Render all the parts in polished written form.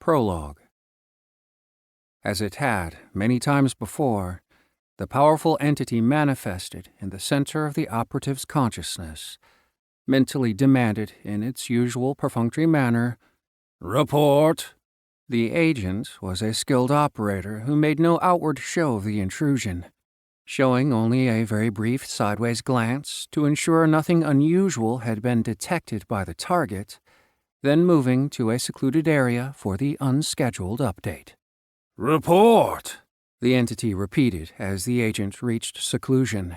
Prologue. As it had many times before, the powerful entity manifested in the center of the operative's consciousness, mentally demanded in its usual perfunctory manner, "Report!" The agent was a skilled operator who made no outward show of the intrusion, showing only a very brief sideways glance to ensure nothing unusual had been detected by the target, then moving to a secluded area for the unscheduled update. "Report!" the entity repeated as the agent reached seclusion.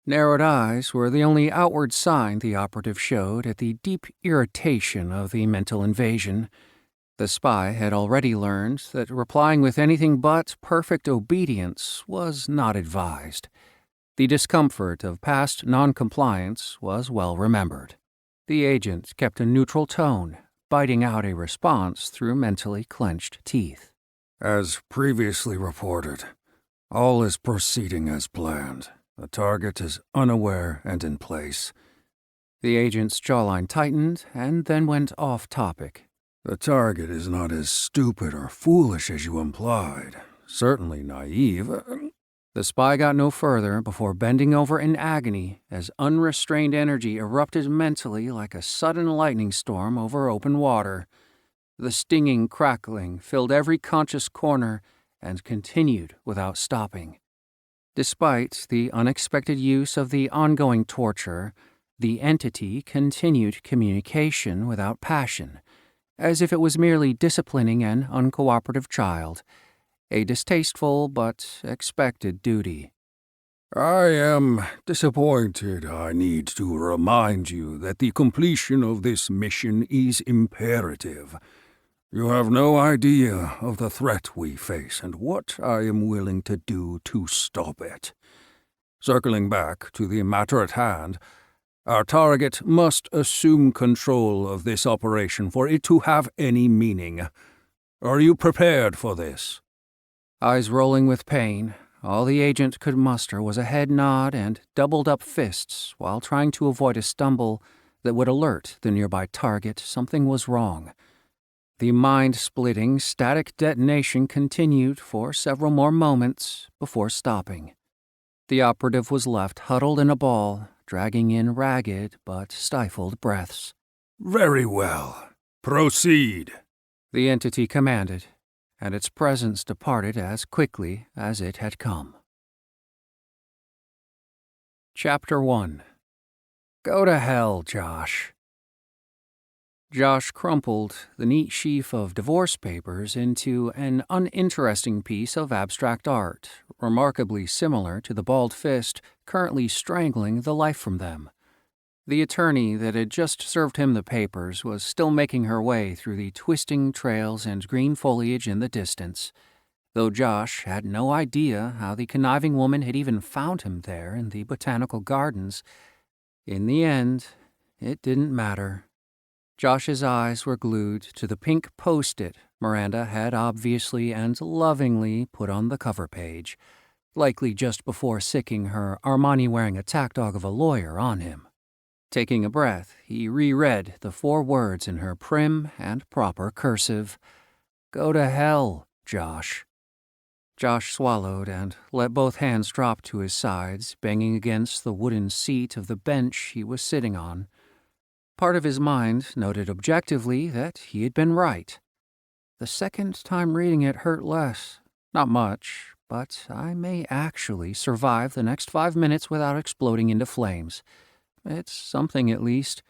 Narrowed eyes were the only outward sign the operative showed at the deep irritation of the mental invasion. The spy had already learned that replying with anything but perfect obedience was not advised. The discomfort of past noncompliance was well remembered. The agent kept a neutral tone, biting out a response through mentally clenched teeth. "As previously reported, all is proceeding as planned. The target is unaware and in place." The agent's jawline tightened and then went off topic. "The target is not as stupid or foolish as you implied. Certainly naive." The spy got no further before bending over in agony as unrestrained energy erupted mentally like a sudden lightning storm over open water. The stinging crackling filled every conscious corner and continued without stopping. Despite the unexpected use of the ongoing torture, the entity continued communication without passion, as if it was merely disciplining an uncooperative child, a distasteful but expected duty. "I am disappointed. I need to remind you that the completion of this mission is imperative. You have no idea of the threat we face and what I am willing to do to stop it. Circling back to the matter at hand, our target must assume control of this operation for it to have any meaning. Are you prepared for this?" Eyes rolling with pain, all the agent could muster was a head nod and doubled-up fists while trying to avoid a stumble that would alert the nearby target something was wrong. The mind-splitting static detonation continued for several more moments before stopping. The operative was left huddled in a ball, dragging in ragged but stifled breaths. "Very well. Proceed," the entity commanded, and its presence departed as quickly as it had come. Chapter 1. Go to hell, Josh. Josh crumpled the neat sheaf of divorce papers into an uninteresting piece of abstract art, remarkably similar to the balled fist currently strangling the life from them. The attorney that had just served him the papers was still making her way through the twisting trails and green foliage in the distance, though Josh had no idea how the conniving woman had even found him there in the botanical gardens. In the end, it didn't matter. Josh's eyes were glued to the pink post-it Miranda had obviously and lovingly put on the cover page, likely just before sicking her Armani-wearing attack dog of a lawyer on him. Taking a breath, he reread the 4 words in her prim and proper cursive. "Go to hell, Josh." Josh swallowed and let both hands drop to his sides, banging against the wooden seat of the bench he was sitting on. Part of his mind noted objectively that he had been right. The second time reading it hurt less. Not much, but I may actually survive the next 5 minutes without exploding into flames. It's something at least.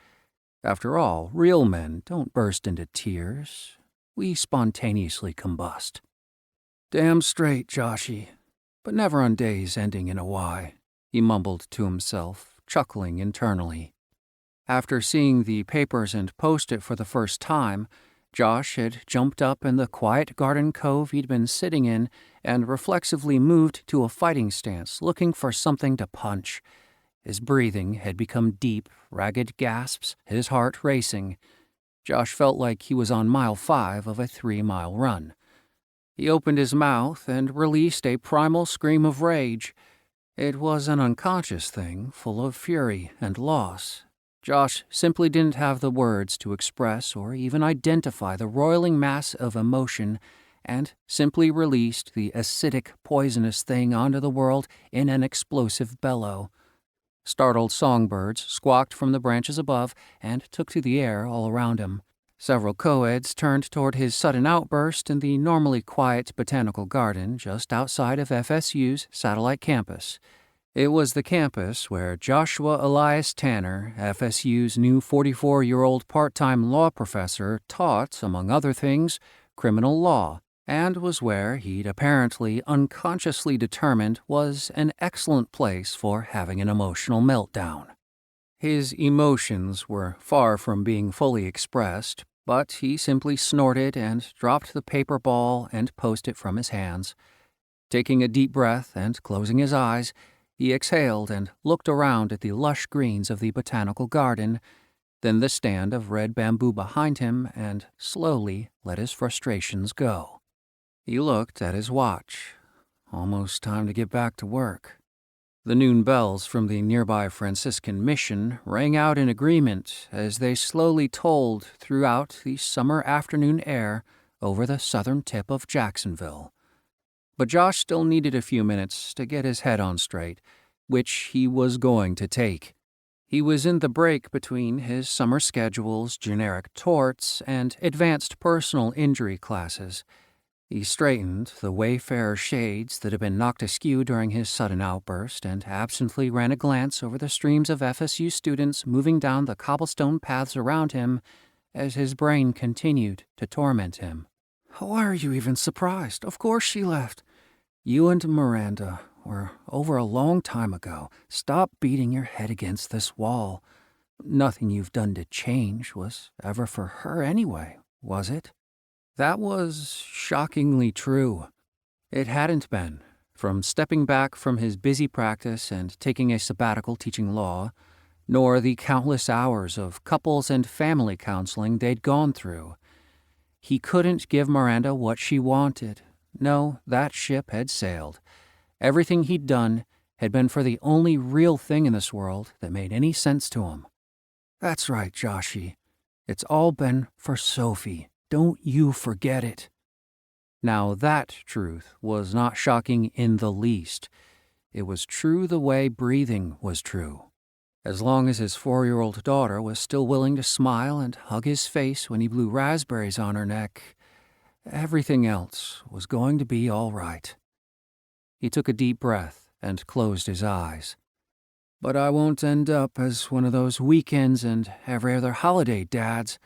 After all, real men don't burst into tears. We spontaneously combust. "Damn straight, Joshy, but never on days ending in a Y," he mumbled to himself, chuckling internally. After seeing the papers and post-it for the first time, Josh had jumped up in the quiet garden cove he'd been sitting in and reflexively moved to a fighting stance, looking for something to punch. His breathing had become deep, ragged gasps, his heart racing. Josh felt like he was on mile 5 of a 3-mile run. He opened his mouth and released a primal scream of rage. It was an unconscious thing, full of fury and loss. Josh simply didn't have the words to express or even identify the roiling mass of emotion and simply released the acidic, poisonous thing onto the world in an explosive bellow. Startled songbirds squawked from the branches above and took to the air all around him. Several co-eds turned toward his sudden outburst in the normally quiet botanical garden just outside of FSU's satellite campus. It was the campus where Joshua Elias Tanner, FSU's new 44-year-old part-time law professor, taught, among other things, criminal law, and was where he'd apparently unconsciously determined was an excellent place for having an emotional meltdown. His emotions were far from being fully expressed, but he simply snorted and dropped the paper ball and post-it from his hands. Taking a deep breath and closing his eyes, he exhaled and looked around at the lush greens of the botanical garden, then the stand of red bamboo behind him, and slowly let his frustrations go. He looked at his watch. Almost time to get back to work. The noon bells from the nearby Franciscan mission rang out in agreement as they slowly tolled throughout the summer afternoon air over the southern tip of Jacksonville. But Josh still needed a few minutes to get his head on straight, which he was going to take. He was in the break between his summer schedule's generic torts and advanced personal injury classes. He straightened the Wayfarer shades that had been knocked askew during his sudden outburst and absently ran a glance over the streams of FSU students moving down the cobblestone paths around him as his brain continued to torment him. Why are you even surprised? Of course she left. You and Miranda were over a long time ago. Stop beating your head against this wall. Nothing you've done to change was ever for her anyway, was it? That was shockingly true. It hadn't been. From stepping back from his busy practice and taking a sabbatical teaching law, nor the countless hours of couples and family counseling they'd gone through. He couldn't give Miranda what she wanted. No, that ship had sailed. Everything he'd done had been for the only real thing in this world that made any sense to him. That's right, Joshy. It's all been for Sophie. Don't you forget it. Now that truth was not shocking in the least. It was true the way breathing was true. As long as his 4-year-old daughter was still willing to smile and hug his face when he blew raspberries on her neck, everything else was going to be all right. He took a deep breath and closed his eyes. But I won't end up as one of those weekends and every other holiday dads.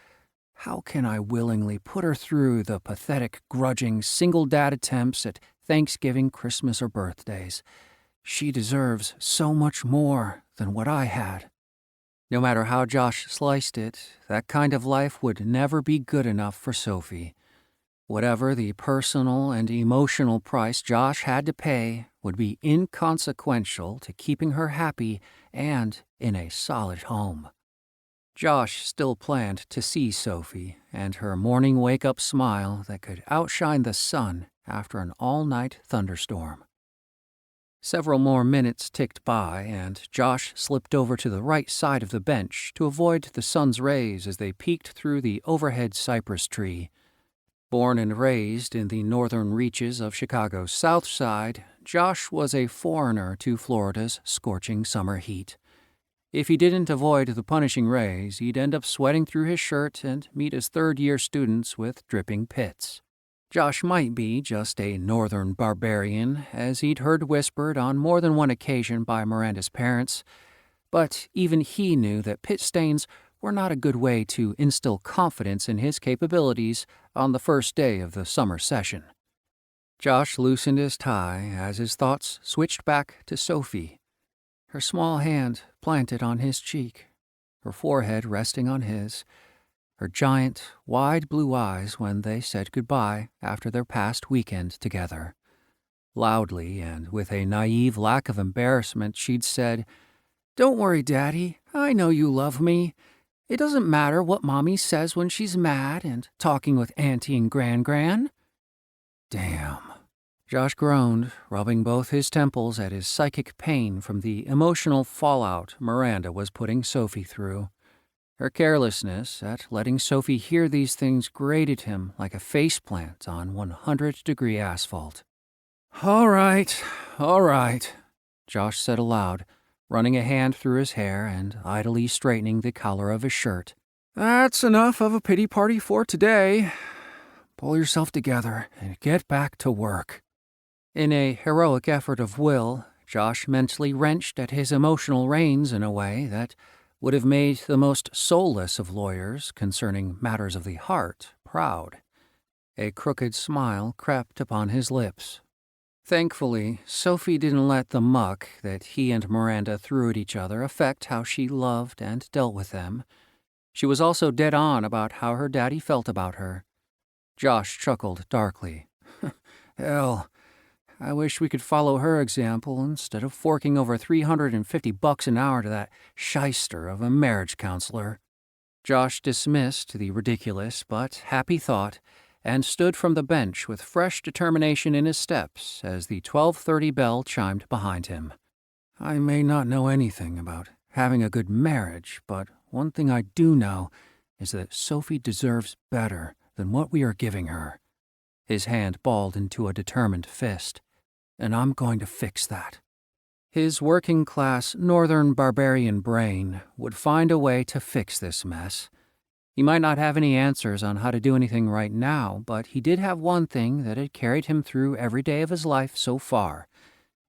How can I willingly put her through the pathetic, grudging, single dad attempts at Thanksgiving, Christmas, or birthdays? She deserves so much more than what I had. No matter how Josh sliced it, that kind of life would never be good enough for Sophie. Whatever the personal and emotional price Josh had to pay would be inconsequential to keeping her happy and in a solid home. Josh still planned to see Sophie and her morning wake-up smile that could outshine the sun after an all-night thunderstorm. Several more minutes ticked by, and Josh slipped over to the right side of the bench to avoid the sun's rays as they peeked through the overhead cypress tree. Born and raised in the northern reaches of Chicago's South Side, Josh was a foreigner to Florida's scorching summer heat. If he didn't avoid the punishing rays, he'd end up sweating through his shirt and meet his third-year students with dripping pits. Josh might be just a northern barbarian, as he'd heard whispered on more than one occasion by Miranda's parents, but even he knew that pit stains were not a good way to instill confidence in his capabilities on the first day of the summer session. Josh loosened his tie as his thoughts switched back to Sophie. Her small hand planted on his cheek, her forehead resting on his, her giant, wide blue eyes when they said goodbye after their past weekend together. Loudly and with a naive lack of embarrassment, she'd said, "Don't worry, Daddy. I know you love me. It doesn't matter what Mommy says when she's mad and talking with Auntie and Gran-Gran." Damn. Josh groaned, rubbing both his temples at his psychic pain from the emotional fallout Miranda was putting Sophie through. Her carelessness at letting Sophie hear these things grated him like a faceplant on 100-degree asphalt. All right, Josh said aloud, running a hand through his hair and idly straightening the collar of his shirt. That's enough of a pity party for today. Pull yourself together and get back to work. In a heroic effort of will, Josh mentally wrenched at his emotional reins in a way that would have made the most soulless of lawyers concerning matters of the heart proud. A crooked smile crept upon his lips. Thankfully, Sophie didn't let the muck that he and Miranda threw at each other affect how she loved and dealt with them. She was also dead on about how her daddy felt about her. Josh chuckled darkly. Hell, I wish we could follow her example instead of forking over $350 an hour to that shyster of a marriage counselor. Josh dismissed the ridiculous but happy thought and stood from the bench with fresh determination in his steps as the 12:30 bell chimed behind him. I may not know anything about having a good marriage, but one thing I do know is that Sophie deserves better than what we are giving her. His hand balled into a determined fist. And I'm going to fix that. His working-class northern barbarian brain would find a way to fix this mess. He might not have any answers on how to do anything right now, but he did have one thing that had carried him through every day of his life so far: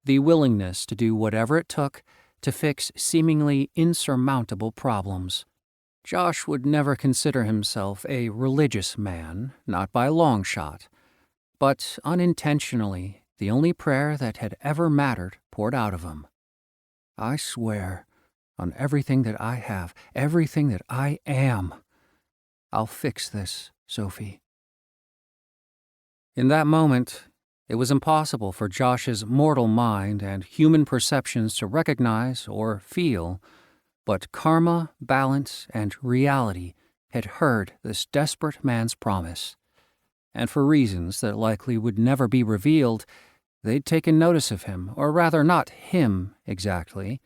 the willingness to do whatever it took to fix seemingly insurmountable problems. Josh would never consider himself a religious man, not by a long shot, but unintentionally, the only prayer that had ever mattered poured out of him. I swear, on everything that I have, everything that I am, I'll fix this, Sophie. In that moment, it was impossible for Josh's mortal mind and human perceptions to recognize or feel, but karma, balance, and reality had heard this desperate man's promise. And for reasons that likely would never be revealed, they'd taken notice of him, or rather not him exactly,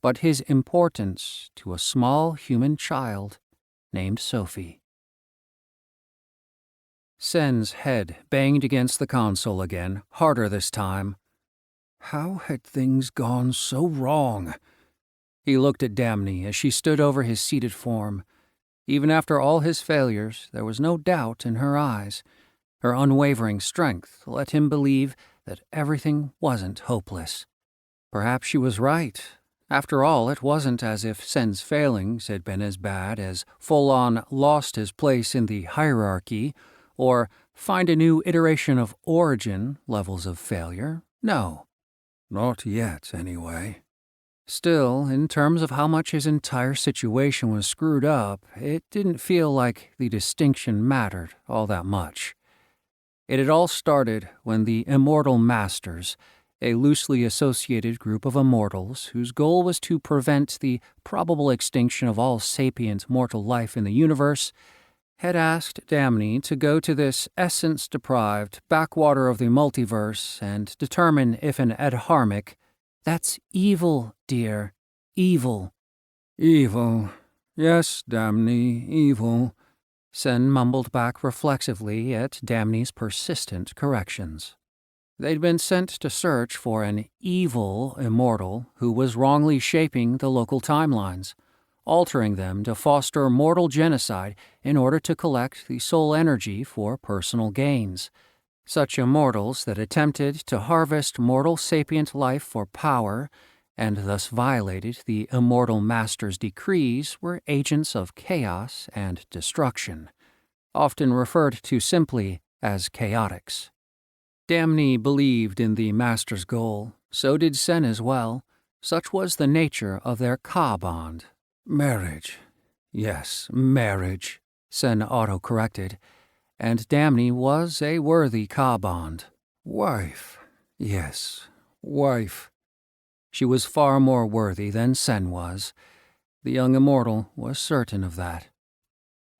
but his importance to a small human child named Sophie. Sen's head banged against the console again, harder this time. How had things gone so wrong? He looked at Damni as she stood over his seated form. Even after all his failures, there was no doubt in her eyes. Her unwavering strength let him believe that everything wasn't hopeless. Perhaps she was right. After all, it wasn't as if Sen's failings had been as bad as full-on lost his place in the hierarchy or find a new iteration of origin levels of failure. No. Not yet, anyway. Still, in terms of how much his entire situation was screwed up, it didn't feel like the distinction mattered all that much. It had all started when the Immortal Masters, a loosely associated group of immortals whose goal was to prevent the probable extinction of all sapient mortal life in the universe, had asked Damni to go to this essence-deprived backwater of the multiverse and determine if an adharmic— That's evil, dear. Evil. Evil. Yes, Damni, evil. Sen mumbled back reflexively at Damni's persistent corrections. They'd been sent to search for an evil immortal who was wrongly shaping the local timelines, altering them to foster mortal genocide in order to collect the soul energy for personal gains. Such immortals that attempted to harvest mortal sapient life for power and thus violated the Immortal Master's decrees were agents of chaos and destruction, often referred to simply as chaotics. Damni believed in the Master's goal, so did Sen as well. Such was the nature of their Ka bond. Marriage. Yes, marriage, Sen auto-corrected, and Damni was a worthy Ka bond. Wife. Yes, wife. She was far more worthy than Sen was. The young immortal was certain of that.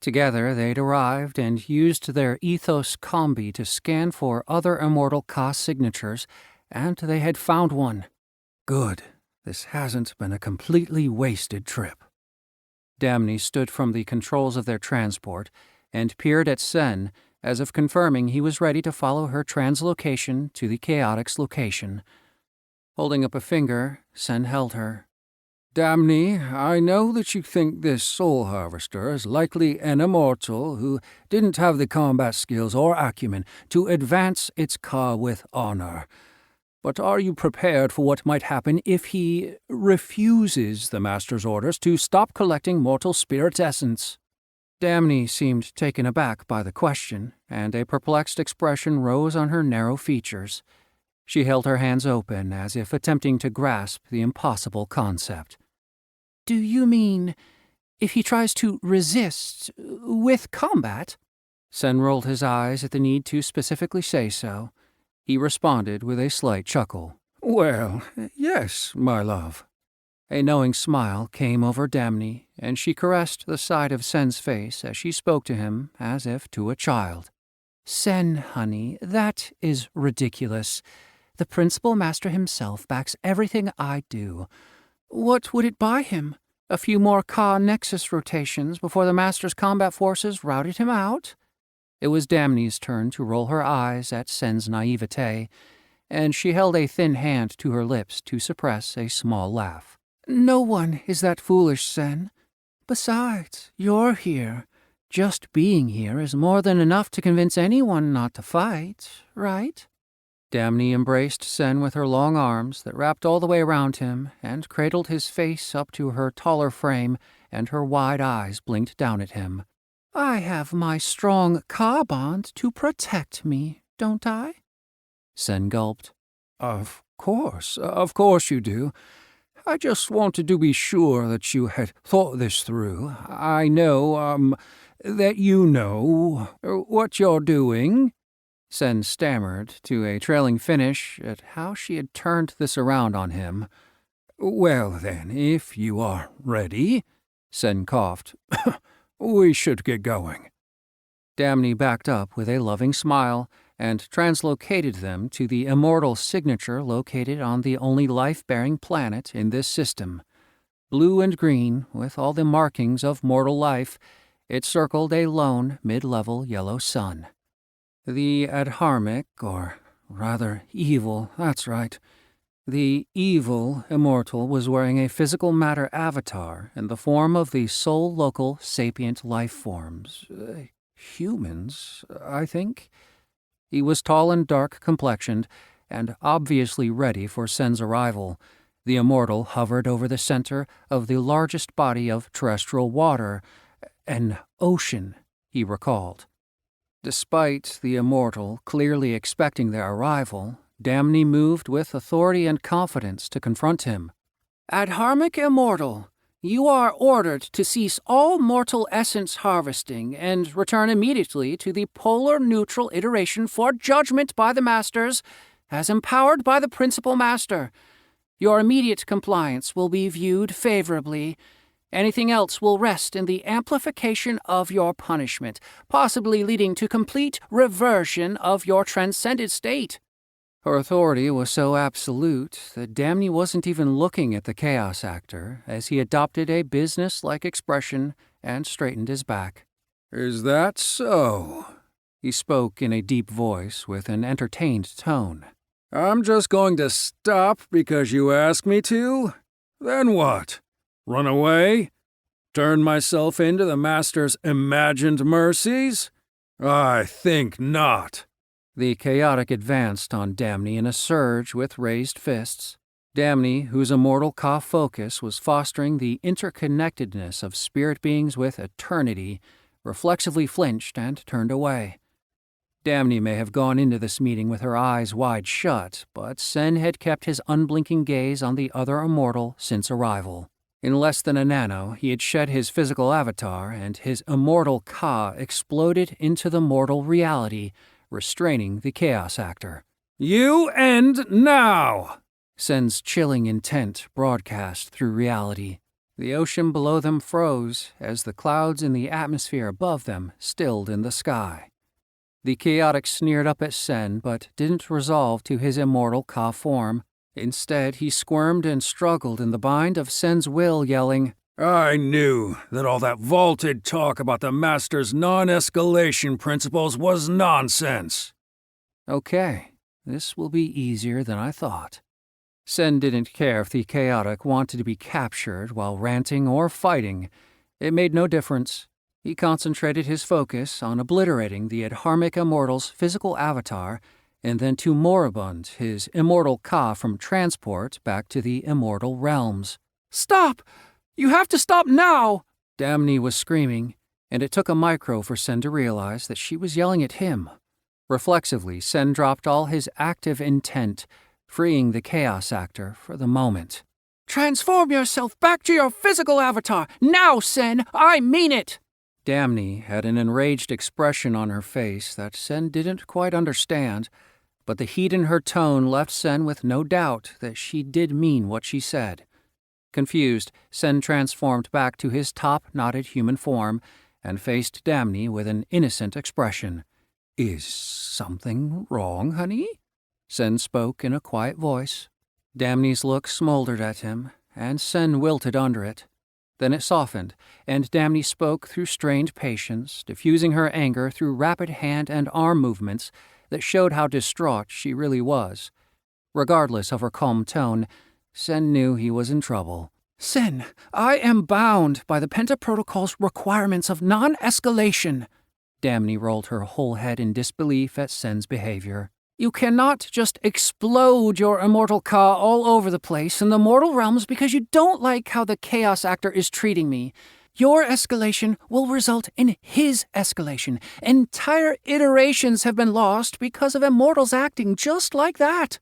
Together they'd arrived and used their ethos combi to scan for other immortal Ka signatures, and they had found one. Good. This hasn't been a completely wasted trip. Damni stood from the controls of their transport and peered at Sen as if confirming he was ready to follow her translocation to the chaotic's location. Holding up a finger, Sen held her. Damni, I know that you think this soul harvester is likely an immortal who didn't have the combat skills or acumen to advance its car with honor. But are you prepared for what might happen if he refuses the Master's orders to stop collecting mortal spirit essence? Damni seemed taken aback by the question, and a perplexed expression rose on her narrow features. She held her hands open as if attempting to grasp the impossible concept. Do you mean if he tries to resist with combat? Sen rolled his eyes at the need to specifically say so. He responded with a slight chuckle. Well, yes, my love. A knowing smile came over Damni, and she caressed the side of Sen's face as she spoke to him as if to a child. Sen, honey, that is ridiculous. The Principal Master himself backs everything I do. What would it buy him? A few more Ka Nexus rotations before the Master's combat forces routed him out? It was Damni's turn to roll her eyes at Sen's naivete, and she held a thin hand to her lips to suppress a small laugh. No one is that foolish, Sen. Besides, you're here. Just being here is more than enough to convince anyone not to fight, right? Damni embraced Sen with her long arms that wrapped all the way around him and cradled his face up to her taller frame, and her wide eyes blinked down at him. I have my strong Ka bond to protect me, don't I? Sen gulped. Of course you do. I just wanted to be sure that you had thought this through. I know, that you know what you're doing. Sen stammered to a trailing finish at how she had turned this around on him. Well then, if you are ready, Sen coughed, we should get going. Damni backed up with a loving smile and translocated them to the immortal signature located on the only life-bearing planet in this system. Blue and green, with all the markings of mortal life, it circled a lone, mid-level yellow sun. The adharmic, or rather evil, that's right. The evil immortal was wearing a physical matter avatar in the form of the sole local sapient life forms. Humans, I think. He was tall and dark-complexioned, and obviously ready for Sen's arrival. The immortal hovered over the center of the largest body of terrestrial water, an ocean, he recalled. Despite the immortal clearly expecting their arrival, Damni moved with authority and confidence to confront him. Adharmic Immortal, you are ordered to cease all mortal essence harvesting and return immediately to the polar neutral iteration for judgment by the Masters, as empowered by the Principal Master. Your immediate compliance will be viewed favorably. Anything else will rest in the amplification of your punishment, possibly leading to complete reversion of your transcended state. Her authority was so absolute that Damni wasn't even looking at the Chaos Actor as he adopted a business-like expression and straightened his back. Is that so? He spoke in a deep voice with an entertained tone. I'm just going to stop because you ask me to? Then what? Run away? Turn myself into the Master's imagined mercies? I think not. The chaotic advanced on Damni in a surge with raised fists. Damni, whose immortal Ka focus was fostering the interconnectedness of spirit beings with eternity, reflexively flinched and turned away. Damni may have gone into this meeting with her eyes wide shut, but Sen had kept his unblinking gaze on the other immortal since arrival. In less than a nano, he had shed his physical avatar, and his immortal Ka exploded into the mortal reality, restraining the Chaos Actor. You end now! Sen's chilling intent broadcast through reality. The ocean below them froze as the clouds in the atmosphere above them stilled in the sky. The chaotic sneered up at Sen, but didn't resolve to his immortal Ka form. Instead, he squirmed and struggled in the bind of Sen's will, yelling, I knew that all that vaulted talk about the Master's non-escalation principles was nonsense. Okay, this will be easier than I thought. Sen didn't care if the chaotic wanted to be captured while ranting or fighting. It made no difference. He concentrated his focus on obliterating the Adharmic Immortal's physical avatar and then to moribund his immortal Ka from transport back to the immortal realms. "Stop! You have to stop now!" Damni was screaming, and it took a micro for Sen to realize that she was yelling at him. Reflexively, Sen dropped all his active intent, freeing the Chaos Actor for the moment. "Transform yourself back to your physical avatar! Now, Sen! I mean it!" Damni had an enraged expression on her face that Sen didn't quite understand, but the heat in her tone left Sen with no doubt that she did mean what she said. Confused, Sen transformed back to his top-knotted human form and faced Damni with an innocent expression. "Is something wrong, honey?" Sen spoke in a quiet voice. Damni's look smoldered at him, and Sen wilted under it. Then it softened, and Damni spoke through strained patience, diffusing her anger through rapid hand and arm movements that showed how distraught she really was. Regardless of her calm tone, Sen knew he was in trouble. "Sen, I am bound by the Penta Protocol's requirements of non-escalation." Damni rolled her whole head in disbelief at Sen's behavior. "You cannot just explode your immortal Ka all over the place in the mortal realms because you don't like how the Chaos Actor is treating me. Your escalation will result in his escalation. Entire iterations have been lost because of immortals acting just like that."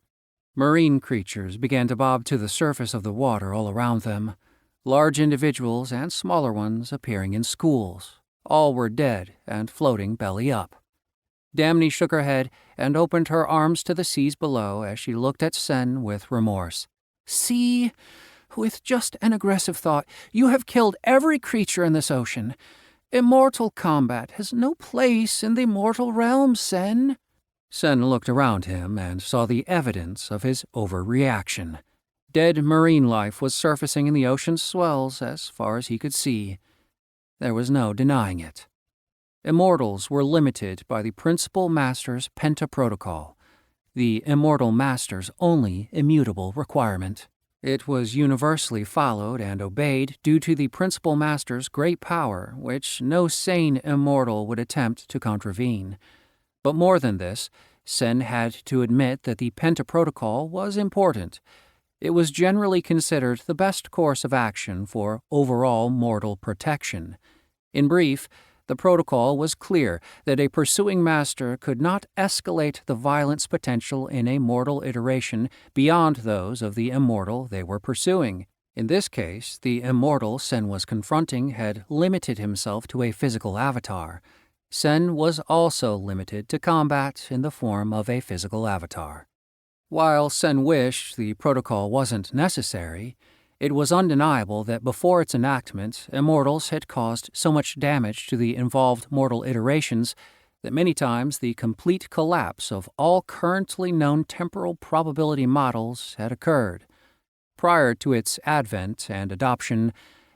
Marine creatures began to bob to the surface of the water all around them, large individuals and smaller ones appearing in schools. All were dead and floating belly up. Damni shook her head and opened her arms to the seas below as she looked at Sen with remorse. "See, with just an aggressive thought, you have killed every creature in this ocean. Immortal combat has no place in the mortal realm, Sen." Sen looked around him and saw the evidence of his overreaction. Dead marine life was surfacing in the ocean's swells as far as he could see. There was no denying it. Immortals were limited by the Principal Master's Penta Protocol, the Immortal Master's only immutable requirement. It was universally followed and obeyed due to the Principal Master's great power, which no sane immortal would attempt to contravene. But more than this, Sen had to admit that the Penta Protocol was important. It was generally considered the best course of action for overall mortal protection. In brief, the protocol was clear that a pursuing master could not escalate the violence potential in a mortal iteration beyond those of the immortal they were pursuing. In this case, the immortal Sen was confronting had limited himself to a physical avatar. Sen was also limited to combat in the form of a physical avatar. While Sen wished the protocol wasn't necessary, it was undeniable that before its enactment, immortals had caused so much damage to the involved mortal iterations that many times the complete collapse of all currently known temporal probability models had occurred. Prior to its advent and adoption,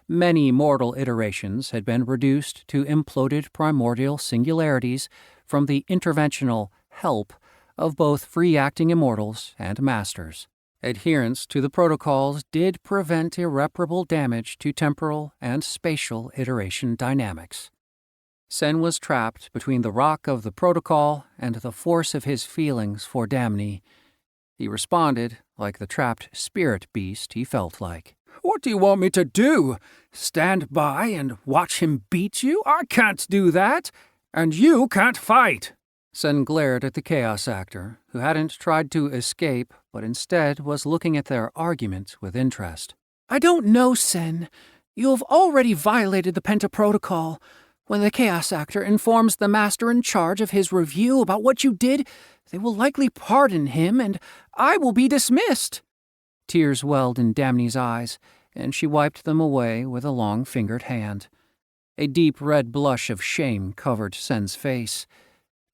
many mortal iterations had been reduced to imploded primordial singularities from the interventional help of both free-acting immortals and masters. Adherence to the protocols did prevent irreparable damage to temporal and spatial iteration dynamics. Sen was trapped between the rock of the protocol and the force of his feelings for Damni. He responded like the trapped spirit beast he felt like. "What do you want me to do? Stand by and watch him beat you? I can't do that. And you can't fight." Sen glared at the Chaos Actor, who hadn't tried to escape, but instead was looking at their argument with interest. "I don't know, Sen. You have already violated the Penta Protocol. When the Chaos Actor informs the Master in charge of his review about what you did, they will likely pardon him, and I will be dismissed." Tears welled in Damni's eyes, and she wiped them away with a long-fingered hand. A deep red blush of shame covered Sen's face.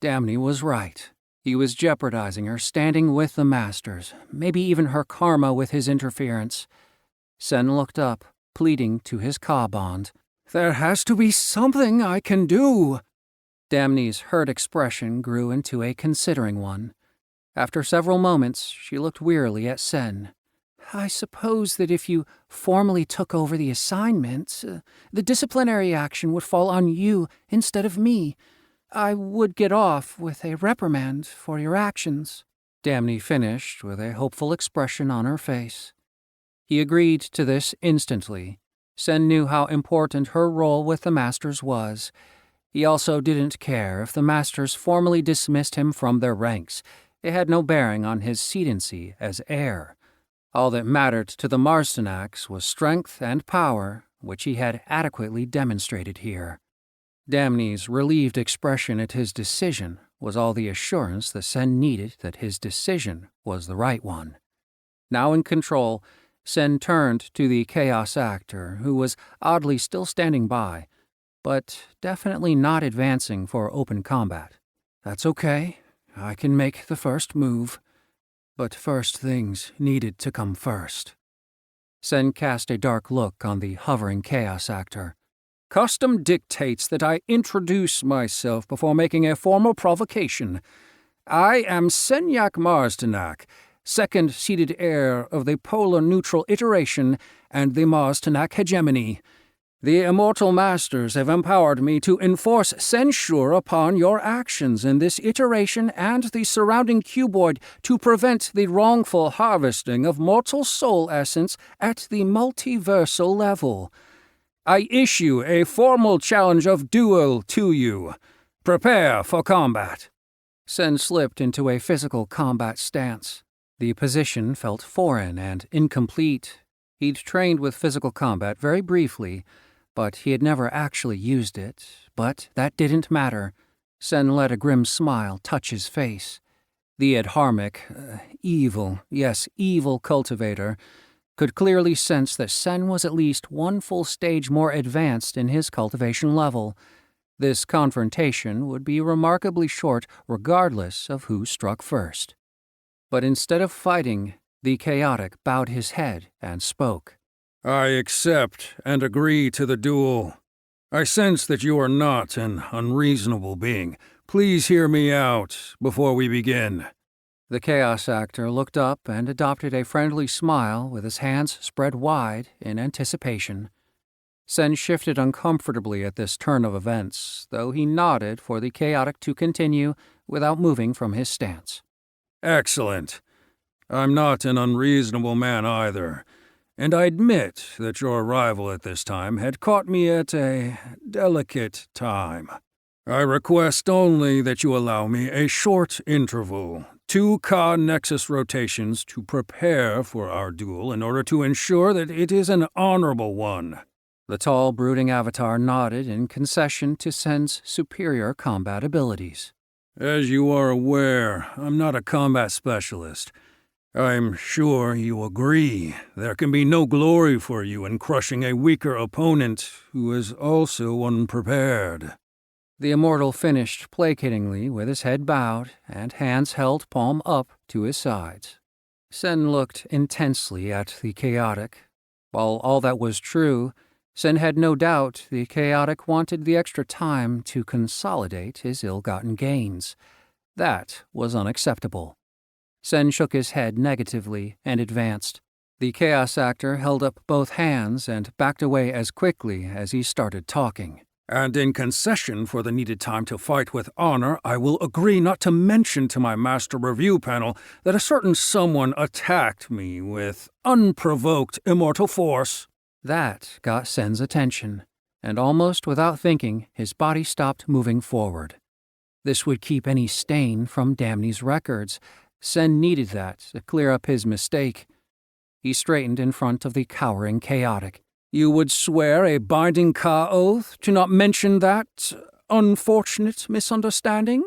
Damni was right. He was jeopardizing her standing with the Masters, maybe even her karma with his interference. Sen looked up, pleading to his Ka bond. "There has to be something I can do." Damni's hurt expression grew into a considering one. After several moments, she looked wearily at Sen. "I suppose that if you formally took over the assignment, the disciplinary action would fall on you instead of me. I would get off with a reprimand for your actions." Damni finished with a hopeful expression on her face. He agreed to this instantly. Sen knew how important her role with the Masters was. He also didn't care if the Masters formally dismissed him from their ranks. It had no bearing on his sedency as heir. All that mattered to the Marstanax was strength and power, which he had adequately demonstrated here. Damni's relieved expression at his decision was all the assurance that Sen needed that his decision was the right one. Now in control, Sen turned to the Chaos Actor, who was oddly still standing by, but definitely not advancing for open combat. "That's okay. I can make the first move. But first things needed to come first." Sen cast a dark look on the hovering Chaos Actor. "Custom dictates that I introduce myself before making a formal provocation. I am Senyak Marstanak, second-seated heir of the polar neutral iteration and the Marstanak hegemony. The Immortal Masters have empowered me to enforce censure upon your actions in this iteration and the surrounding cuboid to prevent the wrongful harvesting of mortal soul essence at the multiversal level. I issue a formal challenge of duel to you. Prepare for combat." Sen slipped into a physical combat stance. The position felt foreign and incomplete. He'd trained with physical combat very briefly, but he had never actually used it. But that didn't matter. Sen let a grim smile touch his face. The Adharmic, evil cultivator, could clearly sense that Sen was at least one full stage more advanced in his cultivation level. This confrontation would be remarkably short regardless of who struck first. But instead of fighting, the Chaotic bowed his head and spoke. "I accept and agree to the duel. I sense that you are not an unreasonable being. Please hear me out before we begin." The Chaos Actor looked up and adopted a friendly smile with his hands spread wide in anticipation. Sen shifted uncomfortably at this turn of events, though he nodded for the Chaotic to continue without moving from his stance. "Excellent. I'm not an unreasonable man either, and I admit that your arrival at this time had caught me at a delicate time. I request only that you allow me a short interval, 2 Ka Nexus rotations to prepare for our duel in order to ensure that it is an honorable one." The tall, brooding avatar nodded in concession to Sen's superior combat abilities. "As you are aware, I'm not a combat specialist. I'm sure you agree there can be no glory for you in crushing a weaker opponent who is also unprepared." The Immortal finished placatingly with his head bowed and hands held palm up to his sides. Sen looked intensely at the Chaotic. While all that was true, Sen had no doubt the Chaotic wanted the extra time to consolidate his ill-gotten gains. That was unacceptable. Sen shook his head negatively and advanced. The Chaos Actor held up both hands and backed away as quickly as he started talking. "And in concession for the needed time to fight with honor, I will agree not to mention to my master review panel that a certain someone attacked me with unprovoked immortal force." That got Sen's attention, and almost without thinking, his body stopped moving forward. This would keep any stain from Damni's records. Sen needed that to clear up his mistake. He straightened in front of the cowering Chaotic. "You would swear a binding Ka oath to not mention that unfortunate misunderstanding?"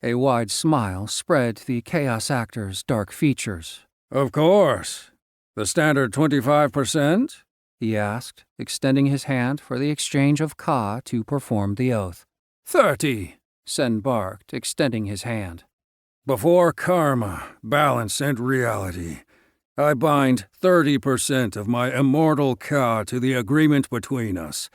A wide smile spread the Chaos Actor's dark features. "Of course. The standard 25%? He asked, extending his hand for the exchange of Ka to perform the oath. 30, Sen barked, extending his hand. "Before karma, balance, and reality, I bind 30% of my immortal Ka to the agreement between us.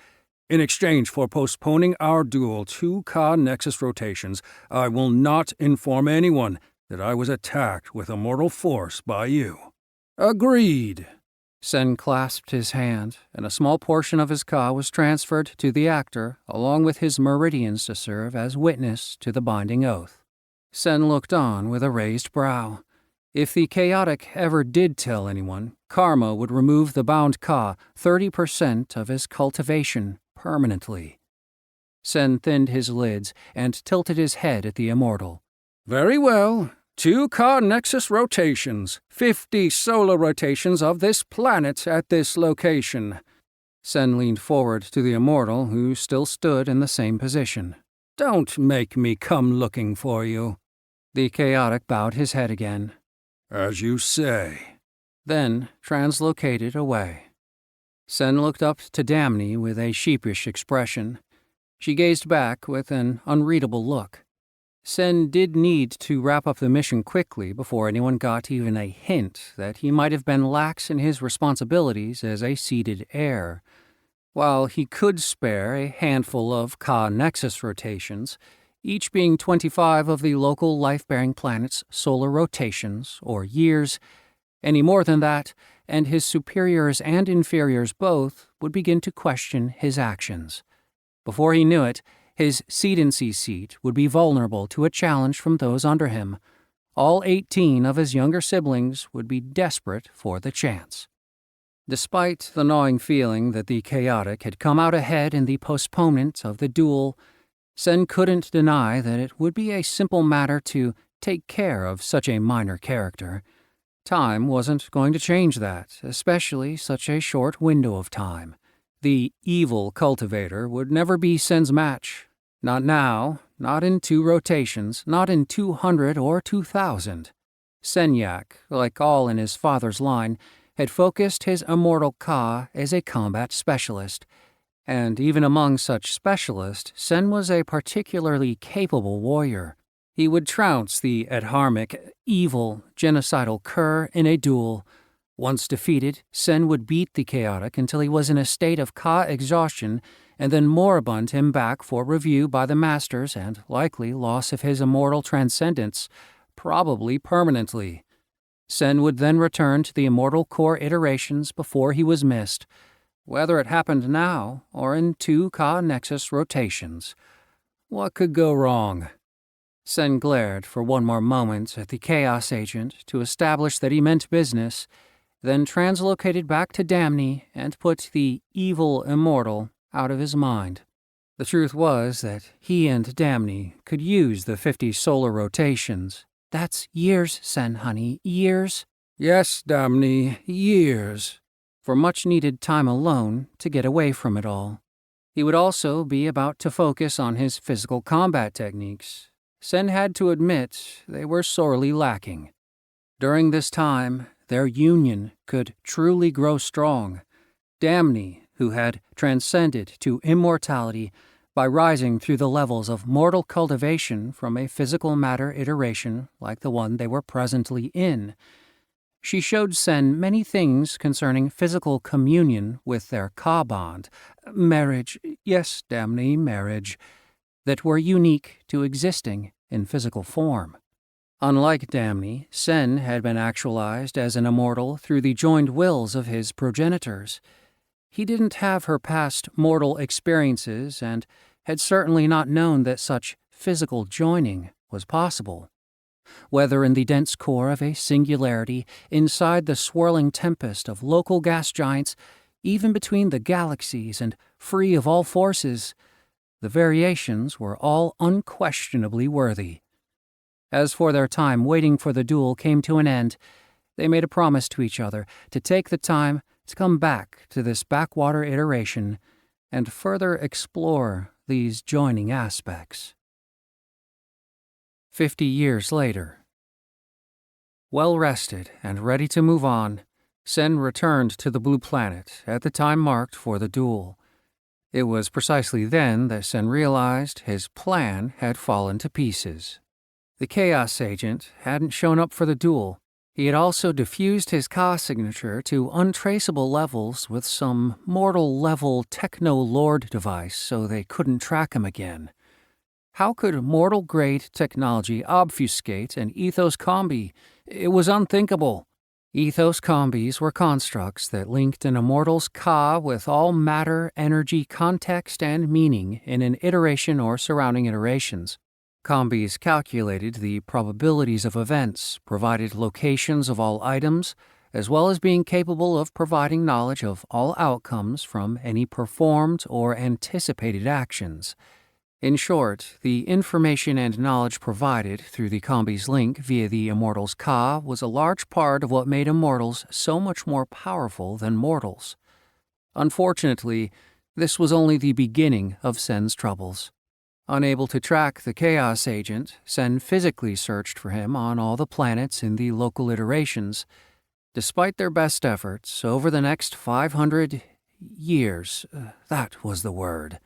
In exchange for postponing our duel 2 Ka Nexus rotations, I will not inform anyone that I was attacked with immortal force by you. Agreed. Sen clasped his hand, and a small portion of his Ka was transferred to the actor, along with his meridians to serve as witness to the binding oath. Sen looked on with a raised brow. If the chaotic ever did tell anyone, karma would remove the bound Ka 30% of his cultivation permanently. Sen thinned his lids and tilted his head at the immortal. Very well. 2 Ka Nexus rotations, 50 solar rotations of this planet at this location. Sen leaned forward to the immortal, who still stood in the same position. Don't make me come looking for you. The chaotic bowed his head again. As you say. Then translocated away. Sen looked up to Damni with a sheepish expression. She gazed back with an unreadable look. Sen did need to wrap up the mission quickly before anyone got even a hint that he might have been lax in his responsibilities as a seated heir. While he could spare a handful of Ka Nexus rotations, each being 25 of the local life-bearing planet's solar rotations, or years, any more than that, and his superiors and inferiors both would begin to question his actions. Before he knew it, his seedency seat would be vulnerable to a challenge from those under him. All 18 of his younger siblings would be desperate for the chance. Despite the gnawing feeling that the chaotic had come out ahead in the postponement of the duel, Sen couldn't deny that it would be a simple matter to take care of such a minor character. Time wasn't going to change that, especially such a short window of time. The evil cultivator would never be Sen's match. Not now, not in 2 rotations, not in 200 or 2,000. Senyak, like all in his father's line, had focused his immortal Ka as a combat specialist, and even among such specialists, Sen was a particularly capable warrior. He would trounce the adharmic, evil, genocidal Kur in a duel. Once defeated, Sen would beat the chaotic until he was in a state of Ka exhaustion, and then moribund him back for review by the masters and likely loss of his immortal transcendence, probably permanently. Sen would then return to the immortal core iterations before he was missed, whether it happened now or in 2 Ka Nexus rotations. What could go wrong? Sen glared for one more moment at the Chaos Agent to establish that he meant business, then translocated back to Damni and put the evil immortal out of his mind. The truth was that he and Damni could use the 50 solar rotations. That's years, Sen, honey, years. Yes, Damni, years. For much-needed time alone to get away from it all. He would also be about to focus on his physical combat techniques. Sen had to admit they were sorely lacking. During this time, their union could truly grow strong. Damni, who had transcended to immortality by rising through the levels of mortal cultivation from a physical matter iteration like the one they were presently in. She showed Sen many things concerning physical communion with their Ka bond, marriage, yes, Damni, marriage, that were unique to existing in physical form. Unlike Damni, Sen had been actualized as an immortal through the joined wills of his progenitors. He didn't have her past mortal experiences and had certainly not known that such physical joining was possible. Whether in the dense core of a singularity, inside the swirling tempest of local gas giants, even between the galaxies and free of all forces, the variations were all unquestionably worthy. As for their time waiting for the duel came to an end, they made a promise to each other to take the time to come back to this backwater iteration and further explore these joining aspects. 50 years later. Well rested and ready to move on, Sen returned to the blue planet at the time marked for the duel. It was precisely then that Sen realized his plan had fallen to pieces. The Chaos Agent hadn't shown up for the duel. He had also diffused his Ka signature to untraceable levels with some mortal-level techno-lord device so they couldn't track him again. How could mortal-grade technology obfuscate an ethos combi? It was unthinkable. Ethos combis were constructs that linked an immortal's Ka with all matter, energy, context, and meaning in an iteration or surrounding iterations. Combis calculated the probabilities of events, provided locations of all items, as well as being capable of providing knowledge of all outcomes from any performed or anticipated actions. In short, the information and knowledge provided through the Combi's link via the Immortal's Ka was a large part of what made Immortals so much more powerful than mortals. Unfortunately, this was only the beginning of Sen's troubles. Unable to track the Chaos Agent, Sen physically searched for him on all the planets in the local iterations. Despite their best efforts, over the next 500 years, that was the word,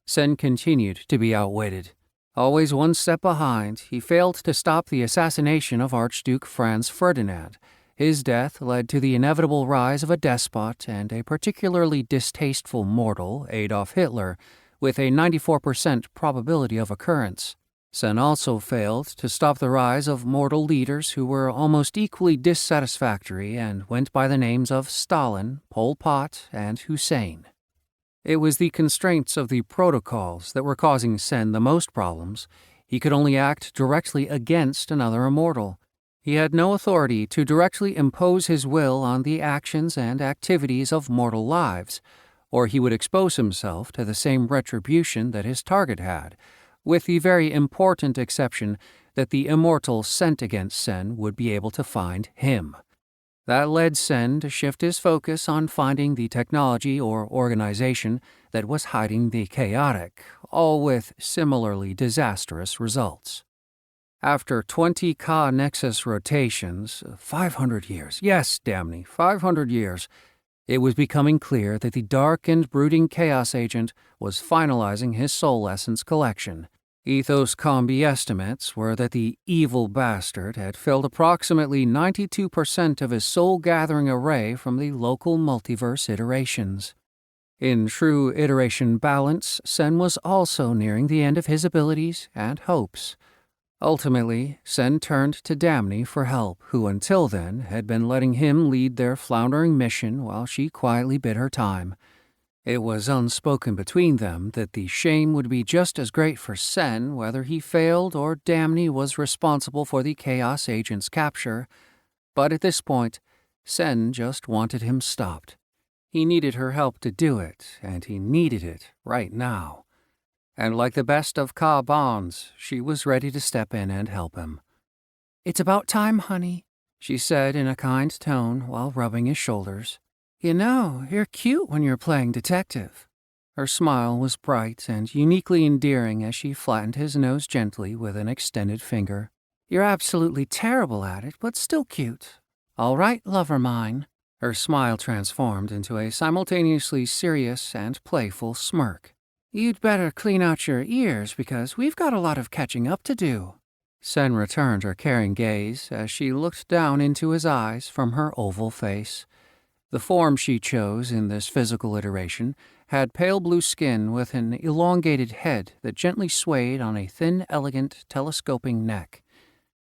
Sen continued to be outwitted. Always one step behind, he failed to stop the assassination of Archduke Franz Ferdinand. His death led to the inevitable rise of a despot and a particularly distasteful mortal, Adolf Hitler, with a 94% probability of occurrence. Sen also failed to stop the rise of mortal leaders who were almost equally dissatisfactory and went by the names of Stalin, Pol Pot, and Hussein. It was the constraints of the protocols that were causing Sen the most problems. He could only act directly against another immortal. He had no authority to directly impose his will on the actions and activities of mortal lives, or he would expose himself to the same retribution that his target had, with the very important exception that the immortal sent against Sen would be able to find him. That led Sen to shift his focus on finding the technology or organization that was hiding the chaotic, all with similarly disastrous results. After 20 Ka Nexus rotations, 500 years, yes, damn me, 500 years, it was becoming clear that the dark and brooding Chaos Agent was finalizing his soul essence collection. Ethos Combi estimates were that the evil bastard had filled approximately 92% of his soul-gathering array from the local multiverse iterations. In true iteration balance, Sen was also nearing the end of his abilities and hopes. Ultimately, Sen turned to Damni for help, who until then had been letting him lead their floundering mission while she quietly bid her time. It was unspoken between them that the shame would be just as great for Sen whether he failed or Damni was responsible for the Chaos Agent's capture, but at this point, Sen just wanted him stopped. He needed her help to do it, and he needed it right now. And like the best of Ka bonds, she was ready to step in and help him. "It's about time, honey," she said in a kind tone while rubbing his shoulders. "You know, you're cute when you're playing detective." Her smile was bright and uniquely endearing as she flattened his nose gently with an extended finger. "You're absolutely terrible at it, but still cute. All right, lover mine." Her smile transformed into a simultaneously serious and playful smirk. "You'd better clean out your ears because we've got a lot of catching up to do." Sen returned her caring gaze as she looked down into his eyes from her oval face. The form she chose in this physical iteration had pale blue skin with an elongated head that gently swayed on a thin, elegant, telescoping neck.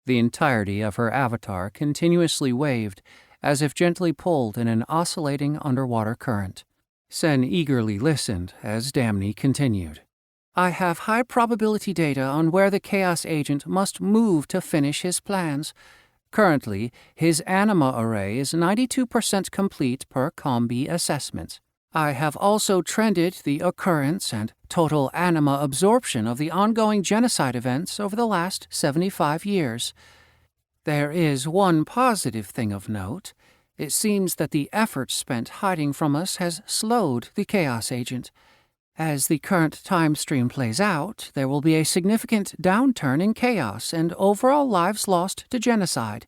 The entirety of her avatar continuously waved, as if gently pulled in an oscillating underwater current. Sen eagerly listened as Damni continued. "I have high probability data on where the Chaos Agent must move to finish his plans. Currently, his anima array is 92% complete per Combi assessment. I have also trended the occurrence and total anima absorption of the ongoing genocide events over the last 75 years. There is one positive thing of note. It seems that the effort spent hiding from us has slowed the Chaos Agent. As the current time stream plays out, there will be a significant downturn in chaos and overall lives lost to genocide.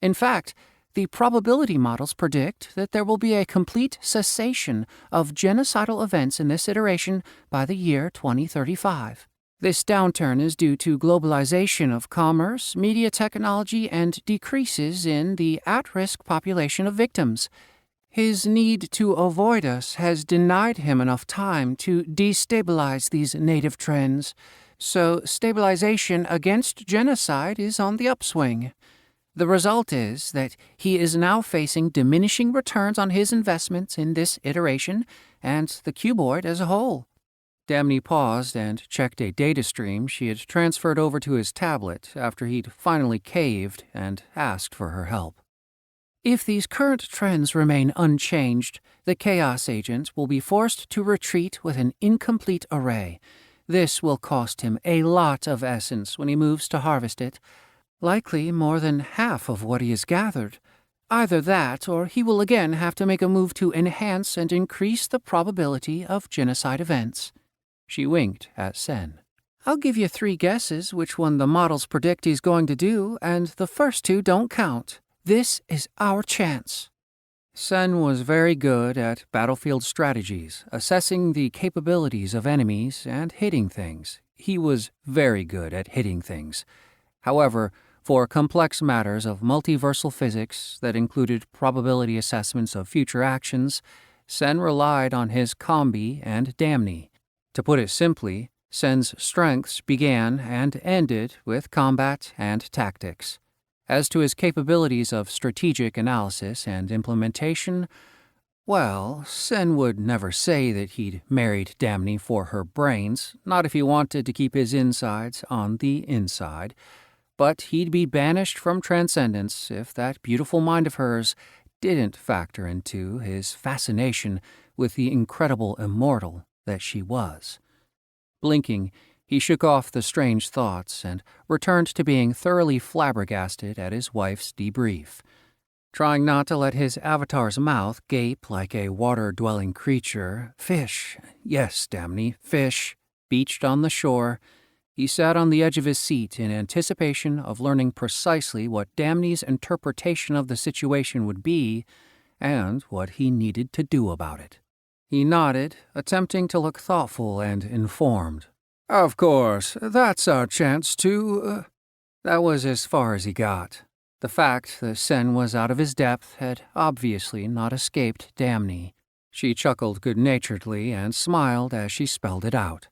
In fact, the probability models predict that there will be a complete cessation of genocidal events in this iteration by the year 2035. This downturn is due to globalization of commerce, media technology, and decreases in the at-risk population of victims. His need to avoid us has denied him enough time to destabilize these native trends, so stabilization against genocide is on the upswing. The result is that he is now facing diminishing returns on his investments in this iteration and the cuboid as a whole. Damney paused and checked a data stream she had transferred over to his tablet after he'd finally caved and asked for her help. If these current trends remain unchanged, the Chaos Agent will be forced to retreat with an incomplete array. This will cost him a lot of essence when he moves to harvest it, likely more than half of what he has gathered. Either that, or he will again have to make a move to enhance and increase the probability of genocide events. She winked at Sen. I'll give you 3 guesses which one the models predict he's going to do, and the first 2 don't count. This is our chance. Sen was very good at battlefield strategies, assessing the capabilities of enemies and hitting things. He was very good at hitting things. However, for complex matters of multiversal physics that included probability assessments of future actions, Sen relied on his combi and Damney. To put it simply, Sen's strengths began and ended with combat and tactics. As to his capabilities of strategic analysis and implementation, well, Sen would never say that he'd married Damney for her brains, not if he wanted to keep his insides on the inside, but he'd be banished from transcendence if that beautiful mind of hers didn't factor into his fascination with the incredible immortal that she was. Blinking, he shook off the strange thoughts and returned to being thoroughly flabbergasted at his wife's debrief. Trying not to let his avatar's mouth gape like a water-dwelling creature, fish, yes, Damney, fish, beached on the shore, he sat on the edge of his seat in anticipation of learning precisely what Damney's interpretation of the situation would be and what he needed to do about it. He nodded, attempting to look thoughtful and informed. Of course, that's our chance to... That was as far as he got. The fact that Sen was out of his depth had obviously not escaped Damney. She chuckled good-naturedly and smiled as she spelled it out.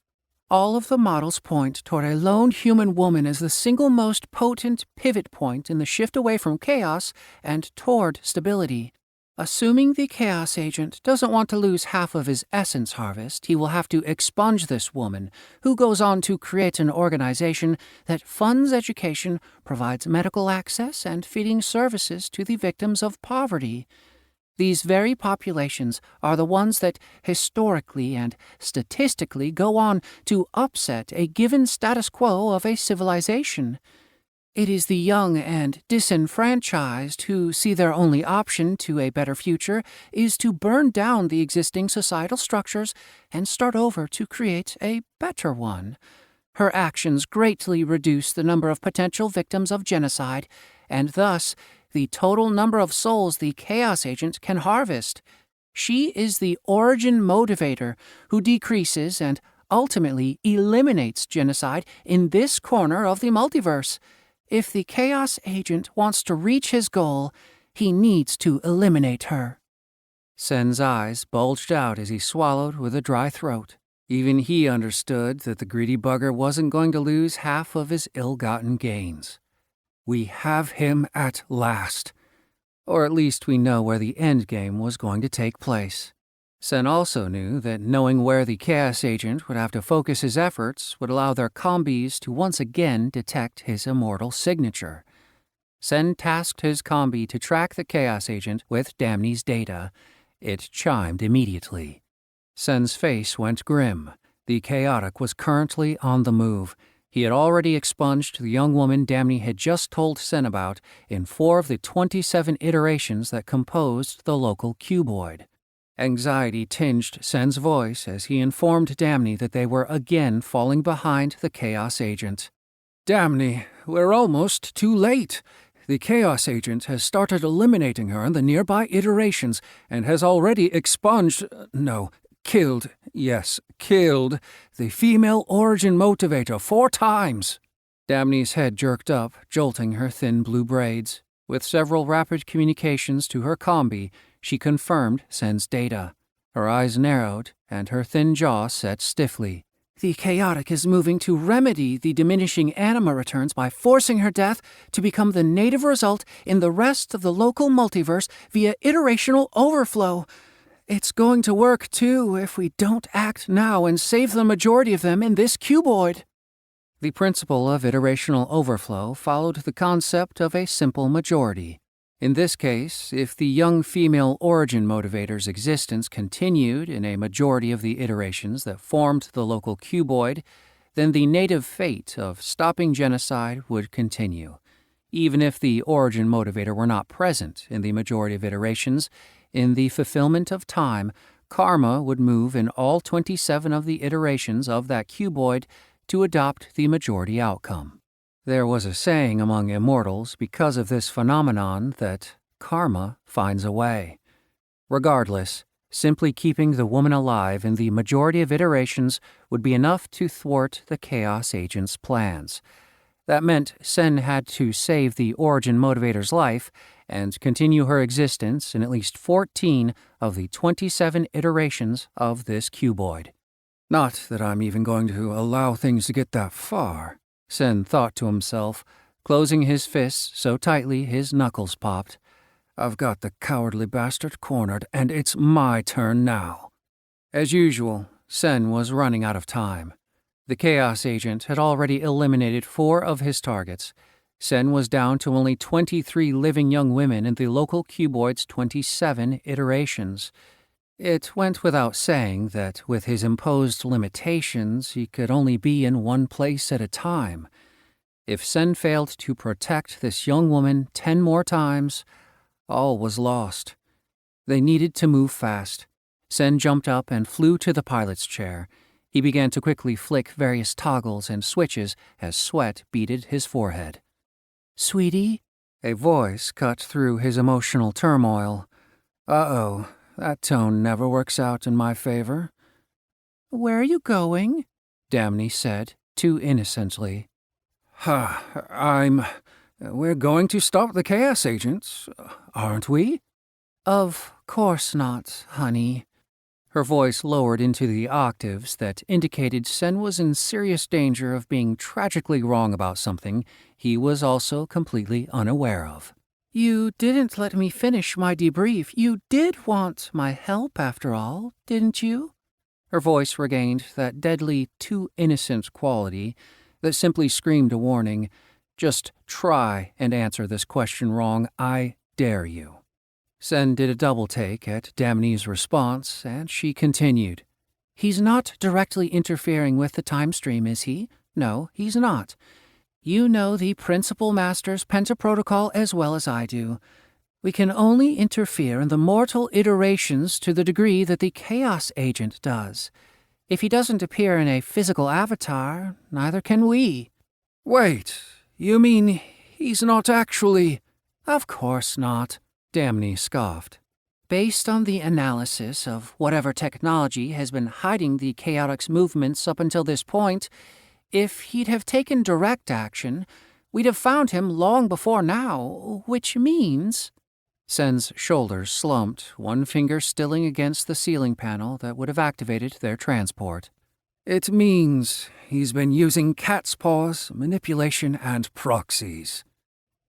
All of the models point toward a lone human woman as the single most potent pivot point in the shift away from chaos and toward stability. Assuming the Chaos Agent doesn't want to lose half of his essence harvest, he will have to expunge this woman, who goes on to create an organization that funds education, provides medical access, and feeding services to the victims of poverty. These very populations are the ones that historically and statistically go on to upset a given status quo of a civilization. It is the young and disenfranchised who see their only option to a better future is to burn down the existing societal structures and start over to create a better one. Her actions greatly reduce the number of potential victims of genocide, and thus the total number of souls the Chaos Agent can harvest. She is the origin motivator who decreases and ultimately eliminates genocide in this corner of the multiverse. If the Chaos Agent wants to reach his goal, he needs to eliminate her. Sen's eyes bulged out as he swallowed with a dry throat. Even he understood that the greedy bugger wasn't going to lose half of his ill-gotten gains. We have him at last. Or at least we know where the endgame was going to take place. Sen also knew that knowing where the Chaos Agent would have to focus his efforts would allow their combis to once again detect his immortal signature. Sen tasked his combi to track the Chaos Agent with Damney's data. It chimed immediately. Sen's face went grim. The chaotic was currently on the move. He had already expunged the young woman Damney had just told Sen about in 4 of the 27 iterations that composed the local cuboid. Anxiety tinged Sen's voice as he informed Damney that they were again falling behind the Chaos Agent. Damney, we're almost too late. The Chaos Agent has started eliminating her in the nearby iterations and has already expunged, killed the female origin motivator 4 times. Damne's head jerked up, jolting her thin blue braids. With several rapid communications to her combi, she confirmed Sen's data. Her eyes narrowed, and her thin jaw set stiffly. The chaotic is moving to remedy the diminishing anima returns by forcing her death to become the native result in the rest of the local multiverse via iterational overflow. It's going to work, too, if we don't act now and save the majority of them in this cuboid. The principle of iterational overflow followed the concept of a simple majority. In this case, if the young female origin motivator's existence continued in a majority of the iterations that formed the local cuboid, then the native fate of stopping genocide would continue. Even if the origin motivator were not present in the majority of iterations, in the fulfillment of time, karma would move in all 27 of the iterations of that cuboid to adopt the majority outcome. There was a saying among immortals because of this phenomenon that karma finds a way. Regardless, simply keeping the woman alive in the majority of iterations would be enough to thwart the Chaos Agent's plans. That meant Sen had to save the origin motivator's life and continue her existence in at least 14 of the 27 iterations of this cuboid. Not that I'm even going to allow things to get that far, Sen thought to himself, closing his fists so tightly his knuckles popped. I've got the cowardly bastard cornered, and it's my turn now. As usual, Sen was running out of time. The Chaos Agent had already eliminated 4 of his targets. Sen was down to only 23 living young women in the local cuboid's 27 iterations. It went without saying that with his imposed limitations, he could only be in one place at a time. If Sen failed to protect this young woman 10 more times, all was lost. They needed to move fast. Sen jumped up and flew to the pilot's chair. He began to quickly flick various toggles and switches as sweat beaded his forehead. "Sweetie?" A voice cut through his emotional turmoil. Uh-oh. That tone never works out in my favor. "Where are you going?" Damne said, too innocently. We're going to stop the Chaos Agents, aren't we?" "Of course not, honey." Her voice lowered into the octaves that indicated Sen was in serious danger of being tragically wrong about something he was also completely unaware of. "You didn't let me finish my debrief. You did want my help, after all, didn't you?" Her voice regained that deadly, too innocent quality that simply screamed a warning. "Just try and answer this question wrong, I dare you." Sen did a double take at Damne's response, and she continued. "He's not directly interfering with the time stream, is he? No, he's not. You know the Principal Master's pentaprotocol as well as I do. We can only interfere in the mortal iterations to the degree that the Chaos Agent does. If he doesn't appear in a physical avatar, neither can we." "Wait, you mean he's not actually—" "Of course not," Damne scoffed. "Based on the analysis of whatever technology has been hiding the Chaotic's movements up until this point, if he'd have taken direct action, we'd have found him long before now, which means—" Sen's shoulders slumped, one finger stilling against the ceiling panel that would have activated their transport. "It means he's been using cat's paws, manipulation, and proxies."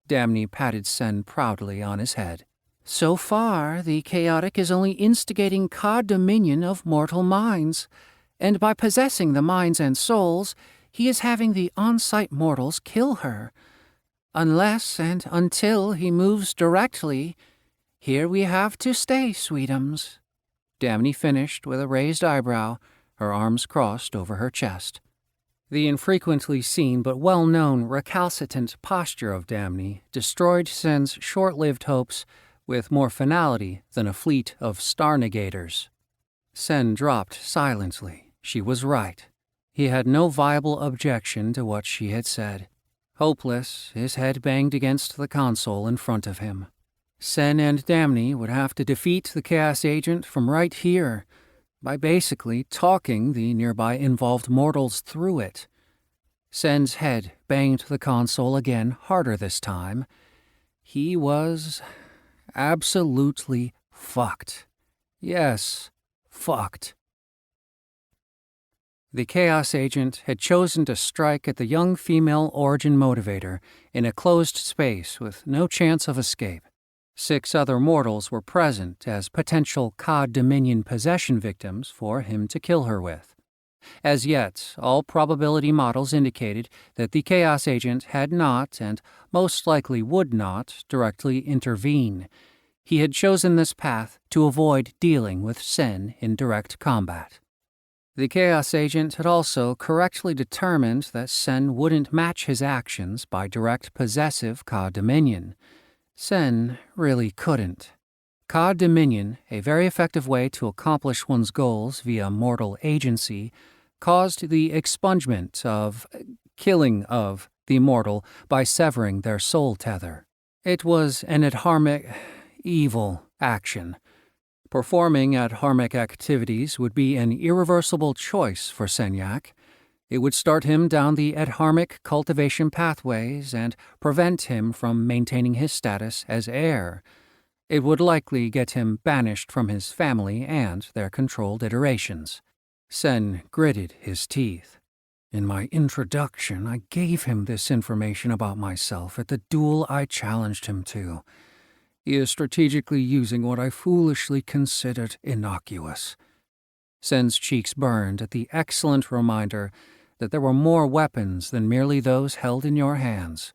Damne patted Sen proudly on his head. "So far, the Chaotic is only instigating co-dominion of mortal minds, and by possessing the minds and souls, he is having the on-site mortals kill her. Unless and until he moves directly, here we have to stay, sweetums." Damne finished with a raised eyebrow, her arms crossed over her chest. The infrequently seen but well-known recalcitrant posture of Damne destroyed Sen's short-lived hopes with more finality than a fleet of star negators. Sen dropped silently. She was right. He had no viable objection to what she had said. Hopeless, his head banged against the console in front of him. Sen and Damne would have to defeat the Chaos Agent from right here. by basically talking the nearby involved mortals through it. Sen's head banged the console again, harder this time. He was absolutely fucked. Yes, fucked. The Chaos Agent had chosen to strike at the young female origin motivator in a closed space with no chance of escape. 6 other mortals were present as potential Cod Dominion possession victims for him to kill her with. As yet, all probability models indicated that the Chaos Agent had not, and most likely would not, directly intervene. He had chosen this path to avoid dealing with Sen in direct combat. The Chaos Agent had also correctly determined that Sen wouldn't match his actions by direct possessive Cod Dominion. Sen really couldn't. Cod Dominion, a very effective way to accomplish one's goals via mortal agency, caused the killing of the mortal by severing their soul tether. It was an adharmic, evil action. Performing adharmic activities would be an irreversible choice for Senyak. It would start him down the adharmic cultivation pathways and prevent him from maintaining his status as heir. It would likely get him banished from his family and their controlled iterations. Sen gritted his teeth. In my introduction, I gave him this information about myself at the duel I challenged him to. He is strategically using what I foolishly considered innocuous. Sen's cheeks burned at the excellent reminder that there were more weapons than merely those held in your hands.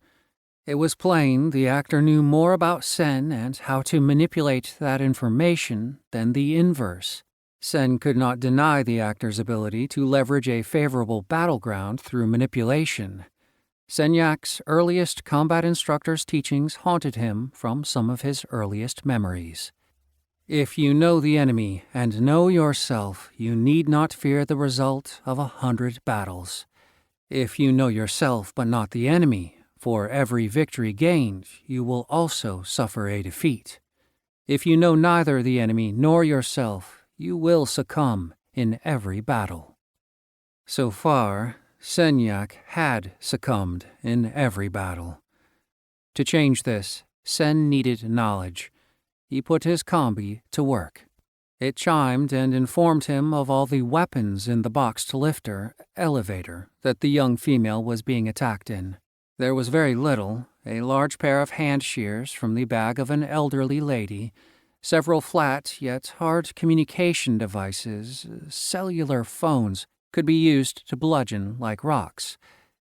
It was plain the actor knew more about Sen and how to manipulate that information than the inverse. Sen could not deny the actor's ability to leverage a favorable battleground through manipulation. Senyak's earliest combat instructor's teachings haunted him from some of his earliest memories. If you know the enemy and know yourself, you need not fear the result of 100 battles. If you know yourself but not the enemy, for every victory gained, you will also suffer a defeat. If you know neither the enemy nor yourself, you will succumb in every battle. So far, Senyak had succumbed in every battle. To change this, Sen needed knowledge. He put his combi to work. It chimed and informed him of all the weapons in the boxed lifter, elevator, that the young female was being attacked in. There was very little: a large pair of hand shears from the bag of an elderly lady, several flat yet hard communication devices, cellular phones, could be used to bludgeon like rocks,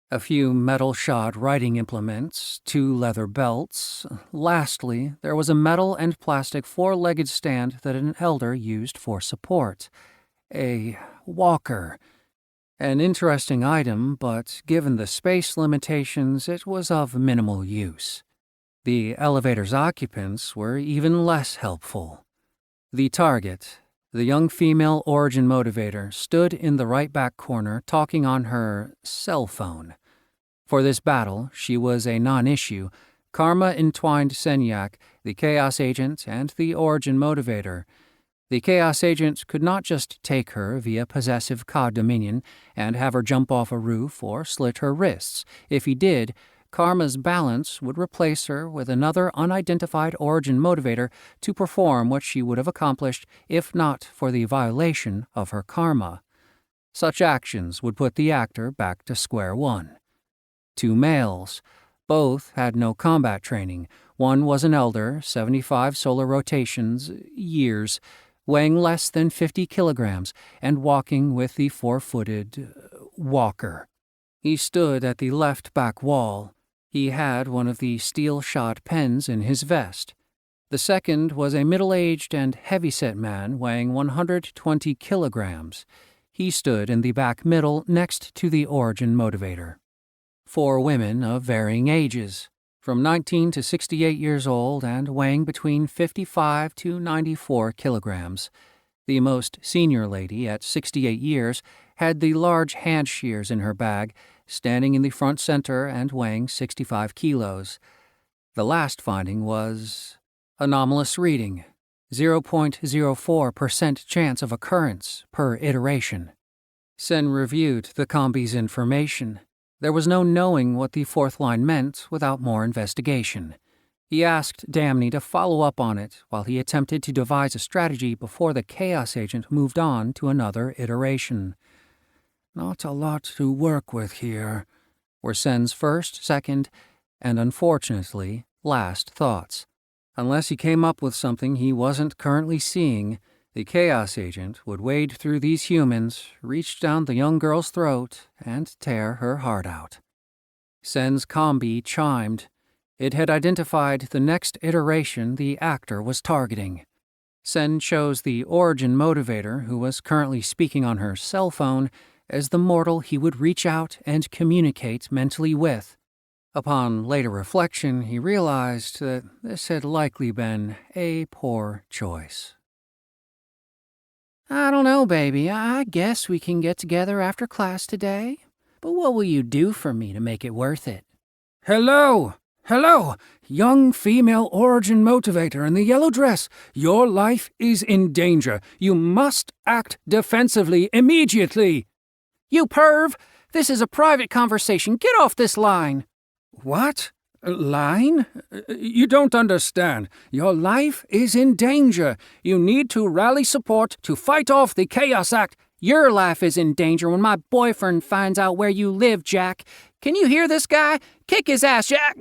a few metal-shod writing implements, 2 leather belts. Lastly, there was a metal and plastic 4-legged stand that an elder used for support. A walker. An interesting item, but given the space limitations, it was of minimal use. The elevator's occupants were even less helpful. The target, the young female origin motivator, stood in the right back corner talking on her cell phone. For this battle, she was a non-issue. Karma entwined Senyak, the Chaos Agent, and the origin motivator. The Chaos Agent could not just take her via possessive Cod Dominion and have her jump off a roof or slit her wrists. If he did, Karma's balance would replace her with another unidentified origin motivator to perform what she would have accomplished if not for the violation of her karma. Such actions would put the actor back to square one. 2 males. Both had no combat training. One was an elder, 75 solar rotations, years, weighing less than 50 kilograms, and walking with the 4-footed walker. He stood at the left back wall. He had one of the steel-shod pens in his vest. The second was a middle-aged and heavy-set man weighing 120 kilograms. He stood in the back middle next to the origin motivator. 4 women of varying ages, from 19 to 68 years old and weighing between 55 to 94 kilograms. The most senior lady, at 68 years, had the large hand shears in her bag, standing in the front center and weighing 65 kilos. The last finding was anomalous reading. 0.04% chance of occurrence per iteration. Sen reviewed the combi's information. There was no knowing what the fourth line meant without more investigation. He asked Damney to follow up on it while he attempted to devise a strategy before the Chaos Agent moved on to another iteration. "Not a lot to work with here," were Sen's first, second, and unfortunately, last thoughts. Unless he came up with something he wasn't currently seeing, the Chaos Agent would wade through these humans, reach down the young girl's throat, and tear her heart out. Sen's combi chimed. It had identified the next iteration the actor was targeting. Sen chose the Origin Motivator, who was currently speaking on her cell phone, as the mortal he would reach out and communicate mentally with. Upon later reflection, he realized that this had likely been a poor choice. "I don't know, baby. I guess we can get together after class today. But what will you do for me to make it worth it?" Hello! Hello! Young female Origin Motivator in the yellow dress. Your life is in danger. You must act defensively immediately. "You perv! This is a private conversation. Get off this line!" What? Line? You don't understand. Your life is in danger. You need to rally support to fight off the Chaos Act. "Your life is in danger when my boyfriend finds out where you live, Jack. Can you hear this guy? Kick his ass, Jack!"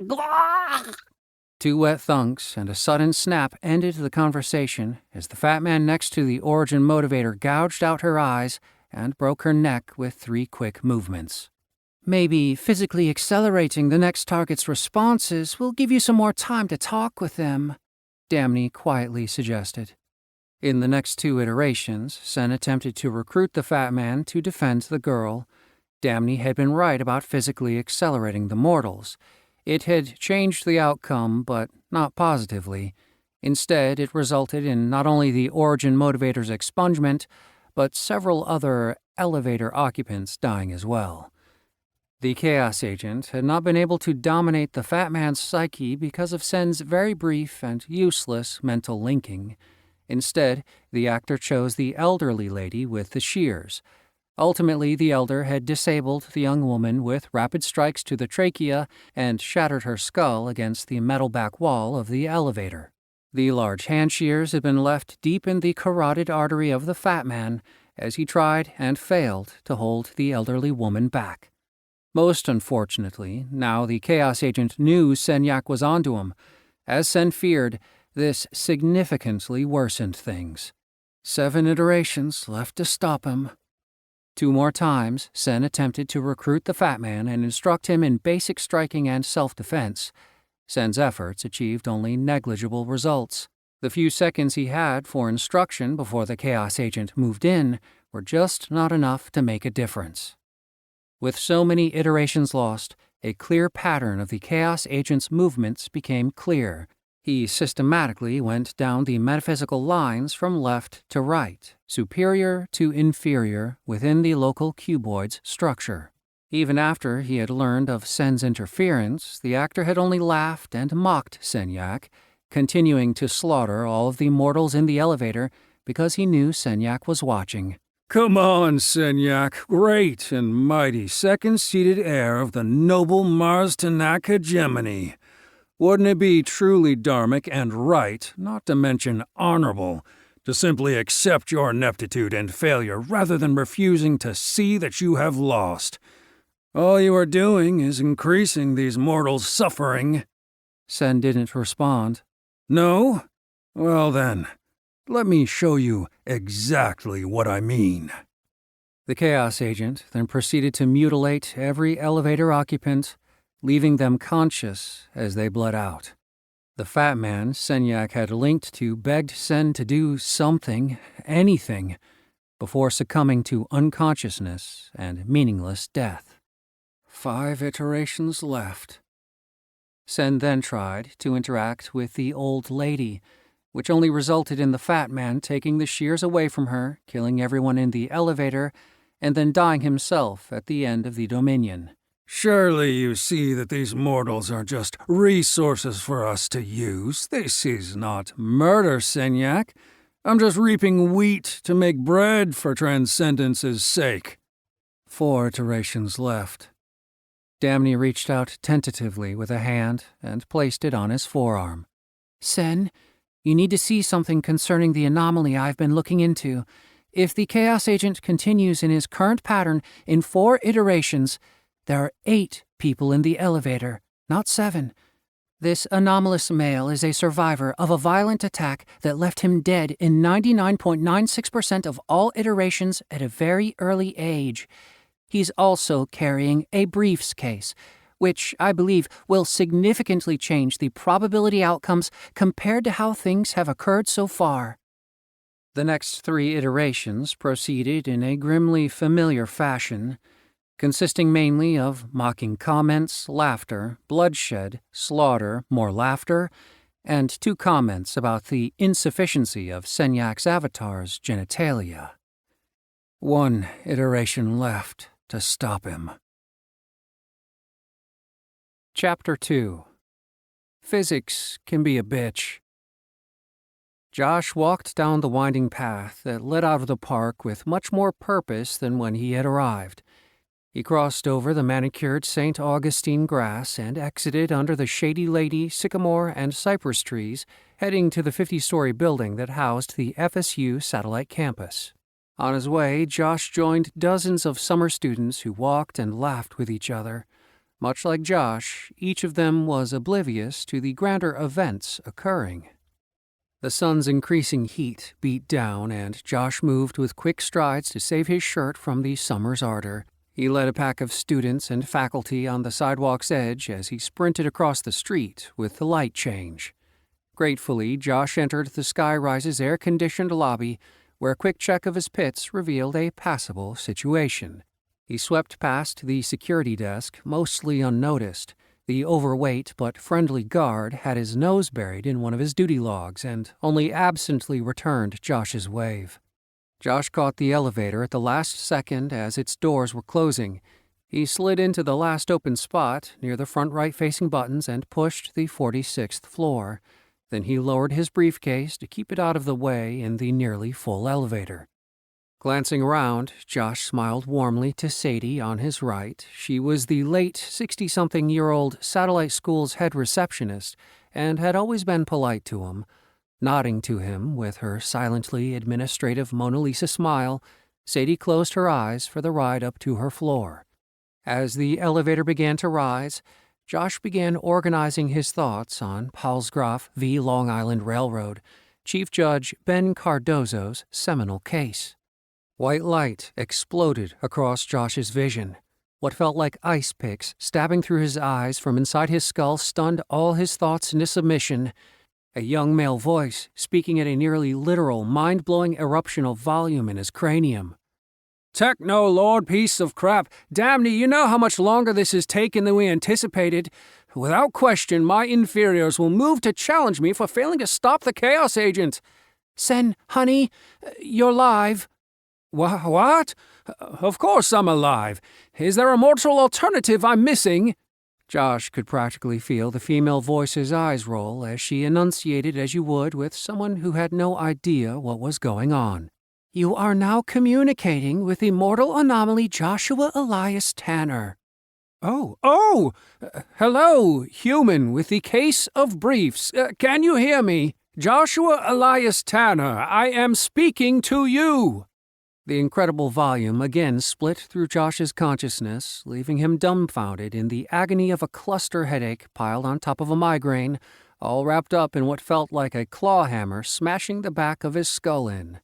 Two wet thunks and a sudden snap ended the conversation as the fat man next to the Origin Motivator gouged out her eyes and broke her neck with 3 quick movements. "Maybe physically accelerating the next target's responses will give you some more time to talk with them," Damney quietly suggested. In the next 2 iterations, Sen attempted to recruit the fat man to defend the girl. Damney had been right about physically accelerating the mortals. It had changed the outcome, but not positively. Instead, it resulted in not only the Origin Motivator's expungement, but several other elevator occupants dying as well. The Chaos Agent had not been able to dominate the fat man's psyche because of Sen's very brief and useless mental linking. Instead, the actor chose the elderly lady with the shears. Ultimately, the elder had disabled the young woman with rapid strikes to the trachea and shattered her skull against the metal back wall of the elevator. The large hand shears had been left deep in the carotid artery of the fat man as he tried and failed to hold the elderly woman back. Most unfortunately, now the Chaos Agent knew Senyak was onto him. As Sen feared, this significantly worsened things. 7 iterations left to stop him. 2 more times, Sen attempted to recruit the fat man and instruct him in basic striking and self-defense. Sen's efforts achieved only negligible results. The few seconds he had for instruction before the Chaos Agent moved in were just not enough to make a difference. With so many iterations lost, a clear pattern of the Chaos Agent's movements became clear. He systematically went down the metaphysical lines from left to right, superior to inferior within the local cuboid's structure. Even after he had learned of Sen's interference, the actor had only laughed and mocked Senyak, continuing to slaughter all of the mortals in the elevator because he knew Senyak was watching. Come on, Senyak, great and mighty second-seated heir of the noble Mars Tanaka Gemini. Wouldn't it be truly dharmic and right, not to mention honorable, to simply accept your ineptitude and failure rather than refusing to see that you have lost? All you are doing is increasing these mortals' suffering. Sen didn't respond. No? Well then, let me show you exactly what I mean. The Chaos Agent then proceeded to mutilate every elevator occupant, leaving them conscious as they bled out. The fat man Senyak had linked to begged Sen to do something, anything, before succumbing to unconsciousness and meaningless death. 5 iterations left. Sen then tried to interact with the old lady, which only resulted in the fat man taking the shears away from her, killing everyone in the elevator, and then dying himself at the end of the Dominion. Surely you see that these mortals are just resources for us to use. This is not murder, Senyak. I'm just reaping wheat to make bread for transcendence's sake. 4 iterations left. Damni reached out tentatively with a hand and placed it on his forearm. Sen, you need to see something concerning the anomaly I've been looking into. If the Chaos Agent continues in his current pattern in 4 iterations, there are 8 people in the elevator, not 7. This anomalous male is a survivor of a violent attack that left him dead in 99.96% of all iterations at a very early age. He's also carrying a briefcase, which I believe will significantly change the probability outcomes compared to how things have occurred so far. The next 3 iterations proceeded in a grimly familiar fashion, consisting mainly of mocking comments, laughter, bloodshed, slaughter, more laughter, and 2 comments about the insufficiency of Senyak's avatar's genitalia. 1 iteration left to stop him. Chapter 2. Physics can be a bitch. Josh walked down the winding path that led out of the park with much more purpose than when he had arrived. He crossed over the manicured St. Augustine grass and exited under the shady lady, sycamore, and cypress trees, heading to the 50-story building that housed the FSU satellite campus. On his way, Josh joined dozens of summer students who walked and laughed with each other. Much like Josh, each of them was oblivious to the grander events occurring. The sun's increasing heat beat down, and Josh moved with quick strides to save his shirt from the summer's ardor. He led a pack of students and faculty on the sidewalk's edge as he sprinted across the street with the light change. Gratefully, Josh entered the Skyrise's air-conditioned lobby, where a quick check of his pits revealed a passable situation. He swept past the security desk, mostly unnoticed. The overweight but friendly guard had his nose buried in one of his duty logs and only absently returned Josh's wave. Josh caught the elevator at the last second as its doors were closing. He slid into the last open spot near the front right-facing buttons and pushed the 46th floor. Then he lowered his briefcase to keep it out of the way in the nearly full elevator. Glancing around, Josh smiled warmly to Sadie on his right. She was the late 60-something-year-old satellite school's head receptionist and had always been polite to him. Nodding to him with her silently administrative Mona Lisa smile, Sadie closed her eyes for the ride up to her floor. As the elevator began to rise, Josh began organizing his thoughts on Palsgraf v. Long Island Railroad, Chief Judge Ben Cardozo's seminal case. White light exploded across Josh's vision. What felt like ice picks stabbing through his eyes from inside his skull stunned all his thoughts into submission. A young male voice speaking at a nearly literal, mind-blowing eruption of volume in his cranium. "Techno-Lord piece of crap. Damney, you know how much longer this has taken than we anticipated. Without question, my inferiors will move to challenge me for failing to stop the Chaos Agent. Sen, honey, you're live." What? Of course I'm alive. Is there a mortal alternative I'm missing?" Josh could practically feel the female voice's eyes roll as she enunciated as you would with someone who had no idea what was going on. "You are now communicating with the mortal anomaly Joshua Elias Tanner." Oh! Hello, human with the case of briefs. Can you hear me? Joshua Elias Tanner, I am speaking to you." The incredible volume again split through Josh's consciousness, leaving him dumbfounded in the agony of a cluster headache piled on top of a migraine, all wrapped up in what felt like a claw hammer smashing the back of his skull in.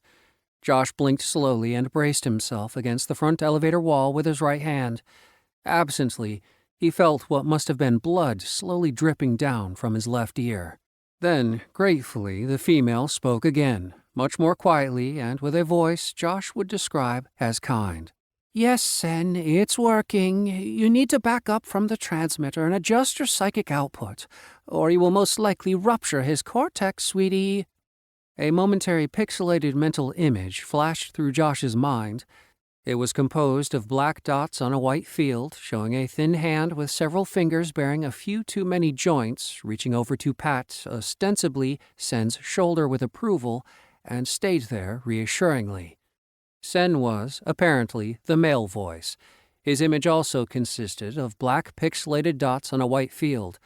Josh blinked slowly and braced himself against the front elevator wall with his right hand. Absently, he felt what must have been blood slowly dripping down from his left ear. Then, gratefully, the female spoke again, much more quietly and with a voice Josh would describe as kind. "Yes, Sen, it's working. You need to back up from the transmitter and adjust your psychic output, or you will most likely rupture his cortex, sweetie." A momentary pixelated mental image flashed through Josh's mind. It was composed of black dots on a white field, showing a thin hand with several fingers bearing a few too many joints, reaching over to pat, ostensibly, Sen's shoulder with approval, and stayed there reassuringly. Sen was, apparently, the male voice. His image also consisted of black pixelated dots on a white field.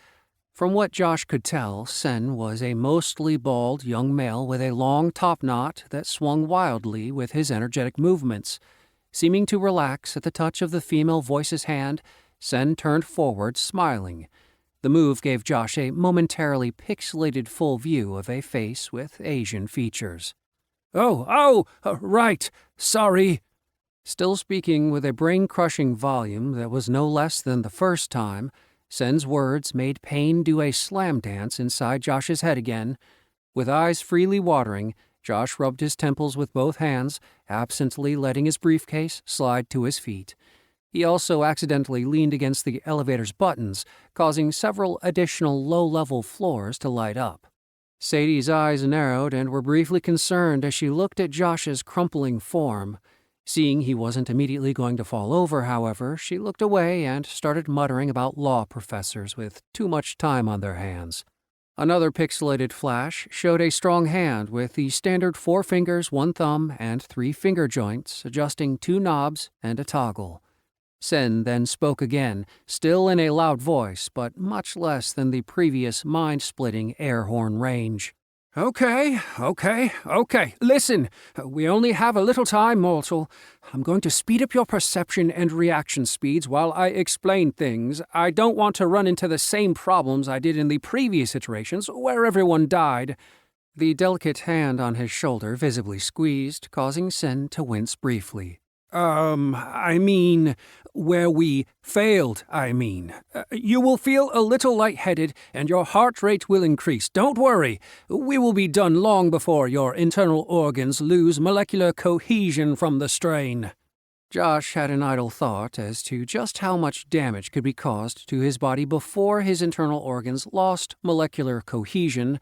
From what Josh could tell, Sen was a mostly bald young male with a long topknot that swung wildly with his energetic movements. Seeming to relax at the touch of the female voice's hand, Sen turned forward, smiling. The move gave Josh a momentarily pixelated full view of a face with Asian features. Right. Sorry. Still speaking with a brain-crushing volume that was no less than the first time, Sen's words made pain do a slam dance inside Josh's head again. With eyes freely watering, Josh rubbed his temples with both hands, absently letting his briefcase slide to his feet. He also accidentally leaned against the elevator's buttons, causing several additional low-level floors to light up. Sadie's eyes narrowed and were briefly concerned as she looked at Josh's crumpling form. Seeing he wasn't immediately going to fall over, however, she looked away and started muttering about law professors with too much time on their hands. Another pixelated flash showed a strong hand with the standard 4 fingers, 1 thumb, and 3 finger joints, adjusting 2 knobs and a toggle. Sen then spoke again, still in a loud voice, but much less than the previous mind-splitting air horn range. Okay. Listen, we only have a little time, mortal. I'm going to speed up your perception and reaction speeds while I explain things. I don't want to run into the same problems I did in the previous iterations, where everyone died. The delicate hand on his shoulder visibly squeezed, causing Sen to wince briefly. Where we failed, You will feel a little lightheaded, and your heart rate will increase. Don't worry. We will be done long before your internal organs lose molecular cohesion from the strain. Josh had an idle thought as to just how much damage could be caused to his body before his internal organs lost molecular cohesion,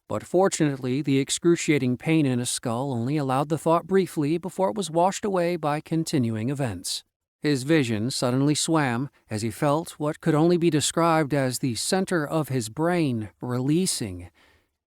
but fortunately the excruciating pain in his skull only allowed the thought briefly before it was washed away by continuing events. His vision suddenly swam as he felt what could only be described as the center of his brain releasing.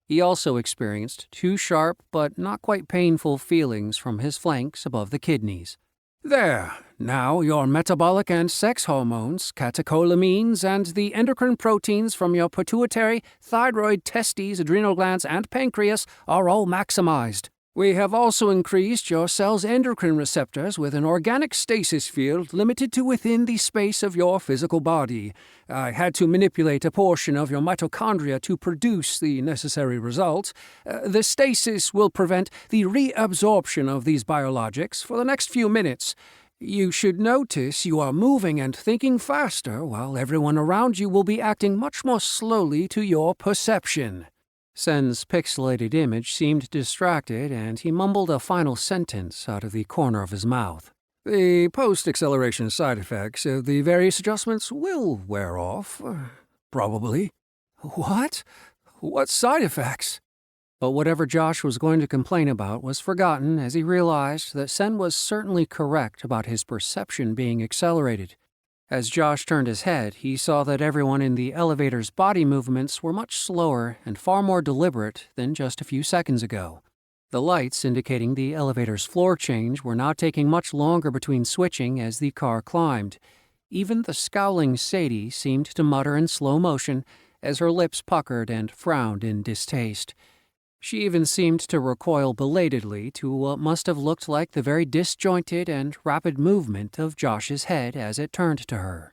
He also experienced 2 sharp but not quite painful feelings from his flanks above the kidneys. There. Now your metabolic and sex hormones, catecholamines, and the endocrine proteins from your pituitary, thyroid, testes, adrenal glands, and pancreas are all maximized. We have also increased your cell's endocrine receptors with an organic stasis field limited to within the space of your physical body. I had to manipulate a portion of your mitochondria to produce the necessary result. The stasis will prevent the reabsorption of these biologics for the next few minutes. You should notice you are moving and thinking faster, while everyone around you will be acting much more slowly to your perception. Sen's pixelated image seemed distracted, and he mumbled a final sentence out of the corner of his mouth. The post-acceleration side effects of the various adjustments will wear off. Probably. What? What side effects? But whatever Josh was going to complain about was forgotten as he realized that Sen was certainly correct about his perception being accelerated. As Josh turned his head, he saw that everyone in the elevator's body movements were much slower and far more deliberate than just a few seconds ago. The lights indicating the elevator's floor change were not taking much longer between switching as the car climbed. Even the scowling Sadie seemed to mutter in slow motion as her lips puckered and frowned in distaste. She even seemed to recoil belatedly to what must have looked like the very disjointed and rapid movement of Josh's head as it turned to her.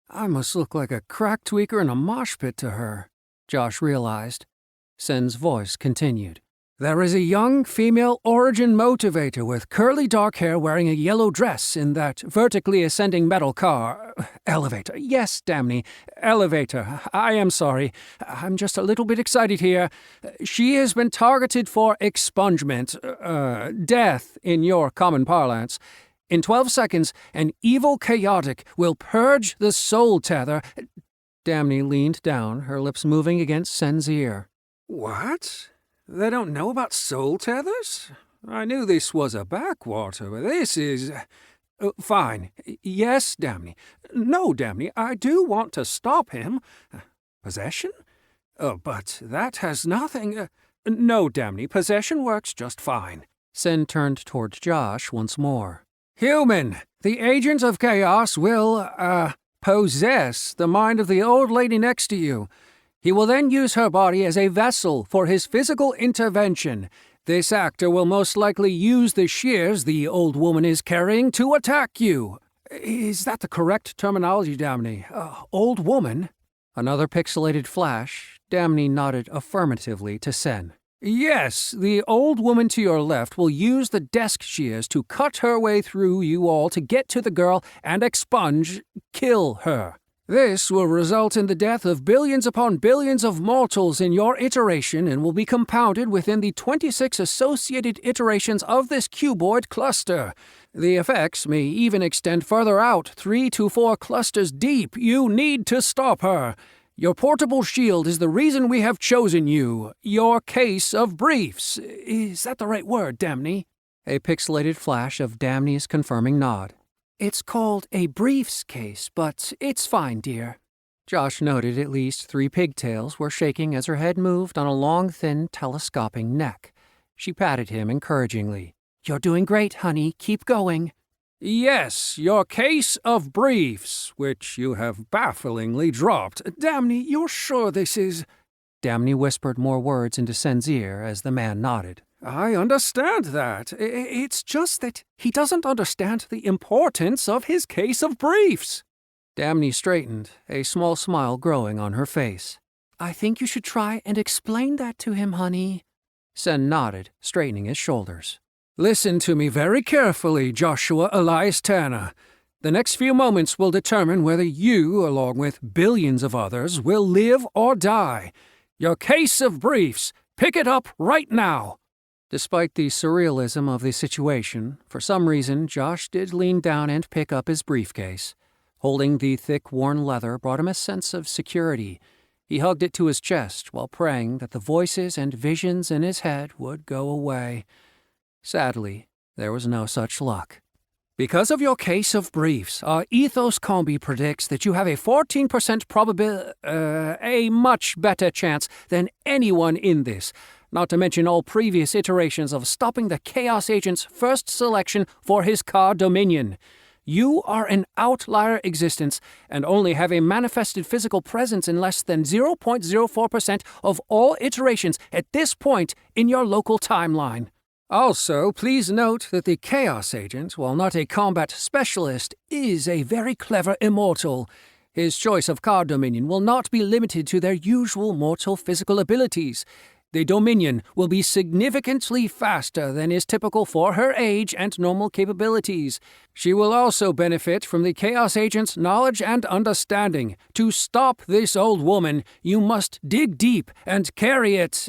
I must look like a crack tweaker in a mosh pit to her, Josh realized. Sen's voice continued. There is a young female origin motivator with curly dark hair wearing a yellow dress in that vertically ascending metal car. Elevator. Yes, Damney. Elevator. I am sorry. I'm just a little bit excited here. She has been targeted for expungement. Death, in your common parlance. In 12 seconds, an evil chaotic will purge the soul tether. Damney leaned down, her lips moving against Sen's ear. What? They don't know about soul tethers? I knew this was a backwater, but this is... Fine. Yes, Damney. No, Damney, I do want to stop him. Possession? But that has nothing... No, Damney, possession works just fine. Sen turned toward Josh once more. Human, the agent of chaos will, possess the mind of the old lady next to you. He will then use her body as a vessel for his physical intervention. This actor will most likely use the shears the old woman is carrying to attack you. Is that the correct terminology, Damney? Old woman? Another pixelated flash. Damney nodded affirmatively to Sen. Yes, the old woman to your left will use the desk shears to cut her way through you all to get to the girl and kill her. This will result in the death of billions upon billions of mortals in your iteration and will be compounded within the 26 associated iterations of this cuboid cluster. The effects may even extend further out, 3 to 4 clusters deep. You need to stop her. Your portable shield is the reason we have chosen you. Your case of briefs. Is that the right word, Damney? A pixelated flash of Damney's confirming nod. It's called a briefs case, but it's fine, dear. Josh noted at least 3 pigtails were shaking as her head moved on a long, thin, telescoping neck. She patted him encouragingly. You're doing great, honey. Keep going. Yes, your case of briefs, which you have bafflingly dropped. Damney, you're sure this is... Damney whispered more words into Sen's ear as the man nodded. I understand that. It's just that he doesn't understand the importance of his case of briefs. Damney straightened, a small smile growing on her face. I think you should try and explain that to him, honey. Sen nodded, straightening his shoulders. Listen to me very carefully, Joshua Elias Tanner. The next few moments will determine whether you, along with billions of others, will live or die. Your case of briefs. Pick it up right now. Despite the surrealism of the situation, for some reason Josh did lean down and pick up his briefcase. Holding the thick, worn leather brought him a sense of security. He hugged it to his chest while praying that the voices and visions in his head would go away. Sadly, there was no such luck. Because of your case of briefs, our ethos combi predicts that you have a 14% probability, a much better chance than anyone in this, not to mention all previous iterations of stopping the Chaos Agent's first selection for his car dominion. You are an outlier existence and only have a manifested physical presence in less than 0.04% of all iterations at this point in your local timeline. Also, please note that the Chaos Agent, while not a combat specialist, is a very clever immortal. His choice of car dominion will not be limited to their usual mortal physical abilities. The Dominion will be significantly faster than is typical for her age and normal capabilities. She will also benefit from the Chaos Agent's knowledge and understanding. To stop this old woman, you must dig deep and carry it,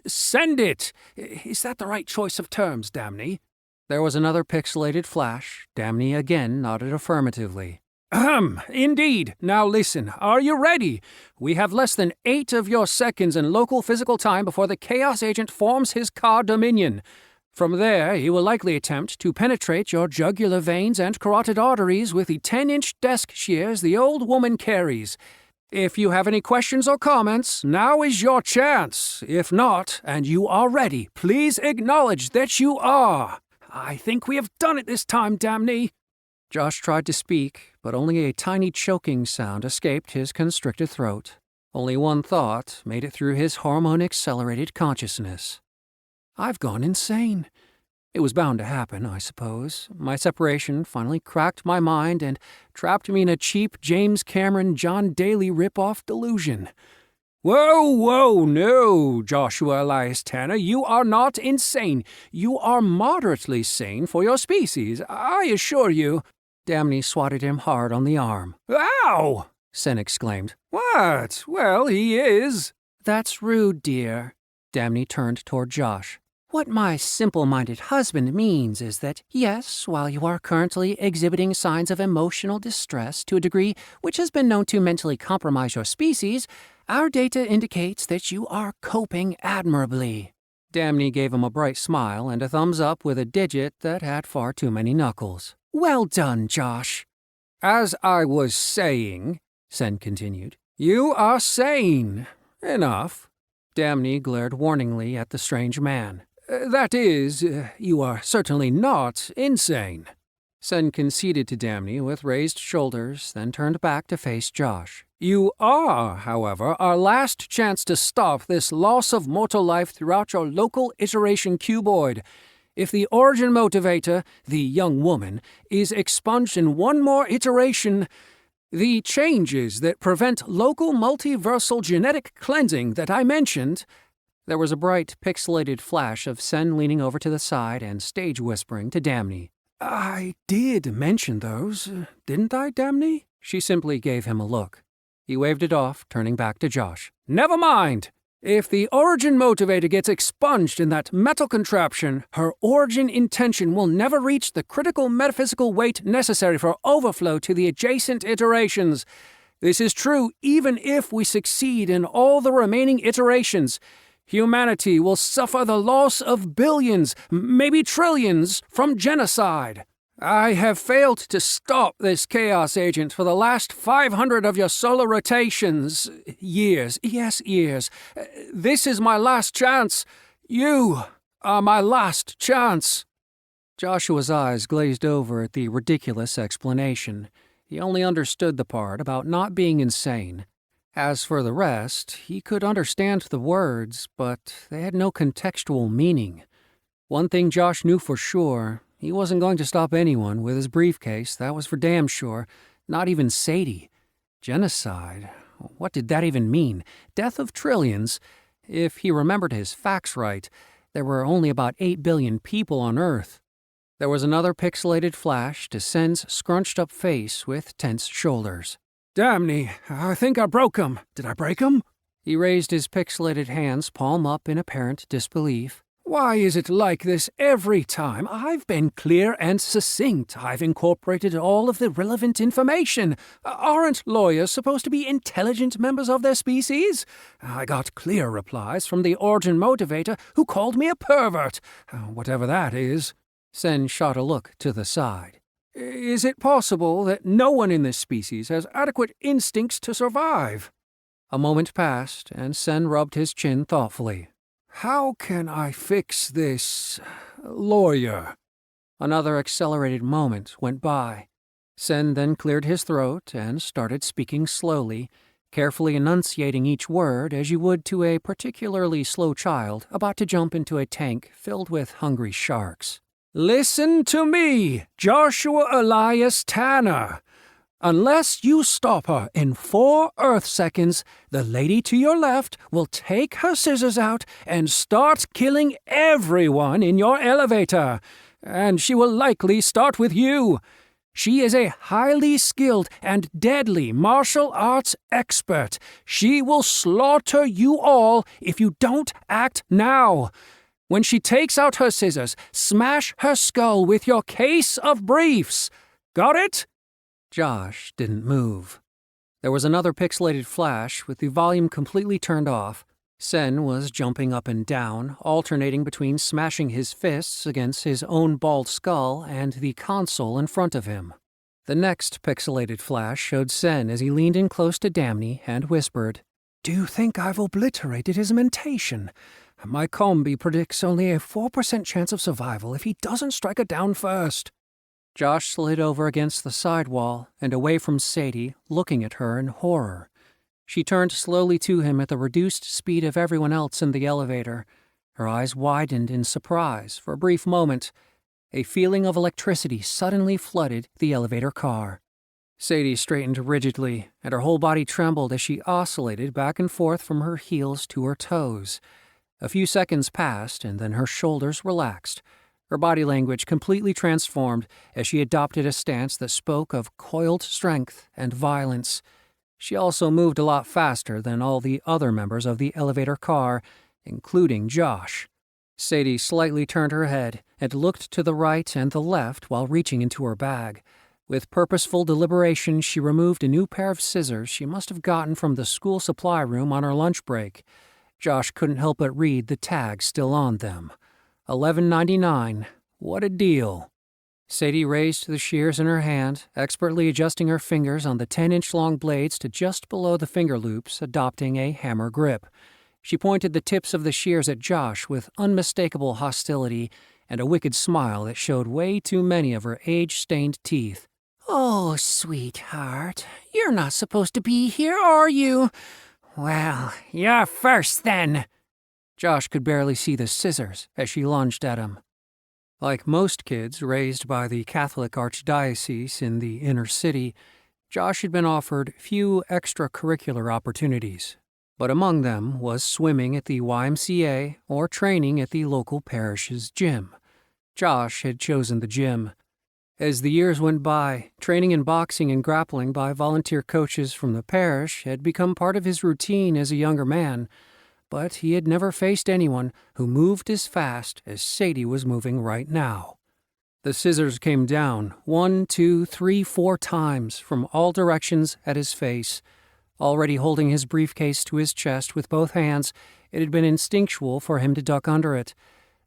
send it. Is that the right choice of terms, Damney? There was another pixelated flash. Damney again nodded affirmatively. Indeed. Now listen, are you ready? We have less than 8 of your seconds in local physical time before the Chaos Agent forms his car dominion. From there, he will likely attempt to penetrate your jugular veins and carotid arteries with the 10-inch desk shears the old woman carries. If you have any questions or comments, now is your chance. If not, and you are ready, please acknowledge that you are. I think we have done it this time, Damney. Josh tried to speak, but only a tiny choking sound escaped his constricted throat. Only one thought made it through his hormone-accelerated consciousness. I've gone insane. It was bound to happen, I suppose. My separation finally cracked my mind and trapped me in a cheap James Cameron John Daly rip-off delusion. Whoa, no, Joshua Elias Tanner, you are not insane. You are moderately sane for your species, I assure you. Damney swatted him hard on the arm. Ow! Sen exclaimed. What? Well, he is. That's rude, dear. Damney turned toward Josh. What my simple-minded husband means is that, yes, while you are currently exhibiting signs of emotional distress to a degree which has been known to mentally compromise your species, our data indicates that you are coping admirably. Damney gave him a bright smile and a thumbs up with a digit that had far too many knuckles. "Well done, Josh." "As I was saying," Sen continued, "you are sane. Enough." Damney glared warningly at the strange man. "That is, you are certainly not insane." Sen conceded to Damney with raised shoulders, then turned back to face Josh. "You are, however, our last chance to stop this loss of mortal life throughout your local iteration cuboid. If the origin motivator, the young woman, is expunged in one more iteration, the changes that prevent local multiversal genetic cleansing that I mentioned—" There was a bright, pixelated flash of Sen leaning over to the side and stage whispering to Damney. "I did mention those, didn't I, Damney?" She simply gave him a look. He waved it off, turning back to Josh. "Never mind! If the origin motivator gets expunged in that metal contraption, her origin intention will never reach the critical metaphysical weight necessary for overflow to the adjacent iterations. This is true even if we succeed in all the remaining iterations. Humanity will suffer the loss of billions, maybe trillions, from genocide. I have failed to stop this chaos agent for the last 500 of your solar rotations. Years. Yes, years. This is my last chance. You are my last chance." Joshua's eyes glazed over at the ridiculous explanation. He only understood the part about not being insane. As for the rest, he could understand the words, but they had no contextual meaning. One thing Josh knew for sure, he wasn't going to stop anyone with his briefcase, that was for damn sure, not even Sadie. Genocide? What did that even mean? Death of trillions? If he remembered his facts right, there were only about 8 billion people on Earth. There was another pixelated flash to Sen's scrunched-up face with tense shoulders. "Damney, I think I broke him. Did I break him?" He raised his pixelated hands palm up in apparent disbelief. "Why is it like this every time? I've been clear and succinct. I've incorporated all of the relevant information. Aren't lawyers supposed to be intelligent members of their species? I got clear replies from the origin motivator who called me a pervert. Whatever that is." Sen shot a look to the side. "Is it possible that no one in this species has adequate instincts to survive?" A moment passed, and Sen rubbed his chin thoughtfully. "How can I fix this, lawyer?" Another accelerated moment went by. Sen then cleared his throat and started speaking slowly, carefully enunciating each word as you would to a particularly slow child about to jump into a tank filled with hungry sharks. "Listen to me, Joshua Elias Tanner. Unless you stop her in 4 Earth seconds, the lady to your left will take her scissors out and start killing everyone in your elevator. And she will likely start with you. She is a highly skilled and deadly martial arts expert. She will slaughter you all if you don't act now. When she takes out her scissors, smash her skull with your case of briefs. Got it?" Josh didn't move. There was another pixelated flash with the volume completely turned off. Sen was jumping up and down, alternating between smashing his fists against his own bald skull and the console in front of him. The next pixelated flash showed Sen as he leaned in close to Damney and whispered, "Do you think I've obliterated his mentation? My combi predicts only a 4% chance of survival if he doesn't strike her down first." Josh slid over against the side wall and away from Sadie, looking at her in horror. She turned slowly to him at the reduced speed of everyone else in the elevator. Her eyes widened in surprise for a brief moment. A feeling of electricity suddenly flooded the elevator car. Sadie straightened rigidly, and her whole body trembled as she oscillated back and forth from her heels to her toes. A few seconds passed, and then her shoulders relaxed. Her body language completely transformed as she adopted a stance that spoke of coiled strength and violence. She also moved a lot faster than all the other members of the elevator car, including Josh. Sadie slightly turned her head and looked to the right and the left while reaching into her bag. With purposeful deliberation, she removed a new pair of scissors she must have gotten from the school supply room on her lunch break. Josh couldn't help but read the tag still on them. $11.99. What a deal. Sadie raised the shears in her hand, expertly adjusting her fingers on the 10-inch-long blades to just below the finger loops, adopting a hammer grip. She pointed the tips of the shears at Josh with unmistakable hostility and a wicked smile that showed way too many of her age-stained teeth. "Oh, sweetheart, you're not supposed to be here, are you? Well, you're first, then." Josh could barely see the scissors as she lunged at him. Like most kids raised by the Catholic Archdiocese in the inner city, Josh had been offered few extracurricular opportunities, but among them was swimming at the YMCA or training at the local parish's gym. Josh had chosen the gym. As the years went by, training in boxing and grappling by volunteer coaches from the parish had become part of his routine as a younger man, but he had never faced anyone who moved as fast as Sadie was moving right now. The scissors came down 1, 2, 3, 4 times from all directions at his face. Already holding his briefcase to his chest with both hands, it had been instinctual for him to duck under it.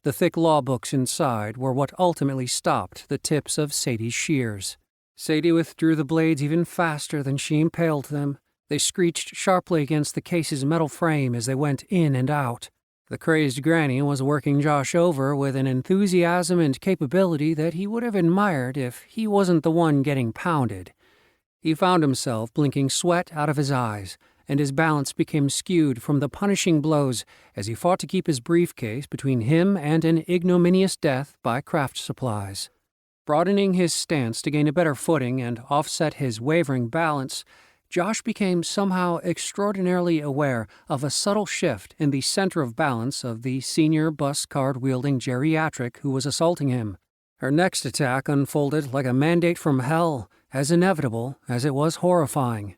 The thick law books inside were what ultimately stopped the tips of Sadie's shears. Sadie withdrew the blades even faster than she impaled them. They screeched sharply against the case's metal frame as they went in and out. The crazed granny was working Josh over with an enthusiasm and capability that he would have admired if he wasn't the one getting pounded. He found himself blinking sweat out of his eyes, and his balance became skewed from the punishing blows as he fought to keep his briefcase between him and an ignominious death by craft supplies. Broadening his stance to gain a better footing and offset his wavering balance, Josh became somehow extraordinarily aware of a subtle shift in the center of balance of the senior bus card-wielding geriatric who was assaulting him. Her next attack unfolded like a mandate from hell, as inevitable as it was horrifying.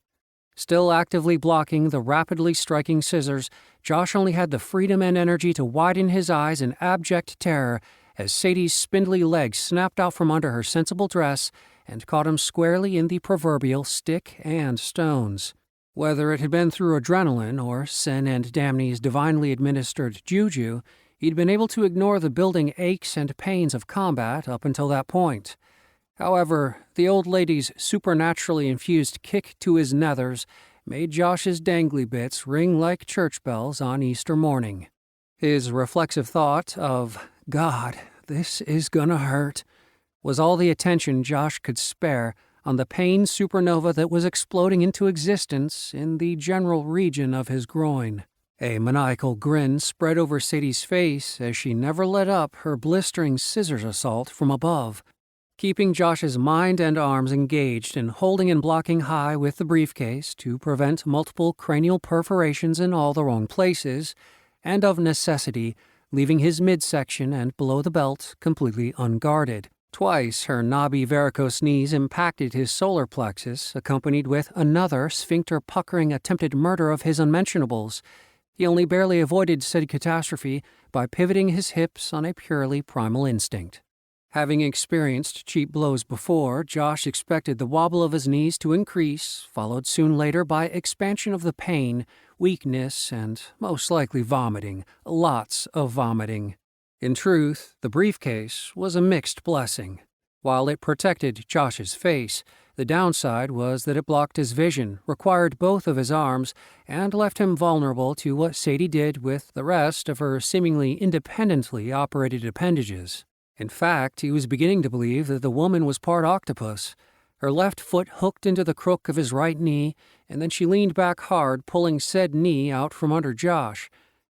Still actively blocking the rapidly striking scissors, Josh only had the freedom and energy to widen his eyes in abject terror as Sadie's spindly legs snapped out from under her sensible dress and caught him squarely in the proverbial stick and stones. Whether it had been through adrenaline or Sin and Damney's divinely administered juju, he'd been able to ignore the building aches and pains of combat up until that point. However, the old lady's supernaturally infused kick to his nethers made Josh's dangly bits ring like church bells on Easter morning. His reflexive thought of, "God, this is gonna hurt," was all the attention Josh could spare on the pain supernova that was exploding into existence in the general region of his groin. A maniacal grin spread over Sadie's face as she never let up her blistering scissors assault from above, keeping Josh's mind and arms engaged in holding and blocking high with the briefcase to prevent multiple cranial perforations in all the wrong places, and of necessity, leaving his midsection and below the belt completely unguarded. Twice her knobby varicose knees impacted his solar plexus, accompanied with another sphincter-puckering attempted murder of his unmentionables. He only barely avoided said catastrophe by pivoting his hips on a purely primal instinct. Having experienced cheap blows before, Josh expected the wobble of his knees to increase, followed soon later by expansion of the pain, weakness, and most likely vomiting. Lots of vomiting. In truth, the briefcase was a mixed blessing. While it protected Josh's face, the downside was that it blocked his vision, required both of his arms, and left him vulnerable to what Sadie did with the rest of her seemingly independently operated appendages. In fact, he was beginning to believe that the woman was part octopus. Her left foot hooked into the crook of his right knee, and then she leaned back hard, pulling said knee out from under Josh.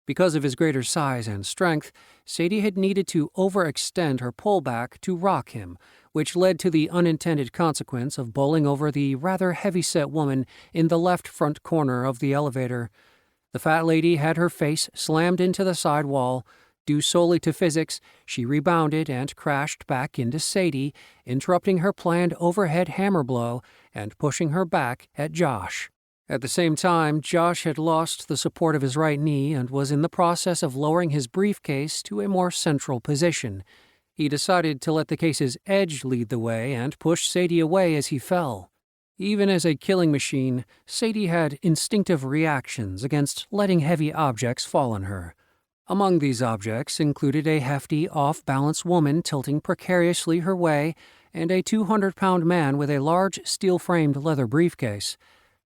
Because of his greater size and strength, Sadie had needed to overextend her pullback to rock him, which led to the unintended consequence of bowling over the rather heavy-set woman in the left front corner of the elevator. The fat lady had her face slammed into the side wall. Due solely to physics, she rebounded and crashed back into Sadie, interrupting her planned overhead hammer blow and pushing her back at Josh. At the same time, Josh had lost the support of his right knee and was in the process of lowering his briefcase to a more central position. He decided to let the case's edge lead the way and push Sadie away as he fell. Even as a killing machine, Sadie had instinctive reactions against letting heavy objects fall on her. Among these objects included a hefty, off-balance woman tilting precariously her way and a 200-pound man with a large steel-framed leather briefcase.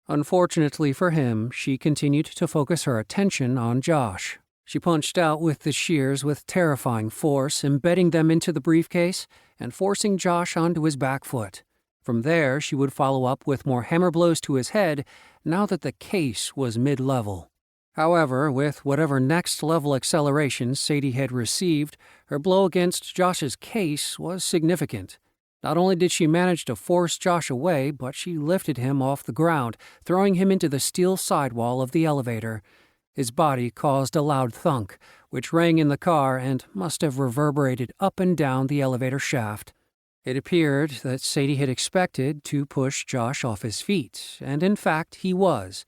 Unfortunately for him, she continued to focus her attention on Josh. She punched out with the shears with terrifying force, embedding them into the briefcase and forcing Josh onto his back foot. From there, she would follow up with more hammer blows to his head, now that the case was mid-level. However, with whatever next-level acceleration Sadie had received, her blow against Josh's case was significant. Not only did she manage to force Josh away, but she lifted him off the ground, throwing him into the steel sidewall of the elevator. His body caused a loud thunk, which rang in the car and must have reverberated up and down the elevator shaft. It appeared that Sadie had expected to push Josh off his feet, and in fact he was.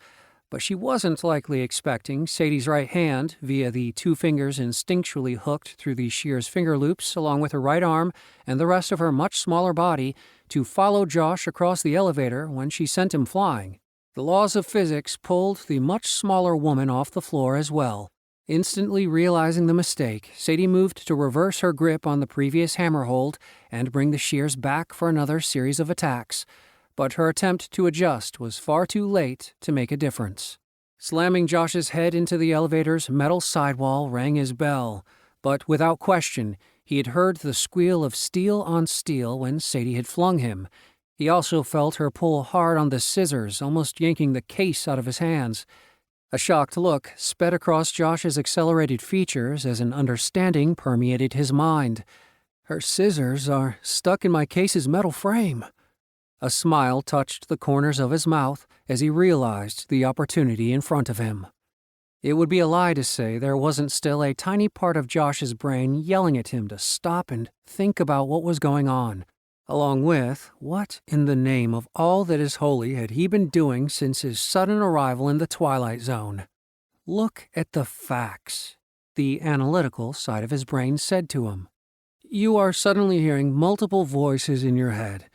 But she wasn't likely expecting Sadie's right hand, via the two fingers instinctually hooked through the shear's finger loops along with her right arm and the rest of her much smaller body, to follow Josh across the elevator when she sent him flying. The laws of physics pulled the much smaller woman off the floor as well. Instantly realizing the mistake, Sadie moved to reverse her grip on the previous hammer hold and bring the shears back for another series of attacks. But her attempt to adjust was far too late to make a difference. Slamming Josh's head into the elevator's metal sidewall rang his bell, but without question, he had heard the squeal of steel on steel when Sadie had flung him. He also felt her pull hard on the scissors, almost yanking the case out of his hands. A shocked look sped across Josh's accelerated features as an understanding permeated his mind. Her scissors are stuck in my case's metal frame. A smile touched the corners of his mouth as he realized the opportunity in front of him. It would be a lie to say there wasn't still a tiny part of Josh's brain yelling at him to stop and think about what was going on, along with what in the name of all that is holy had he been doing since his sudden arrival in the Twilight Zone. Look at the facts, the analytical side of his brain said to him. You are suddenly hearing multiple voices in your head.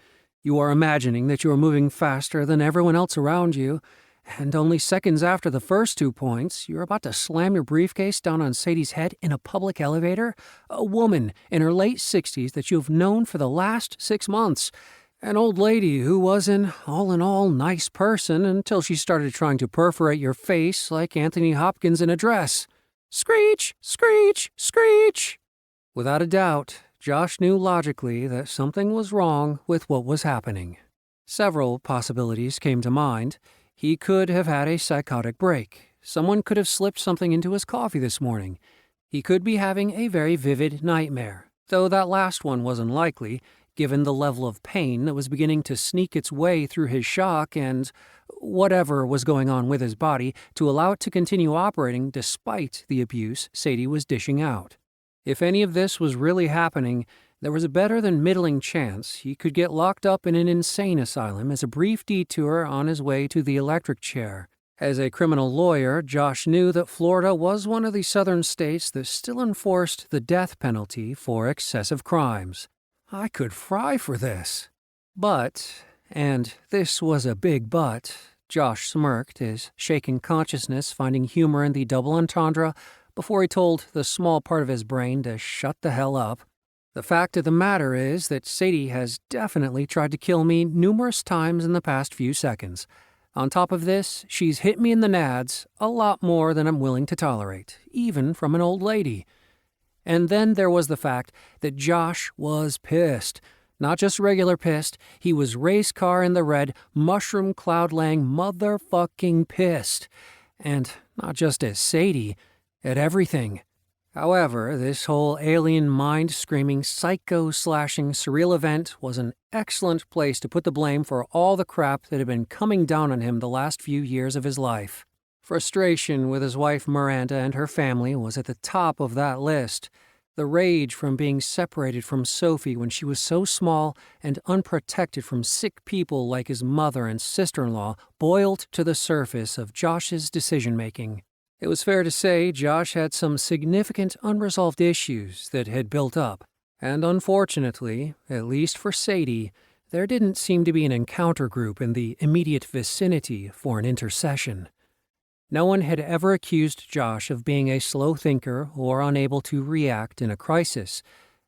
You are imagining that you are moving faster than everyone else around you, and only seconds after the first 2 points, you're about to slam your briefcase down on Sadie's head in a public elevator, a woman in her late 60s that you've known for the last 6 months, an old lady who was an all-in-all nice person until she started trying to perforate your face like Anthony Hopkins in a dress. Screech! Screech! Screech! Without a doubt, Josh knew logically that something was wrong with what was happening. Several possibilities came to mind. He could have had a psychotic break. Someone could have slipped something into his coffee this morning. He could be having a very vivid nightmare, though that last one was unlikely, given the level of pain that was beginning to sneak its way through his shock and whatever was going on with his body to allow it to continue operating despite the abuse Sadie was dishing out. If any of this was really happening, there was a better than middling chance he could get locked up in an insane asylum as a brief detour on his way to the electric chair. As a criminal lawyer, Josh knew that Florida was one of the southern states that still enforced the death penalty for excessive crimes. I could fry for this. But, and this was a big but, Josh smirked, his shaken consciousness finding humor in the double entendre before he told the small part of his brain to shut the hell up. The fact of the matter is that Sadie has definitely tried to kill me numerous times in the past few seconds. On top of this, she's hit me in the nads a lot more than I'm willing to tolerate, even from an old lady. And then there was the fact that Josh was pissed. Not just regular pissed, he was race car in the red, mushroom cloud-laying motherfucking pissed. And not just at Sadie, at everything. However, this whole alien mind-screaming, psycho-slashing, surreal event was an excellent place to put the blame for all the crap that had been coming down on him the last few years of his life. Frustration with his wife Miranda and her family was at the top of that list. The rage from being separated from Sophie when she was so small and unprotected from sick people like his mother and sister-in-law boiled to the surface of Josh's decision-making. It was fair to say Josh had some significant unresolved issues that had built up, and unfortunately, at least for Sadie, there didn't seem to be an encounter group in the immediate vicinity for an intercession. No one had ever accused Josh of being a slow thinker or unable to react in a crisis.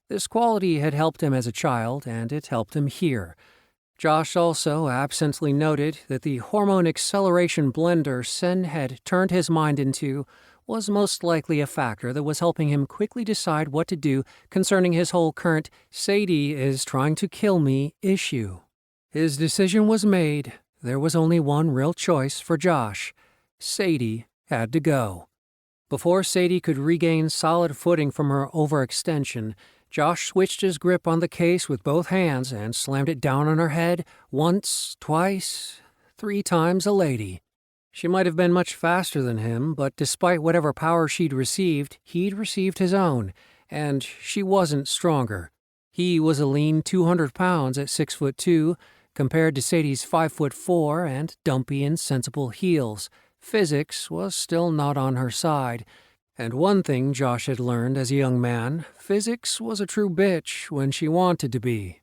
This quality had helped him as a child, and it helped him here. Josh also absently noted that the hormone acceleration blender Sen had turned his mind into was most likely a factor that was helping him quickly decide what to do concerning his whole current "Sadie is trying to kill me" issue. His decision was made. There was only one real choice for Josh. Sadie had to go. Before Sadie could regain solid footing from her overextension, Josh switched his grip on the case with both hands and slammed it down on her head once, twice, 3 times a lady. She might have been much faster than him, but despite whatever power she'd received, he'd received his own, and she wasn't stronger. He was a lean 200 pounds at 6'2", compared to Sadie's 5'4" and dumpy, insensible heels. Physics was still not on her side. And one thing Josh had learned as a young man, physics was a true bitch when she wanted to be.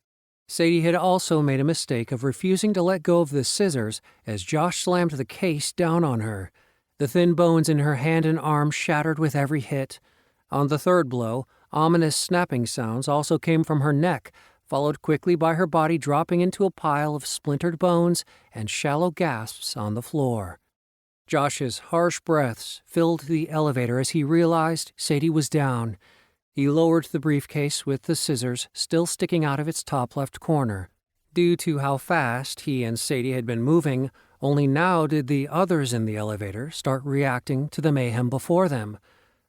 Sadie had also made a mistake of refusing to let go of the scissors as Josh slammed the case down on her. The thin bones in her hand and arm shattered with every hit. On the third blow, ominous snapping sounds also came from her neck, followed quickly by her body dropping into a pile of splintered bones and shallow gasps on the floor. Josh's harsh breaths filled the elevator as he realized Sadie was down. He lowered the briefcase with the scissors still sticking out of its top left corner. Due to how fast he and Sadie had been moving, only now did the others in the elevator start reacting to the mayhem before them.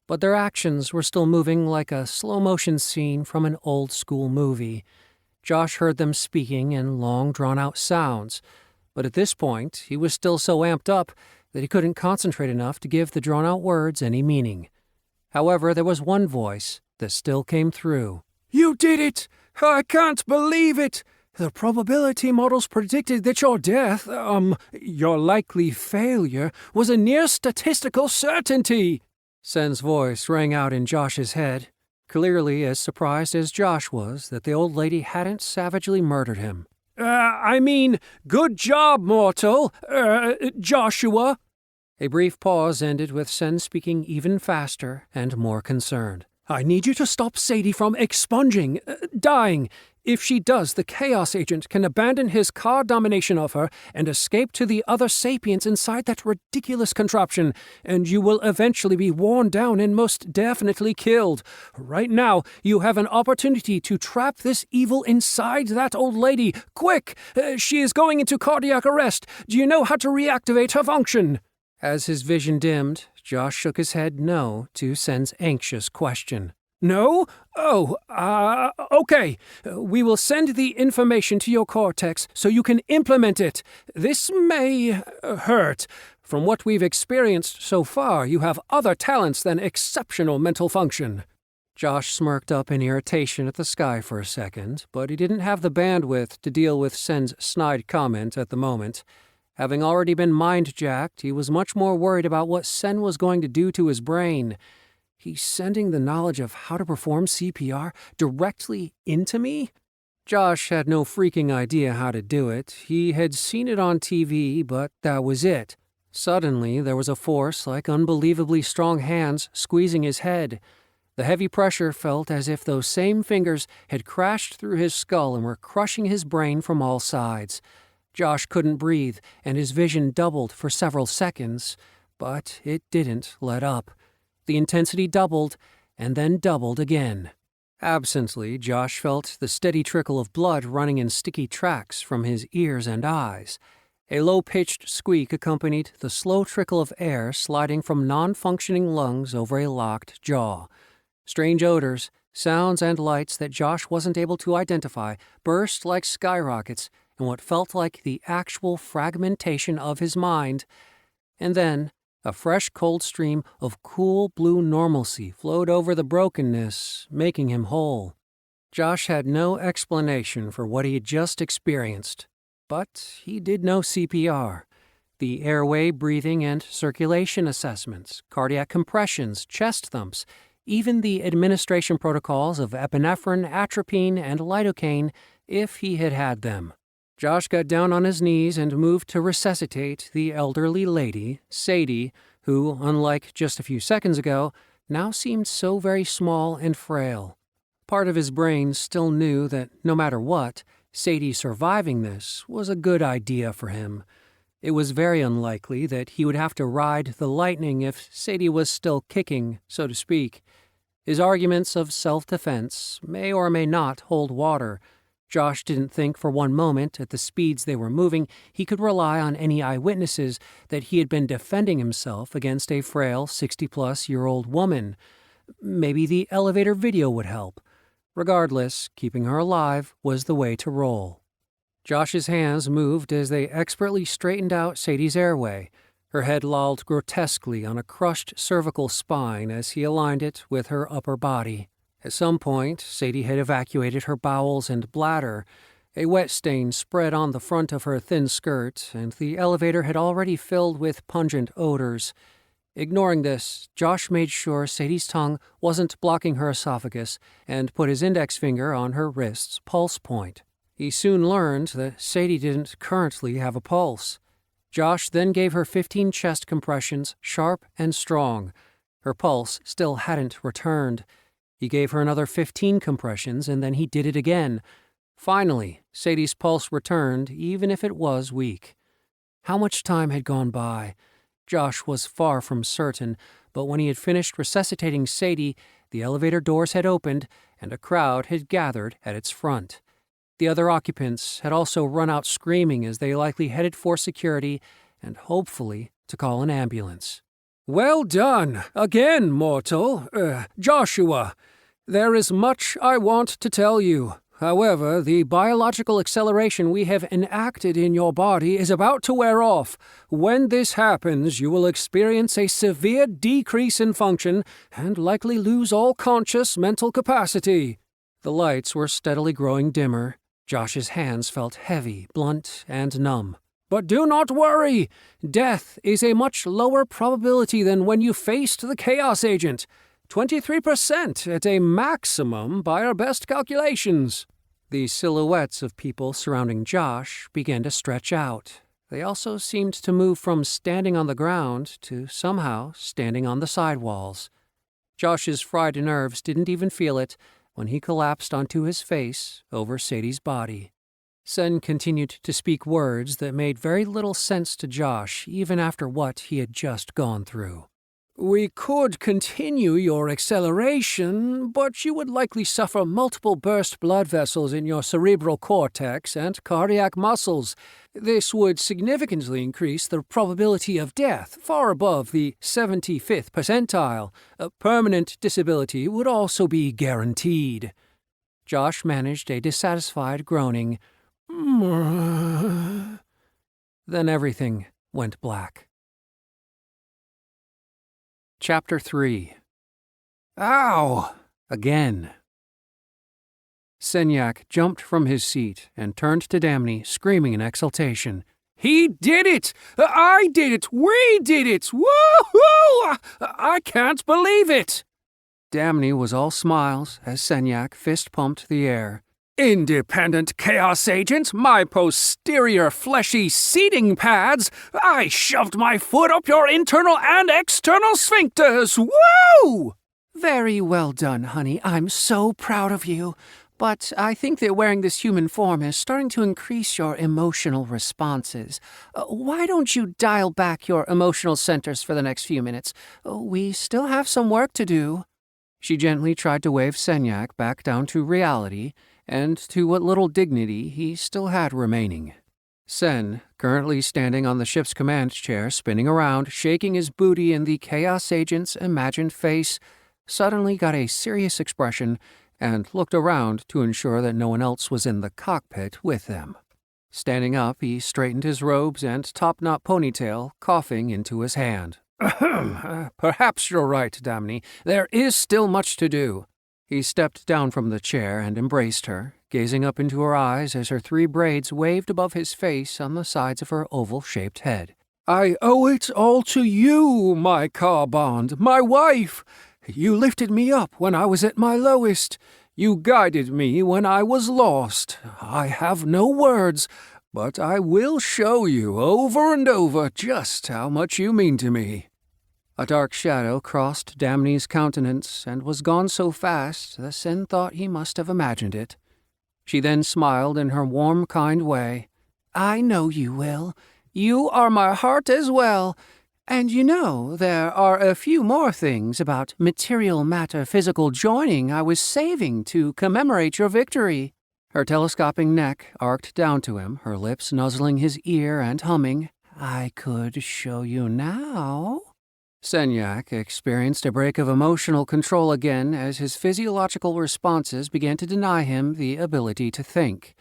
But their actions were still moving like a slow-motion scene from an old-school movie. Josh heard them speaking in long, drawn-out sounds, but at this point he was still so amped up that he couldn't concentrate enough to give the drawn-out words any meaning. However, there was one voice that still came through. "You did it! I can't believe it! The probability models predicted that your death, your likely failure, was a near statistical certainty!" Sen's voice rang out in Josh's head, clearly as surprised as Josh was that the old lady hadn't savagely murdered him. Good job, mortal, Joshua." A brief pause ended with Sen speaking even faster and more concerned. "I need you to stop Sadie from dying. If she does, the Chaos Agent can abandon his car domination of her and escape to the other sapients inside that ridiculous contraption, and you will eventually be worn down and most definitely killed. Right now, you have an opportunity to trap this evil inside that old lady. Quick! She is going into cardiac arrest. Do you know how to reactivate her function?" As his vision dimmed, Josh shook his head no to Sen's anxious question. "No? Oh, okay. We will send the information to your cortex so you can implement it. This may hurt. From what we've experienced so far, you have other talents than exceptional mental function." Josh smirked up in irritation at the sky for a second, but he didn't have the bandwidth to deal with Sen's snide comment at the moment. Having already been mind-jacked, he was much more worried about what Sen was going to do to his brain. He's sending the knowledge of how to perform CPR directly into me? Josh had no freaking idea how to do it. He had seen it on TV, but that was it. Suddenly, there was a force like unbelievably strong hands squeezing his head. The heavy pressure felt as if those same fingers had crashed through his skull and were crushing his brain from all sides. Josh couldn't breathe, and his vision doubled for several seconds, but it didn't let up. The intensity doubled, and then doubled again. Absently, Josh felt the steady trickle of blood running in sticky tracks from his ears and eyes. A low-pitched squeak accompanied the slow trickle of air sliding from non-functioning lungs over a locked jaw. Strange odors, sounds, and lights that Josh wasn't able to identify burst like skyrockets in what felt like the actual fragmentation of his mind. And then a fresh cold stream of cool blue normalcy flowed over the brokenness, making him whole. Josh had no explanation for what he had just experienced, but he did know CPR. The airway, breathing, and circulation assessments, cardiac compressions, chest thumps, even the administration protocols of epinephrine, atropine, and lidocaine if he had had them. Josh got down on his knees and moved to resuscitate the elderly lady, Sadie, who, unlike just a few seconds ago, now seemed so very small and frail. Part of his brain still knew that no matter what, Sadie surviving this was a good idea for him. It was very unlikely that he would have to ride the lightning if Sadie was still kicking, so to speak. His arguments of self-defense may or may not hold water. Josh didn't think for one moment, at the speeds they were moving, he could rely on any eyewitnesses that he had been defending himself against a frail 60-plus-year-old woman. Maybe the elevator video would help. Regardless, keeping her alive was the way to roll. Josh's hands moved as they expertly straightened out Sadie's airway. Her head lolled grotesquely on a crushed cervical spine as he aligned it with her upper body. At some point, Sadie had evacuated her bowels and bladder. A wet stain spread on the front of her thin skirt, and the elevator had already filled with pungent odors. Ignoring this, Josh made sure Sadie's tongue wasn't blocking her esophagus and put his index finger on her wrist's pulse point. He soon learned that Sadie didn't currently have a pulse. Josh then gave her 15 chest compressions, sharp and strong. Her pulse still hadn't returned. He gave her another 15 compressions, and then he did it again. Finally, Sadie's pulse returned, even if it was weak. How much time had gone by? Josh was far from certain, but when he had finished resuscitating Sadie, the elevator doors had opened, and a crowd had gathered at its front. The other occupants had also run out screaming as they likely headed for security and hopefully to call an ambulance. Well done, again, mortal. Joshua. There is much I want to tell you. However, the biological acceleration we have enacted in your body is about to wear off. When this happens, you will experience a severe decrease in function and likely lose all conscious mental capacity. The lights were steadily growing dimmer. Josh's hands felt heavy, blunt, and numb. But do not worry. Death is a much lower probability than when you faced the Chaos Agent. 23% at a maximum by our best calculations. The silhouettes of people surrounding Josh began to stretch out. They also seemed to move from standing on the ground to somehow standing on the sidewalls. Josh's fried nerves didn't even feel it when he collapsed onto his face over Sadie's body. Sen continued to speak words that made very little sense to Josh even after what he had just gone through. We could continue your acceleration, but you would likely suffer multiple burst blood vessels in your cerebral cortex and cardiac muscles. This would significantly increase the probability of death, far above the 75th percentile. A permanent disability would also be guaranteed. Josh managed a dissatisfied groaning. Then everything went black. Chapter 3. Ow! Again. Senyak jumped from his seat and turned to Damni, screaming in exultation. He did it! I did it! We did it! Woo-hoo! I can't believe it! Damni was all smiles as Senyak fist-pumped the air. Independent Chaos Agent, my posterior fleshy seating pads, I shoved my foot up your internal and external sphincters. Woo! Very well done, honey. I'm so proud of you. But I think that wearing this human form is starting to increase your emotional responses. Why don't you dial back your emotional centers for the next few minutes? We still have some work to do. She gently tried to wave Senyak back down to reality, and to what little dignity he still had remaining. Sen, currently standing on the ship's command chair, spinning around, shaking his booty in the Chaos Agent's imagined face, suddenly got a serious expression and looked around to ensure that no one else was in the cockpit with them. Standing up, he straightened his robes and top-knot ponytail, coughing into his hand. Perhaps you're right, Damni. There is still much to do. He stepped down from the chair and embraced her, gazing up into her eyes as her 3 braids waved above his face on the sides of her oval-shaped head. I owe it all to you, my car bond, my wife. You lifted me up when I was at my lowest. You guided me when I was lost. I have no words, but I will show you over and over just how much you mean to me." A dark shadow crossed Damni's countenance and was gone so fast that Sen thought he must have imagined it. She then smiled in her warm, kind way. "I know you will. You are my heart as well. And you know, there are a few more things about material matter physical joining I was saving to commemorate your victory." Her telescoping neck arced down to him, her lips nuzzling his ear and humming, "I could show you now." Senyak experienced a break of emotional control again as his physiological responses began to deny him the ability to think.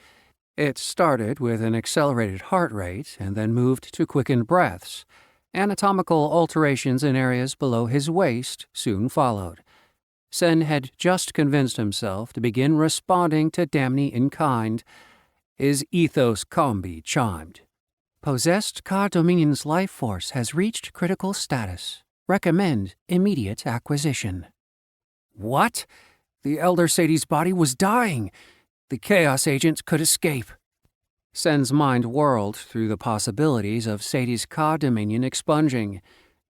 It started with an accelerated heart rate and then moved to quickened breaths. Anatomical alterations in areas below his waist soon followed. Sen had just convinced himself to begin responding to Damni in kind. His ethos combi chimed. "Possessed Ka Dominion's life force has reached critical status. Recommend immediate acquisition." What? The Elder Sadie's body was dying. The Chaos Agent could escape. Sen's mind whirled through the possibilities of Sadie's Ka Dominion expunging.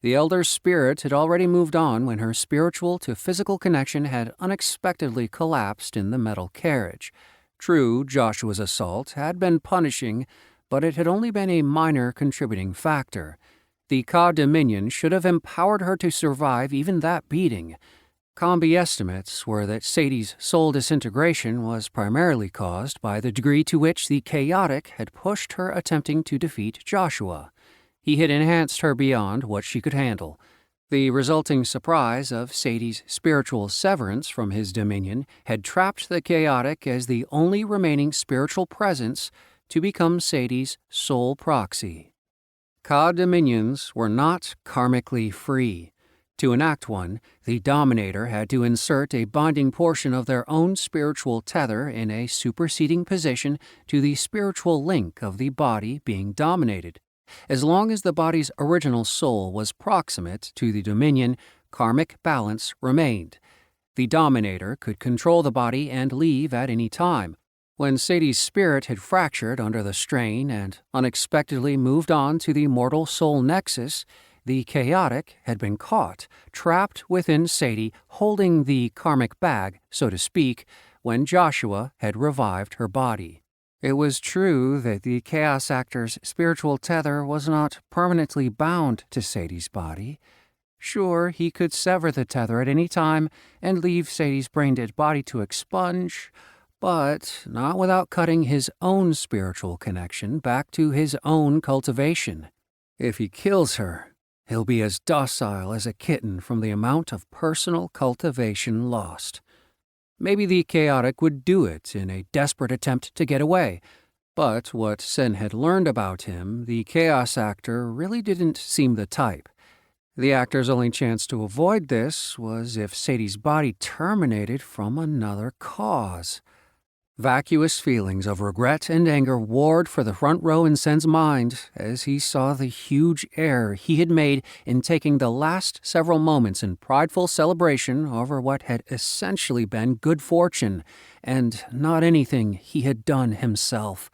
The Elder's spirit had already moved on when her spiritual to physical connection had unexpectedly collapsed in the metal carriage. True, Joshua's assault had been punishing, but it had only been a minor contributing factor. The Ka Dominion should have empowered her to survive even that beating. Combi estimates were that Sadie's soul disintegration was primarily caused by the degree to which the chaotic had pushed her attempting to defeat Joshua. He had enhanced her beyond what she could handle. The resulting surprise of Sadie's spiritual severance from his dominion had trapped the chaotic as the only remaining spiritual presence to become Sadie's sole proxy. Ka dominions were not karmically free. To enact one, the Dominator had to insert a binding portion of their own spiritual tether in a superseding position to the spiritual link of the body being dominated. As long as the body's original soul was proximate to the Dominion, karmic balance remained. The Dominator could control the body and leave at any time. When Sadie's spirit had fractured under the strain and unexpectedly moved on to the mortal soul nexus, the chaotic had been caught, trapped within Sadie, holding the karmic bag, so to speak, when Joshua had revived her body. It was true that the Chaos Actor's spiritual tether was not permanently bound to Sadie's body. Sure, he could sever the tether at any time and leave Sadie's brain-dead body to expunge, but not without cutting his own spiritual connection back to his own cultivation. If he kills her, he'll be as docile as a kitten from the amount of personal cultivation lost. Maybe the chaotic would do it in a desperate attempt to get away, but what Sen had learned about him, the Chaos Actor really didn't seem the type. The actor's only chance to avoid this was if Sadie's body terminated from another cause. Vacuous feelings of regret and anger warred for the front row in Sen's mind as he saw the huge error he had made in taking the last several moments in prideful celebration over what had essentially been good fortune, and not anything he had done himself.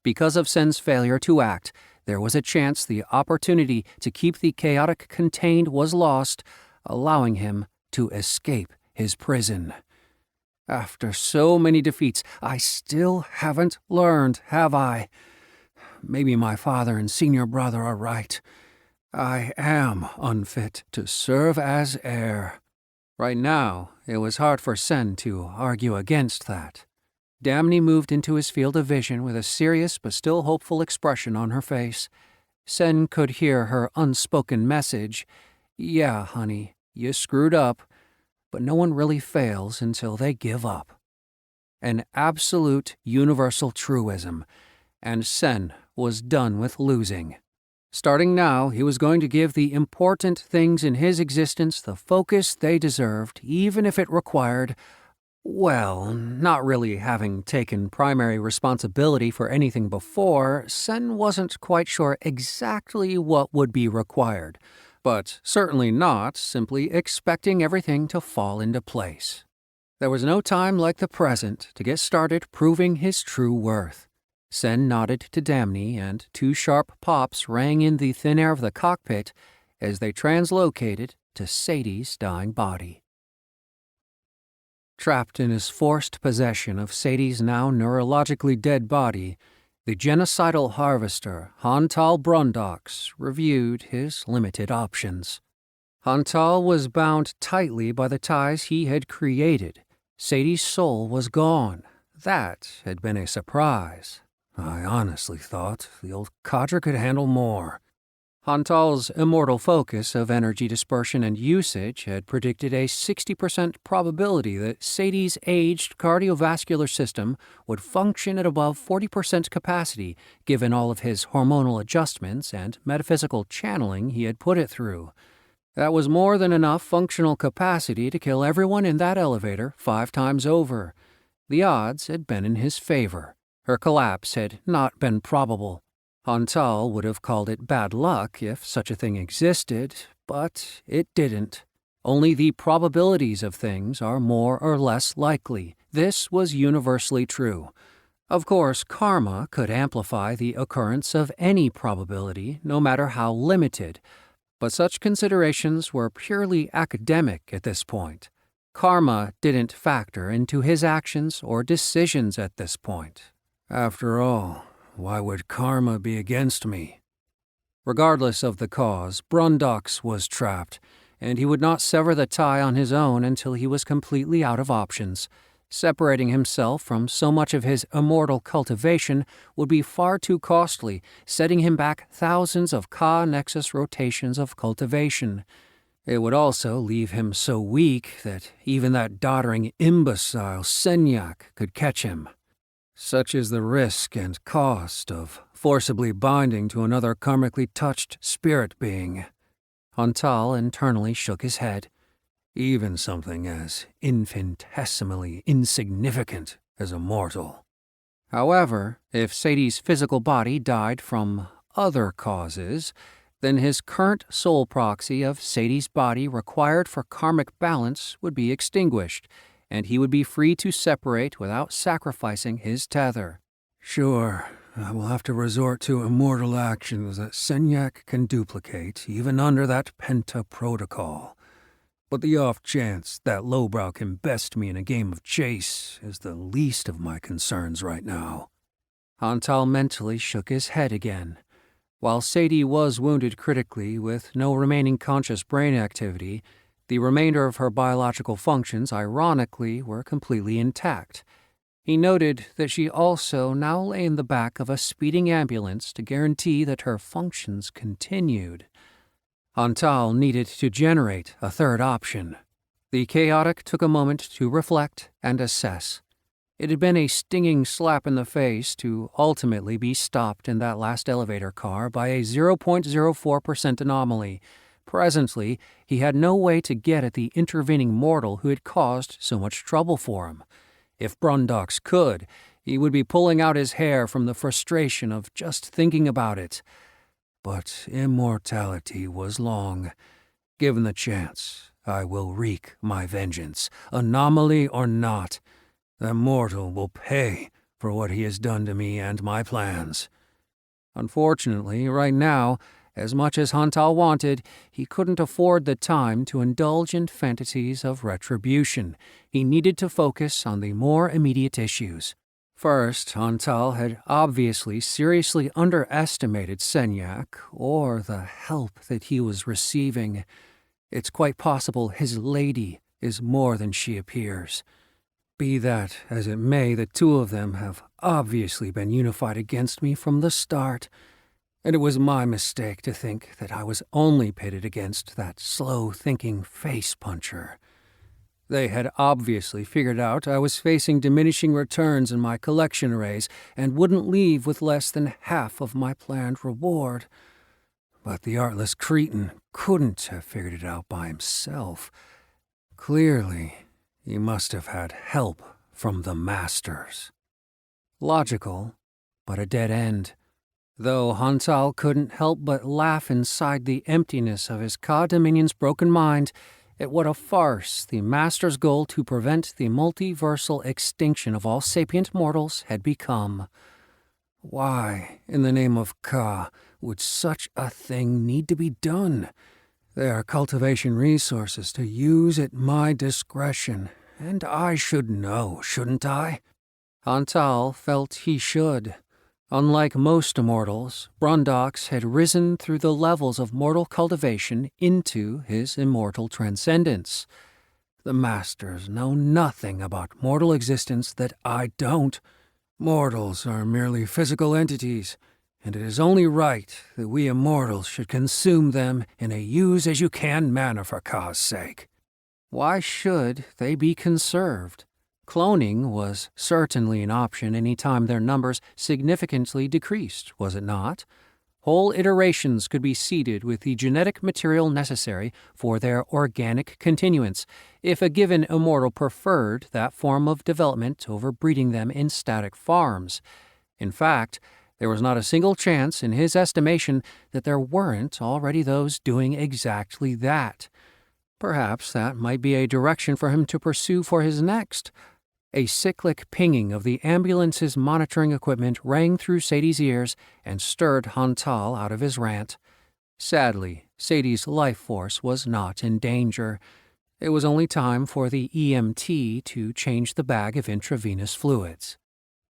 Because of Sen's failure to act, there was a chance the opportunity to keep the chaotic contained was lost, allowing him to escape his prison. After so many defeats, I still haven't learned, have I? Maybe my father and senior brother are right. I am unfit to serve as heir. Right now, it was hard for Sen to argue against that. Damni moved into his field of vision with a serious but still hopeful expression on her face. Sen could hear her unspoken message, "Yeah, honey, you screwed up. But no one really fails until they give up." An absolute universal truism, and Sen was done with losing. Starting now, he was going to give the important things in his existence the focus they deserved, even if it required, well, not really having taken primary responsibility for anything before, Sen wasn't quite sure exactly what would be required, but certainly not simply expecting everything to fall into place. There was no time like the present to get started proving his true worth. Sen nodded to Damni, and two sharp pops rang in the thin air of the cockpit as they translocated to Sadie's dying body. Trapped in his forced possession of Sadie's now neurologically dead body, the genocidal harvester Hantal Brundox reviewed his limited options. Hantal was bound tightly by the ties he had created. Sadie's soul was gone. That had been a surprise. I honestly thought the old codger could handle more. Hantal's immortal focus of energy dispersion and usage had predicted a 60% probability that Sadie's aged cardiovascular system would function at above 40% capacity given all of his hormonal adjustments and metaphysical channeling he had put it through. That was more than enough functional capacity to kill everyone in that elevator 5 times over. The odds had been in his favor. Her collapse had not been probable. Hantal would have called it bad luck if such a thing existed, but it didn't. Only the probabilities of things are more or less likely. This was universally true. Of course, karma could amplify the occurrence of any probability, no matter how limited, but such considerations were purely academic at this point. Karma didn't factor into his actions or decisions at this point. After all, why would karma be against me? Regardless of the cause, Brundox was trapped, and he would not sever the tie on his own until he was completely out of options. Separating himself from so much of his immortal cultivation would be far too costly, setting him back thousands of Ka-Nexus rotations of cultivation. It would also leave him so weak that even that doddering imbecile Senyak could catch him. Such is the risk and cost of forcibly binding to another karmically touched spirit being. Hantal internally shook his head. Even something as infinitesimally insignificant as a mortal. However, if Sadie's physical body died from other causes, then his current soul proxy of Sadie's body required for karmic balance would be extinguished, and he would be free to separate without sacrificing his tether. Sure, I will have to resort to immortal actions that Senyak can duplicate, even under that Penta protocol. But the off chance that lowbrow can best me in a game of chase is the least of my concerns right now. Hantal mentally shook his head again. While Sadie was wounded critically with no remaining conscious brain activity, the remainder of her biological functions, ironically, were completely intact. He noted that she also now lay in the back of a speeding ambulance to guarantee that her functions continued. Hantal needed to generate a third option. The chaotic took a moment to reflect and assess. It had been a stinging slap in the face to ultimately be stopped in that last elevator car by a 0.04% anomaly. Presently, he had no way to get at the intervening mortal who had caused so much trouble for him. If Brundox could, he would be pulling out his hair from the frustration of just thinking about it. But immortality was long. Given the chance, I will wreak my vengeance, anomaly or not. The mortal will pay for what he has done to me and my plans. Unfortunately, right now, as much as Hantal wanted, he couldn't afford the time to indulge in fantasies of retribution. He needed to focus on the more immediate issues. First, Hantal had obviously seriously underestimated Senyak, or the help that he was receiving. It's quite possible his lady is more than she appears. Be that as it may, the two of them have obviously been unified against me from the start, and it was my mistake to think that I was only pitted against that slow-thinking face-puncher. They had obviously figured out I was facing diminishing returns in my collection arrays and wouldn't leave with less than half of my planned reward. But the artless cretin couldn't have figured it out by himself. Clearly, he must have had help from the Masters. Logical, but a dead end. Though Hantal couldn't help but laugh inside the emptiness of his Ka Dominion's broken mind, What a farce the Master's goal to prevent the multiversal extinction of all sapient mortals had become. Why, in the name of Ka, would such a thing need to be done? There are cultivation resources to use at my discretion, and I should know, shouldn't I? Hantal felt he should. Unlike most immortals, Brundox had risen through the levels of mortal cultivation into his immortal transcendence. The Masters know nothing about mortal existence that I don't. Mortals are merely physical entities, and it is only right that we immortals should consume them in a use-as-you-can manner for Ka's sake. Why should they be conserved? Cloning was certainly an option any time their numbers significantly decreased, was it not? Whole iterations could be seeded with the genetic material necessary for their organic continuance, if a given immortal preferred that form of development over breeding them in static farms. In fact, there was not a single chance in his estimation that there weren't already those doing exactly that. Perhaps that might be a direction for him to pursue for his next. A cyclic pinging of the ambulance's monitoring equipment rang through Sadie's ears and stirred Hantal out of his rant. Sadly, Sadie's life force was not in danger. It was only time for the EMT to change the bag of intravenous fluids.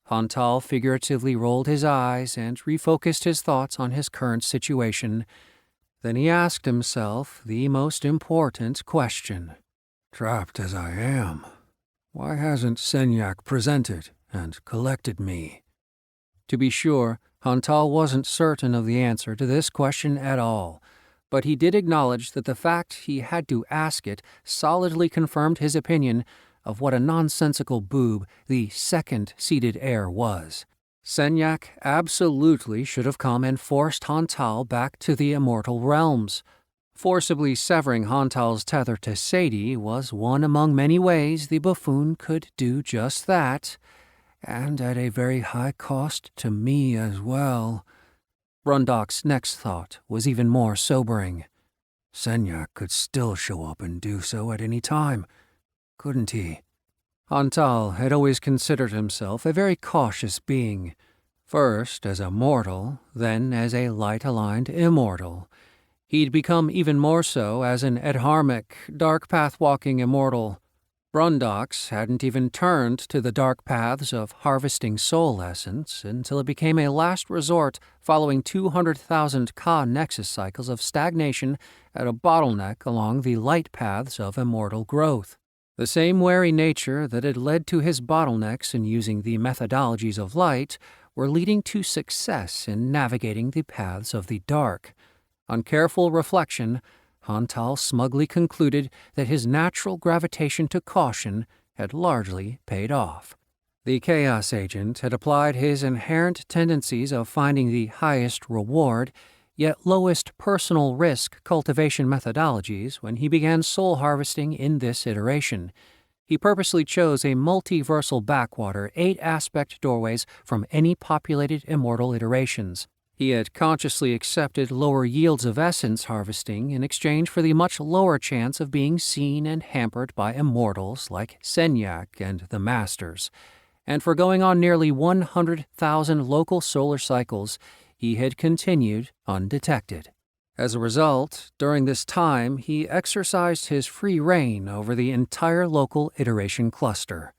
Hantal figuratively rolled his eyes and refocused his thoughts on his current situation. Then he asked himself the most important question. Trapped as I am, why hasn't Senyak presented and collected me? To be sure, Hantal wasn't certain of the answer to this question at all, but he did acknowledge that the fact he had to ask it solidly confirmed his opinion of what a nonsensical boob the second-seated heir was. Senyak absolutely should have come and forced Hantal back to the immortal realms. Forcibly severing Hantal's tether to Sadie was one among many ways the buffoon could do just that, and at a very high cost to me as well. Brundock's next thought was even more sobering. Senyak could still show up and do so at any time, couldn't he? Hantal had always considered himself a very cautious being, first as a mortal, then as a light-aligned immortal. He'd become even more so as an adharmic, dark-path-walking immortal. Brundox hadn't even turned to the dark paths of harvesting soul essence until it became a last resort following 200,000 Ka nexus cycles of stagnation at a bottleneck along the light paths of immortal growth. The same wary nature that had led to his bottlenecks in using the methodologies of light were leading to success in navigating the paths of the dark. On careful reflection, Hantal smugly concluded that his natural gravitation to caution had largely paid off. The Chaos Agent had applied his inherent tendencies of finding the highest reward, yet lowest personal risk cultivation methodologies when he began soul harvesting in this iteration. He purposely chose a multiversal backwater 8-aspect doorways from any populated immortal iterations. He had consciously accepted lower yields of essence harvesting in exchange for the much lower chance of being seen and hampered by immortals like Senyak and the Masters, and for going on nearly 100,000 local solar cycles, he had continued undetected. As a result, during this time, he exercised his free reign over the entire local iteration cluster.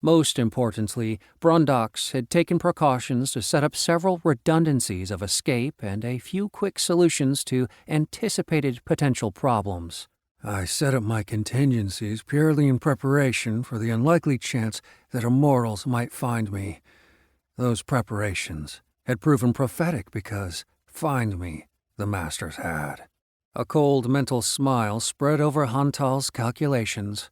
Most importantly, Brundox had taken precautions to set up several redundancies of escape and a few quick solutions to anticipated potential problems. I set up my contingencies purely in preparation for the unlikely chance that immortals might find me. Those preparations had proven prophetic because, find me, the Masters had. A cold mental smile spread over Hantal's calculations.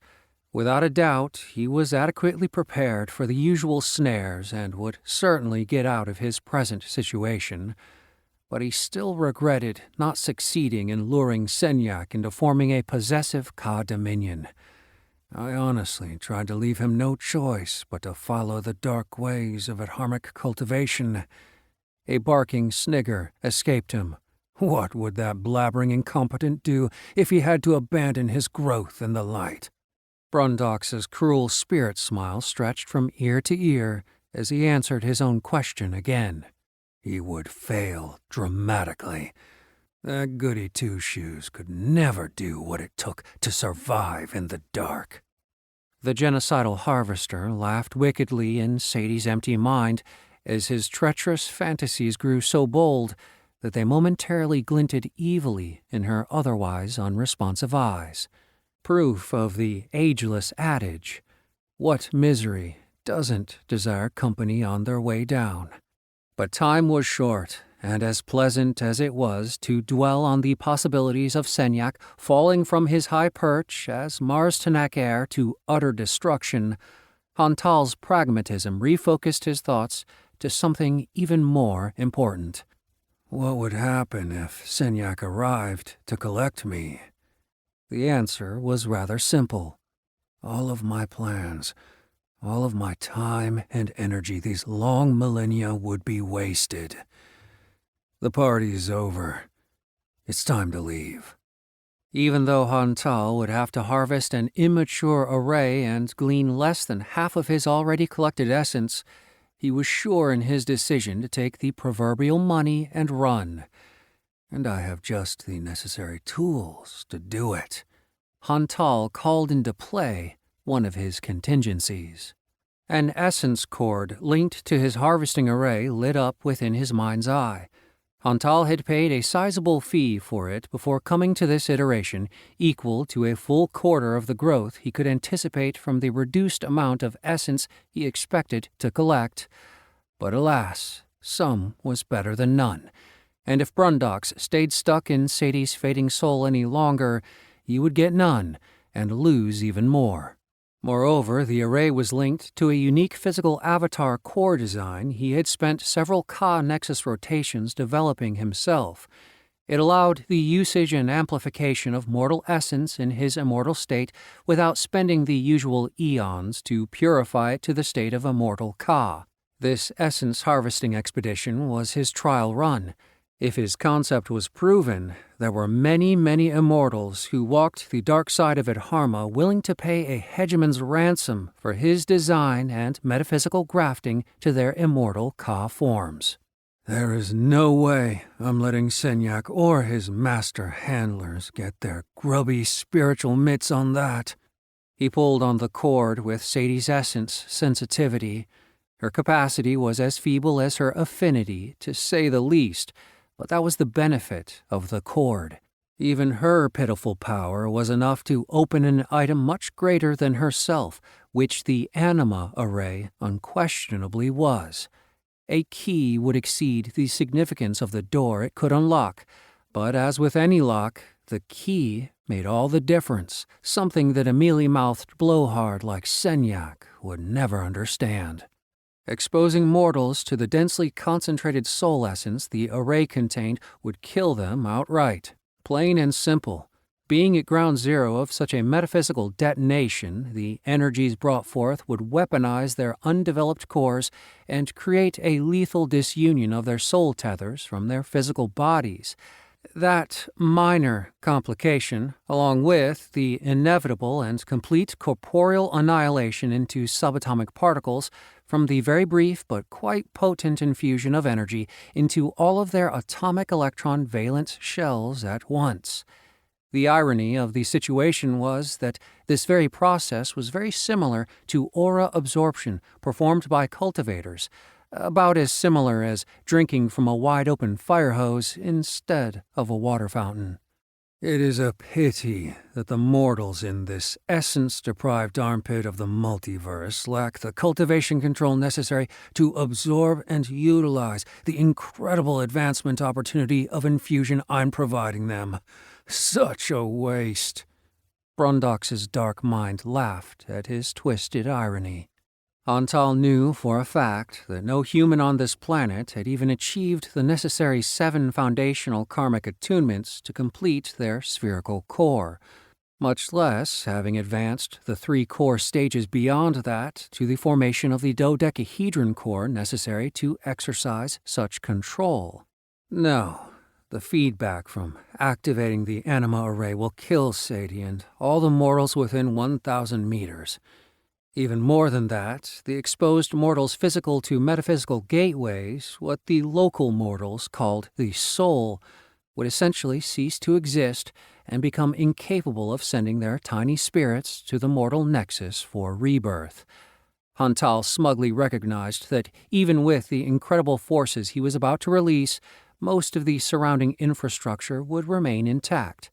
Without a doubt, he was adequately prepared for the usual snares and would certainly get out of his present situation, but he still regretted not succeeding in luring Senyak into forming a possessive Ka dominion. I honestly tried to leave him no choice but to follow the dark ways of adharmic cultivation. A barking snigger escaped him. What would that blabbering incompetent do if he had to abandon his growth in the light? Brundox's cruel spirit smile stretched from ear to ear as he answered his own question again. He would fail dramatically. That goody two-shoes could never do what it took to survive in the dark. The genocidal harvester laughed wickedly in Sadie's empty mind as his treacherous fantasies grew so bold that they momentarily glinted evilly in her otherwise unresponsive eyes. Proof of the ageless adage, what misery doesn't desire company on their way down? But time was short, and as pleasant as it was to dwell on the possibilities of Senyak falling from his high perch as Mars Tanak heir to utter destruction, Hantal's pragmatism refocused his thoughts to something even more important. What would happen if Senyak arrived to collect me? The answer was rather simple. All of my plans, all of my time and energy these long millennia would be wasted. The party's over. It's time to leave. Even though Hantal would have to harvest an immature array and glean less than half of his already collected essence, he was sure in his decision to take the proverbial money and run. And I have just the necessary tools to do it. Hantal called into play one of his contingencies. An essence cord linked to his harvesting array lit up within his mind's eye. Hantal had paid a sizable fee for it before coming to this iteration, equal to a full quarter of the growth he could anticipate from the reduced amount of essence he expected to collect. But alas, some was better than none, and if Brundox stayed stuck in Sadie's fading soul any longer, he would get none and lose even more. Moreover, the array was linked to a unique physical avatar core design he had spent several Ka Nexus rotations developing himself. It allowed the usage and amplification of mortal essence in his immortal state without spending the usual eons to purify it to the state of immortal Ka. This essence harvesting expedition was his trial run. If his concept was proven, there were many, many immortals who walked the dark side of Adharma willing to pay a hegemon's ransom for his design and metaphysical grafting to their immortal Ka forms. There is no way I'm letting Senyak or his master handlers get their grubby spiritual mitts on that. He pulled on the cord with Sadie's essence sensitivity. Her capacity was as feeble as her affinity, to say the least, but that was the benefit of the cord. Even her pitiful power was enough to open an item much greater than herself, which the anima array unquestionably was. A key would exceed the significance of the door it could unlock, but as with any lock, the key made all the difference, something that a mealy-mouthed blowhard like Senyak would never understand. Exposing mortals to the densely concentrated soul essence the array contained would kill them outright. Plain and simple. Being at ground zero of such a metaphysical detonation, the energies brought forth would weaponize their undeveloped cores and create a lethal disunion of their soul tethers from their physical bodies. That minor complication, along with the inevitable and complete corporeal annihilation into subatomic particles from the very brief but quite potent infusion of energy into all of their atomic electron valence shells at once. The irony of the situation was that this very process was very similar to aura absorption performed by cultivators, about as similar as drinking from a wide-open fire hose instead of a water fountain. It is a pity that the mortals in this essence-deprived armpit of the multiverse lack the cultivation control necessary to absorb and utilize the incredible advancement opportunity of infusion I'm providing them. Such a waste. Brundox's dark mind laughed at his twisted irony. Hantal knew for a fact that no human on this planet had even achieved the necessary 7 foundational karmic attunements to complete their spherical core, much less having advanced the 3 core stages beyond that to the formation of the dodecahedron core necessary to exercise such control. No, The feedback from activating the anima array will kill Sadie and all the mortals within 1,000 meters. Even more than that, the exposed mortals' physical to metaphysical gateways, what the local mortals called the soul, would essentially cease to exist and become incapable of sending their tiny spirits to the mortal nexus for rebirth. Hantal smugly recognized that even with the incredible forces he was about to release, most of the surrounding infrastructure would remain intact.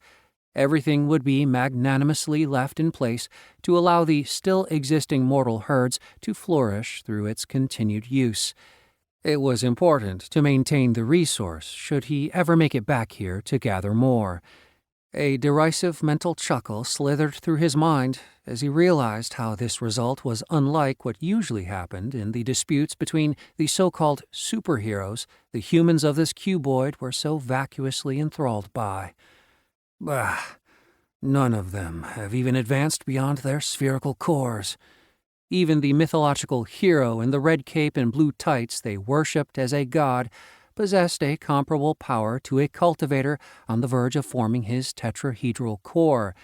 Everything would be magnanimously left in place to allow the still existing mortal herds to flourish through its continued use. It was important to maintain the resource should he ever make it back here to gather more. A derisive mental chuckle slithered through his mind as he realized how this result was unlike what usually happened in the disputes between the so-called superheroes the humans of this cuboid were so vacuously enthralled by. Bah, none of them have even advanced beyond their spherical cores. Even the mythological hero in the red cape and blue tights they worshipped as a god possessed a comparable power to a cultivator on the verge of forming his tetrahedral core,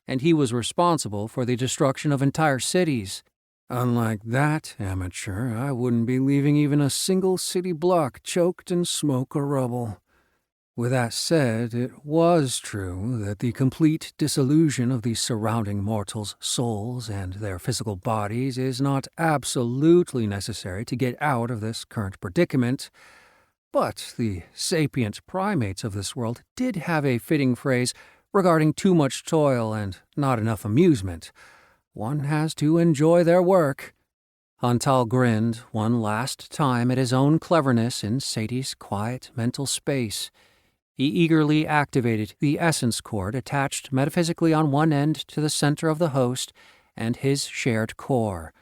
and he was responsible for the destruction of entire cities. Unlike that amateur, I wouldn't be leaving even a single city block choked in smoke or rubble. With that said, it was true that the complete dissolution of the surrounding mortals' souls and their physical bodies is not absolutely necessary to get out of this current predicament, but the sapient primates of this world did have a fitting phrase regarding too much toil and not enough amusement. One has to enjoy their work. Hantal grinned one last time at his own cleverness in Sadie's quiet mental space. He eagerly activated the essence cord attached metaphysically on one end to the center of the host and his shared core.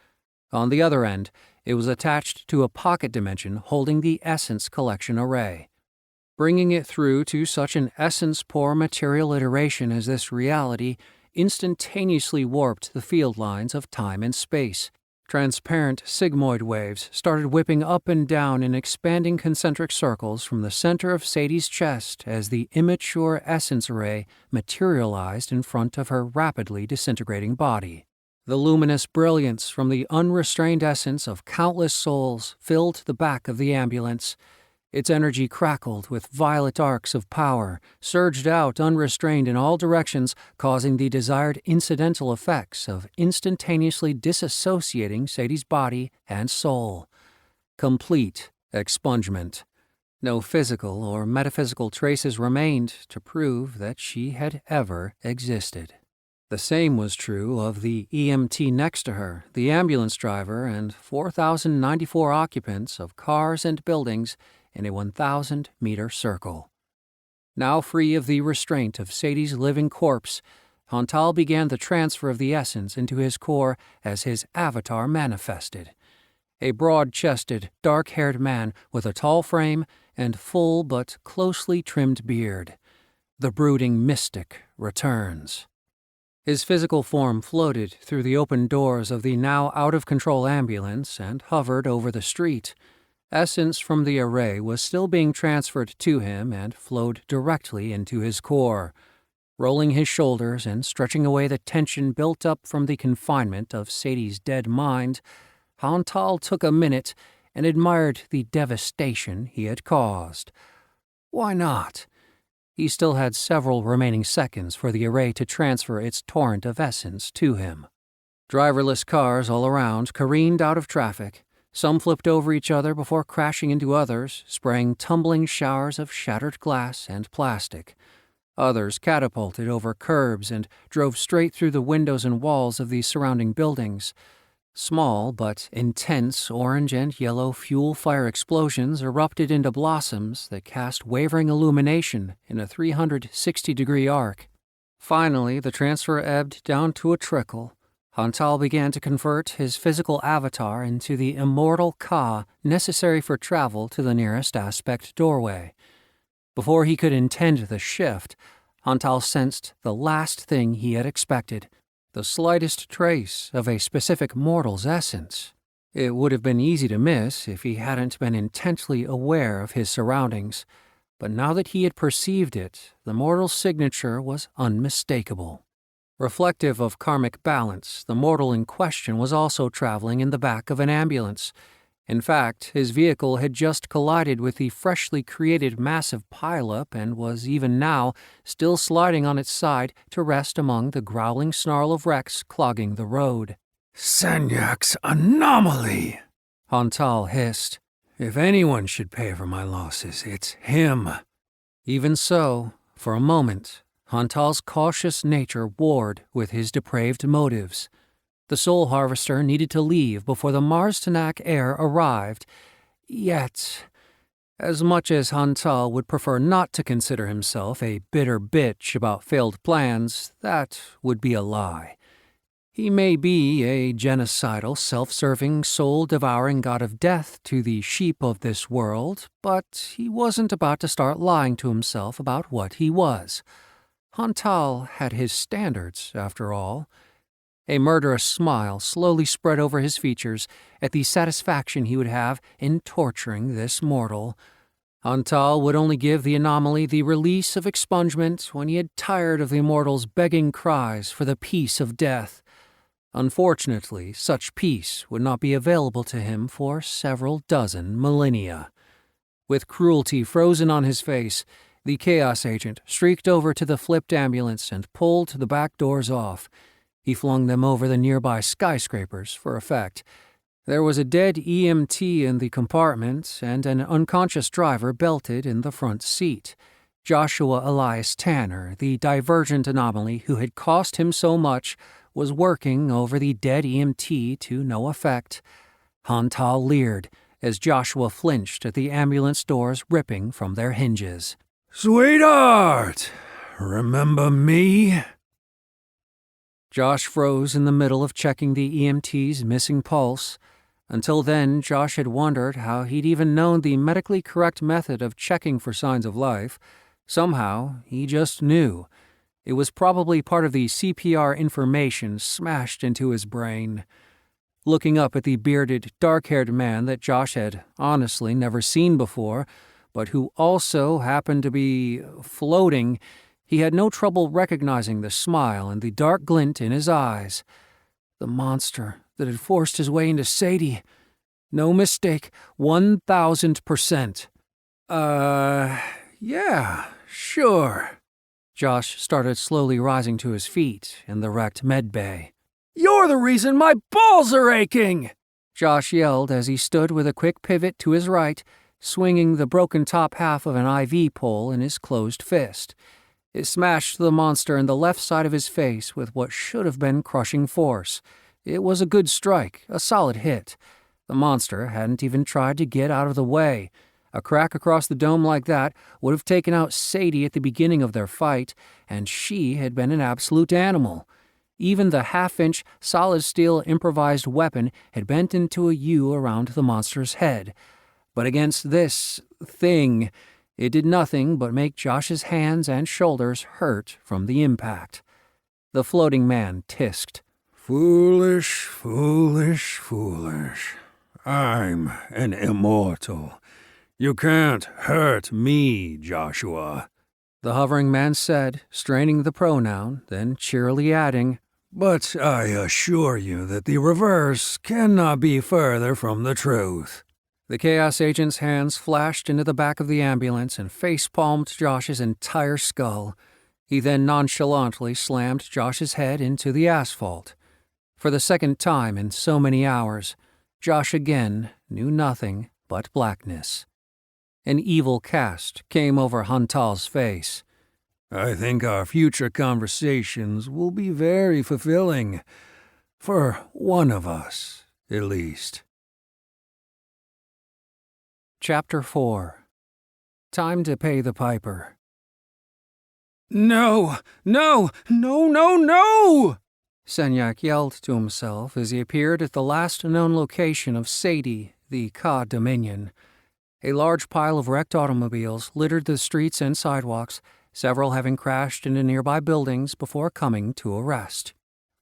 On the other end, it was attached to a pocket dimension holding the essence collection array. Bringing it through to such an essence-poor material iteration as this reality instantaneously warped the field lines of time and space. Transparent sigmoid waves started whipping up and down in expanding concentric circles from the center of Sadie's chest as the immature essence array materialized in front of her rapidly disintegrating body. The luminous brilliance from the unrestrained essence of countless souls filled the back of the ambulance. Its energy crackled with violet arcs of power, surged out unrestrained in all directions, causing the desired incidental effects of instantaneously disassociating Sadie's body and soul. Complete expungement. No physical or metaphysical traces remained to prove that she had ever existed. The same was true of the EMT next to her, the ambulance driver, and 4,094 occupants of cars and buildings in a 1,000-meter circle. Now free of the restraint of Sadie's living corpse, Hantal began the transfer of the essence into his core as his avatar manifested. A broad-chested, dark-haired man with a tall frame and full but closely trimmed beard. The brooding mystic returns. His physical form floated through the open doors of the now out-of-control ambulance and hovered over the street. Essence from the array was still being transferred to him and flowed directly into his core. Rolling his shoulders and stretching away the tension built up from the confinement of Sadie's dead mind, Hantal took a minute and admired the devastation he had caused. Why not? He still had several remaining seconds for the array to transfer its torrent of essence to him. Driverless cars all around careened out of traffic. Some flipped over each other before crashing into others, spraying tumbling showers of shattered glass and plastic. Others catapulted over curbs and drove straight through the windows and walls of the surrounding buildings. Small but intense orange and yellow fuel fire explosions erupted into blossoms that cast wavering illumination in a 360-degree arc. Finally, the transfer ebbed down to a trickle. Hantal began to convert his physical avatar into the immortal Ka necessary for travel to the nearest aspect doorway. Before he could intend the shift, Hantal sensed the last thing he had expected, the slightest trace of a specific mortal's essence. It would have been easy to miss if he hadn't been intently aware of his surroundings, but now that he had perceived it, the mortal's signature was unmistakable. Reflective of karmic balance, the mortal in question was also traveling in the back of an ambulance. In fact, his vehicle had just collided with the freshly created massive pileup and was even now still sliding on its side to rest among the growling snarl of wrecks clogging the road. Sanyak's anomaly, Hantal hissed. If anyone should pay for my losses, it's him. Even so, for a moment, Hantal's cautious nature warred with his depraved motives. The soul harvester needed to leave before the Mars-Tanak heir arrived, yet, as much as Hantal would prefer not to consider himself a bitter bitch about failed plans, that would be a lie. He may be a genocidal, self-serving, soul-devouring god of death to the sheep of this world, but he wasn't about to start lying to himself about what he was. Hantal had his standards, after all. A murderous smile slowly spread over his features at the satisfaction he would have in torturing this mortal. Hantal would only give the anomaly the release of expungement when he had tired of the immortal's begging cries for the peace of death. Unfortunately, such peace would not be available to him for several dozen millennia. With cruelty frozen on his face, the Chaos Agent streaked over to the flipped ambulance and pulled the back doors off. He flung them over the nearby skyscrapers for effect. There was a dead EMT in the compartment and an unconscious driver belted in the front seat. Joshua Elias Tanner, the divergent anomaly who had cost him so much, was working over the dead EMT to no effect. Hantal leered as Joshua flinched at the ambulance doors ripping from their hinges. Sweetheart, remember me? Josh froze in the middle of checking the EMT's missing pulse. Until then, Josh had wondered how he'd even known the medically correct method of checking for signs of life. Somehow, he just knew. It was probably part of the CPR information smashed into his brain. Looking up at the bearded, dark-haired man that Josh had honestly never seen before, but who also happened to be floating, he had no trouble recognizing the smile and the dark glint in his eyes. The monster that had forced his way into Sadie. No mistake, 1,000%. Yeah, sure. Josh started slowly rising to his feet in the wrecked medbay. You're the reason my balls are aching! Josh yelled as he stood with a quick pivot to his right, swinging the broken top half of an IV pole in his closed fist. It smashed the monster in the left side of his face with what should have been crushing force. It was a good strike, a solid hit. The monster hadn't even tried to get out of the way. A crack across the dome like that would have taken out Sadie at the beginning of their fight, and she had been an absolute animal. Even the half-inch solid steel improvised weapon had bent into a U around the monster's head. But against this thing, it did nothing but make Josh's hands and shoulders hurt from the impact. The floating man tisked. Foolish, foolish, foolish. I'm an immortal. You can't hurt me, Joshua. The hovering man said, straining the pronoun, then cheerily adding, But I assure you that the reverse cannot be further from the truth. The Chaos Agent's hands flashed into the back of the ambulance and face-palmed Josh's entire skull. He then nonchalantly slammed Josh's head into the asphalt. For the second time in so many hours, Josh again knew nothing but blackness. An evil cast came over Hantal's face. I think our future conversations will be very fulfilling. For one of us, at least. Chapter 4. Time to pay the piper. No! No! No, no, no! Senyak yelled to himself as he appeared at the last known location of Sadie, the Ka Dominion. A large pile of wrecked automobiles littered the streets and sidewalks, several having crashed into nearby buildings before coming to a rest.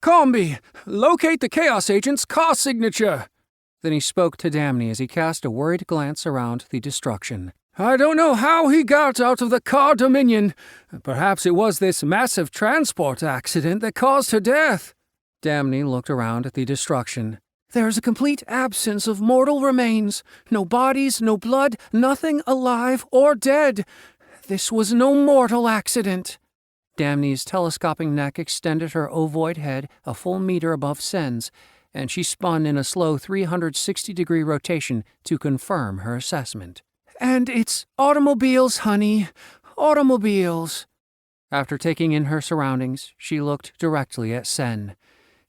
Combi! Locate the Chaos Agent's Ka signature! Then he spoke to Damni as he cast a worried glance around the destruction. I don't know how he got out of the car dominion. Perhaps it was this massive transport accident that caused her death. Damni looked around at the destruction. There's a complete absence of mortal remains. No bodies, no blood, nothing alive or dead. This was no mortal accident. Damni's telescoping neck extended her ovoid head a full meter above Sen's, and she spun in a slow 360-degree rotation to confirm her assessment. And it's automobiles, honey. Automobiles. After taking in her surroundings, she looked directly at Sen.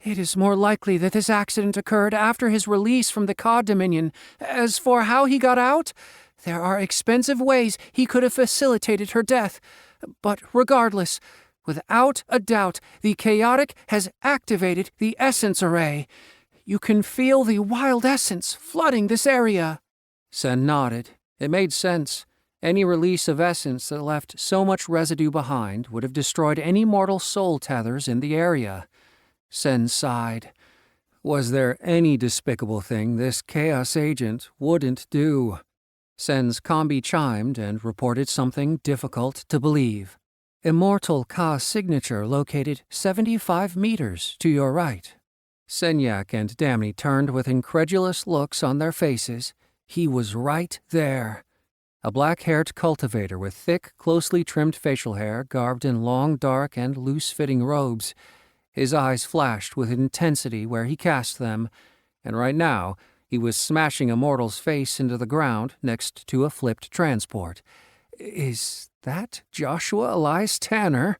It is more likely that this accident occurred after his release from the Cod Dominion. As for how he got out, there are expensive ways he could have facilitated her death. But regardless, without a doubt, the chaotic has activated the essence array. You can feel the wild essence flooding this area. Sen nodded. It made sense. Any release of essence that left so much residue behind would have destroyed any mortal soul tethers in the area. Sen sighed. Was there any despicable thing this Chaos Agent wouldn't do? Sen's combi chimed and reported something difficult to believe. Immortal Ka signature located 75 meters to your right. Senyak and Damni turned with incredulous looks on their faces. He was right there. A black-haired cultivator with thick, closely trimmed facial hair garbed in long, dark, and loose-fitting robes. His eyes flashed with intensity where he cast them, and right now he was smashing a mortal's face into the ground next to a flipped transport. Is that Joshua Elias Tanner?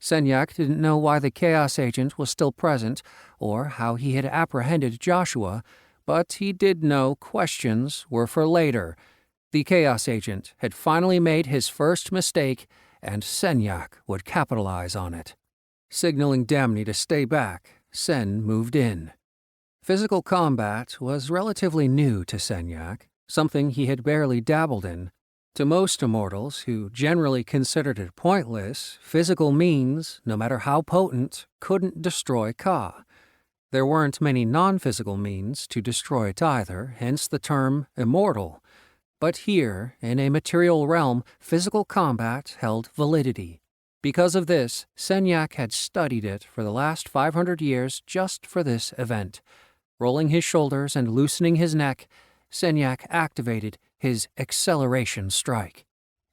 Senyak didn't know why the Chaos Agent was still present, or how he had apprehended Joshua, but he did know questions were for later. The Chaos Agent had finally made his first mistake, and Senyak would capitalize on it. Signaling Damni to stay back, Sen moved in. Physical combat was relatively new to Senyak, something he had barely dabbled in. To most immortals, who generally considered it pointless, physical means, no matter how potent, couldn't destroy Ka. There weren't many non-physical means to destroy it either, hence the term immortal. But here, in a material realm, physical combat held validity. Because of this, Senyak had studied it for the last 500 years just for this event. Rolling his shoulders and loosening his neck, Senyak activated his acceleration strike.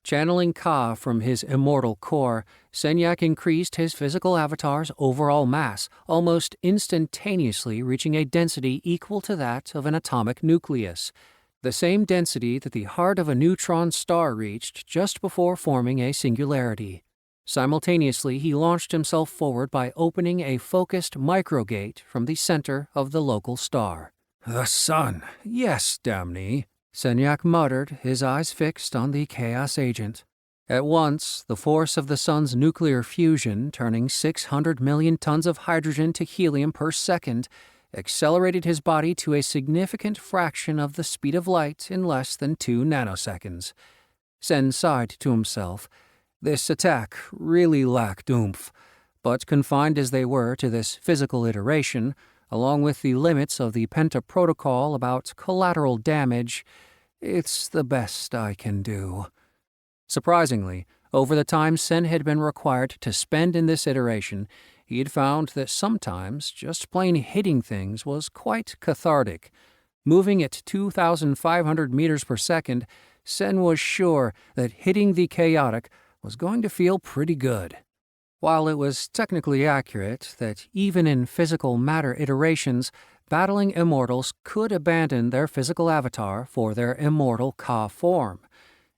Channeling Ka from his immortal core, Senyak increased his physical avatar's overall mass, almost instantaneously reaching a density equal to that of an atomic nucleus, the same density that the heart of a neutron star reached just before forming a singularity. Simultaneously, he launched himself forward by opening a focused microgate from the center of the local star. The sun. Yes, Damni. Senyak muttered, his eyes fixed on the Chaos Agent. At once, the force of the sun's nuclear fusion, turning 600 million tons of hydrogen to helium per second, accelerated his body to a significant fraction of the speed of light in less than 2 nanoseconds. Sen sighed to himself. This attack really lacked oomph, but confined as they were to this physical iteration, along with the limits of the Penta Protocol about collateral damage, it's the best I can do. Surprisingly, over the time Sen had been required to spend in this iteration, he had found that sometimes just plain hitting things was quite cathartic. Moving at 2,500 meters per second, Sen was sure that hitting the chaotic was going to feel pretty good. While it was technically accurate that even in physical matter iterations, battling immortals could abandon their physical avatar for their immortal Ka form.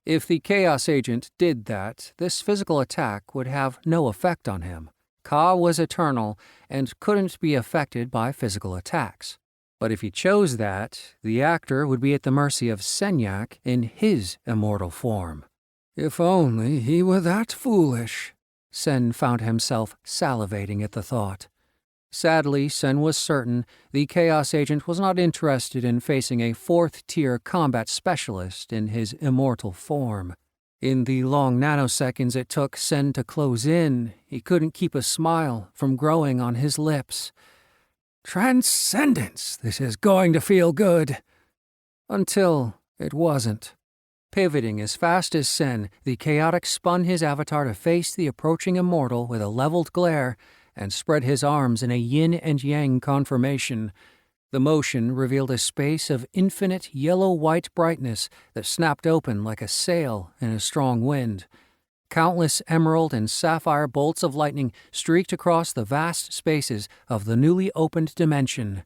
If the Chaos Agent did that, this physical attack would have no effect on him. Ka was eternal and couldn't be affected by physical attacks. But if he chose that, the actor would be at the mercy of Senyak in his immortal form. If only he were that foolish. Sen found himself salivating at the thought. Sadly, Sen was certain the Chaos Agent was not interested in facing a 4th-tier combat specialist in his immortal form. In the long nanoseconds it took Sen to close in, he couldn't keep a smile from growing on his lips. Transcendence! This is going to feel good. Until it wasn't. Pivoting as fast as Sen, the chaotic spun his avatar to face the approaching immortal with a leveled glare and spread his arms in a yin and yang conformation. The motion revealed a space of infinite yellow-white brightness that snapped open like a sail in a strong wind. Countless emerald and sapphire bolts of lightning streaked across the vast spaces of the newly opened dimension.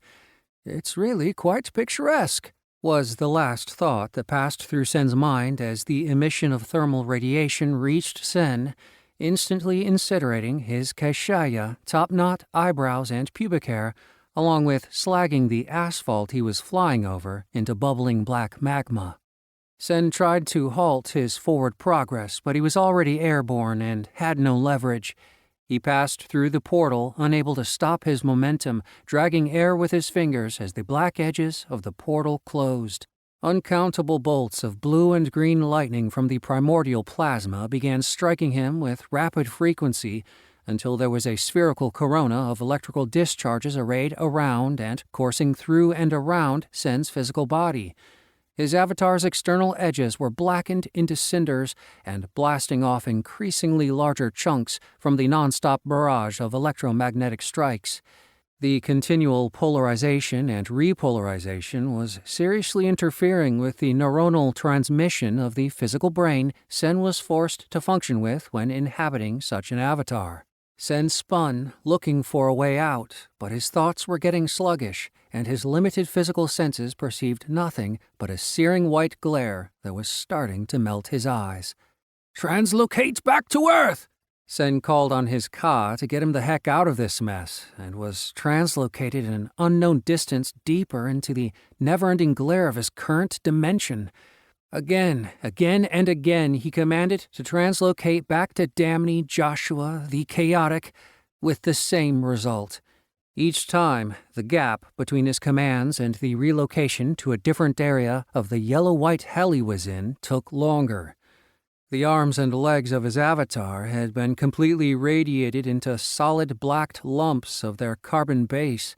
"It's really quite picturesque," was the last thought that passed through Sen's mind as the emission of thermal radiation reached Sen, instantly incinerating his Kashaya, top-knot eyebrows and pubic hair, along with slagging the asphalt he was flying over into bubbling black magma. Sen tried to halt his forward progress, but he was already airborne and had no leverage. He passed through the portal, unable to stop his momentum, dragging air with his fingers as the black edges of the portal closed. Uncountable bolts of blue and green lightning from the primordial plasma began striking him with rapid frequency until there was a spherical corona of electrical discharges arrayed around and coursing through and around Sen's physical body. His avatar's external edges were blackened into cinders and blasting off increasingly larger chunks from the nonstop barrage of electromagnetic strikes. The continual polarization and repolarization was seriously interfering with the neuronal transmission of the physical brain Sen was forced to function with when inhabiting such an avatar. Sen spun, looking for a way out, but his thoughts were getting sluggish, and his limited physical senses perceived nothing but a searing white glare that was starting to melt his eyes. "Translocate back to Earth!" Sen called on his Ka to get him the heck out of this mess, and was translocated an unknown distance deeper into the never-ending glare of his current dimension. Again and again he commanded to translocate back to Damni Joshua, the chaotic, with the same result. Each time, the gap between his commands and the relocation to a different area of the yellow-white hell he was in took longer. The arms and legs of his avatar had been completely radiated into solid blacked lumps of their carbon base.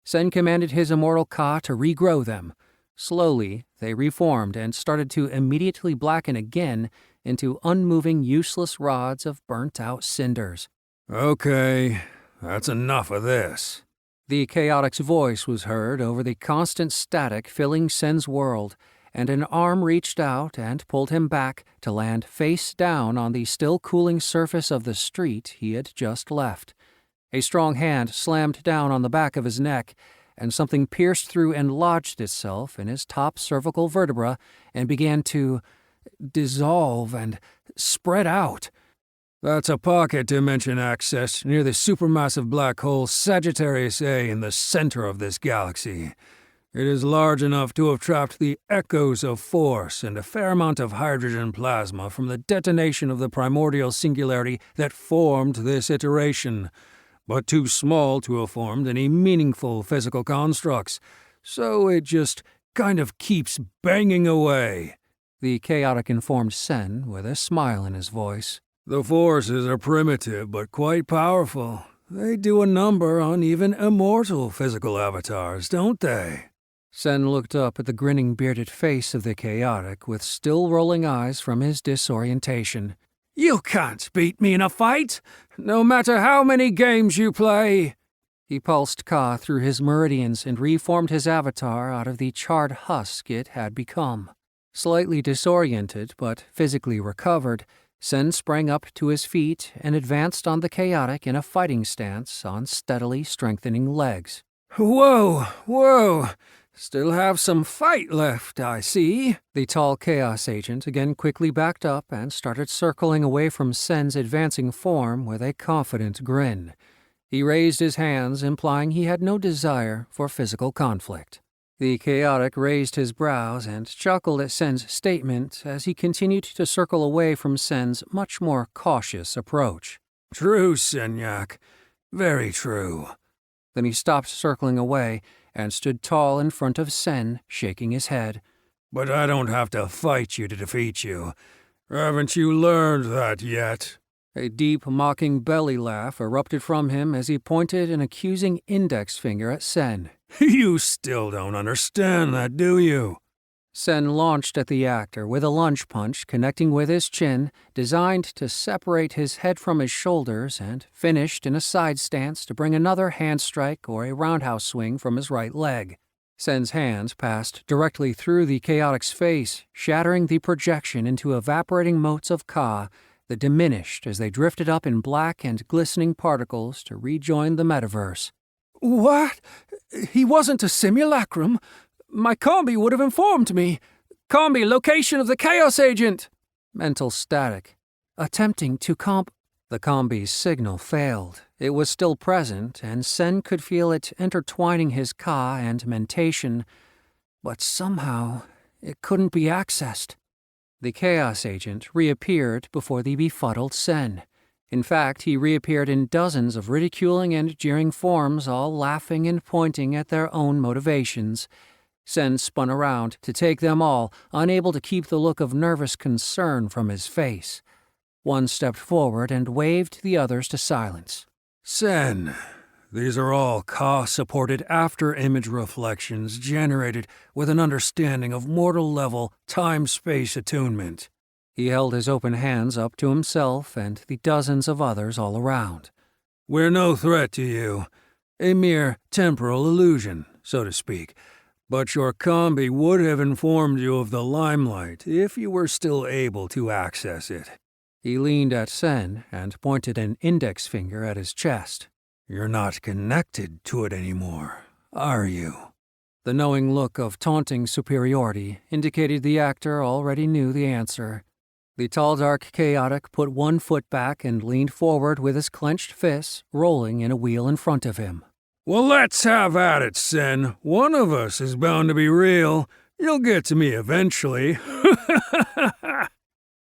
Sen commanded his immortal Ka to regrow them. Slowly, they reformed and started to immediately blacken again into unmoving, useless rods of burnt-out cinders. "Okay, that's enough of this." The chaotic's voice was heard over the constant static filling Sen's world, and an arm reached out and pulled him back to land face down on the still-cooling surface of the street he had just left. A strong hand slammed down on the back of his neck, and something pierced through and lodged itself in his top cervical vertebra and began to dissolve and spread out. "That's a pocket dimension access near the supermassive black hole Sagittarius A in the center of this galaxy. It is large enough to have trapped the echoes of force and a fair amount of hydrogen plasma from the detonation of the primordial singularity that formed this iteration, but too small to have formed any meaningful physical constructs, so it just kind of keeps banging away," the chaotic informed Sen with a smile in his voice. "The forces are primitive but quite powerful. They do a number on even immortal physical avatars, don't they?" Sen looked up at the grinning bearded face of the chaotic with still rolling eyes from his disorientation. "You can't beat me in a fight, no matter how many games you play." He pulsed Ka through his meridians and reformed his avatar out of the charred husk it had become. Slightly disoriented, but physically recovered, Sen sprang up to his feet and advanced on the chaotic in a fighting stance on steadily strengthening legs. Whoa. Still have some fight left, I see." The tall Chaos Agent again quickly backed up and started circling away from Sen's advancing form with a confident grin. He raised his hands, implying he had no desire for physical conflict. The chaotic raised his brows and chuckled at Sen's statement as he continued to circle away from Sen's much more cautious approach. "True, Senyak. Very true." Then he stopped circling away and stood tall in front of Sen, shaking his head. "But I don't have to fight you to defeat you. Haven't you learned that yet?" A deep, mocking belly laugh erupted from him as he pointed an accusing index finger at Sen. "You still don't understand that, do you?" Sen launched at the actor with a lunge punch connecting with his chin, designed to separate his head from his shoulders, and finished in a side stance to bring another hand strike or a roundhouse swing from his right leg. Sen's hands passed directly through the chaotic's face, shattering the projection into evaporating motes of Ka that diminished as they drifted up in black and glistening particles to rejoin the metaverse. What? He wasn't a simulacrum? My combi would have informed me. Combi, location of the Chaos Agent! Mental static. Attempting to The combi's signal failed. It was still present, and Sen could feel it intertwining his Ka and mentation, but somehow it couldn't be accessed. The Chaos Agent reappeared before the befuddled Sen. In fact, he reappeared in dozens of ridiculing and jeering forms, all laughing and pointing at their own motivations. Sen spun around to take them all, unable to keep the look of nervous concern from his face. One stepped forward and waved the others to silence. Sen, these are all Ka-supported after-image reflections generated with an understanding of mortal-level time-space attunement. He held his open hands up to himself and the dozens of others all around. We're no threat to you. A mere temporal illusion, so to speak. But your combi would have informed you of the limelight if you were still able to access it. He leaned at Sen and pointed an index finger at his chest. You're not connected to it anymore, are you? The knowing look of taunting superiority indicated the actor already knew the answer. The tall, dark chaotic put one foot back and leaned forward with his clenched fists rolling in a wheel in front of him. Well, let's have at it, Sen. One of us is bound to be real. You'll get to me eventually.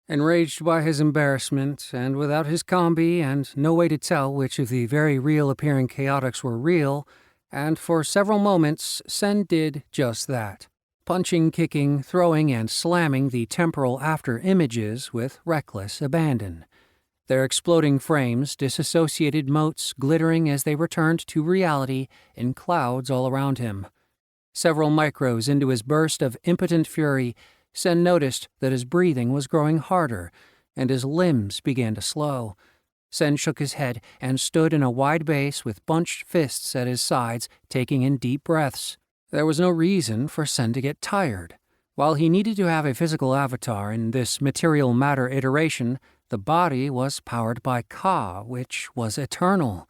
Enraged by his embarrassment, and without his combi and no way to tell which of the very real-appearing chaotics were real, and for several moments Sen did just that. Punching, kicking, throwing, and slamming the temporal after-images with reckless abandon. Their exploding frames disassociated motes glittering as they returned to reality in clouds all around him. Several micros into his burst of impotent fury, Sen noticed that his breathing was growing harder, and his limbs began to slow. Sen shook his head and stood in a wide base with bunched fists at his sides, taking in deep breaths. There was no reason for Sen to get tired. While he needed to have a physical avatar in this material matter iteration, the body was powered by Ka, which was eternal.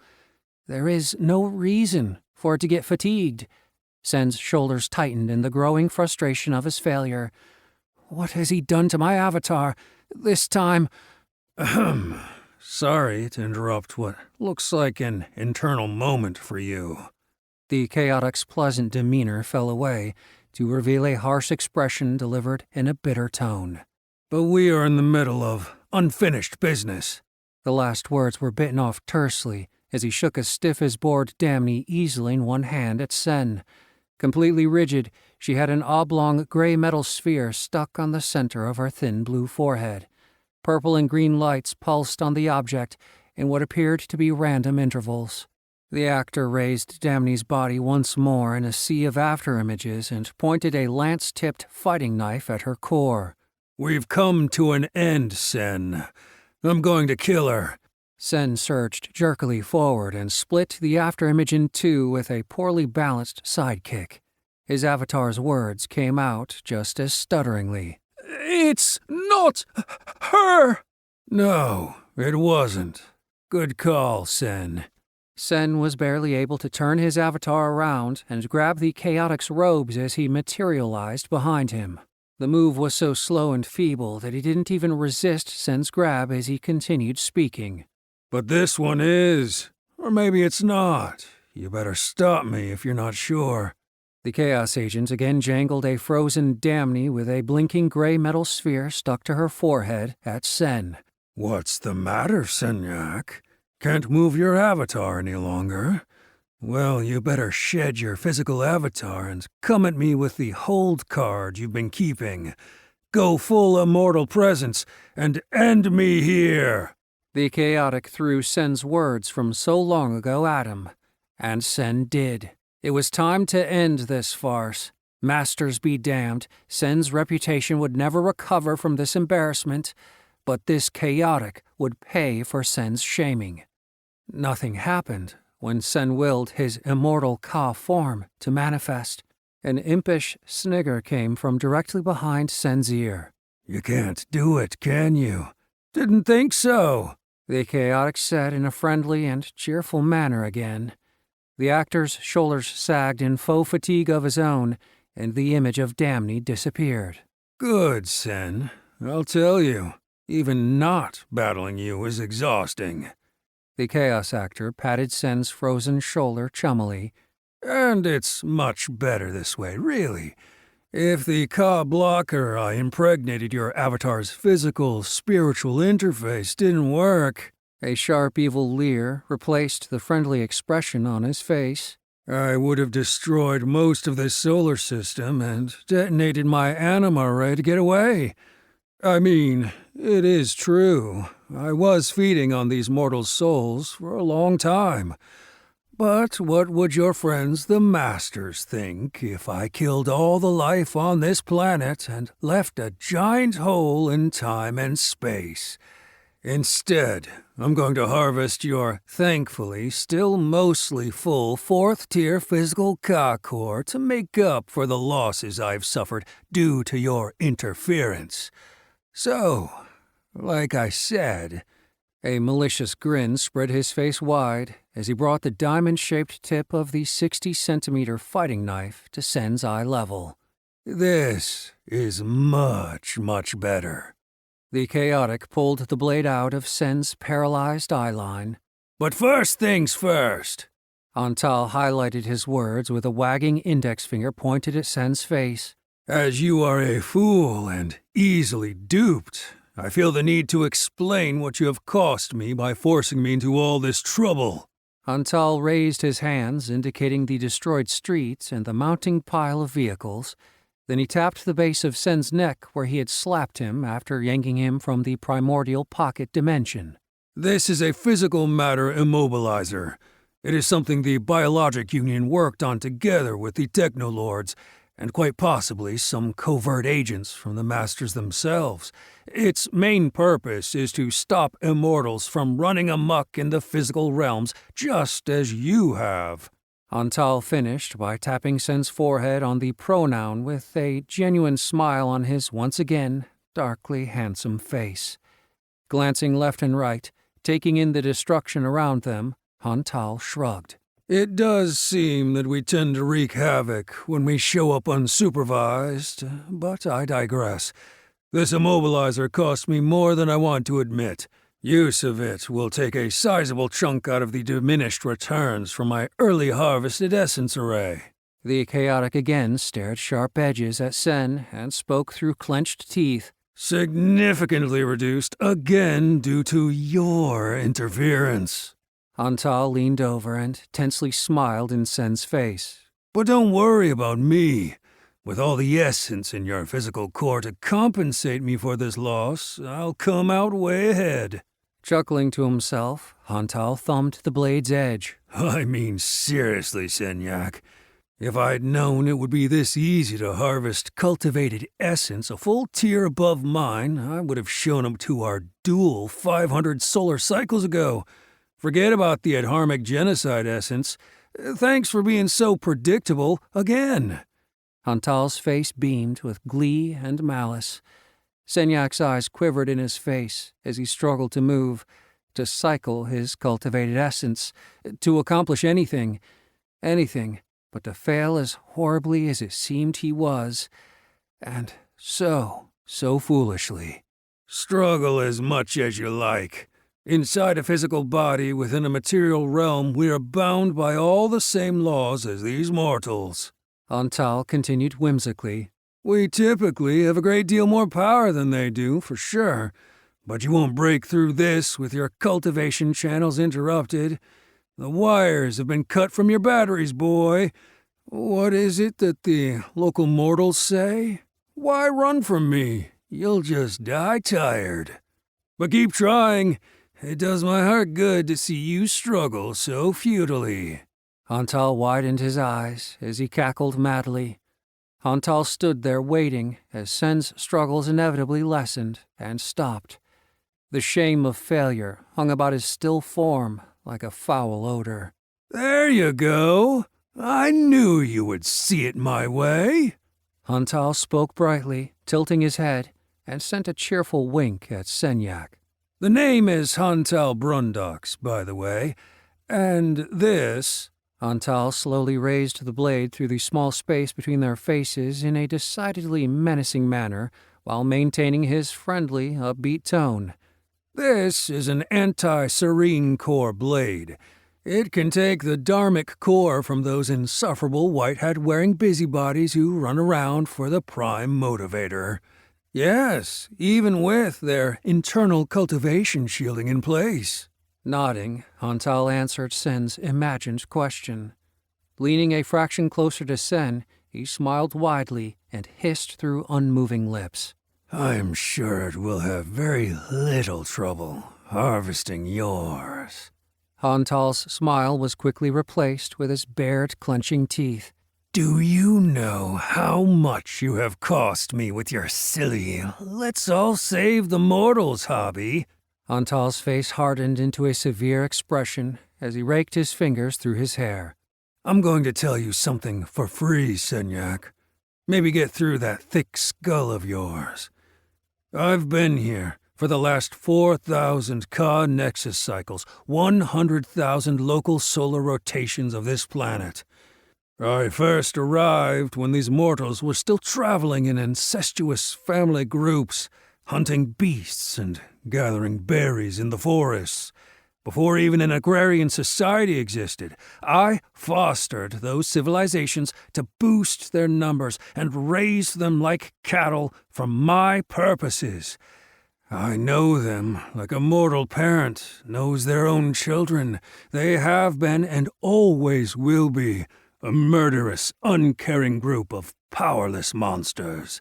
There is no reason for it to get fatigued. Sen's shoulders tightened in the growing frustration of his failure. What has he done to my avatar? This time... Sorry to interrupt what looks like an internal moment for you. The chaotic's pleasant demeanor fell away to reveal a harsh expression delivered in a bitter tone. But we are in the middle of unfinished business. The last words were bitten off tersely as he shook as stiff as board Damni easily in one hand at Sen. Completely rigid, she had an oblong gray metal sphere stuck on the center of her thin blue forehead. Purple and green lights pulsed on the object in what appeared to be random intervals. The actor raised Damni's body once more in a sea of after-images and pointed a lance-tipped fighting knife at her core. We've come to an end, Sen. I'm going to kill her. Sen surged jerkily forward and split the afterimage in two with a poorly balanced sidekick. His avatar's words came out just as stutteringly. It's not her! No, it wasn't. Good call, Sen. Sen was barely able to turn his avatar around and grab the chaotic's robes as he materialized behind him. The move was so slow and feeble that he didn't even resist Sen's grab as he continued speaking. But this one is. Or maybe it's not. You better stop me if you're not sure. The Chaos Agent again jangled a frozen Damni with a blinking gray metal sphere stuck to her forehead at Sen. What's the matter, Senyak? Can't move your avatar any longer? Well, you better shed your physical avatar and come at me with the hold card you've been keeping. Go full immortal presence and end me here. The chaotic threw Sen's words from so long ago at him, and Sen did. It was time to end this farce. Masters be damned, Sen's reputation would never recover from this embarrassment, but this chaotic would pay for Sen's shaming. Nothing happened when Sen willed his immortal Ka form to manifest. An impish snigger came from directly behind Sen's ear. "You can't do it, can you? Didn't think so," the chaotic said in a friendly and cheerful manner again. The actor's shoulders sagged in faux fatigue of his own, and the image of Damney disappeared. "Good, Sen. I'll tell you, even not battling you is exhausting." The chaos actor patted Sen's frozen shoulder chummily. "And it's much better this way, really. If the Ka blocker I impregnated your avatar's physical, spiritual interface didn't work," a sharp evil leer replaced the friendly expression on his face, "I would have destroyed most of this solar system and detonated my anima ray to get away. I mean, it is true. I was feeding on these mortal souls for a long time. But what would your friends the Masters think if I killed all the life on this planet and left a giant hole in time and space? Instead, I'm going to harvest your, thankfully, still mostly full 4th-tier physical Ka core to make up for the losses I've suffered due to your interference. So, like I said..." A malicious grin spread his face wide as he brought the diamond-shaped tip of the 60-centimeter fighting knife to Sen's eye level. "This is much, much better." The chaotic pulled the blade out of Sen's paralyzed eyeline. "But first things first." Antal highlighted his words with a wagging index finger pointed at Sen's face. "As you are a fool and easily duped, I feel the need to explain what you have cost me by forcing me into all this trouble." Antal raised his hands, indicating the destroyed streets and the mounting pile of vehicles. Then he tapped the base of Sen's neck where he had slapped him after yanking him from the primordial pocket dimension. "This is a physical matter immobilizer. It is something the Biologic Union worked on together with the Technolords, and quite possibly some covert agents from the Masters themselves. Its main purpose is to stop immortals from running amok in the physical realms, just as you have." Antal finished by tapping Sen's forehead on the pronoun with a genuine smile on his once again darkly handsome face. Glancing left and right, taking in the destruction around them, Antal shrugged. "It does seem that we tend to wreak havoc when we show up unsupervised, but I digress. This immobilizer cost me more than I want to admit. Use of it will take a sizable chunk out of the diminished returns from my early harvested essence array." The chaotic again stared sharp edges at Sen and spoke through clenched teeth. "Significantly reduced again due to your interference." Antal leaned over and tensely smiled in Sen's face. "But don't worry about me. With all the essence in your physical core to compensate me for this loss, I'll come out way ahead." Chuckling to himself, Antal thumbed the blade's edge. "I mean seriously, Senyak. If I'd known it would be this easy to harvest cultivated essence a full tier above mine, I would have shown up to our duel 500 solar cycles ago. Forget about the adharmic genocide essence. Thanks for being so predictable again." Antal's face beamed with glee and malice. Senyak's eyes quivered in his face as he struggled to move, to cycle his cultivated essence, to accomplish anything but to fail as horribly as it seemed he was, and so foolishly. "Struggle as much as you like. Inside a physical body within a material realm, we are bound by all the same laws as these mortals." Antal continued whimsically. "We typically have a great deal more power than they do, for sure, but you won't break through this with your cultivation channels interrupted. The wires have been cut from your batteries, boy. What is it that the local mortals say? Why run from me? You'll just die tired. But keep trying. It does my heart good to see you struggle so futilely." Antal widened his eyes as he cackled madly. Hantal stood there waiting as Sen's struggles inevitably lessened and stopped. The shame of failure hung about his still form like a foul odor. "There you go. I knew you would see it my way." Hantal spoke brightly, tilting his head, and sent a cheerful wink at Senyak. "The name is Hantal Brundox, by the way, and this—" Hantal slowly raised the blade through the small space between their faces in a decidedly menacing manner while maintaining his friendly, upbeat tone. "This is an anti-serene core blade. It can take the dharmic core from those insufferable white hat-wearing busybodies who run around for the prime motivator. Yes, even with their internal cultivation shielding in place." Nodding, Hantal answered Sen's imagined question. Leaning a fraction closer to Sen, he smiled widely and hissed through unmoving lips. "I'm sure it will have very little trouble harvesting yours." Hantal's smile was quickly replaced with his bared, clenching teeth. "Do you know how much you have cost me with your silly, let's all save the mortals hobby?" Hantal's face hardened into a severe expression as he raked his fingers through his hair. "I'm going to tell you something for free, Senyak. Maybe get through that thick skull of yours. I've been here for the last 4,000 Ka Nexus cycles, 100,000 local solar rotations of this planet. I first arrived when these mortals were still traveling in incestuous family groups, hunting beasts and gathering berries in the forests. Before even an agrarian society existed, I fostered those civilizations to boost their numbers and raise them like cattle for my purposes. I know them like a mortal parent knows their own children. They have been and always will be a murderous, uncaring group of powerless monsters.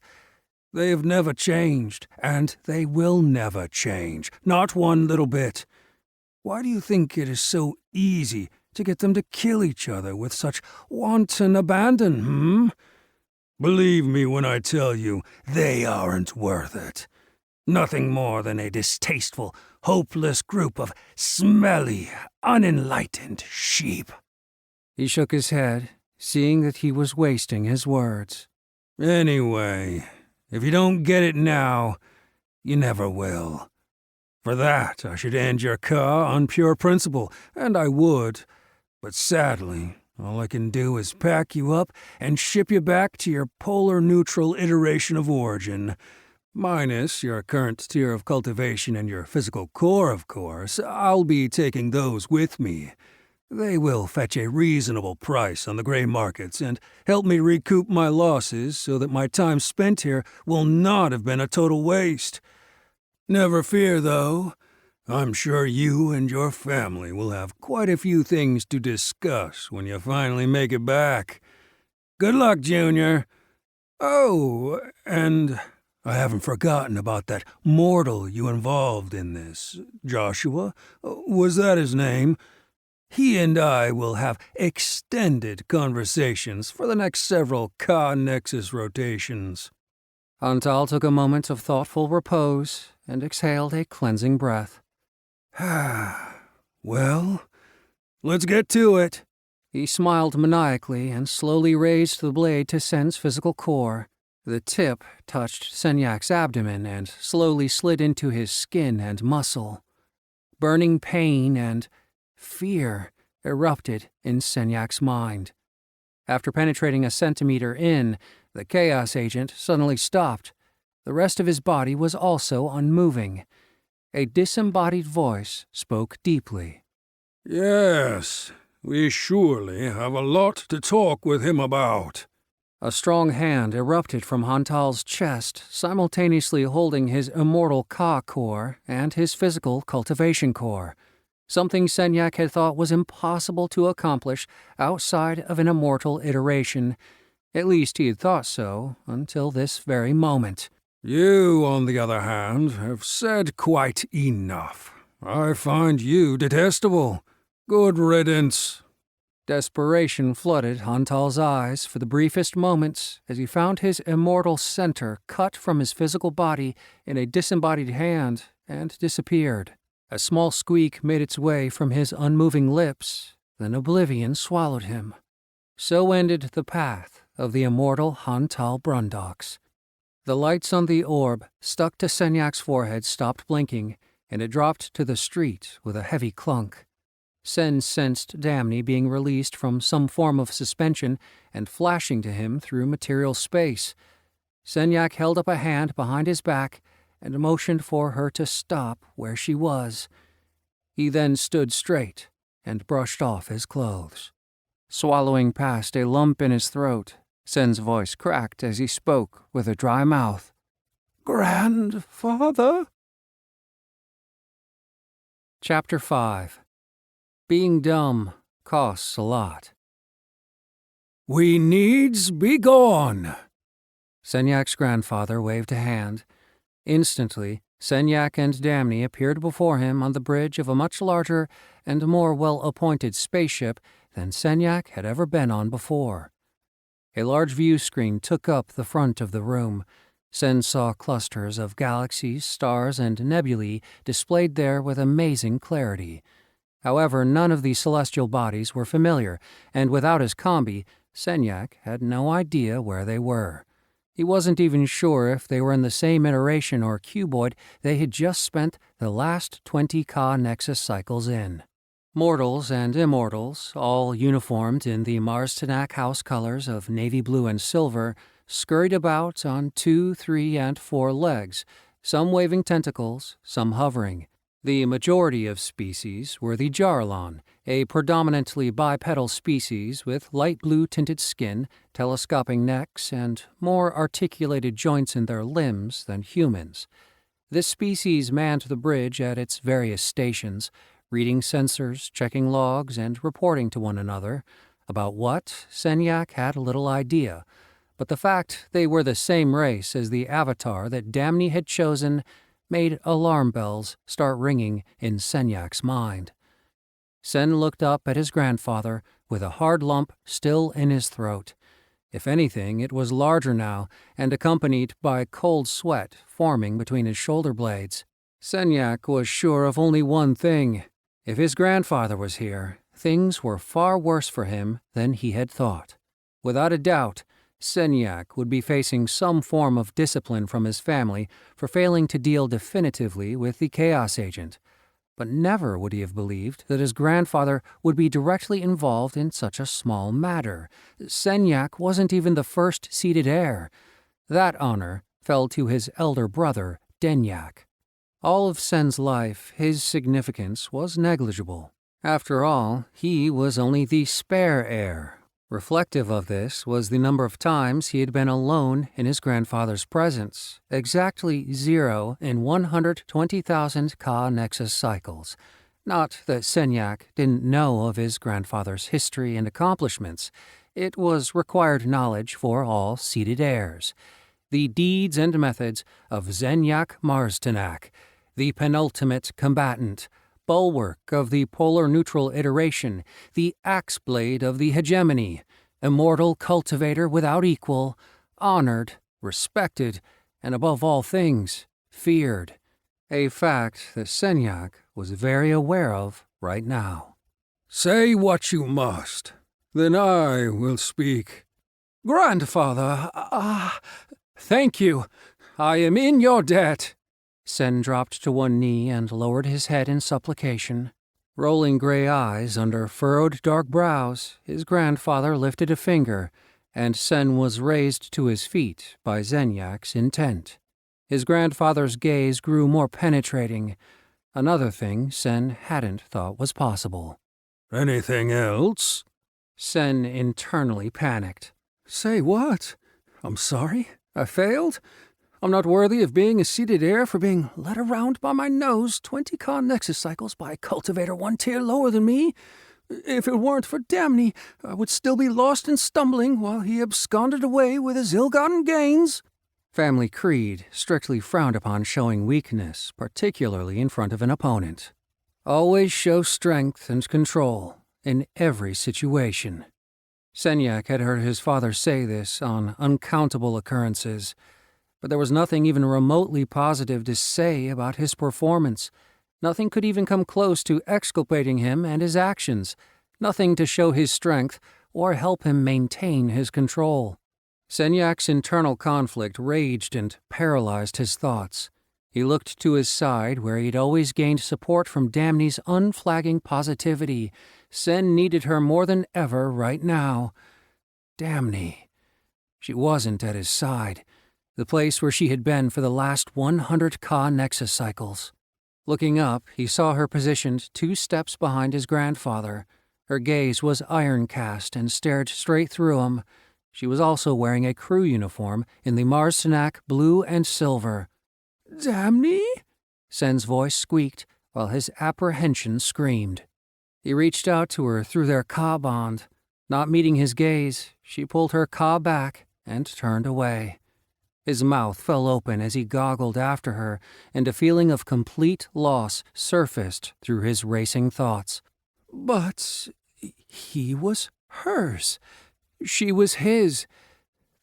They've never changed, and they will never change, not one little bit. Why do you think it is so easy to get them to kill each other with such wanton abandon, Believe me when I tell you, they aren't worth it. Nothing more than a distasteful, hopeless group of smelly, unenlightened sheep." He shook his head, seeing that he was wasting his words. "Anyway, if you don't get it now, you never will. For that, I should end your Ka on pure principle, and I would. But sadly, all I can do is pack you up and ship you back to your polar neutral iteration of origin. Minus your current tier of cultivation and your physical core, of course. I'll be taking those with me. They will fetch a reasonable price on the gray markets and help me recoup my losses so that my time spent here will not have been a total waste. Never fear, though. I'm sure you and your family will have quite a few things to discuss when you finally make it back. Good luck, Junior. Oh, and I haven't forgotten about that mortal you involved in this. Joshua? Was that his name? He and I will have extended conversations for the next several Ka Nexus rotations." Hantal took a moment of thoughtful repose and exhaled a cleansing breath. "Well, let's get to it." He smiled maniacally and slowly raised the blade to Sen's physical core. The tip touched Senyak's abdomen and slowly slid into his skin and muscle. Burning pain and fear erupted in Senyak's mind. After penetrating a centimeter in, the Chaos Agent suddenly stopped. The rest of his body was also unmoving. A disembodied voice spoke deeply. "Yes, we surely have a lot to talk with him about." A strong hand erupted from Hantal's chest, simultaneously holding his immortal Ka core and his physical cultivation core, something Senyak had thought was impossible to accomplish outside of an immortal iteration. At least he had thought so, until this very moment. "You, on the other hand, have said quite enough. I find you detestable. Good riddance." Desperation flooded Hantal's eyes for the briefest moments as he found his immortal center cut from his physical body in a disembodied hand and disappeared. A small squeak made its way from his unmoving lips, then oblivion swallowed him. So ended the path of the immortal Hantal Brundox. The lights on the orb stuck to Senyak's forehead stopped blinking, and it dropped to the street with a heavy clunk. Sen sensed Damni being released from some form of suspension and flashing to him through material space. Senyak held up a hand behind his back and motioned for her to stop where she was. He then stood straight and brushed off his clothes. Swallowing past a lump in his throat, Sen's voice cracked as he spoke with a dry mouth. "Grandfather?" Chapter 5. Being dumb costs a lot. "We needs be gone." Senyak's grandfather waved a hand. Instantly, Senyak and Damni appeared before him on the bridge of a much larger and more well-appointed spaceship than Senyak had ever been on before. A large view screen took up the front of the room. Sen saw clusters of galaxies, stars, and nebulae displayed there with amazing clarity. However, none of these celestial bodies were familiar, and without his combi, Senyak had no idea where they were. He wasn't even sure if they were in the same iteration or cuboid they had just spent the last 20 Ka Nexus cycles in. Mortals and immortals, all uniformed in the Mars Tanak house colors of navy blue and silver, scurried about on 2, 3, and 4 legs, some waving tentacles, some hovering. The majority of species were the Jarlon, a predominantly bipedal species with light blue-tinted skin, telescoping necks, and more articulated joints in their limbs than humans. This species manned the bridge at its various stations, reading sensors, checking logs, and reporting to one another. About what, Senyak had little idea, but the fact they were the same race as the avatar that Damni had chosen made alarm bells start ringing in Senyak's mind. Sen looked up at his grandfather with a hard lump still in his throat. If anything, it was larger now and accompanied by cold sweat forming between his shoulder blades. Senyak was sure of only one thing. If his grandfather was here, things were far worse for him than he had thought. Without a doubt, Senyak would be facing some form of discipline from his family for failing to deal definitively with the Chaos Agent. But never would he have believed that his grandfather would be directly involved in such a small matter. Senyak wasn't even the first seated heir. That honor fell to his elder brother, Denyak. All of Sen's life, his significance was negligible. After all, he was only the spare heir. Reflective of this was the number of times he had been alone in his grandfather's presence, exactly 0 in 120,000 Ka Nexus cycles. Not that Senyak didn't know of his grandfather's history and accomplishments. It was required knowledge for all seated heirs. The deeds and methods of Zenyak Marstanak, the penultimate combatant, bulwark of the polar neutral iteration, the axe blade of the hegemony, immortal cultivator without equal, honored, respected, and above all things, feared. A fact that Senyak was very aware of right now. "Say what you must, then I will speak." "Grandfather, thank you. I am in your debt." Sen dropped to one knee and lowered his head in supplication. Rolling gray eyes under furrowed dark brows, his grandfather lifted a finger, and Sen was raised to his feet by Zenyak's intent. His grandfather's gaze grew more penetrating, another thing Sen hadn't thought was possible. "Anything else?" Sen internally panicked. "Say what? I'm sorry. I failed? I'm not worthy of being a seated heir for being led around by my nose 20 Ka Nexus cycles by a cultivator 1 tier lower than me. If it weren't for Damni, I would still be lost and stumbling while he absconded away with his ill-gotten gains." Family creed strictly frowned upon showing weakness, particularly in front of an opponent. Always show strength and control. in every situation. Senyak had heard his father say this on uncountable occurrences, but there was nothing even remotely positive to say about his performance. Nothing could even come close to exculpating him and his actions, nothing to show his strength or help him maintain his control. Senyak's internal conflict raged and paralyzed his thoughts. He looked to his side, where he'd always gained support from Damni's unflagging positivity. Sen needed her more than ever right now. Damni. She wasn't at his side, the place where she had been for the last 100 Ka Nexus cycles. Looking up, he saw her positioned 2 steps behind his grandfather. Her gaze was iron-cast and stared straight through him. She was also wearing a crew uniform in the Marsenac blue and silver. "Damni?" Sen's voice squeaked, while his apprehension screamed. He reached out to her through their Ka bond. Not meeting his gaze, she pulled her Ka back and turned away. His mouth fell open as he goggled after her, and a feeling of complete loss surfaced through his racing thoughts. But he was hers. She was his.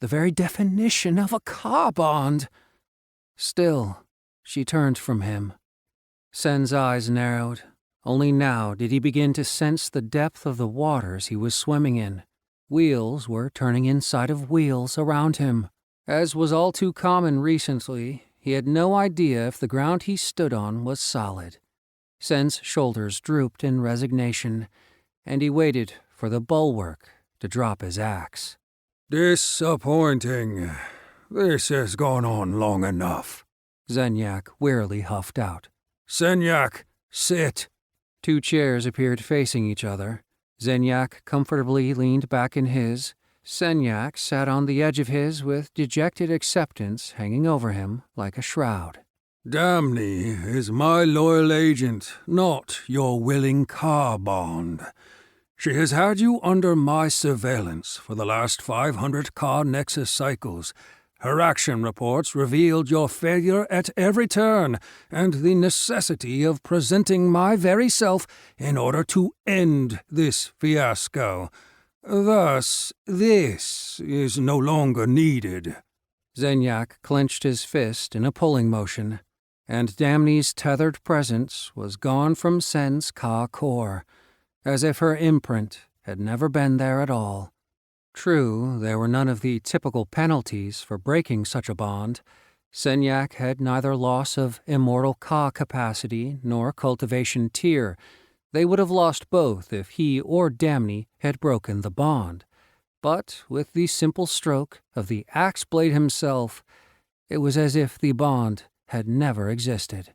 The very definition of a Ka bond. Still, she turned from him. Sen's eyes narrowed. Only now did he begin to sense the depth of the waters he was swimming in. Wheels were turning inside of wheels around him. As was all too common recently, he had no idea if the ground he stood on was solid. Sen's shoulders drooped in resignation, and he waited for the bulwark to drop his axe. Disappointing. This has gone on long enough. Senyak wearily huffed out. Senyak, sit. 2 chairs appeared facing each other. Senyak comfortably leaned back in his. Senyak sat on the edge of his with dejected acceptance hanging over him like a shroud. Damni is my loyal agent, not your willing Ka bond. She has had you under my surveillance for the last 500 Ka Nexus cycles. Her action reports revealed your failure at every turn, and the necessity of presenting my very self in order to end this fiasco. Thus, this is no longer needed. Senyak clenched his fist in a pulling motion, and Damni's tethered presence was gone from Sen's Ka core, as if her imprint had never been there at all. True, there were none of the typical penalties for breaking such a bond. Senyak had neither loss of immortal Ka capacity nor cultivation tier. They would have lost both if he or Damni had broken the bond. But with the simple stroke of the axe blade himself, it was as if the bond had never existed.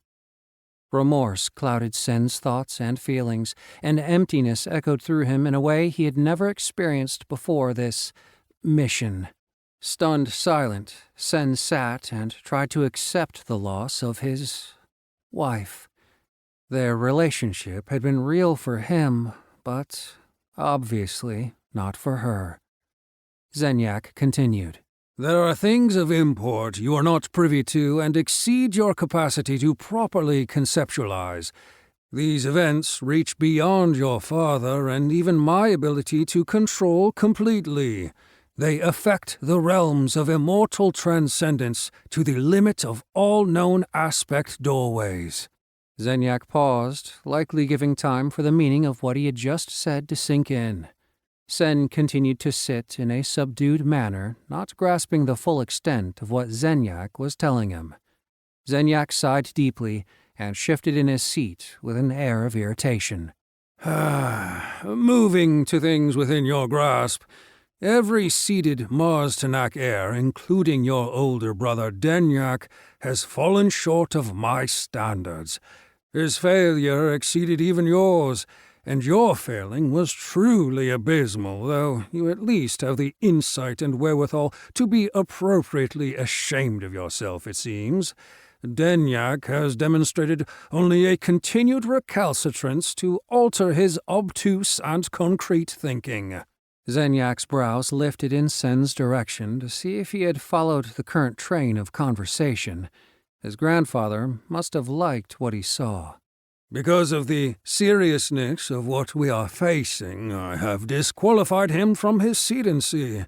Remorse clouded Sen's thoughts and feelings, and emptiness echoed through him in a way he had never experienced before this mission. Stunned silent, Sen sat and tried to accept the loss of his wife. Their relationship had been real for him, but obviously not for her. Senyak continued. There are things of import you are not privy to and exceed your capacity to properly conceptualize. These events reach beyond your father and even my ability to control completely. They affect the realms of immortal transcendence to the limit of all known aspect doorways. Senyak paused, likely giving time for the meaning of what he had just said to sink in. Sen continued to sit in a subdued manner, not grasping the full extent of what Senyak was telling him. Senyak sighed deeply and shifted in his seat with an air of irritation. Moving to things within your grasp, every seeded Mars-Tanak heir, including your older brother Denyak, has fallen short of my standards. His failure exceeded even yours, and your failing was truly abysmal, though you at least have the insight and wherewithal to be appropriately ashamed of yourself, it seems. Denyak has demonstrated only a continued recalcitrance to alter his obtuse and concrete thinking. Zenyak's brows lifted in Sen's direction to see if he had followed the current train of conversation. His grandfather must have liked what he saw. Because of the seriousness of what we are facing, I have disqualified him from his sedency,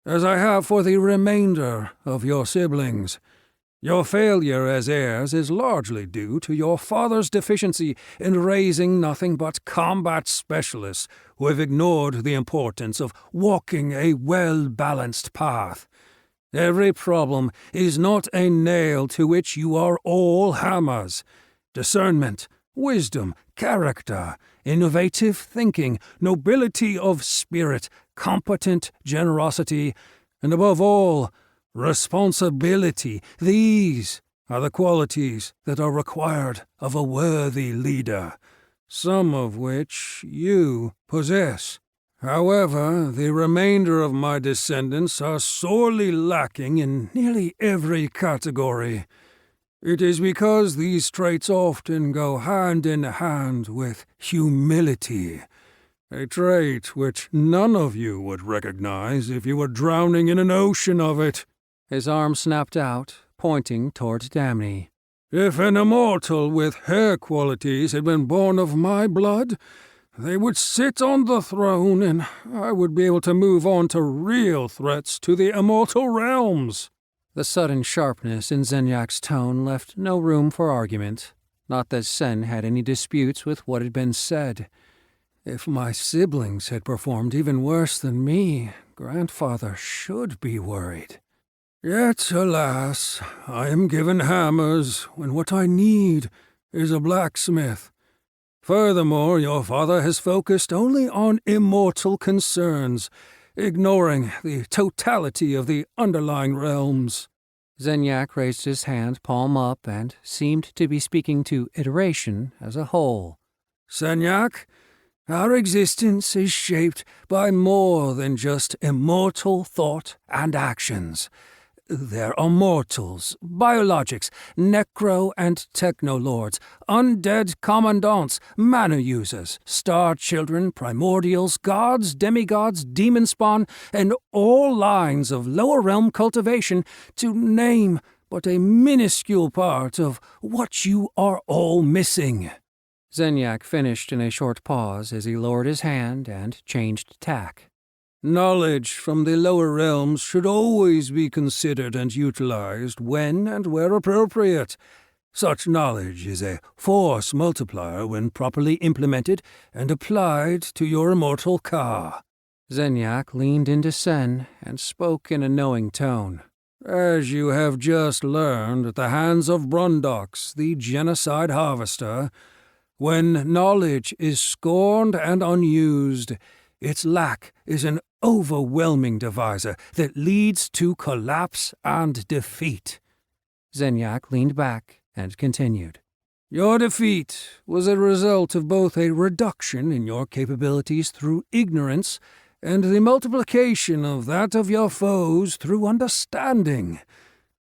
as I have for the remainder of your siblings. Your failure as heirs is largely due to your father's deficiency in raising nothing but combat specialists who have ignored the importance of walking a well-balanced path. Every problem is not a nail to which you are all hammers. Discernment, wisdom, character, innovative thinking, nobility of spirit, competent generosity, and above all, responsibility. These are the qualities that are required of a worthy leader, some of which you possess. However, the remainder of my descendants are sorely lacking in nearly every category. It is because these traits often go hand in hand with humility, a trait which none of you would recognize if you were drowning in an ocean of it. His arm snapped out, pointing toward Damni. If an immortal with her qualities had been born of my blood, they would sit on the throne, and I would be able to move on to real threats to the immortal realms. The sudden sharpness in Zenyak's tone left no room for argument. Not that Sen had any disputes with what had been said. If my siblings had performed even worse than me, grandfather should be worried. Yet, alas, I am given hammers when what I need is a blacksmith. Furthermore, your father has focused only on immortal concerns, ignoring the totality of the underlying realms. Zenyak raised his hand palm up and seemed to be speaking to iteration as a whole. Senyak, our existence is shaped by more than just immortal thought and actions. There are mortals, biologics, necro and techno-lords, undead commandants, mana users, star children, primordials, gods, demigods, demon spawn, and all lines of lower realm cultivation, to name but a minuscule part of what you are all missing. Zenyak finished in a short pause as he lowered his hand and changed tack. Knowledge from the lower realms should always be considered and utilized when and where appropriate. Such knowledge is a force multiplier when properly implemented and applied to your immortal Ka. Zenyak leaned into Sen and spoke in a knowing tone. As you have just learned at the hands of Brundox, the genocide harvester, when knowledge is scorned and unused, its lack is an overwhelming divisor that leads to collapse and defeat. Zenyak leaned back and continued. Your defeat was a result of both a reduction in your capabilities through ignorance and the multiplication of that of your foes through understanding.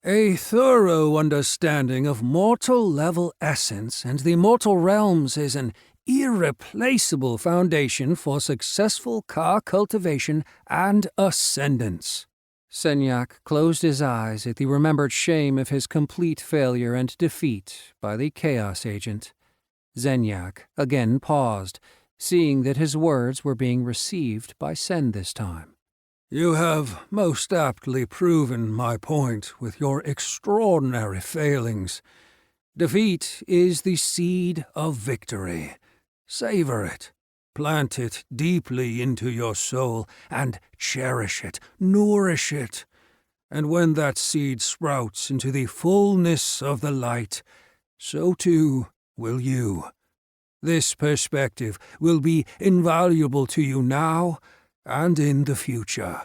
A thorough understanding of mortal-level essence and the mortal realms is an irreplaceable foundation for successful Ka cultivation and ascendance. Senyak closed his eyes at the remembered shame of his complete failure and defeat by the Chaos Agent. Zenyak again paused, seeing that his words were being received by Sen this time. You have most aptly proven my point with your extraordinary failings. Defeat is the seed of victory. Savor it, plant it deeply into your soul, and cherish it, nourish it. And when that seed sprouts into the fullness of the light, so too will you. This perspective will be invaluable to you now and in the future.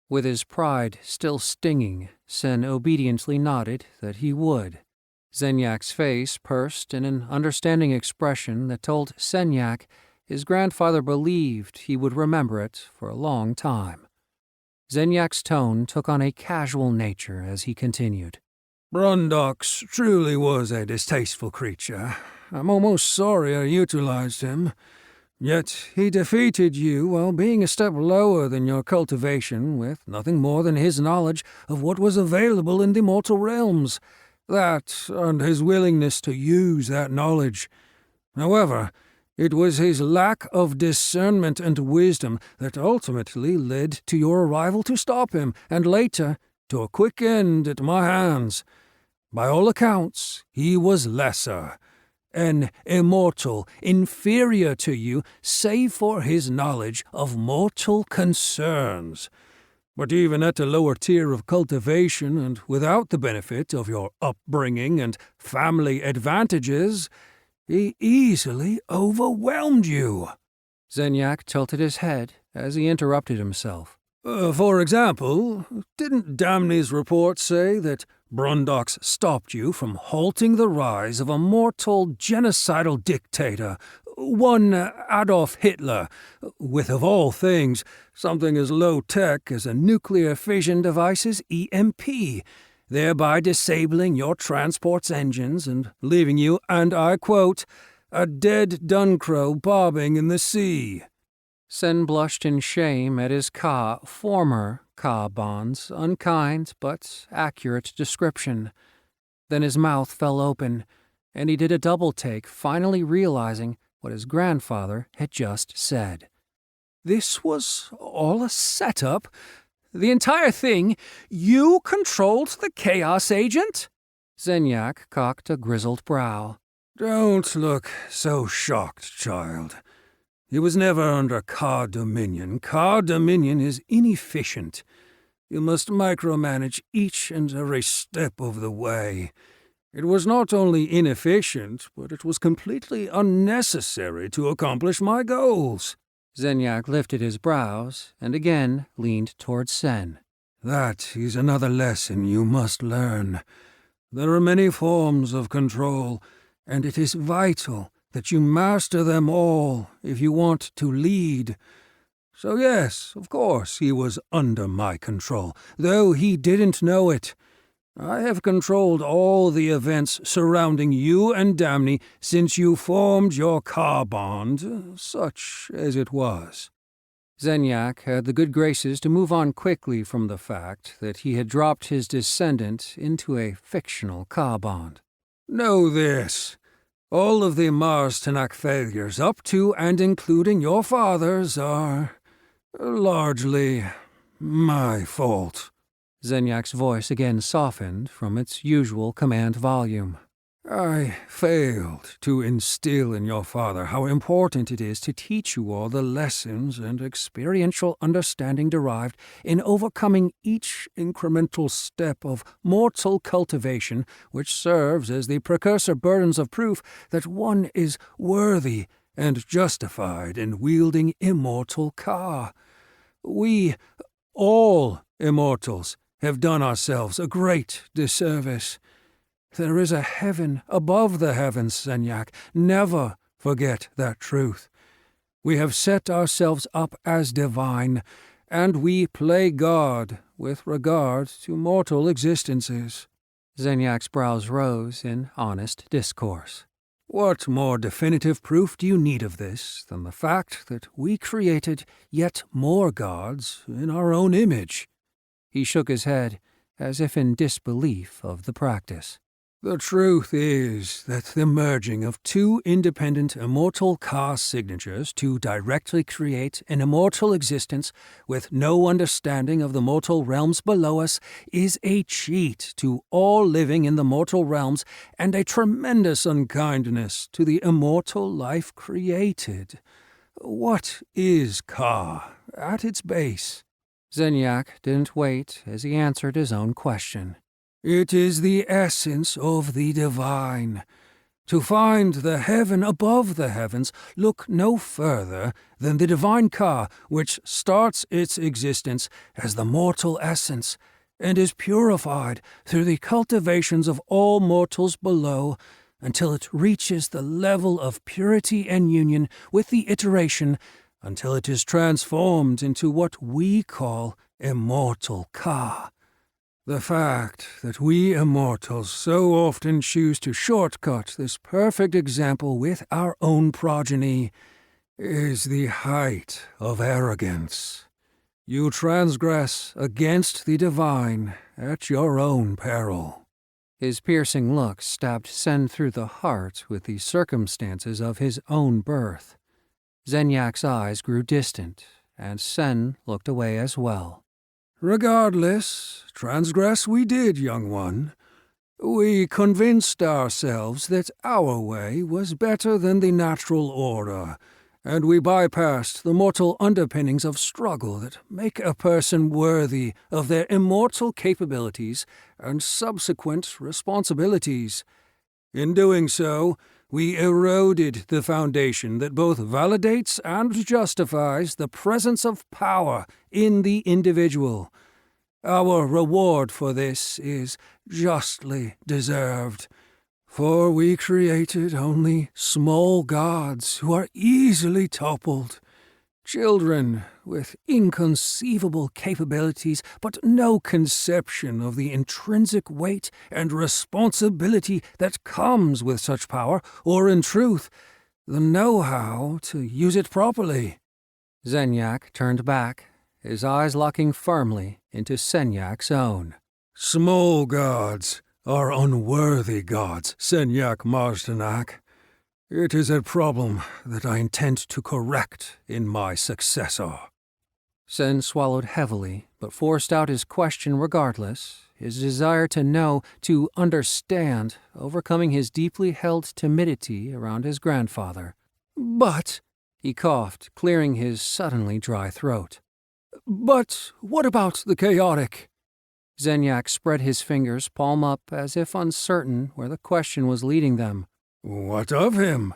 With his pride still stinging, Sen obediently nodded that he would. Zenyak's face pursed in an understanding expression that told Senyak his grandfather believed he would remember it for a long time. Zenyak's tone took on a casual nature as he continued. Brundox truly was a distasteful creature. I'm almost sorry I utilized him. Yet he defeated you while being a step lower than your cultivation with nothing more than his knowledge of what was available in the mortal realms. That, and his willingness to use that knowledge. However, it was his lack of discernment and wisdom that ultimately led to your arrival to stop him, and later to a quick end at my hands. By all accounts, he was lesser, an immortal, inferior to you, save for his knowledge of mortal concerns. But even at a lower tier of cultivation, and without the benefit of your upbringing and family advantages, he easily overwhelmed you. Zenyak tilted his head as he interrupted himself. For example, didn't Damney's report say that Brundox stopped you from halting the rise of a mortal genocidal dictator, one Adolf Hitler, with, of all things, something as low-tech as a nuclear fission device's EMP, thereby disabling your transport's engines and leaving you, and I quote, a dead Duncrow bobbing in the sea? Sen blushed in shame at his former Bond's unkind but accurate description. Then his mouth fell open, and he did a double-take, finally realizing what his grandfather had just said. This was all a setup? The entire thing? You controlled the Chaos Agent? Zenyak cocked a grizzled brow. Don't look so shocked, child. He was never under Car Dominion. Car Dominion is inefficient. You must micromanage each and every step of the way. It was not only inefficient, but it was completely unnecessary to accomplish my goals. Zenyak lifted his brows and again leaned towards Sen. That is another lesson you must learn. There are many forms of control, and it is vital that you master them all if you want to lead. So yes, of course, he was under my control, though he didn't know it. I have controlled all the events surrounding you and Damney since you formed your car bond, such as it was. Zenyak had the good graces to move on quickly from the fact that he had dropped his descendant into a fictional car bond. Know this. All of the Mars Tanakh failures, up to and including your father's, are largely my fault. Zenyak's voice again softened from its usual command volume. I failed to instill in your father how important it is to teach you all the lessons and experiential understanding derived in overcoming each incremental step of mortal cultivation which serves as the precursor burdens of proof that one is worthy and justified in wielding immortal Ka. We, all immortals, have done ourselves a great disservice. There is a heaven above the heavens, Zenyak. Never forget that truth. We have set ourselves up as divine, and we play God with regard to mortal existences. Zenyak's brows rose in honest discourse. What more definitive proof do you need of this than the fact that we created yet more gods in our own image? He shook his head, as if in disbelief of the practice. The truth is that the merging of two independent immortal Ka signatures to directly create an immortal existence with no understanding of the mortal realms below us is a cheat to all living in the mortal realms and a tremendous unkindness to the immortal life created. What is Ka at its base? Zenyak didn't wait as he answered his own question. It is the essence of the divine. To find the heaven above the heavens, look no further than the divine Ka, which starts its existence as the mortal essence, and is purified through the cultivations of all mortals below, until it reaches the level of purity and union with the iteration, until it is transformed into what we call immortal Ka. The fact that we immortals so often choose to shortcut this perfect example with our own progeny is the height of arrogance. You transgress against the divine at your own peril. His piercing look stabbed Sen through the heart with the circumstances of his own birth. Zenyak's eyes grew distant, and Sen looked away as well. Regardless, transgress we did, young one. We convinced ourselves that our way was better than the natural order, and we bypassed the mortal underpinnings of struggle that make a person worthy of their immortal capabilities and subsequent responsibilities. In doing so, we eroded the foundation that both validates and justifies the presence of power in the individual. Our reward for this is justly deserved, for we created only small gods who are easily toppled, children with inconceivable capabilities but no conception of the intrinsic weight and responsibility that comes with such power, or in truth, the know-how to use it properly. Zenyak turned back, his eyes locking firmly into Senyak's own. Small gods are unworthy gods, Senyak Mazdanak. It is a problem that I intend to correct in my successor. Sen swallowed heavily, but forced out his question regardless, his desire to know, to understand, overcoming his deeply held timidity around his grandfather. But, he coughed, clearing his suddenly dry throat. But what about the chaotic? Zenyak spread his fingers palm up as if uncertain where the question was leading them. What of him?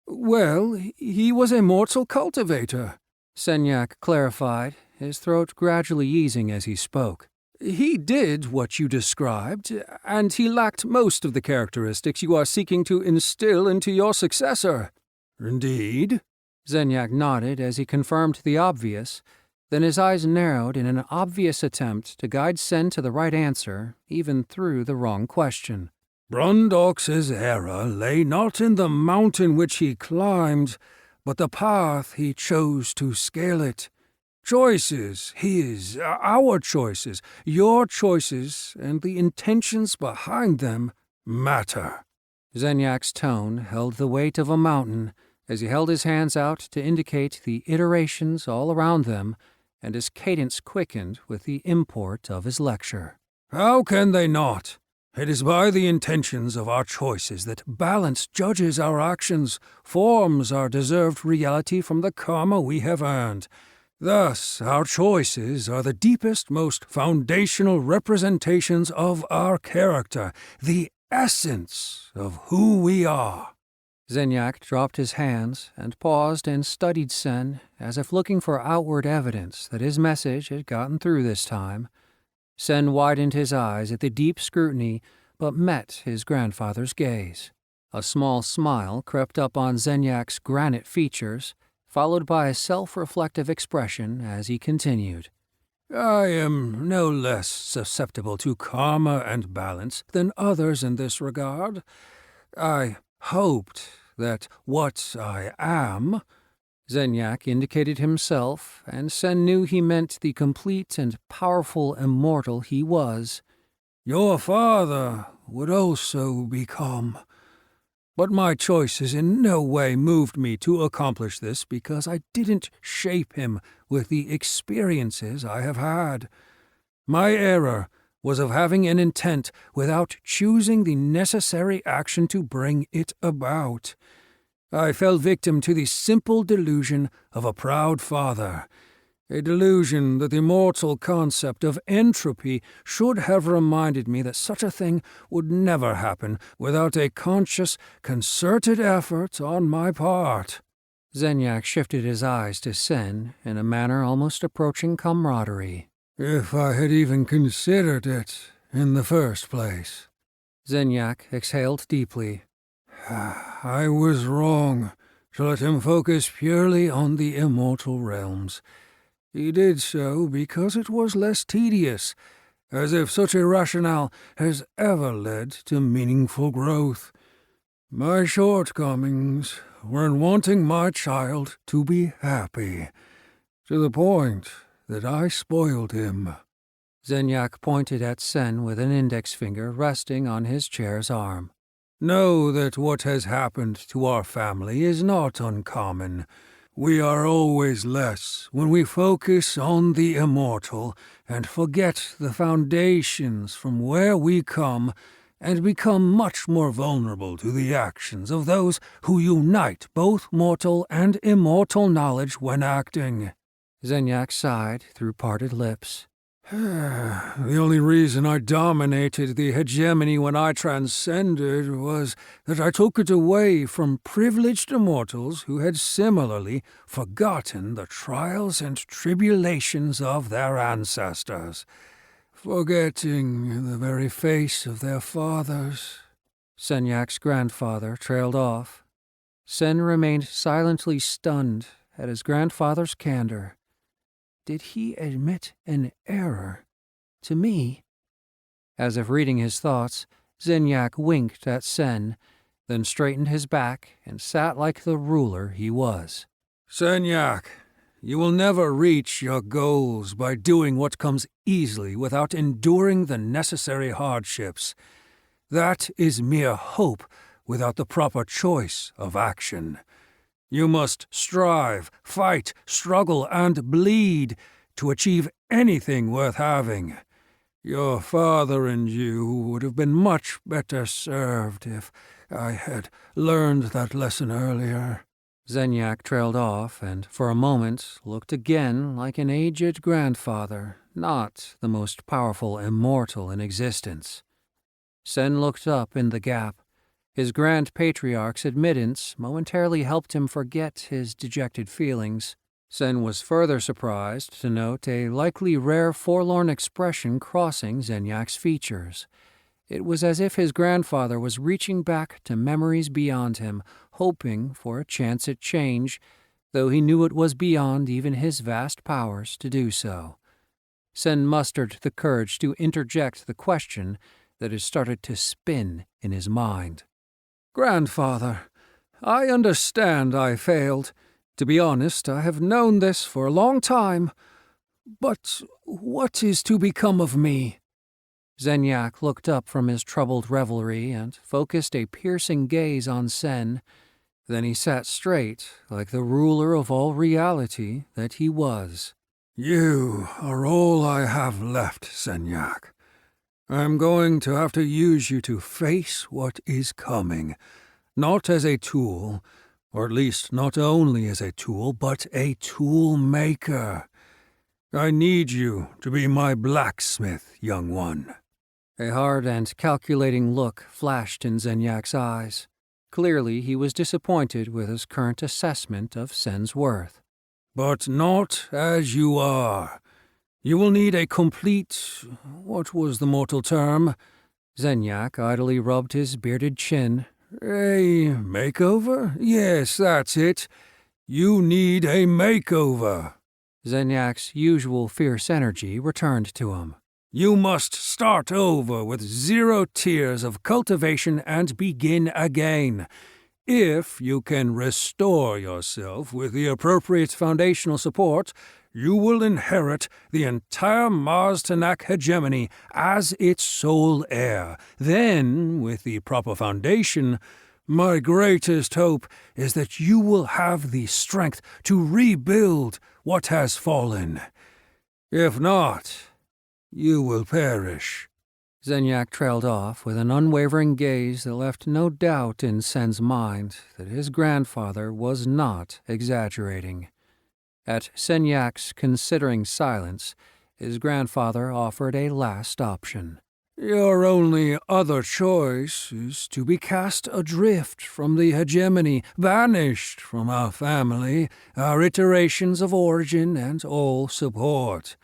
Well, he was a mortal cultivator, Senyak clarified, his throat gradually easing as he spoke. He did what you described, and he lacked most of the characteristics you are seeking to instill into your successor. Indeed? Zenyak nodded as he confirmed the obvious. Then his eyes narrowed in an obvious attempt to guide Sen to the right answer, even through the wrong question. Brundox's error lay not in the mountain which he climbed, but the path he chose to scale it. Choices, his, our choices, your choices, and the intentions behind them matter. Zenyak's tone held the weight of a mountain as he held his hands out to indicate the iterations all around them, and his cadence quickened with the import of his lecture. How can they not? It is by the intentions of our choices that balance judges our actions, forms our deserved reality from the karma we have earned. Thus, our choices are the deepest, most foundational representations of our character, the essence of who we are. Zenyak dropped his hands and paused and studied Sen, as if looking for outward evidence that his message had gotten through this time. Sen widened his eyes at the deep scrutiny, but met his grandfather's gaze. A small smile crept up on Zenyak's granite features, followed by a self-reflective expression as he continued. I am no less susceptible to karma and balance than others in this regard. I hoped that what I am— Zenyak indicated himself, and Sen knew he meant the complete and powerful immortal he was. Your father would also become. But my choices in no way moved me to accomplish this because I didn't shape him with the experiences I have had. My error was of having an intent without choosing the necessary action to bring it about. I fell victim to the simple delusion of a proud father, a delusion that the mortal concept of entropy should have reminded me that such a thing would never happen without a conscious, concerted effort on my part. Zenyak shifted his eyes to Sen in a manner almost approaching camaraderie. If I had even considered it in the first place. Zenyak exhaled deeply. I was wrong to let him focus purely on the immortal realms. He did so because it was less tedious, as if such a rationale has ever led to meaningful growth. My shortcomings were in wanting my child to be happy, to the point that I spoiled him. Zenyak pointed at Sen with an index finger resting on his chair's arm. Know that what has happened to our family is not uncommon. We are always less when we focus on the immortal and forget the foundations from where we come and become much more vulnerable to the actions of those who unite both mortal and immortal knowledge when acting. Zenyak sighed through parted lips. The only reason I dominated the hegemony when I transcended was that I took it away from privileged immortals who had similarly forgotten the trials and tribulations of their ancestors, forgetting the very face of their fathers. Senyak's grandfather trailed off. Sen remained silently stunned at his grandfather's candor. Did he admit an error? To me? As if reading his thoughts, Zenyak winked at Sen, then straightened his back and sat like the ruler he was. Senyak, you will never reach your goals by doing what comes easily without enduring the necessary hardships. That is mere hope without the proper choice of action. You must strive, fight, struggle, and bleed to achieve anything worth having. Your father and you would have been much better served if I had learned that lesson earlier. Zenyak trailed off and, for a moment, looked again like an aged grandfather, not the most powerful immortal in existence. Sen looked up in the gap. His Grand Patriarch's admittance momentarily helped him forget his dejected feelings. Sen was further surprised to note a likely rare forlorn expression crossing Zenyak's features. It was as if his grandfather was reaching back to memories beyond him, hoping for a chance at change, though he knew it was beyond even his vast powers to do so. Sen mustered the courage to interject the question that had started to spin in his mind. Grandfather, I understand I failed. To be honest, I have known this for a long time. But what is to become of me? Zenyak looked up from his troubled revelry and focused a piercing gaze on Sen. Then he sat straight, like the ruler of all reality that he was. You are all I have left, Senyak. I'm going to have to use you to face what is coming, not as a tool, or at least not only as a tool, but a tool maker. I need you to be my blacksmith, young one. A hard and calculating look flashed in Zenyak's eyes. Clearly he was disappointed with his current assessment of Sen's worth. But not as you are. You will need a complete... what was the mortal term? Zenyak idly rubbed his bearded chin. A makeover? Yes, that's it. You need a makeover. Zenyak's usual fierce energy returned to him. You must start over with 0 tears of cultivation and begin again. If you can restore yourself with the appropriate foundational support, you will inherit the entire Mars-Tanak hegemony as its sole heir. Then, with the proper foundation, my greatest hope is that you will have the strength to rebuild what has fallen. If not, you will perish. Zenyak trailed off with an unwavering gaze that left no doubt in Sen's mind that his grandfather was not exaggerating. At Senyak's considering silence, his grandfather offered a last option. Your only other choice is to be cast adrift from the hegemony, banished from our family, our iterations of origin, and all support.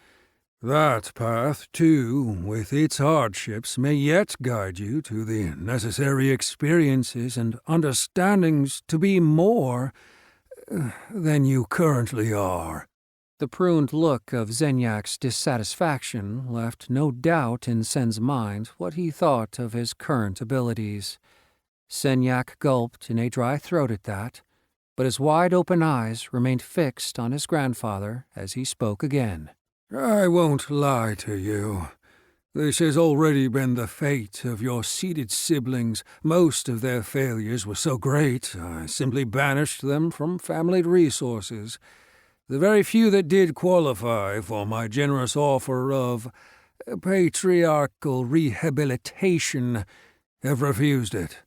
That path, too, with its hardships, may yet guide you to the necessary experiences and understandings to be more than you currently are. The pruned look of Zenyak's dissatisfaction left no doubt in Sen's mind what he thought of his current abilities. Senyak gulped in a dry throat at that, but his wide-open eyes remained fixed on his grandfather as he spoke again. I won't lie to you. This has already been the fate of your seeded siblings. Most of their failures were so great, I simply banished them from family resources. The very few that did qualify for my generous offer of patriarchal rehabilitation have refused it.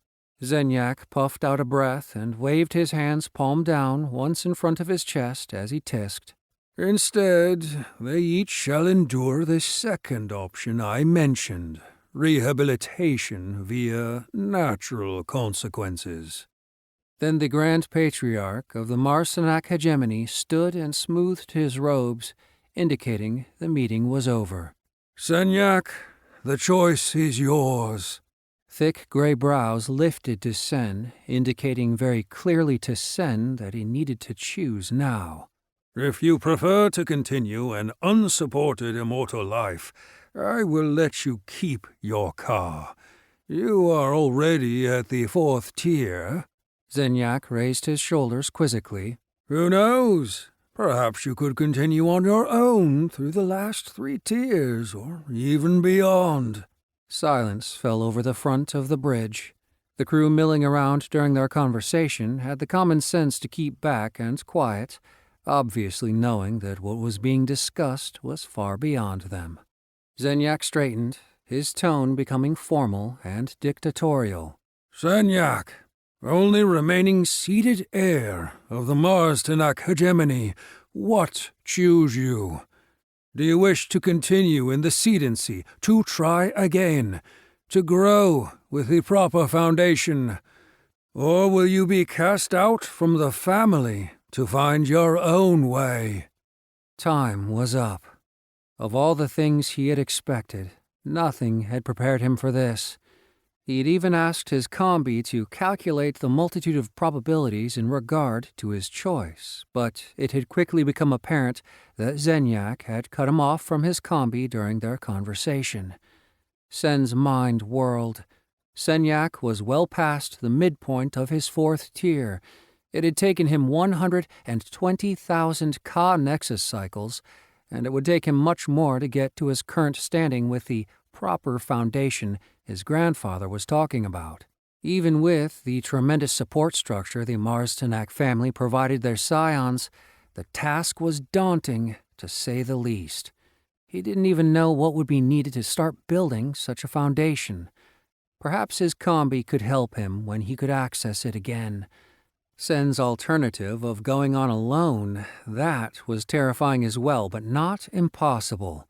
Zenyak puffed out a breath and waved his hands palm down once in front of his chest as he tisked. Instead, they each shall endure the second option I mentioned, rehabilitation via natural consequences. Then the Grand Patriarch of the Marsenac hegemony stood and smoothed his robes, indicating the meeting was over. Senyak, the choice is yours. Thick gray brows lifted to Sen, indicating very clearly to Sen that he needed to choose now. If you prefer to continue an unsupported immortal life, I will let you keep your car. You are already at the 4th tier. Zenyak raised his shoulders quizzically. Who knows? Perhaps you could continue on your own through the last 3 tiers, or even beyond. Silence fell over the front of the bridge. The crew milling around during their conversation had the common sense to keep back and quiet, obviously knowing that what was being discussed was far beyond them. Zenyak straightened, his tone becoming formal and dictatorial. Senyak, only remaining seated heir of the Marsenac hegemony, what choose you? Do you wish to continue in the seedency, to try again, to grow with the proper foundation? Or will you be cast out from the family to find your own way? Time was up. Of all the things he had expected, nothing had prepared him for this. He had even asked his combi to calculate the multitude of probabilities in regard to his choice, but it had quickly become apparent that Zenyak had cut him off from his combi during their conversation. Sen's mind whirled. Zenyak was well past the midpoint of his 4th tier. It had taken him 120,000 Ka Nexus cycles, and it would take him much more to get to his current standing with the proper foundation his grandfather was talking about. Even with the tremendous support structure the Marsenac family provided their scions, the task was daunting, to say the least. He didn't even know what would be needed to start building such a foundation. Perhaps his combi could help him when he could access it again. Sen's alternative of going on alone, that was terrifying as well, but not impossible.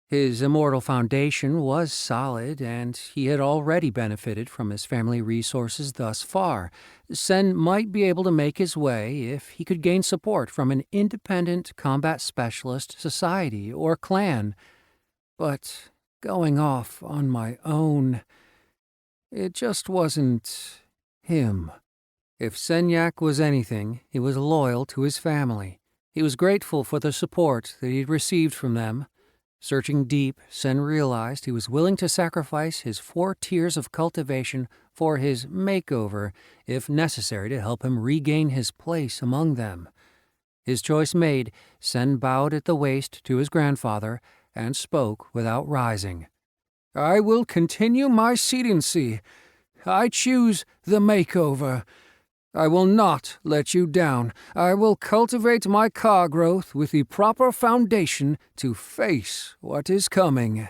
His immortal foundation was solid, and he had already benefited from his family resources thus far. Sen might be able to make his way if he could gain support from an independent combat specialist society or clan. But going off on my own, it just wasn't him. If Senyak was anything, he was loyal to his family. He was grateful for the support that he'd received from them. Searching deep, Sen realized he was willing to sacrifice his 4 tiers of cultivation for his makeover, if necessary to help him regain his place among them. His choice made, Sen bowed at the waist to his grandfather and spoke without rising. "I will continue my seedency. I choose the makeover. I will not let you down. I will cultivate my Ka growth with the proper foundation to face what is coming."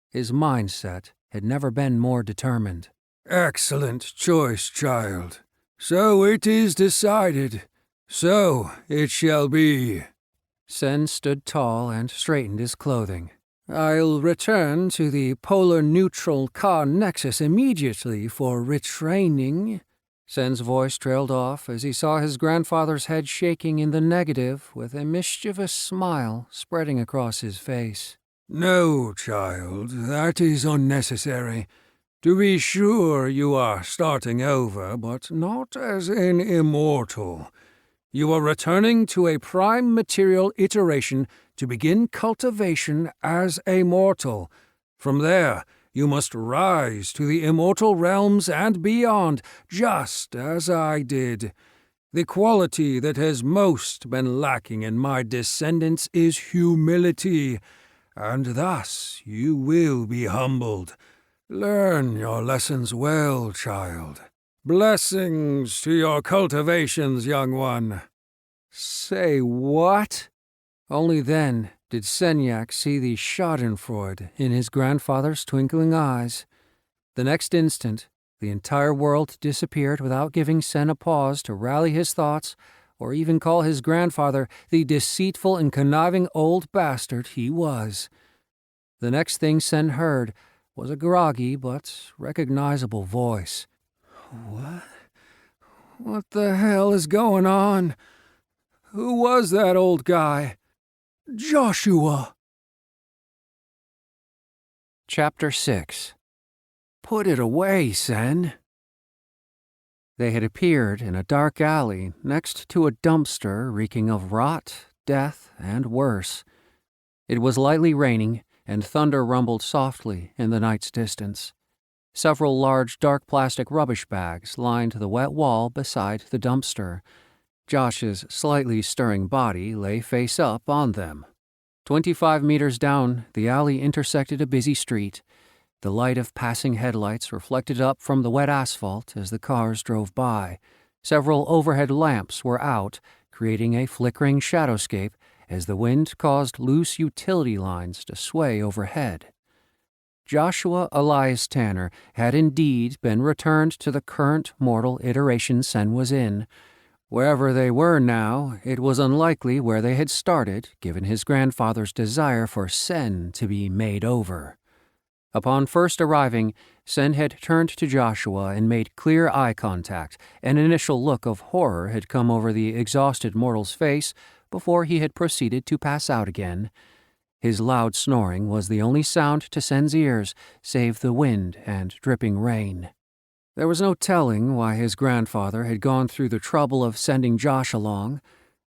His mindset had never been more determined. Excellent choice, child. So it is decided. So it shall be. Sen stood tall and straightened his clothing. "I'll return to the polar neutral Ka Nexus immediately for retraining." Sen's voice trailed off as he saw his grandfather's head shaking in the negative with a mischievous smile spreading across his face. "No, child, that is unnecessary. To be sure, you are starting over, but not as an immortal. You are returning to a prime material iteration to begin cultivation as a mortal. From there, you must rise to the immortal realms and beyond, just as I did. The quality that has most been lacking in my descendants is humility, and thus you will be humbled. Learn your lessons well, child. Blessings to your cultivations, young one." Say what? Only then did Senyak see the schadenfreude in his grandfather's twinkling eyes. The next instant, the entire world disappeared without giving Sen a pause to rally his thoughts or even call his grandfather the deceitful and conniving old bastard he was. The next thing Sen heard was a groggy but recognizable voice. "What? What the hell is going on? Who was that old guy? Joshua!" Chapter 6. Put it away, Sen. They had appeared in a dark alley next to a dumpster reeking of rot, death, and worse. It was lightly raining, and thunder rumbled softly in the night's distance. Several large dark plastic rubbish bags lined the wet wall beside the dumpster. Josh's slightly stirring body lay face up on them. 25 meters down, the alley intersected a busy street. The light of passing headlights reflected up from the wet asphalt as the cars drove by. Several overhead lamps were out, creating a flickering shadowscape as the wind caused loose utility lines to sway overhead. Joshua Elias Tanner had indeed been returned to the current mortal iteration Sen was in. Wherever they were now, it was unlikely where they had started, given his grandfather's desire for Sen to be made over. Upon first arriving, Sen had turned to Joshua and made clear eye contact. An initial look of horror had come over the exhausted mortal's face before he had proceeded to pass out again. His loud snoring was the only sound to Sen's ears, save the wind and dripping rain. There was no telling why his grandfather had gone through the trouble of sending Josh along.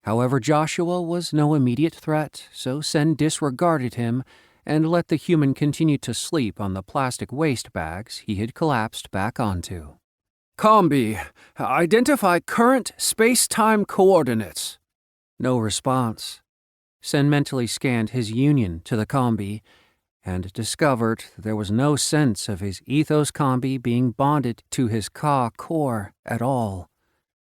However, Joshua was no immediate threat, so Sen disregarded him and let the human continue to sleep on the plastic waste bags he had collapsed back onto. "Combi, identify current space-time coordinates." No response. Sen mentally scanned his union to the combi and discovered there was no sense of his ethos combi being bonded to his Ka core at all.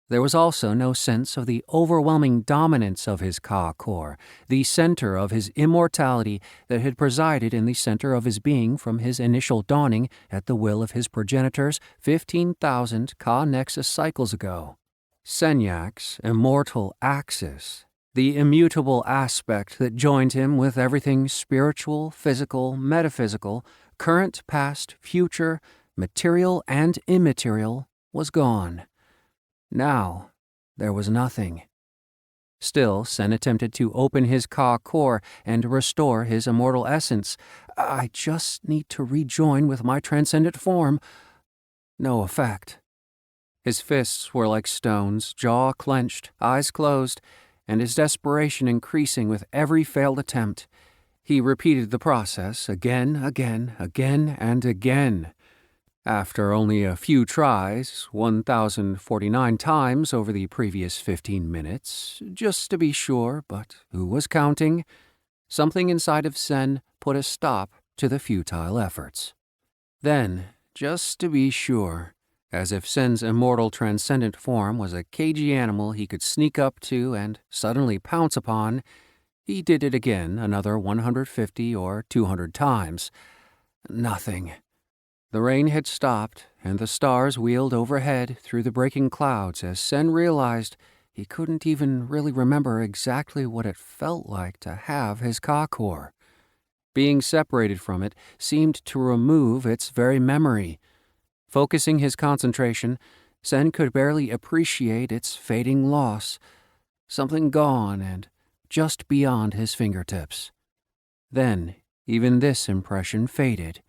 There was also no sense of the overwhelming dominance of his Ka core, the center of his immortality that had presided in the center of his being from his initial dawning at the will of his progenitors 15,000 Ka Nexus cycles ago. Senyak's immortal axis, the immutable aspect that joined him with everything spiritual, physical, metaphysical, current, past, future, material, and immaterial, was gone. Now, there was nothing. Still, Sen attempted to open his Ka core and restore his immortal essence. "I just need to rejoin with my transcendent form." No effect. His fists were like stones, jaw clenched, eyes closed, and his desperation increasing with every failed attempt. He repeated the process again, and again. After only a few tries, 1,049 times over the previous 15 minutes, just to be sure, but who was counting? Something inside of Sen put a stop to the futile efforts. Then, just to be sure, as if Sen's immortal transcendent form was a cagey animal he could sneak up to and suddenly pounce upon, he did it again another 150 or 200 times. Nothing. The rain had stopped, and the stars wheeled overhead through the breaking clouds as Sen realized he couldn't even really remember exactly what it felt like to have his Ka core. Being separated from it seemed to remove its very memory. Focusing his concentration, Sen could barely appreciate its fading loss, something gone and just beyond his fingertips. Then, even this impression faded.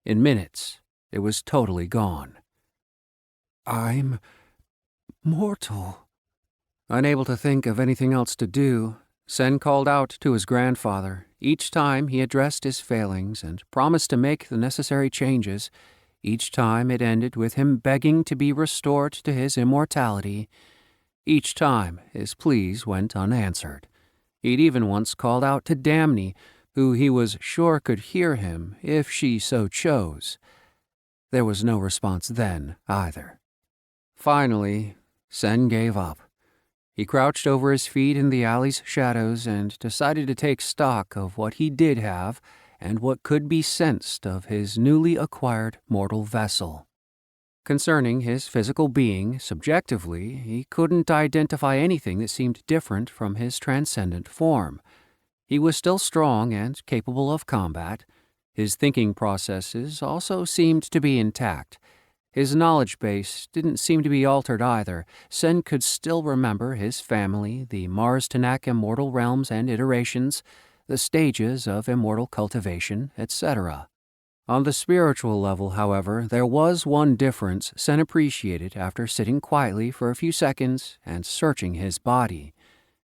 In minutes, it was totally gone. "I'm mortal." Unable to think of anything else to do, Sen called out to his grandfather. Each time he addressed his failings and promised to make the necessary changes. Each time it ended with him begging to be restored to his immortality. Each time, his pleas went unanswered. He'd even once called out to Damni, who he was sure could hear him if she so chose. There was no response then, either. Finally, Sen gave up. He crouched over his feet in the alley's shadows and decided to take stock of what he did have and what could be sensed of his newly acquired mortal vessel. Concerning his physical being, subjectively, he couldn't identify anything that seemed different from his transcendent form. He was still strong and capable of combat. His thinking processes also seemed to be intact. His knowledge base didn't seem to be altered either. Sen could still remember his family, the Mars-Tanak immortal realms and iterations, the stages of immortal cultivation, etc. On the spiritual level, however, there was one difference Sen appreciated after sitting quietly for a few seconds and searching his body.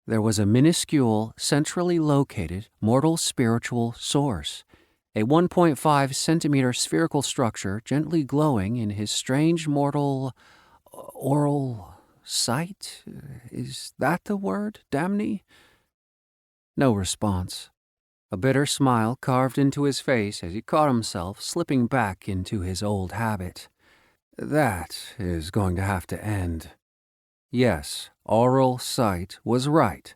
There was a minuscule, centrally located, mortal spiritual source, a 1.5 centimeter spherical structure gently glowing in his strange mortal oral sight. Is that the word, Damni? No response. A bitter smile carved into his face as he caught himself slipping back into his old habit. That is going to have to end. Yes, oral sight was right.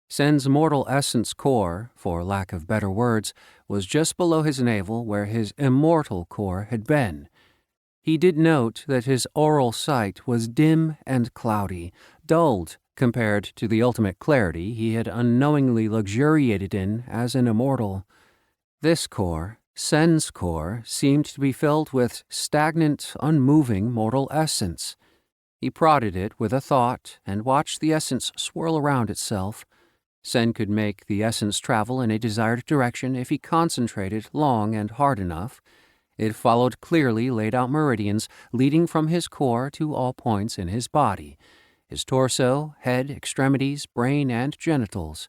Sen's mortal essence core, for lack of better words, was just below his navel where his immortal core had been. He did note that his oral sight was dim and cloudy, dulled compared to the ultimate clarity he had unknowingly luxuriated in as an immortal. This core, Sen's core, seemed to be filled with stagnant, unmoving mortal essence. He prodded it with a thought and watched the essence swirl around itself. Sen could make the essence travel in a desired direction if he concentrated long and hard enough. It followed clearly laid out meridians leading from his core to all points in his body, his torso, head, extremities, brain, and genitals.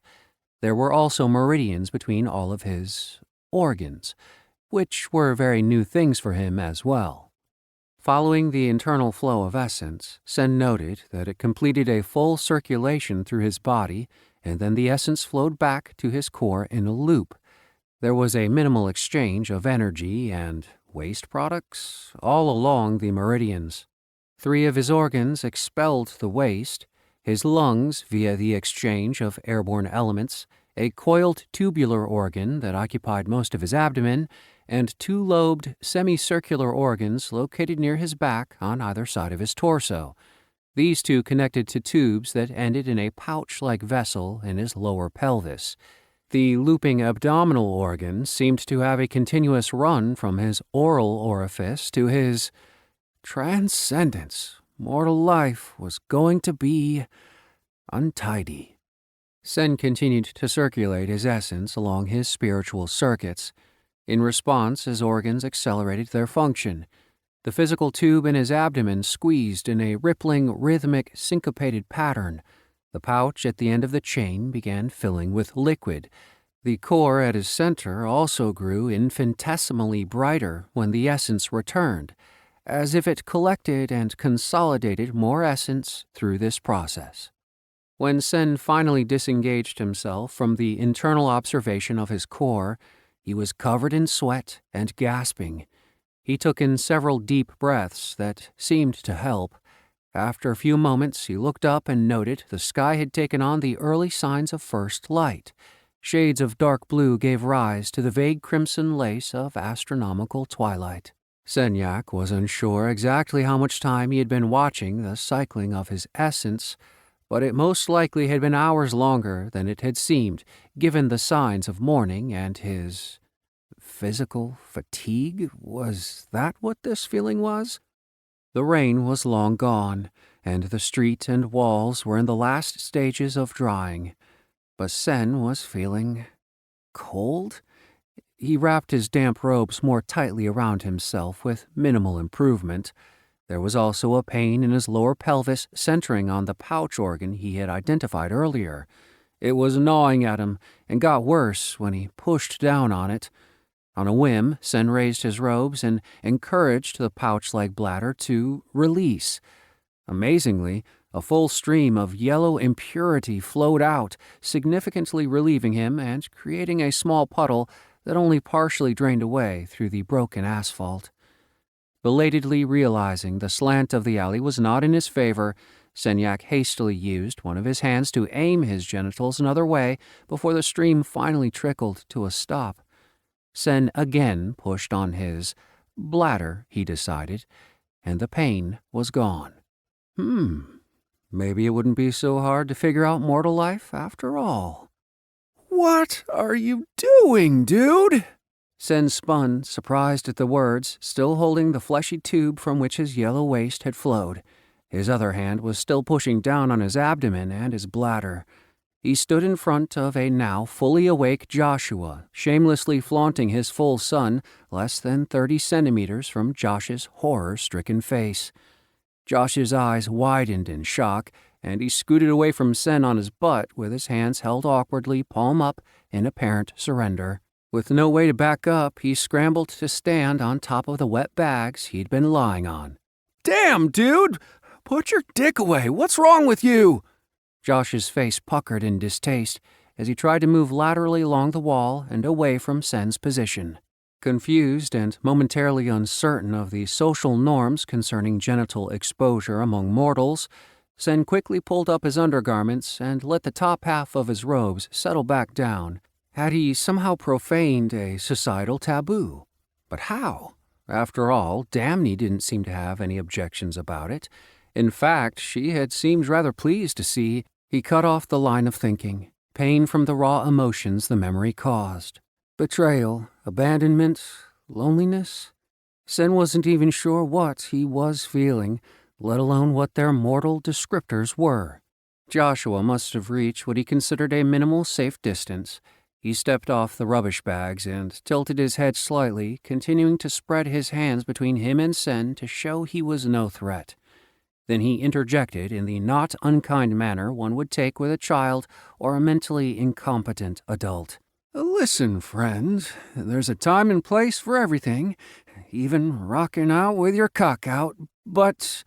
There were also meridians between all of his organs, which were very new things for him as well. Following the internal flow of essence, Sen noted that it completed a full circulation through his body, and then the essence flowed back to his core in a loop. There was a minimal exchange of energy and waste products all along the meridians. 3 of his organs expelled the waste, his lungs via the exchange of airborne elements, a coiled tubular organ that occupied most of his abdomen, and 2 lobed semicircular organs located near his back on either side of his torso. These 2 connected to tubes that ended in a pouch-like vessel in his lower pelvis. The looping abdominal organ seemed to have a continuous run from his oral orifice to his transcendence. Mortal life was going to be untidy. Sen continued to circulate his essence along his spiritual circuits. In response, his organs accelerated their function. The physical tube in his abdomen squeezed in a rippling, rhythmic, syncopated pattern. The pouch at the end of the chain began filling with liquid. The core at his center also grew infinitesimally brighter when the essence returned, as if it collected and consolidated more essence through this process. When Sen finally disengaged himself from the internal observation of his core, he was covered in sweat and gasping. He took in several deep breaths that seemed to help. After a few moments, he looked up and noted the sky had taken on the early signs of first light. Shades of dark blue gave rise to the vague crimson lace of astronomical twilight. Senyak was unsure exactly how much time he had been watching the cycling of his essence, but it most likely had been hours longer than it had seemed, given the signs of morning and his physical fatigue. Was that what this feeling was? The rain was long gone, and the street and walls were in the last stages of drying. But Sen was feeling cold. He wrapped his damp robes more tightly around himself with minimal improvement. There was also a pain in his lower pelvis centering on the pouch organ he had identified earlier. It was gnawing at him and got worse when he pushed down on it. On a whim, Sen raised his robes and encouraged the pouch-like bladder to release. Amazingly, A full stream of yellow impurity flowed out, significantly relieving him and creating a small puddle that only partially drained away through the broken asphalt. Belatedly realizing the slant of the alley was not in his favor, Senyak hastily used one of his hands to aim his genitals another way before the stream finally trickled to a stop. Sen again pushed on his bladder, he decided, and the pain was gone. Maybe it wouldn't be so hard to figure out mortal life after all. What are you doing, dude? Sen spun, surprised at the words, still holding the fleshy tube from which his yellow waste had flowed. His other hand was still pushing down on his abdomen and his bladder. He stood in front of a now fully awake Joshua, shamelessly flaunting his full sun less than 30 centimeters from Josh's horror-stricken face. Josh's eyes widened in shock, and he scooted away from Sen on his butt with his hands held awkwardly palm up in apparent surrender. With no way to back up, he scrambled to stand on top of the wet bags he'd been lying on. Damn, dude! Put your dick away! What's wrong with you? Josh's face puckered in distaste as he tried to move laterally along the wall and away from Sen's position. Confused and momentarily uncertain of the social norms concerning genital exposure among mortals, Sen quickly pulled up his undergarments and let the top half of his robes settle back down. Had he somehow profaned a societal taboo? But how? After all, Damni didn't seem to have any objections about it. In fact, she had seemed rather pleased to see. He cut off the line of thinking, pain from the raw emotions the memory caused. Betrayal, abandonment, loneliness. Sen wasn't even sure what he was feeling, let alone what their mortal descriptors were. Joshua must have reached what he considered a minimal safe distance. He stepped off the rubbish bags and tilted his head slightly, continuing to spread his hands between him and Sen to show he was no threat. Then he interjected in the not unkind manner one would take with a child or a mentally incompetent adult. Listen, friend, there's a time and place for everything, even rocking out with your cock out, but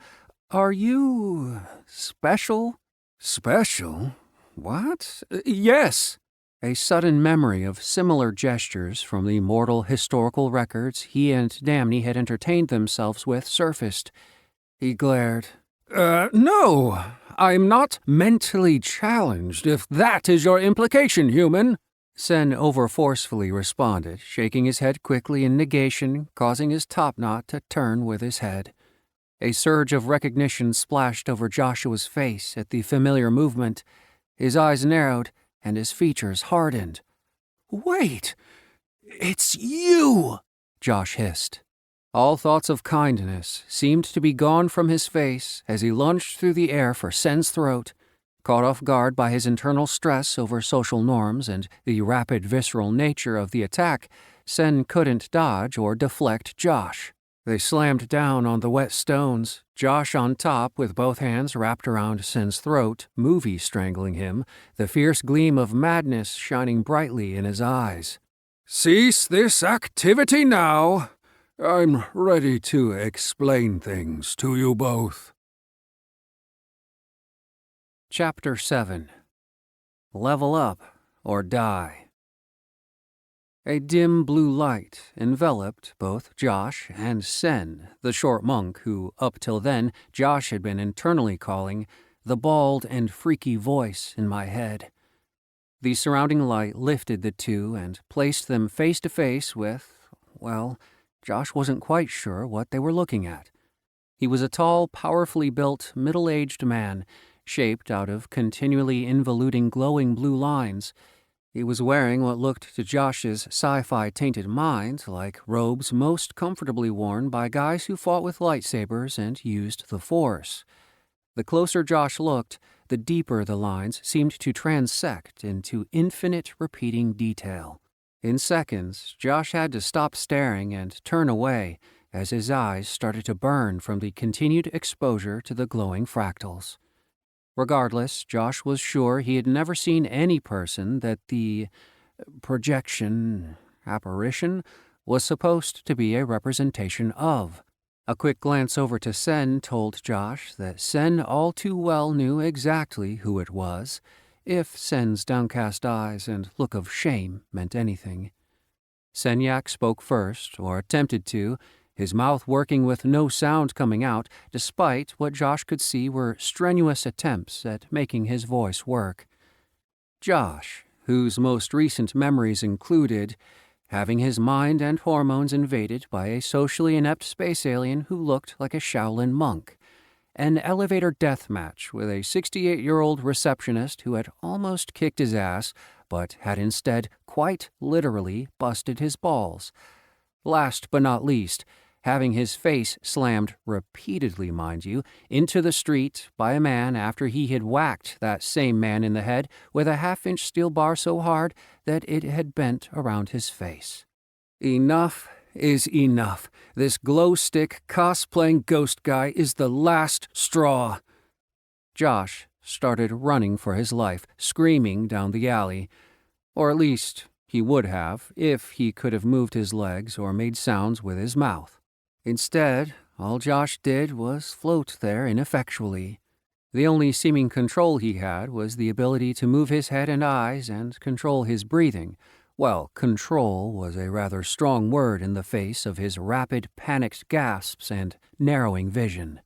are you special? Special? What? Yes. A sudden memory of similar gestures from the mortal historical records he and Damni had entertained themselves with surfaced. He glared. No, I'm not mentally challenged, if that is your implication, human. Sen over-forcefully responded, shaking his head quickly in negation, causing his topknot to turn with his head. A surge of recognition splashed over Joshua's face at the familiar movement. His eyes narrowed, and his features hardened. Wait! It's you! Josh hissed. All thoughts of kindness seemed to be gone from his face as he lunged through the air for Sen's throat. Caught off guard by his internal stress over social norms and the rapid visceral nature of the attack, Sen couldn't dodge or deflect Josh. They slammed down on the wet stones, Josh on top with both hands wrapped around Sen's throat, movie strangling him, the fierce gleam of madness shining brightly in his eyes. Cease this activity now. I'm ready to explain things to you both. Chapter 7. Level Up or Die. A dim blue light enveloped both Josh and Sen, the short monk who, up till then, Josh had been internally calling the bald and freaky voice in my head. The surrounding light lifted the two and placed them face to face with, well, Josh wasn't quite sure what they were looking at. He was a tall, powerfully built, middle-aged man, shaped out of continually involuting glowing blue lines. He was wearing what looked to Josh's sci-fi tainted mind like robes most comfortably worn by guys who fought with lightsabers and used the Force. The closer Josh looked, the deeper the lines seemed to transect into infinite repeating detail. In seconds, Josh had to stop staring and turn away as his eyes started to burn from the continued exposure to the glowing fractals. Regardless, Josh was sure he had never seen any person that the apparition was supposed to be a representation of. A quick glance over to Sen told Josh that Sen all too well knew exactly who it was, if Sen's downcast eyes and look of shame meant anything. Senyak spoke first, or attempted to, his mouth working with no sound coming out, despite what Josh could see were strenuous attempts at making his voice work. Josh, whose most recent memories included having his mind and hormones invaded by a socially inept space alien who looked like a Shaolin monk, an elevator death match with a 68-year-old receptionist who had almost kicked his ass, but had instead quite literally busted his balls. Last but not least, having his face slammed repeatedly, mind you, into the street by a man after he had whacked that same man in the head with a half-inch steel bar so hard that it had bent around his face. Enough is enough. This glow-stick, cosplaying ghost guy is the last straw. Josh started running for his life, screaming down the alley. Or at least he would have, if he could have moved his legs or made sounds with his mouth. Instead, all Josh did was float there ineffectually. The only seeming control he had was the ability to move his head and eyes and control his breathing. Well, control was a rather strong word in the face of his rapid, panicked gasps and narrowing vision.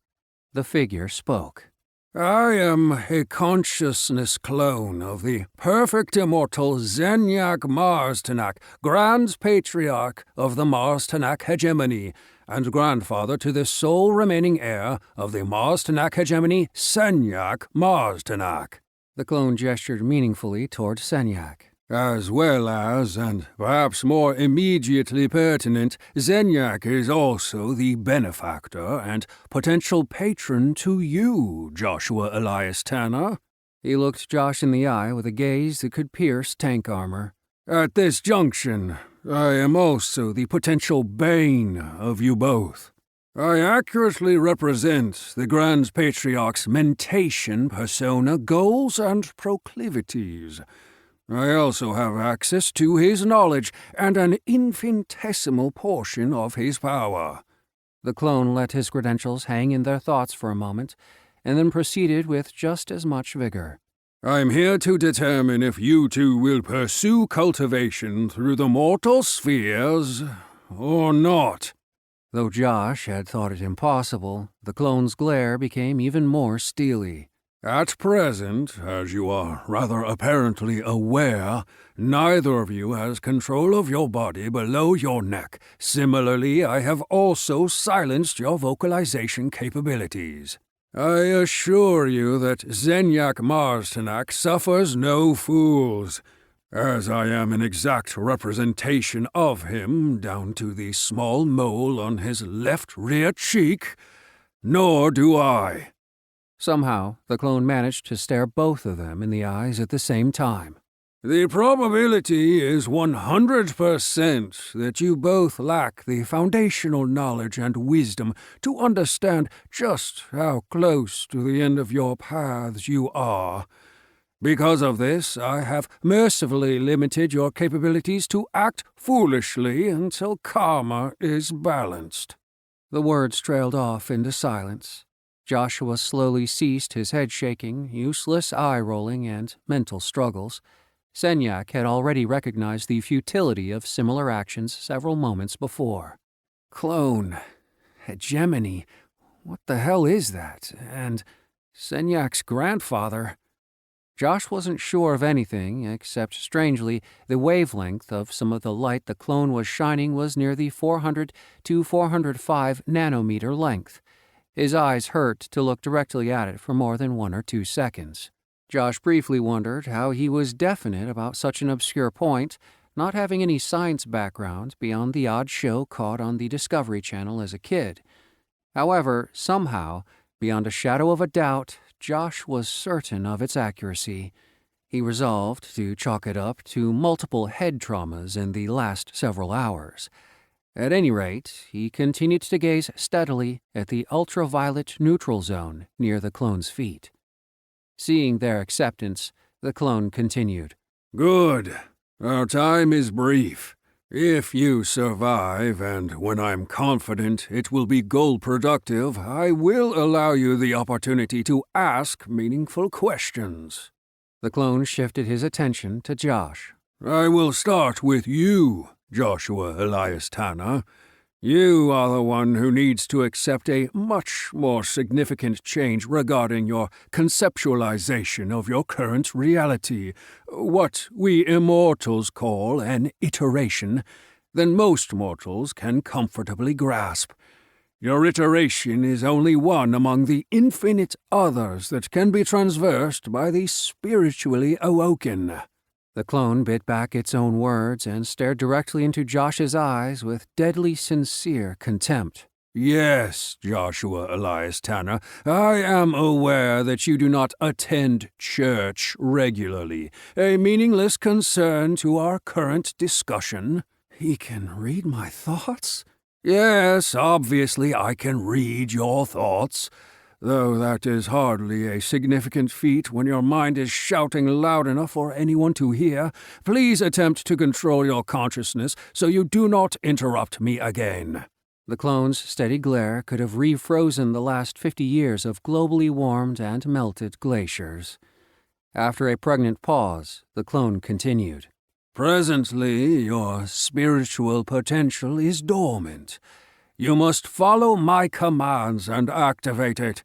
The figure spoke. I am a consciousness clone of the perfect immortal Zenyak Mars-Tanak, Grand Patriarch of the Mars-Tanak hegemony, and grandfather to the sole remaining heir of the Mars-Tanak hegemony, Senyak Mars-Tanak. The clone gestured meaningfully toward Senyak. As well as, and perhaps more immediately pertinent, Zenyak is also the benefactor and potential patron to you, Joshua Elias Tanner. He looked Josh in the eye with a gaze that could pierce tank armor. At this junction, I am also the potential bane of you both. I accurately represent the Grand Patriarch's mentation persona, goals, and proclivities. I also have access to his knowledge and an infinitesimal portion of his power. The clone let his credentials hang in their thoughts for a moment, and then proceeded with just as much vigor. I'm here to determine if you two will pursue cultivation through the mortal spheres or not. Though Josh had thought it impossible, the clone's glare became even more steely. At present, as you are rather apparently aware, neither of you has control of your body below your neck. Similarly, I have also silenced your vocalization capabilities. I assure you that Zenyak Mars-Tanak suffers no fools, as I am an exact representation of him down to the small mole on his left rear cheek, nor do I. Somehow, the clone managed to stare both of them in the eyes at the same time. The probability is 100% that you both lack the foundational knowledge and wisdom to understand just how close to the end of your paths you are. Because of this, I have mercifully limited your capabilities to act foolishly until karma is balanced. The words trailed off into silence. Joshua slowly ceased his head-shaking, useless eye-rolling, and mental struggles. Senyak had already recognized the futility of similar actions several moments before. Clone. Hegemony. What the hell is that? And Senyak's grandfather. Josh wasn't sure of anything, except, strangely, the wavelength of some of the light the clone was shining was near the 400 to 405 nanometer length. His eyes hurt to look directly at it for more than 1 or 2 seconds. Josh briefly wondered how he was definite about such an obscure point, not having any science background beyond the odd show caught on the Discovery Channel as a kid. However, somehow, beyond a shadow of a doubt, Josh was certain of its accuracy. He resolved to chalk it up to multiple head traumas in the last several hours. At any rate, he continued to gaze steadily at the ultraviolet neutral zone near the clone's feet. Seeing their acceptance, the clone continued. Good. Our time is brief. If you survive, and when I'm confident it will be goal-productive, I will allow you the opportunity to ask meaningful questions. The clone shifted his attention to Josh. I will start with you, Joshua Elias Tanner. You are the one who needs to accept a much more significant change regarding your conceptualization of your current reality, what we immortals call an iteration, than most mortals can comfortably grasp. Your iteration is only one among the infinite others that can be traversed by the spiritually awoken. The clone bit back its own words and stared directly into Josh's eyes with deadly sincere contempt. Yes, Joshua Elias Tanner, I am aware that you do not attend church regularly, a meaningless concern to our current discussion. He can read my thoughts? Yes, obviously I can read your thoughts, though that is hardly a significant feat when your mind is shouting loud enough for anyone to hear. Please attempt to control your consciousness so you do not interrupt me again. The clone's steady glare could have refrozen the last 50 years of globally warmed and melted glaciers. After a pregnant pause, the clone continued. Presently, your spiritual potential is dormant. You must follow my commands and activate it.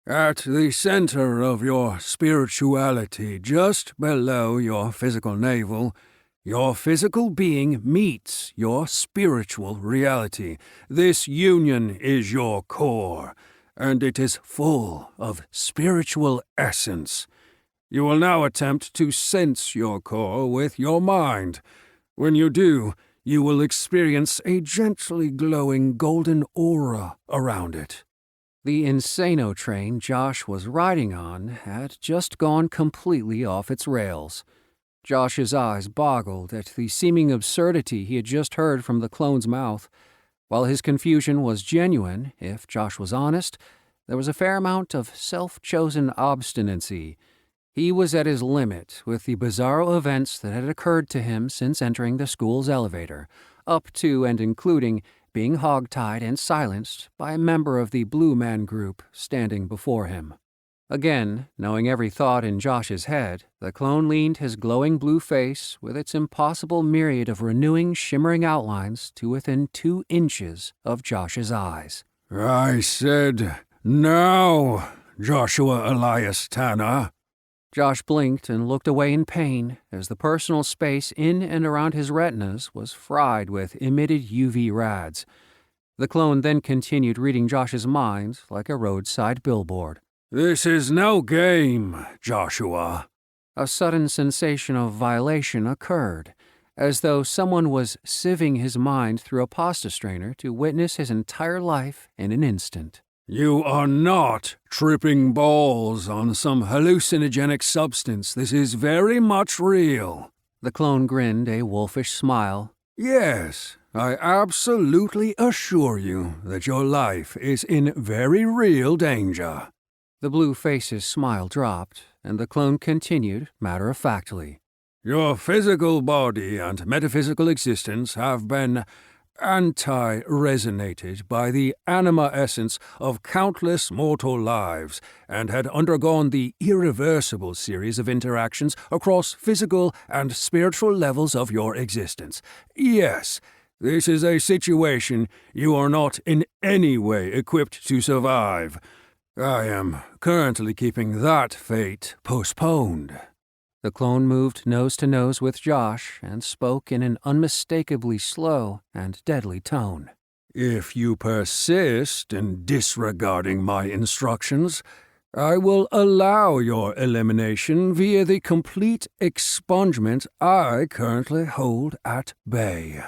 At the center of your spirituality, just below your physical navel, your physical being meets your spiritual reality. This union is your core, and it is full of spiritual essence. You will now attempt to sense your core with your mind. When you do, you will experience a gently glowing golden aura around it. The Insano train Josh was riding on had just gone completely off its rails. Josh's eyes boggled at the seeming absurdity he had just heard from the clone's mouth. While his confusion was genuine, if Josh was honest, there was a fair amount of self-chosen obstinacy. He was at his limit with the bizarro events that had occurred to him since entering the school's elevator, up to and including being hogtied and silenced by a member of the Blue Man group standing before him. Again, knowing every thought in Josh's head, the clone leaned his glowing blue face with its impossible myriad of renewing, shimmering outlines to within 2 inches of Josh's eyes. I said, now, Joshua Elias Tanner. Josh blinked and looked away in pain as the personal space in and around his retinas was fried with emitted UV rads. The clone then continued reading Josh's mind like a roadside billboard. This is no game, Joshua. A sudden sensation of violation occurred, as though someone was sieving his mind through a pasta strainer to witness his entire life in an instant. You are not tripping balls on some hallucinogenic substance. This is very much real. The clone grinned a wolfish smile. Yes, I absolutely assure you that your life is in very real danger. The blue face's smile dropped, and the clone continued matter-of-factly. Your physical body and metaphysical existence have been anti-resonated by the anima essence of countless mortal lives and had undergone the irreversible series of interactions across physical and spiritual levels of your existence. Yes, this is a situation you are not in any way equipped to survive. I am currently keeping that fate postponed. The clone moved nose to nose with Josh and spoke in an unmistakably slow and deadly tone. If you persist in disregarding my instructions, I will allow your elimination via the complete expungement I currently hold at bay.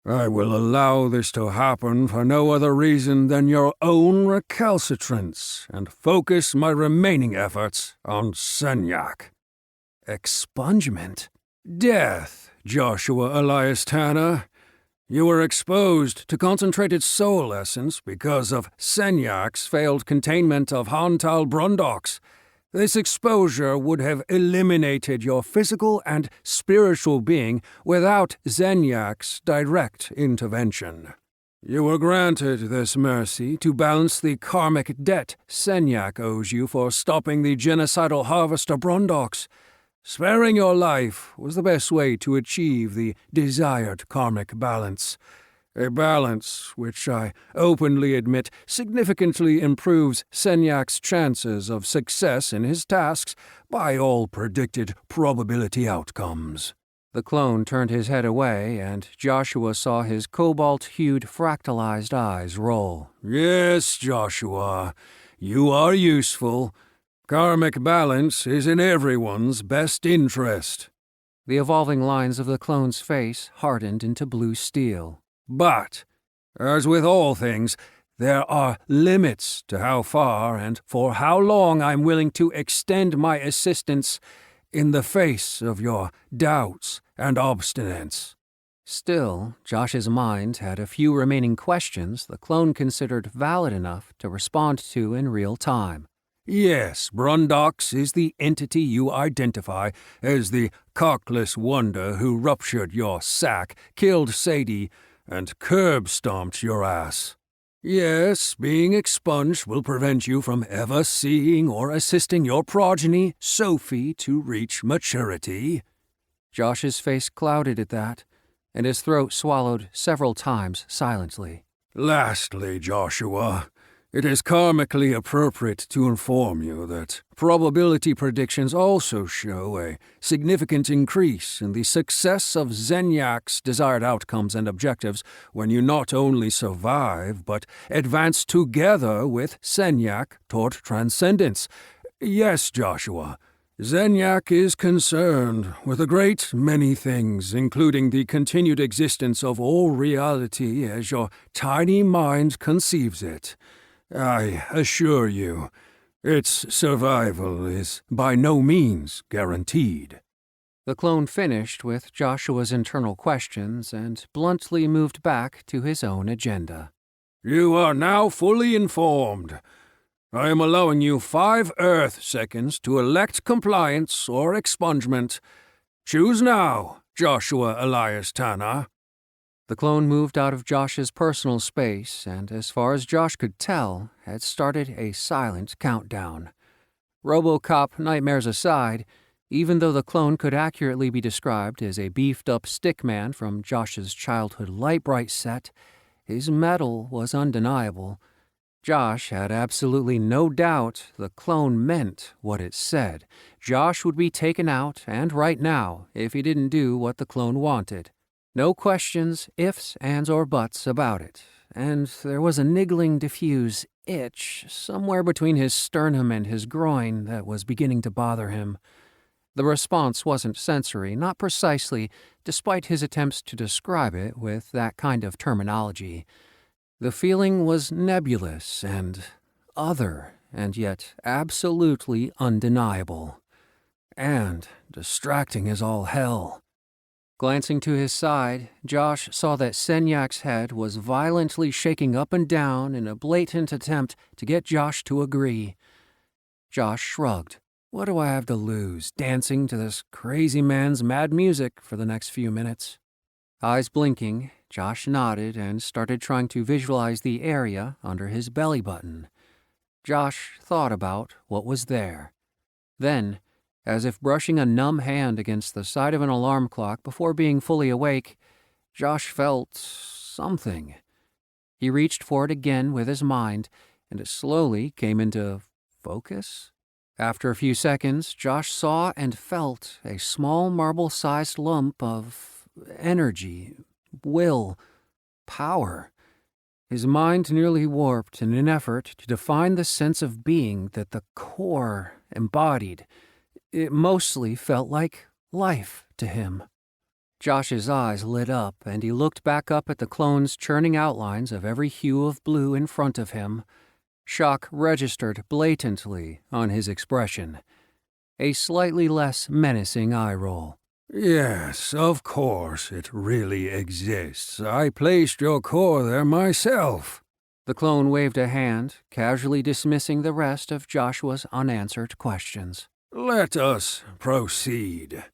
I will allow this to happen for no other reason than your own recalcitrance and focus my remaining efforts on Senyak. Expungement? Death, Joshua Elias Tanner. You were exposed to concentrated soul essence because of Senyak's failed containment of Hantal Brundox. This exposure would have eliminated your physical and spiritual being without Zenyak's direct intervention. You were granted this mercy to balance the karmic debt Senyak owes you for stopping the genocidal harvest of Brondox. Sparing your life was the best way to achieve the desired karmic balance. A balance which I openly admit significantly improves Senyak's chances of success in his tasks by all predicted probability outcomes. The clone turned his head away, and Joshua saw his cobalt-hued fractalized eyes roll. Yes, Joshua, you are useful. Karmic balance is in everyone's best interest. The evolving lines of the clone's face hardened into blue steel. But, as with all things, there are limits to how far and for how long I'm willing to extend my assistance in the face of your doubts and obstinance. Still, Josh's mind had a few remaining questions the clone considered valid enough to respond to in real time. Yes, Brondox is the entity you identify as the cockless wonder who ruptured your sac, killed Sadie, and curb-stomped your ass. Yes, being expunged will prevent you from ever seeing or assisting your progeny, Sophie, to reach maturity. Josh's face clouded at that, and his throat swallowed several times silently. Lastly, Joshua, it is karmically appropriate to inform you that probability predictions also show a significant increase in the success of Zenyak's desired outcomes and objectives when you not only survive, but advance together with Zenyak toward transcendence. Yes, Joshua, Zenyak is concerned with a great many things, including the continued existence of all reality as your tiny mind conceives it. I assure you, its survival is by no means guaranteed. The clone finished with Joshua's internal questions and bluntly moved back to his own agenda. You are now fully informed. I am allowing you 5 Earth seconds to elect compliance or expungement. Choose now, Joshua Elias Tanner. The clone moved out of Josh's personal space and, as far as Josh could tell, had started a silent countdown. RoboCop nightmares aside, even though the clone could accurately be described as a beefed-up stickman from Josh's childhood Light-Bright set, his mettle was undeniable. Josh had absolutely no doubt the clone meant what it said. Josh would be taken out, and right now, if he didn't do what the clone wanted. No questions, ifs, ands, or buts about it, and there was a niggling, diffuse itch somewhere between his sternum and his groin that was beginning to bother him. The response wasn't sensory, not precisely, despite his attempts to describe it with that kind of terminology. The feeling was nebulous and other, and yet absolutely undeniable. And distracting as all hell. Glancing to his side, Josh saw that Senyak's head was violently shaking up and down in a blatant attempt to get Josh to agree. Josh shrugged. What do I have to lose, dancing to this crazy man's mad music for the next few minutes? Eyes blinking, Josh nodded and started trying to visualize the area under his belly button. Josh thought about what was there. Then, as if brushing a numb hand against the side of an alarm clock before being fully awake, Josh felt something. He reached for it again with his mind, and it slowly came into focus. After a few seconds, Josh saw and felt a small marble-sized lump of energy, will, power. His mind nearly warped in an effort to define the sense of being that the core embodied. It mostly felt like life to him. Josh's eyes lit up, and he looked back up at the clone's churning outlines of every hue of blue in front of him. Shock registered blatantly on his expression. A slightly less menacing eye roll. Yes, of course, it really exists. I placed your core there myself. The clone waved a hand, casually dismissing the rest of Joshua's unanswered questions. Let us proceed.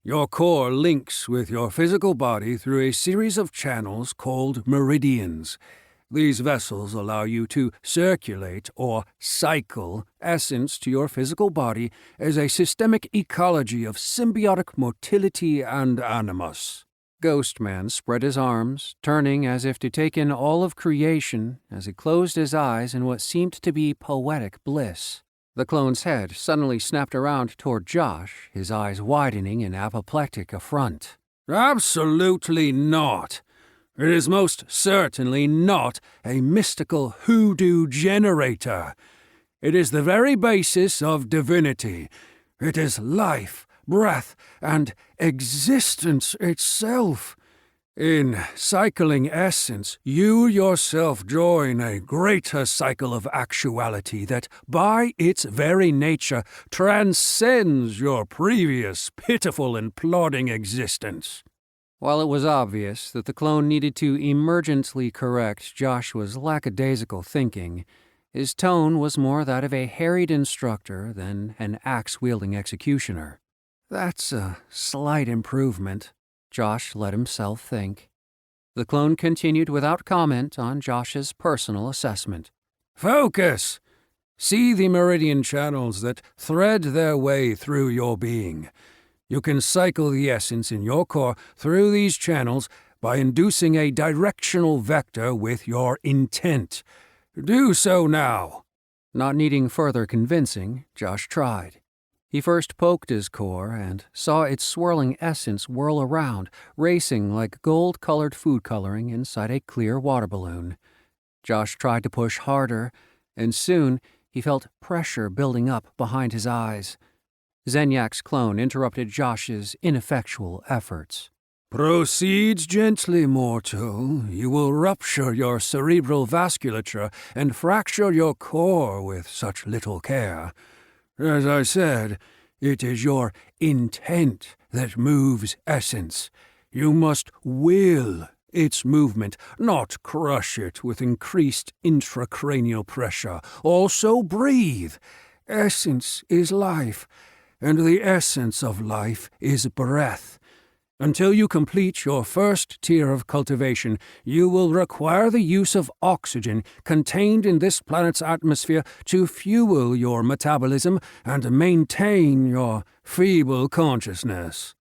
Your core links with your physical body through a series of channels called meridians. These vessels allow you to circulate or cycle essence to your physical body as a systemic ecology of symbiotic motility and animus. Ghostman spread his arms, turning as if to take in all of creation as he closed his eyes in what seemed to be poetic bliss. The clone's head suddenly snapped around toward Josh, his eyes widening in apoplectic affront. Absolutely not. It is most certainly not a mystical hoodoo generator. It is the very basis of divinity. It is life, breath, and existence itself. In cycling essence, you yourself join a greater cycle of actuality that, by its very nature, transcends your previous pitiful and plodding existence. While it was obvious that the clone needed to emergently correct Joshua's lackadaisical thinking, his tone was more that of a harried instructor than an axe-wielding executioner. That's a slight improvement, Josh let himself think. The clone continued without comment on Josh's personal assessment. Focus! See the meridian channels that thread their way through your being. You can cycle the essence in your core through these channels by inducing a directional vector with your intent. Do so now. Not needing further convincing, Josh tried. He first poked his core and saw its swirling essence whirl around, racing like gold-colored food coloring inside a clear water balloon. Josh tried to push harder, and soon he felt pressure building up behind his eyes. Zenyak's clone interrupted Josh's ineffectual efforts. Proceed gently, mortal. You will rupture your cerebral vasculature and fracture your core with such little care. As I said, it is your intent that moves essence. You must will its movement, not crush it with increased intracranial pressure. Also breathe. Essence is life, and the essence of life is breath. Until you complete your first tier of cultivation, you will require the use of oxygen contained in this planet's atmosphere to fuel your metabolism and maintain your feeble consciousness.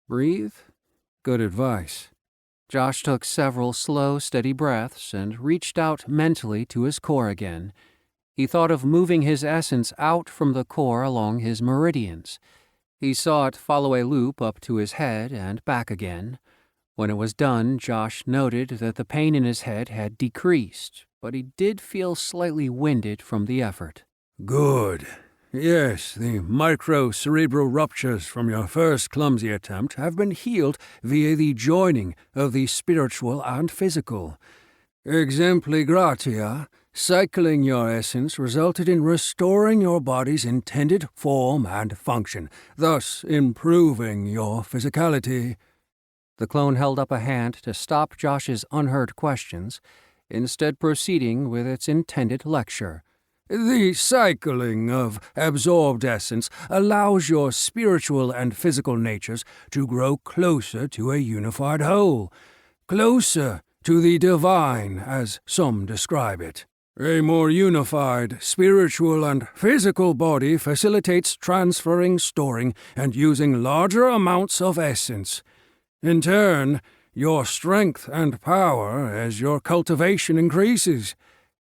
Breathe? Good advice. Josh took several slow, steady breaths and reached out mentally to his core again. He thought of moving his essence out from the core along his meridians. He saw it follow a loop up to his head and back again. When it was done, Josh noted that the pain in his head had decreased, but he did feel slightly winded from the effort. Good. Yes, the microcerebral ruptures from your first clumsy attempt have been healed via the joining of the spiritual and physical. Exempli gratia, cycling your essence resulted in restoring your body's intended form and function, thus improving your physicality. The clone held up a hand to stop Josh's unheard questions, instead proceeding with its intended lecture. The cycling of absorbed essence allows your spiritual and physical natures to grow closer to a unified whole, closer to the divine, as some describe it. A more unified spiritual and physical body facilitates transferring, storing, and using larger amounts of essence. In turn, your strength and power as your cultivation increases.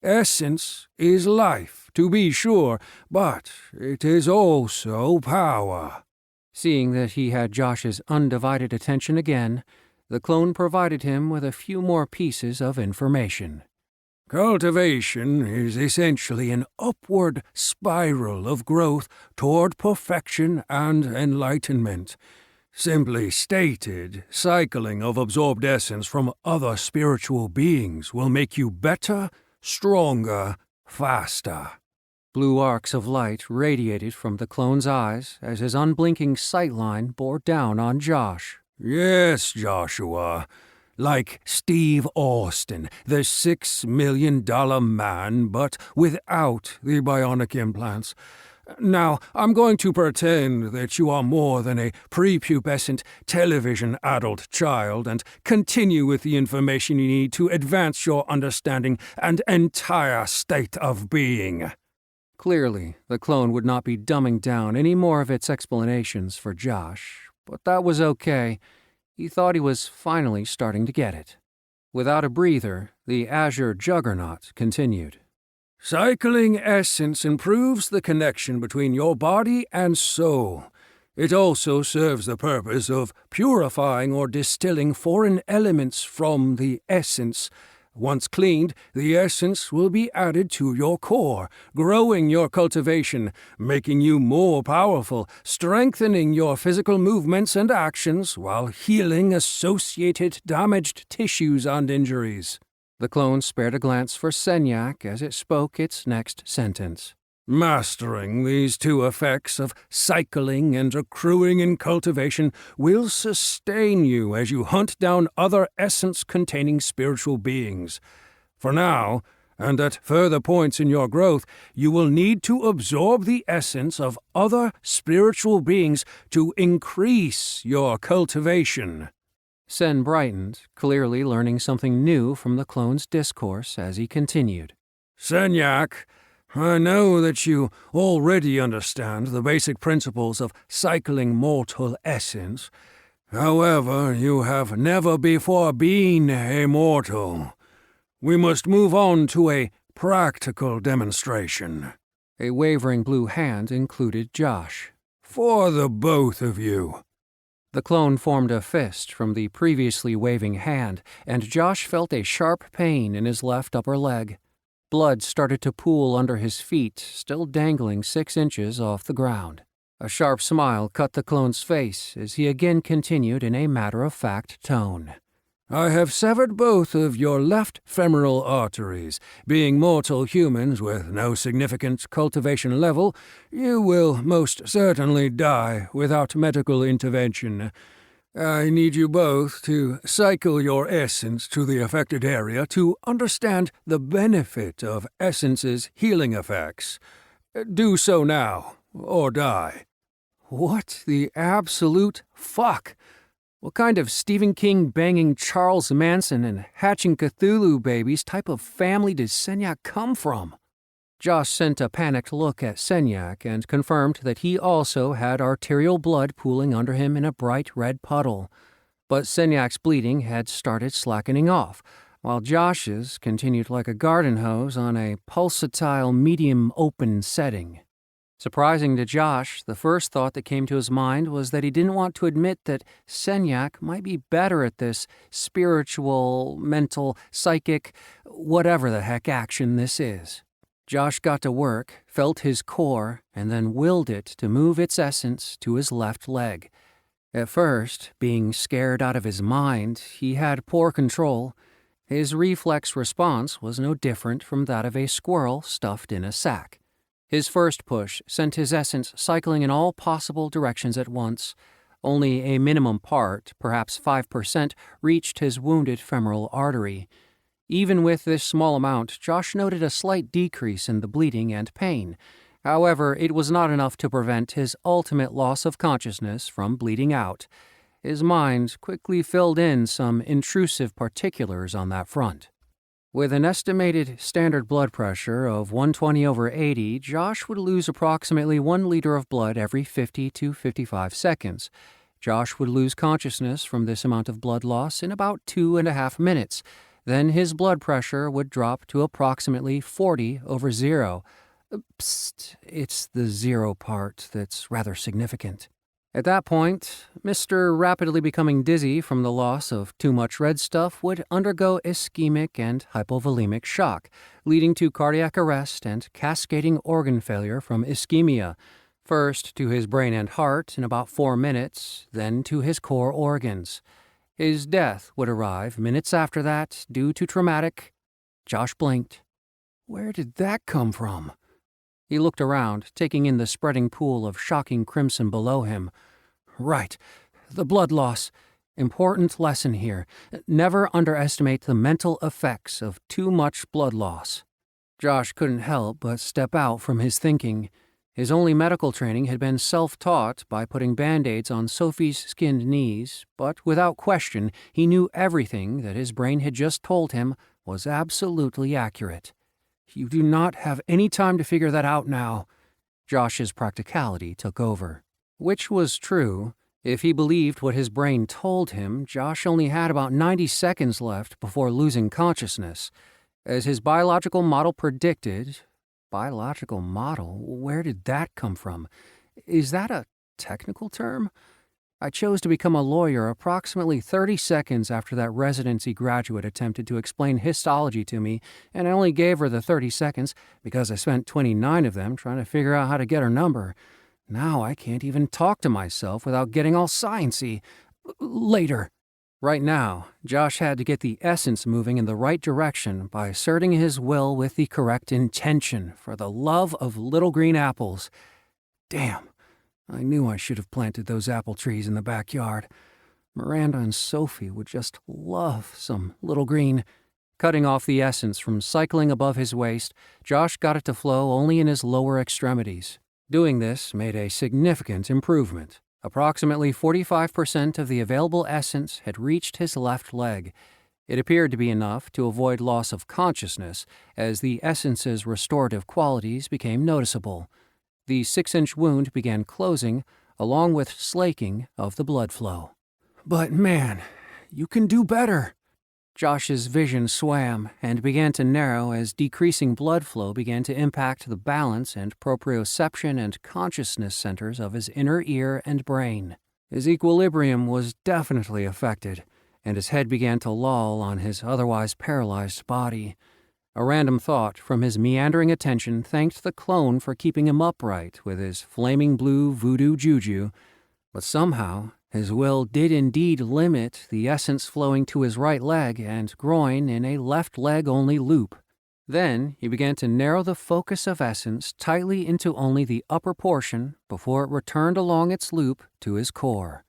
Essence is life, to be sure, but it is also power. Seeing that he had Josh's undivided attention again, the clone provided him with a few more pieces of information. Cultivation is essentially an upward spiral of growth toward perfection and enlightenment. Simply stated, cycling of absorbed essence from other spiritual beings will make you better, stronger, faster. Blue arcs of light radiated from the clone's eyes as his unblinking sightline bore down on Josh. Yes, Joshua. Like Steve Austin, the $6 million man, but without the bionic implants. Now, I'm going to pretend that you are more than a prepubescent television adult child and continue with the information you need to advance your understanding and entire state of being. Clearly, the clone would not be dumbing down any more of its explanations for Josh, but that was okay. He thought he was finally starting to get it. Without a breather, the Azure Juggernaut continued. Cycling essence improves the connection between your body and soul. It also serves the purpose of purifying or distilling foreign elements from the essence. Once cleaned, the essence will be added to your core, growing your cultivation, making you more powerful, strengthening your physical movements and actions while healing associated damaged tissues and injuries. The clone spared a glance for Senyak as it spoke its next sentence. Mastering these two effects of cycling and accruing in cultivation will sustain you as you hunt down other essence-containing spiritual beings. For now, and at further points in your growth, you will need to absorb the essence of other spiritual beings to increase your cultivation. Sen brightened, clearly learning something new from the clone's discourse as he continued. Senyak, I know that you already understand the basic principles of cycling mortal essence. However, you have never before been a mortal. We must move on to a practical demonstration. A wavering blue hand included Josh. For the both of you. The clone formed a fist from the previously waving hand, and Josh felt a sharp pain in his left upper leg. Blood started to pool under his feet, still dangling 6 inches off the ground. A sharp smile cut the clone's face as he again continued in a matter-of-fact tone. I have severed both of your left femoral arteries. Being mortal humans with no significant cultivation level, you will most certainly die without medical intervention. I need you both to cycle your essence to the affected area to understand the benefit of essence's healing effects. Do so now, or die. What the absolute fuck? What kind of Stephen King banging Charles Manson and hatching Cthulhu babies type of family did Senyak come from? Josh sent a panicked look at Senyak and confirmed that he also had arterial blood pooling under him in a bright red puddle. But Senyak's bleeding had started slackening off, while Josh's continued like a garden hose on a pulsatile medium open setting. Surprising to Josh, the first thought that came to his mind was that he didn't want to admit that Senyak might be better at this spiritual, mental, psychic, whatever the heck action this is. Josh got to work, felt his core, and then willed it to move its essence to his left leg. At first, being scared out of his mind, he had poor control. His reflex response was no different from that of a squirrel stuffed in a sack. His first push sent his essence cycling in all possible directions at once. Only a minimum part, perhaps 5%, reached his wounded femoral artery. Even with this small amount, Josh noted a slight decrease in the bleeding and pain. However, it was not enough to prevent his ultimate loss of consciousness from bleeding out. His mind quickly filled in some intrusive particulars on that front. With an estimated standard blood pressure of 120/80, Josh would lose approximately 1 liter of blood every 50 to 55 seconds. Josh would lose consciousness from this amount of blood loss in about 2.5 minutes. Then his blood pressure would drop to approximately 40/0. Psst, it's the 0 part that's rather significant. At that point, Mr. rapidly becoming dizzy from the loss of too much red stuff would undergo ischemic and hypovolemic shock, leading to cardiac arrest and cascading organ failure from ischemia, first to his brain and heart in about 4 minutes, then to his core organs. His death would arrive minutes after that due to traumatic... Josh blinked. Where did that come from? He looked around, taking in the spreading pool of shocking crimson below him. Right, the blood loss. Important lesson here. Never underestimate the mental effects of too much blood loss. Josh couldn't help but step out from his thinking. His only medical training had been self-taught by putting Band-Aids on Sophie's skinned knees, but without question, he knew everything that his brain had just told him was absolutely accurate. You do not have any time to figure that out now. Josh's practicality took over. Which was true. If he believed what his brain told him, Josh only had about 90 seconds left before losing consciousness. As his biological model predicted... Biological model? Where did that come from? Is that a technical term? I chose to become a lawyer approximately 30 seconds after that residency graduate attempted to explain histology to me, and I only gave her the 30 seconds because I spent 29 of them trying to figure out how to get her number. Now I can't even talk to myself without getting all science-y. Later. Right now, Josh had to get the essence moving in the right direction by asserting his will with the correct intention for the love of little green apples. Damn, I knew I should have planted those apple trees in the backyard. Miranda and Sophie would just love some little green. Cutting off the essence from cycling above his waist, Josh got it to flow only in his lower extremities. Doing this made a significant improvement. Approximately 45% of the available essence had reached his left leg. It appeared to be enough to avoid loss of consciousness, as the essence's restorative qualities became noticeable. The 6-inch wound began closing, along with slaking of the blood flow. But man, you can do better. Josh's vision swam and began to narrow as decreasing blood flow began to impact the balance and proprioception and consciousness centers of his inner ear and brain. His equilibrium was definitely affected, and his head began to loll on his otherwise paralyzed body. A random thought from his meandering attention thanked the clone for keeping him upright with his flaming blue voodoo juju, but somehow his will did indeed limit the essence flowing to his right leg and groin in a left leg-only loop. Then he began to narrow the focus of essence tightly into only the upper portion before it returned along its loop to his core.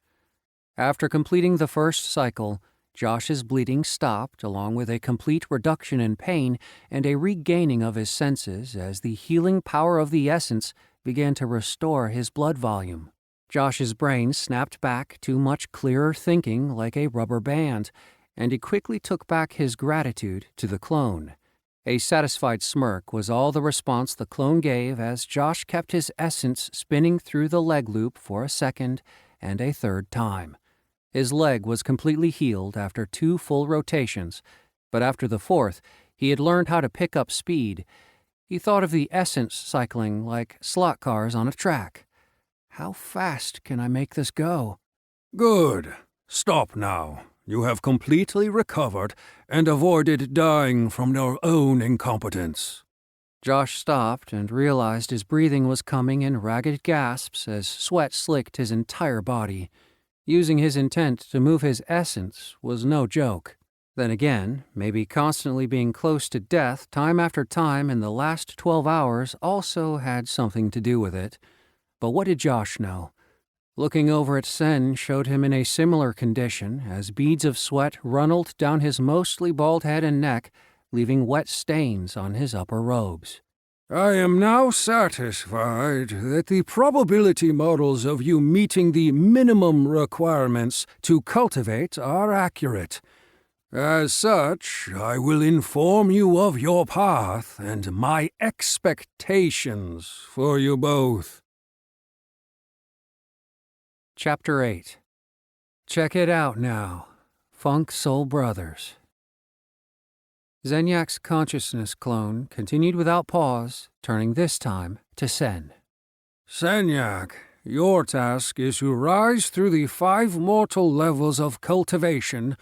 After completing the first cycle, Josh's bleeding stopped along with a complete reduction in pain and a regaining of his senses as the healing power of the essence began to restore his blood volume. Josh's brain snapped back to much clearer thinking like a rubber band, and he quickly took back his gratitude to the clone. A satisfied smirk was all the response the clone gave as Josh kept his essence spinning through the leg loop for a second and a third time. His leg was completely healed after 2 full rotations, but after the 4th, he had learned how to pick up speed. He thought of the essence cycling like slot cars on a track. How fast can I make this go? Good. Stop now. You have completely recovered and avoided dying from your own incompetence. Josh stopped and realized his breathing was coming in ragged gasps as sweat slicked his entire body. Using his intent to move his essence was no joke. Then again, maybe constantly being close to death time after time in the last 12 hours also had something to do with it. But what did Josh know? Looking over at Sen showed him in a similar condition as beads of sweat runneled down his mostly bald head and neck, leaving wet stains on his upper robes. I am now satisfied that the probability models of you meeting the minimum requirements to cultivate are accurate. As such, I will inform you of your path and my expectations for you both. Chapter 8. Check it out now, Funk Soul Brothers. Zenyak's consciousness clone continued without pause, turning this time to Sen. Senyak, your task is to rise through the 5 mortal levels of cultivation,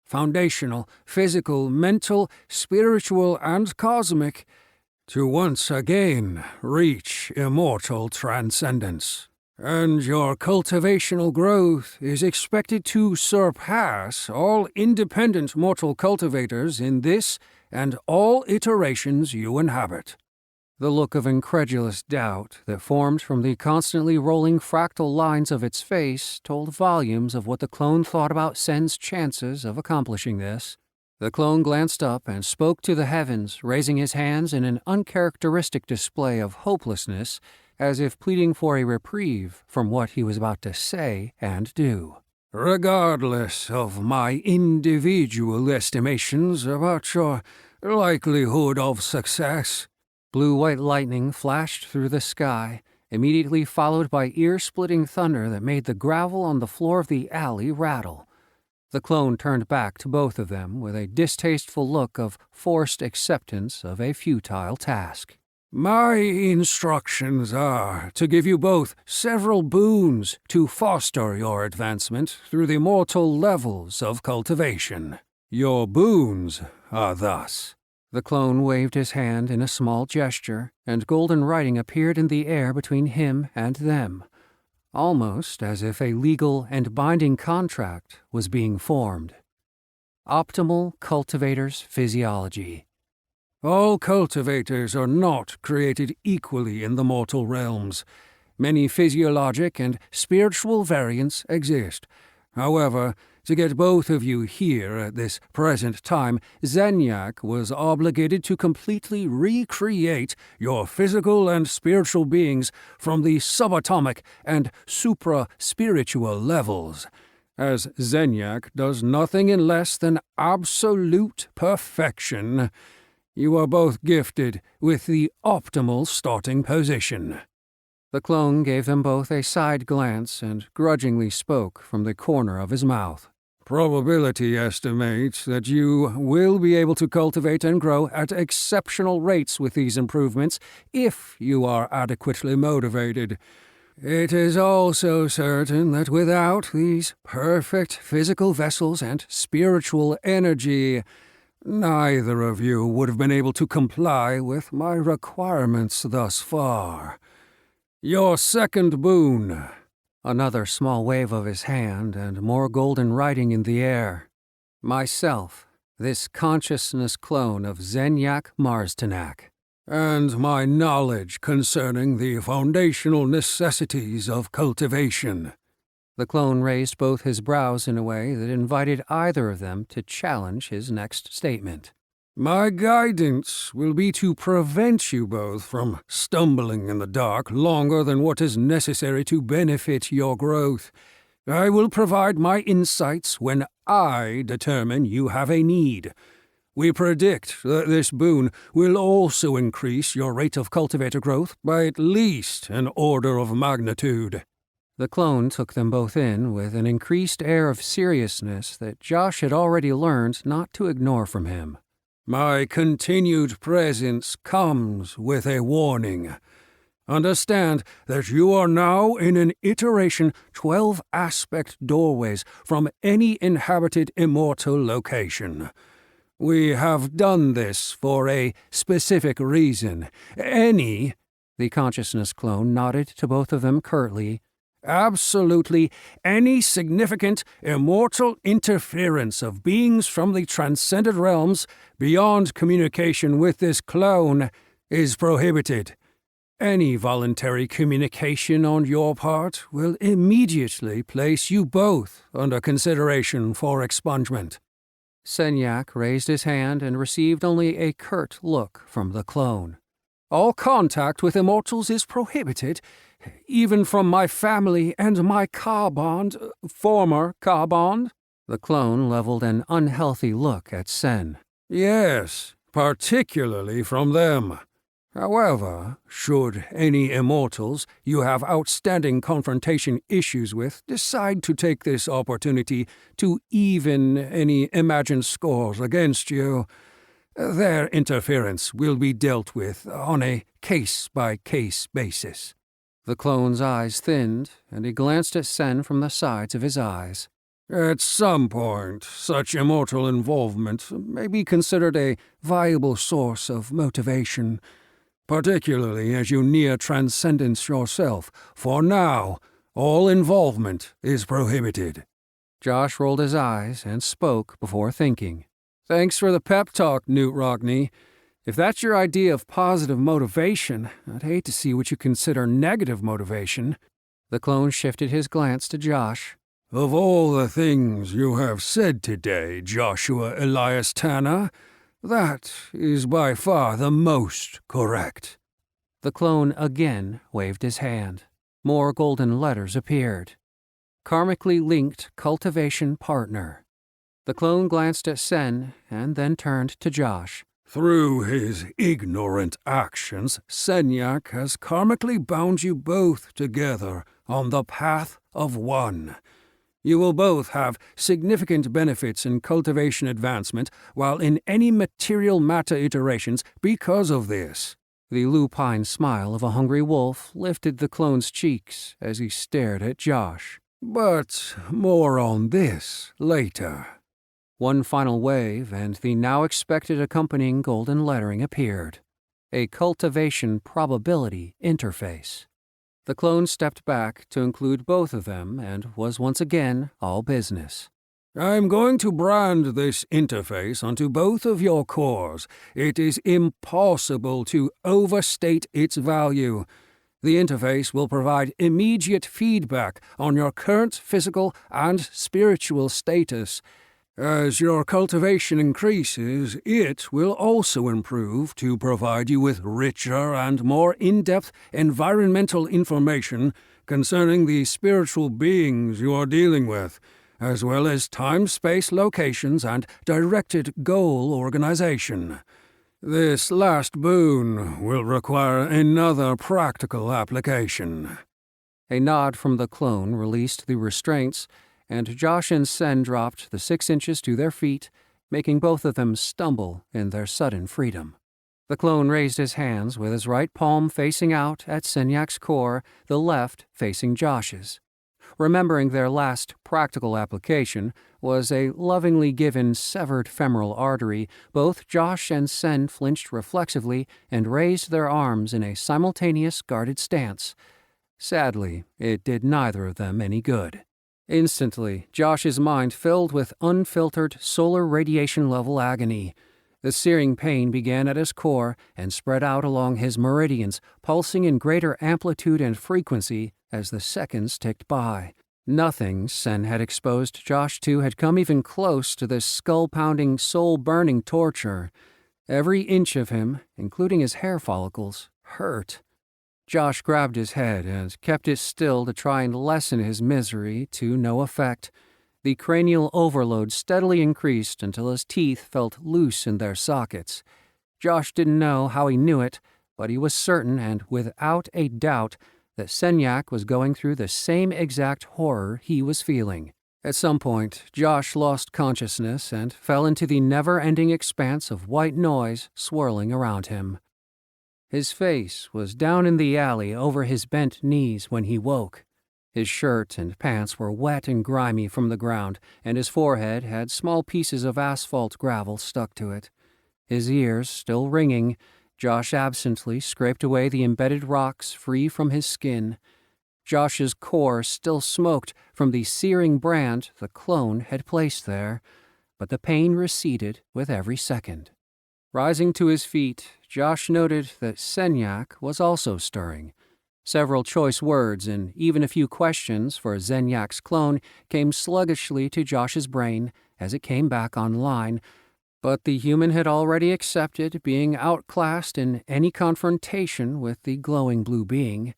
foundational, physical, mental, spiritual, and cosmic, to once again reach immortal transcendence. And your cultivational growth is expected to surpass all independent mortal cultivators in this and all iterations you inhabit. The look of incredulous doubt that formed from the constantly rolling fractal lines of its face told volumes of what the clone thought about Sen's chances of accomplishing this. The clone glanced up and spoke to the heavens, raising his hands in an uncharacteristic display of hopelessness, as if pleading for a reprieve from what he was about to say and do. Regardless of my individual estimations about your likelihood of success, Blue-white lightning flashed through the sky, immediately followed by ear-splitting thunder that made the gravel on the floor of the alley rattle. The clone turned back to both of them with a distasteful look of forced acceptance of a futile task. my instructions are to give you both several boons to foster your advancement through the mortal levels of cultivation. Your boons are thus: The clone waved his hand in a small gesture, and golden writing appeared in the air between him and them, almost as if a legal and binding contract was being formed. Optimal Cultivator's Physiology. all cultivators are not created equally in the mortal realms. Many physiologic and spiritual variants exist. However, to get both of you here at this present time, Zenyak was obligated to completely recreate your physical and spiritual beings from the subatomic and supra-spiritual levels. As Zenyak does nothing in less than absolute perfection, you are both gifted with the optimal starting position. The clone gave them both a side glance and grudgingly spoke from the corner of his mouth. Probability estimates that you will be able to cultivate and grow at exceptional rates with these improvements if you are adequately motivated. It is also certain that without these perfect physical vessels and spiritual energy, neither of you would have been able to comply with my requirements thus far. Your second boon. Another small wave of his hand and more golden writing in the air. Myself, this consciousness clone of Zenyak Marstanak. And my knowledge concerning the foundational necessities of cultivation. The clone raised both his brows in a way that invited either of them to challenge his next statement. My guidance will be to prevent you both from stumbling in the dark longer than what is necessary to benefit your growth. I will provide my insights when I determine you have a need. We predict that this boon will also increase your rate of cultivator growth by at least an order of magnitude. The clone took them both in with an increased air of seriousness that Josh had already learned not to ignore from him. My continued presence comes with a warning. Understand that you are now in an iteration 12-aspect doorways from any inhabited immortal location. We have done this for a specific reason. The consciousness clone nodded to both of them curtly. Absolutely any significant immortal interference of beings from the transcended realms beyond communication with this clone is prohibited. Any voluntary communication on your part will immediately place you both under consideration for expungement. Senyak raised his hand and received only a curt look from the clone. All contact with immortals is prohibited, even from my family and my former car bond. The clone leveled an unhealthy look at Sen. Yes, particularly from them. However, should any immortals you have outstanding confrontation issues with decide to take this opportunity to even any imagined scores against you, their interference will be dealt with on a case-by-case basis. The clone's eyes thinned, and he glanced at Sen from the sides of his eyes. At some point, such immortal involvement may be considered a viable source of motivation, particularly as you near transcendence yourself. For now, all involvement is prohibited. Josh rolled his eyes and spoke before thinking. Thanks for the pep talk, Newt Rockney. If that's your idea of positive motivation, I'd hate to see what you consider negative motivation. The clone shifted his glance to Josh. Of all the things you have said today, Joshua Elias Tanner, that is by far the most correct. The clone again waved his hand. More golden letters appeared. Karmically linked cultivation partner. The clone glanced at Sen and then turned to Josh. Through his ignorant actions, Senyak has karmically bound you both together on the path of one. You will both have significant benefits in cultivation advancement while in any material matter iterations because of this. The lupine smile of a hungry wolf lifted the clone's cheeks as he stared at Josh. But more on this later. One final wave, and the now expected accompanying golden lettering appeared. A cultivation probability interface. The clone stepped back to include both of them and was once again all business. I'm going to brand this interface onto both of your cores. It is impossible to overstate its value. The interface will provide immediate feedback on your current physical and spiritual status. As your cultivation increases, it will also improve to provide you with richer and more in-depth environmental information concerning the spiritual beings you are dealing with, as well as time-space locations and directed goal organization. This last boon will require another practical application. A nod from the clone released the restraints, and Josh and Sen dropped the 6 inches to their feet, making both of them stumble in their sudden freedom. The clone raised his hands with his right palm facing out at Senyak's core, the left facing Josh's. Remembering their last practical application was a lovingly given severed femoral artery, both Josh and Sen flinched reflexively and raised their arms in a simultaneous guarded stance. Sadly, it did neither of them any good. Instantly, Josh's mind filled with unfiltered solar radiation-level agony. The searing pain began at his core and spread out along his meridians, pulsing in greater amplitude and frequency as the seconds ticked by. Nothing Sen had exposed Josh to had come even close to this skull-pounding, soul-burning torture. Every inch of him, including his hair follicles, hurt. Josh grabbed his head and kept it still to try and lessen his misery to no effect. The cranial overload steadily increased until his teeth felt loose in their sockets. Josh didn't know how he knew it, but he was certain and without a doubt that Senyak was going through the same exact horror he was feeling. At some point, Josh lost consciousness and fell into the never-ending expanse of white noise swirling around him. His face was down in the alley over his bent knees when he woke. His shirt and pants were wet and grimy from the ground, and his forehead had small pieces of asphalt gravel stuck to it. His ears still ringing, Josh absently scraped away the embedded rocks free from his skin. Josh's core still smoked from the searing brand the clone had placed there, but the pain receded with every second. Rising to his feet, Josh noted that Senyak was also stirring. Several choice words and even a few questions for Zenyak's clone came sluggishly to Josh's brain as it came back online, but the human had already accepted being outclassed in any confrontation with the glowing blue being.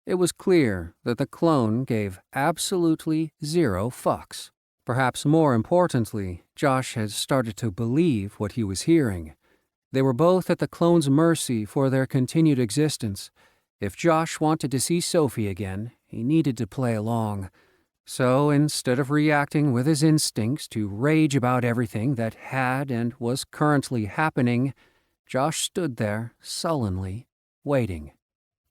It was clear that the clone gave absolutely zero fucks. Perhaps more importantly, Josh had started to believe what he was hearing. They were both at the clone's mercy for their continued existence. If Josh wanted to see Sophie again, he needed to play along. So instead of reacting with his instincts to rage about everything that had and was currently happening, Josh stood there sullenly, waiting.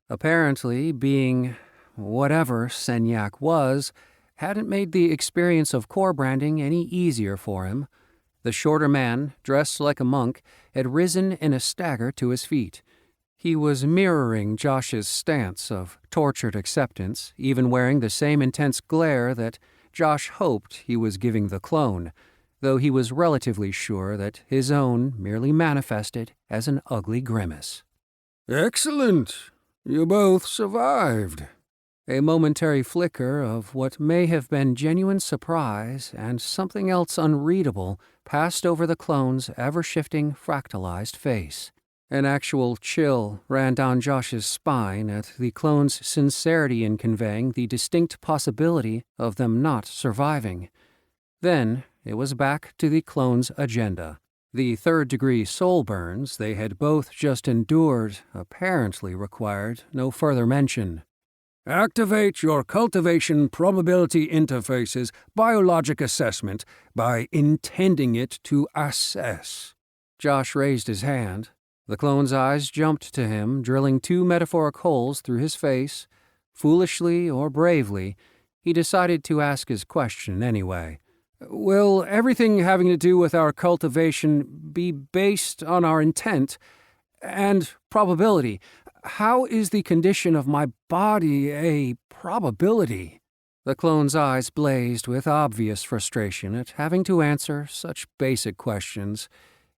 Apparently, being whatever Senyak was hadn't made the experience of core branding any easier for him. The shorter man, dressed like a monk, had risen in a stagger to his feet. He was mirroring Josh's stance of tortured acceptance, even wearing the same intense glare that Josh hoped he was giving the clone. though he was relatively sure that his own merely manifested as an ugly grimace. Excellent. You both survived. A momentary flicker of what may have been genuine surprise and something else unreadable passed over the clone's ever-shifting fractalized face. An actual chill ran down Josh's spine at the clone's sincerity in conveying the distinct possibility of them not surviving. Then it was back to the clone's agenda. The third-degree soul burns they had both just endured apparently required no further mention. Activate your cultivation probability interface's biologic assessment by intending it to assess. Josh raised his hand. The clone's eyes jumped to him, drilling 2 metaphoric holes through his face. Foolishly or bravely, he decided to ask his question anyway. Will everything having to do with our cultivation be based on our intent and probability? How is the condition of my body a probability? The clone's eyes blazed with obvious frustration at having to answer such basic questions.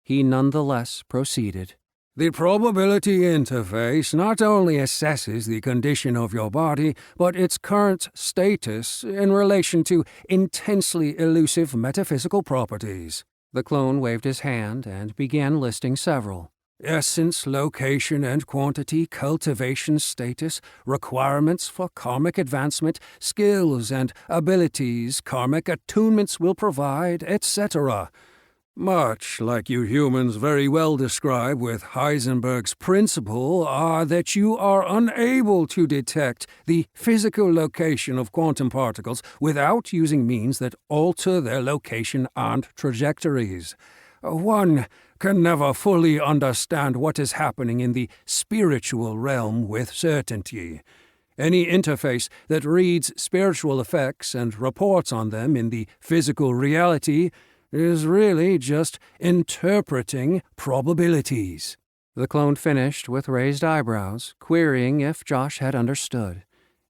He nonetheless proceeded. The probability interface not only assesses the condition of your body, but its current status in relation to intensely elusive metaphysical properties. The clone waved his hand and began listing several. Essence, location and quantity, cultivation status, requirements for karmic advancement, skills and abilities karmic attunements will provide, etc. Much like you humans very well describe with Heisenberg's principle are that you are unable to detect the physical location of quantum particles without using means that alter their location and trajectories. One can never fully understand what is happening in the spiritual realm with certainty. Any interface that reads spiritual effects and reports on them in the physical reality is really just interpreting probabilities. The clone finished with raised eyebrows, querying if Josh had understood.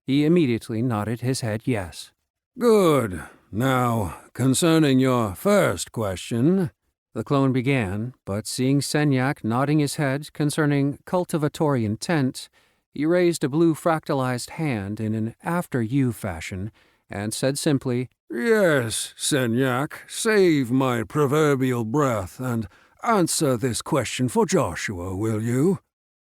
He immediately nodded his head yes. Good. Now, concerning your first question, the clone began, but seeing Senyak nodding his head concerning cultivatory intent, he raised a blue fractalized hand in an after-you fashion and said simply, Yes, Senyak, save my proverbial breath and answer this question for Joshua, will you?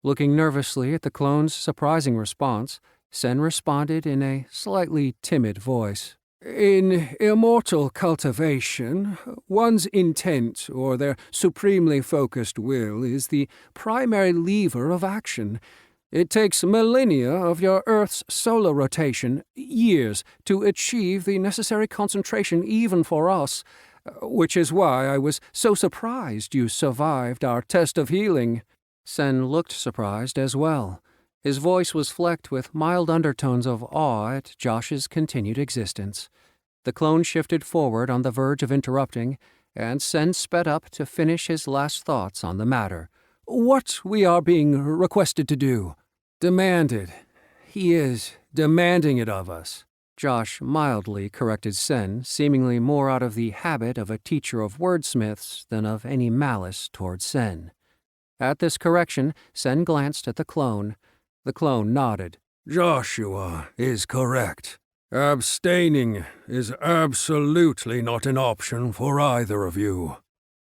Looking nervously at the clone's surprising response, Sen responded in a slightly timid voice. In immortal cultivation, one's intent or their supremely focused will is the primary lever of action. It takes millennia of your Earth's solar rotation, years, to achieve the necessary concentration even for us, which is why I was so surprised you survived our test of healing. Sen looked surprised as well. His voice was flecked with mild undertones of awe at Josh's continued existence. The clone shifted forward on the verge of interrupting, and Sen sped up to finish his last thoughts on the matter. What we are being requested to do. Demanded. He is demanding it of us. Josh mildly corrected Sen, seemingly more out of the habit of a teacher of wordsmiths than of any malice toward Sen. At this correction, Sen glanced at the clone. The clone nodded. Joshua is correct. Abstaining is absolutely not an option for either of you.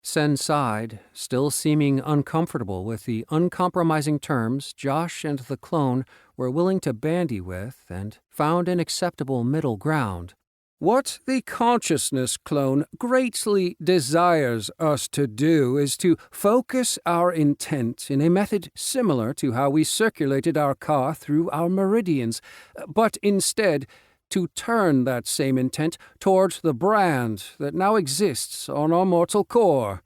Sen sighed, still seeming uncomfortable with the uncompromising terms Josh and the clone were willing to bandy with, and found an acceptable middle ground. What the consciousness clone greatly desires us to do is to focus our intent in a method similar to how we circulated our car through our meridians, but instead to turn that same intent toward the brand that now exists on our mortal core.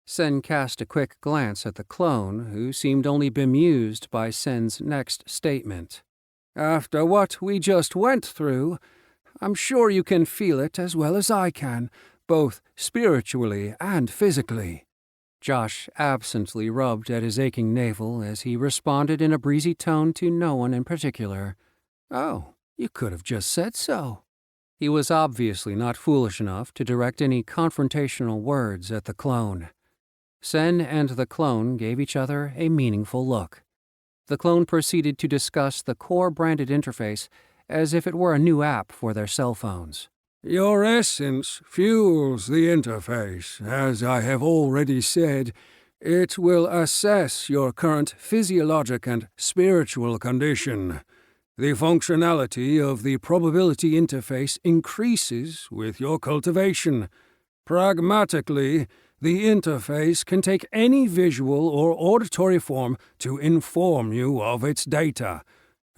Sen cast a quick glance at the clone, who seemed only bemused by Sen's next statement. After what we just went through, I'm sure you can feel it as well as I can, both spiritually and physically. Josh absently rubbed at his aching navel as he responded in a breezy tone to no one in particular. Oh, you could have just said so. He was obviously not foolish enough to direct any confrontational words at the clone. Sen and the clone gave each other a meaningful look. The clone proceeded to discuss the core-branded interface as if it were a new app for their cell phones. Your essence fuels the interface. As I have already said, it will assess your current physiologic and spiritual condition. The functionality of the probability interface increases with your cultivation. Pragmatically, the interface can take any visual or auditory form to inform you of its data.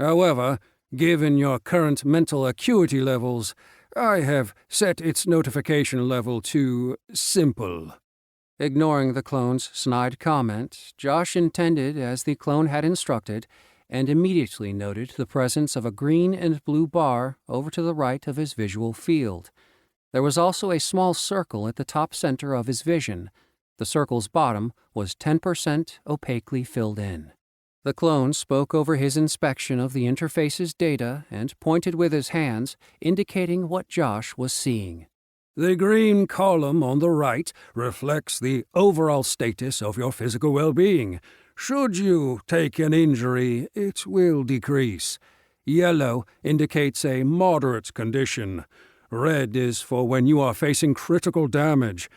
However, given your current mental acuity levels, I have set its notification level to simple. Ignoring the clone's snide comment, Josh intended as the clone had instructed, and immediately noted the presence of a green and blue bar over to the right of his visual field. There was also a small circle at the top center of his vision. The circle's bottom was 10% opaquely filled in. The clone spoke over his inspection of the interface's data and pointed with his hands, indicating what Josh was seeing. The green column on the right reflects the overall status of your physical well-being. Should you take an injury, it will decrease. Yellow indicates a moderate condition. Red is for when you are facing critical damage.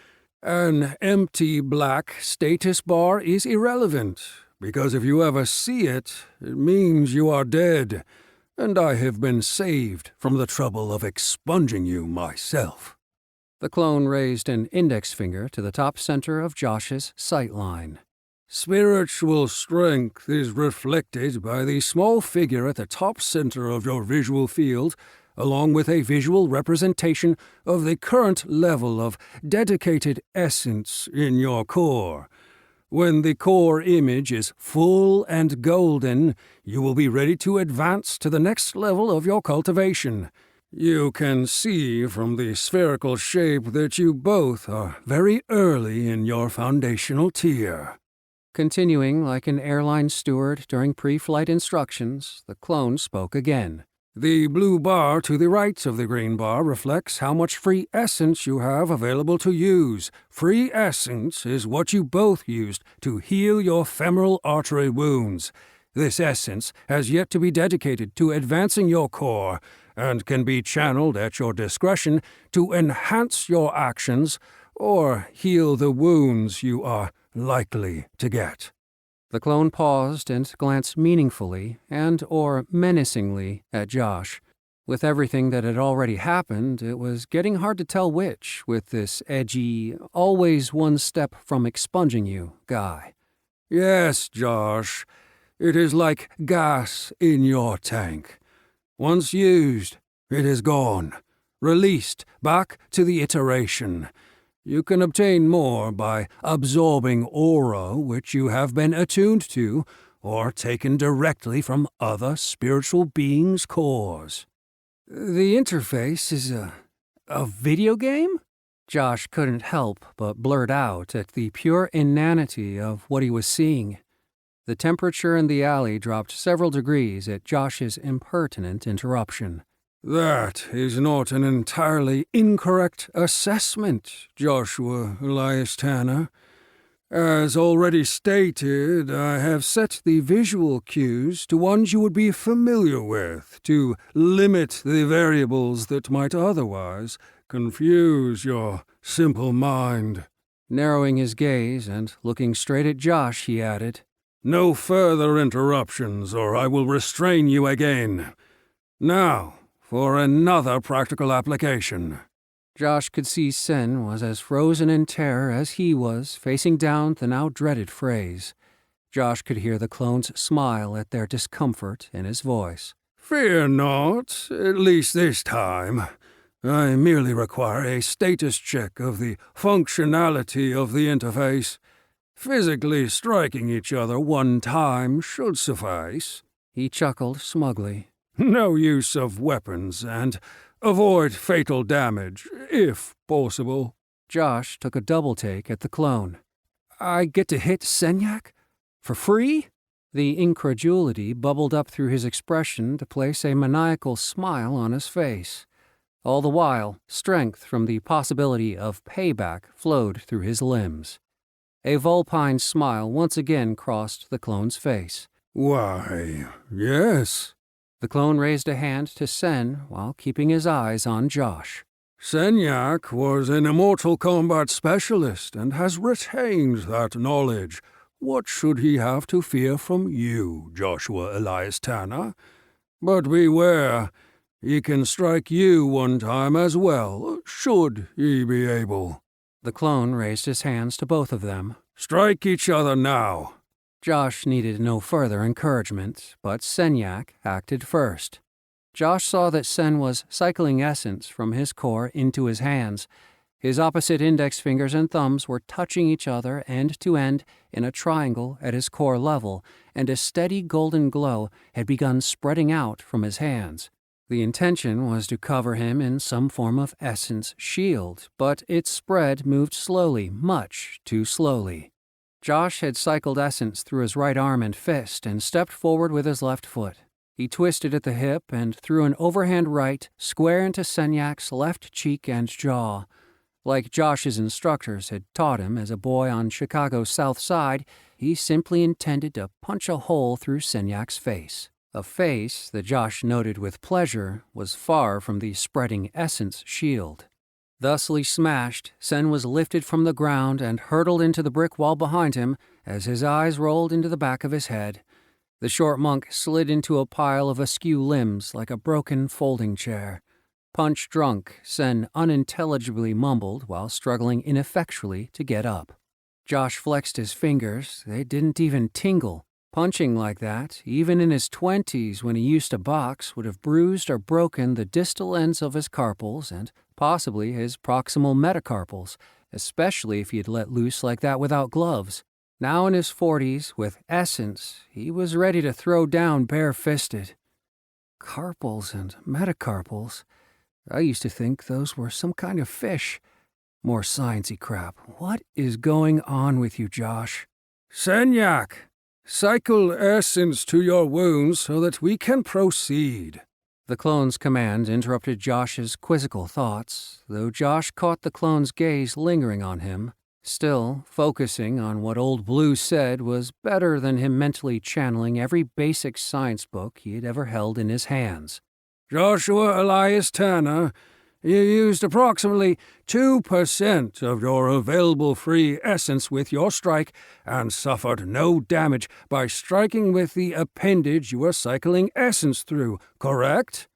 An empty black status bar is irrelevant, because if you ever see it, it means you are dead, and I have been saved from the trouble of expunging you myself. The clone raised an index finger to the top center of Josh's sight line. Spiritual strength is reflected by the small figure at the top center of your visual field, along with a visual representation of the current level of dedicated essence in your core. When the core image is full and golden, you will be ready to advance to the next level of your cultivation. You can see from the spherical shape that you both are very early in your foundational tier. Continuing like an airline steward during pre-flight instructions, the clone spoke again. The blue bar to the right of the green bar reflects how much free essence you have available to use. Free essence is what you both used to heal your femoral artery wounds. This essence has yet to be dedicated to advancing your core, and can be channeled at your discretion to enhance your actions or heal the wounds you are likely to get. The clone paused and glanced meaningfully and/or menacingly at Josh. With everything that had already happened, it was getting hard to tell which, with this edgy, always one step from expunging you guy. Yes, Josh, it is like gas in your tank. Once used, it is gone, released back to the iteration. You can obtain more by absorbing aura which you have been attuned to, or taken directly from other spiritual beings' cores. The interface is a video game? Josh couldn't help but blurt out at the pure inanity of what he was seeing. The temperature in the alley dropped several degrees at Josh's impertinent interruption. That is not an entirely incorrect assessment, Joshua Elias Tanner. As already stated, I have set the visual cues to ones you would be familiar with, to limit the variables that might otherwise confuse your simple mind. Narrowing his gaze and looking straight at Josh, he added, No further interruptions, or I will restrain you again. Now, for another practical application. Josh could see Sen was as frozen in terror as he was, facing down the now dreaded phrase. Josh could hear the clones smile at their discomfort in his voice. Fear not, at least this time. I merely require a status check of the functionality of the interface. Physically striking each other one time should suffice. He chuckled smugly. No use of weapons, and avoid fatal damage, if possible. Josh took a double take at the clone. I get to hit Senyak? For free? The incredulity bubbled up through his expression to place a maniacal smile on his face. All the while, strength from the possibility of payback flowed through his limbs. A vulpine smile once again crossed the clone's face. Why, yes. The clone raised a hand to Sen while keeping his eyes on Josh. Senyak was an immortal combat specialist and has retained that knowledge. What should he have to fear from you, Joshua Elias Tanner? But beware, he can strike you one time as well, should he be able. The clone raised his hands to both of them. Strike each other now. Josh needed no further encouragement, but Senyak acted first. Josh saw that Sen was cycling essence from his core into his hands. His opposite index fingers and thumbs were touching each other end to end in a triangle at his core level, and a steady golden glow had begun spreading out from his hands. The intention was to cover him in some form of essence shield, but its spread moved slowly, much too slowly. Josh had cycled essence through his right arm and fist and stepped forward with his left foot. He twisted at the hip and threw an overhand right square into Senyak's left cheek and jaw. Like Josh's instructors had taught him as a boy on Chicago's South Side, he simply intended to punch a hole through Senyak's face. A face that Josh noted with pleasure was far from the spreading essence shield. Thusly smashed, Sen was lifted from the ground and hurtled into the brick wall behind him as his eyes rolled into the back of his head. The short monk slid into a pile of askew limbs like a broken folding chair. Punch drunk, Sen unintelligibly mumbled while struggling ineffectually to get up. Josh flexed his fingers. They didn't even tingle. Punching like that, even in his 20s when he used to box, would have bruised or broken the distal ends of his carpals and possibly his proximal metacarpals, especially if he had let loose like that without gloves. Now in his 40s, with essence, he was ready to throw down bare-fisted. Carpals and metacarpals? I used to think those were some kind of fish. More sciencey crap. What is going on with you, Josh? Senyak, cycle essence to your wounds so that we can proceed. The clone's command interrupted Josh's quizzical thoughts, though Josh caught the clone's gaze lingering on him. Still, focusing on what Old Blue said was better than him mentally channeling every basic science book he had ever held in his hands. Joshua Elias Tanner, you used approximately 2% of your available free essence with your strike and suffered no damage by striking with the appendage you were cycling essence through, correct?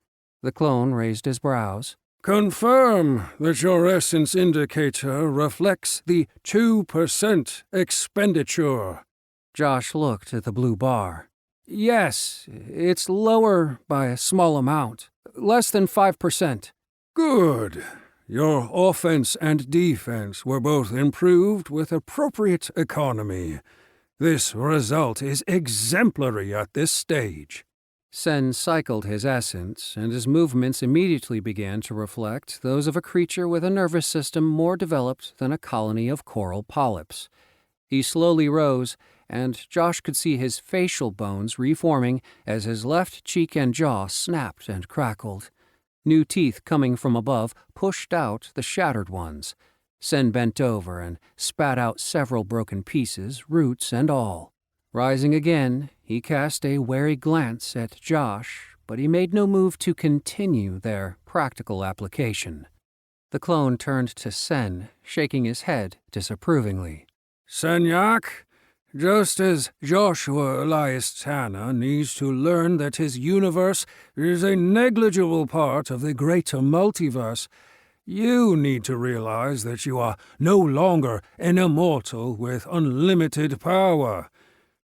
The clone raised his brows. Confirm that your essence indicator reflects the 2% expenditure. Josh looked at the blue bar. Yes, it's lower by a small amount. Less than 5%. Good. Your offense and defense were both improved with appropriate economy. This result is exemplary at this stage. Sen cycled his essence, and his movements immediately began to reflect those of a creature with a nervous system more developed than a colony of coral polyps. He slowly rose, and Josh could see his facial bones reforming as his left cheek and jaw snapped and crackled. New teeth coming from above pushed out the shattered ones. Sen bent over and spat out several broken pieces, roots and all. Rising again, he cast a wary glance at Josh, but he made no move to continue their practical application. The clone turned to Sen, shaking his head disapprovingly. Senyak, just as Joshua Elias Tanner needs to learn that his universe is a negligible part of the greater multiverse, you need to realize that you are no longer an immortal with unlimited power.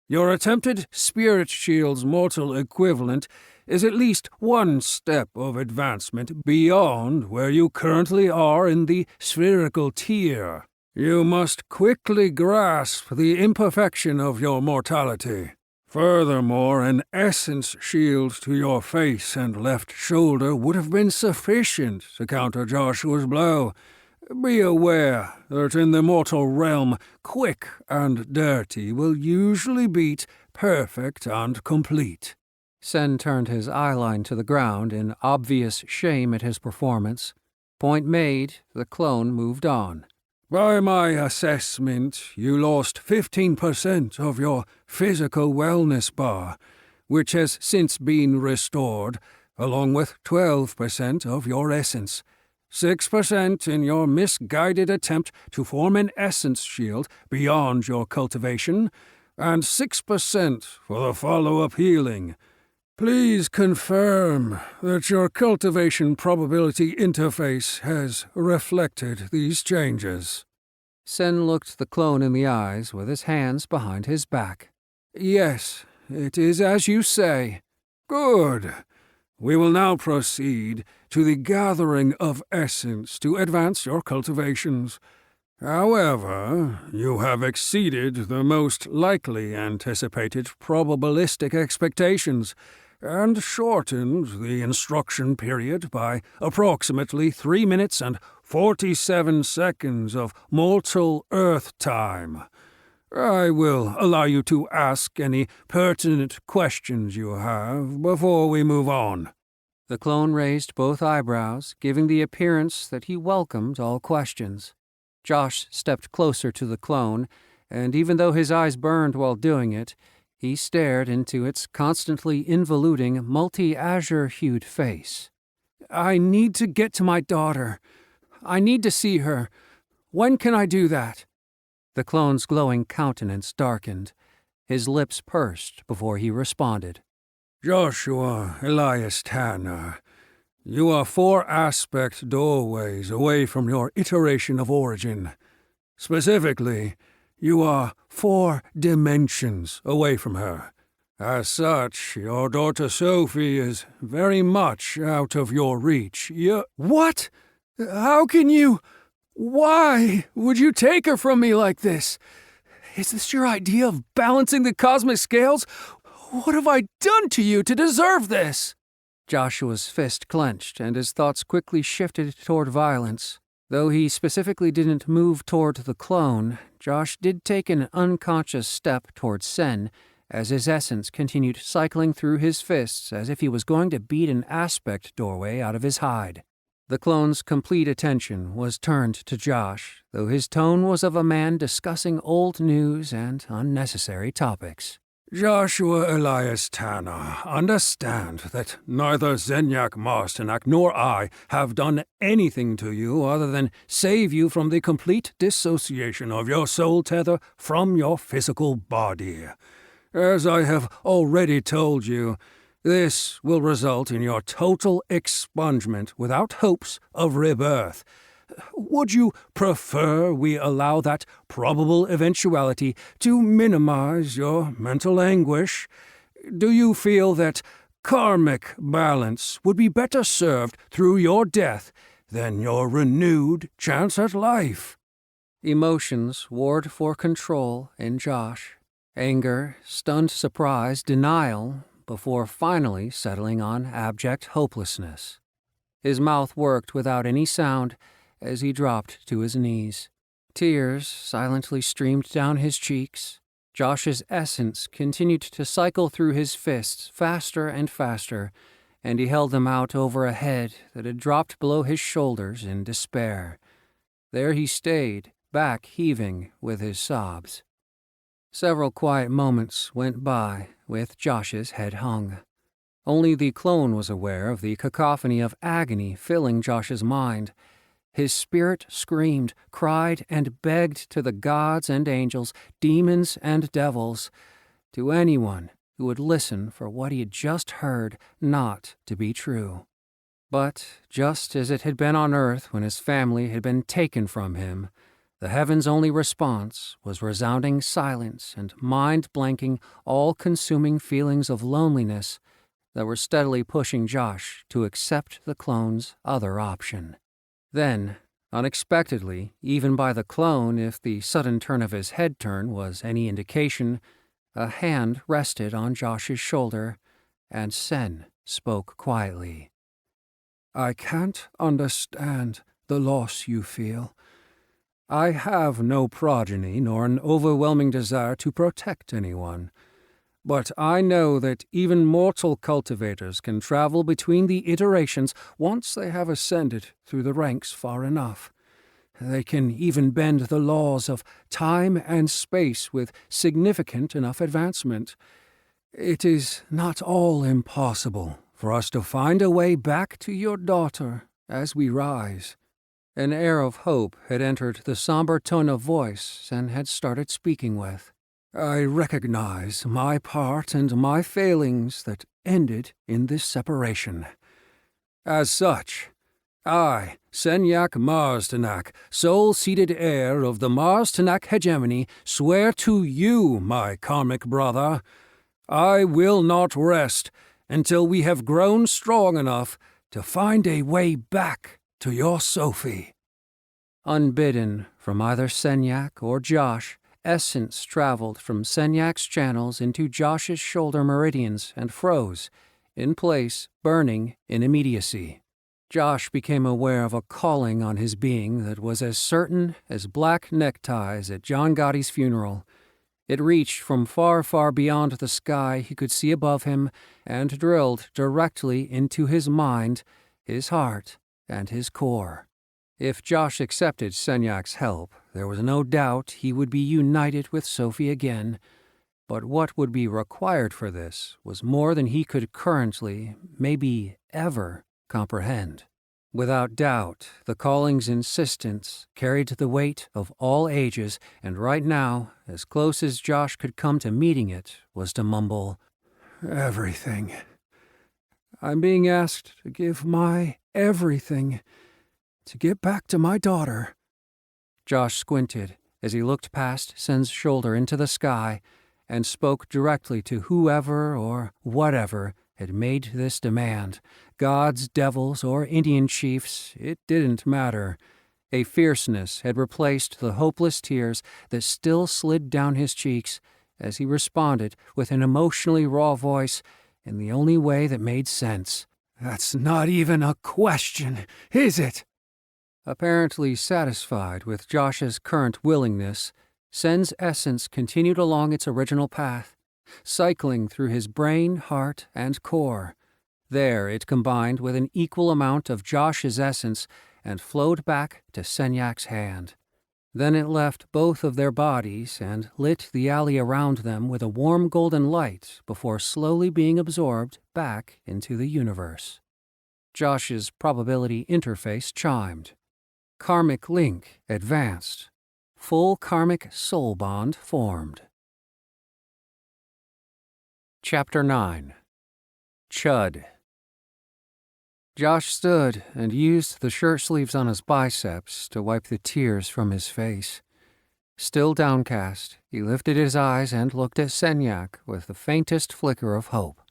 Your attempted spirit shield's mortal equivalent is at least one step of advancement beyond where you currently are in the spherical tier. You must quickly grasp the imperfection of your mortality. Furthermore, an essence shield to your face and left shoulder would have been sufficient to counter Joshua's blow. Be aware that in the mortal realm, quick and dirty will usually beat perfect and complete. Sen turned his eyeline to the ground in obvious shame at his performance. Point made, the clone moved on. By my assessment, you lost 15% of your physical wellness bar, which has since been restored, along with 12% of your essence. 6% in your misguided attempt to form an essence shield beyond your cultivation, and 6% for the follow-up healing. Please confirm that your cultivation probability interface has reflected these changes. Sen looked the clone in the eyes with his hands behind his back. Yes, it is as you say. Good. We will now proceed to the gathering of essence to advance your cultivations. However, you have exceeded the most likely anticipated probabilistic expectations, and shortened the instruction period by approximately 3 minutes and 47 seconds of mortal Earth time. I will allow you to ask any pertinent questions you have before we move on. The clone raised both eyebrows, giving the appearance that he welcomed all questions. Josh stepped closer to the clone, and even though his eyes burned while doing it, he stared into its constantly involuting, multi-azure-hued face. I need to get to my daughter. I need to see her. When can I do that? The clone's glowing countenance darkened. His lips pursed before he responded. Joshua Elias Tanner, you are 4 aspect doorways away from your iteration of origin. Specifically, you are 4 dimensions away from her. As such, your daughter Sophie is very much out of your reach. What? How can you? Why would you take her from me like this? Is this your idea of balancing the cosmic scales? What have I done to you to deserve this? Joshua's fist clenched, and his thoughts quickly shifted toward violence. Though he specifically didn't move toward the clone, Josh did take an unconscious step toward Sen, as his essence continued cycling through his fists as if he was going to beat an aspect doorway out of his hide. The clone's complete attention was turned to Josh, though his tone was of a man discussing old news and unnecessary topics. Joshua Elias Tanner, understand that neither Zenyak Marstenak nor I have done anything to you other than save you from the complete dissociation of your soul tether from your physical body. As I have already told you, this will result in your total expungement without hopes of rebirth. Would you prefer we allow that probable eventuality to minimize your mental anguish? Do you feel that karmic balance would be better served through your death than your renewed chance at life? Emotions warred for control in Josh. Anger, stunned surprise, denial, before finally settling on abject hopelessness. His mouth worked without any sound as he dropped to his knees. Tears silently streamed down his cheeks. Josh's essence continued to cycle through his fists faster and faster, and he held them out over a head that had dropped below his shoulders in despair. There he stayed, back heaving with his sobs. Several quiet moments went by with Josh's head hung. Only the clone was aware of the cacophony of agony filling Josh's mind. His spirit screamed, cried, and begged to the gods and angels, demons and devils, to anyone who would listen for what he had just heard not to be true. But just as it had been on Earth when his family had been taken from him, the heavens' only response was resounding silence and mind-blanking, all-consuming feelings of loneliness that were steadily pushing Josh to accept the clone's other option. Then, unexpectedly, even by the clone, if the sudden turn of his head turn was any indication, a hand rested on Josh's shoulder, and Sen spoke quietly. I can't understand the loss you feel. I have no progeny nor an overwhelming desire to protect anyone. But I know that even mortal cultivators can travel between the iterations once they have ascended through the ranks far enough. They can even bend the laws of time and space with significant enough advancement. It is not all impossible for us to find a way back to your daughter as we rise." An air of hope had entered the somber tone of voice Sen had started speaking with. "I recognize my part and my failings that ended in this separation. As such, I, Senyak Mars-Tanak, sole-seated heir of the Mars-Tanak hegemony, swear to you, my karmic brother, I will not rest until we have grown strong enough to find a way back to your Sophie." Unbidden from either Senyak or Josh, essence traveled from Senyak's channels into Josh's shoulder meridians and froze, in place, burning in immediacy. Josh became aware of a calling on his being that was as certain as black neckties at John Gotti's funeral. It reached from far, far beyond the sky he could see above him and drilled directly into his mind, his heart, and his core. If Josh accepted Senyak's help, there was no doubt he would be united with Sophie again. But what would be required for this was more than he could currently, maybe ever, comprehend. Without doubt, the calling's insistence carried the weight of all ages, and right now, as close as Josh could come to meeting it, was to mumble, "Everything. I'm being asked to give my everything to get back to my daughter." Josh squinted as he looked past Sen's shoulder into the sky and spoke directly to whoever or whatever had made this demand. Gods, devils, or Indian chiefs, it didn't matter. A fierceness had replaced the hopeless tears that still slid down his cheeks as he responded with an emotionally raw voice in the only way that made sense. "That's not even a question, is it?" Apparently satisfied with Josh's current willingness, Sen's essence continued along its original path, cycling through his brain, heart, and core. There it combined with an equal amount of Josh's essence and flowed back to Senyak's hand. Then it left both of their bodies and lit the alley around them with a warm golden light before slowly being absorbed back into the universe. Josh's probability interface chimed. Karmic link advanced. Full karmic soul bond formed. Chapter 9. Chud. Josh stood and used the shirt sleeves on his biceps to wipe the tears from his face. Still downcast, he lifted his eyes and looked at Senyak with the faintest flicker of hope.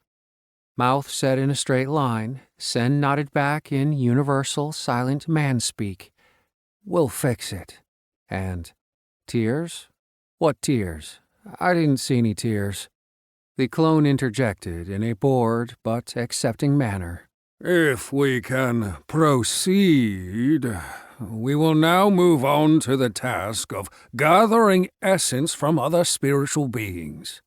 Mouth set in a straight line, Sen nodded back in universal silent man-speak. "We'll fix it." And, "Tears? What tears? I didn't see any tears." The clone interjected in a bored but accepting manner. "If we can proceed, we will now move on to the task of gathering essence from other spiritual beings."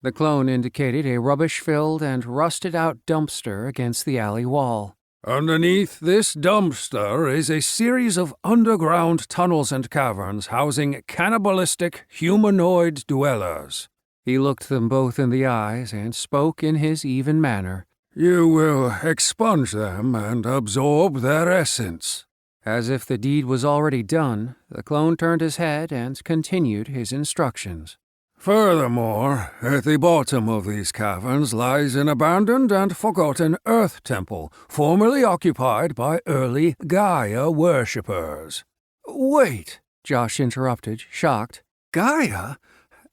The clone indicated a rubbish-filled and rusted-out dumpster against the alley wall. "Underneath this dumpster is a series of underground tunnels and caverns housing cannibalistic humanoid dwellers." He looked them both in the eyes and spoke in his even manner. "You will expunge them and absorb their essence." As if the deed was already done, the clone turned his head and continued his instructions. "Furthermore, at the bottom of these caverns lies an abandoned and forgotten Earth temple, formerly occupied by early Gaia worshippers." "Wait," Josh interrupted, shocked. "Gaia?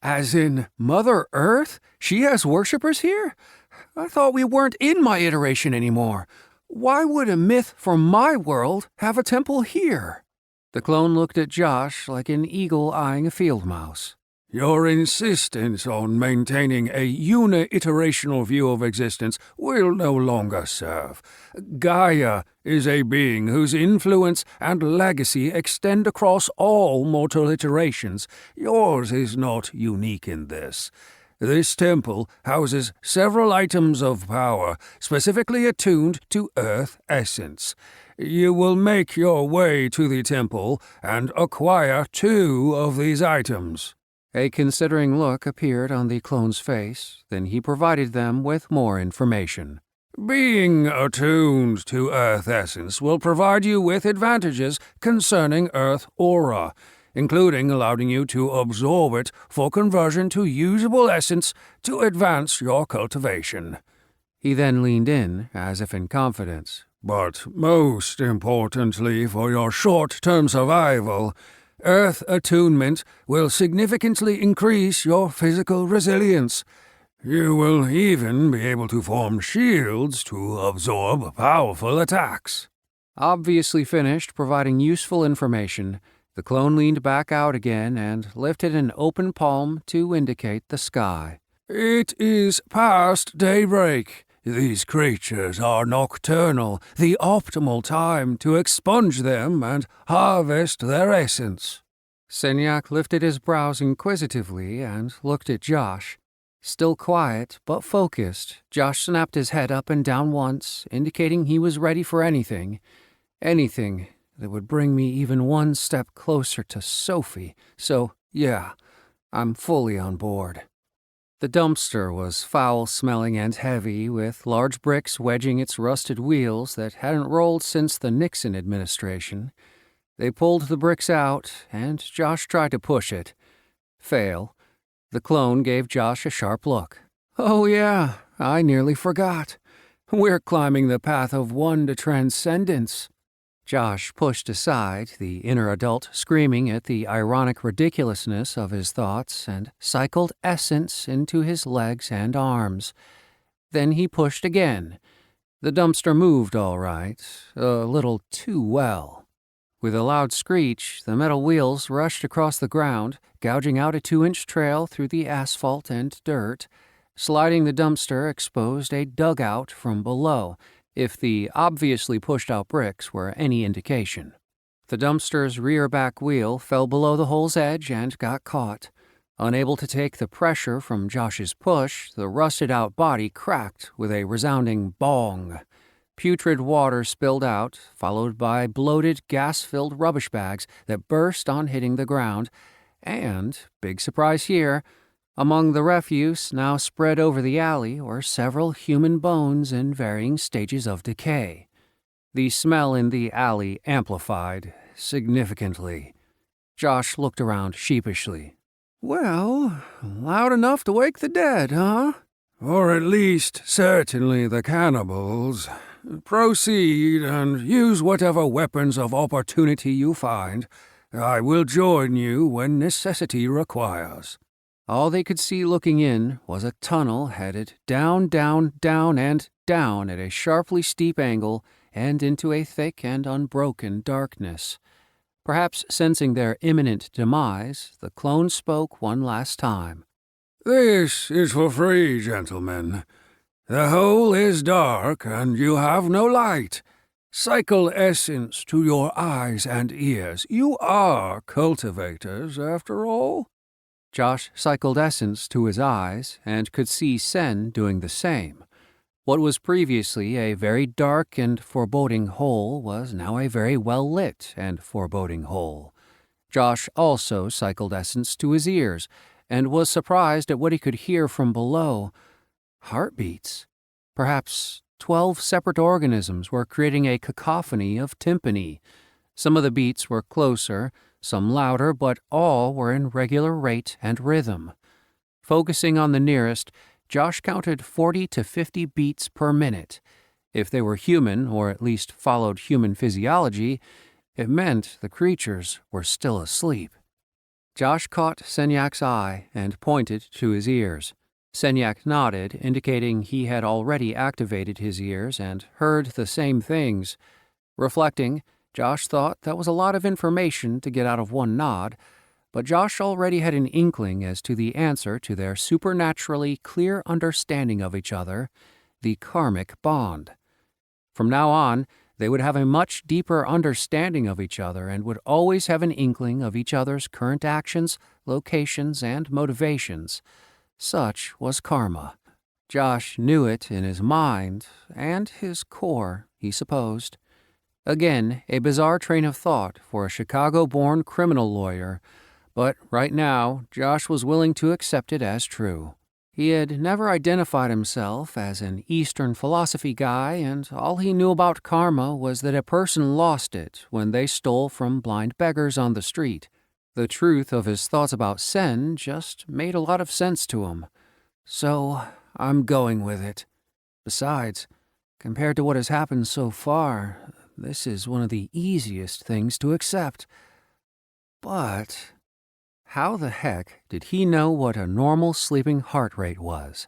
As in Mother Earth? She has worshippers here? I thought we weren't in my iteration anymore. Why would a myth from my world have a temple here?" The clone looked at Josh like an eagle eyeing a field mouse. "Your insistence on maintaining a uni-iterational view of existence will no longer serve. Gaia is a being whose influence and legacy extend across all mortal iterations. Yours is not unique in this. This temple houses several items of power specifically attuned to Earth essence. You will make your way to the temple and acquire 2 of these items." A considering look appeared on the clone's face, then he provided them with more information. Being attuned to Earth essence will provide you with advantages concerning Earth aura, including allowing you to absorb it for conversion to usable essence to advance your cultivation. He then leaned in, as if in confidence. But most importantly for your short-term survival, Earth attunement will significantly increase your physical resilience. You will even be able to form shields to absorb powerful attacks. Obviously finished providing useful information, the clone leaned back out again and lifted an open palm to indicate the sky. It is past daybreak. These creatures are nocturnal, the optimal time to expunge them and harvest their essence. Senyak lifted his brows inquisitively and looked at Josh. Still quiet, but focused, Josh snapped his head up and down once, indicating he was ready for anything. Anything that would bring me even one step closer to Sophie. So, yeah, I'm fully on board. The dumpster was foul-smelling and heavy, with large bricks wedging its rusted wheels that hadn't rolled since the Nixon administration. They pulled the bricks out, and Josh tried to push it. Fail. The clone gave Josh a sharp look. "Oh yeah, I nearly forgot. We're climbing the path of one to transcendence." Josh pushed aside, the inner adult screaming at the ironic ridiculousness of his thoughts, and cycled essence into his legs and arms. Then he pushed again. The dumpster moved all right, a little too well. With a loud screech, the metal wheels rushed across the ground, gouging out a 2-inch trail through the asphalt and dirt. Sliding the dumpster exposed a dugout from below, if the obviously pushed-out bricks were any indication. The dumpster's rear back wheel fell below the hole's edge and got caught. Unable to take the pressure from Josh's push, the rusted-out body cracked with a resounding bong. Putrid water spilled out, followed by bloated, gas-filled rubbish bags that burst on hitting the ground, and, big surprise here, among the refuse now spread over the alley were several human bones in varying stages of decay. The smell in the alley amplified significantly. Josh looked around sheepishly. "Well, loud enough to wake the dead, huh?" Or at least, certainly the cannibals. Proceed and use whatever weapons of opportunity you find. I will join you when necessity requires. All they could see looking in was a tunnel headed down, down, down, and down at a sharply steep angle and into a thick and unbroken darkness. Perhaps sensing their imminent demise, the clone spoke one last time. "This is for free, gentlemen. The hole is dark, and you have no light. Cycle essence to your eyes and ears. You are cultivators, after all." Josh cycled essence to his eyes and could see Sen doing the same. What was previously a very dark and foreboding hole was now a very well-lit and foreboding hole. Josh also cycled essence to his ears and was surprised at what he could hear from below. Heartbeats. Perhaps 12 separate organisms were creating a cacophony of timpani. Some of the beats were closer, some louder, but all were in regular rate and rhythm. Focusing on the nearest, Josh counted 40 to 50 beats per minute. If they were human, or at least followed human physiology, it meant the creatures were still asleep. Josh caught Senyak's eye and pointed to his ears. Senyak nodded, indicating he had already activated his ears and heard the same things. Reflecting, Josh thought that was a lot of information to get out of one nod, but Josh already had an inkling as to the answer to their supernaturally clear understanding of each other, the karmic bond. From now on, they would have a much deeper understanding of each other and would always have an inkling of each other's current actions, locations, and motivations. Such was karma. Josh knew it in his mind and his core, he supposed. Again, a bizarre train of thought for a Chicago-born criminal lawyer, but right now, Josh was willing to accept it as true. He had never identified himself as an Eastern philosophy guy, and all he knew about karma was that a person lost it when they stole from blind beggars on the street. The truth of his thoughts about Sen just made a lot of sense to him. So, I'm going with it. Besides, compared to what has happened so far, this is one of the easiest things to accept. But how the heck did he know what a normal sleeping heart rate was?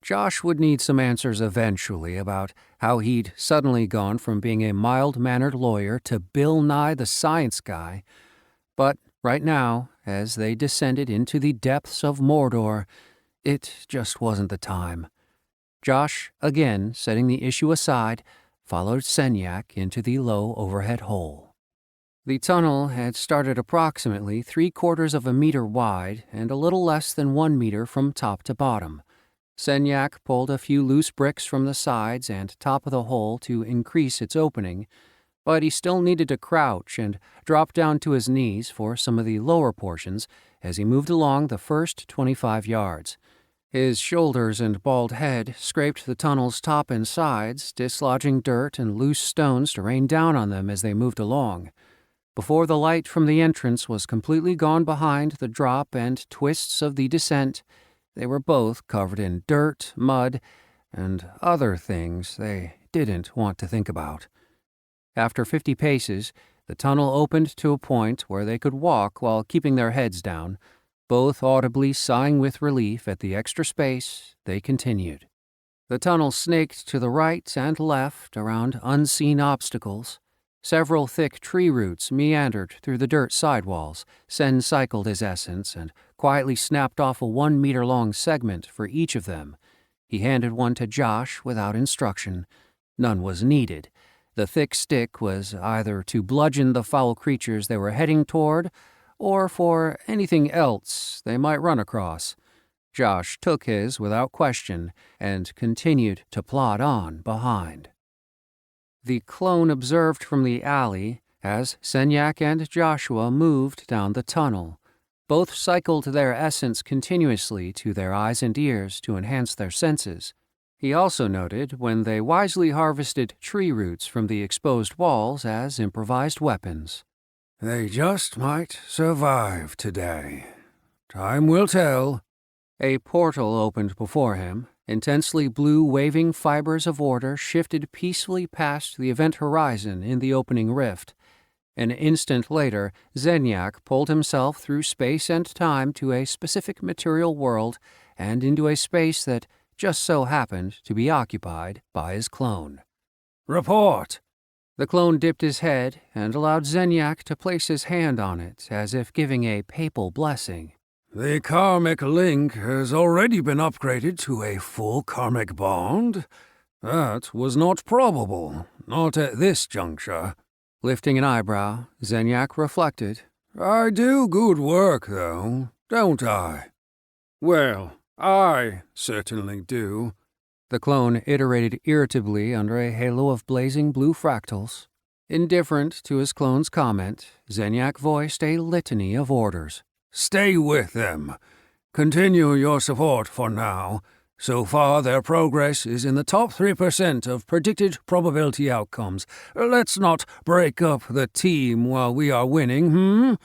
Josh would need some answers eventually about how he'd suddenly gone from being a mild-mannered lawyer to Bill Nye the Science Guy. But right now, as they descended into the depths of Mordor, it just wasn't the time. Josh, again setting the issue aside, followed Senyak into the low overhead hole. The tunnel had started approximately 3/4 of a meter wide and a little less than 1 meter from top to bottom. Senyak pulled a few loose bricks from the sides and top of the hole to increase its opening, but he still needed to crouch and drop down to his knees for some of the lower portions as he moved along the first 25 yards. His shoulders and bald head scraped the tunnel's top and sides, dislodging dirt and loose stones to rain down on them as they moved along. Before the light from the entrance was completely gone behind the drop and twists of the descent, they were both covered in dirt, mud, and other things they didn't want to think about. After 50 paces, the tunnel opened to a point where they could walk while keeping their heads down. Both audibly sighing with relief at the extra space, they continued. The tunnel snaked to the right and left around unseen obstacles. Several thick tree roots meandered through the dirt sidewalls. Sen cycled his essence and quietly snapped off a 1-meter-long segment for each of them. He handed one to Josh without instruction. None was needed. The thick stick was either to bludgeon the foul creatures they were heading toward, or for anything else they might run across. Josh took his without question and continued to plod on behind. The clone observed from the alley as Senyak and Joshua moved down the tunnel. Both cycled their essence continuously to their eyes and ears to enhance their senses. He also noted when they wisely harvested tree roots from the exposed walls as improvised weapons. They just might survive today. Time will tell. A portal opened before him. Intensely blue waving fibers of order shifted peacefully past the event horizon in the opening rift. An instant later, Zenyak pulled himself through space and time to a specific material world and into a space that just so happened to be occupied by his clone. Report! The clone dipped his head and allowed Zenyak to place his hand on it as if giving a papal blessing. The karmic link has already been upgraded to a full karmic bond. That was not probable, not at this juncture. Lifting an eyebrow, Zenyak reflected. I do good work, though, don't I? Well, I certainly do. The clone iterated irritably under a halo of blazing blue fractals. Indifferent to his clone's comment, Zenyak voiced a litany of orders. Stay with them. Continue your support for now. So far, their progress is in the top 3% of predicted probability outcomes. Let's not break up the team while we are winning,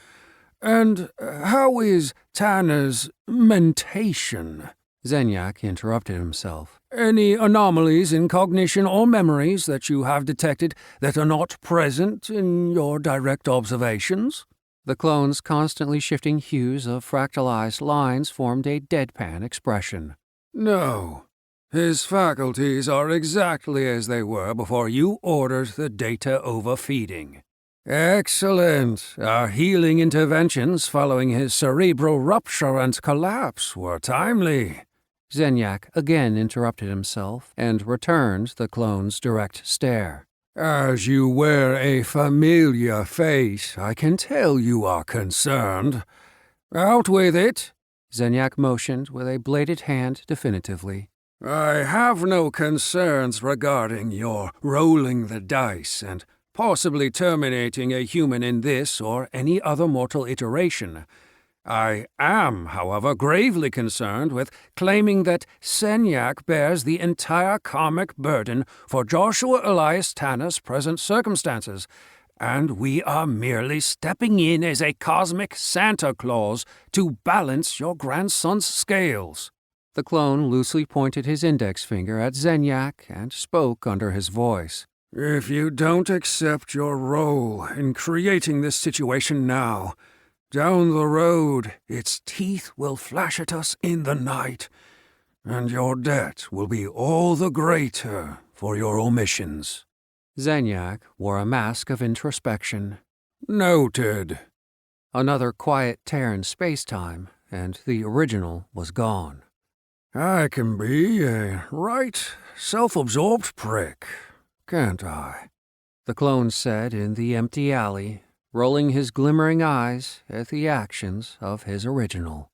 And how is Tanner's mentation? Zenyak interrupted himself. Any anomalies in cognition or memories that you have detected that are not present in your direct observations? The clone's constantly shifting hues of fractalized lines formed a deadpan expression. No. His faculties are exactly as they were before you ordered the data overfeeding. Excellent. Our healing interventions following his cerebral rupture and collapse were timely. Zenyak again interrupted himself and returned the clone's direct stare. As you wear a familiar face, I can tell you are concerned. Out with it. Zenyak motioned with a bladed hand definitively. I have no concerns regarding your rolling the dice and possibly terminating a human in this or any other mortal iteration. I am, however, gravely concerned with claiming that Senyak bears the entire karmic burden for Joshua Elias Tanner's present circumstances, and we are merely stepping in as a cosmic Santa Claus to balance your grandson's scales. The clone loosely pointed his index finger at Zenyak and spoke under his voice. If you don't accept your role in creating this situation now, down the road its teeth will flash at us in the night, and your debt will be all the greater for your omissions. Zenyak wore a mask of introspection. Noted. Another quiet tear in space-time, and the original was gone. I can be a right self-absorbed prick, can't I? The clone said in the empty alley, rolling his glimmering eyes at the actions of his original.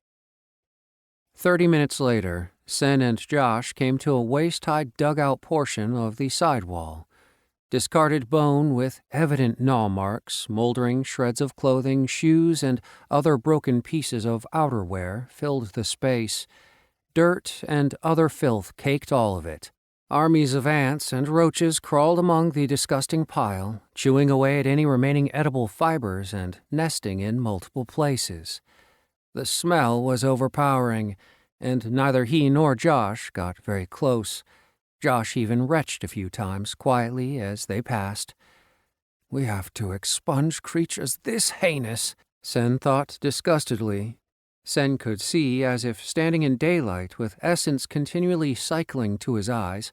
30 minutes later, Sen and Josh came to a waist-high dugout portion of the sidewall. Discarded bone with evident gnaw marks, moldering shreds of clothing, shoes, and other broken pieces of outerwear filled the space. Dirt and other filth caked all of it. Armies of ants and roaches crawled among the disgusting pile, chewing away at any remaining edible fibers and nesting in multiple places. The smell was overpowering, and neither he nor Josh got very close. Josh even retched a few times quietly as they passed. "We have to expunge creatures this heinous," Sen thought disgustedly. Sen could see as if standing in daylight with essence continually cycling to his eyes.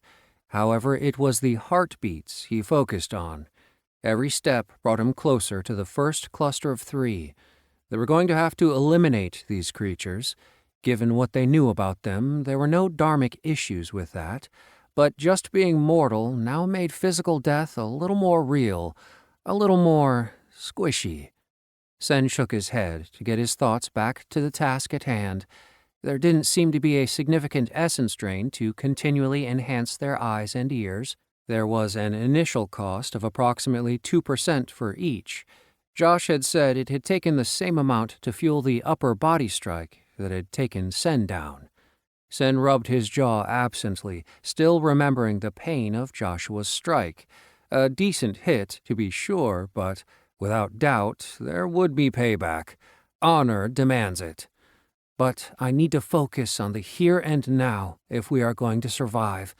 However, it was the heartbeats he focused on. Every step brought him closer to the first cluster of 3. They were going to have to eliminate these creatures. Given what they knew about them, there were no dharmic issues with that, but just being mortal now made physical death a little more real, a little more squishy. Sen shook his head to get his thoughts back to the task at hand. There didn't seem to be a significant essence drain to continually enhance their eyes and ears. There was an initial cost of approximately 2% for each. Josh had said it had taken the same amount to fuel the upper body strike that had taken Sen down. Sen rubbed his jaw absently, still remembering the pain of Joshua's strike. A decent hit, to be sure, but without doubt, there would be payback. Honor demands it. But I need to focus on the here and now if we are going to survive.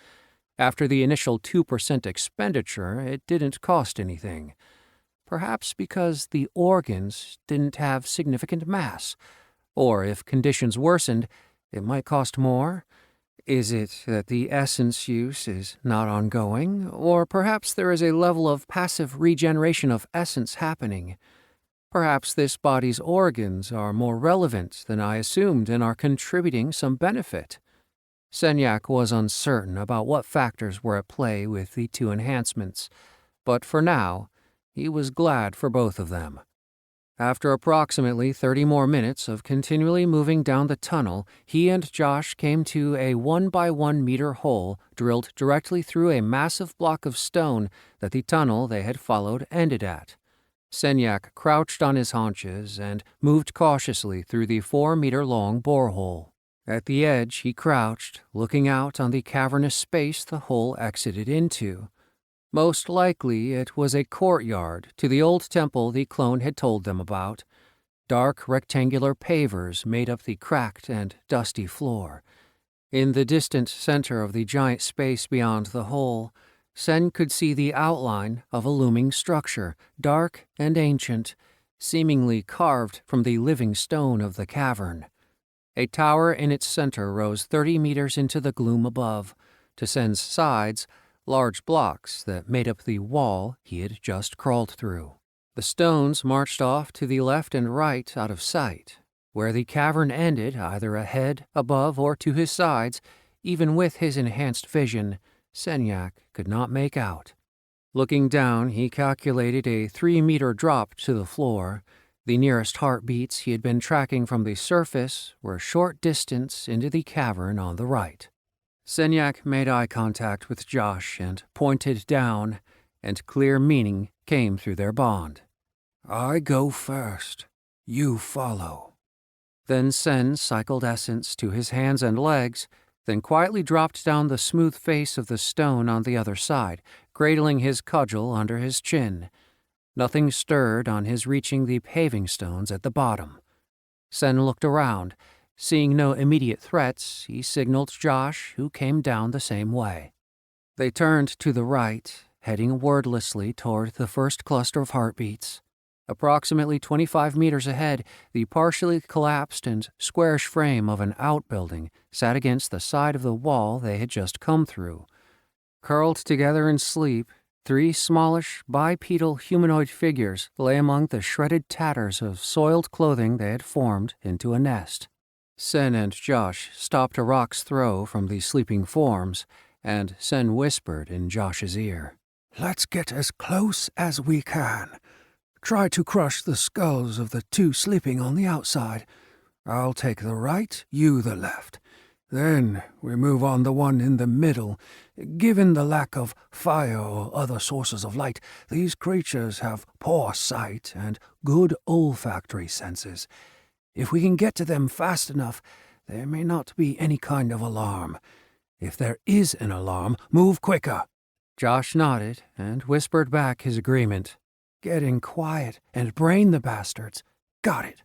After the initial 2% expenditure, it didn't cost anything. Perhaps because the organs didn't have significant mass. Or if conditions worsened, it might cost more. Is it that the essence use is not ongoing, or perhaps there is a level of passive regeneration of essence happening? Perhaps this body's organs are more relevant than I assumed and are contributing some benefit. Senyak was uncertain about what factors were at play with the 2 enhancements, but for now, he was glad for both of them. After approximately 30 more minutes of continually moving down the tunnel, he and Josh came to a 1-by-1 meter hole drilled directly through a massive block of stone that the tunnel they had followed ended at. Senyak crouched on his haunches and moved cautiously through the 4-meter-long borehole. At the edge he crouched, looking out on the cavernous space the hole exited into. Most likely it was a courtyard to the old temple the clone had told them about. Dark rectangular pavers made up the cracked and dusty floor. In the distant center of the giant space beyond the hole, Sen could see the outline of a looming structure, dark and ancient, seemingly carved from the living stone of the cavern. A tower in its center rose 30 meters into the gloom above. To Sen's sides, large blocks that made up the wall he had just crawled through. The stones marched off to the left and right out of sight. Where the cavern ended, either ahead, above, or to his sides, even with his enhanced vision, Senyak could not make out. Looking down, he calculated a 3-meter drop to the floor. The nearest heartbeats he had been tracking from the surface were a short distance into the cavern on the right. Senyak made eye contact with Josh and pointed down, and clear meaning came through their bond. I go first. You follow. Then Sen cycled essence to his hands and legs, then quietly dropped down the smooth face of the stone on the other side, cradling his cudgel under his chin. Nothing stirred on his reaching the paving stones at the bottom. Sen looked around. Seeing no immediate threats, he signaled Josh, who came down the same way. They turned to the right, heading wordlessly toward the first cluster of heartbeats. Approximately 25 meters ahead, the partially collapsed and squarish frame of an outbuilding sat against the side of the wall they had just come through. Curled together in sleep, 3 smallish, bipedal humanoid figures lay among the shredded tatters of soiled clothing they had formed into a nest. Sen and Josh stopped a rock's throw from the sleeping forms, and Sen whispered in Josh's ear, Let's get as close as we can. Try to crush the skulls of the 2 sleeping on the outside. I'll take the right, you the left. Then we move on the one in the middle. Given the lack of fire or other sources of light, these creatures have poor sight and good olfactory senses. If we can get to them fast enough, there may not be any kind of alarm. If there is an alarm, move quicker. Josh nodded and whispered back his agreement. Getting quiet and brain the bastards. Got it.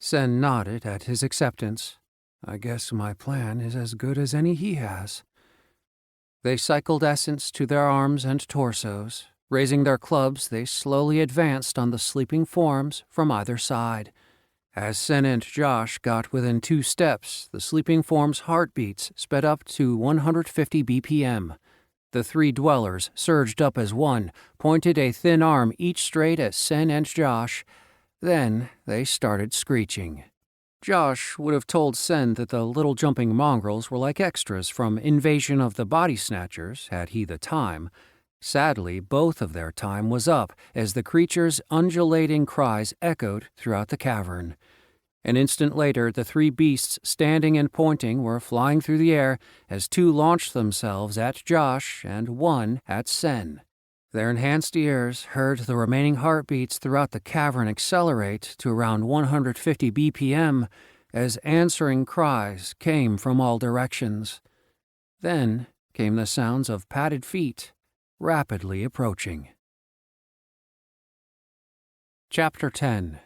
Sen nodded at his acceptance. I guess my plan is as good as any he has. They cycled essence to their arms and torsos. Raising their clubs, they slowly advanced on the sleeping forms from either side. As Sen and Josh got within 2 steps, the sleeping form's heartbeats sped up to 150 BPM. The 3 dwellers surged up as one, pointed a thin arm each straight at Sen and Josh. Then they started screeching. Josh would have told Sen that the little jumping mongrels were like extras from Invasion of the Body Snatchers, had he the time. Sadly, both of their time was up as the creatures' undulating cries echoed throughout the cavern. An instant later, the 3 beasts standing and pointing were flying through the air as 2 launched themselves at Josh and 1 at Sen. Their enhanced ears heard the remaining heartbeats throughout the cavern accelerate to around 150 BPM as answering cries came from all directions. Then came the sounds of padded feet, rapidly approaching. Chapter 10.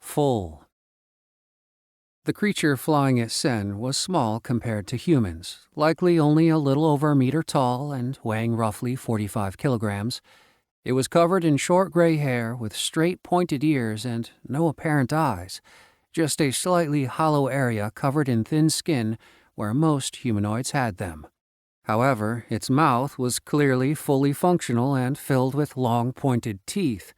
Full. The creature flying at Sen was small compared to humans, likely only a little over a meter tall and weighing roughly 45 kilograms. It was covered in short gray hair with straight pointed ears and no apparent eyes, just a slightly hollow area covered in thin skin where most humanoids had them. However, its mouth was clearly fully functional and filled with long pointed teeth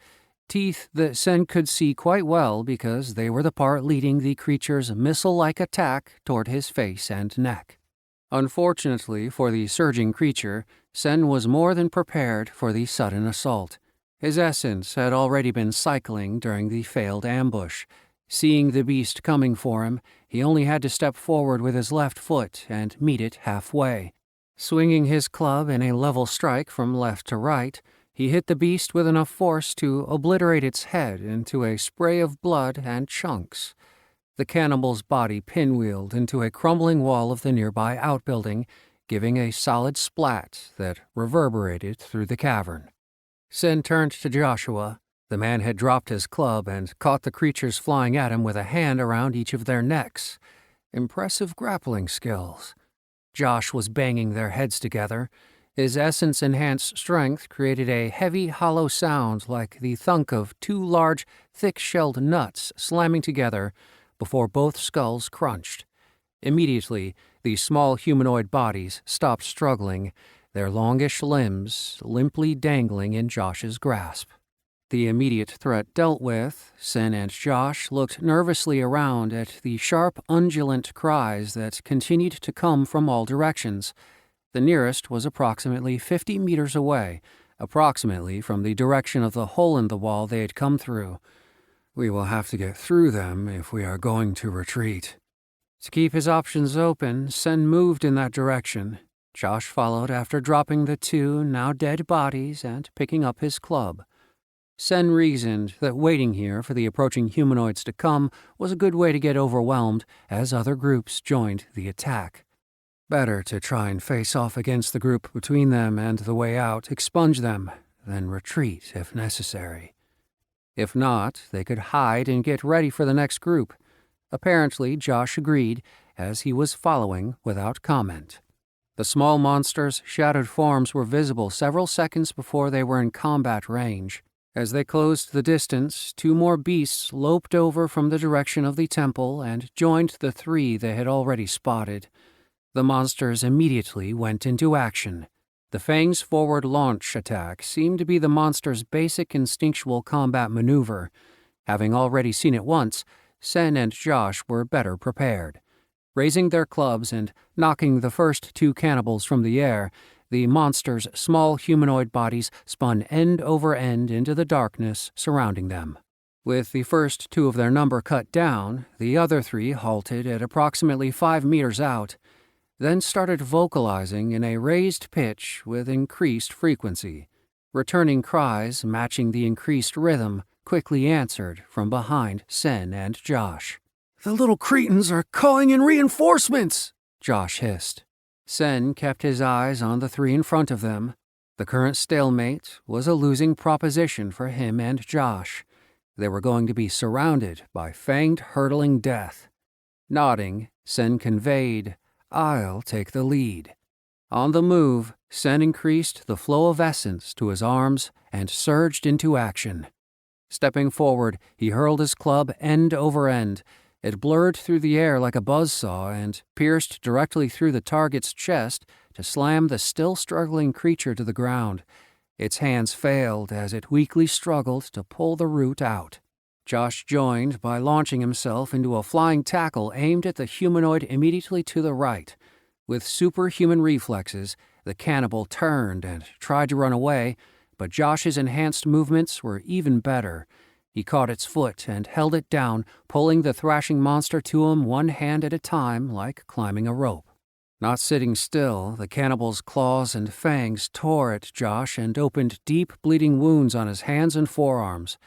that Sen could see quite well because they were the part leading the creature's missile-like attack toward his face and neck. Unfortunately for the surging creature, Sen was more than prepared for the sudden assault. His essence had already been cycling during the failed ambush. Seeing the beast coming for him, he only had to step forward with his left foot and meet it halfway. Swinging his club in a level strike from left to right, he hit the beast with enough force to obliterate its head into a spray of blood and chunks. The cannibal's body pinwheeled into a crumbling wall of the nearby outbuilding, giving a solid splat that reverberated through the cavern. Sen turned to Joshua. The man had dropped his club and caught the creatures flying at him with a hand around each of their necks. Impressive grappling skills. Josh was banging their heads together. His essence-enhanced strength created a heavy, hollow sound like the thunk of 2 large, thick-shelled nuts slamming together before both skulls crunched. Immediately, the small humanoid bodies stopped struggling, their longish limbs limply dangling in Josh's grasp. The immediate threat dealt with, Sen and Josh looked nervously around at the sharp, undulant cries that continued to come from all directions. The nearest was approximately 50 meters away, approximately from the direction of the hole in the wall they had come through. We will have to get through them if we are going to retreat." To keep his options open, Sen moved in that direction. Josh followed after dropping the two now dead bodies and picking up his club. Sen reasoned that waiting here for the approaching humanoids to come was a good way to get overwhelmed as other groups joined the attack. Better to try and face off against the group between them and the way out, expunge them, then retreat if necessary. If not, they could hide and get ready for the next group. Apparently, Josh agreed, as he was following without comment. The small monsters' shadowed forms were visible several seconds before they were in combat range. As they closed the distance, two more beasts loped over from the direction of the temple and joined the three they had already spotted. The monsters immediately went into action. The Fang's forward launch attack seemed to be the monster's basic instinctual combat maneuver. Having already seen it once, Sen and Josh were better prepared. Raising their clubs and knocking the first two cannibals from the air, the monsters' small humanoid bodies spun end over end into the darkness surrounding them. With the first two of their number cut down, the other three halted at approximately 5 meters out, then started vocalizing in a raised pitch with increased frequency. Returning cries matching the increased rhythm quickly answered from behind Sen and Josh. "The little cretins are calling in reinforcements!" Josh hissed. Sen kept his eyes on the three in front of them. The current stalemate was a losing proposition for him and Josh. They were going to be surrounded by fanged, hurtling death. Nodding, Sen conveyed, "I'll take the lead." On the move, Sen increased the flow of essence to his arms and surged into action. Stepping forward, he hurled his club end over end. It blurred through the air like a buzzsaw and pierced directly through the target's chest to slam the still struggling creature to the ground. Its hands failed as it weakly struggled to pull the root out. Josh joined by launching himself into a flying tackle aimed at the humanoid immediately to the right. With superhuman reflexes, the cannibal turned and tried to run away, but Josh's enhanced movements were even better. He caught its foot and held it down, pulling the thrashing monster to him one hand at a time like climbing a rope. Not sitting still, the cannibal's claws and fangs tore at Josh and opened deep bleeding wounds on his hands and forearms.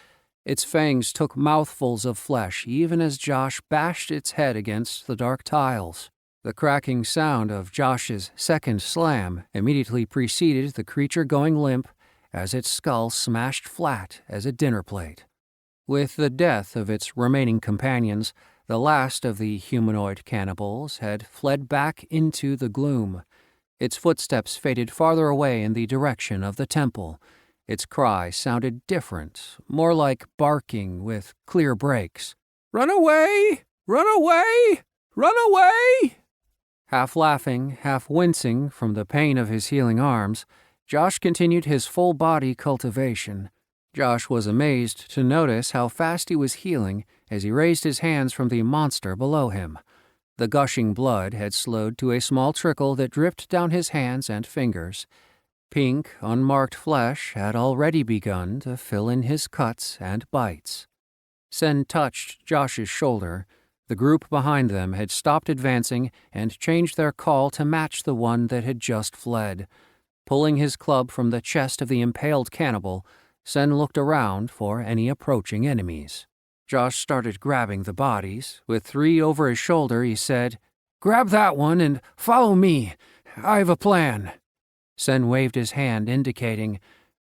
Its fangs took mouthfuls of flesh even as Josh bashed its head against the dark tiles. The cracking sound of Josh's second slam immediately preceded the creature going limp as its skull smashed flat as a dinner plate. With the death of its remaining companions, the last of the humanoid cannibals had fled back into the gloom. Its footsteps faded farther away in the direction of the temple. Its cry sounded different, more like barking with clear breaks. "Run away! Run away! Run away!" Half laughing, half wincing from the pain of his healing arms, Josh continued his full-body cultivation. Josh was amazed to notice how fast he was healing as he raised his hands from the monster below him. The gushing blood had slowed to a small trickle that dripped down his hands and fingers. Pink, unmarked flesh had already begun to fill in his cuts and bites. Sen touched Josh's shoulder. The group behind them had stopped advancing and changed their call to match the one that had just fled. Pulling his club from the chest of the impaled cannibal, Sen looked around for any approaching enemies. Josh started grabbing the bodies. With three over his shoulder, he said, "Grab that one and follow me. I have a plan." Sen waved his hand, indicating,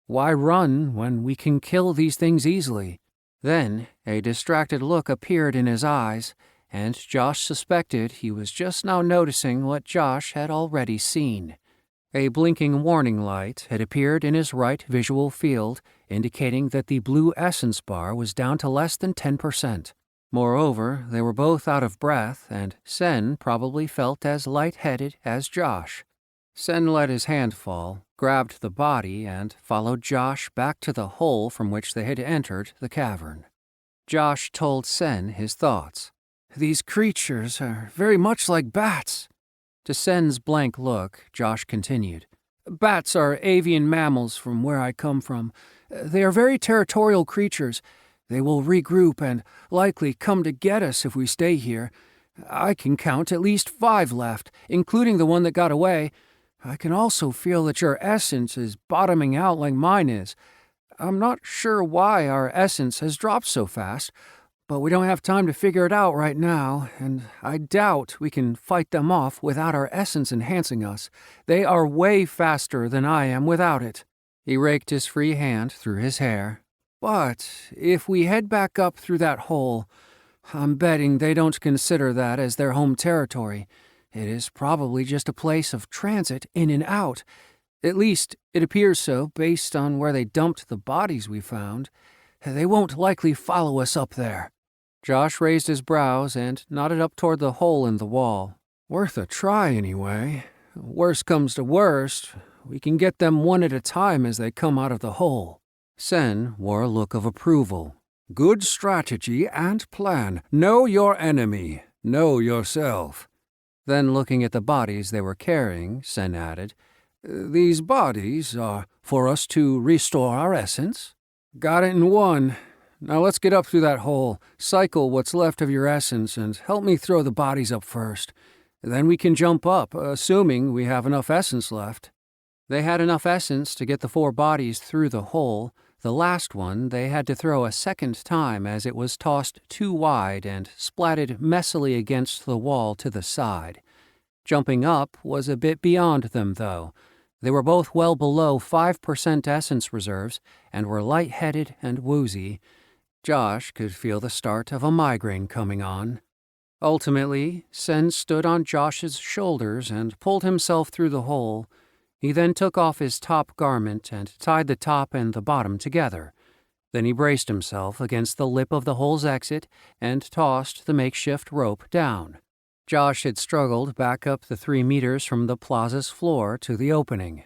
"Why run when we can kill these things easily?" Then a distracted look appeared in his eyes, and Josh suspected he was just now noticing what Josh had already seen. A blinking warning light had appeared in his right visual field, indicating that the blue essence bar was down to less than 10%. Moreover, they were both out of breath, and Sen probably felt as lightheaded as Josh. Sen let his hand fall, grabbed the body, and followed Josh back to the hole from which they had entered the cavern. Josh told Sen his thoughts. "These creatures are very much like bats." To Sen's blank look, Josh continued, "Bats are avian mammals from where I come from. They are very territorial creatures. They will regroup and likely come to get us if we stay here. I can count at least 5 left, including the one that got away. I can also feel that your essence is bottoming out like mine is. I'm not sure why our essence has dropped so fast, but we don't have time to figure it out right now, and I doubt we can fight them off without our essence enhancing us. They are way faster than I am without it." He raked his free hand through his hair. "But if we head back up through that hole, I'm betting they don't consider that as their home territory. It is probably just a place of transit in and out. At least, it appears so based on where they dumped the bodies we found. They won't likely follow us up there." Josh raised his brows and nodded up toward the hole in the wall. "Worth a try, anyway. Worst comes to worst, we can get them one at a time as they come out of the hole." Sen wore a look of approval. "Good strategy and plan. Know your enemy. Know yourself." Then, looking at the bodies they were carrying, Sen added, "These bodies are for us to restore our essence?" "Got it in one. Now let's get up through that hole, cycle what's left of your essence, and help me throw the bodies up first. Then we can jump up, assuming we have enough essence left." They had enough essence to get the 4 bodies through the hole. The last one they had to throw a second time as it was tossed too wide and splatted messily against the wall to the side. Jumping up was a bit beyond them, though. They were both well below 5% essence reserves and were lightheaded and woozy. Josh could feel the start of a migraine coming on. Ultimately, Sen stood on Josh's shoulders and pulled himself through the hole. He then took off his top garment and tied the top and the bottom together. Then he braced himself against the lip of the hole's exit and tossed the makeshift rope down. Josh had struggled back up the 3 meters from the plaza's floor to the opening.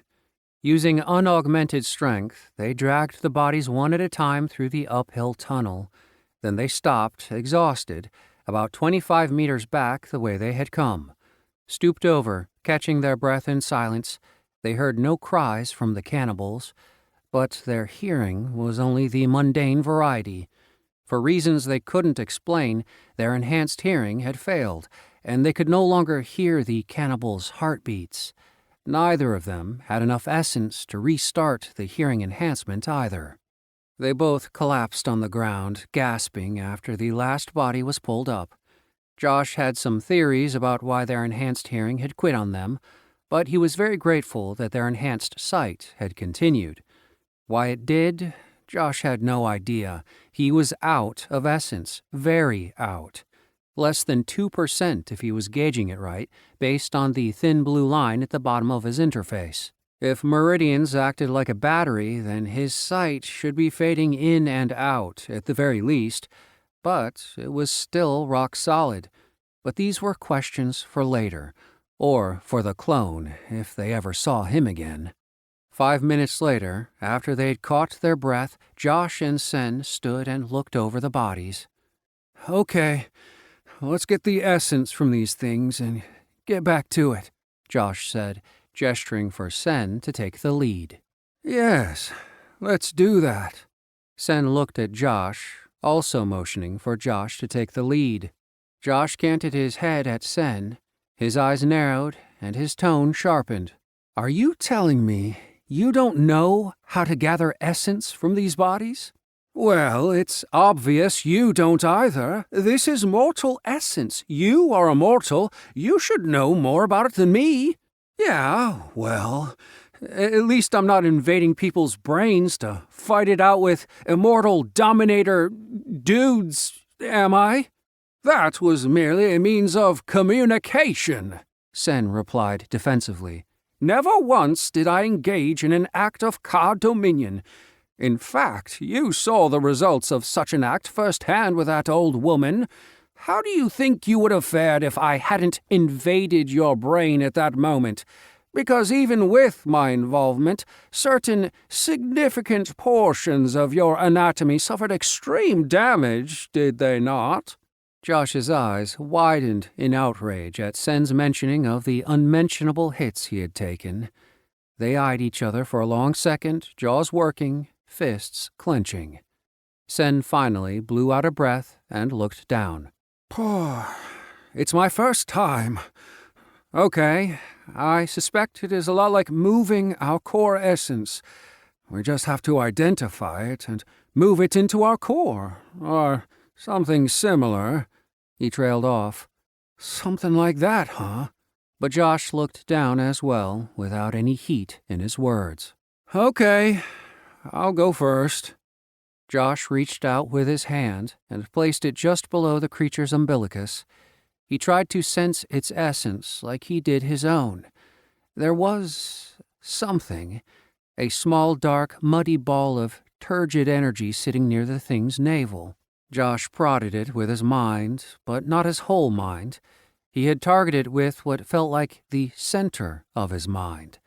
Using unaugmented strength, they dragged the bodies one at a time through the uphill tunnel. Then they stopped, exhausted, about 25 meters back the way they had come. Stooped over, catching their breath in silence, they heard no cries from the cannibals, but their hearing was only the mundane variety. For reasons they couldn't explain, their enhanced hearing had failed, and they could no longer hear the cannibals' heartbeats. Neither of them had enough essence to restart the hearing enhancement either. They both collapsed on the ground, gasping after the last body was pulled up. Josh had some theories about why their enhanced hearing had quit on them, but he was very grateful that their enhanced sight had continued. Why it did, Josh had no idea. He was out of essence, very out. Less than 2% if he was gauging it right, based on the thin blue line at the bottom of his interface. If meridians acted like a battery, then his sight should be fading in and out, at the very least, but it was still rock solid. But these were questions for later, or for the clone, if they ever saw him again. 5 minutes later, after they'd caught their breath, Josh and Sen stood and looked over the bodies. "Okay. Let's get the essence from these things and get back to it," Josh said, gesturing for Sen to take the lead. "Yes, let's do that." Sen looked at Josh, also motioning for Josh to take the lead. Josh canted his head at Sen. His eyes narrowed and his tone sharpened. "Are you telling me you don't know how to gather essence from these bodies?" "Well, it's obvious you don't either. This is mortal essence. You are immortal. You should know more about it than me." "Yeah, well, at least I'm not invading people's brains to fight it out with immortal dominator dudes, am I?" "That was merely a means of communication," Sen replied defensively. "Never once did I engage in an act of card dominion. In fact, you saw the results of such an act firsthand with that old woman. How do you think you would have fared if I hadn't invaded your brain at that moment? Because even with my involvement, certain significant portions of your anatomy suffered extreme damage, did they not?" Josh's eyes widened in outrage at Sen's mentioning of the unmentionable hits he had taken. They eyed each other for a long second, jaws working, fists clenching. Sen finally blew out a breath and looked down. It's my first time. Okay, I suspect it is a lot like moving our core essence. We just have to identify it and move it into our core, or something similar. He trailed off. Something like that, huh? But Josh looked down as well, without any heat in his words. Okay, I'll go first. Josh reached out with his hand and placed it just below the creature's umbilicus. He tried to sense its essence like he did his own. There was something, a small, dark, muddy ball of turgid energy sitting near the thing's navel. Josh prodded it with his mind, but not his whole mind. He had targeted with what felt like the center of his mind.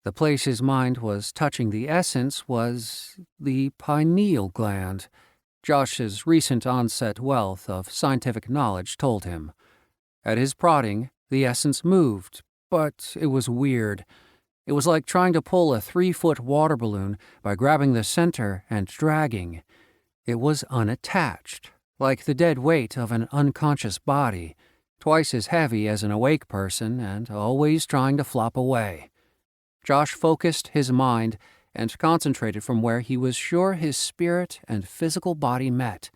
The place his mind was touching the essence was the pineal gland. Josh's recent onset wealth of scientific knowledge told him. At his prodding, the essence moved, but it was weird. It was like trying to pull a 3-foot water balloon by grabbing the center and dragging. It was unattached, like the dead weight of an unconscious body, twice as heavy as an awake person and always trying to flop away. Josh focused his mind and concentrated from where he was sure his spirit and physical body met.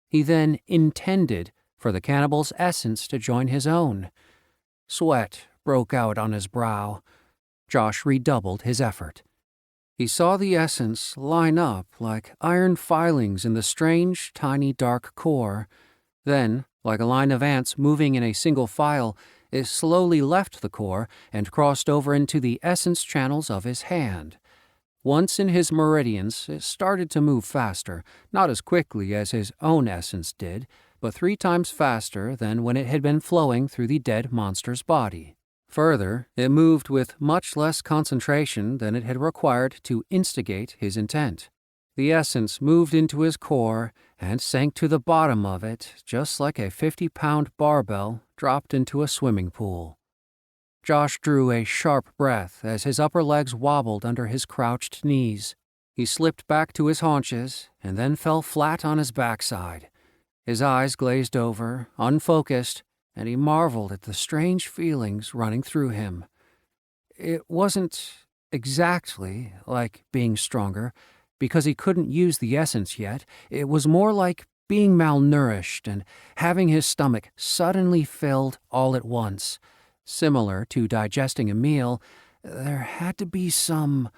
He then intended for the cannibal's essence to join his own. Sweat broke out on his brow. Josh redoubled his effort. He saw the essence line up like iron filings in the strange, tiny, dark core. Then, like a line of ants moving in a single file, it slowly left the core and crossed over into the essence channels of his hand. Once in his meridians, it started to move faster, not as quickly as his own essence did, but 3 times faster than when it had been flowing through the dead monster's body. Further, it moved with much less concentration than it had required to instigate his intent. The essence moved into his core and sank to the bottom of it, just like a 50-pound barbell dropped into a swimming pool. Josh drew a sharp breath as his upper legs wobbled under his crouched knees. He slipped back to his haunches and then fell flat on his backside. His eyes glazed over, unfocused, and he marveled at the strange feelings running through him. It wasn't exactly like being stronger, because he couldn't use the essence yet. It was more like being malnourished and having his stomach suddenly filled all at once. Similar to digesting a meal, there had to be some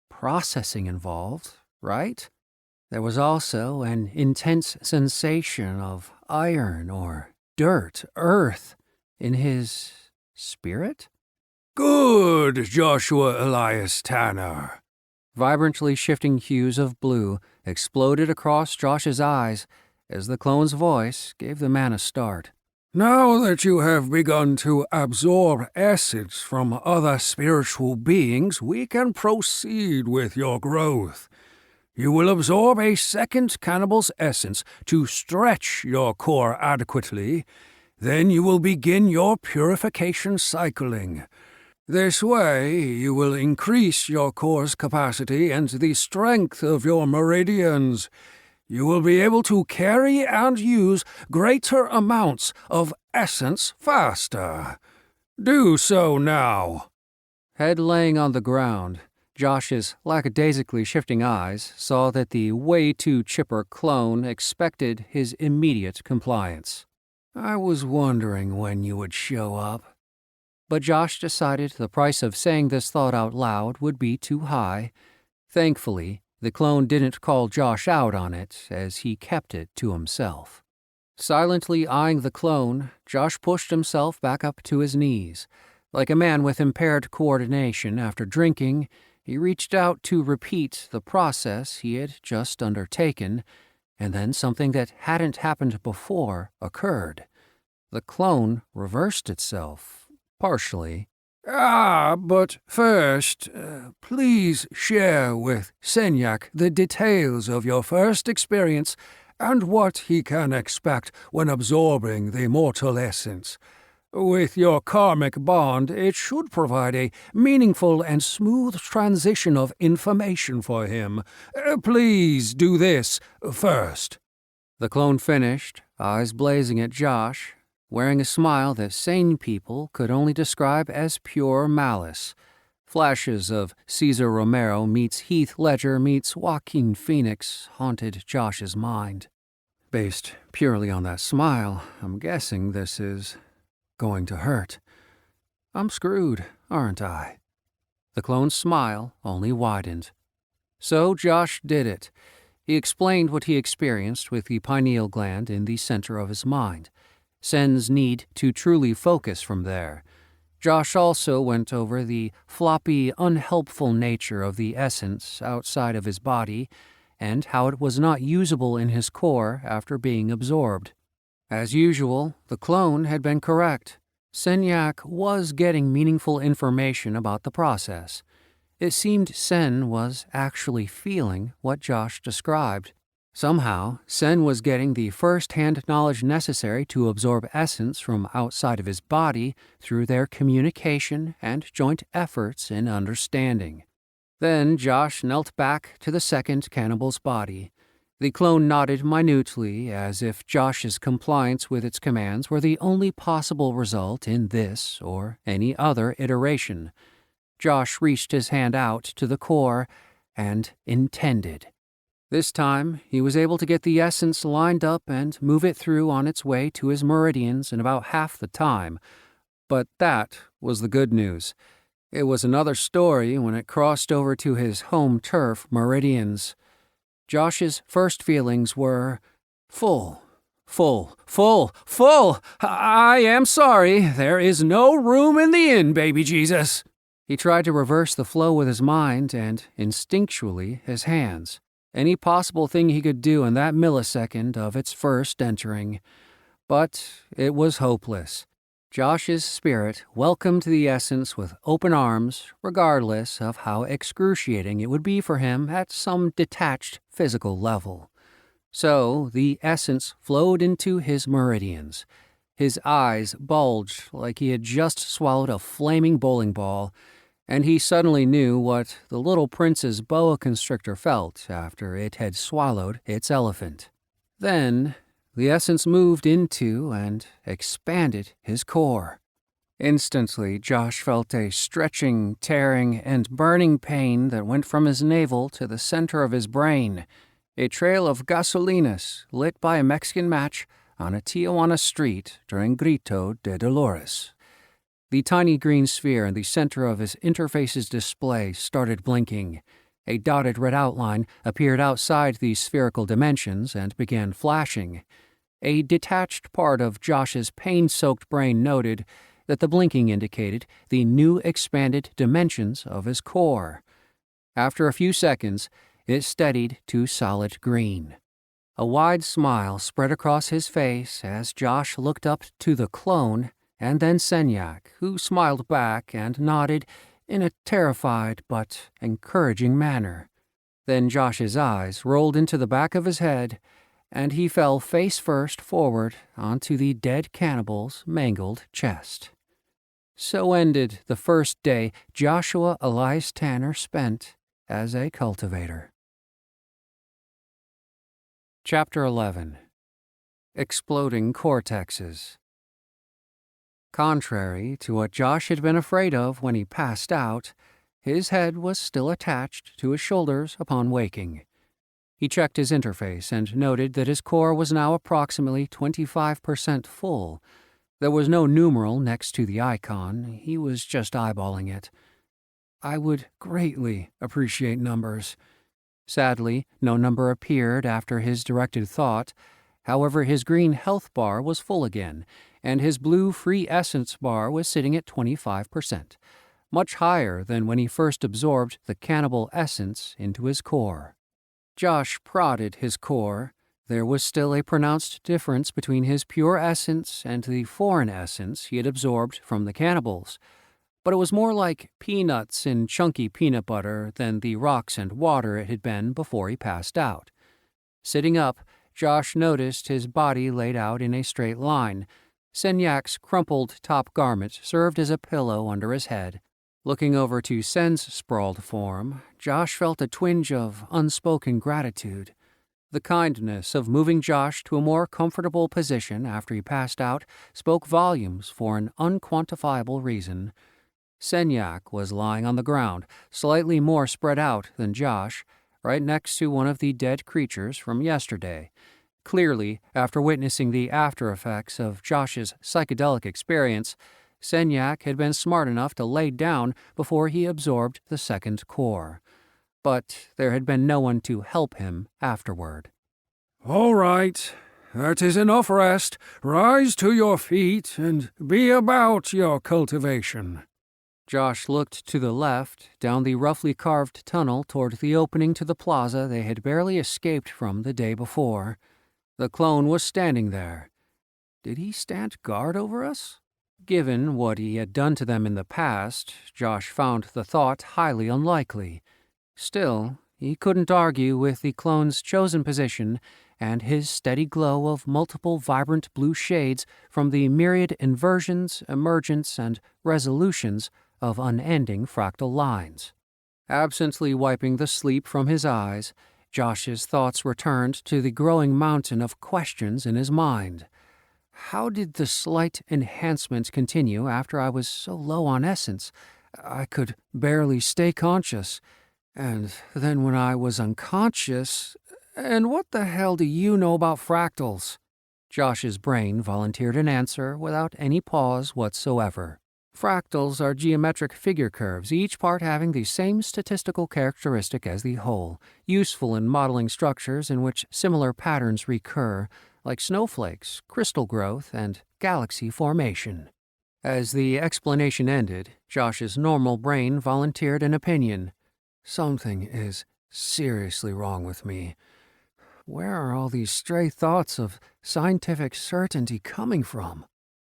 processing involved, right? There was also an intense sensation of iron or dirt, earth, in his spirit? Good, Joshua Elias Tanner. Vibrantly shifting hues of blue exploded across Josh's eyes as the clone's voice gave the man a start. Now that you have begun to absorb essence from other spiritual beings, we can proceed with your growth. You will absorb a second cannibal's essence to stretch your core adequately. Then you will begin your purification cycling. This way, you will increase your core's capacity and the strength of your meridians. You will be able to carry and use greater amounts of essence faster. Do so now. Head laying on the ground, Josh's lackadaisically shifting eyes saw that the way-too-chipper clone expected his immediate compliance. I was wondering when you would show up. But Josh decided the price of saying this thought out loud would be too high. Thankfully, the clone didn't call Josh out on it, as he kept it to himself. Silently eyeing the clone, Josh pushed himself back up to his knees. Like a man with impaired coordination after drinking, he reached out to repeat the process he had just undertaken, and then something that hadn't happened before occurred. The clone reversed itself, partially. But first, please share with Senyak the details of your first experience and what he can expect when absorbing the mortal essence. With your karmic bond, it should provide a meaningful and smooth transition of information for him. Please do this first." The clone finished, eyes blazing at Josh, wearing a smile that sane people could only describe as pure malice. Flashes of Cesar Romero meets Heath Ledger meets Joaquin Phoenix haunted Josh's mind. Based purely on that smile, I'm guessing this is going to hurt. I'm screwed, aren't I? The clone's smile only widened. So Josh did it. He explained what he experienced with the pineal gland in the center of his mind, Sen's need to truly focus from there. Josh also went over the floppy, unhelpful nature of the essence outside of his body and how it was not usable in his core after being absorbed. As usual, the clone had been correct. Senyak was getting meaningful information about the process. It seemed Sen was actually feeling what Josh described. Somehow, Sen was getting the first-hand knowledge necessary to absorb essence from outside of his body through their communication and joint efforts in understanding. Then Josh knelt back to the second cannibal's body. The clone nodded minutely, as if Josh's compliance with its commands were the only possible result in this or any other iteration. Josh reached his hand out to the core and intended. This time, he was able to get the essence lined up and move it through on its way to his meridians in about half the time. But that was the good news. It was another story when it crossed over to his home turf meridians. Josh's first feelings were full. I am sorry. There is no room in the inn, baby Jesus. He tried to reverse the flow with his mind and, instinctually, his hands. Any possible thing he could do in that millisecond of its first entering. But it was hopeless. Josh's spirit welcomed the essence with open arms, regardless of how excruciating it would be for him at some detached physical level. So the essence flowed into his meridians. His eyes bulged like he had just swallowed a flaming bowling ball, and he suddenly knew what the little prince's boa constrictor felt after it had swallowed its elephant. Then the essence moved into and expanded his core. Instantly, Josh felt a stretching, tearing, and burning pain that went from his navel to the center of his brain, a trail of gasolinas lit by a Mexican match on a Tijuana street during Grito de Dolores. The tiny green sphere in the center of his interface's display started blinking. A dotted red outline appeared outside the spherical dimensions and began flashing. A detached part of Josh's pain-soaked brain noted that the blinking indicated the new expanded dimensions of his core. After a few seconds, it steadied to solid green. A wide smile spread across his face as Josh looked up to the clone and then Senyak, who smiled back and nodded in a terrified but encouraging manner. Then Josh's eyes rolled into the back of his head, and he fell face-first forward onto the dead cannibal's mangled chest. So ended the first day Joshua Elias Tanner spent as a cultivator. Chapter 11. Exploding Cortexes. Contrary to what Josh had been afraid of when he passed out, his head was still attached to his shoulders upon waking. He checked his interface and noted that his core was now approximately 25% full. There was no numeral next to the icon. He was just eyeballing it. I would greatly appreciate numbers. Sadly, no number appeared after his directed thought. However, his green health bar was full again, and his blue free essence bar was sitting at 25%, much higher than when he first absorbed the cannibal essence into his core. Josh prodded his core. There was still a pronounced difference between his pure essence and the foreign essence he had absorbed from the cannibals, but it was more like peanuts in chunky peanut butter than the rocks and water it had been before he passed out. Sitting up, Josh noticed his body laid out in a straight line, Senyak's crumpled top garment served as a pillow under his head. Looking over to Sen's sprawled form, Josh felt a twinge of unspoken gratitude. The kindness of moving Josh to a more comfortable position after he passed out spoke volumes for an unquantifiable reason. Senyak was lying on the ground, slightly more spread out than Josh, right next to one of the dead creatures from yesterday. Clearly, after witnessing the after effects of Josh's psychedelic experience, Senyak had been smart enough to lay down before he absorbed the second core. But there had been no one to help him afterward. "All right, that is enough rest. Rise to your feet and be about your cultivation." Josh looked to the left, down the roughly carved tunnel toward the opening to the plaza they had barely escaped from the day before. The clone was standing there. Did he stand guard over us? Given what he had done to them in the past, Josh found the thought highly unlikely. Still, he couldn't argue with the clone's chosen position and his steady glow of multiple vibrant blue shades from the myriad inversions, emergence, and resolutions of unending fractal lines. Absently wiping the sleep from his eyes, Josh's thoughts returned to the growing mountain of questions in his mind. How did the slight enhancement continue after I was so low on essence I could barely stay conscious? And then when I was unconscious, and what the hell do you know about fractals? Josh's brain volunteered an answer without any pause whatsoever. Fractals are geometric figure curves, each part having the same statistical characteristic as the whole, useful in modeling structures in which similar patterns recur, like snowflakes, crystal growth, and galaxy formation. As the explanation ended, Josh's normal brain volunteered an opinion. Something is seriously wrong with me. Where are all these stray thoughts of scientific certainty coming from?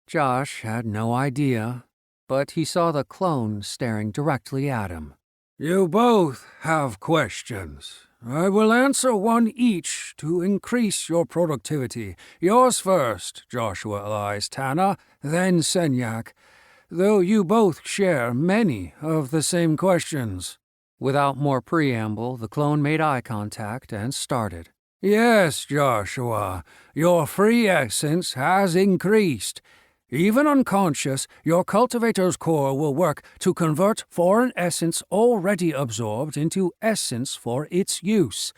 Josh had no idea, but he saw the clone staring directly at him. "You both have questions. I will answer one each to increase your productivity. Yours first, Joshua Elias Tanner, then Senyak, though you both share many of the same questions." Without more preamble, the clone made eye contact and started. "Yes, Joshua, your free essence has increased. Even unconscious, your cultivator's core will work to convert foreign essence already absorbed into essence for its use.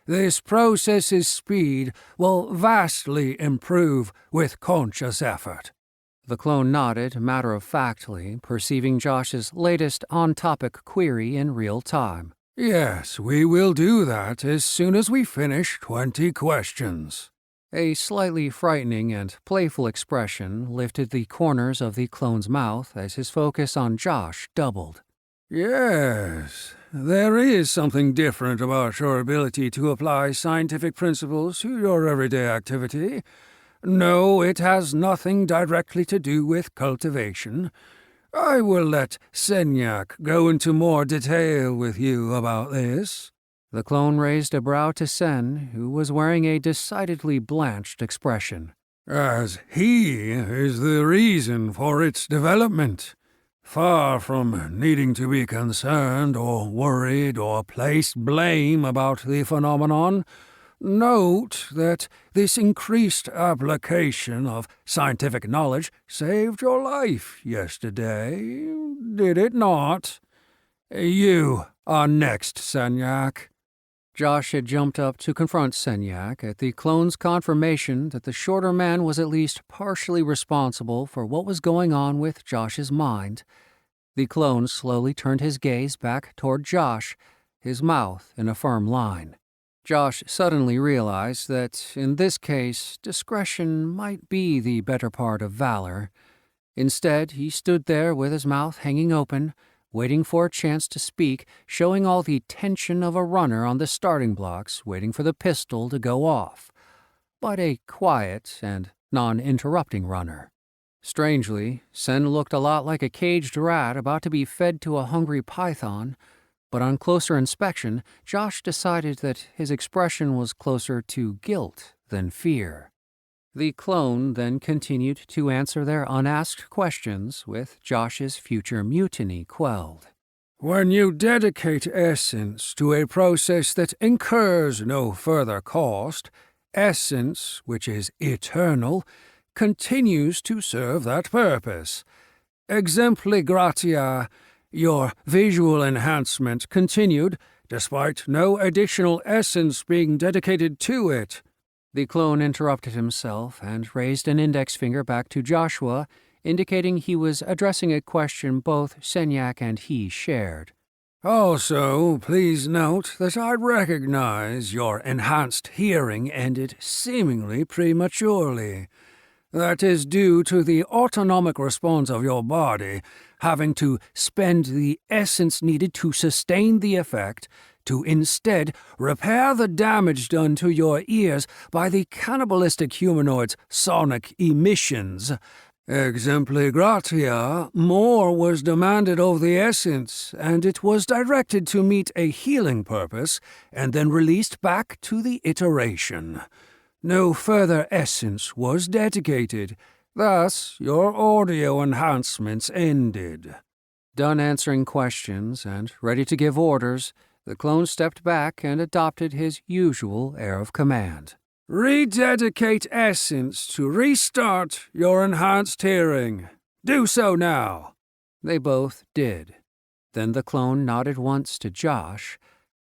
This process's speed will vastly improve with conscious effort." The clone nodded matter-of-factly, perceiving Josh's latest on-topic query in real time. "Yes, we will do that as soon as we finish 20 questions." A slightly frightening and playful expression lifted the corners of the clone's mouth as his focus on Josh doubled. "Yes, there is something different about your ability to apply scientific principles to your everyday activity. No, it has nothing directly to do with cultivation. I will let Senyak go into more detail with you about this." The clone raised a brow to Sen, who was wearing a decidedly blanched expression. "As he is the reason for its development. Far from needing to be concerned or worried or place blame about the phenomenon, note that this increased application of scientific knowledge saved your life yesterday, did it not? You are next, Senyak." Josh had jumped up to confront Senyak at the clone's confirmation that the shorter man was at least partially responsible for what was going on with Josh's mind. The clone slowly turned his gaze back toward Josh, his mouth in a firm line. Josh suddenly realized that, in this case, discretion might be the better part of valor. Instead, he stood there with his mouth hanging open, waiting for a chance to speak, showing all the tension of a runner on the starting blocks waiting for the pistol to go off, but a quiet and non-interrupting runner. Strangely, Sen looked a lot like a caged rat about to be fed to a hungry python, but on closer inspection, Josh decided that his expression was closer to guilt than fear. The clone then continued to answer their unasked questions with Josh's future mutiny quelled. When you dedicate essence to a process that incurs no further cost, essence, which is eternal, continues to serve that purpose. Exempli gratia, your visual enhancement continued despite no additional essence being dedicated to it. The clone interrupted himself and raised an index finger back to Joshua, indicating he was addressing a question both Senyak and he shared. Also, please note that I recognize your enhanced hearing ended seemingly prematurely. That is due to the autonomic response of your body having to spend the essence needed to sustain the effect to instead repair the damage done to your ears by the cannibalistic humanoid's sonic emissions. Exempli gratia, more was demanded of the essence, and it was directed to meet a healing purpose and then released back to the iteration. No further essence was dedicated. Thus, your audio enhancements ended. Done answering questions and ready to give orders, the clone stepped back and adopted his usual air of command. Rededicate essence to restart your enhanced hearing. Do so now. They both did. Then the clone nodded once to Josh.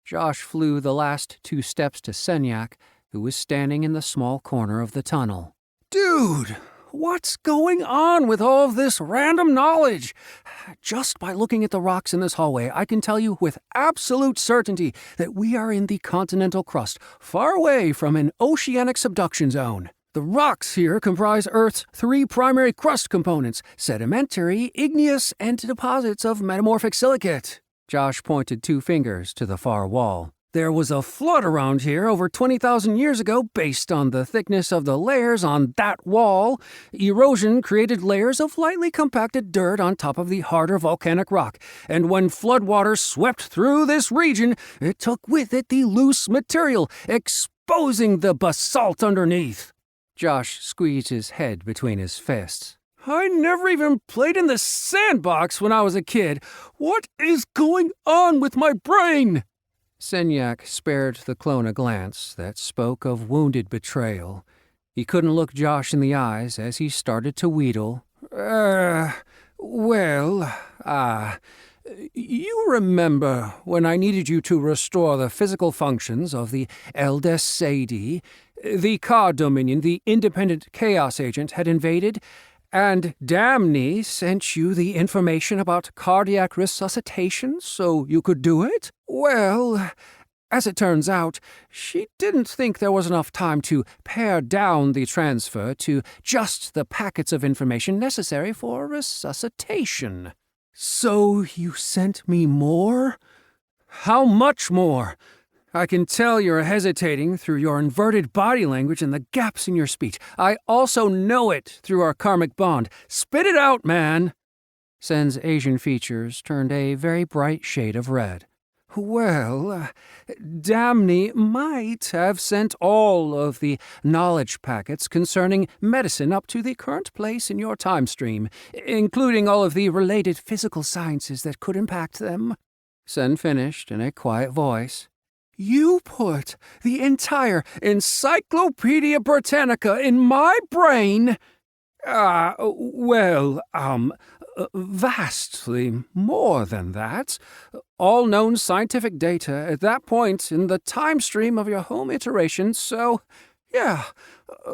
Josh flew the last 2 steps to Senyak, who was standing in the small corner of the tunnel. Dude, what's going on with all of this random knowledge? Just by looking at the rocks in this hallway, I can tell you with absolute certainty that we are in the continental crust, far away from an oceanic subduction zone. The rocks here comprise Earth's 3 primary crust components: sedimentary, igneous, and deposits of metamorphic silicate. Josh pointed 2 fingers to the far wall. There was a flood around here over 20,000 years ago based on the thickness of the layers on that wall. Erosion created layers of lightly compacted dirt on top of the harder volcanic rock, and when floodwaters swept through this region, it took with it the loose material, exposing the basalt underneath. Josh squeezed his head between his fists. I never even played in the sandbox when I was a kid. What is going on with my brain? Senyak spared the clone a glance that spoke of wounded betrayal. He couldn't look Josh in the eyes as he started to wheedle. You remember when I needed you to restore the physical functions of the Eldes Sadi? The Card Dominion, the independent chaos agent, had invaded, and Damni sent you the information about cardiac resuscitation so you could do it? Well, as it turns out, she didn't think there was enough time to pare down the transfer to just the packets of information necessary for resuscitation. So you sent me more? How much more? I can tell you're hesitating through your inverted body language and the gaps in your speech. I also know it through our karmic bond. Spit it out, man! Sen's Asian features turned a very bright shade of red. Well, Damni might have sent all of the knowledge packets concerning medicine up to the current place in your time stream, including all of the related physical sciences that could impact them. Sen finished in a quiet voice. You put the entire Encyclopedia Britannica in my brain? Vastly more than that. All known scientific data at that point in the time stream of your home iteration, so,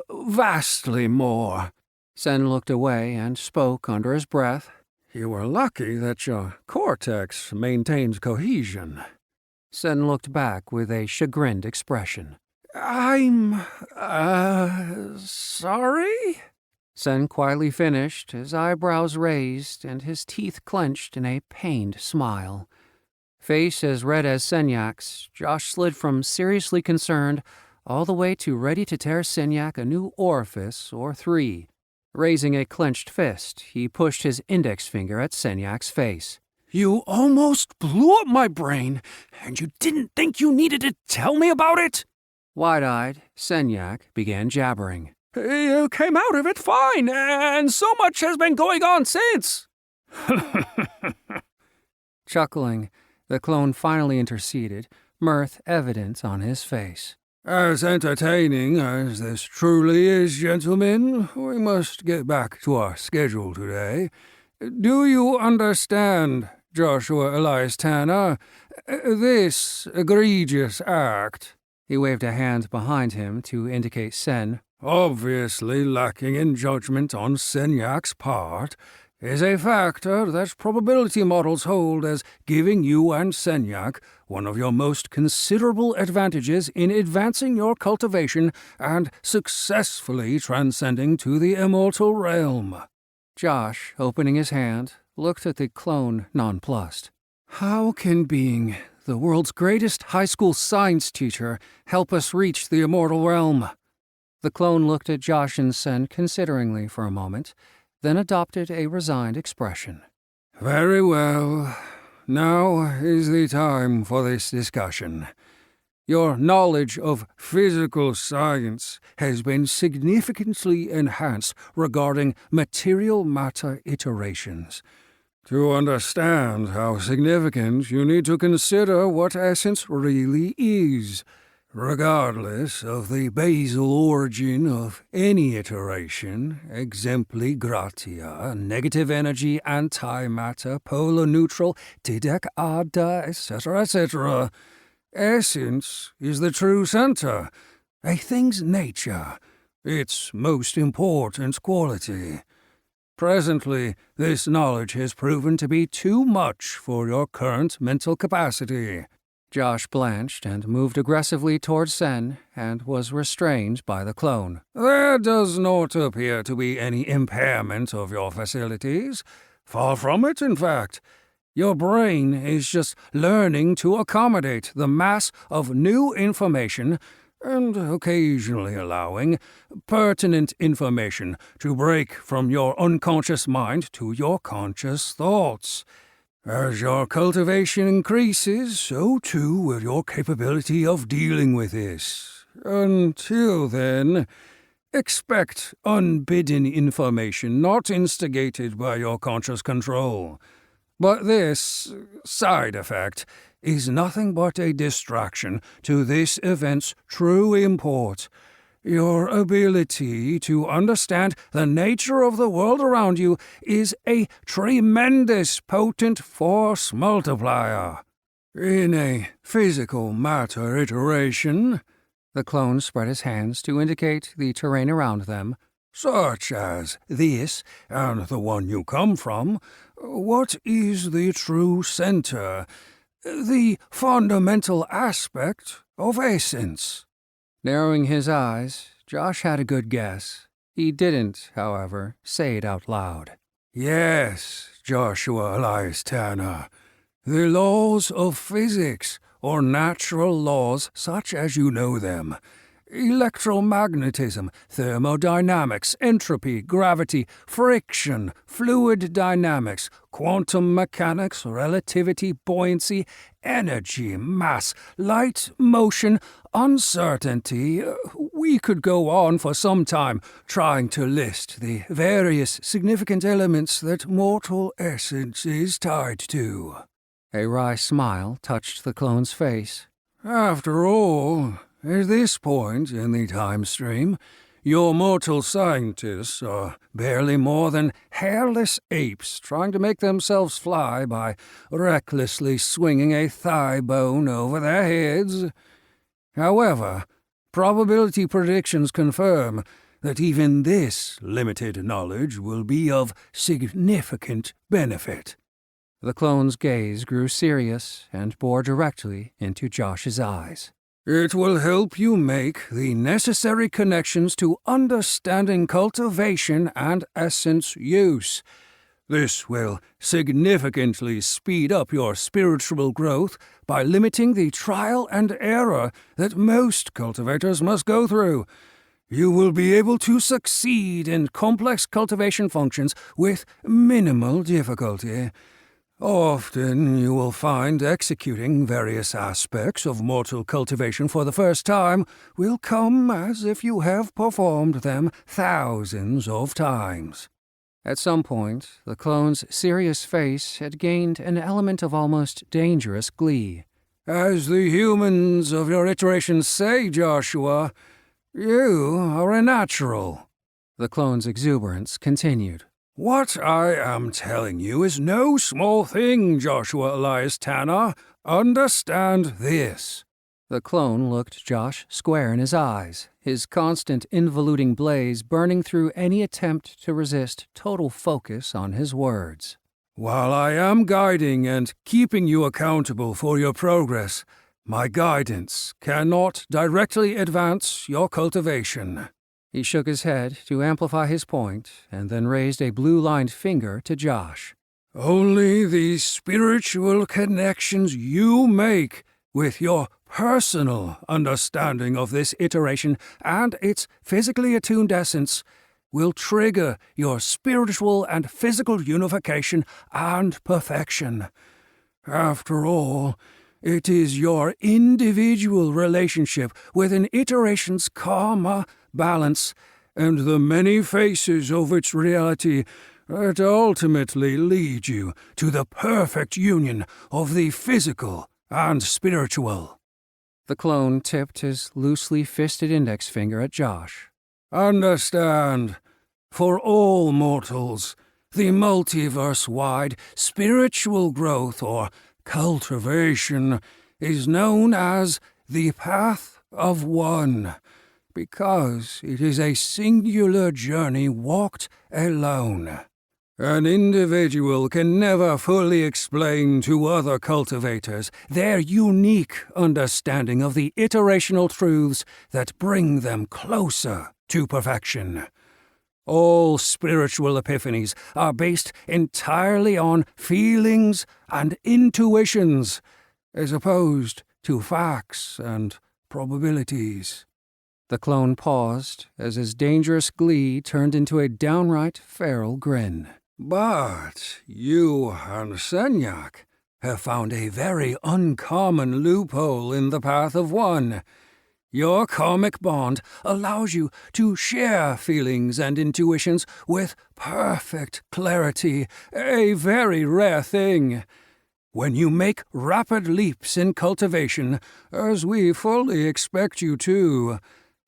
vastly more. Sen looked away and spoke under his breath. You were lucky that your cortex maintained cohesion. Sen looked back with a chagrined expression. I'm, sorry? Sen quietly finished, his eyebrows raised and his teeth clenched in a pained smile. Face as red as Senyak's, Josh slid from seriously concerned all the way to ready to tear Senyak a new orifice or 3. Raising a clenched fist, he pushed his index finger at Senyak's face. You almost blew up my brain, and you didn't think you needed to tell me about it? Wide-eyed, Senyak began jabbering. You came out of it fine, and so much has been going on since." Chuckling, the clone finally interceded, mirth evident on his face. "As entertaining as this truly is, gentlemen, we must get back to our schedule today. Do you understand, Joshua Elias Tanner, this egregious act?" He waved a hand behind him to indicate Sen. "Obviously lacking in judgment on Senyak's part, is a factor that probability models hold as giving you and Senyak one of your most considerable advantages in advancing your cultivation and successfully transcending to the immortal realm." Josh, opening his hand, looked at the clone nonplussed. "How can being the world's greatest high school science teacher help us reach the immortal realm?" The clone looked at Josh and Sen consideringly for a moment, then adopted a resigned expression. "Very well. Now is the time for this discussion. Your knowledge of physical science has been significantly enhanced regarding material matter iterations. To understand how significant, you need to consider what essence really is. Regardless of the basal origin of any iteration, exempli gratia, negative energy, antimatter, polar neutral, didec ada, etc., essence is the true center, a thing's nature, its most important quality. Presently, this knowledge has proven to be too much for your current mental capacity." Josh blanched and moved aggressively towards Sen, and was restrained by the clone. "There does not appear to be any impairment of your facilities. Far from it, in fact. Your brain is just learning to accommodate the mass of new information and occasionally allowing pertinent information to break from your unconscious mind to your conscious thoughts. As your cultivation increases, so too will your capability of dealing with this. Until then, expect unbidden information not instigated by your conscious control. But this side effect is nothing but a distraction to this event's true import. Your ability to understand the nature of the world around you is a tremendous potent force multiplier. In a physical matter iteration," the clone spread his hands to indicate the terrain around them, "such as this and the one you come from, what is the true center, the fundamental aspect of essence?" Narrowing his eyes, Josh had a good guess. He didn't, however, say it out loud. "Yes, Joshua Elias Tanner. The laws of physics, or natural laws such as you know them. Electromagnetism, thermodynamics, entropy, gravity, friction, fluid dynamics, quantum mechanics, relativity, buoyancy, energy, mass, light, motion, uncertainty. We could go on for some time trying to list the various significant elements that mortal essence is tied to." A wry smile touched the clone's face. "After all, at this point in the time stream, your mortal scientists are barely more than hairless apes trying to make themselves fly by recklessly swinging a thigh bone over their heads. However, probability predictions confirm that even this limited knowledge will be of significant benefit." The clone's gaze grew serious and bore directly into Josh's eyes. "It will help you make the necessary connections to understanding cultivation and essence use. This will significantly speed up your spiritual growth by limiting the trial and error that most cultivators must go through. You will be able to succeed in complex cultivation functions with minimal difficulty. Often you will find executing various aspects of mortal cultivation for the first time will come as if you have performed them thousands of times. At some point, the clone's serious face had gained an element of almost dangerous glee. As the humans of your iterations say, Joshua, you are a natural. The clone's exuberance continued. What I am telling you is no small thing, Joshua Elias Tanner. Understand this. The clone looked Josh square in his eyes, his constant involuting blaze burning through any attempt to resist total focus on his words. While I am guiding and keeping you accountable for your progress, my guidance cannot directly advance your cultivation. He shook his head to amplify his point, and then raised a blue-lined finger to Josh. Only the spiritual connections you make with your personal understanding of this iteration and its physically attuned essence will trigger your spiritual and physical unification and perfection. After all, it is your individual relationship with an iteration's karma, balance, and the many faces of its reality that ultimately lead you to the perfect union of the physical and spiritual. The clone tipped his loosely fisted index finger at Josh. Understand, for all mortals, the multiverse-wide spiritual growth or cultivation is known as the Path of One, because it is a singular journey walked alone. An individual can never fully explain to other cultivators their unique understanding of the iterational truths that bring them closer to perfection. All spiritual epiphanies are based entirely on feelings and intuitions, as opposed to facts and probabilities. The clone paused as his dangerous glee turned into a downright feral grin. But you and Senyak have found a very uncommon loophole in the Path of One. Your karmic bond allows you to share feelings and intuitions with perfect clarity, a very rare thing. When you make rapid leaps in cultivation, as we fully expect you to,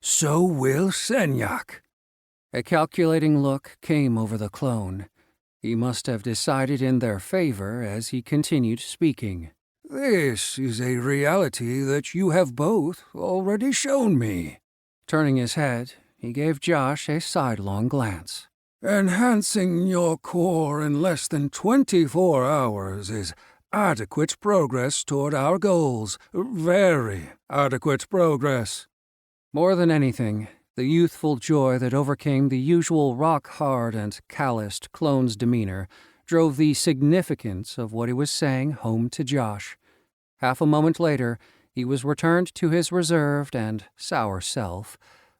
so will Senyak. A calculating look came over the clone. He must have decided in their favor as he continued speaking. This is a reality that you have both already shown me. Turning his head, he gave Josh a sidelong glance. Enhancing your core in less than 24 hours is adequate progress toward our goals. Very adequate progress. More than anything, the youthful joy that overcame the usual rock-hard and calloused clone's demeanor drove the significance of what he was saying home to Josh. Half a moment later, he was returned to his reserved and sour self,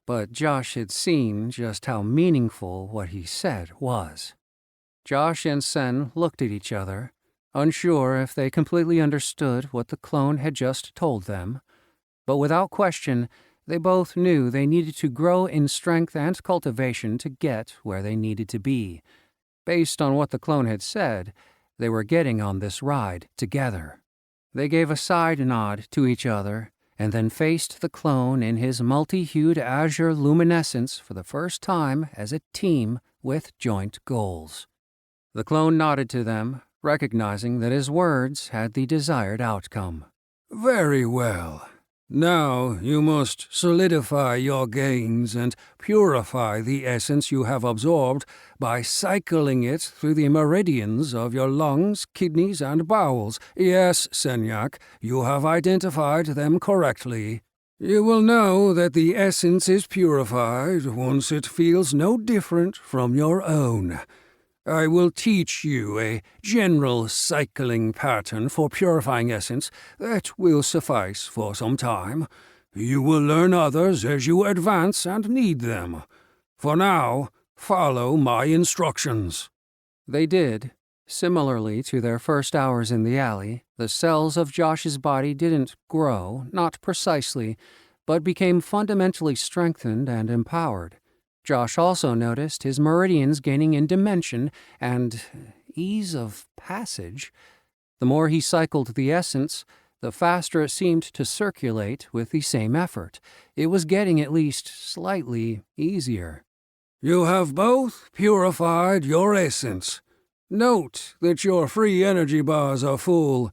but Josh had seen just how meaningful what he said was. Josh and Sen looked at each other, unsure if they completely understood what the clone had just told them, but without question, they both knew they needed to grow in strength and cultivation to get where they needed to be. Based on what the clone had said, they were getting on this ride together. They gave a side nod to each other, and then faced the clone in his multi-hued azure luminescence for the first time as a team with joint goals. The clone nodded to them, recognizing that his words had the desired outcome. Very well. Now you must solidify your gains and purify the essence you have absorbed by cycling it through the meridians of your lungs, kidneys, and bowels. Yes, Senyak, you have identified them correctly. You will know that the essence is purified once it feels no different from your own. I will teach you a general cycling pattern for purifying essence that will suffice for some time. You will learn others as you advance and need them. For now, follow my instructions. They did, Similarly to their first hours in the alley, the cells of Josh's body didn't grow, not precisely, but became fundamentally strengthened and empowered. Josh also noticed his meridians gaining in dimension and ease of passage. The more he cycled the essence, the faster it seemed to circulate with the same effort. It was getting at least slightly easier. You have both purified your essence. Note that your free energy bars are full.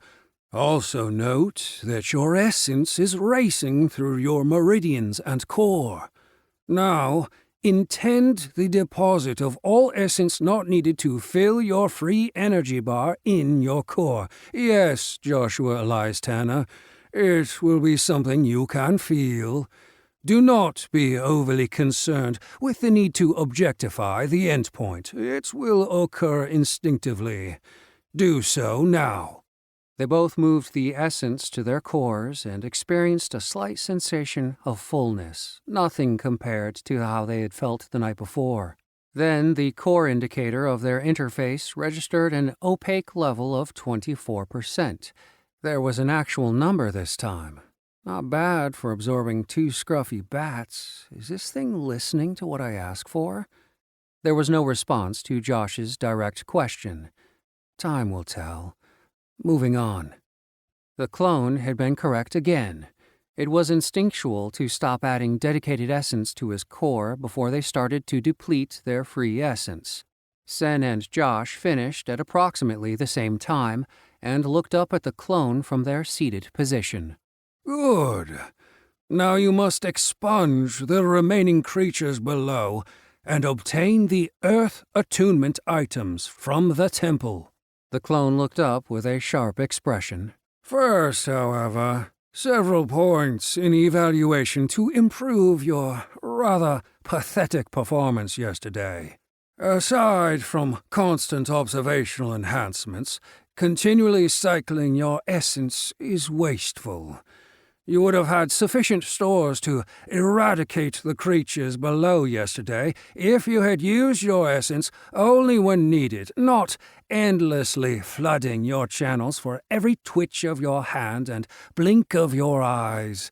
Also note that your essence is racing through your meridians and core. Now, intend the deposit of all essence not needed to fill your free energy bar in your core. Yes, Joshua Elias Tanner, it will be something you can feel. Do not be overly concerned with the need to objectify the endpoint. It will occur instinctively. Do so now. They both moved the essence to their cores and experienced a slight sensation of fullness, nothing compared to how they had felt the night before. Then the core indicator of their interface registered an opaque level of 24%. There was an actual number this time. Not bad for absorbing 2 scruffy bats. Is this thing listening to what I ask for? There was no response to Josh's direct question. Time will tell. Moving on. The clone had been correct again. It was instinctual to stop adding dedicated essence to his core before they started to deplete their free essence. Sen and Josh finished at approximately the same time and looked up at the clone from their seated position. Good. Now you must expunge the remaining creatures below and obtain the Earth attunement items from the temple. The clone looked up with a sharp expression. First, however, several points in evaluation to improve your rather pathetic performance yesterday. Aside from constant observational enhancements, continually cycling your essence is wasteful. You would have had sufficient stores to eradicate the creatures below yesterday if you had used your essence only when needed, not endlessly flooding your channels for every twitch of your hand and blink of your eyes.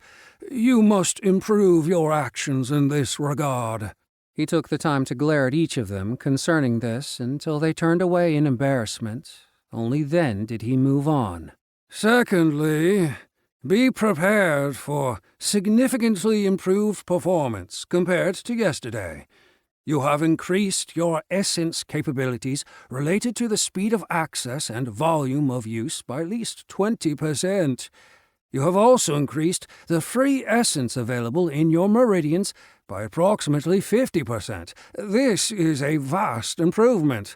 You must improve your actions in this regard. He took the time to glare at each of them concerning this until they turned away in embarrassment. Only then did he move on. Secondly, be prepared for significantly improved performance compared to yesterday. You have increased your essence capabilities related to the speed of access and volume of use by at least 20%. You have also increased the free essence available in your meridians by approximately 50%. This is a vast improvement.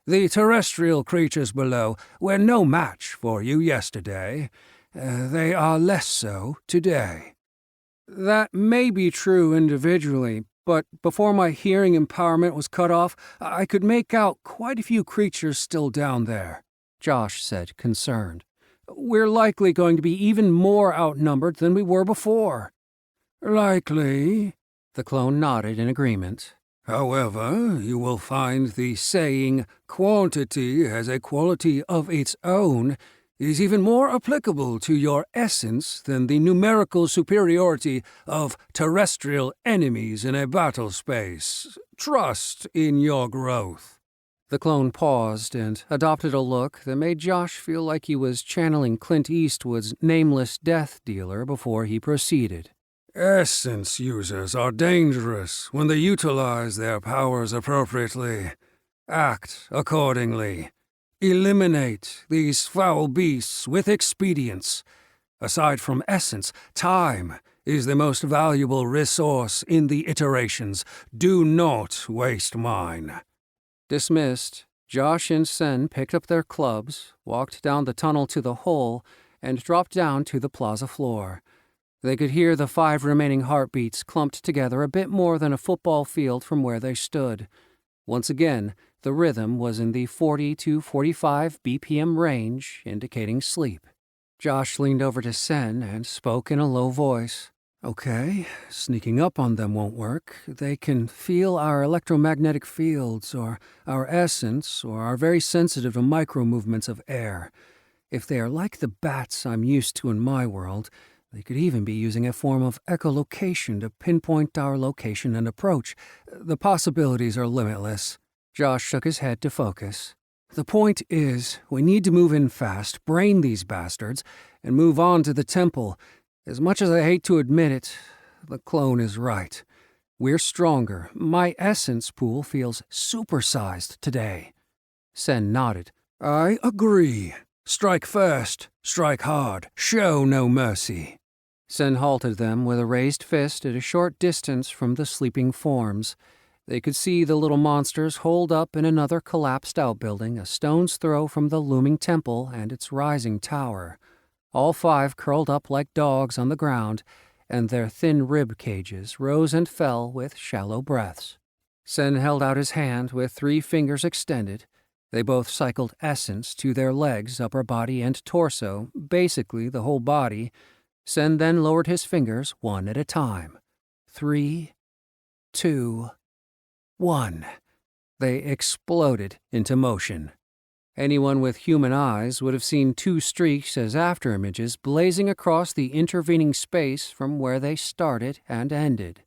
The terrestrial creatures below were no match for you yesterday. They are less so today. That may be true individually, but before my hearing empowerment was cut off, I could make out quite a few creatures still down there, Josh said, concerned. We're likely going to be even more outnumbered than we were before. Likely, the clone nodded in agreement. However, you will find the saying, quantity has a quality of its own, is even more applicable to your essence than the numerical superiority of terrestrial enemies in a battle space. Trust in your growth. The clone paused and adopted a look that made Josh feel like he was channeling Clint Eastwood's nameless death dealer before he proceeded. Essence users are dangerous when they utilize their powers appropriately. Act accordingly. Eliminate these foul beasts with expedience. Aside from essence, time is the most valuable resource in the iterations. Do not waste mine. Dismissed, Josh and Sen picked up their clubs, walked down the tunnel to the hole, and dropped down to the plaza floor. They could hear the 5 remaining heartbeats clumped together a bit more than a football field from where they stood. Once again, the rhythm was in the 40 to 45 BPM range, indicating sleep. Josh leaned over to Sen and spoke in a low voice. Okay, sneaking up on them won't work. They can feel our electromagnetic fields, or our essence, or are very sensitive to micro-movements of air. If they are like the bats I'm used to in my world, they could even be using a form of echolocation to pinpoint our location and approach. The possibilities are limitless. Josh shook his head to focus. The point is, we need to move in fast, brain these bastards, and move on to the temple. As much as I hate to admit it, the clone is right. We're stronger. My essence pool feels supersized today. Sen nodded. I agree. Strike first, strike hard, show no mercy. Sen halted them with a raised fist at a short distance from the sleeping forms. They could see the little monsters holed up in another collapsed outbuilding a stone's throw from the looming temple and its rising tower. All 5 curled up like dogs on the ground, and their thin rib cages rose and fell with shallow breaths. Sen held out his hand with 3 fingers extended. They both cycled essence to their legs, upper body, and torso, basically the whole body. Sen then lowered his fingers one at a time. 3, 2, 1. They exploded into motion. Anyone with human eyes would have seen 2 streaks as afterimages blazing across the intervening space from where they started and ended.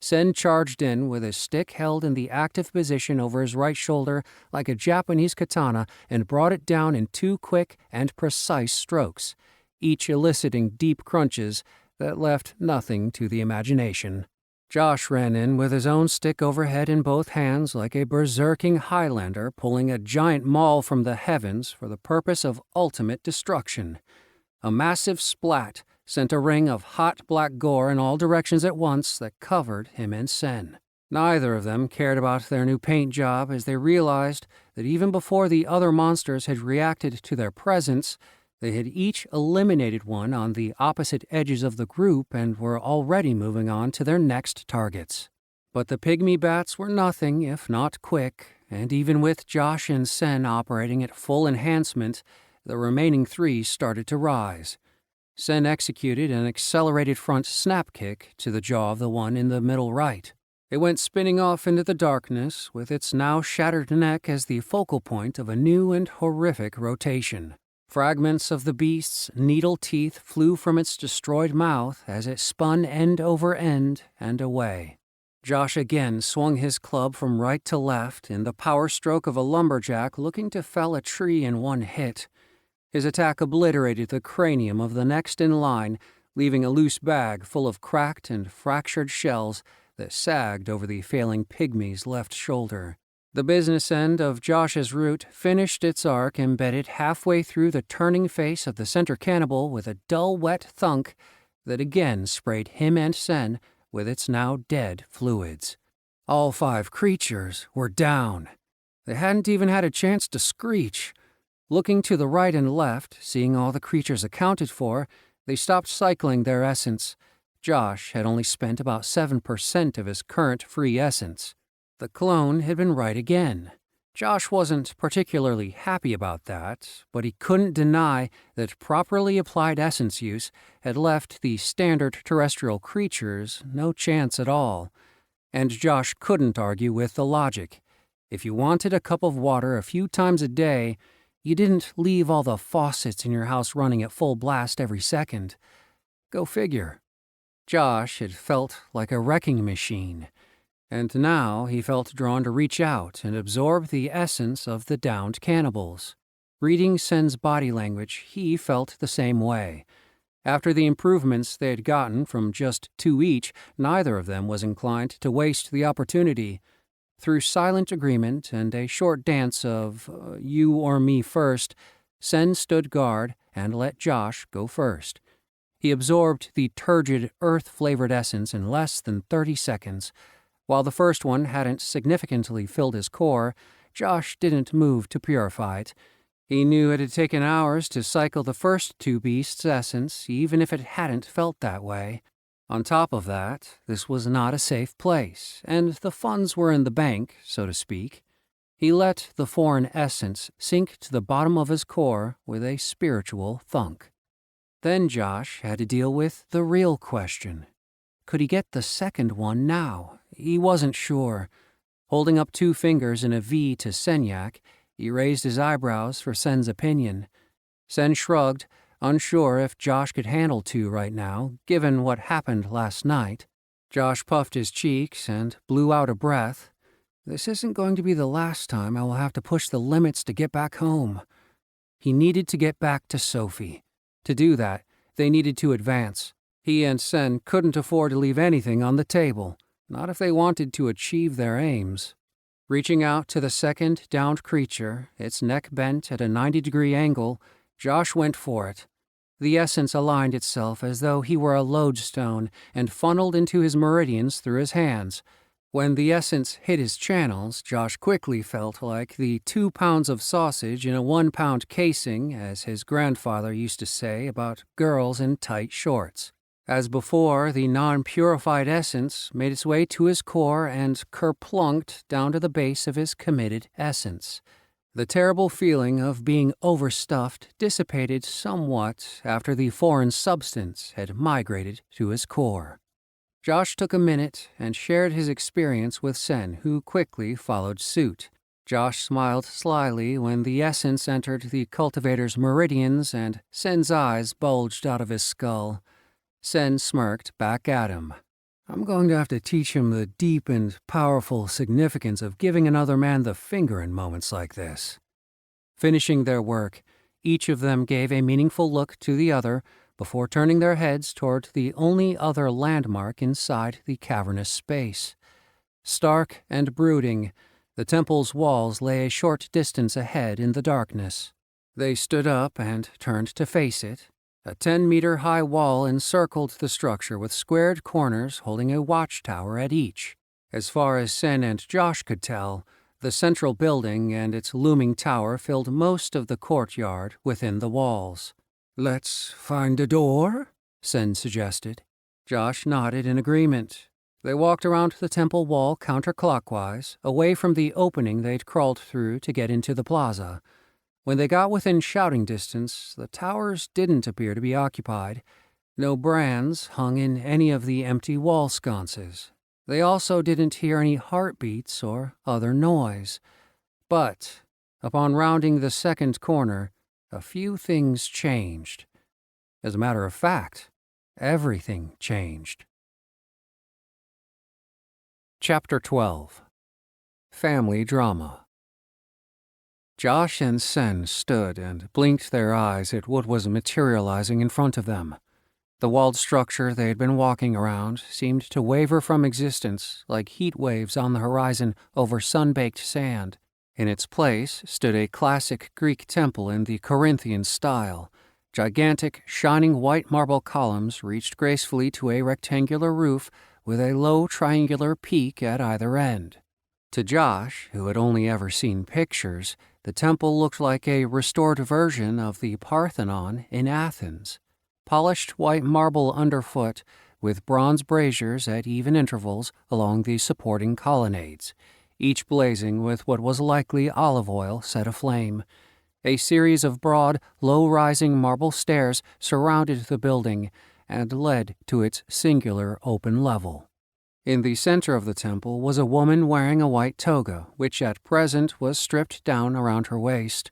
Sen charged in with his stick held in the active position over his right shoulder like a Japanese katana and brought it down in 2 quick and precise strokes, each eliciting deep crunches that left nothing to the imagination. Josh ran in with his own stick overhead in both hands like a berserking Highlander pulling a giant maul from the heavens for the purpose of ultimate destruction. A massive splat sent a ring of hot black gore in all directions at once that covered him and Sen. Neither of them cared about their new paint job as they realized that even before the other monsters had reacted to their presence, they had each eliminated one on the opposite edges of the group and were already moving on to their next targets. But the pygmy bats were nothing if not quick, and even with Josh and Sen operating at full enhancement, the remaining 3 started to rise. Sen executed an accelerated front snap kick to the jaw of the one in the middle right. It went spinning off into the darkness, with its now shattered neck as the focal point of a new and horrific rotation. Fragments of the beast's needle teeth flew from its destroyed mouth as it spun end over end and away. Josh again swung his club from right to left in the power stroke of a lumberjack looking to fell a tree in one hit. His attack obliterated the cranium of the next in line, leaving a loose bag full of cracked and fractured shells that sagged over the failing pygmy's left shoulder. The business end of Josh's root finished its arc embedded halfway through the turning face of the center cannibal with a dull, wet thunk that again sprayed him and Sen with its now dead fluids. All 5 creatures were down. They hadn't even had a chance to screech. Looking to the right and left, seeing all the creatures accounted for, they stopped cycling their essence. Josh had only spent about 7% of his current free essence. The clone had been right again. Josh wasn't particularly happy about that, but he couldn't deny that properly applied essence use had left the standard terrestrial creatures no chance at all. And Josh couldn't argue with the logic. If you wanted a cup of water a few times a day, you didn't leave all the faucets in your house running at full blast every second. Go figure. Josh had felt like a wrecking machine. And now he felt drawn to reach out and absorb the essence of the downed cannibals. Reading Sen's body language, he felt the same way. After the improvements they had gotten from just 2 each, neither of them was inclined to waste the opportunity. Through silent agreement and a short dance of you or me first, Sen stood guard and let Josh go first. He absorbed the turgid, earth-flavored essence in less than 30 seconds. While the first one hadn't significantly filled his core, Josh didn't move to purify it. He knew it had taken hours to cycle the first 2 beasts' essence, even if it hadn't felt that way. On top of that, this was not a safe place, and the funds were in the bank, so to speak. He let the foreign essence sink to the bottom of his core with a spiritual thunk. Then Josh had to deal with the real question. Could he get the second one now? He wasn't sure. Holding up 2 fingers in a V to Senyak, he raised his eyebrows for Sen's opinion. Sen shrugged, unsure if Josh could handle 2 right now, given what happened last night. Josh puffed his cheeks and blew out a breath. This isn't going to be the last time I will have to push the limits to get back home. He needed to get back to Sophie. To do that, they needed to advance. He and Sen couldn't afford to leave anything on the table, not if they wanted to achieve their aims. Reaching out to the second downed creature, its neck bent at a 90-degree angle, Josh went for it. The essence aligned itself as though he were a lodestone and funneled into his meridians through his hands. When the essence hit his channels, Josh quickly felt like the 2 pounds of sausage in a 1-pound casing, as his grandfather used to say about girls in tight shorts. As before, the non-purified essence made its way to his core and kerplunked down to the base of his committed essence. The terrible feeling of being overstuffed dissipated somewhat after the foreign substance had migrated to his core. Josh took a minute and shared his experience with Sen, who quickly followed suit. Josh smiled slyly when the essence entered the cultivator's meridians and Sen's eyes bulged out of his skull. Sen smirked back at him. I'm going to have to teach him the deep and powerful significance of giving another man the finger in moments like this. Finishing their work, each of them gave a meaningful look to the other before turning their heads toward the only other landmark inside the cavernous space. Stark and brooding, the temple's walls lay a short distance ahead in the darkness. They stood up and turned to face it. A 10-meter-high wall encircled the structure with squared corners holding a watchtower at each. As far as Sen and Josh could tell, the central building and its looming tower filled most of the courtyard within the walls. "Let's find a door?" Sen suggested. Josh nodded in agreement. They walked around the temple wall counterclockwise, away from the opening they'd crawled through to get into the plaza. When they got within shouting distance, the towers didn't appear to be occupied. No brands hung in any of the empty wall sconces. They also didn't hear any heartbeats or other noise. But, upon rounding the second corner, a few things changed. As a matter of fact, everything changed. Chapter 12. Family Drama. Josh and Sen stood and blinked their eyes at what was materializing in front of them. The walled structure they had been walking around seemed to waver from existence like heat waves on the horizon over sun-baked sand. In its place stood a classic Greek temple in the Corinthian style. Gigantic, shining white marble columns reached gracefully to a rectangular roof with a low triangular peak at either end. To Josh, who had only ever seen pictures, the temple looked like a restored version of the Parthenon in Athens. Polished white marble underfoot, with bronze braziers at even intervals along the supporting colonnades, each blazing with what was likely olive oil set aflame. A series of broad, low-rising marble stairs surrounded the building and led to its singular open level. In the center of the temple was a woman wearing a white toga, which at present was stripped down around her waist.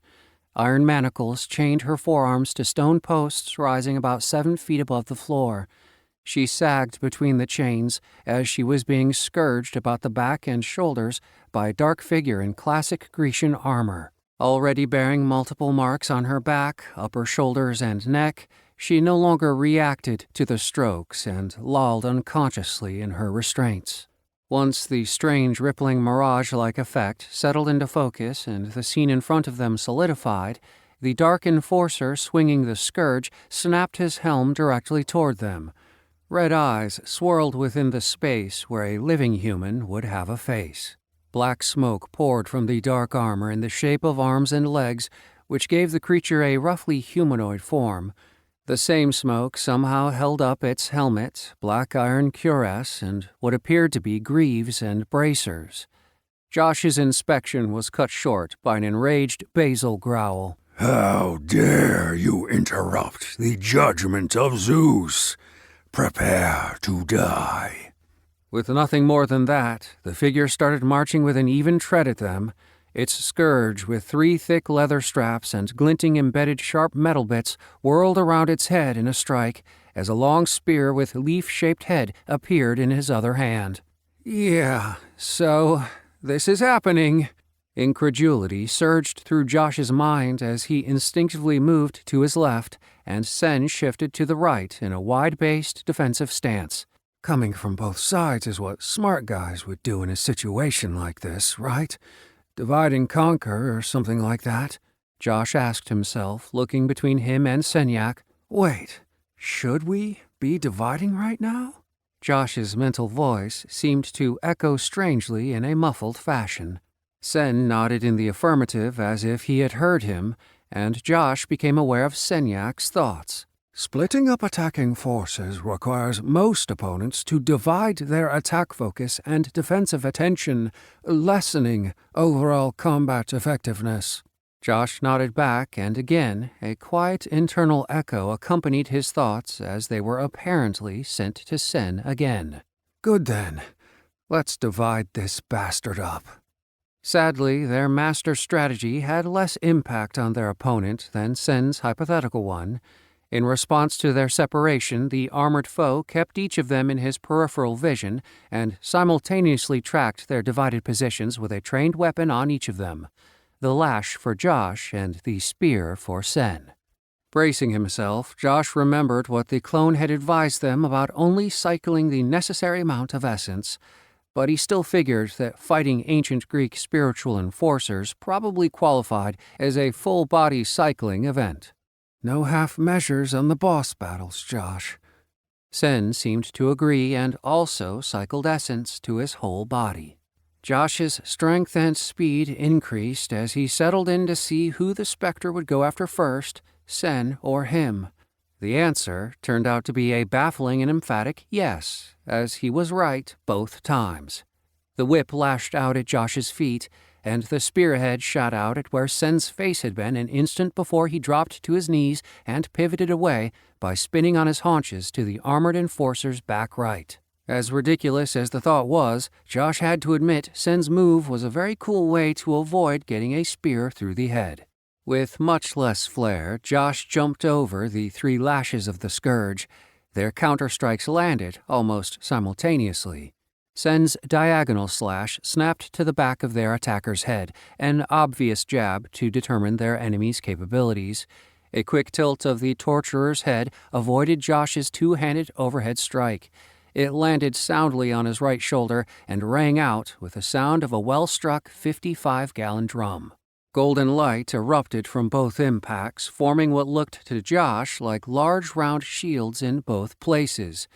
Iron manacles chained her forearms to stone posts rising about 7 feet above the floor. She sagged between the chains as she was being scourged about the back and shoulders by a dark figure in classic Grecian armor. Already bearing multiple marks on her back, upper shoulders, and neck, she no longer reacted to the strokes and lolled unconsciously in her restraints. Once the strange rippling mirage-like effect settled into focus and the scene in front of them solidified, the dark enforcer swinging the scourge snapped his helm directly toward them. Red eyes swirled within the space where a living human would have a face. Black smoke poured from the dark armor in the shape of arms and legs, which gave the creature a roughly humanoid form. The same smoke somehow held up its helmet, black iron cuirass, and what appeared to be greaves and bracers. Josh's inspection was cut short by an enraged basal growl. "How dare you interrupt the judgment of Zeus? Prepare to die. With nothing more than that, the figure started marching with an even tread at them. Its scourge, with 3 thick leather straps and glinting embedded sharp metal bits, whirled around its head in a strike as a long spear with leaf-shaped head appeared in his other hand. Yeah, so this is happening. Incredulity surged through Josh's mind as he instinctively moved to his left, and Sen shifted to the right in a wide-based defensive stance. Coming from both sides is what smart guys would do in a situation like this, right? Divide and conquer or something like that? Josh asked himself, looking between him and Senyak. Wait, should we be dividing right now? Josh's mental voice seemed to echo strangely in a muffled fashion. Sen nodded in the affirmative as if he had heard him, and Josh became aware of Senyak's thoughts. Splitting up attacking forces requires most opponents to divide their attack focus and defensive attention, lessening overall combat effectiveness. Josh nodded back, and again a quiet internal echo accompanied his thoughts as they were apparently sent to Sen again. Good then. Let's divide this bastard up. Sadly, their master strategy had less impact on their opponent than Sen's hypothetical one. In response to their separation, the armored foe kept each of them in his peripheral vision and simultaneously tracked their divided positions with a trained weapon on each of them, the lash for Josh and the spear for Sen. Bracing himself, Josh remembered what the clone had advised them about only cycling the necessary amount of essence, but he still figured that fighting ancient Greek spiritual enforcers probably qualified as a full-body cycling event. No half measures on the boss battles, Josh. Sen seemed to agree and also cycled essence to his whole body. Josh's strength and speed increased as he settled in to see who the Spectre would go after first, Sen or him. The answer turned out to be a baffling and emphatic yes, as he was right both times. The whip lashed out at Josh's feet, and the spearhead shot out at where Sen's face had been an instant before he dropped to his knees and pivoted away by spinning on his haunches to the armored enforcer's back right. As ridiculous as the thought was, Josh had to admit Sen's move was a very cool way to avoid getting a spear through the head. With much less flair, Josh jumped over the 3 lashes of the scourge. Their counter-strikes landed almost simultaneously. Sen's diagonal slash snapped to the back of their attacker's head, an obvious jab to determine their enemy's capabilities. A quick tilt of the torturer's head avoided Josh's 2-handed overhead strike. It landed soundly on his right shoulder and rang out with the sound of a well-struck 55-gallon drum. Golden light erupted from both impacts, forming what looked to Josh like large round shields in both places.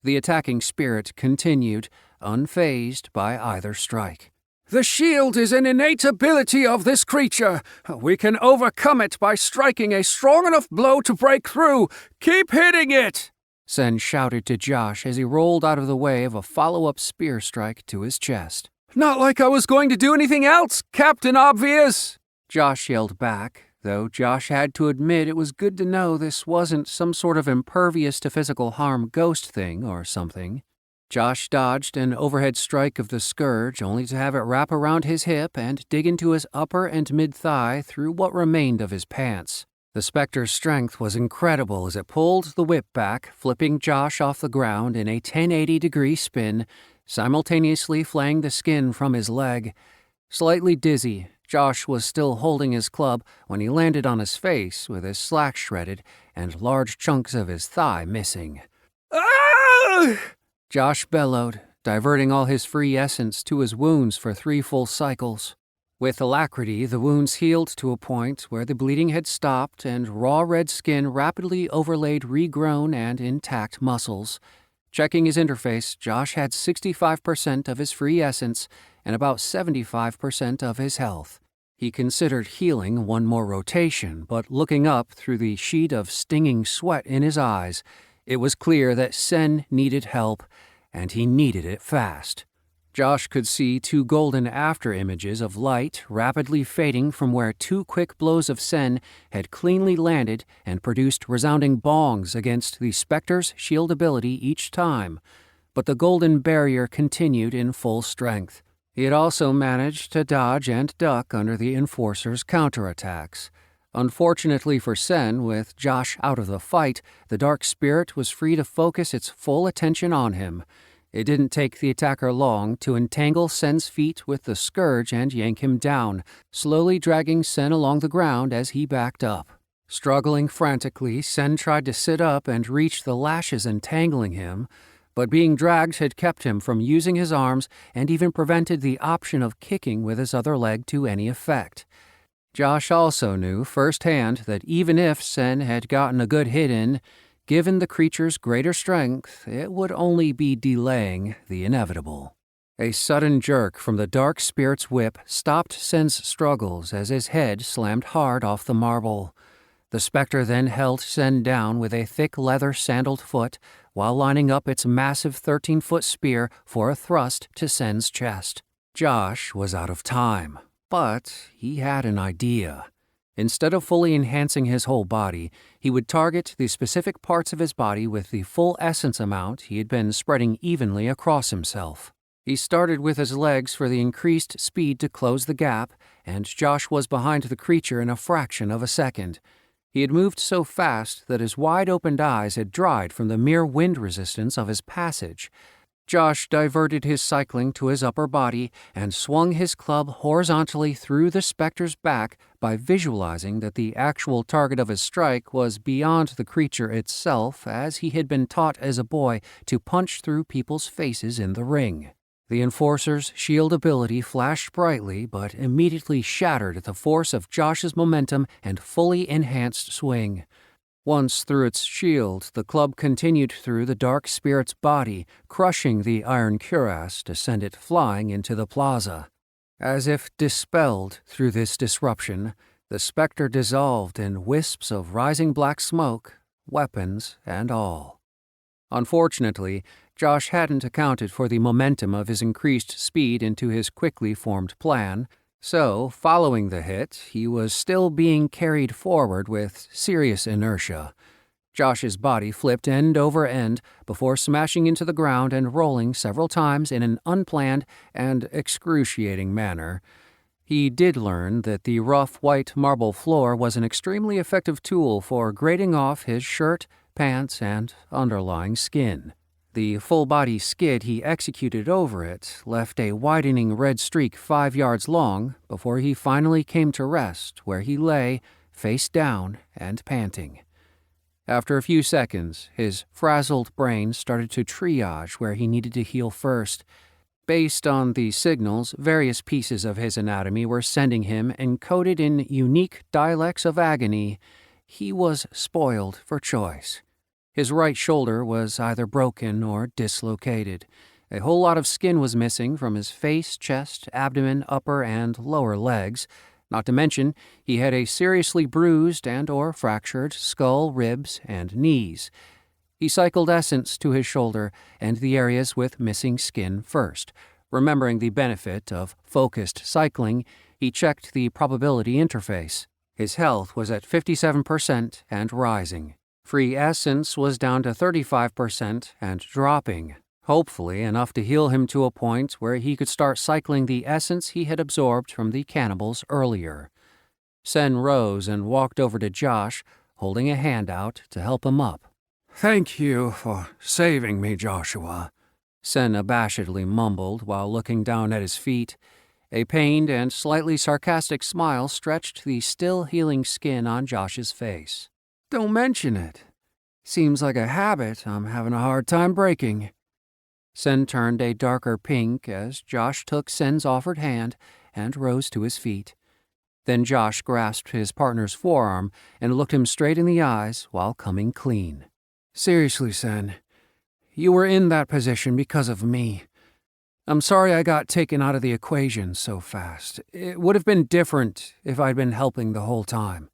The attacking spirit continued, unfazed by either strike. The shield is an innate ability of this creature. We can overcome it by striking a strong enough blow to break through. Keep hitting it! Sen shouted to Josh as he rolled out of the way of a follow-up spear strike to his chest. Not like I was going to do anything else, Captain Obvious! Josh yelled back, though Josh had to admit it was good to know this wasn't some sort of impervious to physical harm ghost thing or something. Josh dodged an overhead strike of the scourge only to have it wrap around his hip and dig into his upper and mid-thigh through what remained of his pants. The Spectre's strength was incredible as it pulled the whip back, flipping Josh off the ground in a 1080-degree spin, simultaneously flaying the skin from his leg. Slightly dizzy, Josh was still holding his club when he landed on his face with his slack shredded and large chunks of his thigh missing. Ah! Josh bellowed, diverting all his free essence to his wounds for 3 full cycles. With alacrity, the wounds healed to a point where the bleeding had stopped and raw red skin rapidly overlaid regrown and intact muscles. Checking his interface, Josh had 65% of his free essence and about 75% of his health. He considered healing one more rotation, but looking up through the sheet of stinging sweat in his eyes, it was clear that Sen needed help, and he needed it fast. Josh could see two golden after-images of light rapidly fading from where two quick blows of Sen had cleanly landed and produced resounding bongs against the Spectre's shield ability each time, but the golden barrier continued in full strength. He had also managed to dodge and duck under the Enforcer's counterattacks. Unfortunately for Sen, with Josh out of the fight, the Dark Spirit was free to focus its full attention on him. It didn't take the attacker long to entangle Sen's feet with the Scourge and yank him down, slowly dragging Sen along the ground as he backed up. Struggling frantically, Sen tried to sit up and reach the lashes entangling him, but being dragged had kept him from using his arms and even prevented the option of kicking with his other leg to any effect. Josh also knew firsthand that even if Sen had gotten a good hit in, given the creature's greater strength, it would only be delaying the inevitable. A sudden jerk from the Dark Spirit's whip stopped Sen's struggles as his head slammed hard off the marble. The Spectre then held Sen down with a thick leather-sandaled foot while lining up its massive 13-foot spear for a thrust to Sen's chest. Josh was out of time, but he had an idea. Instead of fully enhancing his whole body, he would target the specific parts of his body with the full essence amount he had been spreading evenly across himself. He started with his legs for the increased speed to close the gap, and Josh was behind the creature in a fraction of a second. He had moved so fast that his wide-opened eyes had dried from the mere wind resistance of his passage. Josh diverted his cycling to his upper body and swung his club horizontally through the Spectre's back by visualizing that the actual target of his strike was beyond the creature itself, as he had been taught as a boy to punch through people's faces in the ring. The Enforcer's shield ability flashed brightly but immediately shattered at the force of Josh's momentum and fully enhanced swing. Once through its shield, the club continued through the Dark Spirit's body, crushing the iron cuirass to send it flying into the plaza. As if dispelled through this disruption, the Spectre dissolved in wisps of rising black smoke, weapons and all. Unfortunately, Josh hadn't accounted for the momentum of his increased speed into his quickly formed plan. So, following the hit, he was still being carried forward with serious inertia. Josh's body flipped end over end before smashing into the ground and rolling several times in an unplanned and excruciating manner. He did learn that the rough white marble floor was an extremely effective tool for grating off his shirt, pants, and underlying skin. The full-body skid he executed over it left a widening red streak 5 yards long before he finally came to rest where he lay, face down and panting. After a few seconds, his frazzled brain started to triage where he needed to heal first. Based on the signals various pieces of his anatomy were sending him encoded in unique dialects of agony, he was spoiled for choice. His right shoulder was either broken or dislocated. A whole lot of skin was missing from his face, chest, abdomen, upper and lower legs. Not to mention, he had a seriously bruised and or fractured skull, ribs, and knees. He cycled essence to his shoulder and the areas with missing skin first. Remembering the benefit of focused cycling, he checked the probability interface. His health was at 57% and rising. Free essence was down to 35% and dropping, hopefully enough to heal him to a point where he could start cycling the essence he had absorbed from the cannibals earlier. Sen rose and walked over to Josh, holding a hand out to help him up. "Thank you for saving me, Joshua," Sen abashedly mumbled while looking down at his feet. A pained and slightly sarcastic smile stretched the still healing skin on Josh's face. "Don't mention it. Seems like a habit I'm having a hard time breaking." Sen turned a darker pink as Josh took Sen's offered hand and rose to his feet. Then Josh grasped his partner's forearm and looked him straight in the eyes while coming clean. "Seriously, Sen, you were in that position because of me. I'm sorry I got taken out of the equation so fast. It would have been different if I'd been helping the whole time."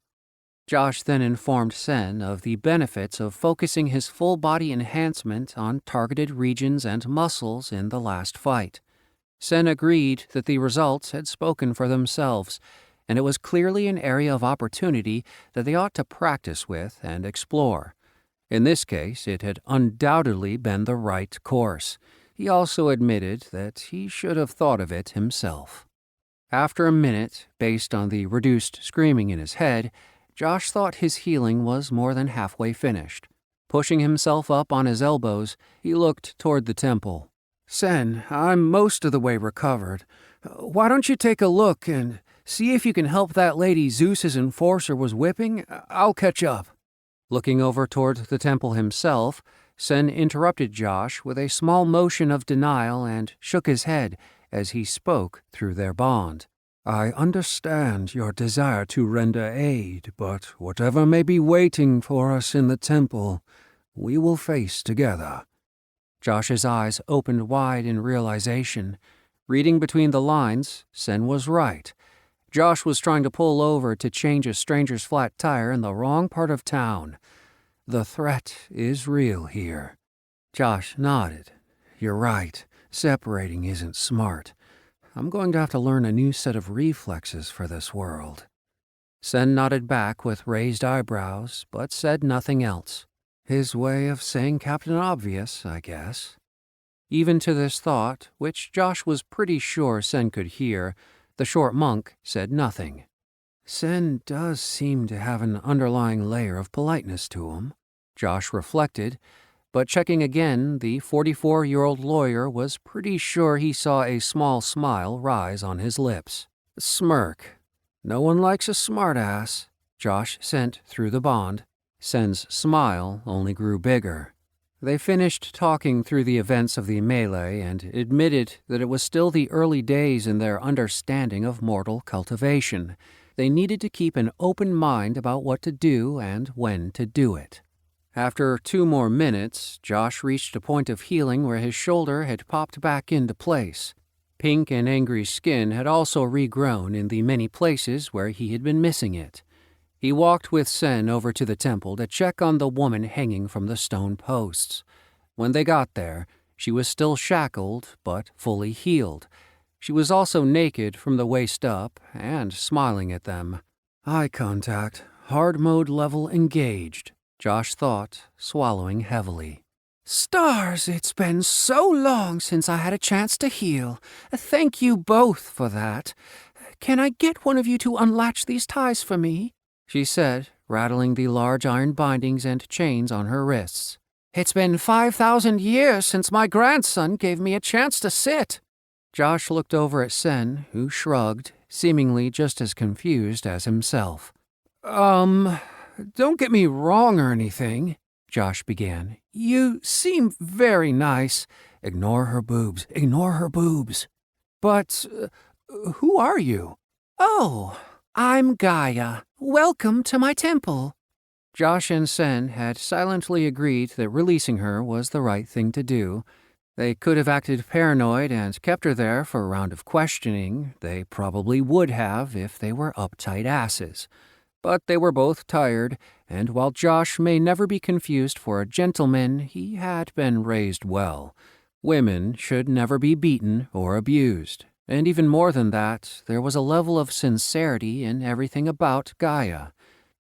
Josh then informed Sen of the benefits of focusing his full-body enhancement on targeted regions and muscles in the last fight. Sen agreed that the results had spoken for themselves, and it was clearly an area of opportunity that they ought to practice with and explore. In this case, it had undoubtedly been the right course. He also admitted that he should have thought of it himself. After a minute, based on the reduced screaming in his head, Josh thought his healing was more than halfway finished. Pushing himself up on his elbows, he looked toward the temple. "Sen, I'm most of the way recovered. Why don't you take a look and see if you can help that lady Zeus's enforcer was whipping? I'll catch up." Looking over toward the temple himself, Sen interrupted Josh with a small motion of denial and shook his head as he spoke through their bond. "I understand your desire to render aid, but whatever may be waiting for us in the temple, we will face together." Josh's eyes opened wide in realization. Reading between the lines, Sen was right. Josh was trying to pull over to change a stranger's flat tire in the wrong part of town. The threat is real here. Josh nodded. "You're right. Separating isn't smart. I'm going to have to learn a new set of reflexes for this world." Sen nodded back with raised eyebrows, but said nothing else. His way of saying Captain Obvious, I guess. Even to this thought, which Josh was pretty sure Sen could hear, the short monk said nothing. Sen does seem to have an underlying layer of politeness to him, Josh reflected, but checking again, the 44-year-old lawyer was pretty sure he saw a small smile rise on his lips. Smirk. No one likes a smartass, Josh sent through the bond. Sen's smile only grew bigger. They finished talking through the events of the melee and admitted that it was still the early days in their understanding of mortal cultivation. They needed to keep an open mind about what to do and when to do it. After 2 more minutes, Josh reached a point of healing where his shoulder had popped back into place. Pink and angry skin had also regrown in the many places where he had been missing it. He walked with Sen over to the temple to check on the woman hanging from the stone posts. When they got there, she was still shackled, but fully healed. She was also naked from the waist up and smiling at them. Eye contact, hard mode level engaged, Josh thought, swallowing heavily. Stars, it's been so long since I had a chance to heal. Thank you both for that. Can I get one of you to unlatch these ties for me? She said, rattling the large iron bindings and chains on her wrists. It's been 5,000 years since my grandson gave me a chance to sit. Josh looked over at Sen, who shrugged, seemingly just as confused as himself. Don't get me wrong or anything, Josh began. You seem very nice. Ignore her boobs. Ignore her boobs. But who are you? Oh, I'm Gaia. Welcome to my temple. Josh and Sen had silently agreed that releasing her was the right thing to do. They could have acted paranoid and kept her there for a round of questioning. They probably would have if they were uptight asses. But they were both tired, and while Josh may never be confused for a gentleman, he had been raised well. Women should never be beaten or abused. And even more than that, there was a level of sincerity in everything about Gaia.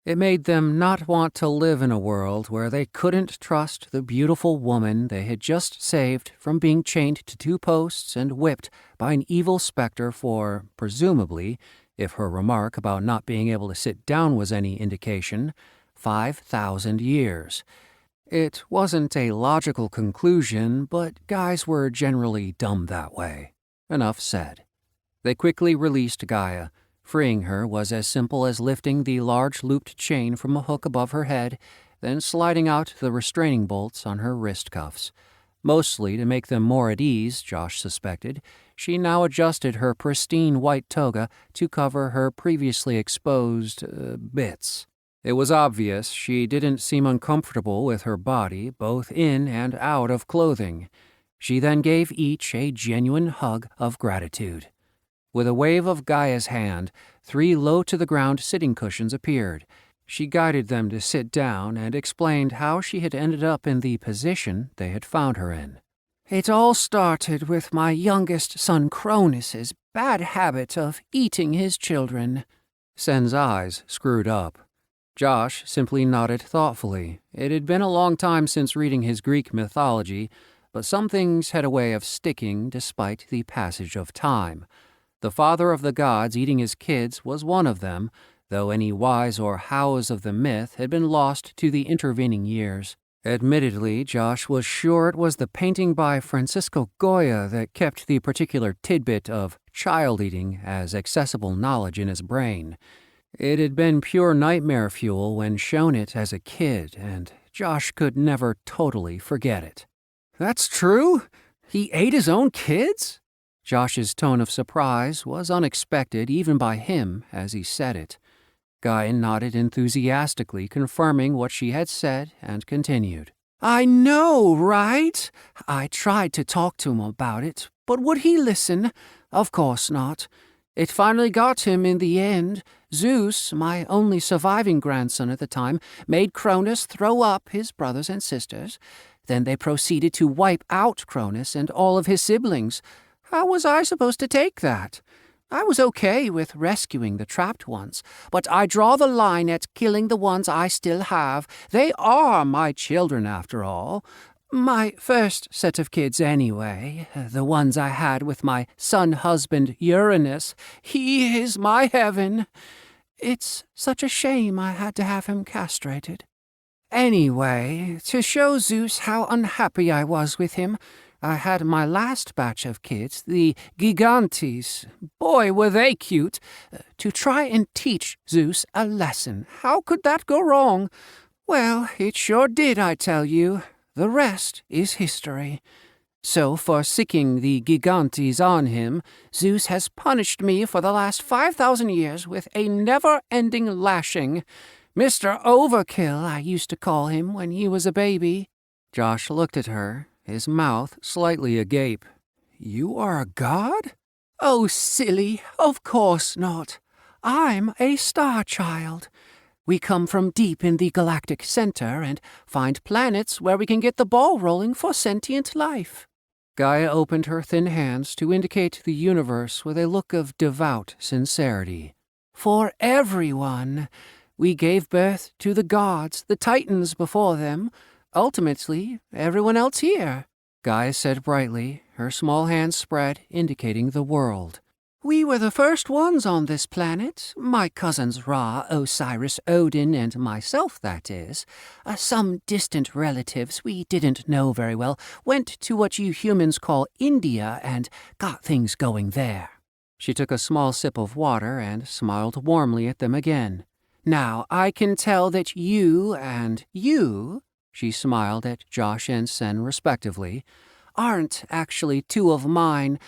It made them not want to live in a world where they couldn't trust the beautiful woman they had just saved from being chained to 2 posts and whipped by an evil specter for, presumably, if her remark about not being able to sit down was any indication, 5,000 years. It wasn't a logical conclusion, but guys were generally dumb that way. Enough said. They quickly released Gaia. Freeing her was as simple as lifting the large looped chain from a hook above her head, then sliding out the restraining bolts on her wrist cuffs. Mostly to make them more at ease, Josh suspected, she now adjusted her pristine white toga to cover her previously exposed bits. It was obvious she didn't seem uncomfortable with her body, both in and out of clothing. She then gave each a genuine hug of gratitude. With a wave of Gaia's hand, 3 low-to-the-ground sitting cushions appeared. She guided them to sit down and explained how she had ended up in the position they had found her in. It all started with my youngest son Cronus's bad habit of eating his children." Sen's eyes screwed up. Josh simply nodded thoughtfully. It had been a long time since reading his Greek mythology, but some things had a way of sticking despite the passage of time. The father of the gods eating his kids was one of them, though any whys or hows of the myth had been lost to the intervening years. Admittedly, Josh was sure it was the painting by Francisco Goya that kept the particular tidbit of child-eating as accessible knowledge in his brain. It had been pure nightmare fuel when shown it as a kid, and Josh could never totally forget it. "That's true? He ate his own kids?" Josh's tone of surprise was unexpected even by him as he said it. Guy nodded enthusiastically, confirming what she had said, and continued. "I know, right? I tried to talk to him about it, but would he listen? Of course not. It finally got him in the end. Zeus, my only surviving grandson at the time, made Cronus throw up his brothers and sisters. Then they proceeded to wipe out Cronus and all of his siblings. How was I supposed to take that? I was okay with rescuing the trapped ones, but I draw the line at killing the ones I still have. They are my children, after all. My first set of kids, anyway. The ones I had with my son-husband Uranus. He is my heaven. It's such a shame I had to have him castrated. Anyway, to show Zeus how unhappy I was with him, I had my last batch of kids, the Gigantes. Boy, were they cute. To try and teach Zeus a lesson. How could that go wrong? Well, it sure did, I tell you. The rest is history. So, for sicking the Gigantes on him, Zeus has punished me for the last 5,000 years with a never-ending lashing. Mr. Overkill, I used to call him when he was a baby." Josh looked at her, his mouth slightly agape. "You are a god?" "Oh, silly, of course not. I'm a star child. We come from deep in the galactic center and find planets where we can get the ball rolling for sentient life." Gaia opened her thin hands to indicate the universe with a look of devout sincerity. "For everyone. We gave birth to the gods, the titans before them. Ultimately, everyone else here," Gaia said brightly, her small hands spread, indicating the world. "We were the first ones on this planet. My cousins Ra, Osiris, Odin, and myself, that is. Some distant relatives we didn't know very well went to what you humans call India and got things going there." She took a small sip of water and smiled warmly at them again. "Now, I can tell that you and you," she smiled at Josh and Sen respectively, "aren't actually two of mine.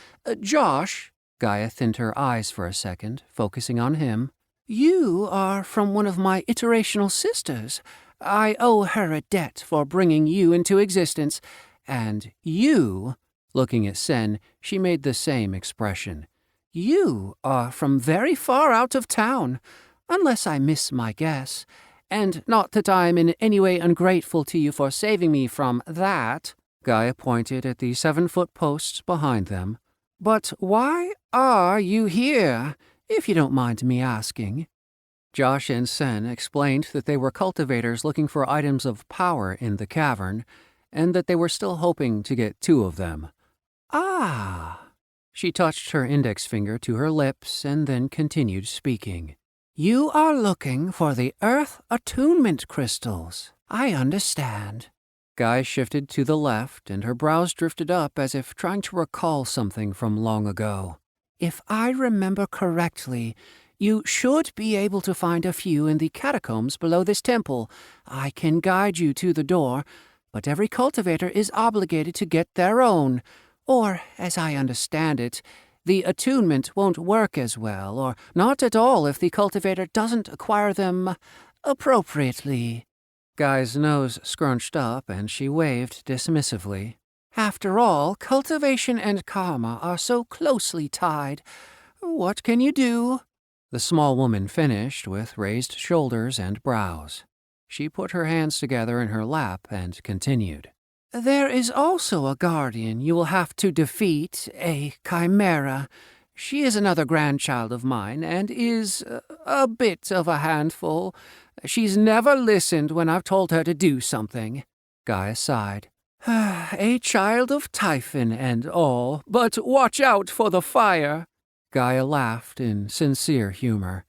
Josh," Gaia thinned her eyes for a second, focusing on him, "you are from one of my iterational sisters. I owe her a debt for bringing you into existence. And you," looking at Sen, she made the same expression, "you are from very far out of town, unless I miss my guess. And not that I'm in any way ungrateful to you for saving me from that." Gaia pointed at the 7-foot posts behind them. "But why are you here, if you don't mind me asking?" Josh and Sen explained that they were cultivators looking for items of power in the cavern, and that they were still hoping to get 2 of them. "Ah." She touched her index finger to her lips and then continued speaking. "You are looking for the Earth Attunement Crystals. I understand." Guy shifted to the left, and her brows drifted up as if trying to recall something from long ago. "If I remember correctly, you should be able to find a few in the catacombs below this temple. I can guide you to the door, but every cultivator is obligated to get their own. Or, as I understand it, the attunement won't work as well, or not at all if the cultivator doesn't acquire them appropriately." Guy's nose scrunched up, and she waved dismissively. "After all, cultivation and karma are so closely tied. What can you do?" The small woman finished with raised shoulders and brows. She put her hands together in her lap and continued. There is also a guardian you will have to defeat, a chimera. She is another grandchild of mine and is a bit of a handful. She's never listened when I've told her to do something." Gaia sighed. "A child of Typhon and all, but watch out for the fire." Gaia laughed in sincere humor.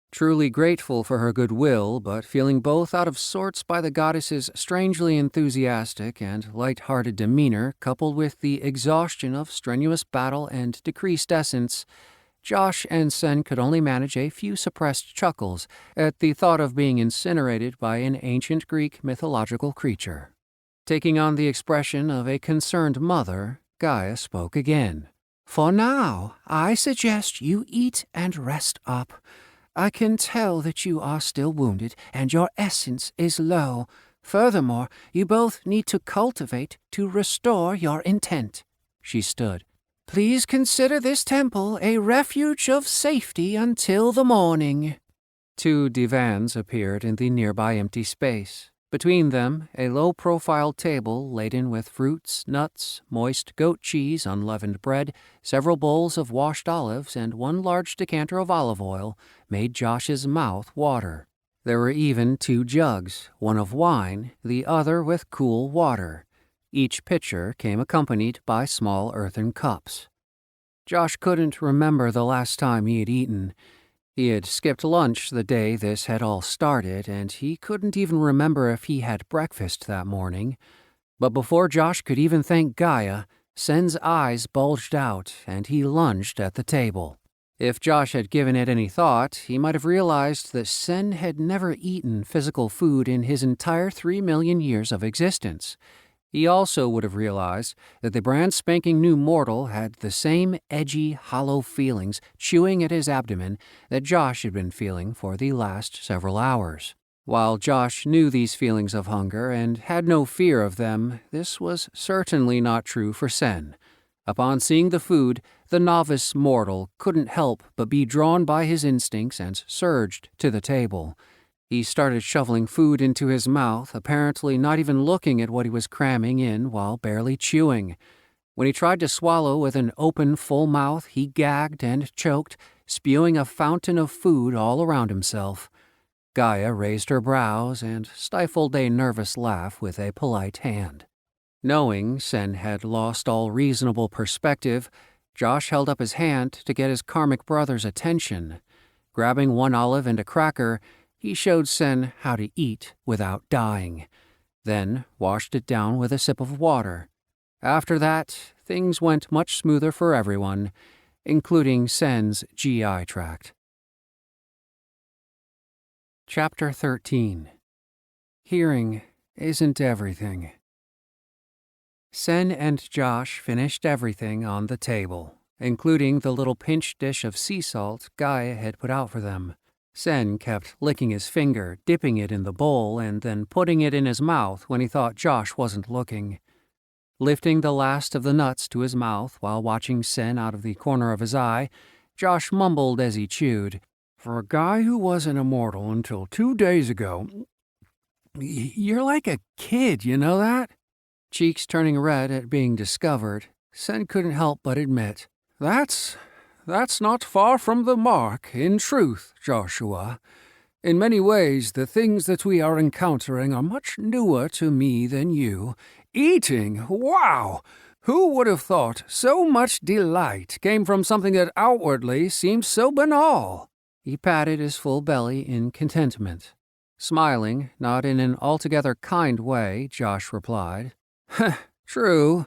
Truly grateful for her goodwill, but feeling both out of sorts by the goddess's strangely enthusiastic and light-hearted demeanor coupled with the exhaustion of strenuous battle and decreased essence, Josh and Sen could only manage a few suppressed chuckles at the thought of being incinerated by an ancient Greek mythological creature. Taking on the expression of a concerned mother, Gaia spoke again. "For now, I suggest you eat and rest up. I can tell that you are still wounded, and your essence is low. Furthermore, you both need to cultivate to restore your intent." She stood. "Please consider this temple a refuge of safety until the morning." 2 divans appeared in the nearby empty space. Between them, a low-profile table laden with fruits, nuts, moist goat cheese, unleavened bread, several bowls of washed olives, and 1 large decanter of olive oil made Josh's mouth water. There were even 2 jugs, one of wine, the other with cool water. Each pitcher came accompanied by small earthen cups. Josh couldn't remember the last time he had eaten. He had skipped lunch the day this had all started, and he couldn't even remember if he had breakfast that morning. But before Josh could even thank Gaia, Sen's eyes bulged out, and he lunged at the table. If Josh had given it any thought, he might have realized that Sen had never eaten physical food in his entire 3 million years of existence. He also would have realized that the brand-spanking new mortal had the same edgy, hollow feelings chewing at his abdomen that Josh had been feeling for the last several hours. While Josh knew these feelings of hunger and had no fear of them, this was certainly not true for Sen. Upon seeing the food, the novice mortal couldn't help but be drawn by his instincts and surged to the table. He started shoveling food into his mouth, apparently not even looking at what he was cramming in while barely chewing. When he tried to swallow with an open, full mouth, he gagged and choked, spewing a fountain of food all around himself. Gaia raised her brows and stifled a nervous laugh with a polite hand. Knowing Sen had lost all reasonable perspective, Josh held up his hand to get his karmic brother's attention. Grabbing 1 olive and a cracker, he showed Sen how to eat without dying, then washed it down with a sip of water. After that, things went much smoother for everyone, including Sen's GI tract. Chapter 13. Hearing isn't everything. Sen and Josh finished everything on the table, including the little pinch dish of sea salt Gaia had put out for them. Sen kept licking his finger, dipping it in the bowl, and then putting it in his mouth when he thought Josh wasn't looking. Lifting the last of the nuts to his mouth while watching Sen out of the corner of his eye, Josh mumbled as he chewed, "For a guy who wasn't immortal until 2 days ago, you're like a kid, you know that?" Cheeks turning red at being discovered, Sen couldn't help but admit, That's not far from the mark, in truth, Joshua. In many ways, the things that we are encountering are much newer to me than you. Eating! Wow! Who would have thought so much delight came from something that outwardly seems so banal?" He patted his full belly in contentment. Smiling, not in an altogether kind way, Josh replied, "True.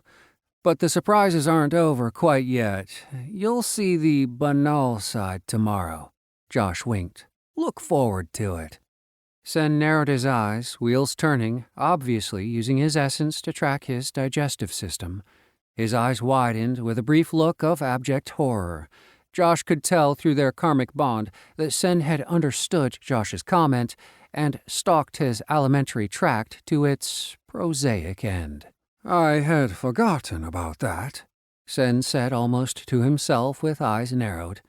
But the surprises aren't over quite yet. You'll see the banal side tomorrow." Josh winked. "Look forward to it." Sen narrowed his eyes, wheels turning, obviously using his essence to track his digestive system. His eyes widened with a brief look of abject horror. Josh could tell through their karmic bond that Sen had understood Josh's comment and stalked his alimentary tract to its prosaic end. "I had forgotten about that," Sen said almost to himself with eyes narrowed.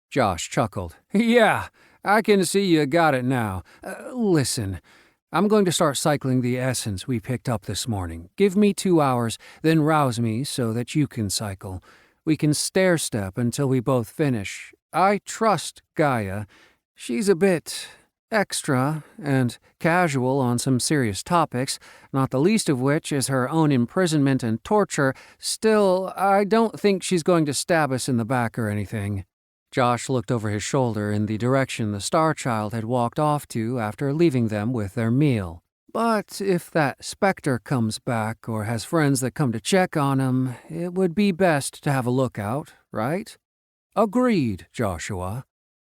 Josh chuckled. "Yeah, I can see you got it now. Listen, I'm going to start cycling the essence we picked up this morning. Give me 2 hours, then rouse me so that you can cycle. We can stair-step until we both finish. I trust Gaia. She's a bit extra and casual on some serious topics, not the least of which is her own imprisonment and torture. Still, I don't think she's going to stab us in the back or anything." Josh looked over his shoulder in the direction the Star Child had walked off to after leaving them with their meal. "But if that Spectre comes back or has friends that come to check on him, it would be best to have a lookout, right?" "Agreed, Joshua."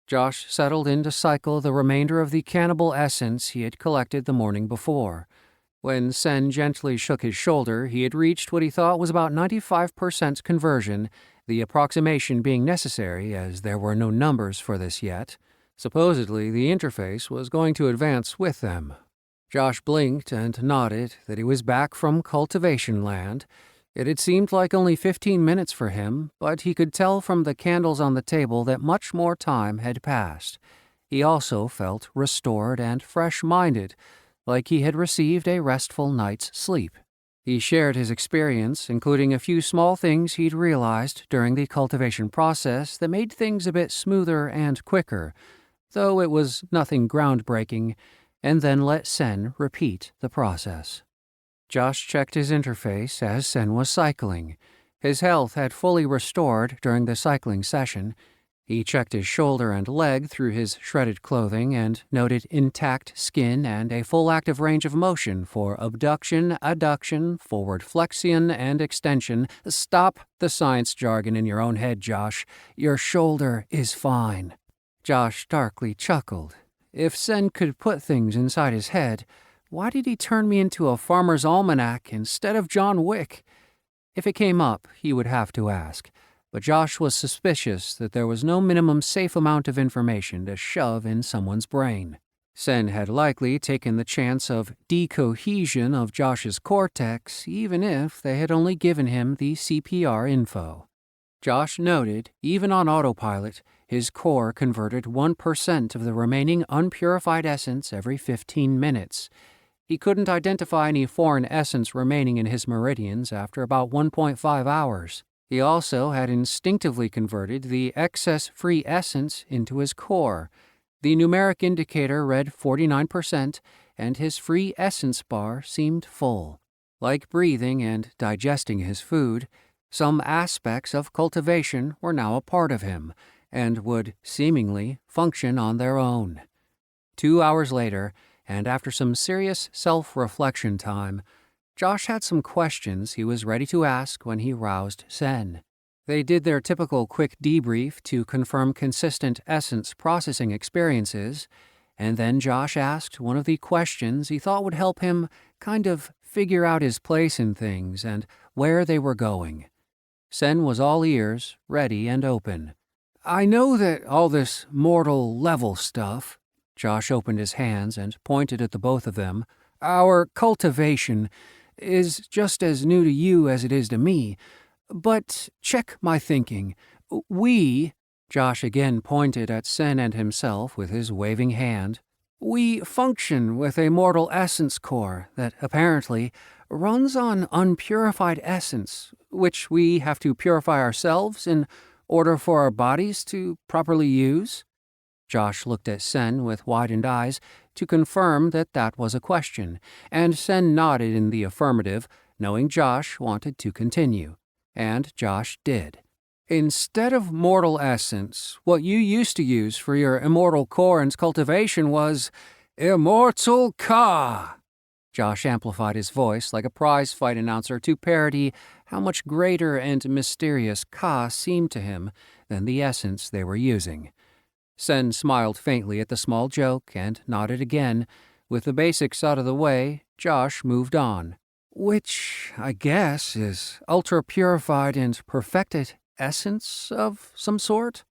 Josh settled in to cycle the remainder of the cannibal essence he had collected the morning before. When Sen gently shook his shoulder, he had reached what he thought was about 95% conversion, the approximation being necessary as there were no numbers for this yet. Supposedly, the interface was going to advance with them. Josh blinked and nodded that he was back from cultivation land. It had seemed like only 15 minutes for him, but he could tell from the candles on the table that much more time had passed. He also felt restored and fresh-minded, like he had received a restful night's sleep. He shared his experience, including a few small things he'd realized during the cultivation process that made things a bit smoother and quicker, though it was nothing groundbreaking, and then let Sen repeat the process. Josh checked his interface as Sen was cycling. His health had fully restored during the cycling session. He checked his shoulder and leg through his shredded clothing and noted intact skin and a full active range of motion for abduction, adduction, forward flexion, and extension. Stop the science jargon in your own head, Josh. Your shoulder is fine. Josh darkly chuckled. If Sen could put things inside his head, why did he turn me into a farmer's almanac instead of John Wick? If it came up, he would have to ask. But Josh was suspicious that there was no minimum safe amount of information to shove in someone's brain. Sen had likely taken the chance of decohesion of Josh's cortex, even if they had only given him the CPR info. Josh noted, even on autopilot, his core converted 1% of the remaining unpurified essence every 15 minutes. He couldn't identify any foreign essence remaining in his meridians after about 1.5 hours. He also had instinctively converted the excess free essence into his core. The numeric indicator read 49%, and his free essence bar seemed full. Like breathing and digesting his food, some aspects of cultivation were now a part of him, and would, seemingly, function on their own. 2 hours later, and after some serious self-reflection time, Josh had some questions he was ready to ask when he roused Sen. They did their typical quick debrief to confirm consistent essence processing experiences, and then Josh asked one of the questions he thought would help him kind of figure out his place in things and where they were going. Sen was all ears, ready and open. "I know that all this mortal level stuff," Josh opened his hands and pointed at the both of them, "our cultivation is just as new to you as it is to me. But check my thinking. We," Josh again pointed at Sen and himself with his waving hand, "we function with a mortal essence core that apparently runs on unpurified essence, which we have to purify ourselves in order for our bodies to properly use." Josh looked at Sen with widened eyes to confirm that that was a question, and Sen nodded in the affirmative, knowing Josh wanted to continue. And Josh did. "Instead of mortal essence, what you used to use for your immortal core and cultivation was Immortal Ka." Josh amplified his voice like a prize fight announcer to parody how much greater and mysterious Ka seemed to him than the essence they were using. Sen smiled faintly at the small joke and nodded again. With the basics out of the way, Josh moved on. "Which, I guess, is ultra-purified and perfected essence of some sort?"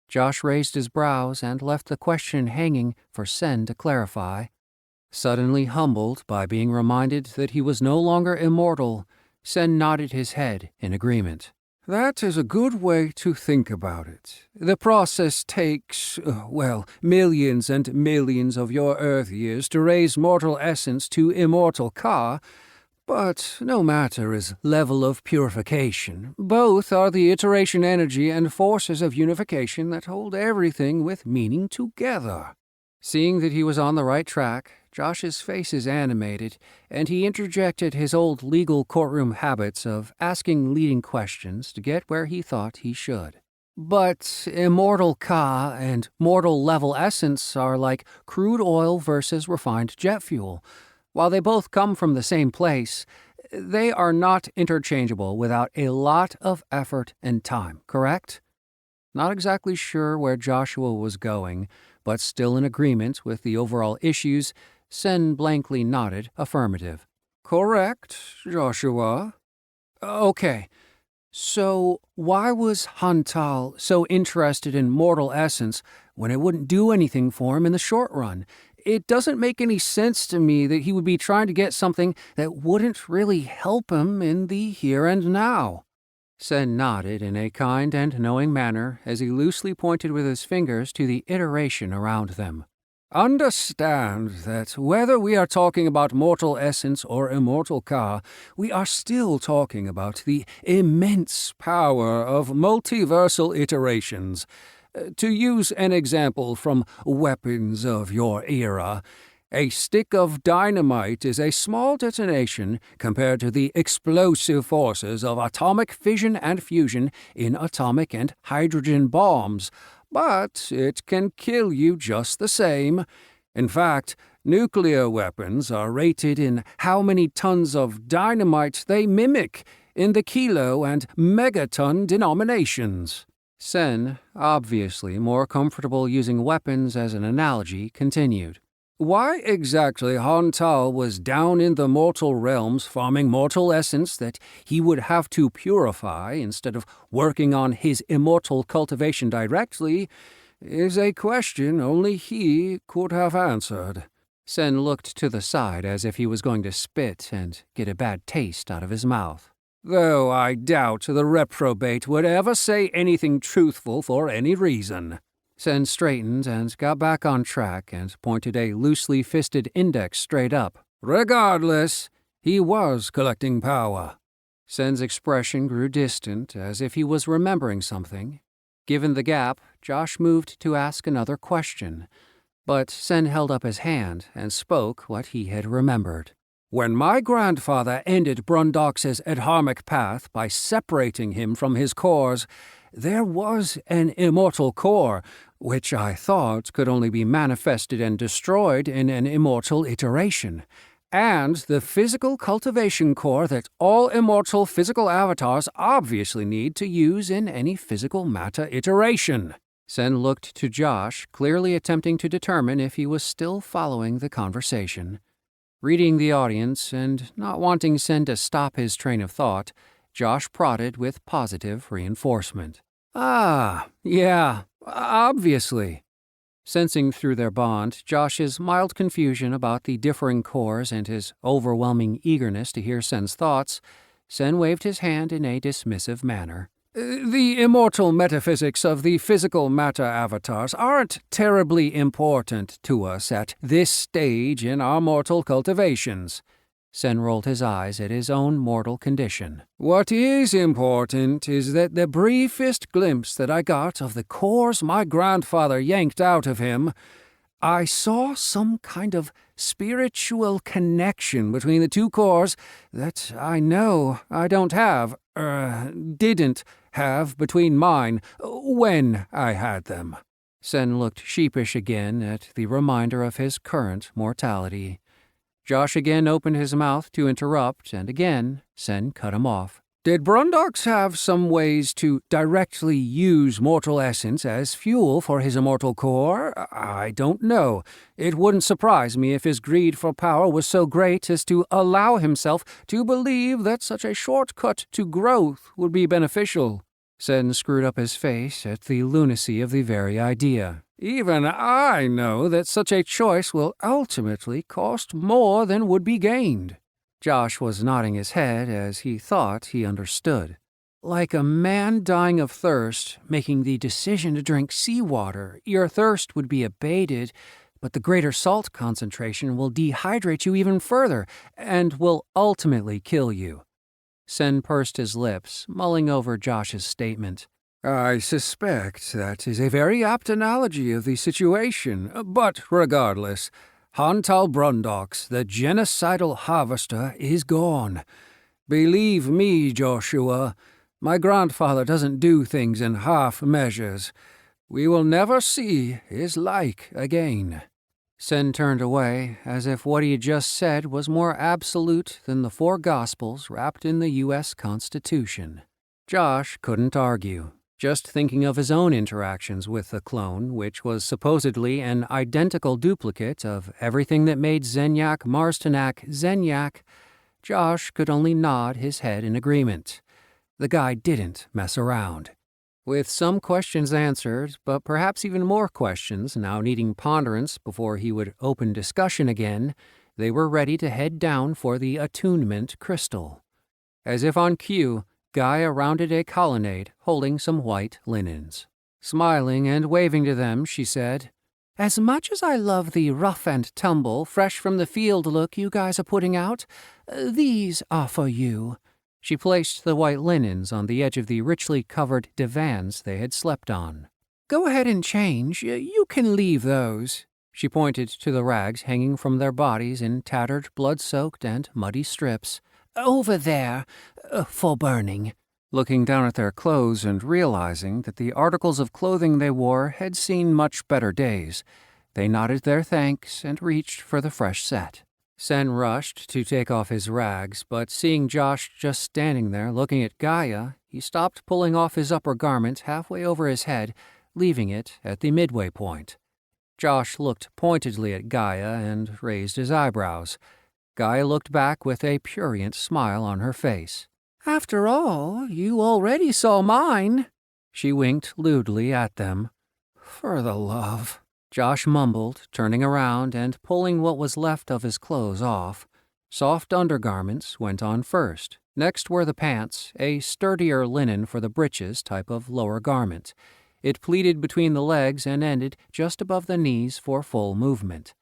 Josh raised his brows and left the question hanging for Sen to clarify. Suddenly humbled by being reminded that he was no longer immortal, Sen nodded his head in agreement. That is a good way to think about it. The process takes, millions and millions of your Earth years to raise mortal essence to immortal Ka, but no matter his level of purification, both are the iteration energy and forces of unification that hold everything with meaning together. Seeing that he was on the right track, Josh's face is animated, and he interjected his old legal courtroom habits of asking leading questions to get where he thought he should. But immortal Ka and mortal level essence are like crude oil versus refined jet fuel. While they both come from the same place, they are not interchangeable without a lot of effort and time, correct? Not exactly sure where Joshua was going, but still in agreement with the overall issues, Sen blankly nodded affirmative. Correct, Joshua. Okay, so why was Hantal so interested in mortal essence when it wouldn't do anything for him in the short run? It doesn't make any sense to me that he would be trying to get something that wouldn't really help him in the here and now. Sen nodded in a kind and knowing manner as he loosely pointed with his fingers to the iteration around them. Understand that whether we are talking about mortal essence or immortal Ka, we are still talking about the immense power of multiversal iterations. To use an example from weapons of your era, a stick of dynamite is a small detonation compared to the explosive forces of atomic fission and fusion in atomic and hydrogen bombs, but it can kill you just the same. In fact, nuclear weapons are rated in how many tons of dynamite they mimic in the kilo and megaton denominations. Sen, obviously more comfortable using weapons as an analogy, continued. Why exactly Hantal was down in the mortal realms farming mortal essence that he would have to purify instead of working on his immortal cultivation directly is a question only he could have answered. Sen looked to the side as if he was going to spit and get a bad taste out of his mouth. Though I doubt the reprobate would ever say anything truthful for any reason. Sen straightened and got back on track and pointed a loosely fisted index straight up. Regardless, he was collecting power. Sen's expression grew distant, as if he was remembering something. Given the gap, Josh moved to ask another question, but Sen held up his hand and spoke what he had remembered. When my grandfather ended Brundox's adharmic path by separating him from his cores, there was an immortal core, which I thought could only be manifested and destroyed in an immortal iteration, and the physical cultivation core that all immortal physical avatars obviously need to use in any physical matter iteration. Sen looked to Josh, clearly attempting to determine if he was still following the conversation. Reading the audience and not wanting Sen to stop his train of thought, Josh prodded with positive reinforcement. Yeah, obviously. Sensing through their bond Josh's mild confusion about the differing cores and his overwhelming eagerness to hear Sen's thoughts, Sen waved his hand in a dismissive manner. The immortal metaphysics of the physical matter avatars aren't terribly important to us at this stage in our mortal cultivations. Sen rolled his eyes at his own mortal condition. What is important is that the briefest glimpse that I got of the cores my grandfather yanked out of him, I saw some kind of spiritual connection between the two cores that I know I didn't have between mine when I had them. Sen looked sheepish again at the reminder of his current mortality. Josh again opened his mouth to interrupt, and again Sen cut him off. Did Brundox have some ways to directly use mortal essence as fuel for his immortal core? I don't know. It wouldn't surprise me if his greed for power was so great as to allow himself to believe that such a shortcut to growth would be beneficial. Sen screwed up his face at the lunacy of the very idea. Even I know that such a choice will ultimately cost more than would be gained. Josh was nodding his head as he thought he understood. Like a man dying of thirst, making the decision to drink seawater, your thirst would be abated, but the greater salt concentration will dehydrate you even further and will ultimately kill you. Sen pursed his lips, mulling over Josh's statement. I suspect that is a very apt analogy of the situation, but regardless, Hantal Brundox, the genocidal harvester, is gone. Believe me, Joshua, my grandfather doesn't do things in half measures. We will never see his like again. Sen turned away, as if what he had just said was more absolute than the 4 Gospels wrapped in the U.S. Constitution. Josh couldn't argue, just thinking of his own interactions with the clone, which was supposedly an identical duplicate of everything that made Zenyak Marstenak Zenyak. Josh could only nod his head in agreement. The guy didn't mess around. With some questions answered, but perhaps even more questions now needing ponderance before he would open discussion again, they were ready to head down for the attunement crystal. As if on cue, Gaia rounded a colonnade holding some white linens. Smiling and waving to them, she said, "As much as I love the rough and tumble, fresh from the field look you guys are putting out, these are for you." She placed the white linens on the edge of the richly covered divans they had slept on. "Go ahead and change. You can leave those." She pointed to the rags hanging from their bodies in tattered, blood-soaked, and muddy strips. "Over there, for burning." Looking down at their clothes and realizing that the articles of clothing they wore had seen much better days, they nodded their thanks and reached for the fresh set. Sen rushed to take off his rags, but seeing Josh just standing there looking at Gaia, he stopped pulling off his upper garment halfway over his head, leaving it at the midway point. Josh looked pointedly at Gaia and raised his eyebrows. Gaia looked back with a prurient smile on her face. "After all, you already saw mine." She winked lewdly at them. For the love. Josh mumbled, turning around and pulling what was left of his clothes off. Soft undergarments went on first. Next were the pants, a sturdier linen for the breeches type of lower garment. It pleated between the legs and ended just above the knees for full movement.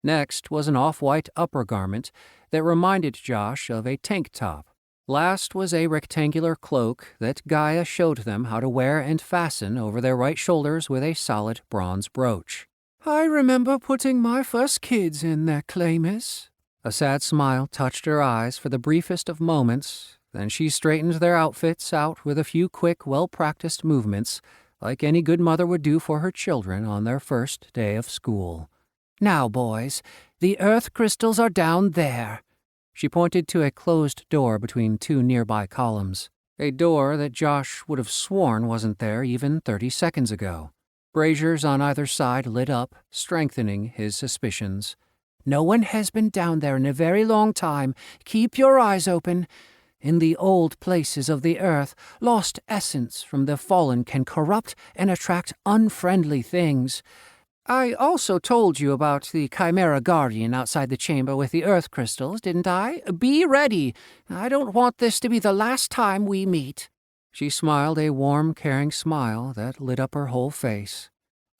Next was an off-white upper garment that reminded Josh of a tank top. Last was a rectangular cloak that Gaia showed them how to wear and fasten over their right shoulders with a solid bronze brooch. "I remember putting my first kids in there, Clamus." A sad smile touched her eyes for the briefest of moments, then she straightened their outfits out with a few quick, well-practiced movements, like any good mother would do for her children on their first day of school. "Now, boys, the earth crystals are down there." She pointed to a closed door between 2 nearby columns, a door that Josh would have sworn wasn't there even 30 seconds ago. Braziers on either side lit up, strengthening his suspicions. "No one has been down there in a very long time. Keep your eyes open. In the old places of the earth, lost essence from the fallen can corrupt and attract unfriendly things. I also told you about the Chimera Guardian outside the chamber with the earth crystals, didn't I? Be ready. I don't want this to be the last time we meet." She smiled a warm, caring smile that lit up her whole face.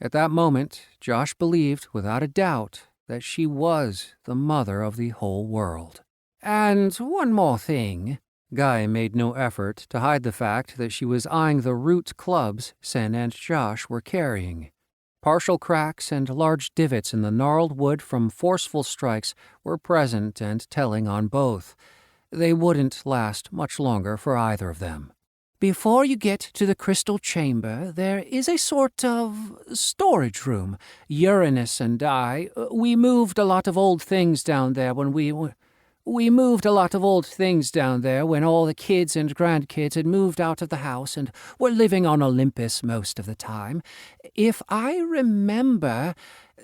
At that moment, Josh believed without a doubt that she was the mother of the whole world. "And one more thing." Guy made no effort to hide the fact that she was eyeing the root clubs Sen and Josh were carrying. Partial cracks and large divots in the gnarled wood from forceful strikes were present and telling on both. They wouldn't last much longer for either of them. "Before you get to the crystal chamber, there is a sort of storage room. Uranus and we moved a lot of old things down there when We moved a lot of old things down there when all the kids and grandkids had moved out of the house and were living on Olympus most of the time. If I remember,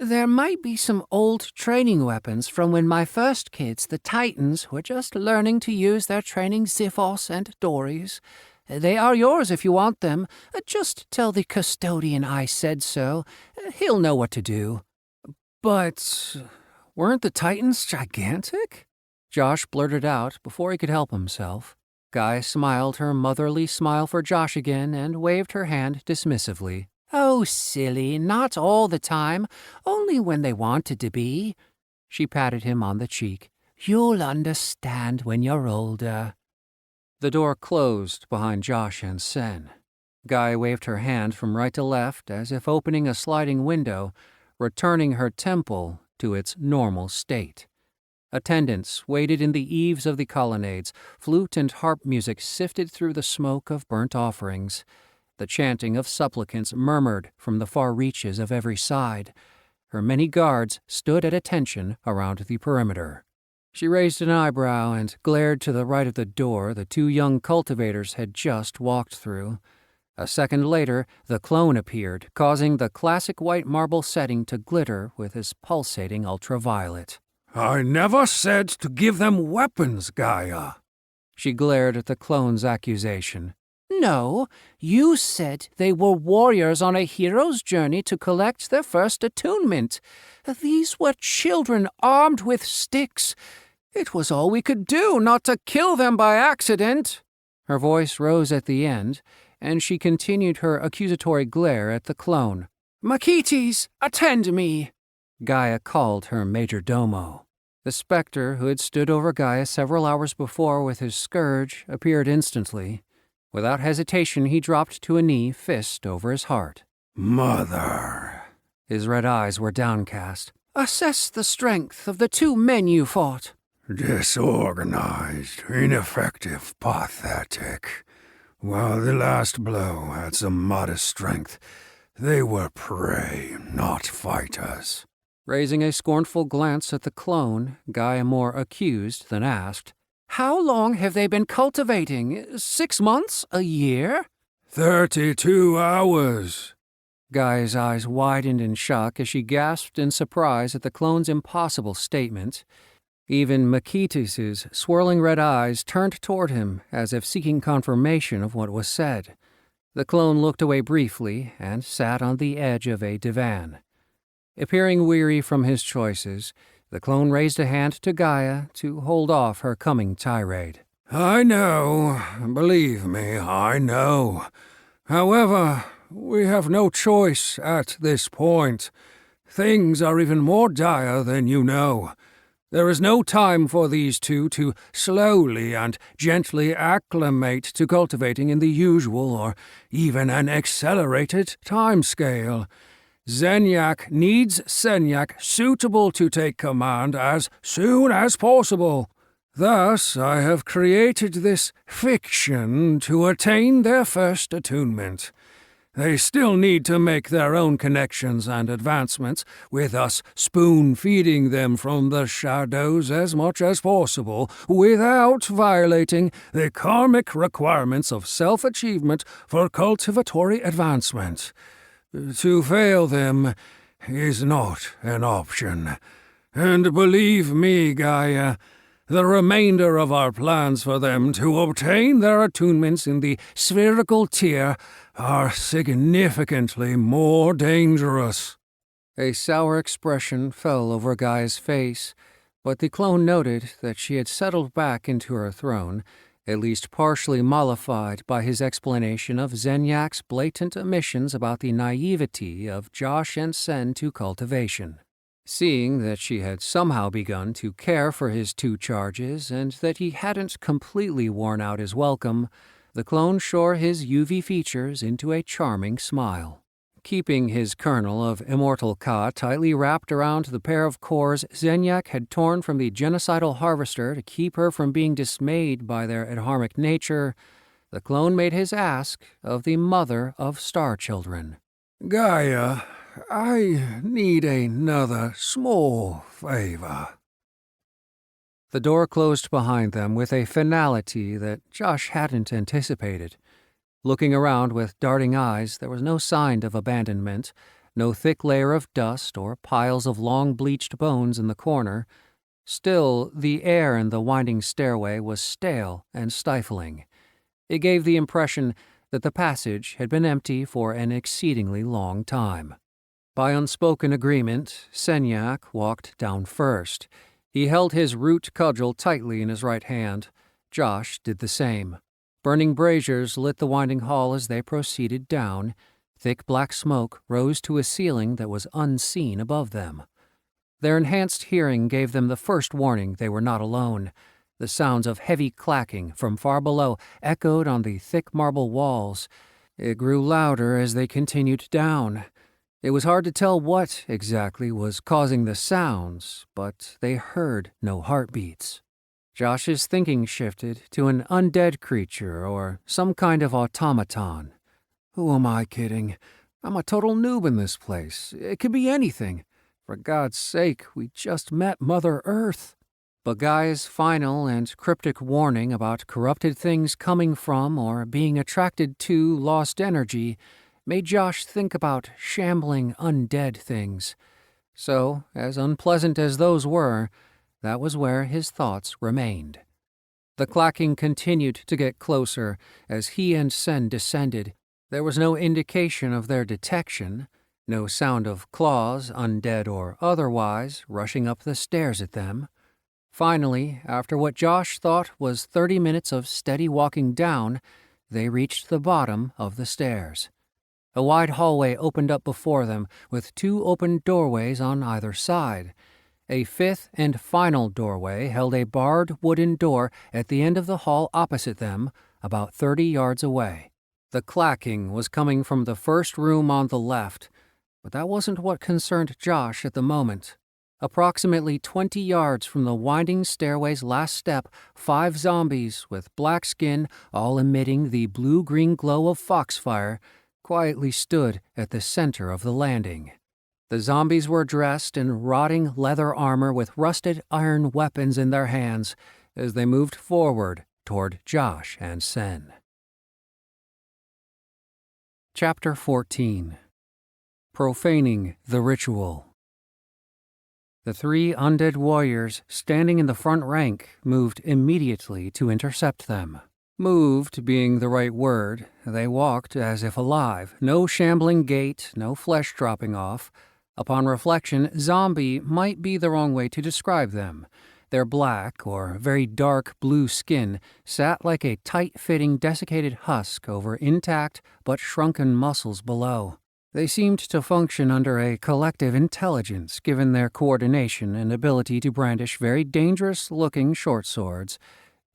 there might be some old training weapons from when my first kids, the Titans, were just learning to use their training Xiphos and Dories. They are yours if you want them. Just tell the custodian I said so. He'll know what to do." But weren't the Titans gigantic? Josh blurted out before he could help himself. Gaia smiled her motherly smile for Josh again and waved her hand dismissively. Oh, silly, not all the time, only when they wanted to be. She patted him on the cheek. You'll understand when you're older. The door closed behind Josh and Sen. Gaia waved her hand from right to left as if opening a sliding window, returning her temple to its normal state. Attendants waited in the eaves of the colonnades. Flute and harp music sifted through the smoke of burnt offerings. The chanting of supplicants murmured from the far reaches of every side. Her many guards stood at attention around the perimeter. She raised an eyebrow and glared to the right of the door the two young cultivators had just walked through. A second later, the clone appeared, causing the classic white marble setting to glitter with his pulsating ultraviolet. I never said to give them weapons, Gaia. She glared at the clone's accusation. No, you said they were warriors on a hero's journey to collect their first attunement. These were children armed with sticks. It was all we could do not to kill them by accident. Her voice rose at the end, and she continued her accusatory glare at the clone. Makites, attend me. Gaia called her major domo. The specter who had stood over Gaia several hours before with his scourge appeared instantly. Without hesitation, he dropped to a knee, fist over his heart. Mother. His red eyes were downcast. Assess the strength of the two men you fought. Disorganized, ineffective, pathetic. While the last blow had some modest strength, they were prey, not fighters. Raising a scornful glance at the clone, Gaia more accused than asked, How long have they been cultivating? 6 months? A year? 32 hours. Gaia's eyes widened in shock as she gasped in surprise at the clone's impossible statement. Even Makitis's swirling red eyes turned toward him as if seeking confirmation of what was said. The clone looked away briefly and sat on the edge of a divan. Appearing weary from his choices, the clone raised a hand to Gaia to hold off her coming tirade. I know, believe me, I know. However, we have no choice at this point. Things are even more dire than you know. There is no time for these two to slowly and gently acclimate to cultivating in the usual or even an accelerated timescale. Zenyak needs Senyak suitable to take command as soon as possible. Thus, I have created this fiction to attain their first attunement. They still need to make their own connections and advancements, with us spoon-feeding them from the shadows as much as possible, without violating the karmic requirements of self-achievement for cultivatory advancement. To fail them is not an option. And believe me, Gaia, the remainder of our plans for them to obtain their attunements in the spherical tier are significantly more dangerous. A sour expression fell over Gaia's face, but the clone noted that she had settled back into her throne, at least partially mollified by his explanation of Zenyak's blatant omissions about the naivety of Josh and Sen to cultivation. Seeing that she had somehow begun to care for his two charges and that he hadn't completely worn out his welcome, the clone shore his UV features into a charming smile. Keeping his kernel of immortal Ka tightly wrapped around the pair of cores Zenyak had torn from the genocidal harvester to keep her from being dismayed by their adharmic nature, the clone made his ask of the mother of star children. Gaia, I need another small favor. The door closed behind them with a finality that Josh hadn't anticipated. Looking around with darting eyes, there was no sign of abandonment, no thick layer of dust or piles of long bleached bones in the corner. Still, the air in the winding stairway was stale and stifling. It gave the impression that the passage had been empty for an exceedingly long time. By unspoken agreement, Senyak walked down first. He held his root cudgel tightly in his right hand. Josh did the same. Burning braziers lit the winding hall as they proceeded down. Thick black smoke rose to a ceiling that was unseen above them. Their enhanced hearing gave them the first warning they were not alone. The sounds of heavy clacking from far below echoed on the thick marble walls. It grew louder as they continued down. It was hard to tell what exactly was causing the sounds, but they heard no heartbeats. Josh's thinking shifted to an undead creature or some kind of automaton. Who am I kidding? I'm a total noob in this place. It could be anything. For God's sake, we just met Mother Earth. But Gaia's final and cryptic warning about corrupted things coming from or being attracted to lost energy made Josh think about shambling undead things. So, as unpleasant as those were, that was where his thoughts remained. The clacking continued to get closer as he and Sen descended. There was no indication of their detection, no sound of claws, undead or otherwise, rushing up the stairs at them. Finally, after what Josh thought was 30 minutes of steady walking down, they reached the bottom of the stairs. A wide hallway opened up before them, with 2 open doorways on either side. A 5th and final doorway held a barred wooden door at the end of the hall opposite them, about 30 yards away. The clacking was coming from the first room on the left, but that wasn't what concerned Josh at the moment. Approximately 20 yards from the winding stairway's last step, 5 zombies with black skin, all emitting the blue-green glow of foxfire, quietly stood at the center of the landing. The zombies were dressed in rotting leather armor with rusted iron weapons in their hands as they moved forward toward Josh and Sen. Chapter 14. Profaning the Ritual. The 3 undead warriors standing in the front rank moved immediately to intercept them. Moved being the right word, they walked as if alive, no shambling gait, no flesh dropping off. Upon reflection, zombie might be the wrong way to describe them. Their black, or very dark blue skin sat like a tight-fitting desiccated husk over intact but shrunken muscles below. They seemed to function under a collective intelligence given their coordination and ability to brandish very dangerous-looking short swords.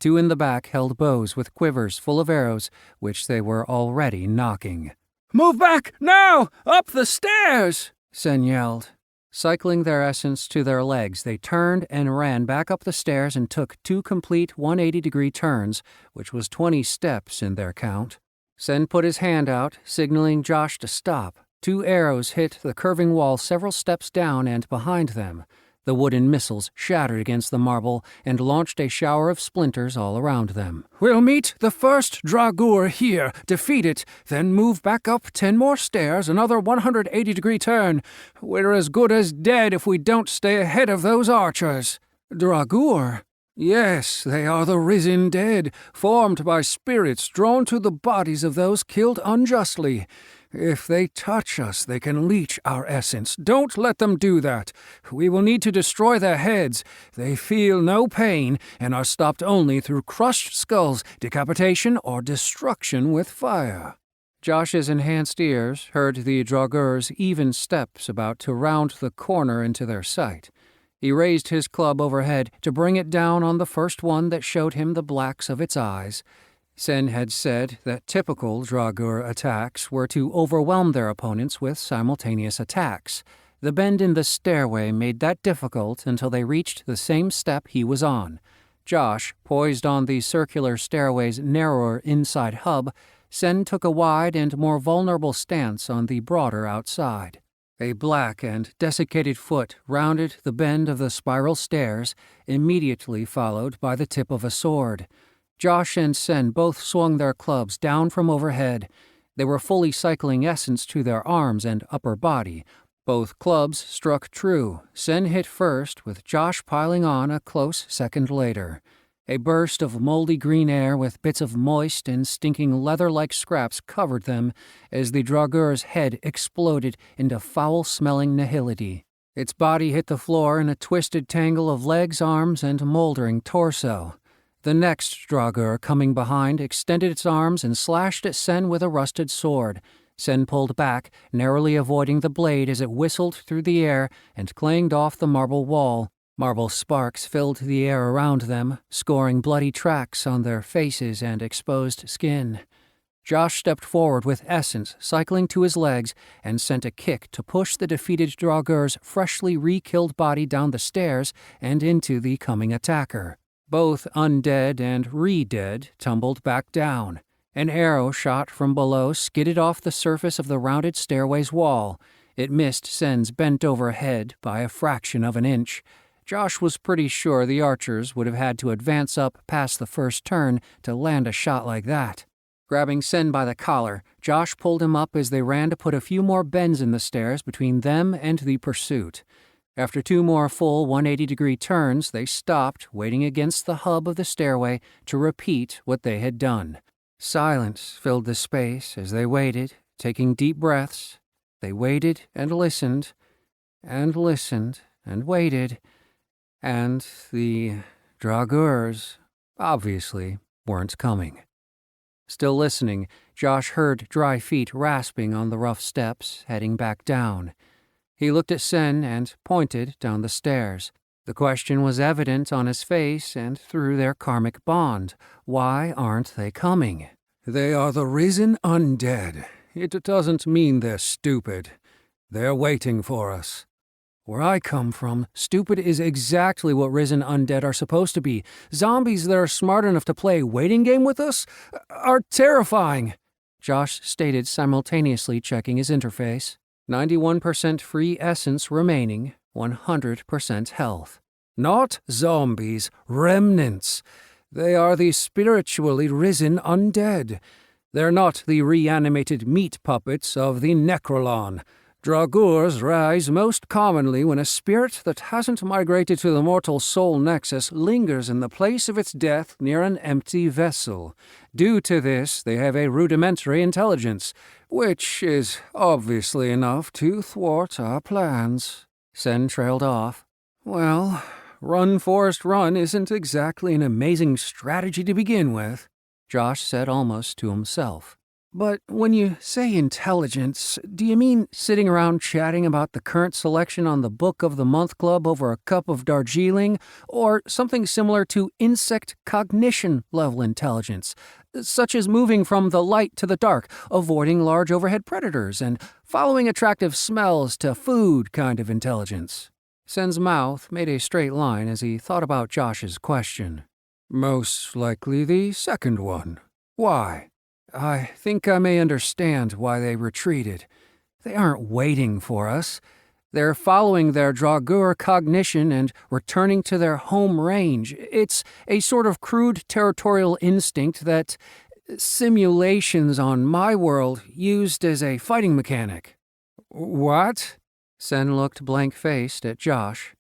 2 in the back held bows with quivers full of arrows, which they were already knocking. "Move back, now! Up the stairs!" Sen yelled. Cycling their essence to their legs, they turned and ran back up the stairs and took 2 complete 180-degree turns, which was 20 steps in their count. Sen put his hand out, signaling Josh to stop. 2 arrows hit the curving wall several steps down and behind them. The wooden missiles shattered against the marble and launched a shower of splinters all around them. "We'll meet the first Dragur here, defeat it, then move back up 10 more stairs, another 180-degree turn. We're as good as dead if we don't stay ahead of those archers." "Dragur?" "Yes, they are the risen dead, formed by spirits drawn to the bodies of those killed unjustly. If they touch us, they can leech our essence. Don't let them do that. We will need to destroy their heads. They feel no pain and are stopped only through crushed skulls, decapitation, or destruction with fire." Josh's enhanced ears heard the Draugur's even steps about to round the corner into their sight. He raised his club overhead to bring it down on the first one that showed him the blacks of its eyes. Sen had said that typical Draugur attacks were to overwhelm their opponents with simultaneous attacks. The bend in the stairway made that difficult until they reached the same step he was on. Josh, poised on the circular stairway's narrower inside hub, Sen took a wide and more vulnerable stance on the broader outside. A black and desiccated foot rounded the bend of the spiral stairs, immediately followed by the tip of a sword. Josh and Sen both swung their clubs down from overhead. They were fully cycling essence to their arms and upper body. Both clubs struck true. Sen hit first, with Josh piling on a close second later. A burst of moldy green air with bits of moist and stinking leather-like scraps covered them as the Draugur's head exploded into foul-smelling nihility. Its body hit the floor in a twisted tangle of legs, arms, and moldering torso. The next Draugr coming behind extended its arms and slashed at Sen with a rusted sword. Sen pulled back, narrowly avoiding the blade as it whistled through the air and clanged off the marble wall. Marble sparks filled the air around them, scoring bloody tracks on their faces and exposed skin. Josh stepped forward with Essence cycling to his legs and sent a kick to push the defeated Draugur's freshly re-killed body down the stairs and into the coming attacker. Both undead and re-dead tumbled back down. An arrow shot from below skidded off the surface of the rounded stairway's wall. It missed Sen's bent-over head by a fraction of an inch. Josh was pretty sure the archers would have had to advance up past the first turn to land a shot like that. Grabbing Sen by the collar, Josh pulled him up as they ran to put a few more bends in the stairs between them and the pursuit. After 2 more full 180-degree turns, they stopped, waiting against the hub of the stairway to repeat what they had done. Silence filled the space as they waited, taking deep breaths. They waited and listened, and listened, and waited, and the Draugrs obviously weren't coming. Still listening, Josh heard dry feet rasping on the rough steps, heading back down. He looked at Sen and pointed down the stairs. The question was evident on his face and through their karmic bond. Why aren't they coming? They are the risen undead. It doesn't mean they're stupid. They're waiting for us. Where I come from, stupid is exactly what risen undead are supposed to be. Zombies that are smart enough to play a waiting game with us are terrifying, Josh stated, simultaneously checking his interface. 91% free essence remaining, 100% health. Not zombies, remnants. They are the spiritually risen undead. They're not the reanimated meat puppets of the Necrolon. Draugrs rise most commonly when a spirit that hasn't migrated to the mortal soul nexus lingers in the place of its death near an empty vessel. Due to this, they have a rudimentary intelligence, which is obviously enough to thwart our plans. Sen trailed off. Well, run, Forrest, run isn't exactly an amazing strategy to begin with, Josh said almost to himself. But when you say intelligence, do you mean sitting around chatting about the current selection on the Book of the Month Club over a cup of Darjeeling, or something similar to insect cognition level intelligence, such as moving from the light to the dark, avoiding large overhead predators, and following attractive smells to food kind of intelligence? Sen's mouth made a straight line as he thought about Josh's question. Most likely the second one. Why? I think I may understand why they retreated. They aren't waiting for us. They're following their Draugr cognition and returning to their home range. It's a sort of crude territorial instinct that simulations on my world used as a fighting mechanic. What? Sen looked blank-faced at Josh.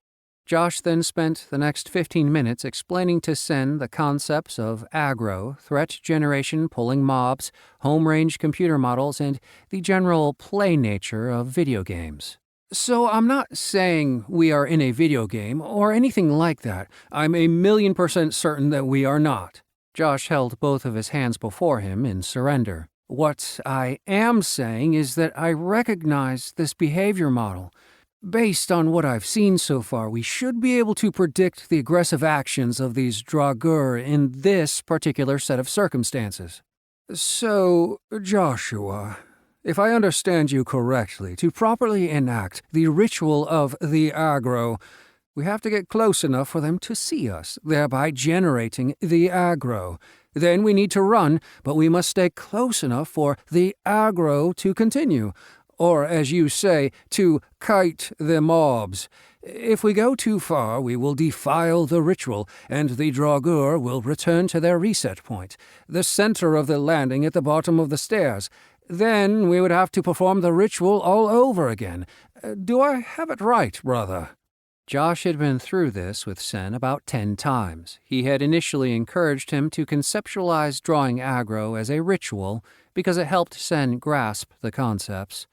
Josh then spent the next 15 minutes explaining to Sen the concepts of aggro, threat generation, pulling mobs, home-range computer models, and the general play nature of video games. So I'm not saying we are in a video game or anything like that. I'm 1,000,000% certain that we are not. Josh held both of his hands before him in surrender. What I am saying is that I recognize this behavior model. Based on what I've seen so far, we should be able to predict the aggressive actions of these Draugr in this particular set of circumstances. So, Joshua, if I understand you correctly, to properly enact the ritual of the aggro, we have to get close enough for them to see us, thereby generating the aggro. Then we need to run, but we must stay close enough for the aggro to continue. Or, as you say, to kite the mobs. If we go too far, we will defile the ritual, and the Draugr will return to their reset point, the center of the landing at the bottom of the stairs. Then we would have to perform the ritual all over again. Do I have it right, brother? Josh had been through this with Sen about 10 times. He had initially encouraged him to conceptualize drawing aggro as a ritual because it helped Sen grasp the concepts.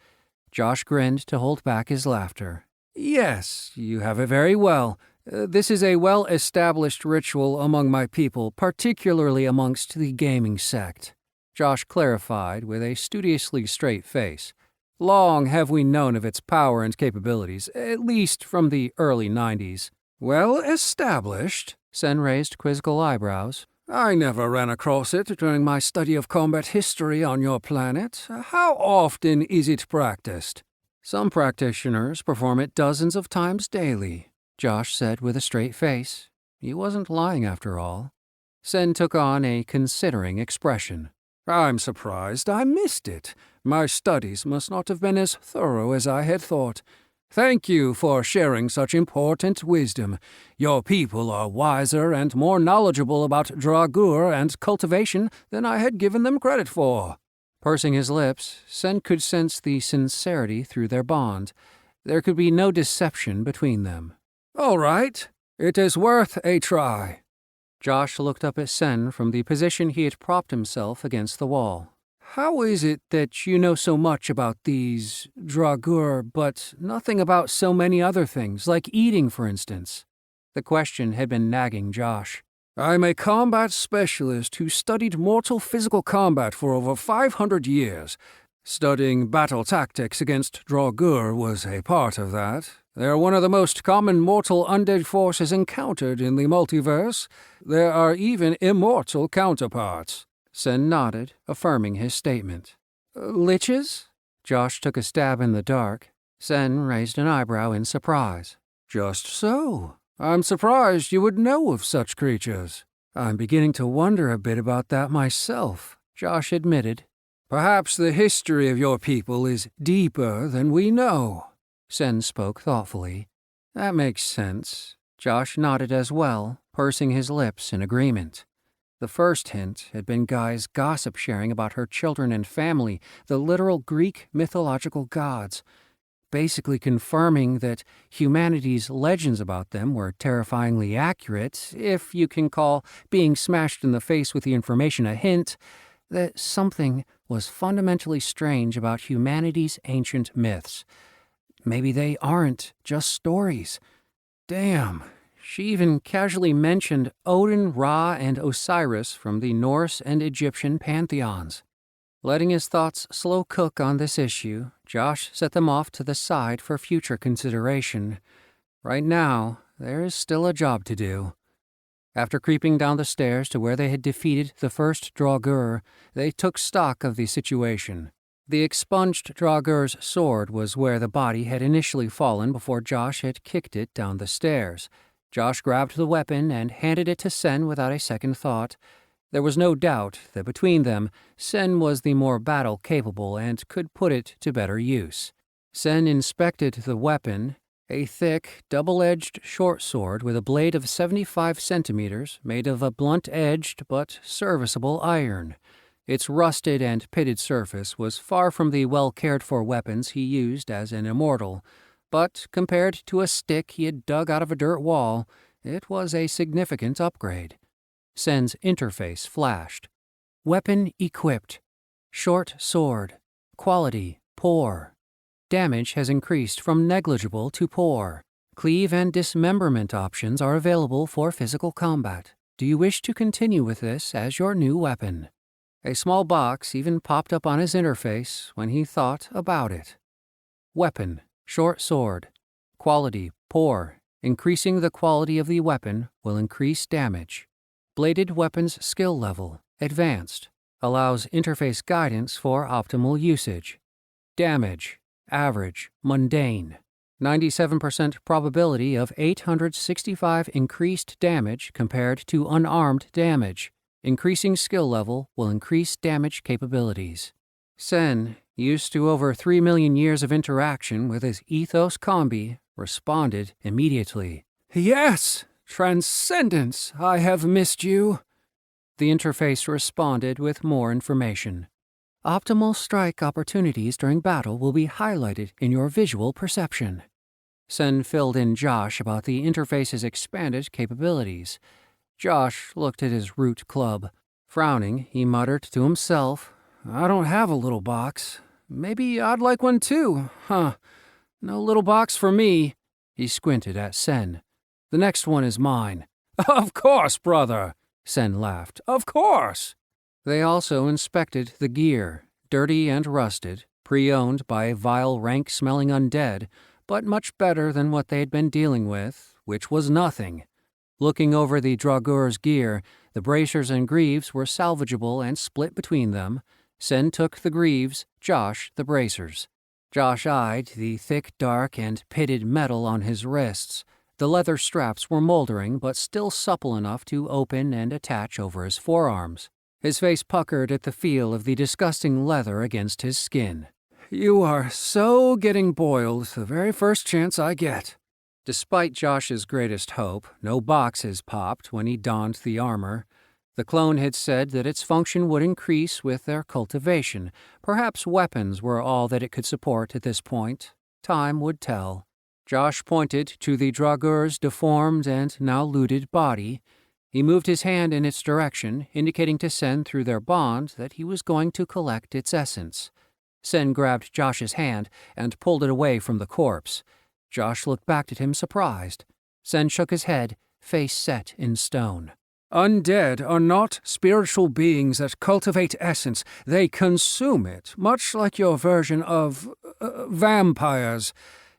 Josh grinned to hold back his laughter. Yes, you have it very well. This is a well-established ritual among my people, particularly amongst the gaming sect," Josh clarified with a studiously straight face. "Long have we known of its power and capabilities, at least from the early 90s. "Well-established?" Sen raised quizzical eyebrows. "I never ran across it during my study of combat history on your planet. How often is it practiced?" "Some practitioners perform it dozens of times daily," Josh said with a straight face. He wasn't lying after all. Sen took on a considering expression. "I'm surprised I missed it. My studies must not have been as thorough as I had thought. Thank you for sharing such important wisdom. Your people are wiser and more knowledgeable about Dragur and cultivation than I had given them credit for." Pursing his lips, Sen could sense the sincerity through their bond. There could be no deception between them. "All right. It is worth a try." Josh looked up at Sen from the position he had propped himself against the wall. "How is it that you know so much about these Dragur, but nothing about so many other things, like eating, for instance?" The question had been nagging Josh. "I'm a combat specialist who studied mortal physical combat for over 500 years. Studying battle tactics against Dragur was a part of that. They're one of the most common mortal undead forces encountered in the multiverse. There are even immortal counterparts." Sen nodded, affirming his statement. "Liches?" Josh took a stab in the dark. Sen raised an eyebrow in surprise. "Just so. I'm surprised you would know of such creatures." "I'm beginning to wonder a bit about that myself," Josh admitted. "Perhaps the history of your people is deeper than we know." Sen spoke thoughtfully. "That makes sense." Josh nodded as well, pursing his lips in agreement. The first hint had been Guy's gossip sharing about her children and family, the literal Greek mythological gods, basically confirming that humanity's legends about them were terrifyingly accurate, if you can call being smashed in the face with the information a hint, that something was fundamentally strange about humanity's ancient myths. Maybe they aren't just stories. Damn. She even casually mentioned Odin, Ra, and Osiris from the Norse and Egyptian pantheons. Letting his thoughts slow cook on this issue, Josh set them off to the side for future consideration. Right now, there is still a job to do. After creeping down the stairs to where they had defeated the first Draugr, they took stock of the situation. The expunged Draugur's sword was where the body had initially fallen before Josh had kicked it down the stairs. Josh grabbed the weapon and handed it to Sen without a second thought. There was no doubt that between them, Sen was the more battle-capable and could put it to better use. Sen inspected the weapon, a thick, double-edged short sword with a blade of 75 centimeters made of a blunt-edged but serviceable iron. Its rusted and pitted surface was far from the well-cared-for weapons he used as an immortal, but compared to a stick he had dug out of a dirt wall, it was a significant upgrade. Sen's interface flashed. Weapon equipped. Short sword. Quality poor. Damage has increased from negligible to poor. Cleave and dismemberment options are available for physical combat. Do you wish to continue with this as your new weapon? A small box even popped up on his interface when he thought about it. Weapon. Short sword. Quality poor. Increasing the quality of the weapon will increase damage. Bladed weapons skill level. Advanced. Allows interface guidance for optimal usage. Damage. Average. Mundane. 97% probability of 865 increased damage compared to unarmed damage. Increasing skill level will increase damage capabilities. Sen, used to over 3 million years of interaction with his ethos combi, responded immediately. "Yes! Transcendence, I have missed you." The interface responded with more information. Optimal strike opportunities during battle will be highlighted in your visual perception. Sen filled in Josh about the interface's expanded capabilities. Josh looked at his root club. Frowning, he muttered to himself, "I don't have a little box. Maybe I'd like one too, huh? No little box for me." He squinted at Sen. The next one is mine." "Of course, brother," Sen laughed. "Of course." They also inspected the gear, dirty and rusted, pre-owned by a vile, rank-smelling undead, but much better than what they had been dealing with, which was nothing. Looking over the Draugur's gear, the bracers and greaves were salvageable and split between them. Sen took the greaves, Josh the bracers. Josh eyed the thick, dark, and pitted metal on his wrists. The leather straps were moldering, but still supple enough to open and attach over his forearms. His face puckered at the feel of the disgusting leather against his skin. "You are so getting boiled the very first chance I get." Despite Josh's greatest hope, no boxes popped when he donned the armor. The clone had said that its function would increase with their cultivation. Perhaps weapons were all that it could support at this point. Time would tell. Josh pointed to the Draugur's deformed and now looted body. He moved his hand in its direction, indicating to Sen through their bond that he was going to collect its essence. Sen grabbed Josh's hand and pulled it away from the corpse. Josh looked back at him surprised. Sen shook his head, face set in stone. "Undead are not spiritual beings that cultivate essence. They consume it, much like your version of vampires.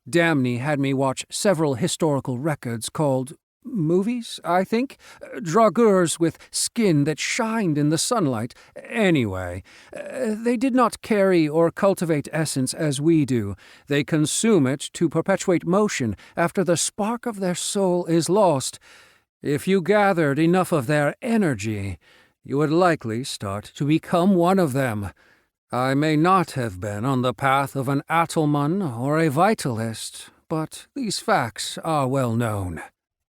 Damney had me watch several historical records called movies, I think. Draugurs with skin that shined in the sunlight. Anyway, they did not carry or cultivate essence as we do. They consume it to perpetuate motion after the spark of their soul is lost. If you gathered enough of their energy, you would likely start to become one of them. I may not have been on the path of an Attelman or a Vitalist, but these facts are well known."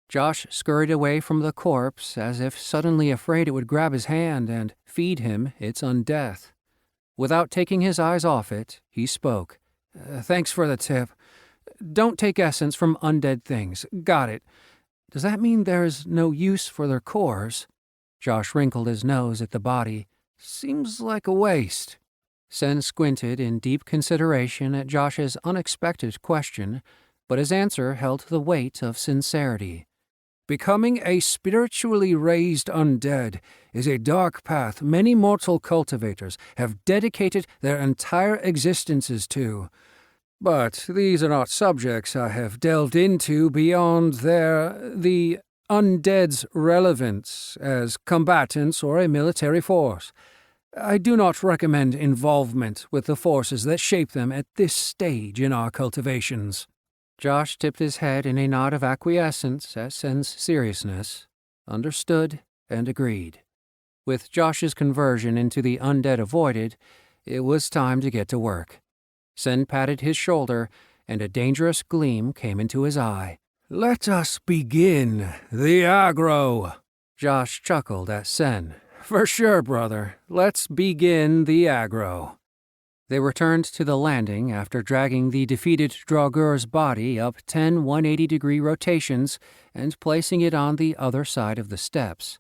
Josh scurried away from the corpse as if suddenly afraid it would grab his hand and feed him its undeath. Without taking his eyes off it, he spoke. "Thanks for the tip. Don't take essence from undead things. Got it. Does that mean there's no use for their cores?" Josh wrinkled his nose at the body. "Seems like a waste." Sen squinted in deep consideration at Josh's unexpected question, but his answer held the weight of sincerity. "Becoming a spiritually raised undead is a dark path many mortal cultivators have dedicated their entire existences to. But these are not subjects I have delved into beyond the undead's relevance as combatants or a military force. I do not recommend involvement with the forces that shape them at this stage in our cultivations." Josh tipped his head in a nod of acquiescence at Sen's seriousness, understood, and agreed. With Josh's conversion into the undead avoided, it was time to get to work. Sen patted his shoulder, and a dangerous gleam came into his eye. "Let us begin the aggro." Josh chuckled at Sen. "For sure, brother. Let's begin the aggro." They returned to the landing after dragging the defeated Draugur's body up 10 180-degree rotations and placing it on the other side of the steps.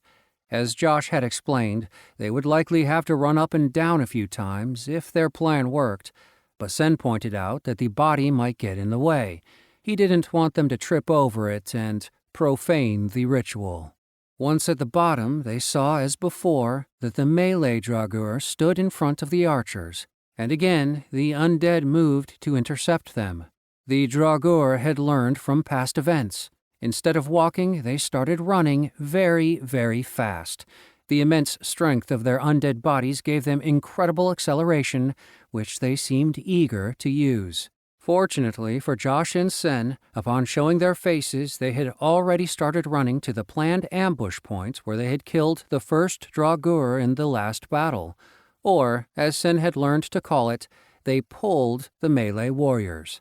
As Josh had explained, they would likely have to run up and down a few times if their plan worked, but Sen pointed out that the body might get in the way. He didn't want them to trip over it and profane the ritual. Once at the bottom, they saw, as before, that the melee Draugur stood in front of the archers, and again the undead moved to intercept them. The Draugur had learned from past events. Instead of walking, they started running very, very fast. The immense strength of their undead bodies gave them incredible acceleration, which they seemed eager to use. Fortunately for Josh and Sen, upon showing their faces, they had already started running to the planned ambush point where they had killed the first Draugur in the last battle. Or, as Sen had learned to call it, they pulled the melee warriors.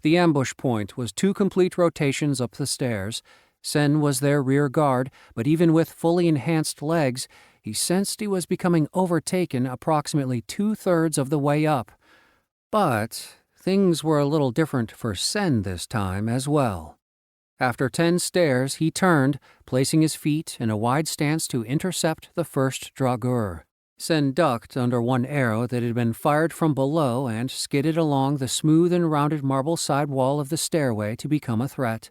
The ambush point was 2 complete rotations up the stairs. Sen was their rear guard, but even with fully enhanced legs, he sensed he was becoming overtaken approximately 2/3 of the way up. But things were a little different for Sen this time as well. After 10 stairs, he turned, placing his feet in a wide stance to intercept the first Draugur. Sen ducked under one arrow that had been fired from below and skidded along the smooth and rounded marble side wall of the stairway to become a threat.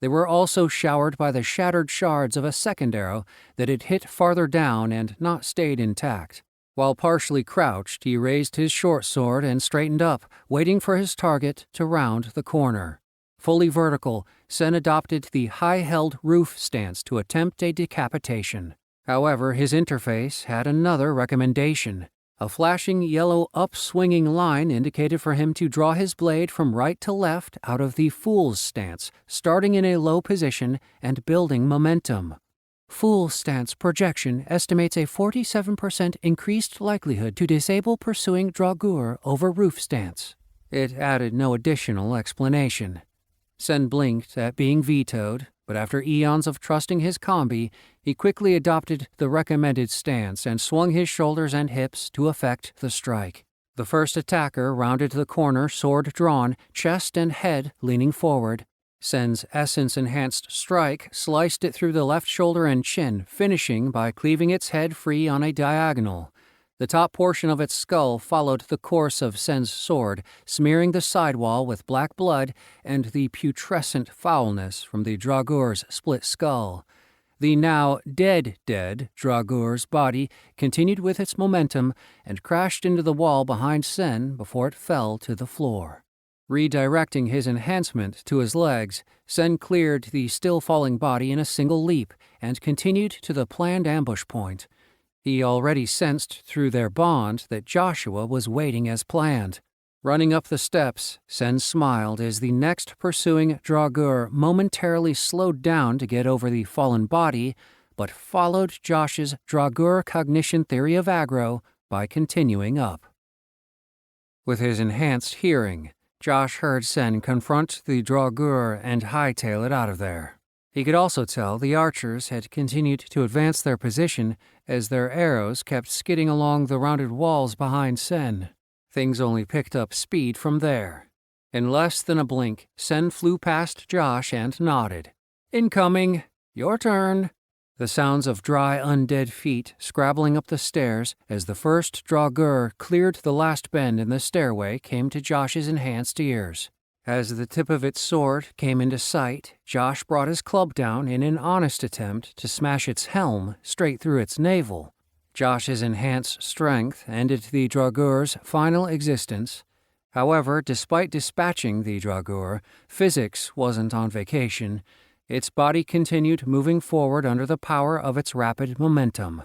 They were also showered by the shattered shards of a second arrow that had hit farther down and not stayed intact. While partially crouched, he raised his short sword and straightened up, waiting for his target to round the corner. Fully vertical, Sen adopted the high-held roof stance to attempt a decapitation. However, his interface had another recommendation. A flashing yellow upswinging line indicated for him to draw his blade from right to left out of the fool's stance, starting in a low position and building momentum. Fool stance projection estimates a 47% increased likelihood to disable pursuing Draugr over roof stance. It added no additional explanation. Sen blinked at being vetoed, but after eons of trusting his combi, he quickly adopted the recommended stance and swung his shoulders and hips to effect the strike. The first attacker rounded the corner, sword drawn, chest and head leaning forward. Sen's essence-enhanced strike sliced it through the left shoulder and chin, finishing by cleaving its head free on a diagonal. The top portion of its skull followed the course of Sen's sword, smearing the sidewall with black blood and the putrescent foulness from the Draugur's split skull. The now dead Draugur's body continued with its momentum and crashed into the wall behind Sen before it fell to the floor. Redirecting his enhancement to his legs, Sen cleared the still-falling body in a single leap and continued to the planned ambush point. He already sensed through their bond that Joshua was waiting as planned. Running up the steps, Sen smiled as the next pursuing Draugr momentarily slowed down to get over the fallen body, but followed Josh's Draugr cognition theory of aggro by continuing up. With his enhanced hearing, Josh heard Sen confront the Draugr and hightail it out of there. He could also tell the archers had continued to advance their position as their arrows kept skidding along the rounded walls behind Sen. Things only picked up speed from there. In less than a blink, Sen flew past Josh and nodded. "Incoming! Your turn!" The sounds of dry undead feet scrabbling up the stairs as the first Draugr cleared the last bend in the stairway came to Josh's enhanced ears. As the tip of its sword came into sight, Josh brought his club down in an honest attempt to smash its helm straight through its navel. Josh's enhanced strength ended the Draugur's final existence. However, despite dispatching the Draugr, physics wasn't on vacation. Its body continued moving forward under the power of its rapid momentum.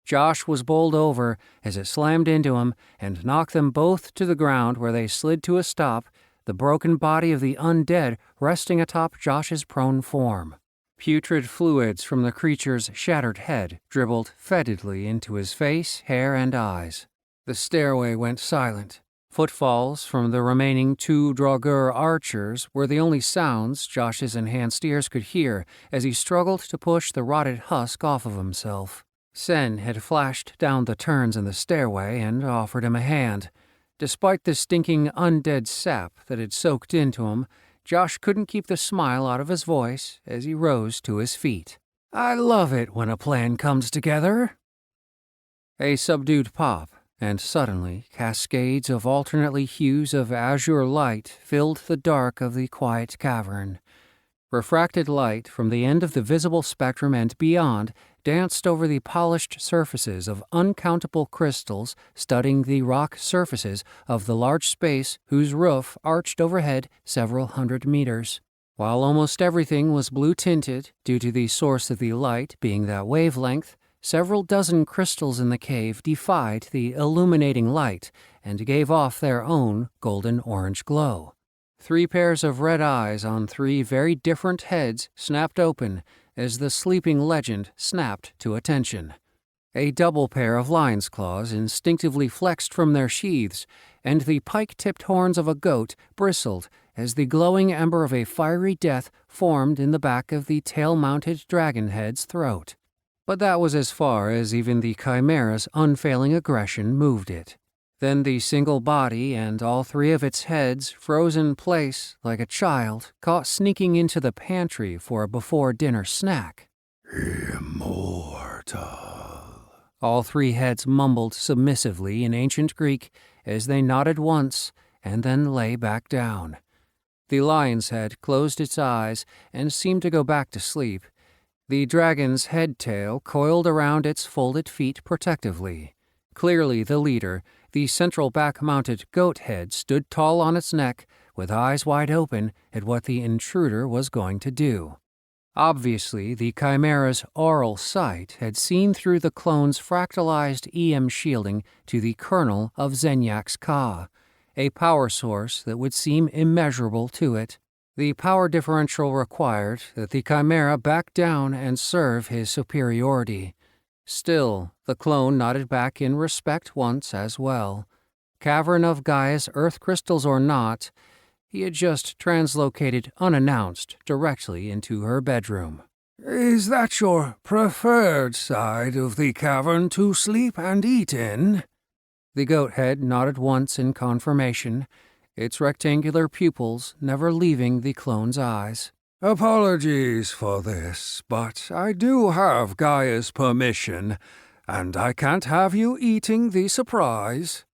Josh was bowled over as it slammed into him and knocked them both to the ground where they slid to a stop, the broken body of the undead resting atop Josh's prone form. Putrid fluids from the creature's shattered head dribbled fetidly into his face, hair, and eyes. The stairway went silent. Footfalls from the remaining 2 Draugr archers were the only sounds Josh's enhanced ears could hear as he struggled to push the rotted husk off of himself. Sen had flashed down the turns in the stairway and offered him a hand. Despite the stinking undead sap that had soaked into him, Josh couldn't keep the smile out of his voice as he rose to his feet. "I love it when a plan comes together." A subdued pop, and suddenly cascades of alternately hues of azure light filled the dark of the quiet cavern. Refracted light from the end of the visible spectrum and beyond danced over the polished surfaces of uncountable crystals studding the rock surfaces of the large space whose roof arched overhead several hundred meters. While almost everything was blue-tinted due to the source of the light being that wavelength, several dozen crystals in the cave defied the illuminating light and gave off their own golden-orange glow. 3 pairs of red eyes on 3 very different heads snapped open as the sleeping legend snapped to attention. A double pair of lion's claws instinctively flexed from their sheaths, and the pike-tipped horns of a goat bristled as the glowing ember of a fiery death formed in the back of the tail-mounted dragon-head's throat. But that was as far as even the chimera's unfailing aggression moved it. Then the single body and all 3 of its heads froze in place like a child caught sneaking into the pantry for a before-dinner snack. Immortal. All 3 heads mumbled submissively in ancient Greek as they nodded once and then lay back down. The lion's head closed its eyes and seemed to go back to sleep. The dragon's head tail coiled around its folded feet protectively. Clearly the leader, the central back-mounted goat head, stood tall on its neck, with eyes wide open at what the intruder was going to do. Obviously, the Chimera's aural sight had seen through the clone's fractalized EM shielding to the kernel of Zenyak's Ka, a power source that would seem immeasurable to it. The power differential required that the Chimera back down and serve his superiority. Still, the clone nodded back in respect once as well. Cavern of Gaia's earth crystals or not, he had just translocated unannounced directly into her bedroom. Is that your preferred side of the cavern to sleep and eat in? The goat head nodded once in confirmation, its rectangular pupils never leaving the clone's eyes. Apologies for this, but I do have Gaia's permission, and I can't have you eating the surprise.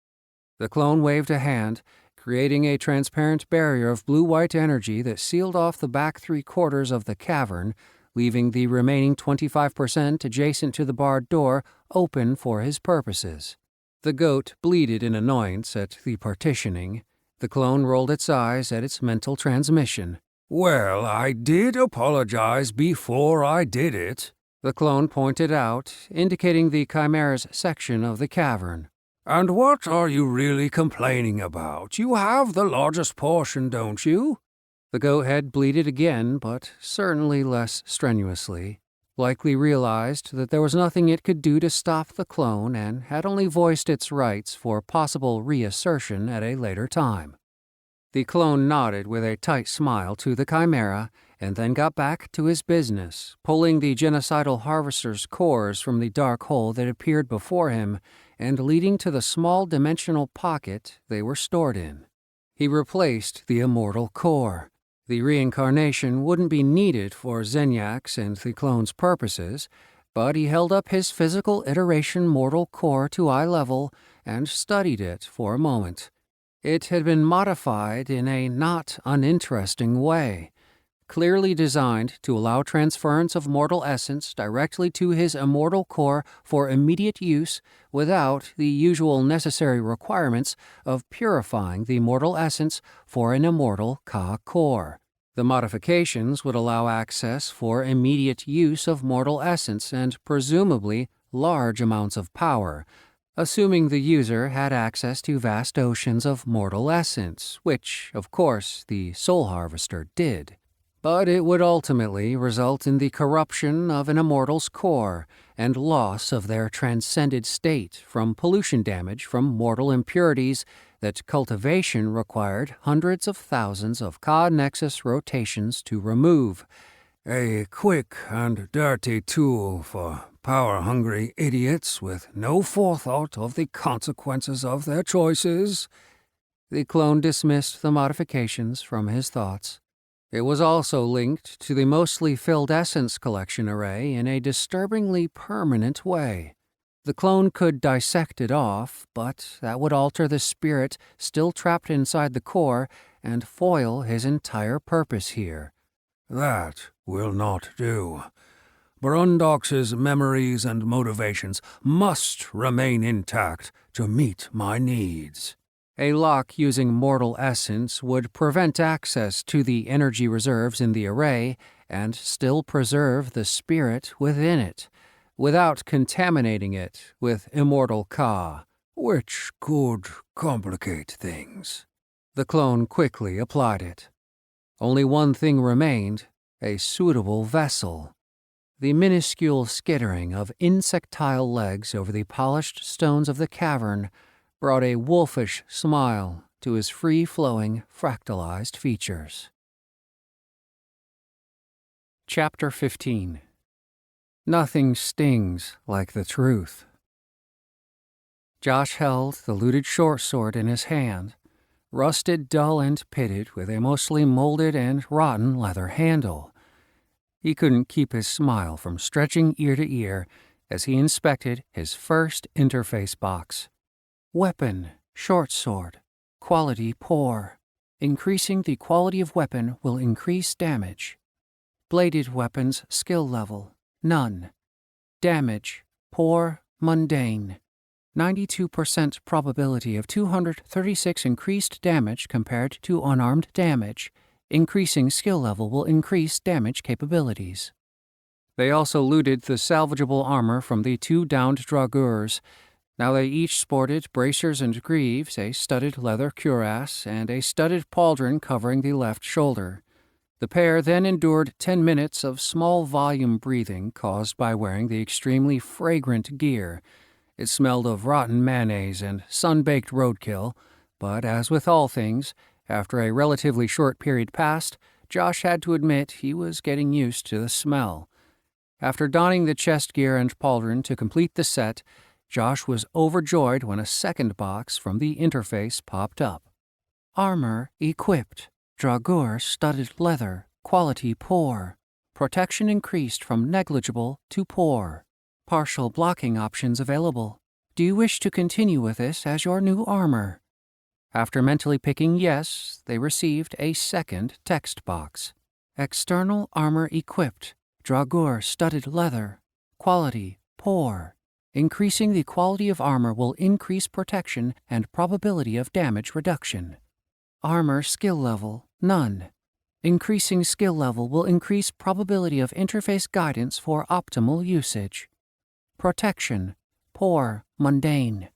The clone waved a hand, creating a transparent barrier of blue-white energy that sealed off the back 3/4 of the cavern, leaving the remaining 25% adjacent to the barred door open for his purposes. The goat bleated in annoyance at the partitioning. The clone rolled its eyes at its mental transmission. Well, I did apologize before I did it, the clone pointed out, indicating the Chimera's section of the cavern. And what are you really complaining about? You have the largest portion, don't you? The goat head bleated again, but certainly less strenuously. Likely realized that there was nothing it could do to stop the clone and had only voiced its rights for possible reassertion at a later time. The clone nodded with a tight smile to the Chimera and then got back to his business, pulling the genocidal harvester's cores from the dark hole that appeared before him and leading to the small dimensional pocket they were stored in. He replaced the immortal core. The reincarnation wouldn't be needed for Zenyak's and the clone's purposes, but he held up his physical iteration mortal core to eye level and studied it for a moment. It had been modified in a not uninteresting way, clearly designed to allow transference of mortal essence directly to his immortal core for immediate use without the usual necessary requirements of purifying the mortal essence for an immortal Ka core. The modifications would allow access for immediate use of mortal essence and presumably large amounts of power, assuming the user had access to vast oceans of mortal essence, which, of course, the Soul Harvester did. But it would ultimately result in the corruption of an immortal's core and loss of their transcended state from pollution damage from mortal impurities that cultivation required hundreds of thousands of Ka Nexus rotations to remove. A quick and dirty tool for power-hungry idiots with no forethought of the consequences of their choices. The clone dismissed the modifications from his thoughts. It was also linked to the mostly filled essence collection array in a disturbingly permanent way. The clone could dissect it off, but that would alter the spirit still trapped inside the core and foil his entire purpose here. That will not do. Brundox's memories and motivations must remain intact to meet my needs. A lock using mortal essence would prevent access to the energy reserves in the array and still preserve the spirit within it, without contaminating it with immortal Ka, which could complicate things. The clone quickly applied it. Only one thing remained, a suitable vessel. The minuscule skittering of insectile legs over the polished stones of the cavern brought a wolfish smile to his free-flowing, fractalized features. Chapter 15. Nothing stings like the truth. Josh held the looted short sword in his hand, rusted, dull, and pitted with a mostly molded and rotten leather handle. He couldn't keep his smile from stretching ear to ear as he inspected his first interface box. Weapon, short sword, quality poor. Increasing the quality of weapon will increase damage. Bladed weapons skill level, none. Damage, poor, mundane. 92% probability of 236 increased damage compared to unarmed damage. Increasing skill level will increase damage capabilities. They also looted the salvageable armor from the 2 downed dragours. Now they each sported bracers and greaves, a studded leather cuirass, and a studded pauldron covering the left shoulder. The pair then endured 10 minutes of small volume breathing caused by wearing the extremely fragrant gear. It smelled of rotten mayonnaise and sun-baked roadkill, but as with all things, after a relatively short period passed, Josh had to admit he was getting used to the smell. After donning the chest gear and pauldron to complete the set, Josh was overjoyed when a second box from the interface popped up. Armor equipped. Dragour studded leather. Quality poor. Protection increased from negligible to poor. Partial blocking options available. Do you wish to continue with this as your new armor? After mentally picking yes, they received a second text box. External armor equipped. Dragour studded leather. Quality poor. Increasing the quality of armor will increase protection and probability of damage reduction. Armor skill level, none. Increasing skill level will increase probability of interface guidance for optimal usage. Protection, poor, mundane.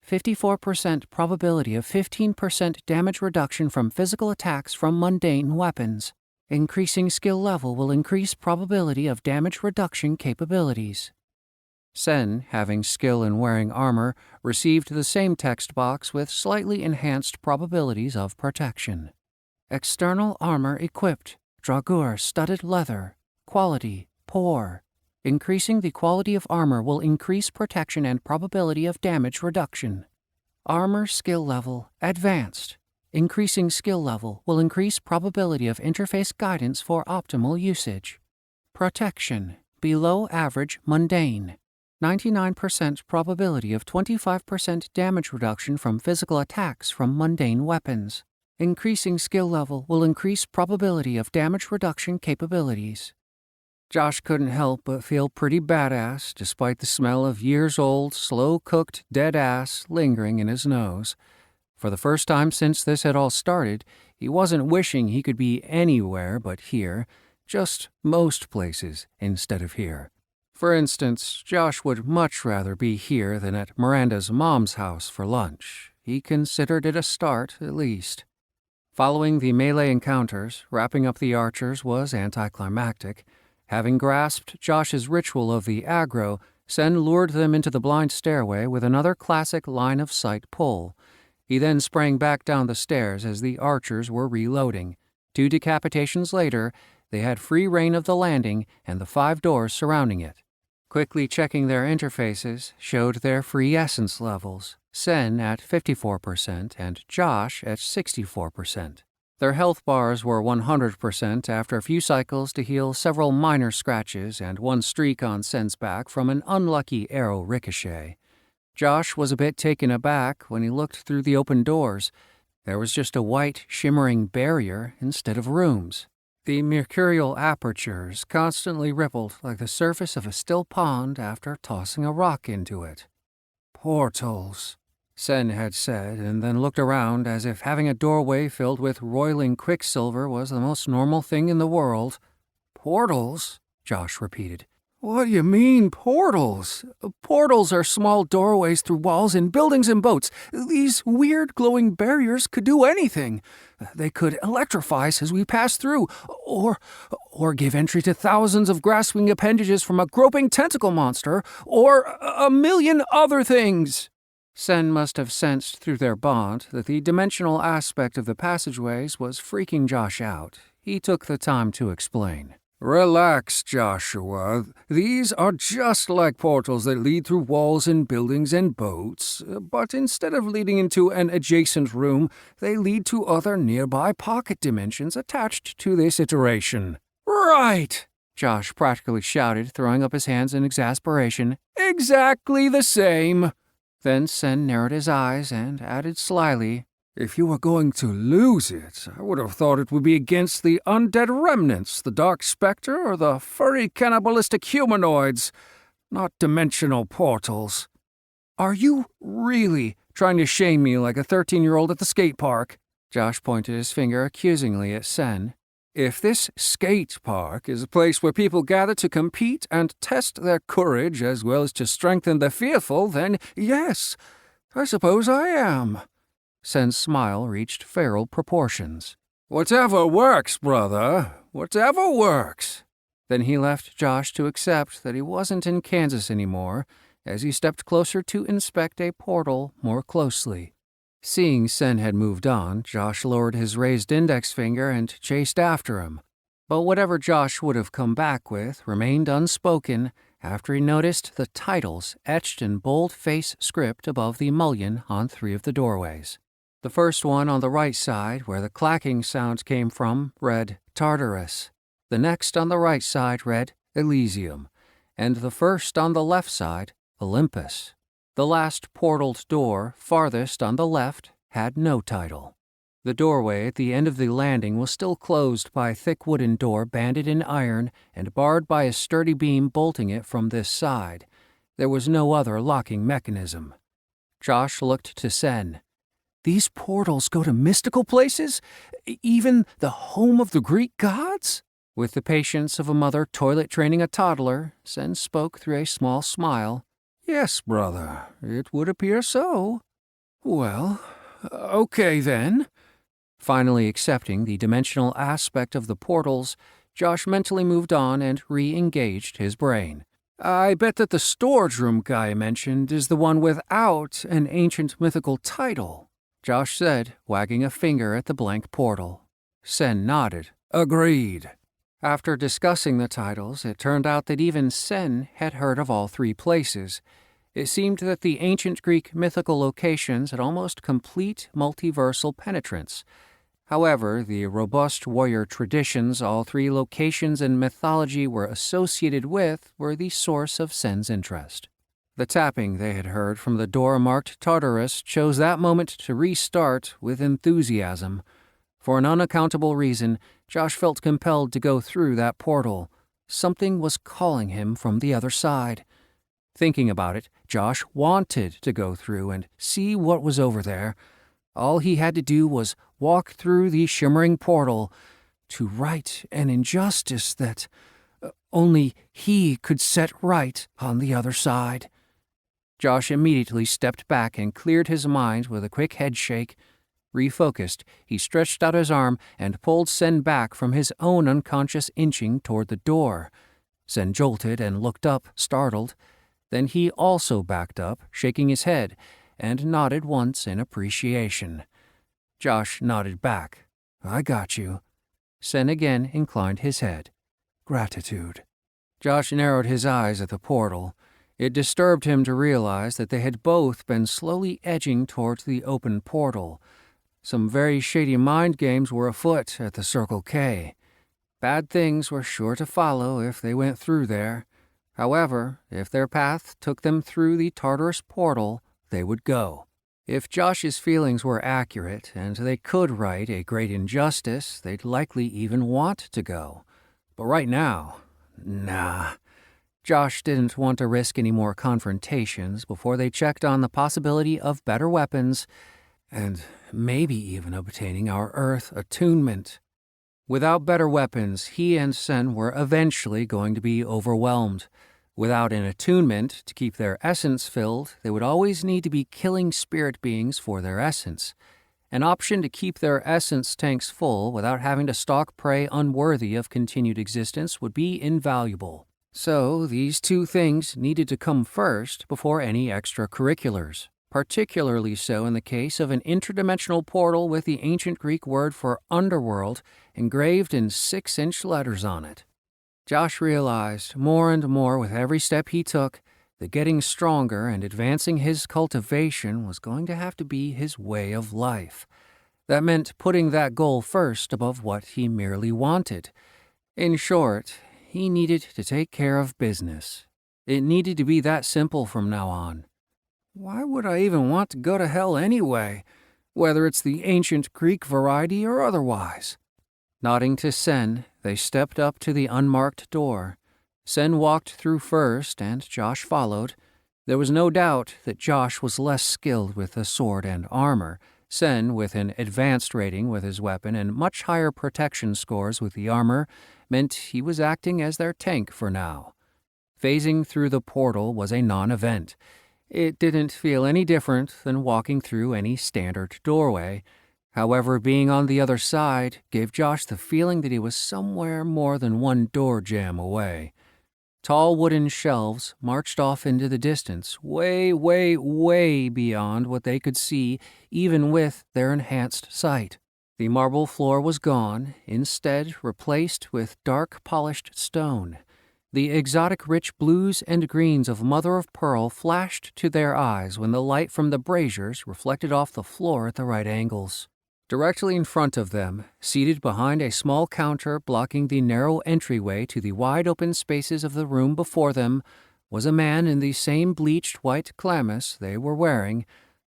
54% probability of 15% damage reduction from physical attacks from mundane weapons. Increasing skill level will increase probability of damage reduction capabilities. Sen, having skill in wearing armor, received the same text box with slightly enhanced probabilities of protection. External armor equipped. Dragour studded leather. Quality poor. Increasing the quality of armor will increase protection and probability of damage reduction. Armor skill level advanced. Increasing skill level will increase probability of interface guidance for optimal usage. Protection below average mundane. 99% probability of 25% damage reduction from physical attacks from mundane weapons. Increasing skill level will increase probability of damage reduction capabilities. Josh couldn't help but feel pretty badass despite the smell of years-old, slow-cooked dead ass lingering in his nose. For the first time since this had all started, he wasn't wishing he could be anywhere but here, just most places instead of here. For instance, Josh would much rather be here than at Miranda's mom's house for lunch. He considered it a start, at least. Following the melee encounters, wrapping up the archers was anticlimactic. Having grasped Josh's ritual of the aggro, Sen lured them into the blind stairway with another classic line-of-sight pull. He then sprang back down the stairs as the archers were reloading. 2 decapitations later, they had free reign of the landing and the 5 doors surrounding it. Quickly checking their interfaces showed their free essence levels, Sen at 54% and Josh at 64%. Their health bars were 100% after a few cycles to heal several minor scratches and 1 streak on Sen's back from an unlucky arrow ricochet. Josh was a bit taken aback when he looked through the open doors. There was just a white, shimmering barrier instead of rooms. The mercurial apertures constantly rippled like the surface of a still pond after tossing a rock into it. Portals, Sen had said, and then looked around as if having a doorway filled with roiling quicksilver was the most normal thing in the world. Portals? Josh repeated. What do you mean, portals? Portals are small doorways through walls in buildings and boats. These weird glowing barriers could do anything. They could electrify us as we pass through, or give entry to thousands of grasping appendages from a groping tentacle monster, or a million other things. Sen must have sensed through their bond that the dimensional aspect of the passageways was freaking Josh out. He took the time to explain. Relax, Joshua. These are just like portals that lead through walls in buildings and boats, but instead of leading into an adjacent room, they lead to other nearby pocket dimensions attached to this iteration. Right! Josh practically shouted, throwing up his hands in exasperation. Exactly the same! Then Sen narrowed his eyes and added slyly, If you were going to lose it, I would have thought it would be against the undead remnants, the dark specter, or the furry cannibalistic humanoids, not dimensional portals. Are you really trying to shame me like a 13-year-old at the skate park? Josh pointed his finger accusingly at Sen. If this skate park is a place where people gather to compete and test their courage as well as to strengthen the fearful, then yes, I suppose I am. Sen's smile reached feral proportions. Whatever works, brother. Whatever works. Then he left Josh to accept that he wasn't in Kansas anymore as he stepped closer to inspect a portal more closely. Seeing Sen had moved on, Josh lowered his raised index finger and chased after him. But whatever Josh would have come back with remained unspoken after he noticed the titles etched in bold-face script above the mullion on 3 of the doorways. The first one on the right side, where the clacking sound came from, read Tartarus. The next on the right side read Elysium, and the first on the left side, Olympus. The last portaled door, farthest on the left, had no title. The doorway at the end of the landing was still closed by a thick wooden door banded in iron and barred by a sturdy beam bolting it from this side. There was no other locking mechanism. Josh looked to Sen. These portals go to mystical places? Even the home of the Greek gods? With the patience of a mother toilet training a toddler, Sen spoke through a small smile. Yes, brother, it would appear so. Well, okay then. Finally accepting the dimensional aspect of the portals, Josh mentally moved on and re-engaged his brain. I bet that the storage room guy mentioned is the one without an ancient mythical title, Josh said, wagging a finger at the blank portal. Sen nodded. Agreed. After discussing the titles, it turned out that even Sen had heard of all 3 places. It seemed that the ancient Greek mythical locations had almost complete multiversal penetrance. However, the robust warrior traditions all 3 locations in mythology were associated with were the source of Sen's interest. The tapping they had heard from the door marked Tartarus chose that moment to restart with enthusiasm. For an unaccountable reason, Josh felt compelled to go through that portal. Something was calling him from the other side. Thinking about it, Josh wanted to go through and see what was over there. All he had to do was walk through the shimmering portal to right an injustice that only he could set right on the other side. Josh immediately stepped back and cleared his mind with a quick head shake. Refocused, he stretched out his arm and pulled Sen back from his own unconscious inching toward the door. Sen jolted and looked up, startled. Then he also backed up, shaking his head, and nodded once in appreciation. Josh nodded back. I got you. Sen again inclined his head. Gratitude. Josh narrowed his eyes at the portal. It disturbed him to realize that they had both been slowly edging towards the open portal. Some very shady mind games were afoot at the Circle K. Bad things were sure to follow if they went through there. However, if their path took them through the Tartarus portal, they would go. If Josh's feelings were accurate and they could right a great injustice, they'd likely even want to go. But right now, nah. Josh didn't want to risk any more confrontations before they checked on the possibility of better weapons and maybe even obtaining our Earth attunement. Without better weapons, he and Sen were eventually going to be overwhelmed. Without an attunement to keep their essence filled, they would always need to be killing spirit beings for their essence. An option to keep their essence tanks full without having to stalk prey unworthy of continued existence would be invaluable. So these 2 things needed to come first before any extracurriculars, particularly so in the case of an interdimensional portal with the ancient Greek word for underworld engraved in 6-inch letters on it. Josh realized more and more with every step he took that getting stronger and advancing his cultivation was going to have to be his way of life. That meant putting that goal first above what he merely wanted. In short, he needed to take care of business. It needed to be that simple from now on. Why would I even want to go to hell anyway? whether it's the ancient Greek variety or otherwise. Nodding to Sen, they stepped up to the unmarked door. Sen walked through first, and Josh followed. There was no doubt that Josh was less skilled with the sword and armor. Sen, with an advanced rating with his weapon and much higher protection scores with the armor, meant he was acting as their tank for now. Phasing through the portal was a non-event. It didn't feel any different than walking through any standard doorway. However, being on the other side gave Josh the feeling that he was somewhere more than one door jamb away. Tall wooden shelves marched off into the distance, way, way, way beyond what they could see even with their enhanced sight. The marble floor was gone, instead replaced with dark polished stone. The exotic rich blues and greens of mother-of-pearl flashed to their eyes when the light from the braziers reflected off the floor at the right angles. Directly in front of them, seated behind a small counter blocking the narrow entryway to the wide-open spaces of the room before them, was a man in the same bleached white chlamys they were wearing,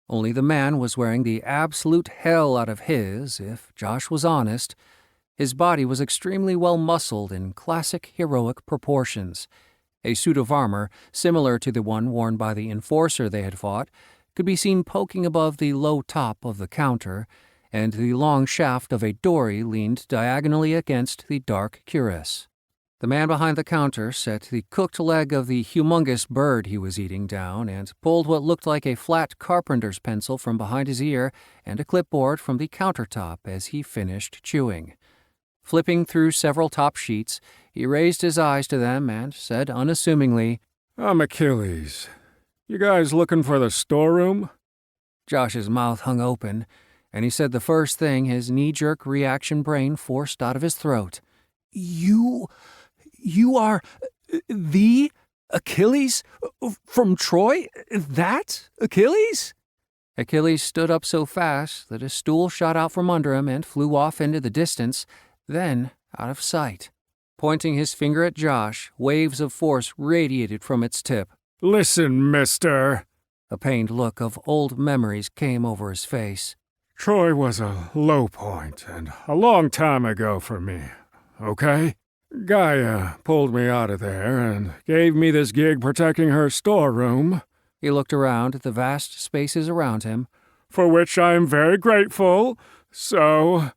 only the man was wearing the absolute hell out of his, if Josh was honest. His body was extremely well-muscled in classic heroic proportions. A suit of armor, similar to the one worn by the enforcer they had fought, could be seen poking above the low top of the counter, and the long shaft of a dory leaned diagonally against the dark cuirass. The man behind the counter set the cooked leg of the humongous bird he was eating down and pulled what looked like a flat carpenter's pencil from behind his ear and a clipboard from the countertop as he finished chewing. Flipping through several top sheets, he raised his eyes to them and said unassumingly, "I'm Achilles. You guys looking for the storeroom?" Josh's mouth hung open, and he said the first thing his knee-jerk reaction brain forced out of his throat. You are the Achilles from Troy? That Achilles? Achilles stood up so fast that a stool shot out from under him and flew off into the distance, then out of sight. Pointing his finger at Josh, waves of force radiated from its tip. "Listen, mister." A pained look of old memories came over his face. "Troy was a low point, and a long time ago for me, okay? Gaia pulled me out of there and gave me this gig protecting her storeroom." He looked around at the vast spaces around him. "For which I am very grateful, so—"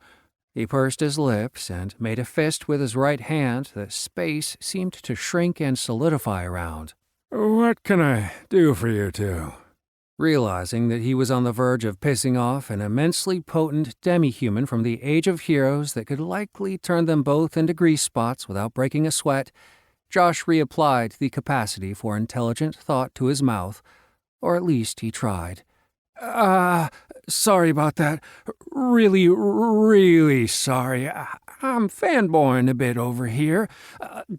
He pursed his lips and made a fist with his right hand that space seemed to shrink and solidify around. "What can I do for you two?" Realizing that he was on the verge of pissing off an immensely potent demi-human from the age of heroes that could likely turn them both into grease spots without breaking a sweat, Josh reapplied the capacity for intelligent thought to his mouth, or at least he tried. Sorry about that. Really, really sorry. I'm fanboying a bit over here.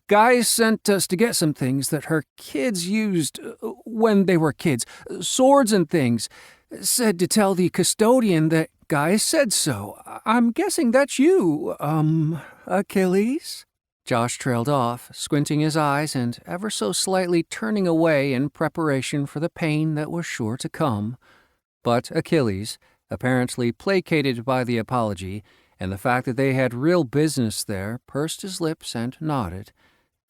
Guys sent us to get some things that her kids used when they were kids. Swords and things. Said to tell the custodian that Guy said so. I'm guessing that's you, Achilles? Josh trailed off, squinting his eyes and ever so slightly turning away in preparation for the pain that was sure to come. But Achilles, apparently placated by the apology and the fact that they had real business there, pursed his lips and nodded.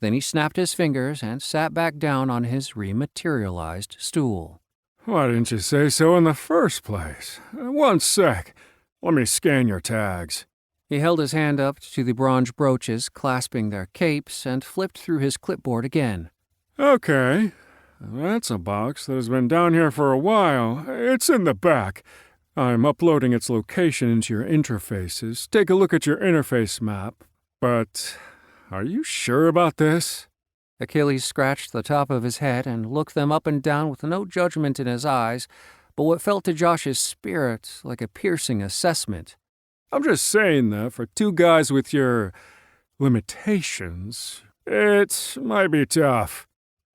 Then he snapped his fingers and sat back down on his rematerialized stool. "Why didn't you say so in the first place? 1 sec. Let me scan your tags." He held his hand up to the bronze brooches clasping their capes and flipped through his clipboard again. "Okay. That's a box that has been down here for a while. It's in the back. I'm uploading its location into your interfaces. Take a look at your interface map. But are you sure about this?" Achilles scratched the top of his head and looked them up and down with no judgment in his eyes, but what felt to Josh's spirit like a piercing assessment. "I'm just saying that for two guys with your limitations, it might be tough."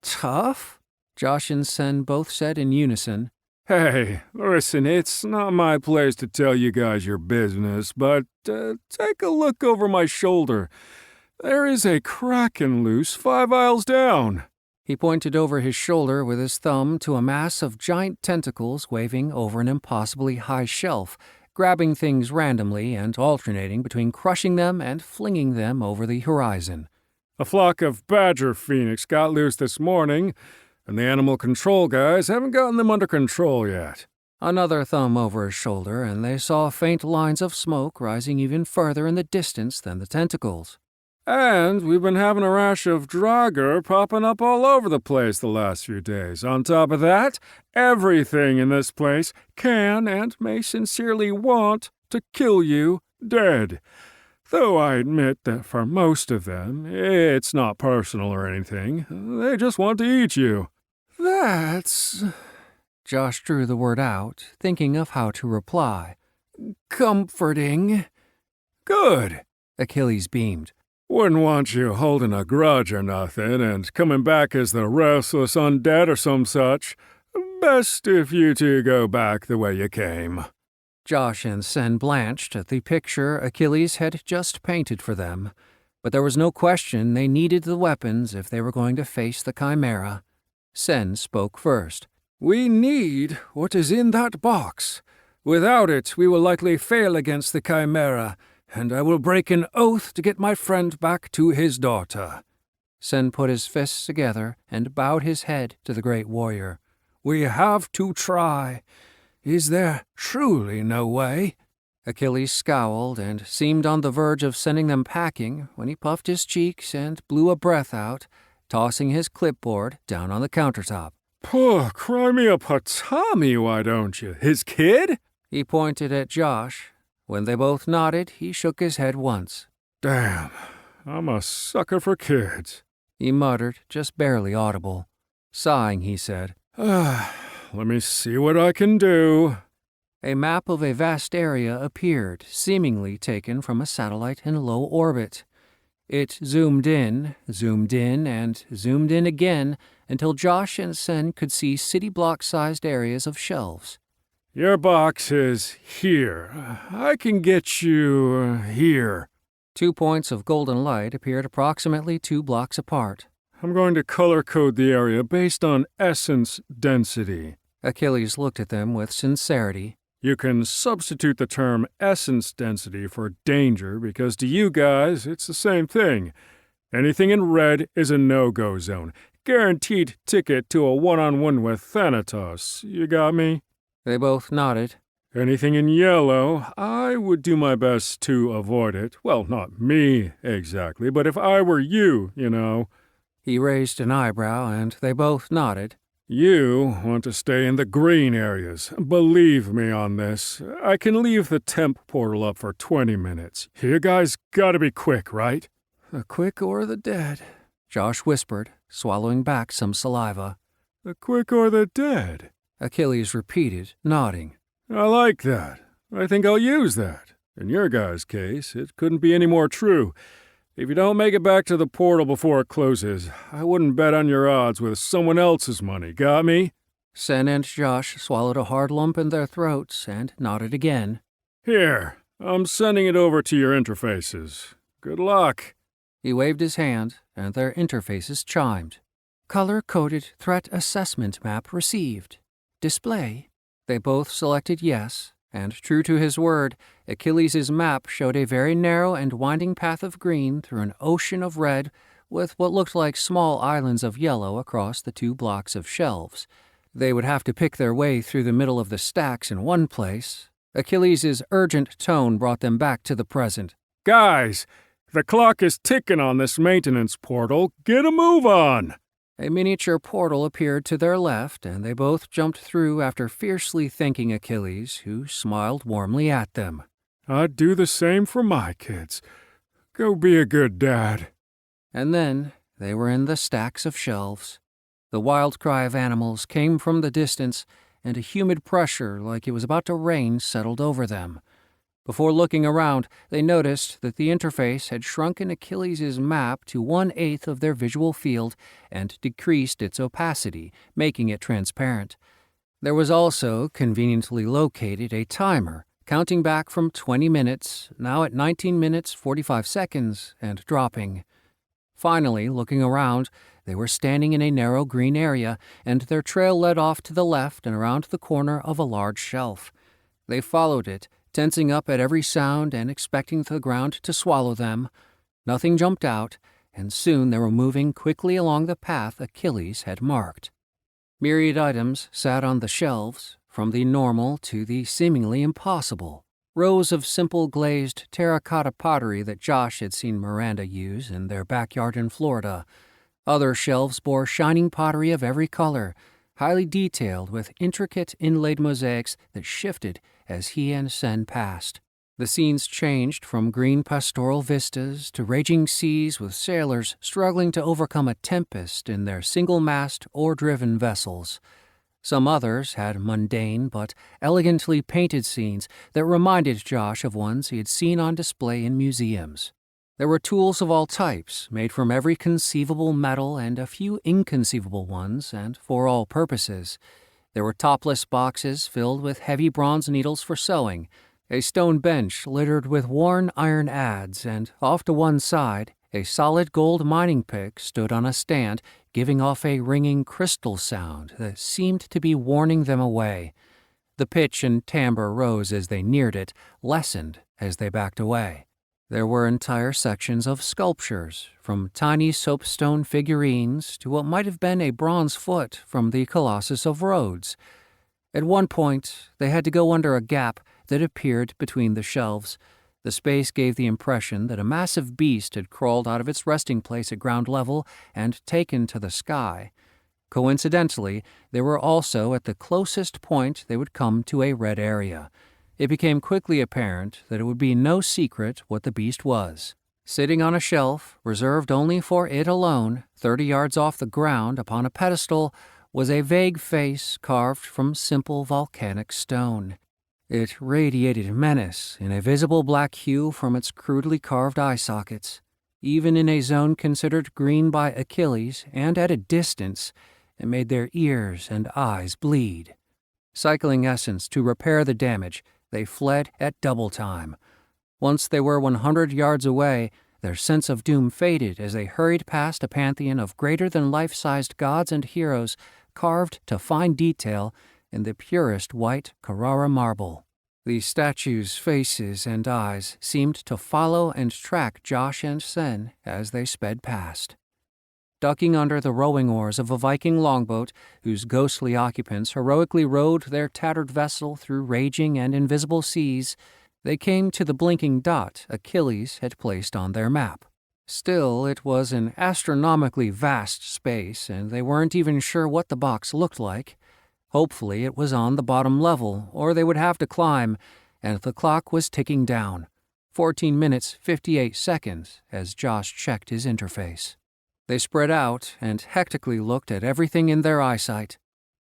Tough? Josh and Sen both said in unison. "Hey, listen, it's not my place to tell you guys your business, but take a look over my shoulder. There is a kraken loose 5 aisles down." He pointed over his shoulder with his thumb to a mass of giant tentacles waving over an impossibly high shelf, grabbing things randomly and alternating between crushing them and flinging them over the horizon. A flock of badger phoenix got loose this morning, and the animal control guys haven't gotten them under control yet. Another thumb over his shoulder, and they saw faint lines of smoke rising even further in the distance than the tentacles. And we've been having a rash of draugr popping up all over the place the last few days. On top of that, everything in this place can and may sincerely want to kill you dead. Though I admit that for most of them, it's not personal or anything. They just want to eat you. That's... Josh drew the word out, thinking of how to reply. Comforting. Good, Achilles beamed. Wouldn't want you holding a grudge or nothing and coming back as the restless undead or some such. Best if you two go back the way you came. Josh and Sen blanched at the picture Achilles had just painted for them, but there was no question they needed the weapons if they were going to face the Chimera. Sen spoke first. We need what is in that box. Without it, we will likely fail against the Chimera, and I will break an oath to get my friend back to his daughter. Sen put his fists together and bowed his head to the great warrior. We have to try. Is there truly no way? Achilles scowled and seemed on the verge of sending them packing when he puffed his cheeks and blew a breath out, tossing his clipboard down on the countertop. Poor, cry me a patami, why don't you? His kid? He pointed at Josh. When they both nodded, he shook his head once. Damn, I'm a sucker for kids, he muttered, just barely audible. Sighing, he said, Let me see what I can do. A map of a vast area appeared, seemingly taken from a satellite in low orbit. It zoomed in, and zoomed in again until Josh and Sen could see city block-sized areas of shelves. Your box is here. I can get you here. 2 points of golden light appeared approximately 2 blocks apart. I'm going to color-code the area based on essence density. Achilles looked at them with sincerity. You can substitute the term essence density for danger because to you guys, it's the same thing. Anything in red is a no-go zone. Guaranteed ticket to a one-on-one with Thanatos. You got me? They both nodded. Anything in yellow, I would do my best to avoid it. Well, not me, exactly, but if I were you, you know. He raised an eyebrow, and they both nodded. You want to stay in the green areas. Believe me on this. I can leave the temp portal up for 20 minutes. You guys gotta be quick, right? The quick or the dead, Josh whispered, swallowing back some saliva. The quick or the dead? Achilles repeated, nodding. I like that. I think I'll use that. In your guys' case, it couldn't be any more true. If you don't make it back to the portal before it closes, I wouldn't bet on your odds with someone else's money, got me? Sen and Josh swallowed a hard lump in their throats and nodded again. Here, I'm sending it over to your interfaces. Good luck. He waved his hand, and their interfaces chimed. Color-coded threat assessment map received. Display. They both selected yes, and true to his word, Achilles' map showed a very narrow and winding path of green through an ocean of red with what looked like small islands of yellow across the 2 blocks of shelves. They would have to pick their way through the middle of the stacks in one place. Achilles' urgent tone brought them back to the present. Guys, the clock is ticking on this maintenance portal. Get a move on! A miniature portal appeared to their left, and they both jumped through after fiercely thanking Achilles, who smiled warmly at them. I'd do the same for my kids. Go be a good dad. And then they were in the stacks of shelves. The wild cry of animals came from the distance, and a humid pressure like it was about to rain settled over them. Before looking around, they noticed that the interface had shrunken Achilles' map to 1/8 of their visual field and decreased its opacity, making it transparent. There was also, conveniently located, a timer, counting back from 20 minutes, now at 19 minutes 45 seconds, and dropping. Finally, looking around, they were standing in a narrow green area, and their trail led off to the left and around the corner of a large shelf. They followed it, tensing up at every sound and expecting the ground to swallow them. Nothing jumped out, and soon they were moving quickly along the path Achilles had marked. Myriad items sat on the shelves, from the normal to the seemingly impossible. Rows of simple glazed terracotta pottery that Josh had seen Miranda use in their backyard in Florida. Other shelves bore shining pottery of every color, highly detailed with intricate inlaid mosaics that shifted as he and Sen passed. The scenes changed from green pastoral vistas to raging seas with sailors struggling to overcome a tempest in their single-mast, oar-driven vessels. Some others had mundane but elegantly painted scenes that reminded Josh of ones he had seen on display in museums. There were tools of all types, made from every conceivable metal and a few inconceivable ones, and for all purposes. There were topless boxes filled with heavy bronze needles for sewing, a stone bench littered with worn iron adze, and off to one side, a solid gold mining pick stood on a stand, giving off a ringing crystal sound that seemed to be warning them away. The pitch and timbre rose as they neared it, lessened as they backed away. There were entire sections of sculptures, from tiny soapstone figurines to what might have been a bronze foot from the Colossus of Rhodes. At one point, they had to go under a gap that appeared between the shelves. The space gave the impression that a massive beast had crawled out of its resting place at ground level and taken to the sky. Coincidentally, they were also at the closest point they would come to a red area. It became quickly apparent that it would be no secret what the beast was. Sitting on a shelf, reserved only for it alone, 30 yards off the ground upon a pedestal, was a vague face carved from simple volcanic stone. It radiated menace in a visible black hue from its crudely carved eye sockets. Even in a zone considered green by Achilles and at a distance, it made their ears and eyes bleed. Cycling essence to repair the damage, they fled at double time. Once they were 100 yards away, their sense of doom faded as they hurried past a pantheon of greater-than-life-sized gods and heroes carved to fine detail in the purest white Carrara marble. The statues' faces and eyes seemed to follow and track Josh and Sen as they sped past. Ducking under the rowing oars of a Viking longboat whose ghostly occupants heroically rowed their tattered vessel through raging and invisible seas, they came to the blinking dot Achilles had placed on their map. Still, it was an astronomically vast space, and they weren't even sure what the box looked like. Hopefully it was on the bottom level, or they would have to climb, and the clock was ticking down. 14 minutes, 58 seconds, as Josh checked his interface. They spread out and hectically looked at everything in their eyesight.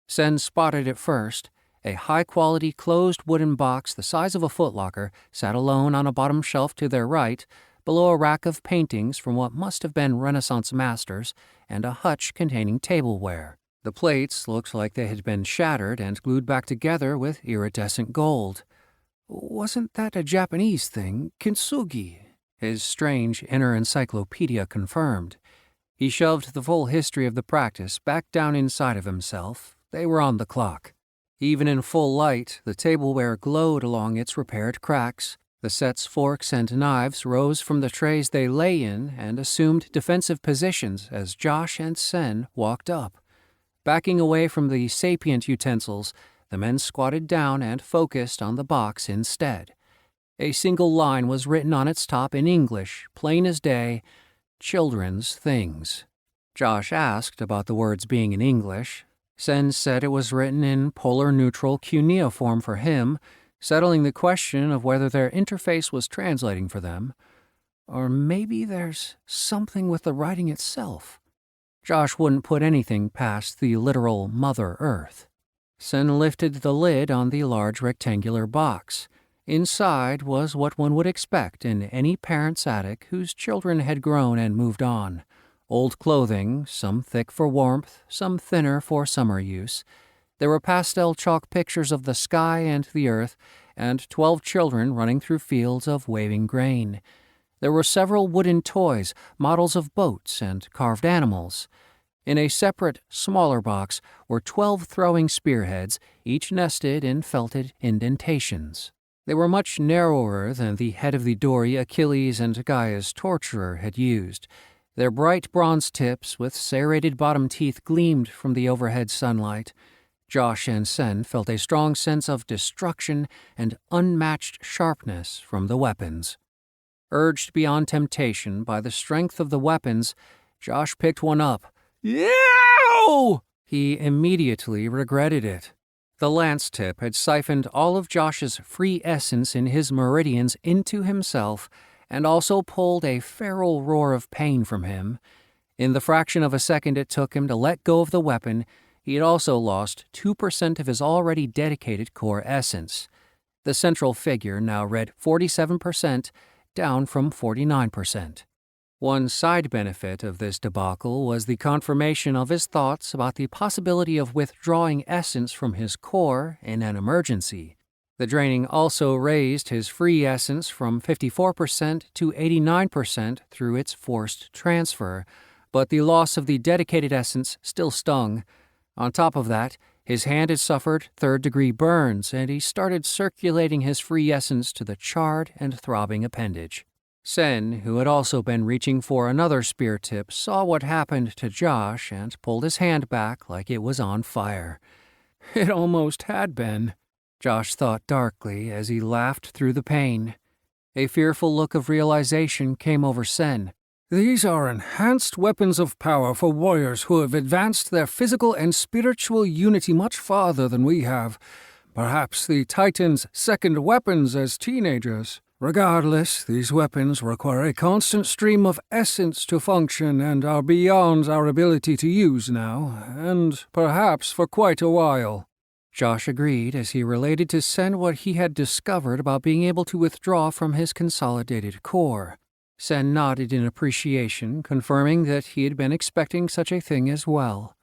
Sen spotted it first. A high-quality closed wooden box the size of a footlocker sat alone on a bottom shelf to their right, below a rack of paintings from what must have been Renaissance masters and a hutch containing tableware. The plates looked like they had been shattered and glued back together with iridescent gold. Wasn't that a Japanese thing, kintsugi? His strange inner encyclopedia confirmed. He shoved the full history of the practice back down inside of himself. They were on the clock. Even in full light, the tableware glowed along its repaired cracks. The set's forks and knives rose from the trays they lay in and assumed defensive positions as Josh and Sen walked up. Backing away from the sapient utensils, the men squatted down and focused on the box instead. A single line was written on its top in English, plain as day, "Children's Things." Josh asked about the words being in English. Sen said it was written in polar-neutral cuneiform for him, settling the question of whether their interface was translating for them. Or maybe there's something with the writing itself. Josh wouldn't put anything past the literal Mother Earth. Sen lifted the lid on the large rectangular box. Inside was what one would expect in any parent's attic whose children had grown and moved on. Old clothing, some thick for warmth, some thinner for summer use. There were pastel chalk pictures of the sky and the earth, and 12 children running through fields of waving grain. There were several wooden toys, models of boats, and carved animals. In a separate, smaller box were 12 throwing spearheads, each nested in felted indentations. They were much narrower than the head of the dory Achilles and Gaia's torturer had used. Their bright bronze tips with serrated bottom teeth gleamed from the overhead sunlight. Josh and Sen felt a strong sense of destruction and unmatched sharpness from the weapons. Urged beyond temptation by the strength of the weapons, Josh picked one up. Yow! He immediately regretted it. The lance tip had siphoned all of Josh's free essence in his meridians into himself and also pulled a feral roar of pain from him. In the fraction of a second it took him to let go of the weapon, he had also lost 2% of his already dedicated core essence. The central figure now read 47%, down from 49%. One side benefit of this debacle was the confirmation of his thoughts about the possibility of withdrawing essence from his core in an emergency. The draining also raised his free essence from 54% to 89% through its forced transfer, but the loss of the dedicated essence still stung. On top of that, his hand had suffered third-degree burns, and he started circulating his free essence to the charred and throbbing appendage. Sen, who had also been reaching for another spear tip, saw what happened to Josh and pulled his hand back like it was on fire. It almost had been, Josh thought darkly as he laughed through the pain. A fearful look of realization came over Sen. These are enhanced weapons of power for warriors who have advanced their physical and spiritual unity much farther than we have. Perhaps the Titans' second weapons as teenagers. Regardless, these weapons require a constant stream of essence to function and are beyond our ability to use now, and perhaps for quite a while. Josh agreed as he related to Sen what he had discovered about being able to withdraw from his consolidated core. Sen nodded in appreciation, confirming that he had been expecting such a thing as well.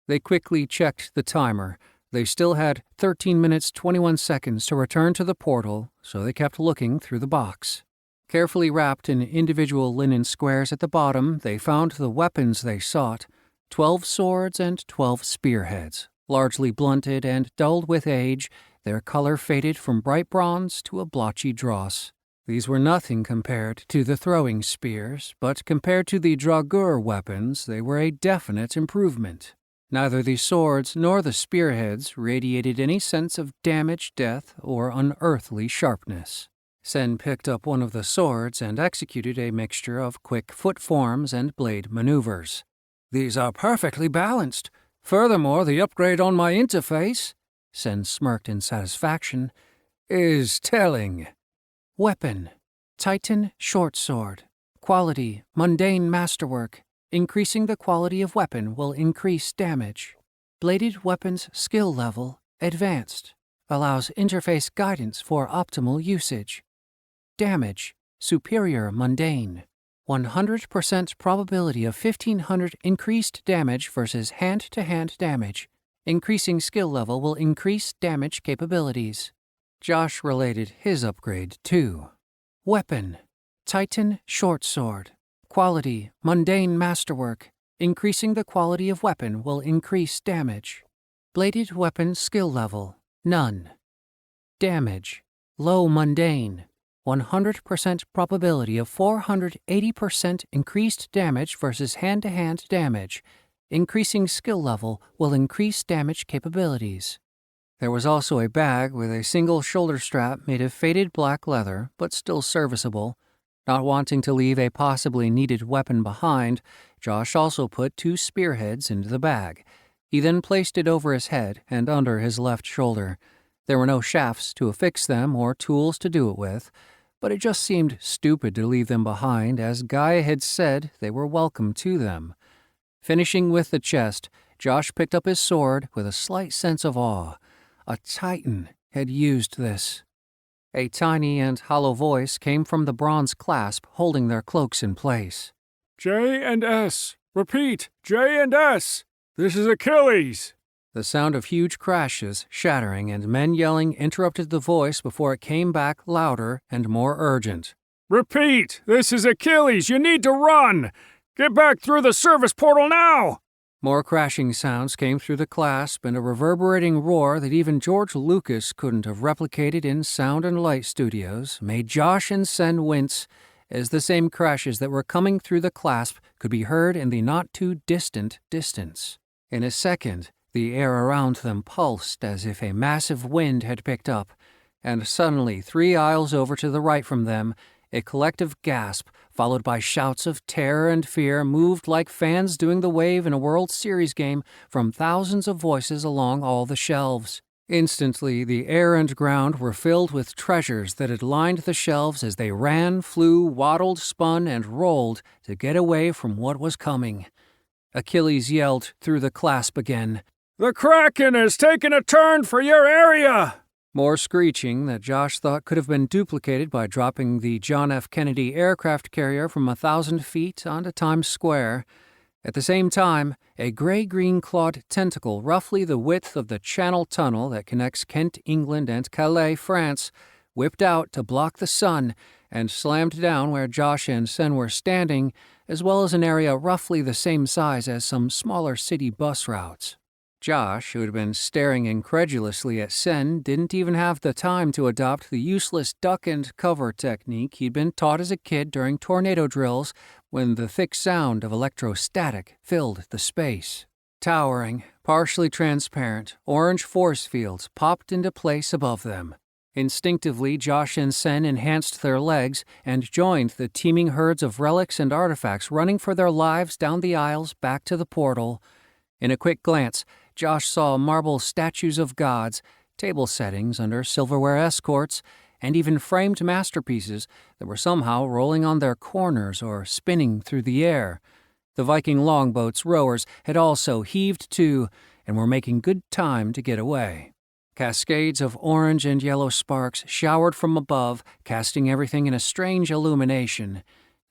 They quickly checked the timer. They still had 13 minutes 21 seconds to return to the portal, so they kept looking through the box. Carefully wrapped in individual linen squares at the bottom, they found the weapons they sought, 12 swords and 12 spearheads. Largely blunted and dulled with age, their color faded from bright bronze to a blotchy dross. These were nothing compared to the throwing spears, but compared to the Draugr weapons, they were a definite improvement. Neither the swords nor the spearheads radiated any sense of damage, death, or unearthly sharpness. Sen picked up one of the swords and executed a mixture of quick foot forms and blade maneuvers. These are perfectly balanced. Furthermore, the upgrade on my interface, Sen smirked in satisfaction, is telling. Weapon: Titan short sword. Quality: mundane masterwork. Increasing the quality of weapon will increase damage. Bladed weapons skill level: advanced. Allows interface guidance for optimal usage. Damage: superior mundane. 100% probability of 1500 increased damage versus hand-to-hand damage. Increasing skill level will increase damage capabilities. Josh related his upgrade too. Weapon: Titan short sword. Quality: mundane masterwork. Increasing the quality of weapon will increase damage. Bladed weapon skill level: none. Damage: low mundane. 100% probability of 480% increased damage versus hand-to-hand damage. Increasing skill level will increase damage capabilities. There was also a bag with a single shoulder strap made of faded black leather, but still serviceable. Not wanting to leave a possibly needed weapon behind, Josh also put 2 spearheads into the bag. He then placed it over his head and under his left shoulder. There were no shafts to affix them or tools to do it with, but it just seemed stupid to leave them behind, as Gaia had said they were welcome to them. Finishing with the chest, Josh picked up his sword with a slight sense of awe. A Titan had used this. A tiny and hollow voice came from the bronze clasp holding their cloaks in place. J and S. Repeat, J and S. This is Achilles. The sound of huge crashes, shattering, and men yelling interrupted the voice before it came back louder and more urgent. Repeat, this is Achilles. You need to run. Get back through the service portal now. More crashing sounds came through the clasp, and a reverberating roar that even George Lucas couldn't have replicated in sound and light studios made Josh and Sen wince, as the same crashes that were coming through the clasp could be heard in the not-too-distant distance. In a second, the air around them pulsed as if a massive wind had picked up, and suddenly 3 aisles over to the right from them, a collective gasp, followed by shouts of terror and fear, moved like fans doing the wave in a World Series game from thousands of voices along all the shelves. Instantly, the air and ground were filled with treasures that had lined the shelves as they ran, flew, waddled, spun, and rolled to get away from what was coming. Achilles yelled through the clasp again, "The Kraken has taken a turn for your area!" More screeching that Josh thought could have been duplicated by dropping the John F. Kennedy aircraft carrier from 1,000 feet onto Times Square. At the same time, a gray-green clawed tentacle roughly the width of the Channel Tunnel that connects Kent, England, and Calais, France, whipped out to block the sun and slammed down where Josh and Sen were standing, as well as an area roughly the same size as some smaller city bus routes. Josh, who had been staring incredulously at Sen, didn't even have the time to adopt the useless duck and cover technique he'd been taught as a kid during tornado drills when the thick sound of electrostatic filled the space. Towering, partially transparent, orange force fields popped into place above them. Instinctively, Josh and Sen enhanced their legs and joined the teeming herds of relics and artifacts running for their lives down the aisles back to the portal. In a quick glance, Josh saw marble statues of gods, table settings under silverware escorts, and even framed masterpieces that were somehow rolling on their corners or spinning through the air. The Viking longboat's rowers had also heaved to and were making good time to get away. Cascades of orange and yellow sparks showered from above, casting everything in a strange illumination.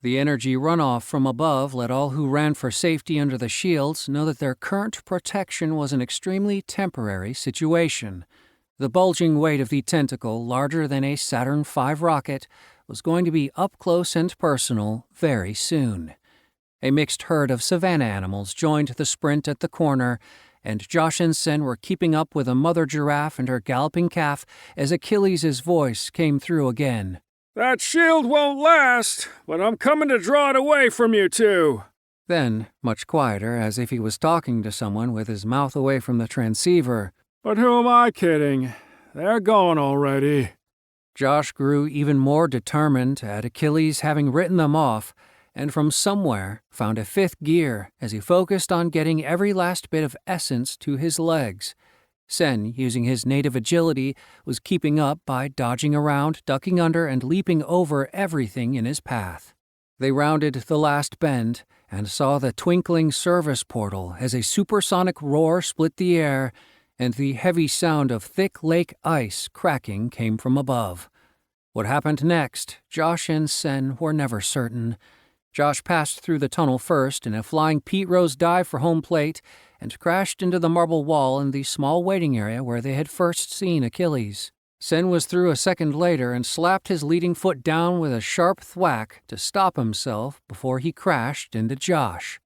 The energy runoff from above let all who ran for safety under the shields know that their current protection was an extremely temporary situation. The bulging weight of the tentacle, larger than a Saturn V rocket, was going to be up close and personal very soon. A mixed herd of savanna animals joined the sprint at the corner, and Josh and Sen were keeping up with a mother giraffe and her galloping calf as Achilles' voice came through again. "That shield won't last, but I'm coming to draw it away from you two." Then, much quieter, as if he was talking to someone with his mouth away from the transceiver, "But who am I kidding? They're gone already." Josh grew even more determined at Achilles having written them off, and from somewhere found a fifth gear as he focused on getting every last bit of essence to his legs. Sen, using his native agility, was keeping up by dodging around, ducking under, and leaping over everything in his path. They rounded the last bend and saw the twinkling service portal as a supersonic roar split the air, and the heavy sound of thick lake ice cracking came from above. What happened next, Josh and Sen were never certain. Josh passed through the tunnel first in a flying Pete Rose dive for home plate and crashed into the marble wall in the small waiting area where they had first seen Achilles. Sen was through a second later and slapped his leading foot down with a sharp thwack to stop himself before he crashed into Josh.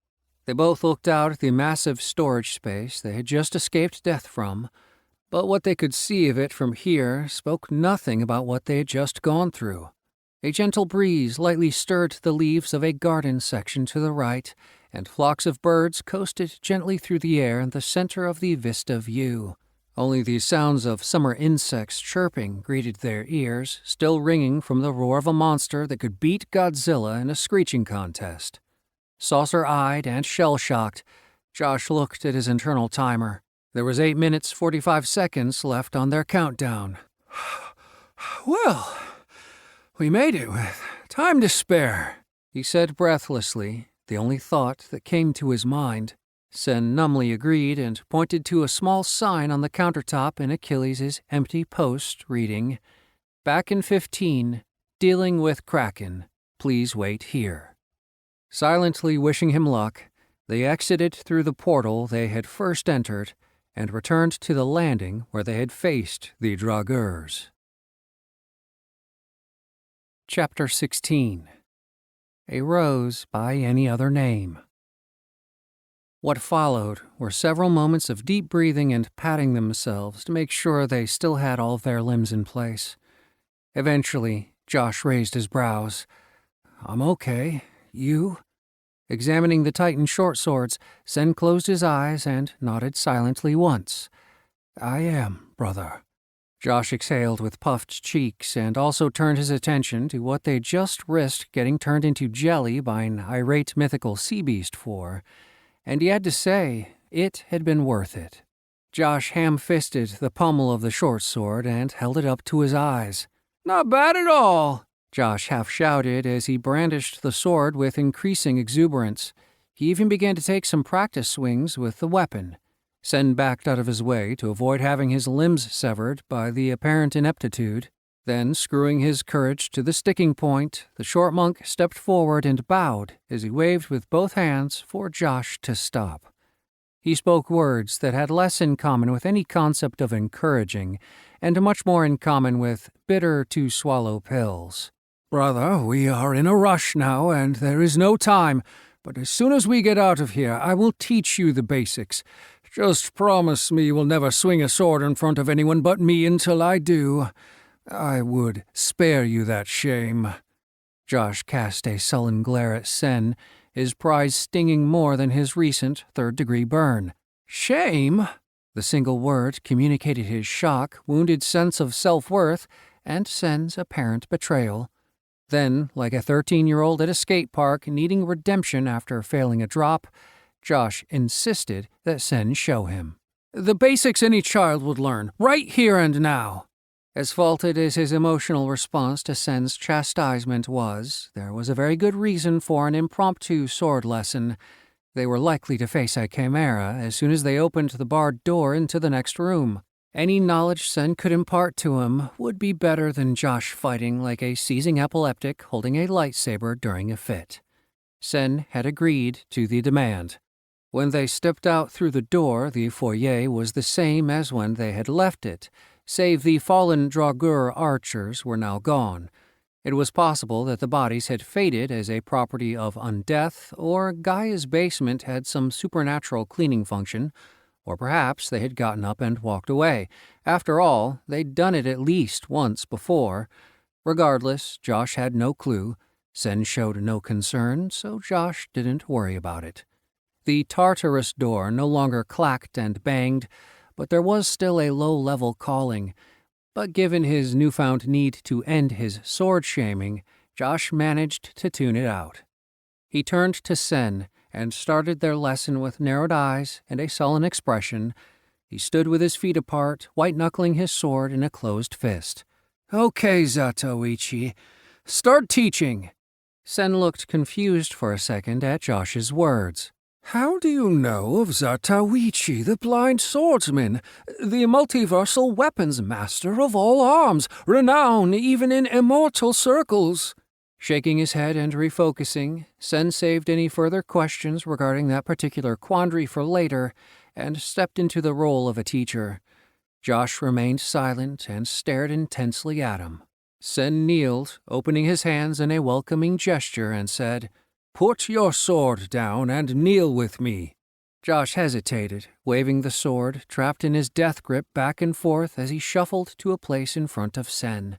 They both looked out at the massive storage space they had just escaped death from, but what they could see of it from here spoke nothing about what they had just gone through. A gentle breeze lightly stirred the leaves of a garden section to the right, and flocks of birds coasted gently through the air in the center of the vista view. Only the sounds of summer insects chirping greeted their ears, still ringing from the roar of a monster that could beat Godzilla in a screeching contest. Saucer-eyed and shell-shocked, Josh looked at his internal timer. There was 8 minutes 45 seconds left on their countdown. Well, we made it with time to spare, he said breathlessly, the only thought that came to his mind. Sen numbly agreed and pointed to a small sign on the countertop in Achilles' empty post reading, "Back in 15, dealing with Kraken. Please wait here." Silently wishing him luck, they exited through the portal they had first entered and returned to the landing where they had faced the Draugrs. Chapter 16. A Rose by Any Other Name. What followed were several moments of deep breathing and patting themselves to make sure they still had all of their limbs in place. Eventually, Josh raised his brows. "I'm okay. You?" Examining the Titan short swords, Sen closed his eyes and nodded silently once. "I am, brother." Josh exhaled with puffed cheeks and also turned his attention to what they'd just risked getting turned into jelly by an irate mythical sea beast for, and he had to say, it had been worth it. Josh ham-fisted the pommel of the short sword and held it up to his eyes. "Not bad at all," Josh half-shouted as he brandished the sword with increasing exuberance. He even began to take some practice swings with the weapon. Sen backed out of his way to avoid having his limbs severed by the apparent ineptitude. Then, screwing his courage to the sticking point, the short monk stepped forward and bowed as he waved with both hands for Josh to stop. He spoke words that had less in common with any concept of encouraging, and much more in common with bitter-to-swallow pills. "Brother, we are in a rush now, and there is no time, but as soon as we get out of here, I will teach you the basics. Just promise me you will never swing a sword in front of anyone but me until I do. I would spare you that shame." Josh cast a sullen glare at Sen, his prize stinging more than his recent third-degree burn. "Shame?" The single word communicated his shock, wounded sense of self-worth, and Sen's apparent betrayal. Then, like a 13-year-old at a skate park needing redemption after failing a drop, Josh insisted that Sen show him. "The basics any child would learn, right here and now." As faulted as his emotional response to Sen's chastisement was, there was a very good reason for an impromptu sword lesson. They were likely to face a chimera as soon as they opened the barred door into the next room. Any knowledge Sen could impart to him would be better than Josh fighting like a seizing epileptic holding a lightsaber during a fit. Sen had agreed to the demand. When they stepped out through the door, the foyer was the same as when they had left it, save the fallen Draugr archers were now gone. It was possible that the bodies had faded as a property of undeath, or Gaia's basement had some supernatural cleaning function, or perhaps they had gotten up and walked away. After all, they'd done it at least once before. Regardless, Josh had no clue. Sen showed no concern, so Josh didn't worry about it. The Tartarus door no longer clacked and banged, but there was still a low-level calling. But given his newfound need to end his sword-shaming, Josh managed to tune it out. He turned to Sen and started their lesson with narrowed eyes and a sullen expression. He stood with his feet apart, white-knuckling his sword in a closed fist. "Okay, Zatoichi, start teaching." Sen looked confused for a second at Josh's words. "How do you know of Zatoichi, the blind swordsman, the multiversal weapons master of all arms, renowned even in immortal circles?" Shaking his head and refocusing, Sen saved any further questions regarding that particular quandary for later and stepped into the role of a teacher. Josh remained silent and stared intensely at him. Sen kneeled, opening his hands in a welcoming gesture, and said, "Put your sword down and kneel with me." Josh hesitated, waving the sword, trapped in his death grip, back and forth as he shuffled to a place in front of Sen.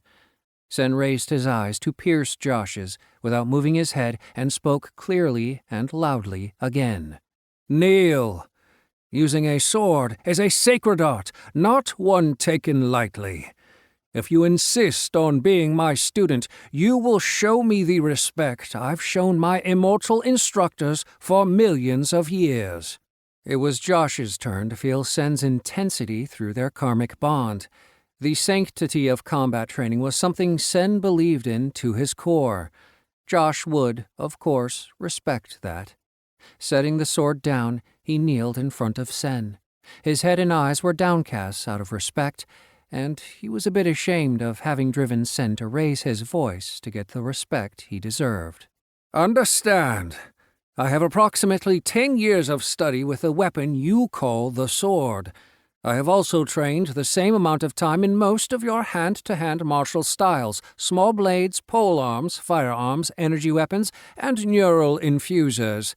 Sen raised his eyes to pierce Josh's without moving his head and spoke clearly and loudly again. "Kneel. Using a sword is a sacred art, not one taken lightly. If you insist on being my student, you will show me the respect I've shown my immortal instructors for millions of years." It was Josh's turn to feel Sen's intensity through their karmic bond. The sanctity of combat training was something Sen believed in to his core. Josh would, of course, respect that. Setting the sword down, he kneeled in front of Sen. His head and eyes were downcast out of respect, and he was a bit ashamed of having driven Sen to raise his voice to get the respect he deserved. "Understand, I have approximately 10 years of study with the weapon you call the sword. I have also trained the same amount of time in most of your hand-to-hand martial styles, small blades, polearms, firearms, energy weapons, and neural infusers.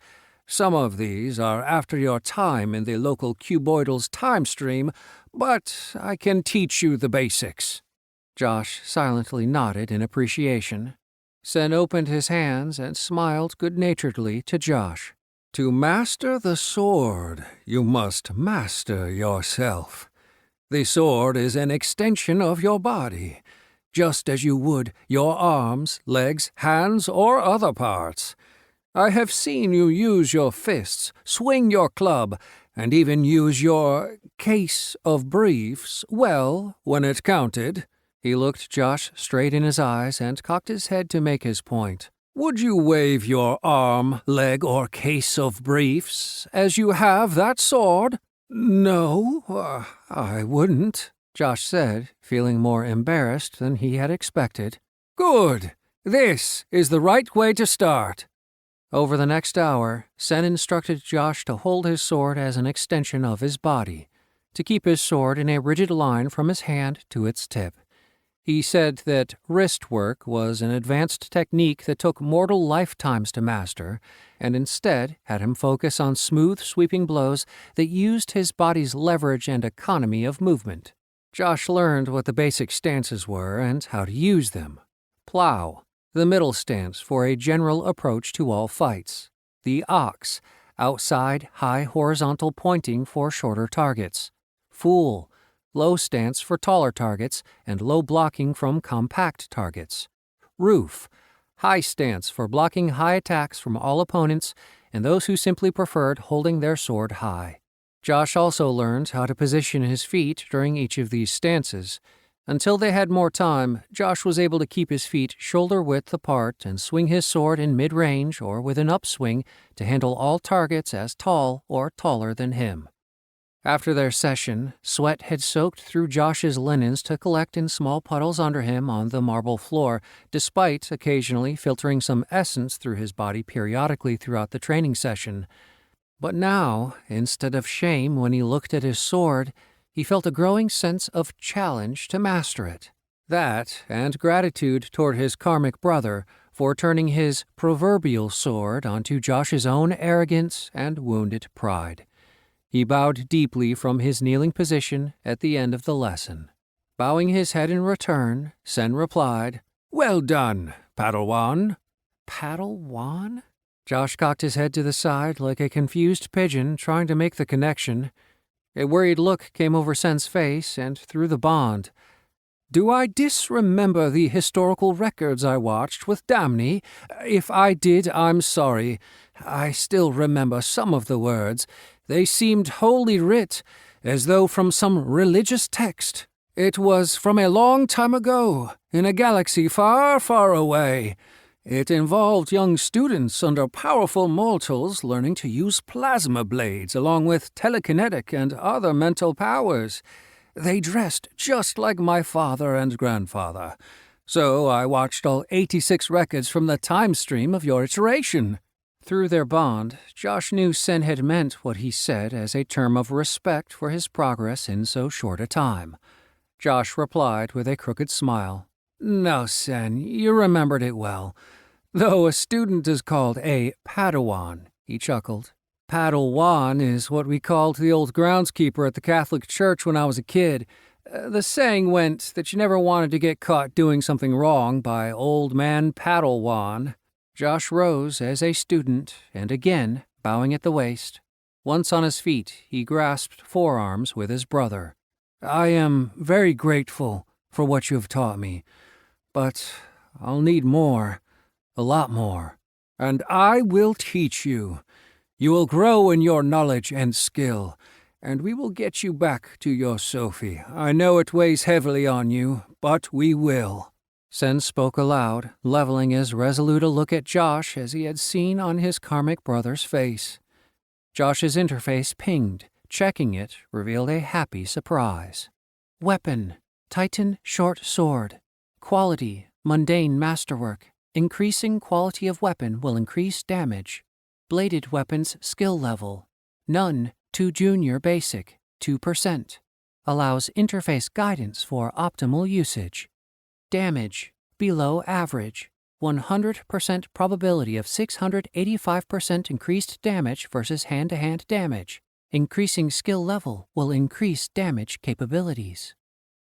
Some of these are after your time in the local cuboidal's time stream, but I can teach you the basics." Josh silently nodded in appreciation. Sen opened his hands and smiled good-naturedly to Josh. "To master the sword, you must master yourself. The sword is an extension of your body, just as you would your arms, legs, hands, or other parts. I have seen you use your fists, swing your club, and even use your case of briefs well when it counted." He looked Josh straight in his eyes and cocked his head to make his point. "Would you wave your arm, leg, or case of briefs as you have that sword?" "No, I wouldn't," Josh said, feeling more embarrassed than he had expected. "Good. This is the right way to start." Over the next hour, Sen instructed Josh to hold his sword as an extension of his body, to keep his sword in a rigid line from his hand to its tip. He said that wrist work was an advanced technique that took mortal lifetimes to master, and instead had him focus on smooth, sweeping blows that used his body's leverage and economy of movement. Josh learned what the basic stances were and how to use them. Plow, the middle stance for a general approach to all fights. The ox, outside high horizontal pointing for shorter targets. Fool, low stance for taller targets and low blocking from compact targets. Roof, high stance for blocking high attacks from all opponents and those who simply preferred holding their sword high. Josh also learned how to position his feet during each of these stances. Until they had more time, Josh was able to keep his feet shoulder-width apart and swing his sword in mid-range or with an upswing to handle all targets as tall or taller than him. After their session, sweat had soaked through Josh's linens to collect in small puddles under him on the marble floor, despite occasionally filtering some essence through his body periodically throughout the training session. But now, instead of shame when he looked at his sword, he felt a growing sense of challenge to master it. That, and gratitude toward his karmic brother for turning his proverbial sword onto Josh's own arrogance and wounded pride. He bowed deeply from his kneeling position at the end of the lesson. Bowing his head in return, Sen replied, "Well done, Padawan." "Padawan?" Josh cocked his head to the side like a confused pigeon trying to make the connection. A worried look came over Sen's face and through the bond. "Do I disremember the historical records I watched with Damni? If I did, I'm sorry. I still remember some of the words. They seemed holy writ, as though from some religious text. It was from a long time ago, in a galaxy far, far away. It involved young students under powerful mortals learning to use plasma blades along with telekinetic and other mental powers. They dressed just like my father and grandfather. So I watched all 86 records from the time stream of your iteration." Through their bond, Josh knew Sen had meant what he said as a term of respect for his progress in so short a time. Josh replied with a crooked smile. "No, Sen, you remembered it well. Though a student is called a Padawan," he chuckled. "Padawan is what we called the old groundskeeper at the Catholic Church when I was a kid. The saying went that you never wanted to get caught doing something wrong by Old Man Padawan." Josh rose as a student and again, bowing at the waist. Once on his feet, he grasped forearms with his brother. "I am very grateful for what you have taught me, but I'll need more, a lot more. And I will teach you. You will grow in your knowledge and skill, and we will get you back to your Sophie. I know it weighs heavily on you, but we will." Sen spoke aloud, leveling as resolute a look at Josh as he had seen on his karmic brother's face. Josh's interface pinged. Checking it revealed a happy surprise. "Weapon, Titan short sword. Quality, mundane masterwork. Increasing quality of weapon will increase damage. Bladed weapons skill level. None to junior basic, 2%. Allows interface guidance for optimal usage. Damage, below average. 100% probability of 685% increased damage versus hand-to-hand damage. Increasing skill level will increase damage capabilities.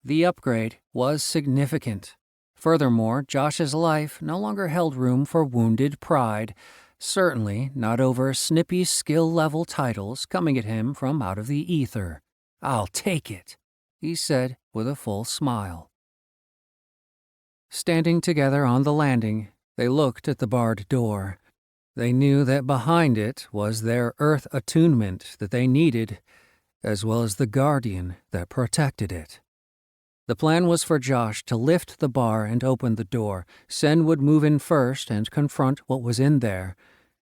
The upgrade was significant. Furthermore, Josh's life no longer held room for wounded pride, certainly not over snippy skill-level titles coming at him from out of the ether. "I'll take it," he said with a full smile. Standing together on the landing, they looked at the barred door. They knew that behind it was their Earth attunement that they needed, as well as the guardian that protected it. The plan was for Josh to lift the bar and open the door. Sen would move in first and confront what was in there.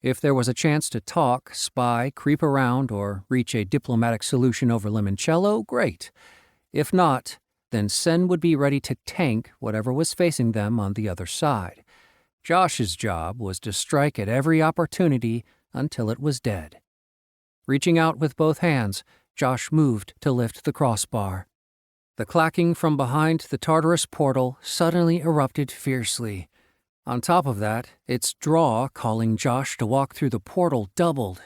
If there was a chance to talk, spy, creep around, or reach a diplomatic solution over limoncello, great. If not, then Sen would be ready to tank whatever was facing them on the other side. Josh's job was to strike at every opportunity until it was dead. Reaching out with both hands, Josh moved to lift the crossbar. The clacking from behind the Tartarus portal suddenly erupted fiercely. On top of that, its draw calling Josh to walk through the portal doubled.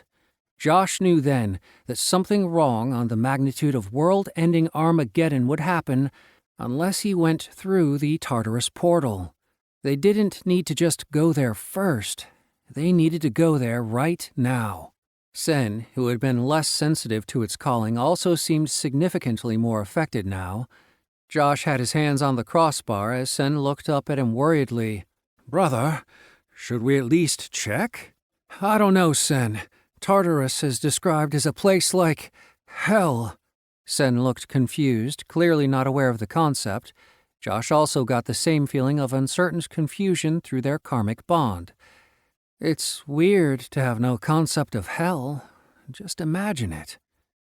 Josh knew then that something wrong on the magnitude of world-ending Armageddon would happen unless he went through the Tartarus portal. They didn't need to just go there first. They needed to go there right now. Sen, who had been less sensitive to its calling, also seemed significantly more affected now. Josh had his hands on the crossbar as Sen looked up at him worriedly. "Brother, should we at least check?" "I don't know, Sen. Tartarus is described as a place like hell." Sen looked confused, clearly not aware of the concept. Josh also got the same feeling of uncertain confusion through their karmic bond. "It's weird to have no concept of hell. Just imagine it.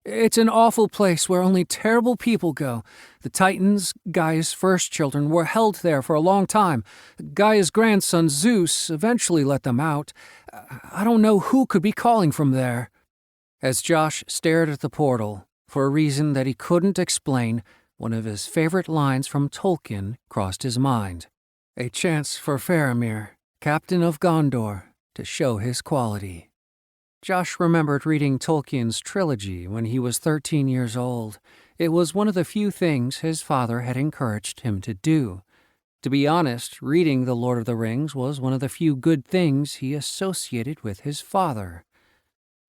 It's an awful place where only terrible people go. The Titans, Gaia's first children, were held there for a long time. Gaia's grandson, Zeus, eventually let them out. I don't know who could be calling from there." As Josh stared at the portal, for a reason that he couldn't explain, one of his favorite lines from Tolkien crossed his mind. "A chance for Faramir, captain of Gondor, to show his quality." Josh remembered reading Tolkien's trilogy when he was 13 years old. It was one of the few things his father had encouraged him to do. To be honest, reading The Lord of the Rings was one of the few good things he associated with his father.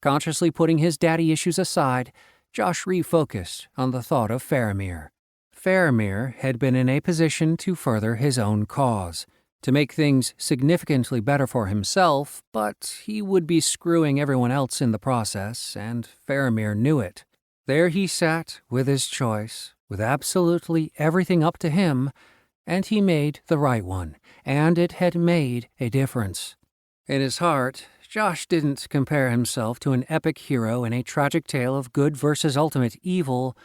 Consciously putting his daddy issues aside, Josh refocused on the thought of Faramir. Faramir had been in a position to further his own cause, to make things significantly better for himself, but he would be screwing everyone else in the process, and Faramir knew it. There he sat with his choice, with absolutely everything up to him, and he made the right one, and it had made a difference. In his heart, Josh didn't compare himself to an epic hero in a tragic tale of good versus ultimate evil,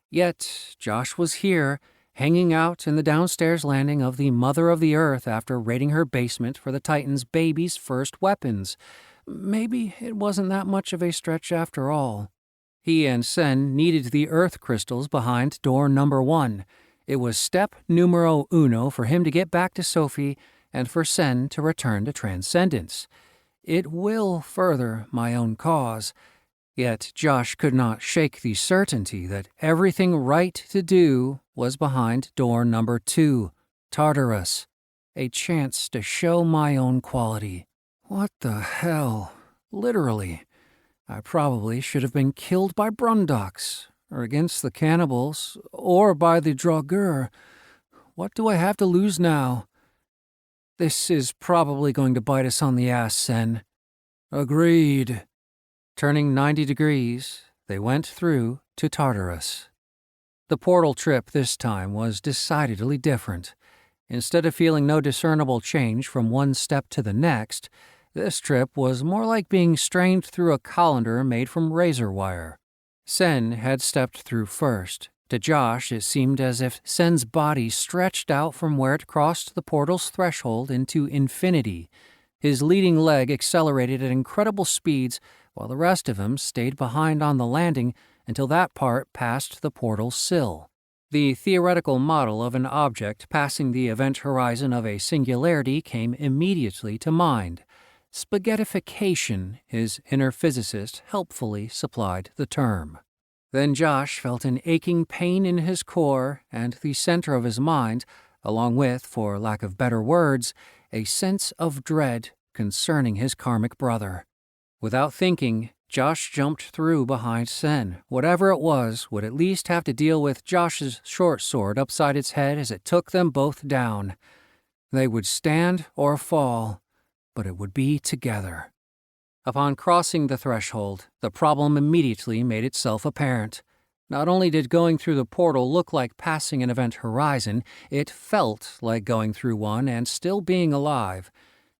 yet Josh was here, hanging out in the downstairs landing of the Mother of the Earth after raiding her basement for the Titan's baby's first weapons. Maybe it wasn't that much of a stretch after all. He and Sen needed the Earth crystals behind door number 1. It was step numero uno for him to get back to Sophie and for Sen to return to Transcendence. It will further my own cause. Yet Josh could not shake the certainty that everything right to do was behind door number 2, Tartarus. A chance to show my own quality. What the hell? Literally. I probably should have been killed by Brundox, or against the cannibals, or by the Draugr. What do I have to lose now? This is probably going to bite us on the ass, Sen. Agreed. Turning 90 degrees, they went through to Tartarus. The portal trip this time was decidedly different. Instead of feeling no discernible change from one step to the next, this trip was more like being strained through a colander made from razor wire. Sen had stepped through first. To Josh, it seemed as if Sen's body stretched out from where it crossed the portal's threshold into infinity. His leading leg accelerated at incredible speeds, while the rest of him stayed behind on the landing until that part passed the portal's sill. The theoretical model of an object passing the event horizon of a singularity came immediately to mind. Spaghettification, his inner physicist helpfully supplied the term. Then Josh felt an aching pain in his core and the center of his mind, along with, for lack of better words, a sense of dread concerning his karmic brother. Without thinking, Josh jumped through behind Sen. Whatever it was would at least have to deal with Josh's short sword upside its head as it took them both down. They would stand or fall, but it would be together. Upon crossing the threshold, the problem immediately made itself apparent. Not only did going through the portal look like passing an event horizon, it felt like going through one and still being alive.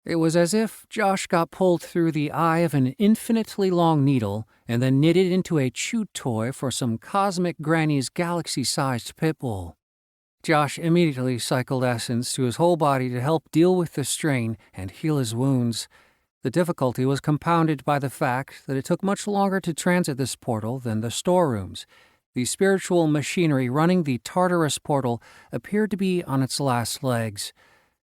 It was as if Josh got pulled through the eye of an infinitely long needle and then knitted into a chew toy for some cosmic granny's galaxy-sized pit bull. Josh immediately cycled essence to his whole body to help deal with the strain and heal his wounds. The difficulty was compounded by the fact that it took much longer to transit this portal than the storerooms. The spiritual machinery running the Tartarus portal appeared to be on its last legs.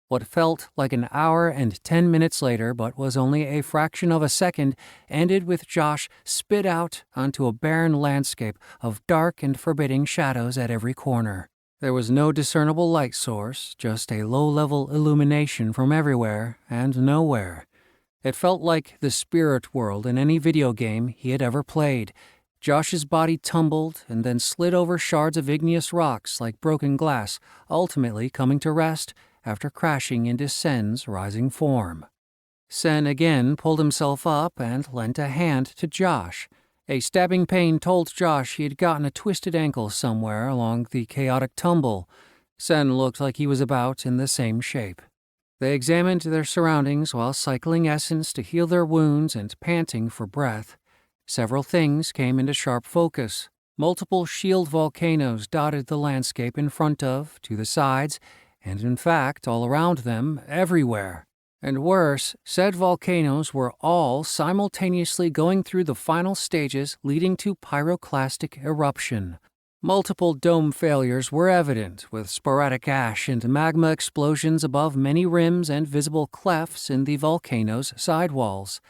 What felt like an hour and 10 minutes later, but was only a fraction of a second, ended with Josh spit out onto a barren landscape of dark and forbidding shadows at every corner. There was no discernible light source, just a low-level illumination from everywhere and nowhere. It felt like the spirit world in any video game he had ever played. Josh's body tumbled and then slid over shards of igneous rocks like broken glass, ultimately coming to rest after crashing into Sen's rising form. Sen again pulled himself up and lent a hand to Josh. A stabbing pain told Josh he had gotten a twisted ankle somewhere along the chaotic tumble. Sen looked like he was about in the same shape. They examined their surroundings while cycling essence to heal their wounds and panting for breath. Several things came into sharp focus. Multiple shield volcanoes dotted the landscape in front of, to the sides, and in fact all around them, everywhere. And worse, said volcanoes were all simultaneously going through the final stages leading to pyroclastic eruption. Multiple dome failures were evident, with sporadic ash and magma explosions above many rims and visible clefts in the volcano's sidewalls.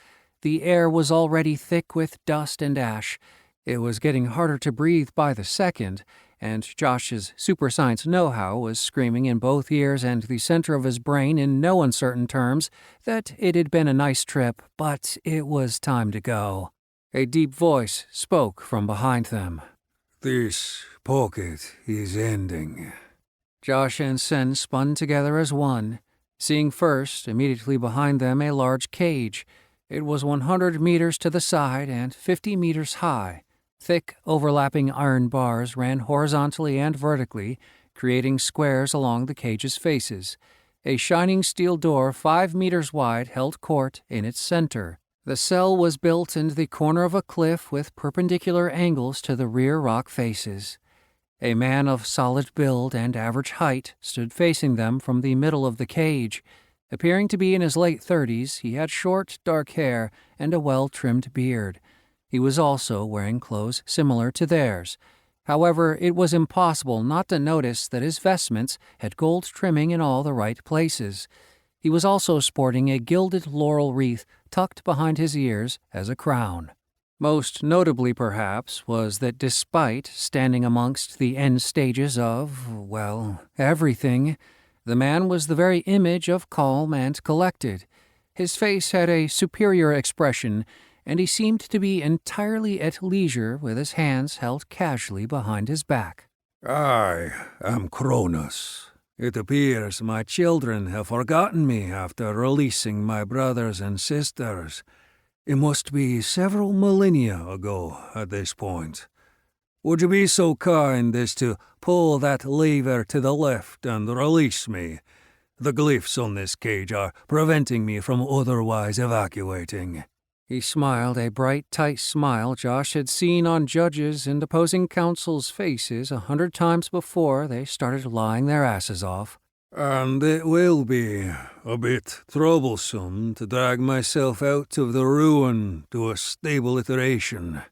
The air was already thick with dust and ash. It was getting harder to breathe by the second, and Josh's super science know-how was screaming in both ears and the center of his brain in no uncertain terms that it had been a nice trip, but it was time to go. A deep voice spoke from behind them. This pocket is ending. Josh and Sen spun together as one, seeing first, immediately behind them, a large cage. It was 100 meters to the side and 50 meters high. Thick, overlapping iron bars ran horizontally and vertically, creating squares along the cage's faces. A shining steel door 5 meters wide held court in its center. The cell was built in the corner of a cliff with perpendicular angles to the rear rock faces. A man of solid build and average height stood facing them from the middle of the cage. Appearing to be in his late 30s, he had short, dark hair and a well-trimmed beard. He was also wearing clothes similar to theirs. However, it was impossible not to notice that his vestments had gold trimming in all the right places. He was also sporting a gilded laurel wreath tucked behind his ears as a crown. Most notably, perhaps, was that despite standing amongst the end stages of, well, everything, the man was the very image of calm and collected. His face had a superior expression, and he seemed to be entirely at leisure with his hands held casually behind his back. I am Cronus. It appears my children have forgotten me after releasing my brothers and sisters. It must be several millennia ago at this point. Would you be so kind as to pull that lever to the left and release me? The glyphs on this cage are preventing me from otherwise evacuating. He smiled, a bright, tight smile Josh had seen on judges and opposing counsels' faces 100 times before they started lying their asses off. And it will be a bit troublesome to drag myself out of the ruin to a stable iteration.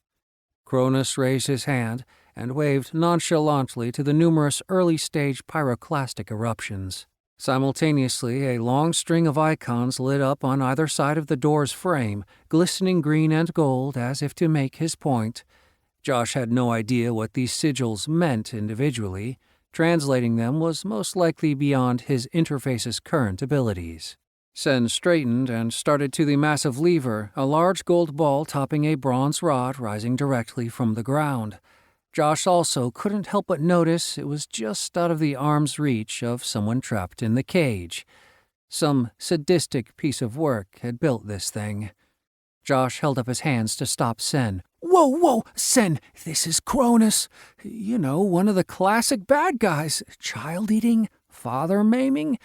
Cronus raised his hand and waved nonchalantly to the numerous early-stage pyroclastic eruptions. Simultaneously, a long string of icons lit up on either side of the door's frame, glistening green and gold as if to make his point. Josh had no idea what these sigils meant individually. Translating them was most likely beyond his interface's current abilities. Sen straightened and started to the massive lever, a large gold ball topping a bronze rod rising directly from the ground. Josh also couldn't help but notice it was just out of the arm's reach of someone trapped in the cage. Some sadistic piece of work had built this thing. Josh held up his hands to stop Sen. Whoa, Sen, this is Cronus. You know, one of the classic bad guys. Child-eating, father-maiming.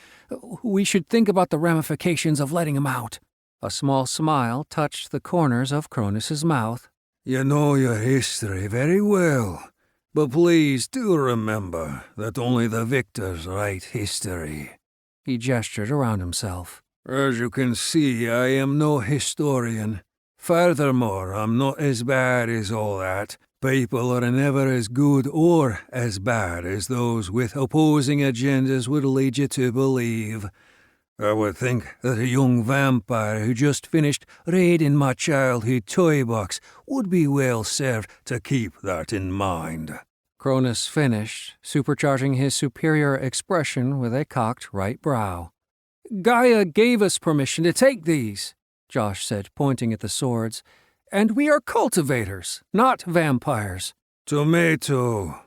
We should think about the ramifications of letting him out. A small smile touched the corners of Cronus's mouth. You know your history very well, but please do remember that only the victors write history. He gestured around himself. As you can see, I am no historian. Furthermore, I'm not as bad as all that. People are never as good or as bad as those with opposing agendas would lead you to believe. I would think that a young vampire who just finished raiding my childhood toy box would be well served to keep that in mind. Cronus finished, supercharging his superior expression with a cocked right brow. Gaia gave us permission to take these, Josh said, pointing at the swords, and we are cultivators, not vampires. Tomato.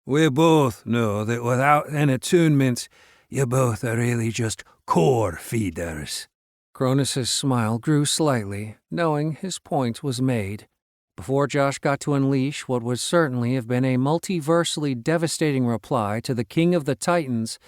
We both know that without an attunement, you both are really just core feeders. Cronus's smile grew slightly, knowing his point was made. Before Josh got to unleash what would certainly have been a multiversally devastating reply to the King of the Titans,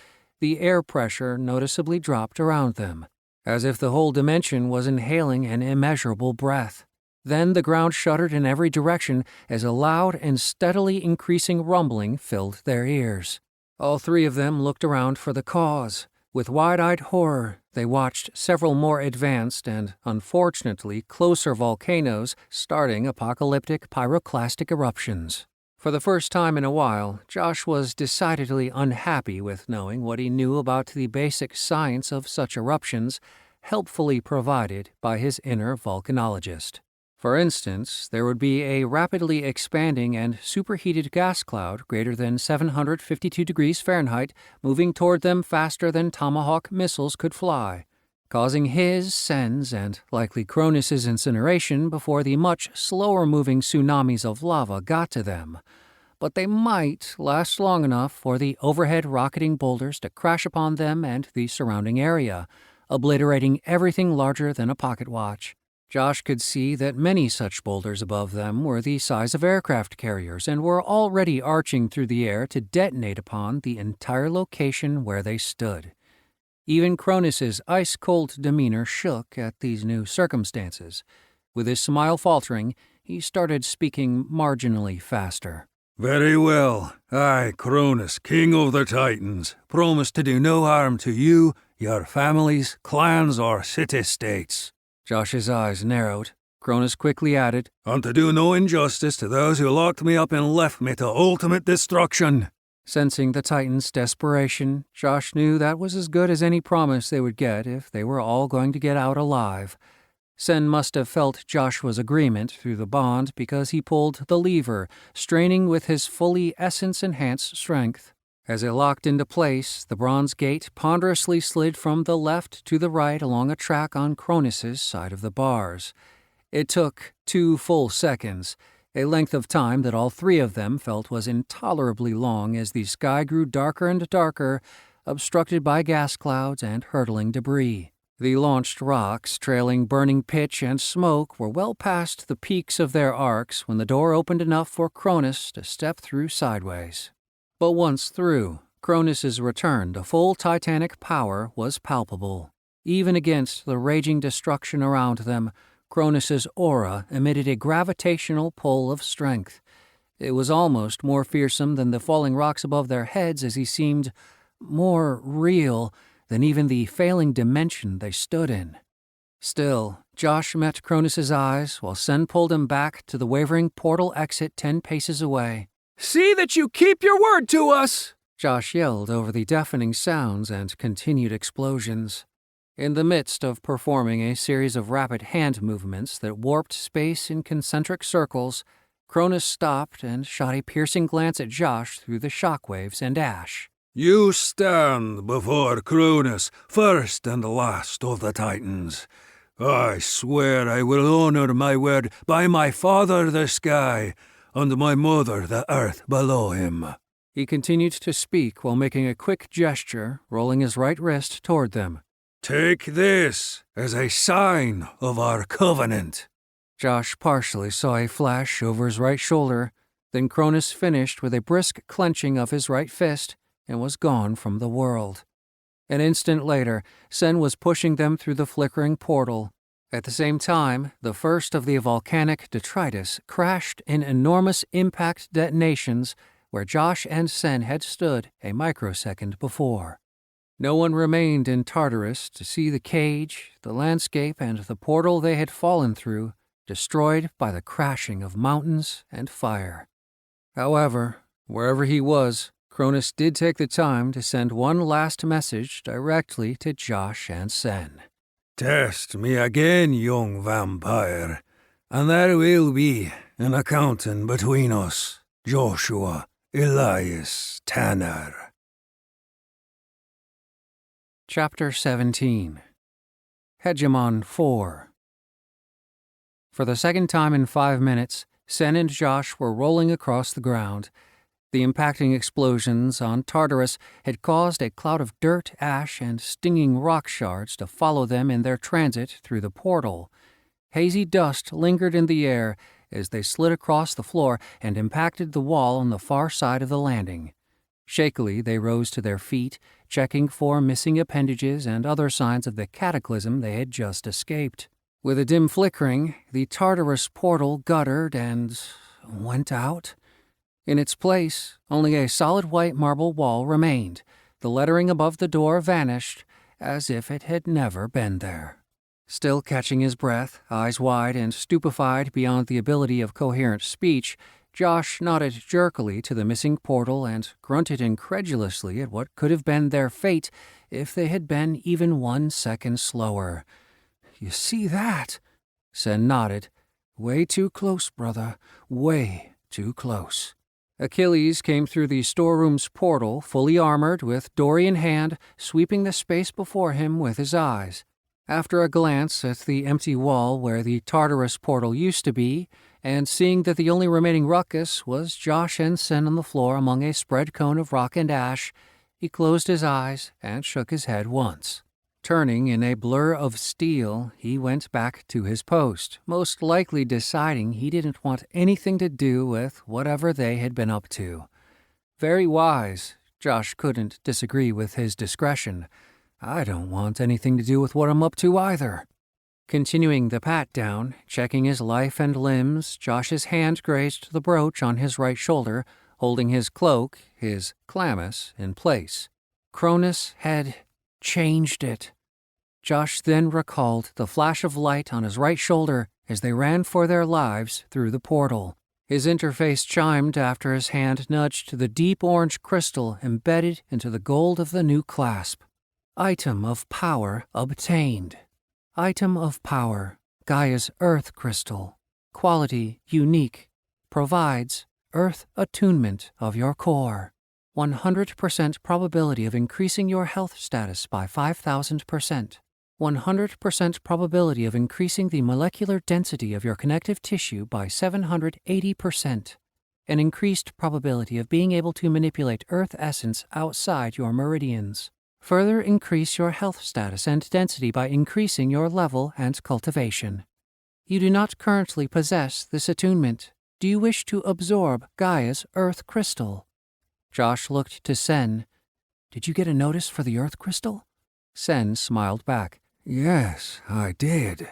the air pressure noticeably dropped around them, as if the whole dimension was inhaling an immeasurable breath. Then the ground shuddered in every direction as a loud and steadily increasing rumbling filled their ears. All three of them looked around for the cause. With wide-eyed horror, they watched several more advanced and, unfortunately, closer volcanoes starting apocalyptic pyroclastic eruptions. For the first time in a while, Josh was decidedly unhappy with knowing what he knew about the basic science of such eruptions, helpfully provided by his inner volcanologist. For instance, there would be a rapidly expanding and superheated gas cloud greater than 752 degrees Fahrenheit moving toward them faster than Tomahawk missiles could fly, causing his, Sen's, and likely Cronus's incineration before the much slower-moving tsunamis of lava got to them. But they might last long enough for the overhead rocketing boulders to crash upon them and the surrounding area, obliterating everything larger than a pocket watch. Josh could see that many such boulders above them were the size of aircraft carriers and were already arching through the air to detonate upon the entire location where they stood. Even Cronus's ice-cold demeanor shook at these new circumstances. With his smile faltering, he started speaking marginally faster. Very well. I, Cronus, King of the Titans, promise to do no harm to you, your families, clans, or city-states. Josh's eyes narrowed. Cronus quickly added, And to do no injustice to those who locked me up and left me to ultimate destruction. Sensing the Titan's desperation, Josh knew that was as good as any promise they would get if they were all going to get out alive. Sen must have felt Joshua's agreement through the bond because he pulled the lever, straining with his fully essence-enhanced strength. As it locked into place, the bronze gate ponderously slid from the left to the right along a track on Cronus's side of the bars. It took 2 full seconds, a length of time that all three of them felt was intolerably long as the sky grew darker and darker, obstructed by gas clouds and hurtling debris. The launched rocks, trailing burning pitch and smoke, were well past the peaks of their arcs when the door opened enough for Cronus to step through sideways. But once through, Cronus's return to full titanic power was palpable. Even against the raging destruction around them, Cronus's aura emitted a gravitational pull of strength. It was almost more fearsome than the falling rocks above their heads as he seemed more real than even the failing dimension they stood in. Still, Josh met Cronus's eyes while Sen pulled him back to the wavering portal exit 10 paces away. "See that you keep your word to us!" Josh yelled over the deafening sounds and continued explosions. In the midst of performing a series of rapid hand movements that warped space in concentric circles, Cronus stopped and shot a piercing glance at Josh through the shockwaves and ash. You stand before Cronus, first and last of the Titans. I swear I will honor my word by my father the sky, and my mother the earth below him. He continued to speak while making a quick gesture, rolling his right wrist toward them. Take this as a sign of our covenant. Josh partially saw a flash over his right shoulder, then Cronus finished with a brisk clenching of his right fist and was gone from the world. An instant later, Sen was pushing them through the flickering portal. At the same time, the first of the volcanic detritus crashed in enormous impact detonations where Josh and Sen had stood a microsecond before. No one remained in Tartarus to see the cage, the landscape, and the portal they had fallen through destroyed by the crashing of mountains and fire. However, wherever he was, Cronus did take the time to send one last message directly to Josh and Sen. Test me again, young vampire, and there will be an accounting between us, Joshua Elias Tanner. Chapter 17 Hegemon 4. For the second time in 5 minutes, Sen and Josh were rolling across the ground. The impacting explosions on Tartarus had caused a cloud of dirt, ash, and stinging rock shards to follow them in their transit through the portal. Hazy dust lingered in the air as they slid across the floor and impacted the wall on the far side of the landing. Shakily, they rose to their feet, checking for missing appendages and other signs of the cataclysm they had just escaped. With a dim flickering, the Tartarus portal guttered and went out. In its place, only a solid white marble wall remained. The lettering above the door vanished, as if it had never been there. Still catching his breath, eyes wide and stupefied beyond the ability of coherent speech, Josh nodded jerkily to the missing portal and grunted incredulously at what could have been their fate if they had been even 1 second slower. "You see that?" Sen nodded. "Way too close, brother. Way too close." Achilles came through the storeroom's portal, fully armored, with dory in hand, sweeping the space before him with his eyes. After a glance at the empty wall where the Tartarus portal used to be, and seeing that the only remaining ruckus was Josh and Sen on the floor among a spread cone of rock and ash, he closed his eyes and shook his head once. Turning in a blur of steel, he went back to his post, most likely deciding he didn't want anything to do with whatever they had been up to. Very wise. Josh couldn't disagree with his discretion. I don't want anything to do with what I'm up to either. Continuing the pat-down, checking his life and limbs, Josh's hand grazed the brooch on his right shoulder, holding his cloak, his chlamys, in place. Cronus had changed it. Josh then recalled the flash of light on his right shoulder as they ran for their lives through the portal. His interface chimed after his hand nudged the deep orange crystal embedded into the gold of the new clasp. Item of power obtained. Item of power, Gaia's Earth Crystal. Quality unique. Provides Earth attunement of your core. 100% probability of increasing your health status by 5,000%. 100% probability of increasing the molecular density of your connective tissue by 780%. An increased probability of being able to manipulate Earth essence outside your meridians. Further increase your health status and density by increasing your level and cultivation. You do not currently possess this attunement. Do you wish to absorb Gaia's Earth Crystal? Josh looked to Sen. Did you get a notice for the Earth Crystal? Sen smiled back. Yes, I did.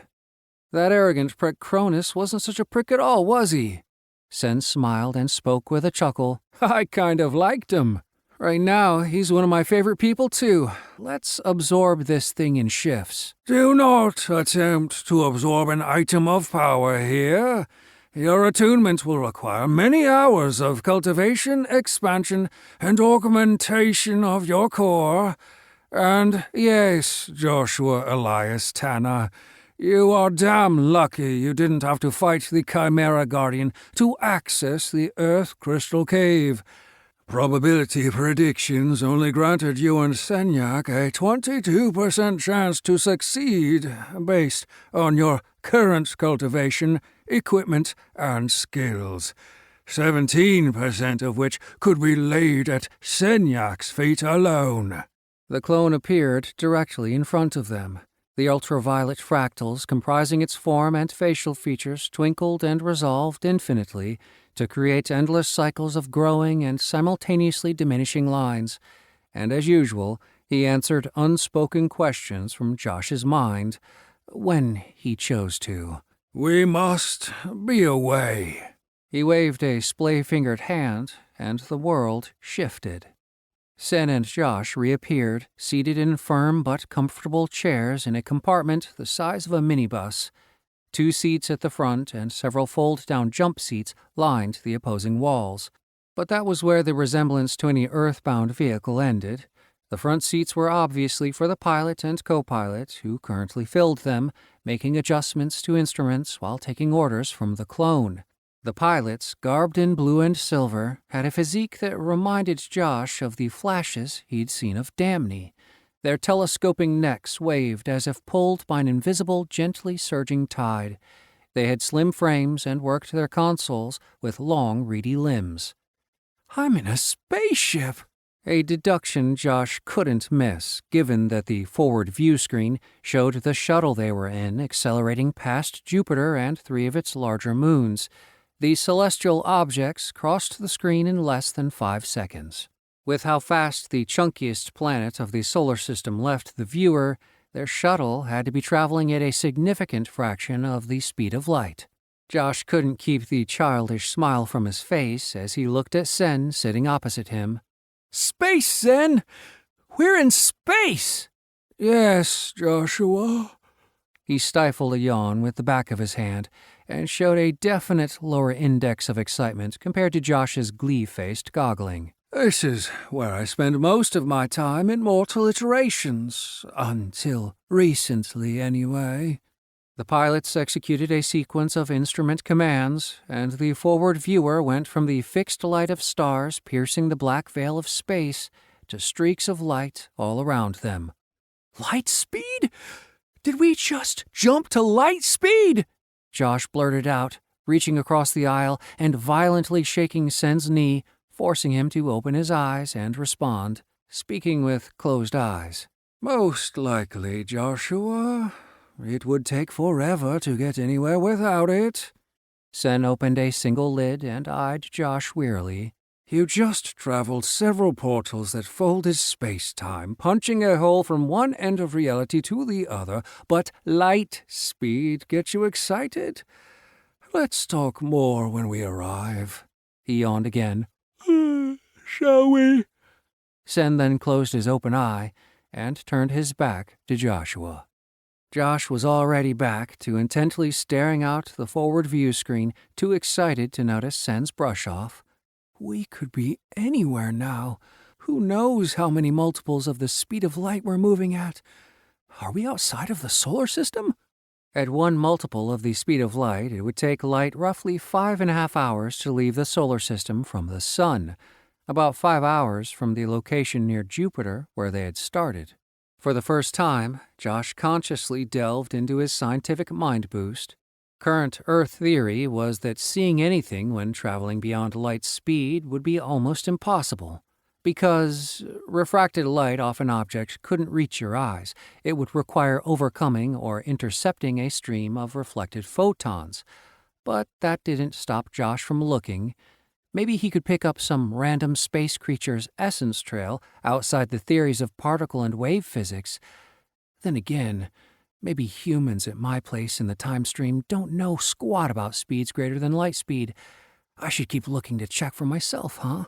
That arrogant prick Cronus wasn't such a prick at all, was he? Sen smiled and spoke with a chuckle. I kind of liked him. Right now, he's one of my favorite people, too. Let's absorb this thing in shifts. Do not attempt to absorb an item of power here. Your attunement will require many hours of cultivation, expansion, and augmentation of your core. And yes, Joshua Elias Tanner, you are damn lucky you didn't have to fight the Chimera Guardian to access the Earth Crystal Cave. Probability predictions only granted you and Senyak a 22% chance to succeed based on your current cultivation, equipment, and skills, 17% of which could be laid at Senyak's feet alone. The clone appeared directly in front of them. The ultraviolet fractals comprising its form and facial features twinkled and resolved infinitely to create endless cycles of growing and simultaneously diminishing lines, and as usual, he answered unspoken questions from Josh's mind when he chose to. We must be away. He waved a splay-fingered hand, and the world shifted. Sen and Josh reappeared, seated in firm but comfortable chairs in a compartment the size of a minibus. 2 seats at the front and several fold-down jump seats lined the opposing walls. But that was where the resemblance to any Earthbound vehicle ended. The front seats were obviously for the pilot and co-pilot, who currently filled them, making adjustments to instruments while taking orders from the clone. The pilots, garbed in blue and silver, had a physique that reminded Josh of the flashes he'd seen of Damney. Their telescoping necks waved as if pulled by an invisible, gently surging tide. They had slim frames and worked their consoles with long, reedy limbs. I'm in a spaceship! A deduction Josh couldn't miss, given that the forward view screen showed the shuttle they were in accelerating past Jupiter and 3 of its larger moons. The celestial objects crossed the screen in less than 5 seconds. With how fast the chunkiest planet of the solar system left the viewer, their shuttle had to be traveling at a significant fraction of the speed of light. Josh couldn't keep the childish smile from his face as he looked at Sen sitting opposite him. Space, Sen! We're in space! Yes, Joshua. He stifled a yawn with the back of his hand and showed a definite lower index of excitement compared to Josh's glee-faced goggling. This is where I spend most of my time in mortal iterations, until recently anyway. The pilots executed a sequence of instrument commands, and the forward viewer went from the fixed light of stars piercing the black veil of space to streaks of light all around them. Light speed? Did we just jump to light speed? Josh blurted out, reaching across the aisle and violently shaking Sen's knee, forcing him to open his eyes and respond, speaking with closed eyes. Most likely, Joshua. It would take forever to get anywhere without it. Sen opened a single lid and eyed Josh wearily. You just traveled several portals that folded space-time, punching a hole from one end of reality to the other, but light speed gets you excited? Let's talk more when we arrive. He yawned again. Shall we? Sen then closed his open eye and turned his back to Joshua. Josh was already back to intently staring out the forward view screen, too excited to notice Sen's brush-off. We could be anywhere now. Who knows how many multiples of the speed of light we're moving at? Are we outside of the solar system? At 1 multiple of the speed of light, it would take light roughly 5.5 hours to leave the solar system from the sun, about 5 hours from the location near Jupiter where they had started. For the first time, Josh consciously delved into his scientific mind boost. Current Earth theory was that seeing anything when traveling beyond light speed would be almost impossible. Because refracted light off an object couldn't reach your eyes, it would require overcoming or intercepting a stream of reflected photons. But that didn't stop Josh from looking. Maybe he could pick up some random space creature's essence trail outside the theories of particle and wave physics. Then again, maybe humans at my place in the time stream don't know squat about speeds greater than light speed. I should keep looking to check for myself, huh?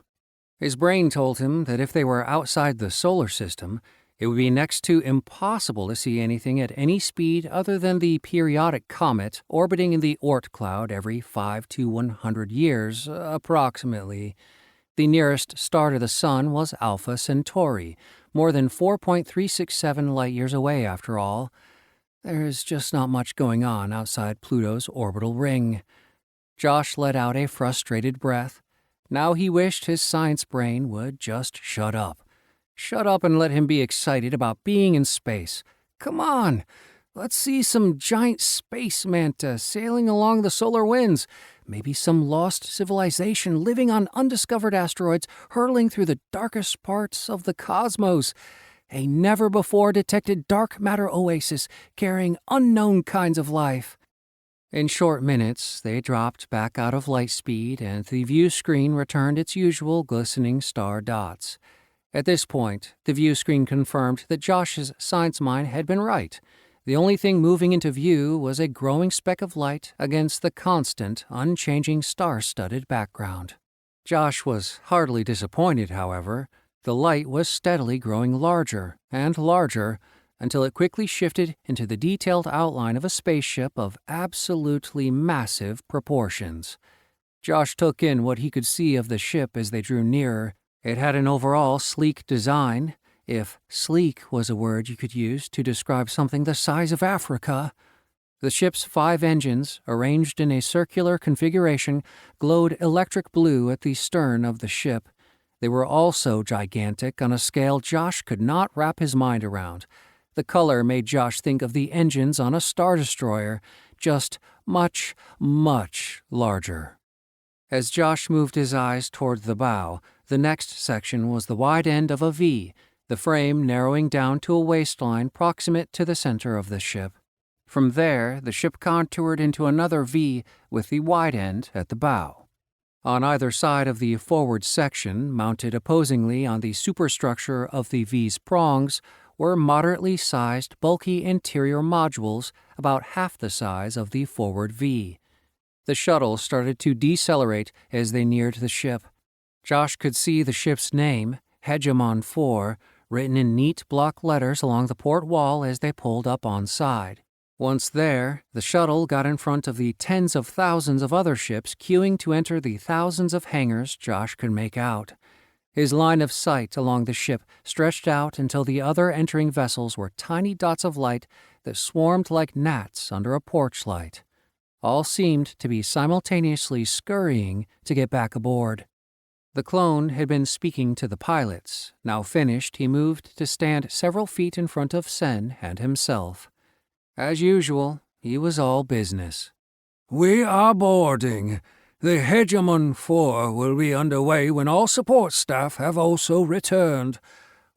His brain told him that if they were outside the solar system, it would be next to impossible to see anything at any speed other than the periodic comet orbiting in the Oort cloud every 5 to 100 years, approximately. The nearest star to the Sun was Alpha Centauri, more than 4.367 light-years away after all. There is just not much going on outside Pluto's orbital ring. Josh let out a frustrated breath. Now he wished his science brain would just shut up. Shut up and let him be excited about being in space. Come on, let's see some giant space manta sailing along the solar winds. Maybe some lost civilization living on undiscovered asteroids hurtling through the darkest parts of the cosmos. A never-before-detected dark matter oasis carrying unknown kinds of life. In short minutes, they dropped back out of light speed, and the view screen returned its usual glistening star dots. At this point, the view screen confirmed that Josh's science mind had been right. The only thing moving into view was a growing speck of light against the constant, unchanging star-studded background. Josh was hardly disappointed, however. The light was steadily growing larger and larger, until it quickly shifted into the detailed outline of a spaceship of absolutely massive proportions. Josh took in what he could see of the ship as they drew nearer. It had an overall sleek design, if sleek was a word you could use to describe something the size of Africa. The ship's 5 engines, arranged in a circular configuration, glowed electric blue at the stern of the ship. They were also gigantic on a scale Josh could not wrap his mind around. The color made Josh think of the engines on a Star Destroyer, just much, much larger. As Josh moved his eyes toward the bow, the next section was the wide end of a V, the frame narrowing down to a waistline proximate to the center of the ship. From there, the ship contoured into another V with the wide end at the bow. On either side of the forward section, mounted opposingly on the superstructure of the V's prongs, were moderately sized, bulky interior modules about half the size of the forward V. The shuttle started to decelerate as they neared the ship. Josh could see the ship's name, Hegemon 4, written in neat block letters along the port wall as they pulled up on side. Once there, the shuttle got in front of the tens of thousands of other ships queuing to enter the thousands of hangars Josh could make out. His line of sight along the ship stretched out until the other entering vessels were tiny dots of light that swarmed like gnats under a porch light. All seemed to be simultaneously scurrying to get back aboard. The clone had been speaking to the pilots. Now finished, he moved to stand several feet in front of Sen and himself. As usual, he was all business. "We are boarding. The Hegemon 4 will be underway when all support staff have also returned.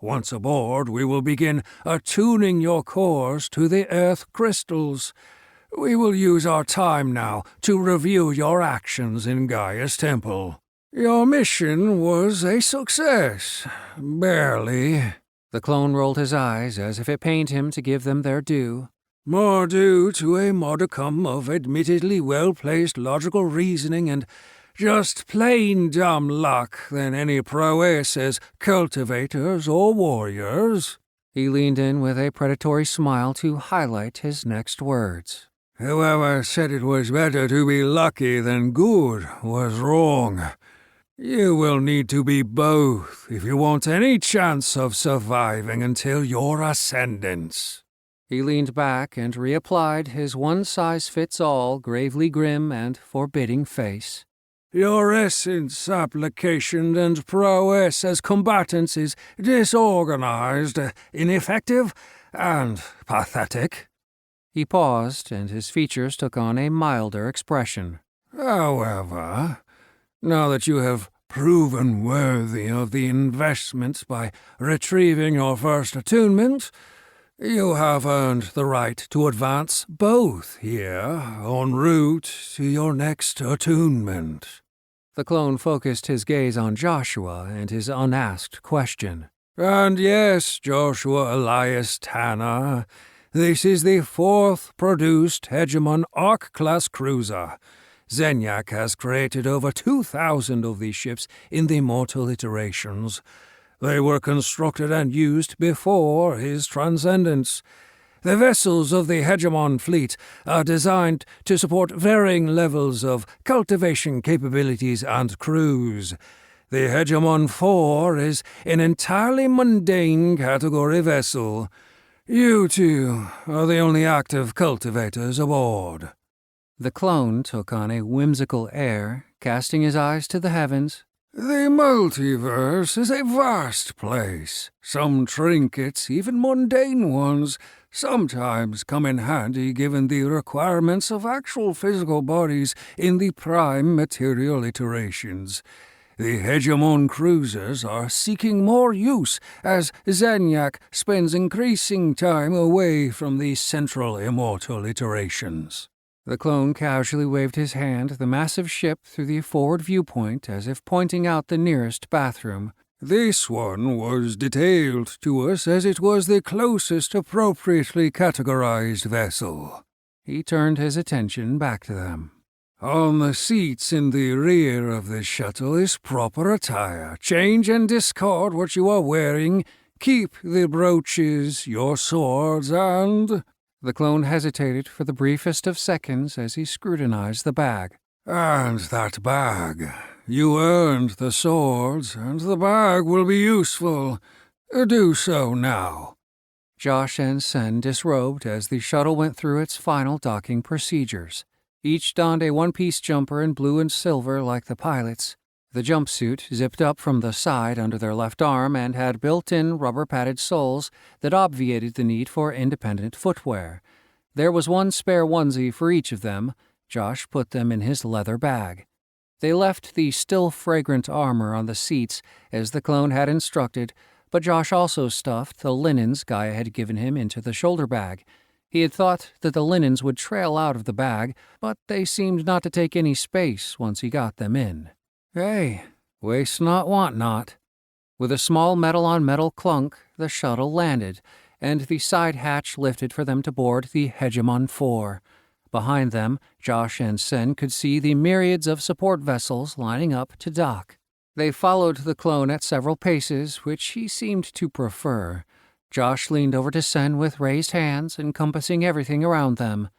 Once aboard, we will begin attuning your cores to the Earth crystals. We will use our time now to review your actions in Gaia's temple. Your mission was a success. Barely." The clone rolled his eyes as if it pained him to give them their due. "More due to a modicum of admittedly well-placed logical reasoning and just plain dumb luck than any prowess as cultivators or warriors." He leaned in with a predatory smile to highlight his next words. "Whoever said it was better to be lucky than good was wrong. You will need to be both if you want any chance of surviving until your ascendance." He leaned back and reapplied his one-size-fits-all, gravely grim and forbidding face. "Your essence application and prowess as combatants is disorganized, ineffective, and pathetic." He paused, and his features took on a milder expression. "However, now that you have proven worthy of the investment by retrieving your first attunement, you have earned the right to advance both here en route to your next attunement." The clone focused his gaze on Joshua and his unasked question. "And yes, Joshua Elias Tanner, this is the 4th produced Hegemon Ark-class cruiser. Zenyak has created over 2,000 of these ships in the mortal iterations. They were constructed and used before his transcendence. The vessels of the Hegemon fleet are designed to support varying levels of cultivation capabilities and crews. The Hegemon 4 is an entirely mundane category vessel. You two are the only active cultivators aboard." The clone took on a whimsical air, casting his eyes to the heavens. "The multiverse is a vast place. Some trinkets, even mundane ones, sometimes come in handy given the requirements of actual physical bodies in the prime material iterations. The Hegemon cruisers are seeking more use as Zenyak spends increasing time away from the central immortal iterations." The clone casually waved his hand the massive ship through the forward viewpoint as if pointing out the nearest bathroom. "This one was detailed to us as it was the closest appropriately categorized vessel." He turned his attention back to them. "On the seats in the rear of this shuttle is proper attire. Change and discard what you are wearing. Keep the brooches, your swords, and—" The clone hesitated for the briefest of seconds as he scrutinized the bag. "And that bag. You earned the swords, and the bag will be useful. Do so now." Josh and Sen disrobed as the shuttle went through its final docking procedures. Each donned a one-piece jumper in blue and silver like the pilots. The jumpsuit zipped up from the side under their left arm and had built-in rubber-padded soles that obviated the need for independent footwear. There was one spare onesie for each of them. Josh put them in his leather bag. They left the still fragrant armor on the seats as the clone had instructed, but Josh also stuffed the linens Gaia had given him into the shoulder bag. He had thought that the linens would trail out of the bag, but they seemed not to take any space once he got them in. Hey, waste not, want not. With a small metal-on-metal clunk, the shuttle landed, and the side hatch lifted for them to board the Hegemon 4. Behind them, Josh and Sen could see the myriads of support vessels lining up to dock. They followed the clone at several paces, which he seemed to prefer. Josh leaned over to Sen with raised hands, encompassing everything around them.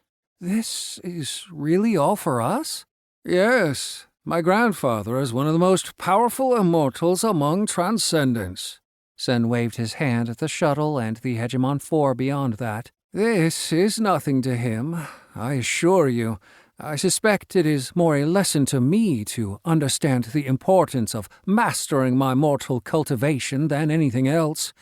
"This is really all for us?" "Yes. My grandfather is one of the most powerful immortals among transcendents." Sen waved his hand at the shuttle and the Hegemon 4 beyond that. "This is nothing to him, I assure you. I suspect it is more a lesson to me to understand the importance of mastering my mortal cultivation than anything else.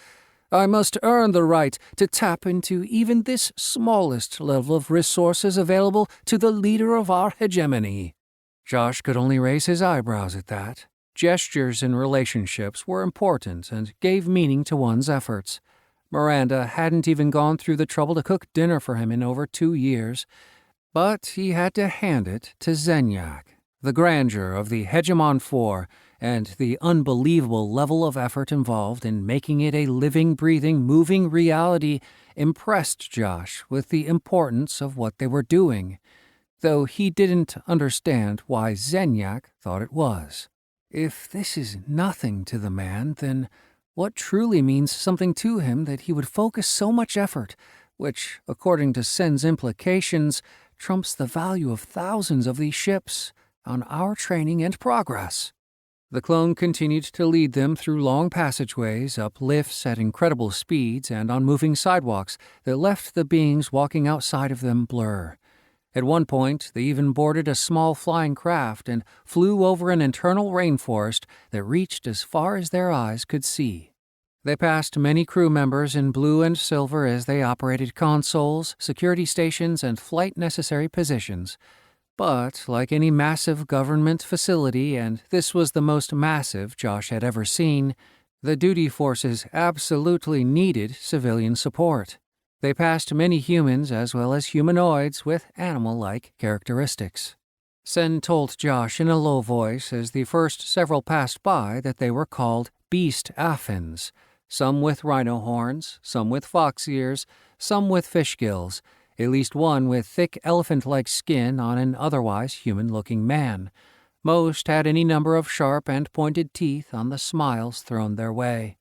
I must earn the right to tap into even this smallest level of resources available to the leader of our hegemony." Josh could only raise his eyebrows at that. Gestures in relationships were important and gave meaning to one's efforts. Miranda hadn't even gone through the trouble to cook dinner for him in over 2 years. But he had to hand it to Zenyak. The grandeur of the Hegemon 4 and the unbelievable level of effort involved in making it a living, breathing, moving reality impressed Josh with the importance of what they were doing, though he didn't understand why Zenyak thought it was. If this is nothing to the man, then what truly means something to him that he would focus so much effort, which, according to Sen's implications, trumps the value of thousands of these ships, on our training and progress? The clone continued to lead them through long passageways, up lifts at incredible speeds, and on moving sidewalks that left the beings walking outside of them blur. At one point, they even boarded a small flying craft and flew over an internal rainforest that reached as far as their eyes could see. They passed many crew members in blue and silver as they operated consoles, security stations, and flight-necessary positions. But, like any massive government facility, and this was the most massive Josh had ever seen, the duty forces absolutely needed civilian support. They passed many humans as well as humanoids with animal-like characteristics. Sen told Josh in a low voice as the first several passed by that they were called beast Aphans, some with rhino horns, some with fox ears, some with fish gills, at least one with thick elephant-like skin on an otherwise human-looking man. Most had any number of sharp and pointed teeth on the smiles thrown their way.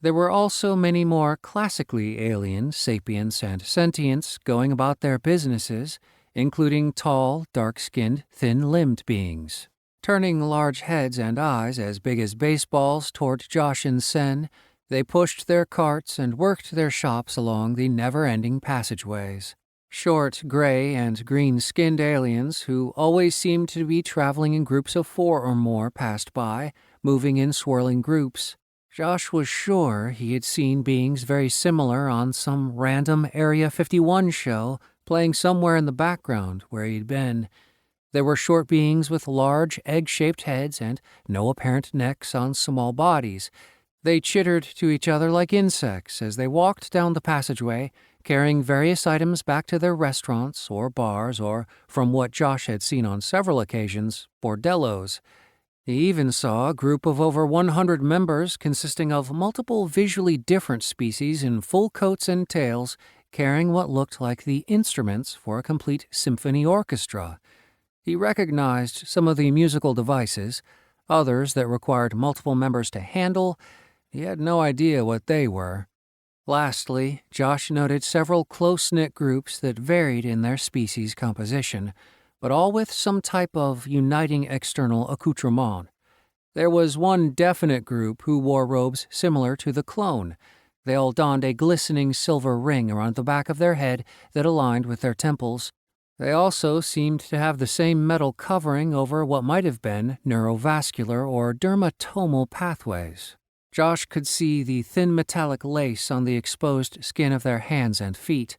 There were also many more classically alien sapients and sentients going about their businesses, including tall, dark-skinned, thin-limbed beings. Turning large heads and eyes as big as baseballs toward Josh and Sen, they pushed their carts and worked their shops along the never-ending passageways. Short, gray, and green-skinned aliens who always seemed to be traveling in groups of 4 or more passed by, moving in swirling groups. Josh was sure he had seen beings very similar on some random Area 51 show playing somewhere in the background where he'd been. There were short beings with large, egg-shaped heads and no apparent necks on small bodies. They chittered to each other like insects as they walked down the passageway, carrying various items back to their restaurants or bars or, from what Josh had seen on several occasions, bordellos. He even saw a group of over 100 members consisting of multiple visually different species in full coats and tails, carrying what looked like the instruments for a complete symphony orchestra. He recognized some of the musical devices, others that required multiple members to handle. He had no idea what they were. Lastly, Josh noted several close-knit groups that varied in their species composition, but all with some type of uniting external accoutrement. There was one definite group who wore robes similar to the clone. They all donned a glistening silver ring around the back of their head that aligned with their temples. They also seemed to have the same metal covering over what might have been neurovascular or dermatomal pathways. Josh could see the thin metallic lace on the exposed skin of their hands and feet.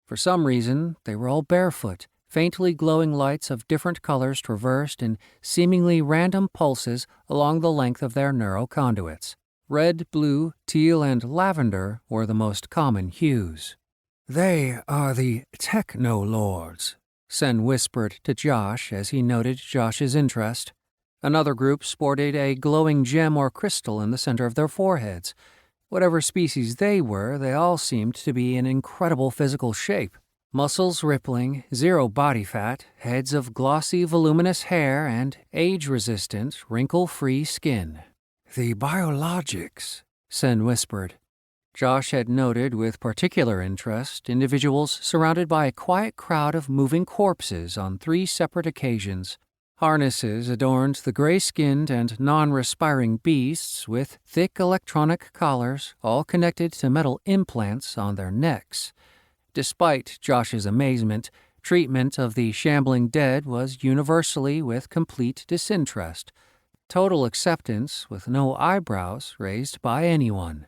For some reason, they were all barefoot. Faintly glowing lights of different colors traversed in seemingly random pulses along the length of their neuroconduits. Red, blue, teal, and lavender were the most common hues. "They are the Techno-Lords," Sen whispered to Josh as he noted Josh's interest. Another group sported a glowing gem or crystal in the center of their foreheads. Whatever species they were, they all seemed to be in incredible physical shape. Muscles rippling, zero body fat, heads of glossy, voluminous hair, and age-resistant, wrinkle-free skin. "The Biologics," Sen whispered. Josh had noted with particular interest individuals surrounded by a quiet crowd of moving corpses on 3 separate occasions. Harnesses adorned the gray-skinned and non-respiring beasts with thick electronic collars, all connected to metal implants on their necks. Despite Josh's amazement, treatment of the shambling dead was universally with complete disinterest. Total acceptance with no eyebrows raised by anyone.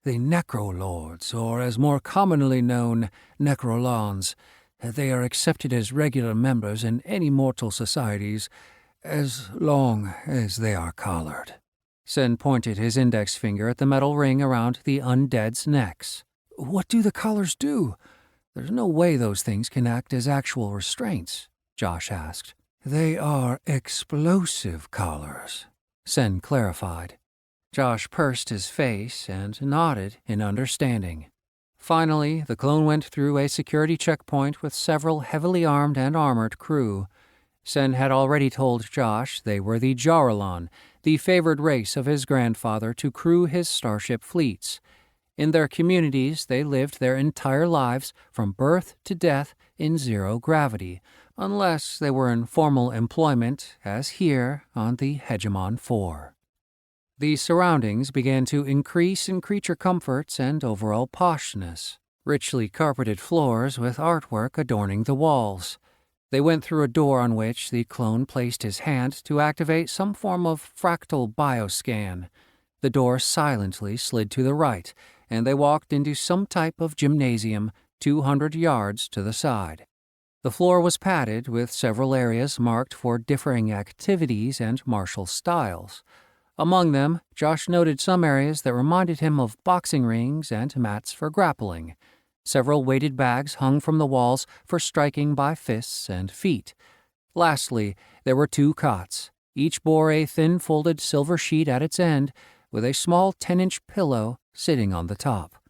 "The Necrolords, or as more commonly known, Necrolons. They are accepted as regular members in any mortal societies, as long as they are collared." Sen pointed his index finger at the metal ring around the undead's necks. "What do the collars do? There's no way those things can act as actual restraints," Josh asked. "They are explosive collars," Sen clarified. Josh pursed his face and nodded in understanding. Finally, the clone went through a security checkpoint with several heavily armed and armored crew. Sen had already told Josh they were the Jaralon, the favored race of his grandfather to crew his starship fleets. In their communities, they lived their entire lives from birth to death in zero gravity, unless they were in formal employment, as here on the Hegemon 4. The surroundings began to increase in creature comforts and overall poshness. Richly carpeted floors with artwork adorning the walls. They went through a door on which the clone placed his hand to activate some form of fractal bioscan. The door silently slid to the right, and they walked into some type of gymnasium 200 yards to the side. The floor was padded with several areas marked for differing activities and martial styles. Among them, Josh noted some areas that reminded him of boxing rings and mats for grappling. Several weighted bags hung from the walls for striking by fists and feet. Lastly, there were 2 cots. Each bore a thin folded silver sheet at its end, with a small 10-inch pillow sitting on the top.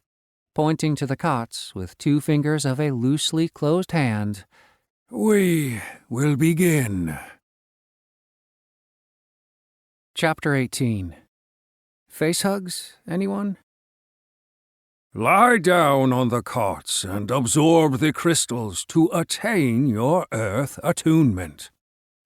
pointing to the cots with 2 fingers of a loosely closed hand. "We will begin." Chapter 18. Face hugs, anyone? "Lie down on the cots and absorb the crystals to attain your Earth attunement."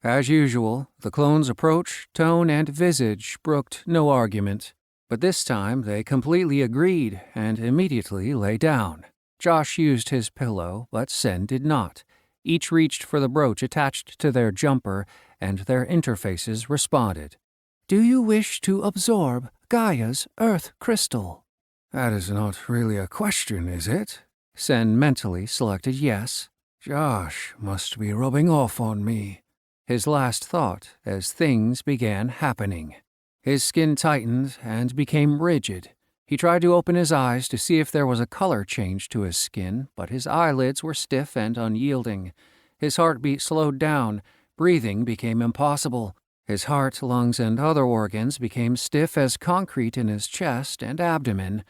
As usual, the clone's approach, tone, and visage brooked no argument. But this time they completely agreed and immediately lay down. Josh used his pillow, but Sen did not. Each reached for the brooch attached to their jumper, and their interfaces responded. Do you wish to absorb Gaia's Earth crystal? That is not really a question, is it? Sen mentally selected yes. Josh must be rubbing off on me. His last thought as things began happening. His skin tightened and became rigid. He tried to open his eyes to see if there was a color change to his skin, but his eyelids were stiff and unyielding. His heartbeat slowed down. Breathing became impossible. His heart, lungs, and other organs became stiff as concrete in his chest and abdomen.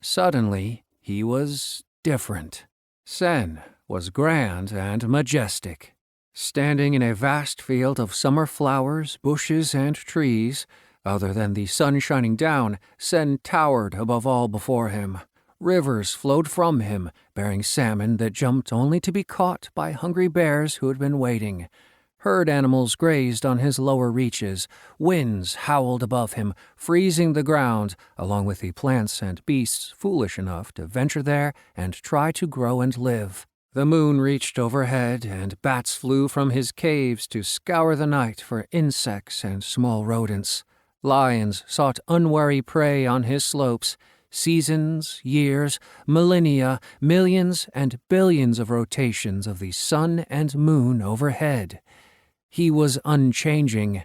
Suddenly, he was different. Sen was grand and majestic. Standing in a vast field of summer flowers, bushes, and trees, other than the sun shining down, Sen towered above all before him. Rivers flowed from him, bearing salmon that jumped only to be caught by hungry bears who had been waiting. Herd animals grazed on his lower reaches. Winds howled above him, freezing the ground, along with the plants and beasts foolish enough to venture there and try to grow and live. The moon reached overhead, and bats flew from his caves to scour the night for insects and small rodents. Lions sought unwary prey on his slopes. Seasons, years, millennia, millions and billions of rotations of the sun and moon overhead. He was unchanging,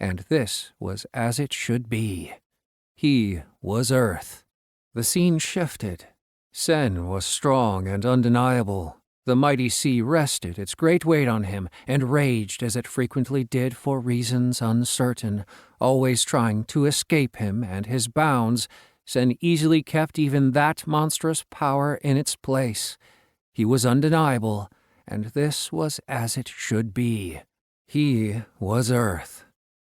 and this was as it should be. He was Earth. The scene shifted. Sen was strong and undeniable. The mighty sea rested its great weight on him and raged as it frequently did for reasons uncertain, always trying to escape him and his bounds. Sen easily kept even that monstrous power in its place. He was undeniable, and this was as it should be. He was Earth.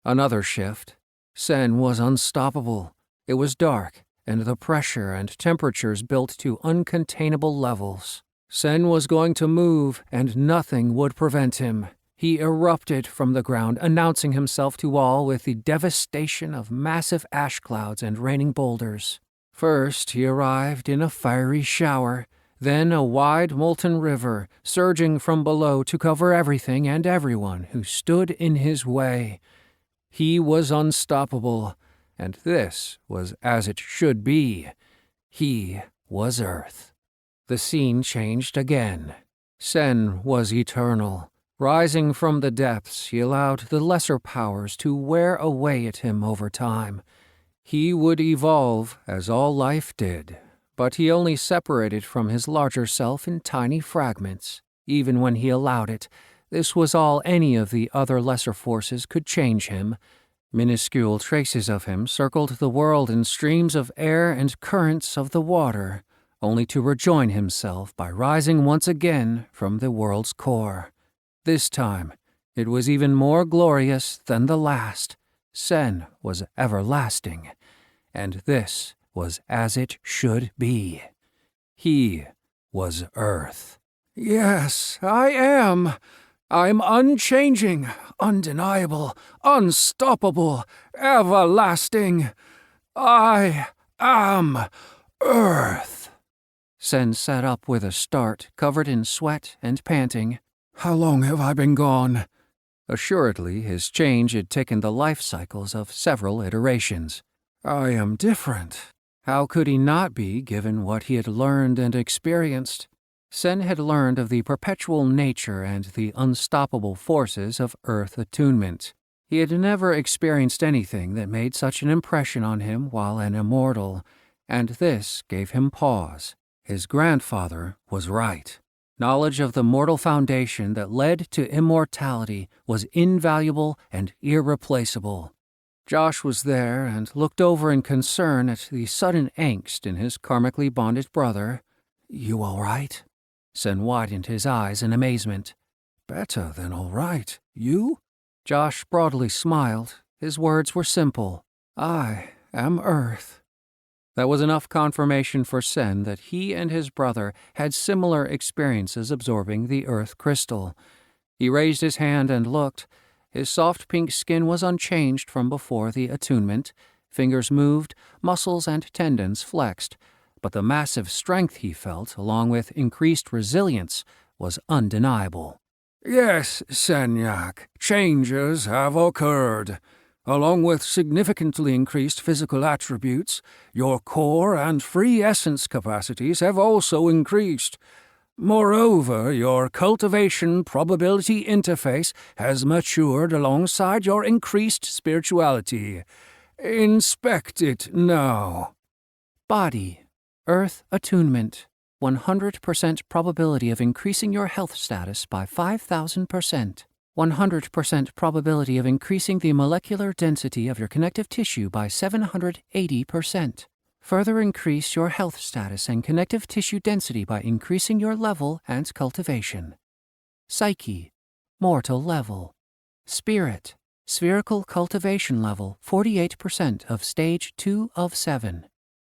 Another shift. Sen was unstoppable. It was dark, and the pressure and temperatures built to uncontainable levels. Sen was going to move, and nothing would prevent him. He erupted from the ground, announcing himself to all with the devastation of massive ash clouds and raining boulders. First, he arrived in a fiery shower, then a wide molten river, surging from below to cover everything and everyone who stood in his way. He was unstoppable, and this was as it should be. He was Earth. The scene changed again. Sen was eternal. Rising from the depths, he allowed the lesser powers to wear away at him over time. He would evolve as all life did, but he only separated from his larger self in tiny fragments. Even when he allowed it, this was all any of the other lesser forces could change him. Minuscule traces of him circled the world in streams of air and currents of the water, only to rejoin himself by rising once again from the world's core. This time, it was even more glorious than the last. Sen was everlasting, and this was as it should be. He was Earth. Yes, I am. I'm unchanging, undeniable, unstoppable, everlasting. I am Earth. Sen sat up with a start, covered in sweat and panting. How long have I been gone? Assuredly, his change had taken the life cycles of several iterations. I am different. How could he not be, given what he had learned and experienced? Sen had learned of the perpetual nature and the unstoppable forces of Earth attunement. He had never experienced anything that made such an impression on him while an immortal, and this gave him pause. His grandfather was right. Knowledge of the mortal foundation that led to immortality was invaluable and irreplaceable. Josh was there and looked over in concern at the sudden angst in his karmically bonded brother. "You all right?" Sen widened his eyes in amazement. "Better than all right. You?" Josh broadly smiled. His words were simple. "I am Earth." That was enough confirmation for Sen that he and his brother had similar experiences absorbing the Earth crystal. He raised his hand and looked. His soft pink skin was unchanged from before the attunement. Fingers moved, muscles and tendons flexed, but the massive strength he felt, along with increased resilience, was undeniable. "Yes, Senyak, changes have occurred. Along with significantly increased physical attributes, your core and free essence capacities have also increased. Moreover, your cultivation probability interface has matured alongside your increased spirituality. Inspect it now." Body. Earth attunement. 100% probability of increasing your health status by 5,000%. 100% probability of increasing the molecular density of your connective tissue by 780%. Further increase your health status and connective tissue density by increasing your level and cultivation. Psyche. Mortal level. Spirit. Spherical cultivation level 48% of stage 2 of 7.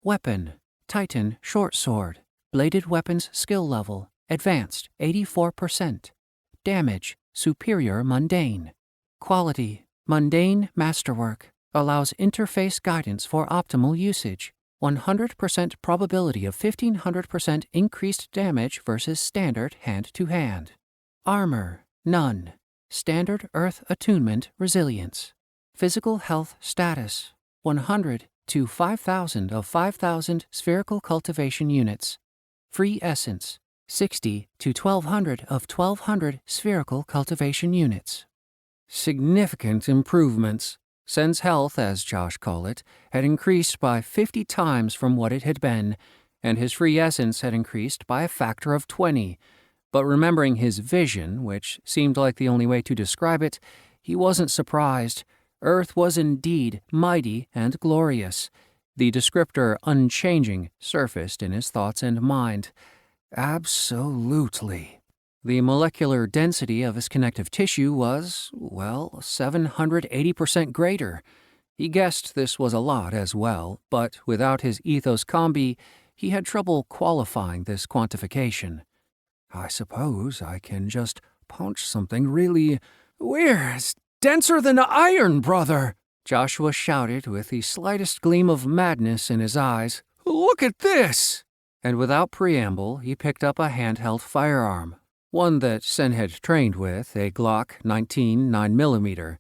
Weapon. Titan short sword. Bladed weapons skill level. Advanced 84%. Damage. Superior mundane. Quality. Mundane masterwork. Allows interface guidance for optimal usage. 100% probability of 1500% increased damage versus standard hand-to-hand. Armor. None. Standard Earth attunement resilience. Physical health status. 100 to 5,000 of 5,000 spherical cultivation units. Free essence. 60 to 1,200 of 1,200 spherical cultivation units. Significant improvements. Sen's health, as Josh called it, had increased by 50 times from what it had been, and his free essence had increased by a factor of 20. But remembering his vision, which seemed like the only way to describe it, he wasn't surprised. Earth was indeed mighty and glorious. The descriptor unchanging surfaced in his thoughts and mind. Absolutely. The molecular density of his connective tissue was, 780% greater. He guessed this was a lot as well, but without his ethos combi, he had trouble qualifying this quantification. "I suppose I can just punch something really... We're denser than iron, brother!" Joshua shouted with the slightest gleam of madness in his eyes. "Look at this!" And without preamble, he picked up a handheld firearm. One that Sen had trained with, a Glock 19 9mm.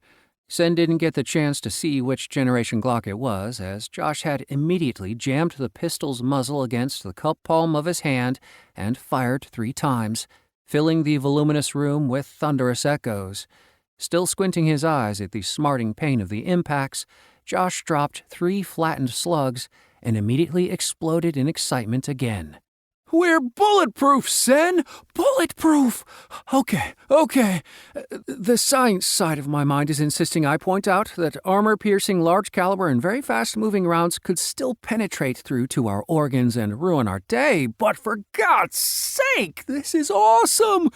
Sen didn't get the chance to see which generation Glock it was, as Josh had immediately jammed the pistol's muzzle against the cup palm of his hand and fired 3 times, filling the voluminous room with thunderous echoes. Still squinting his eyes at the smarting pain of the impacts, Josh dropped 3 flattened slugs and immediately exploded in excitement again. "We're bulletproof, Sen! Bulletproof! Okay. The science side of my mind is insisting I point out that armor-piercing, large-caliber, and very fast-moving rounds could still penetrate through to our organs and ruin our day, but for God's sake, this is awesome!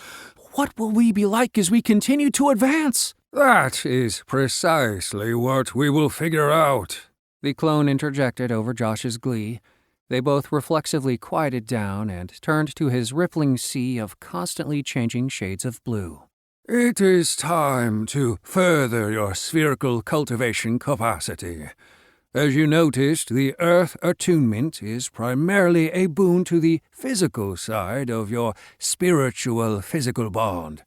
What will we be like as we continue to advance?" "That is precisely what we will figure out," the clone interjected over Josh's glee. They both reflexively quieted down and turned to his rippling sea of constantly changing shades of blue. "It is time to further your spherical cultivation capacity. As you noticed, the Earth attunement is primarily a boon to the physical side of your spiritual-physical bond.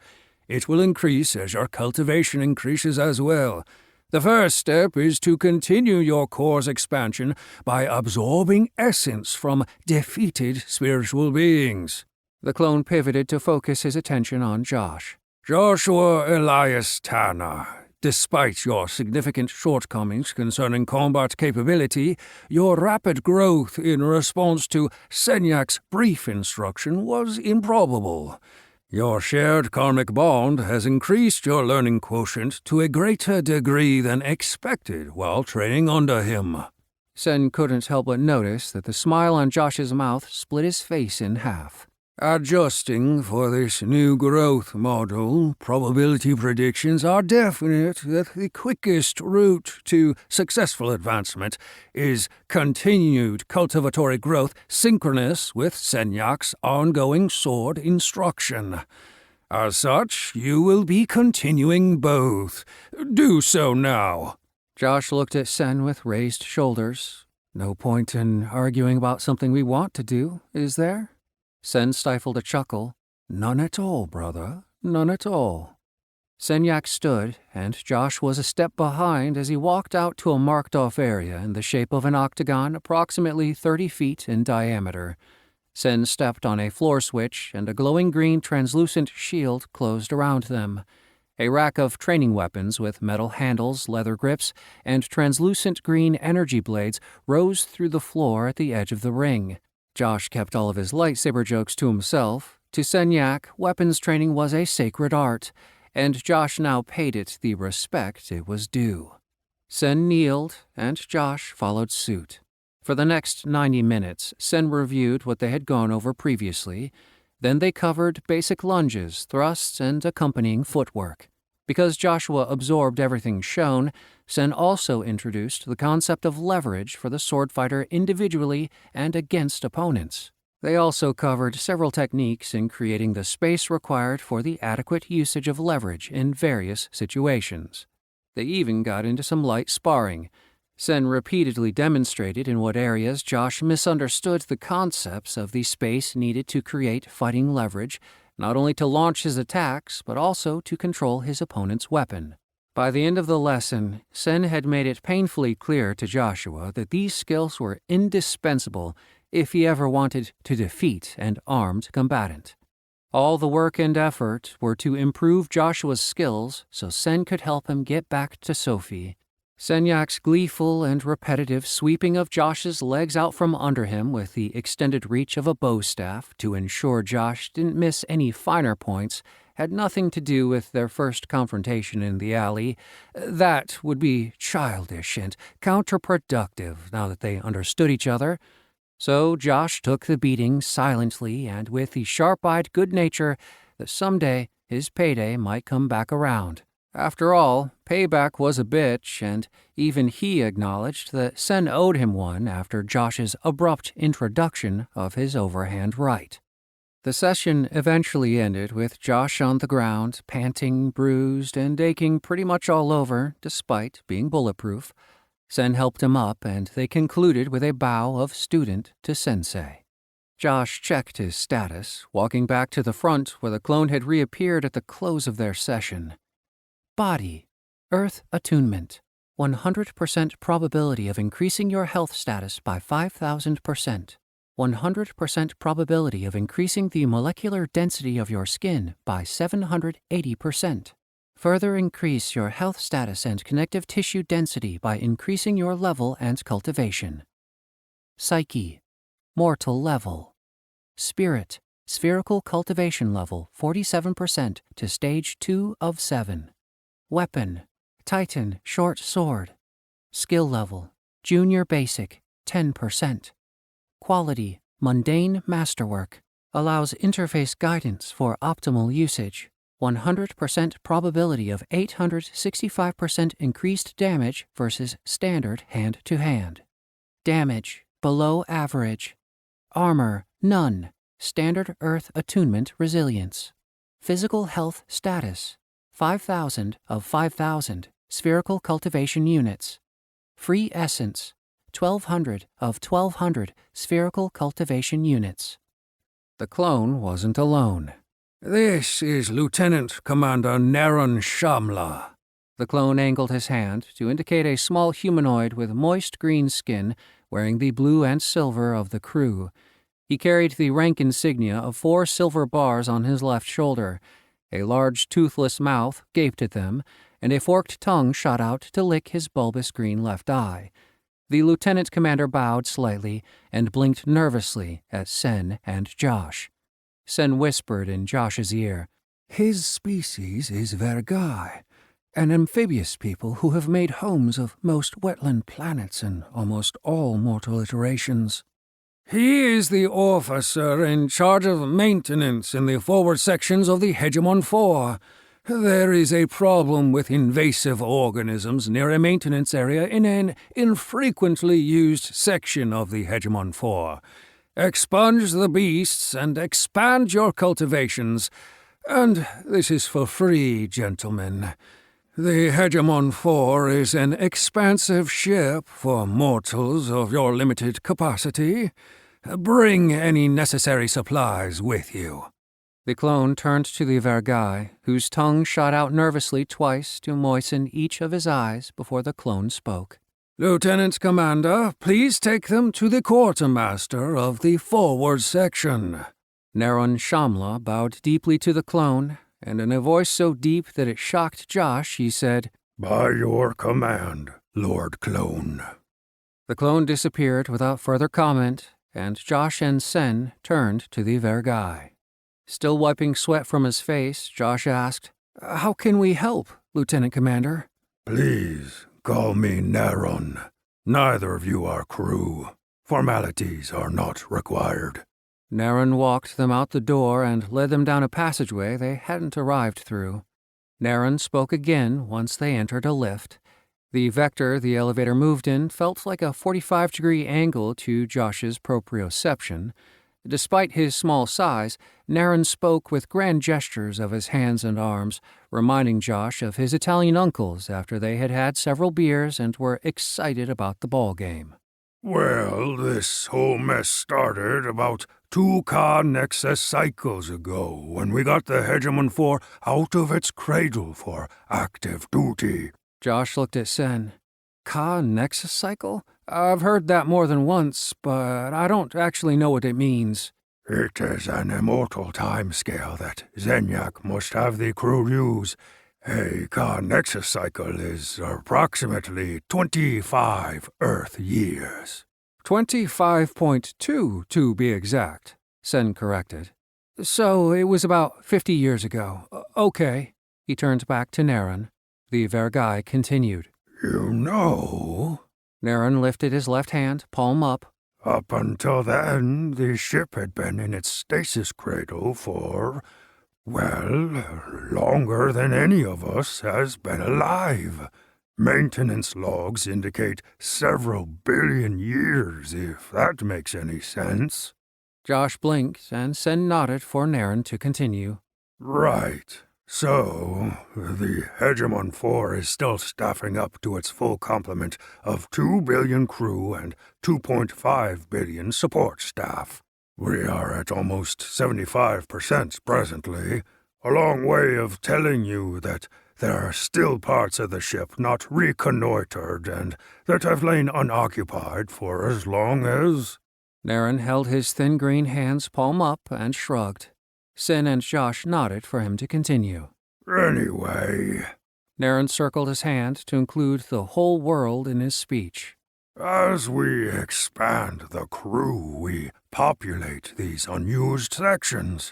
It will increase as your cultivation increases as well. The first step is to continue your core's expansion by absorbing essence from defeated spiritual beings." The clone pivoted to focus his attention on Josh. "Joshua Elias Tanner, despite your significant shortcomings concerning combat capability, your rapid growth in response to Senyak's brief instruction was improbable. Your shared karmic bond has increased your learning quotient to a greater degree than expected while training under him. Sen couldn't help but notice that the smile on Josh's mouth split his face in half. Adjusting for this new growth model, probability predictions are definite that the quickest route to successful advancement is continued cultivatory growth synchronous with Senyak's ongoing sword instruction. As such, you will be continuing both. Do so now. Josh looked at Sen with raised shoulders. No point in arguing about something we want to do, is there? Sen stifled a chuckle. None at all, brother. None at all. Senyak stood, and Josh was a step behind as he walked out to a marked-off area in the shape of an octagon approximately 30 feet in diameter. Sen stepped on a floor switch, and a glowing green translucent shield closed around them. A rack of training weapons with metal handles, leather grips, and translucent green energy blades rose through the floor at the edge of the ring. Josh kept all of his lightsaber jokes to himself. To Senyak, weapons training was a sacred art, and Josh now paid it the respect it was due. Sen kneeled, and Josh followed suit. For the next 90 minutes, Sen reviewed what they had gone over previously. Then they covered basic lunges, thrusts, and accompanying footwork. Because Joshua absorbed everything shown, Sen also introduced the concept of leverage for the sword fighter individually and against opponents. They also covered several techniques in creating the space required for the adequate usage of leverage in various situations. They even got into some light sparring. Sen repeatedly demonstrated in what areas Josh misunderstood the concepts of the space needed to create fighting leverage, not only to launch his attacks, but also to control his opponent's weapon. By the end of the lesson, Sen had made it painfully clear to Joshua that these skills were indispensable if he ever wanted to defeat an armed combatant. All the work and effort were to improve Joshua's skills so Sen could help him get back to Sophie. Senyak's gleeful and repetitive sweeping of Josh's legs out from under him with the extended reach of a bow staff to ensure Josh didn't miss any finer points had nothing to do with their first confrontation in the alley. That would be childish and counterproductive now that they understood each other. So Josh took the beating silently and with the sharp-eyed good nature that someday his payday might come back around. After all, payback was a bitch, and even he acknowledged that Sen owed him one after Josh's abrupt introduction of his overhand right. The session eventually ended with Josh on the ground, panting, bruised, and aching pretty much all over, despite being bulletproof. Sen helped him up, and they concluded with a bow of student to sensei. Josh checked his status, walking back to the front where the clone had reappeared at the close of their session. Body. Earth attunement. 100% probability of increasing your health status by 5,000%. 100% probability of increasing the molecular density of your skin by 780%. Further increase your health status and connective tissue density by increasing your level and cultivation. Psyche. Mortal level. Spirit. Spherical cultivation level 47% to stage 2 of 7. Weapon. Titan short sword. Skill level. Junior basic 10%. Quality. Mundane masterwork. Allows interface guidance for optimal usage. 100% probability of 865% increased damage versus standard hand-to-hand. Damage. Below average. Armor. None. Standard Earth attunement resilience. Physical health status. 5,000 of 5,000 spherical cultivation units. Free essence. 1,200 of 1,200 spherical cultivation units. The clone wasn't alone. This is Lieutenant Commander Naran Shamla. The clone angled his hand to indicate a small humanoid with moist green skin wearing the blue and silver of the crew. He carried the rank insignia of 4 silver bars on his left shoulder. A large toothless mouth gaped at them, and a forked tongue shot out to lick his bulbous green left eye. The lieutenant commander bowed slightly and blinked nervously at Sen and Josh. Sen whispered in Josh's ear. His species is Vergai, an amphibious people who have made homes of most wetland planets and almost all mortal iterations. He is the officer in charge of maintenance in the forward sections of the Hegemon 4. There is a problem with invasive organisms near a maintenance area in an infrequently used section of the Hegemon 4. Expunge the beasts and expand your cultivations. And this is for free, gentlemen. The Hegemon 4 is an expansive ship for mortals of your limited capacity. Bring any necessary supplies with you. The clone turned to the Vergai, whose tongue shot out nervously twice to moisten each of his eyes before the clone spoke. Lieutenant Commander, please take them to the quartermaster of the forward section. Naron Shamla bowed deeply to the clone, and in a voice so deep that it shocked Josh, he said, "By your command, Lord Clone." The clone disappeared without further comment, and Josh and Sen turned to the Vergai. Still wiping sweat from his face, Josh asked, "How can we help, Lieutenant Commander?" "Please call me Naron. Neither of you are crew. Formalities are not required." Naron walked them out the door and led them down a passageway they hadn't arrived through. Naron spoke again once they entered a lift. The vector the elevator moved in felt like a 45-degree angle to Josh's proprioception. Despite his small size, Naron spoke with grand gestures of his hands and arms, reminding Josh of his Italian uncles after they had had several beers and were excited about the ball game. "Well, this whole mess started about 2 Nexus cycles ago when we got the Hegemon 4 out of its cradle for active duty." Josh looked at Sen. Nexus cycle? I've heard that more than once, but I don't actually know what it means. "It is an immortal timescale that Zenyak must have the crew use. A Nexus cycle is approximately 25 Earth years." 25.2 to be exact, Sen corrected. So it was about 50 years ago. Okay. He turned back to Naron. The Vergai continued. "You know," Naron lifted his left hand, palm up. "up until then, the ship had been in its stasis cradle for, well, longer than any of us has been alive. Maintenance logs indicate several billion years, if that makes any sense." Josh blinked, and Sen nodded for Naron to continue. "Right. So, the Hegemon 4 is still staffing up to its full complement of 2 billion crew and 2.5 billion support staff. We are at almost 75% presently, a long way of telling you that there are still parts of the ship not reconnoitered and that have lain unoccupied for as long as—" Naron held his thin green hands palm up and shrugged. Sen and Josh nodded for him to continue. "Anyway," Naron circled his hand to include the whole world in his speech, "as we expand the crew, we populate these unused sections.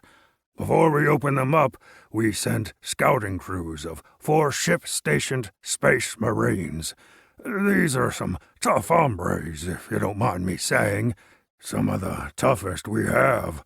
Before we open them up, we send scouting crews of 4 ship-stationed Space Marines. These are some tough hombres, if you don't mind me saying. Some of the toughest we have.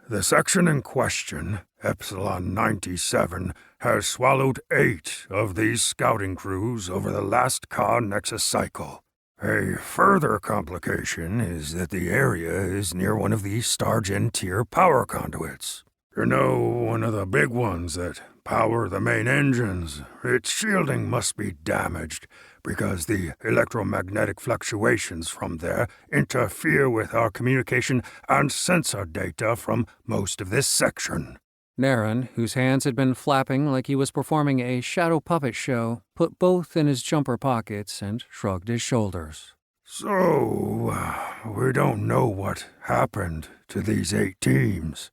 The section in question, Epsilon 97, has swallowed 8 of these scouting crews over the last Nexus cycle. A further complication is that the area is near one of the Stargen tier power conduits. You know, one of the big ones that power the main engines. Its shielding must be damaged because the electromagnetic fluctuations from there interfere with our communication and sensor data from most of this section." Naron, whose hands had been flapping like he was performing a shadow puppet show, put both in his jumper pockets and shrugged his shoulders. "So, we don't know what happened to these 8 teams."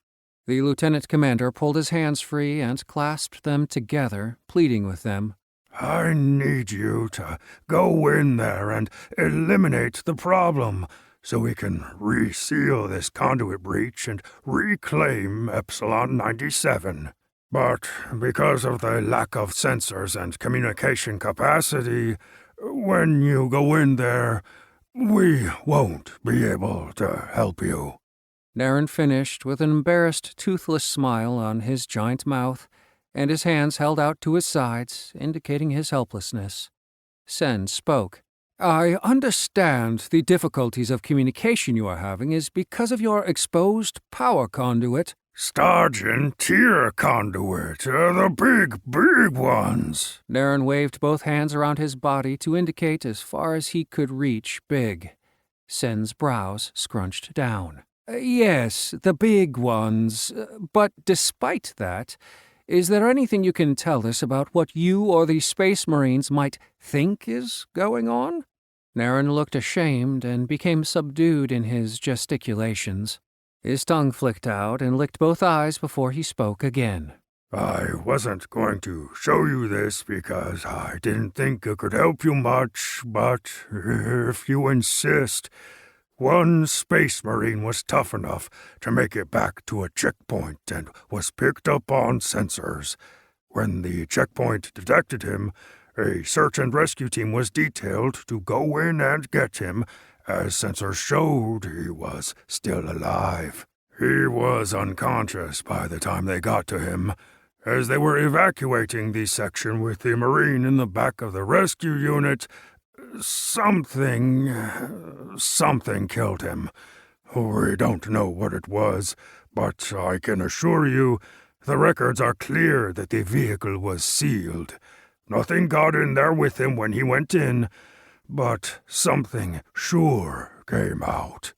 The lieutenant commander pulled his hands free and clasped them together, pleading with them. "I need you to go in there and eliminate the problem. so we can reseal this conduit breach and reclaim Epsilon 97. But because of the lack of sensors and communication capacity, when you go in there, we won't be able to help you." Naren finished with an embarrassed, toothless smile on his giant mouth, and his hands held out to his sides, indicating his helplessness. Sen spoke. "I understand the difficulties of communication you are having is because of your exposed power conduit." "Stargent tier conduit, the big ones." Naren waved both hands around his body to indicate as far as he could reach big. Sen's brows scrunched down. "Yes, the big ones. But despite that, is there anything you can tell us about what you or the Space Marines might think is going on?" Naren looked ashamed and became subdued in his gesticulations. His tongue flicked out and licked both eyes before he spoke again. "I wasn't going to show you this because I didn't think it could help you much, but if you insist, one Space Marine was tough enough to make it back to a checkpoint and was picked up on sensors. When the checkpoint detected him, a search and rescue team was detailed to go in and get him, as sensors showed he was still alive. He was unconscious by the time they got to him. As they were evacuating the section with the Marine in the back of the rescue unit, something killed him. We don't know what it was, but I can assure you the records are clear that the vehicle was sealed. Nothing got in there with him when he went in, but something sure came out.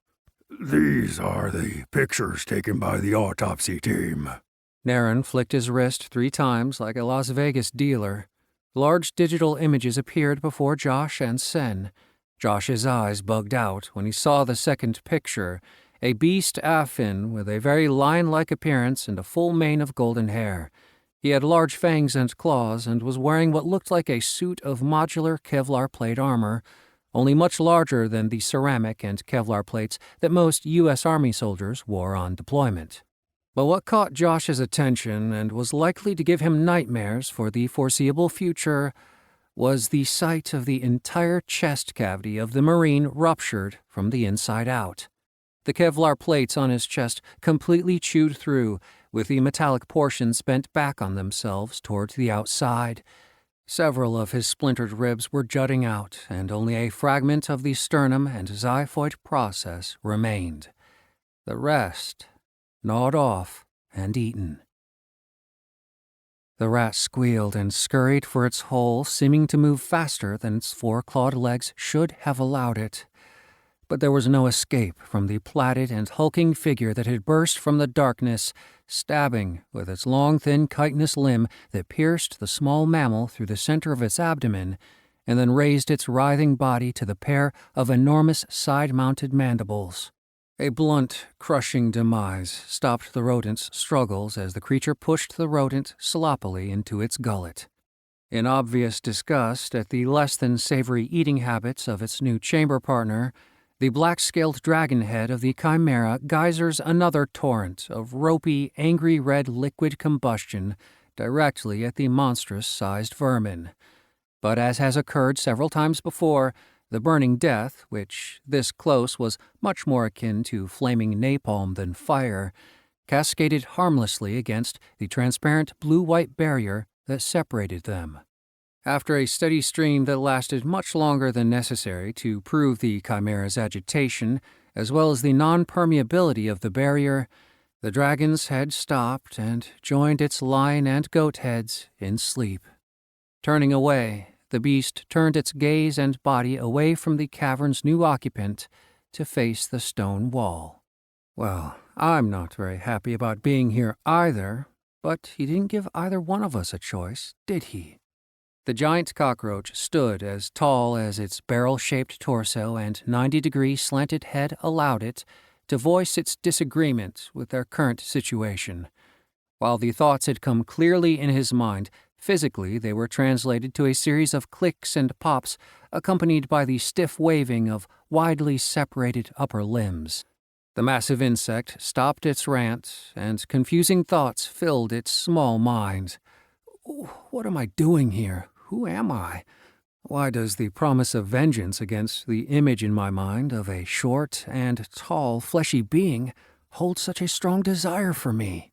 These are the pictures taken by the autopsy team." Naren flicked his wrist 3 times like a Las Vegas dealer. Large digital images appeared before Josh and Sen. Josh's eyes bugged out when he saw the second picture, a beast Affin with a very lion-like appearance and a full mane of golden hair. He had large fangs and claws and was wearing what looked like a suit of modular Kevlar plate armor, only much larger than the ceramic and Kevlar plates that most U.S. Army soldiers wore on deployment. But what caught Josh's attention and was likely to give him nightmares for the foreseeable future was the sight of the entire chest cavity of the Marine ruptured from the inside out. The Kevlar plates on his chest completely chewed through, with the metallic portions bent back on themselves toward the outside. Several of his splintered ribs were jutting out, and only a fragment of the sternum and xiphoid process remained. The rest gnawed off and eaten. The rat squealed and scurried for its hole, seeming to move faster than its 4 clawed legs should have allowed it. But there was no escape from the plaited and hulking figure that had burst from the darkness, stabbing with its long, thin, chitinous limb that pierced the small mammal through the center of its abdomen, and then raised its writhing body to the pair of enormous side-mounted mandibles. A blunt, crushing demise stopped the rodent's struggles as the creature pushed the rodent sloppily into its gullet. In obvious disgust at the less-than-savory eating habits of its new chamber partner, the black-scaled dragon head of the chimera geysers another torrent of ropey, angry red liquid combustion directly at the monstrous-sized vermin. But as has occurred several times before, the burning death, which this close was much more akin to flaming napalm than fire, cascaded harmlessly against the transparent blue-white barrier that separated them. After a steady stream that lasted much longer than necessary to prove the chimera's agitation, as well as the non-permeability of the barrier, the dragon's head stopped and joined its lion and goat heads in sleep. Turning away, the beast turned its gaze and body away from the cavern's new occupant to face the stone wall. Well, I'm not very happy about being here either, but he didn't give either one of us a choice, did he? The giant cockroach stood as tall as its barrel-shaped torso and 90-degree slanted head allowed it to voice its disagreement with their current situation. While the thoughts had come clearly in his mind, Physically, they were translated to a series of clicks and pops, accompanied by the stiff waving of widely separated upper limbs. The massive insect stopped its rant, and confusing thoughts filled its small mind. What am I doing here? Who am I? Why does the promise of vengeance against the image in my mind of a short and tall, fleshy being hold such a strong desire for me?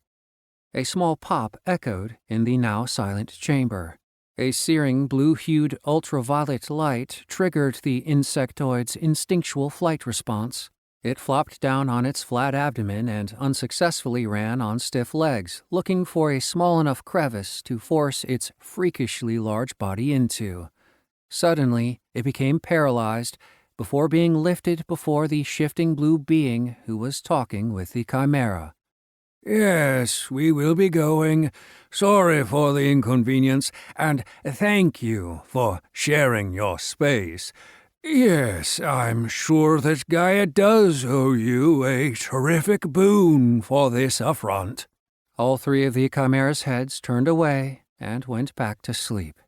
A small pop echoed in the now silent chamber. A searing blue-hued ultraviolet light triggered the insectoid's instinctual flight response. It flopped down on its flat abdomen and unsuccessfully ran on stiff legs, looking for a small enough crevice to force its freakishly large body into. Suddenly, it became paralyzed before being lifted before the shifting blue being who was talking with the chimera. Yes, we will be going. Sorry for the inconvenience, and thank you for sharing your space. Yes, I'm sure that Gaia does owe you a terrific boon for this affront. All three of the chimera's heads turned away and went back to sleep.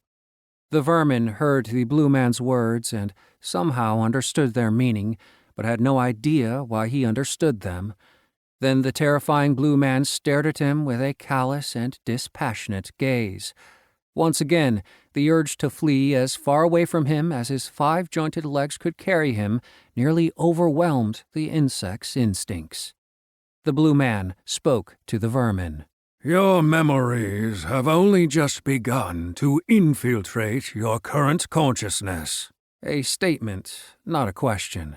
The vermin heard the blue man's words and somehow understood their meaning, but had no idea why he understood them. Then the terrifying blue man stared at him with a callous and dispassionate gaze. Once again, the urge to flee as far away from him as his 5-jointed legs could carry him nearly overwhelmed the insect's instincts. The blue man spoke to the vermin. Your memories have only just begun to infiltrate your current consciousness. A statement, not a question.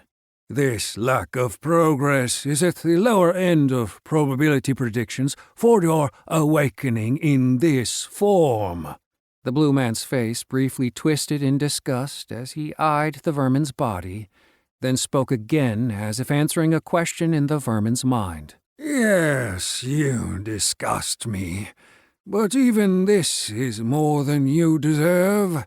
This lack of progress is at the lower end of probability predictions for your awakening in this form. The blue man's face briefly twisted in disgust as he eyed the vermin's body, then spoke again as if answering a question in the vermin's mind. Yes, you disgust me, but even this is more than you deserve.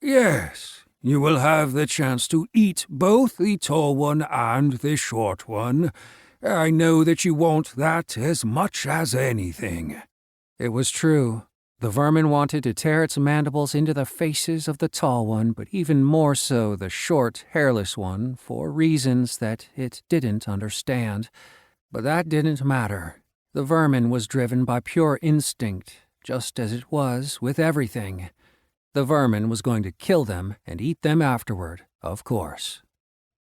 Yes, you will have the chance to eat both the tall one and the short one. I know that you want that as much as anything. It was true. The vermin wanted to tear its mandibles into the faces of the tall one, but even more so the short, hairless one, for reasons that it didn't understand. But that didn't matter. The vermin was driven by pure instinct, just as it was with everything. The vermin was going to kill them and eat them afterward, of course.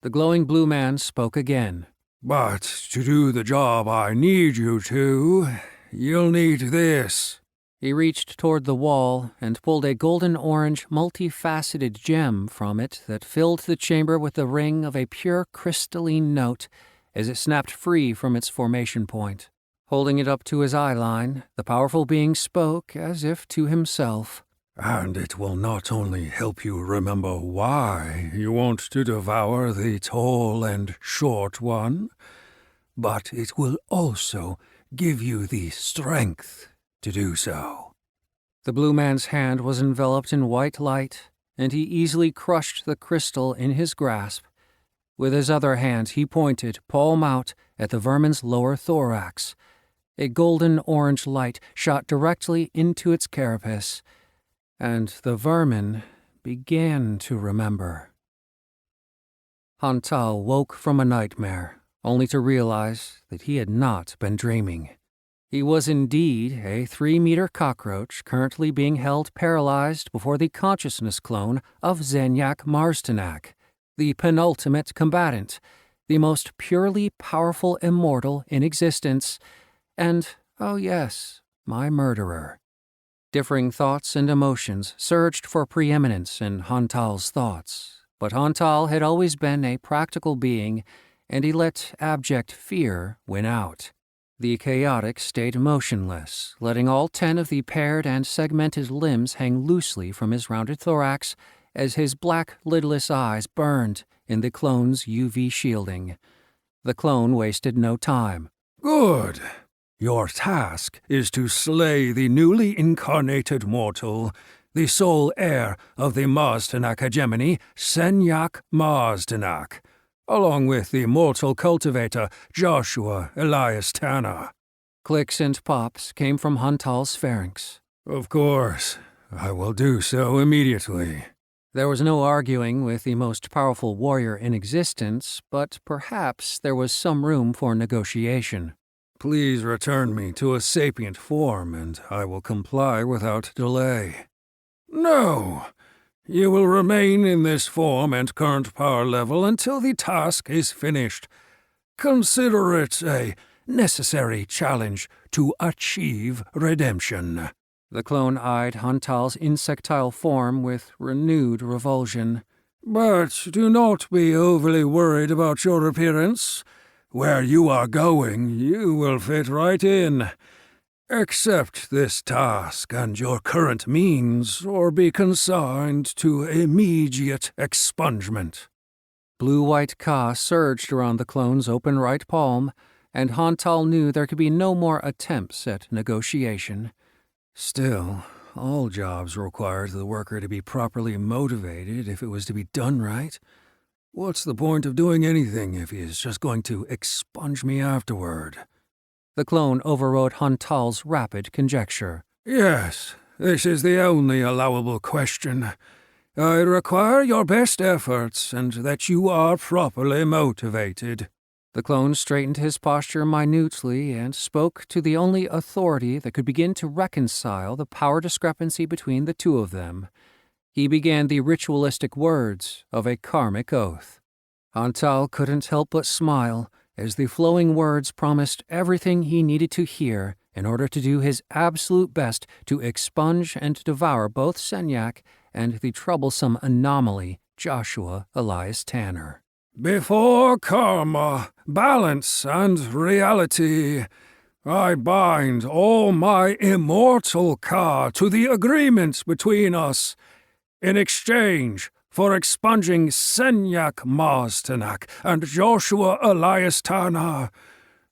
The glowing blue man spoke again. But to do the job I need you to, you'll need this. He reached toward the wall and pulled a golden-orange, multifaceted gem from it that filled the chamber with the ring of a pure crystalline note as it snapped free from its formation point. Holding it up to his eyeline, the powerful being spoke as if to himself. And it will not only help you remember why you want to devour the tall and short one, but it will also give you the strength to do so. The blue man's hand was enveloped in white light, and he easily crushed the crystal in his grasp. With his other hand he pointed, palm out, at the vermin's lower thorax. A golden-orange light shot directly into its carapace, and the vermin began to remember. Hantal woke from a nightmare, only to realize that he had not been dreaming. He was indeed a 3-meter cockroach currently being held paralyzed before the consciousness clone of Zenyak Marstenak, the penultimate combatant, the most purely powerful immortal in existence, and, oh yes, my murderer. Differing thoughts and emotions surged for preeminence in Hantal's thoughts, but Hantal had always been a practical being, and he let abject fear win out. The chaotic stayed motionless, letting all 10 of the paired and segmented limbs hang loosely from his rounded thorax as his black, lidless eyes burned in the clone's UV shielding. The clone wasted no time. Good. Your task is to slay the newly incarnated mortal, the sole heir of the Marstenak hegemony, Senyak Marstenak, along with the mortal cultivator Joshua Elias Tanner. Clicks and pops came from Hantal's pharynx. Of course, I will do so immediately. There was no arguing with the most powerful warrior in existence, but perhaps there was some room for negotiation. Please return me to a sapient form, and I will comply without delay. No! You will remain in this form and current power level until the task is finished. Consider it a necessary challenge to achieve redemption. The clone eyed Hantal's insectile form with renewed revulsion. But do not be overly worried about your appearance. Where you are going, you will fit right in. Accept this task and your current means, or be consigned to immediate expungement. Blue-white Ka surged around the clone's open right palm, and Hantal knew there could be no more attempts at negotiation. Still, all jobs required the worker to be properly motivated if it was to be done right. What's the point of doing anything if he is just going to expunge me afterward? The clone overrode Hantal's rapid conjecture. Yes, this is the only allowable question. I require your best efforts and that you are properly motivated. The clone straightened his posture minutely and spoke to the only authority that could begin to reconcile the power discrepancy between the two of them. He began the ritualistic words of a karmic oath. Hantal couldn't help but smile as the flowing words promised everything he needed to hear in order to do his absolute best to expunge and devour both Senyak and the troublesome anomaly, Joshua Elias Tanner. Before karma, balance, and reality, I bind all my immortal Ka to the agreement between us. In exchange for expunging Senyak Maztanak and Joshua Elias Tanner,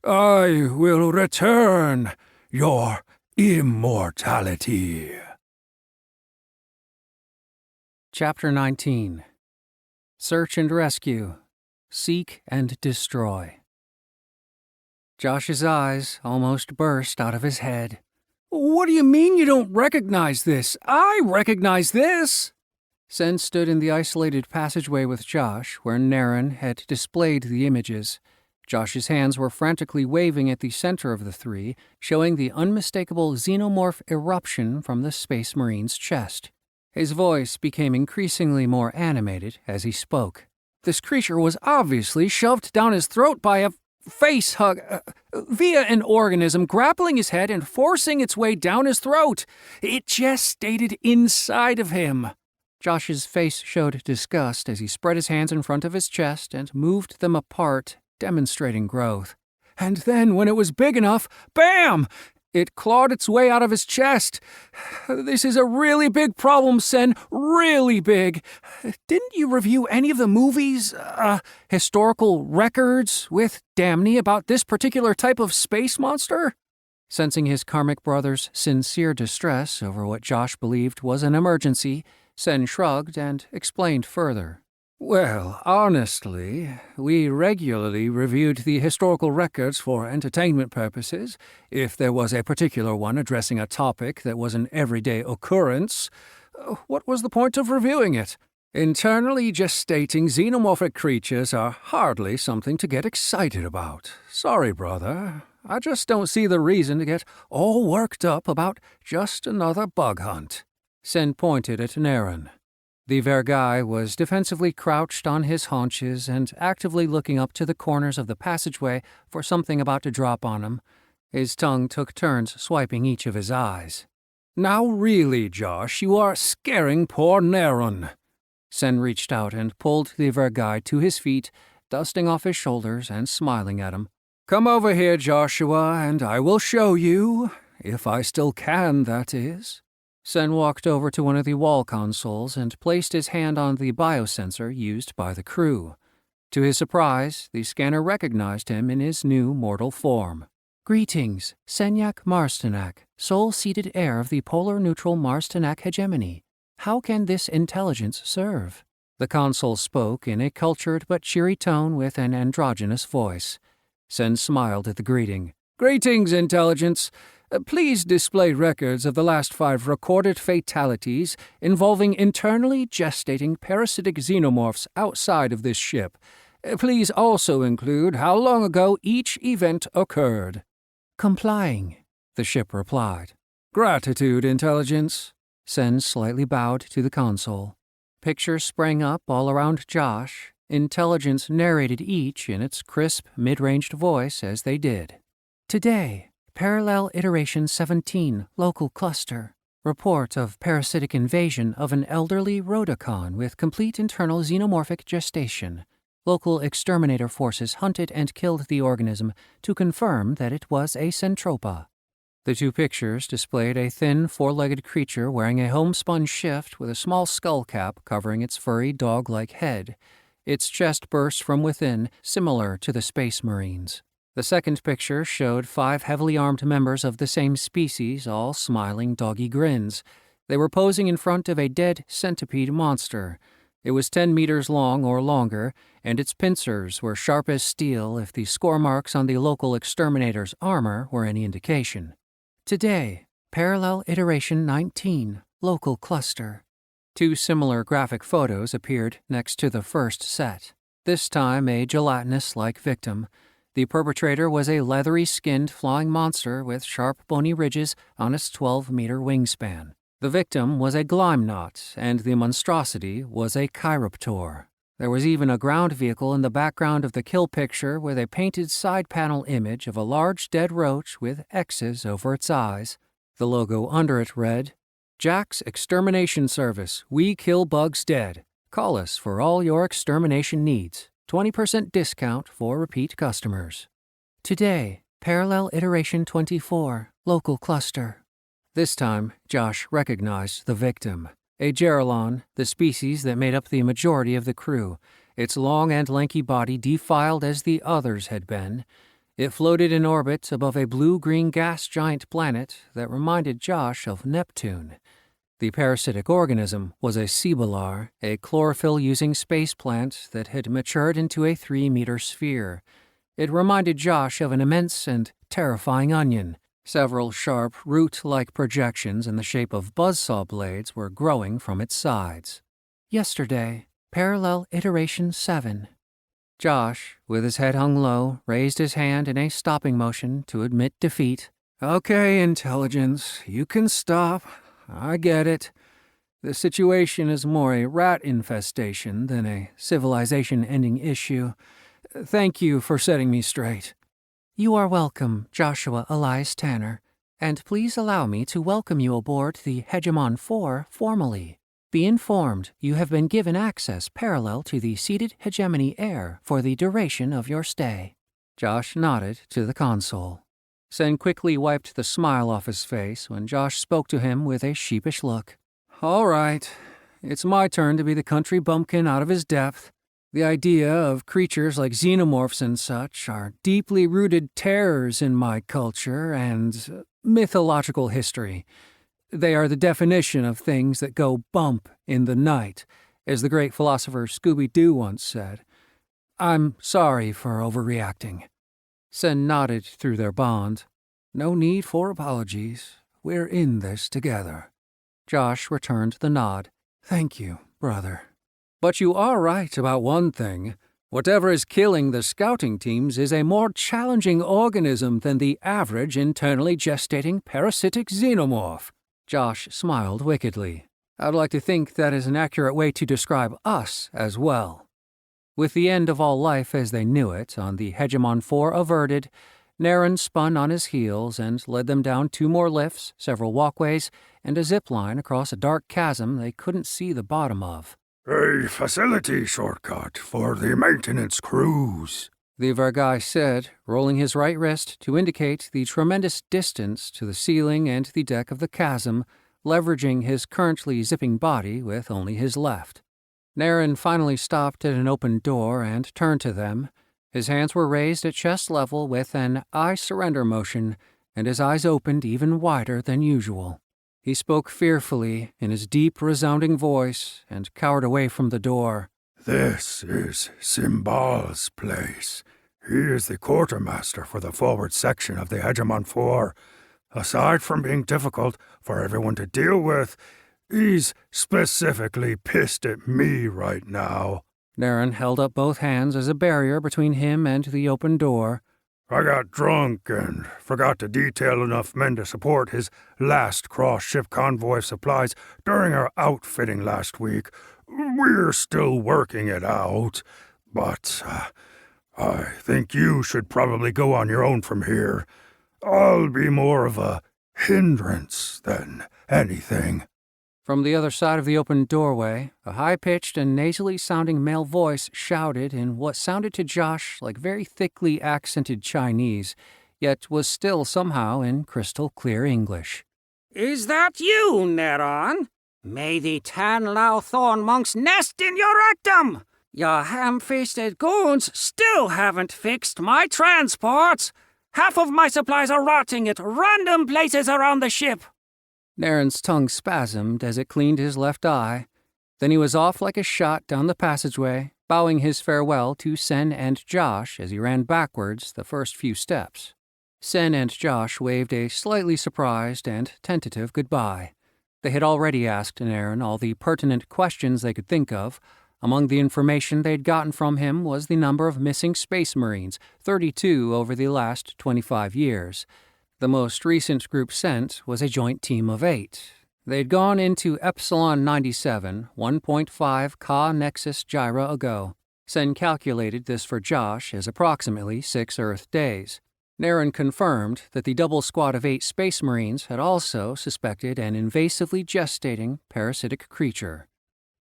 I will return your immortality. Chapter 19. Search and Rescue. Seek and Destroy. Josh's eyes almost burst out of his head. What do you mean you don't recognize this? I recognize this! Sen stood in the isolated passageway with Josh, where Naren had displayed the images. Josh's hands were frantically waving at the center of the three, showing the unmistakable xenomorph eruption from the Space Marine's chest. His voice became increasingly more animated as he spoke. This creature was obviously shoved down his throat by a face hug, via an organism grappling his head and forcing its way down his throat. It gestated inside of him. Josh's face showed disgust as he spread his hands in front of his chest and moved them apart, demonstrating growth. And then, when it was big enough, bam! It clawed its way out of his chest. This is a really big problem, Sen. Really big. Didn't you review any of the movies, historical records with Damney about this particular type of space monster? Sensing his karmic brother's sincere distress over what Josh believed was an emergency, Sen shrugged and explained further. Well, honestly, we regularly reviewed the historical records for entertainment purposes. If there was a particular one addressing a topic that was an everyday occurrence, what was the point of reviewing it? Internally gestating xenomorphic creatures are hardly something to get excited about. Sorry, brother. I just don't see the reason to get all worked up about just another bug hunt. Sen pointed at Naren. The Vergai was defensively crouched on his haunches and actively looking up to the corners of the passageway for something about to drop on him. His tongue took turns swiping each of his eyes. Now really, Josh, you are scaring poor Naren. Sen reached out and pulled the Vergai to his feet, dusting off his shoulders and smiling at him. Come over here, Joshua, and I will show you, if I still can, that is. Sen walked over to one of the wall consoles and placed his hand on the biosensor used by the crew. To his surprise, the scanner recognized him in his new mortal form. Greetings, Senyak Marstanak, sole-seated heir of the polar-neutral Marstanak hegemony. How can this intelligence serve? The console spoke in a cultured but cheery tone with an androgynous voice. Sen smiled at the greeting. Greetings, intelligence. Please display records of the last 5 recorded fatalities involving internally gestating parasitic xenomorphs outside of this ship. Please also include how long ago each event occurred." "Complying," the ship replied. "Gratitude, Intelligence." Sen slightly bowed to the console. Pictures sprang up all around Josh. Intelligence narrated each in its crisp, mid-ranged voice as they did. "Today, Parallel Iteration 17, Local Cluster. Report of parasitic invasion of an elderly Rhodocon with complete internal xenomorphic gestation. Local exterminator forces hunted and killed the organism to confirm that it was a Centropa." The 2 pictures displayed a thin, 4-legged creature wearing a homespun shift with a small skull cap covering its furry, dog-like head. Its chest burst from within, similar to the Space Marines. The second picture showed 5 heavily armed members of the same species, all smiling doggy grins. They were posing in front of a dead centipede monster. It was 10 meters long or longer, and its pincers were sharp as steel if the score marks on the local exterminator's armor were any indication. "Today, Parallel Iteration 19, Local Cluster." 2 similar graphic photos appeared next to the first set. This time a gelatinous-like victim. The perpetrator was a leathery-skinned flying monster with sharp bony ridges on its 12-meter wingspan. The victim was a Glimnot, and the monstrosity was a Chiroptor. There was even a ground vehicle in the background of the kill picture with a painted side panel image of a large dead roach with X's over its eyes. The logo under it read, "Jack's Extermination Service. We kill bugs dead. Call us for all your extermination needs. 20% discount for repeat customers." "Today, Parallel Iteration 24, Local Cluster." This time, Josh recognized the victim. A Gerylon, the species that made up the majority of the crew, its long and lanky body defiled as the others had been. It floated in orbit above a blue-green gas giant planet that reminded Josh of Neptune. The parasitic organism was a Cibolar, a chlorophyll-using space plant that had matured into a 3-meter sphere. It reminded Josh of an immense and terrifying onion. Several sharp, root-like projections in the shape of buzzsaw blades were growing from its sides. "Yesterday, Parallel Iteration 7. Josh, with his head hung low, raised his hand in a stopping motion to admit defeat. "Okay, Intelligence, you can stop. I get it. The situation is more a rat infestation than a civilization-ending issue. Thank you for setting me straight." "You are welcome, Joshua Elias Tanner, and please allow me to welcome you aboard the Hegemon 4 formally. Be informed you have been given access parallel to the seated hegemony air for the duration of your stay." Josh nodded to the console. Sen quickly wiped the smile off his face when Josh spoke to him with a sheepish look. "All right, it's my turn to be the country bumpkin out of his depth. The idea of creatures like xenomorphs and such are deeply rooted terrors in my culture and mythological history. They are the definition of things that go bump in the night, as the great philosopher Scooby-Doo once said. I'm sorry for overreacting." Sen nodded through their bond. "No need for apologies. We're in this together." Josh returned the nod. "Thank you, brother. But you are right about one thing. Whatever is killing the scouting teams is a more challenging organism than the average internally gestating parasitic xenomorph." Josh smiled wickedly. "I'd like to think that is an accurate way to describe us as well." With the end of all life as they knew it on the Hegemon 4 averted, Naren spun on his heels and led them down 2 more lifts, several walkways, and a zip line across a dark chasm they couldn't see the bottom of. "A facility shortcut for the maintenance crews," the Vergai said, rolling his right wrist to indicate the tremendous distance to the ceiling and the deck of the chasm, leveraging his currently zipping body with only his left. Naren finally stopped at an open door and turned to them. His hands were raised at chest level with an "I surrender" motion, and his eyes opened even wider than usual. He spoke fearfully in his deep, resounding voice and cowered away from the door. "This is Simbal's place. He is the quartermaster for the forward section of the Hegemon 4. aside from being difficult for everyone to deal with, he's specifically pissed at me right now. Naren held up both hands as a barrier between him and the open door. I got drunk and forgot to detail enough men to support his last cross-ship convoy of supplies during our outfitting last week. We're still working it out, but I think you should probably go on your own from here. I'll be more of a hindrance than anything. From the other side of the open doorway, a high-pitched and nasally sounding male voice shouted in what sounded to Josh like very thickly accented Chinese, yet was still somehow in crystal clear English. "Is that you, Neron? May the Tan Lao Thorn monks nest in your rectum! Your ham-fisted goons still haven't fixed my transports! Half of my supplies are rotting at random places around the ship!" Naren's tongue spasmed as it cleaned his left eye. Then he was off like a shot down the passageway, bowing his farewell to Sen and Josh as he ran backwards the first few steps. Sen and Josh waved a slightly surprised and tentative goodbye. They had already asked Naren all the pertinent questions they could think of. Among the information they'd gotten from him was the number of missing Space Marines, 32 over the last 25 years. The most recent group sent was a joint team of 8. They'd gone into Epsilon 97 1.5 Ka Nexus Gyra ago. Sen calculated this for Josh as approximately 6 Earth days. Naren confirmed that the double squad of 8 Space Marines had also suspected an invasively gestating parasitic creature.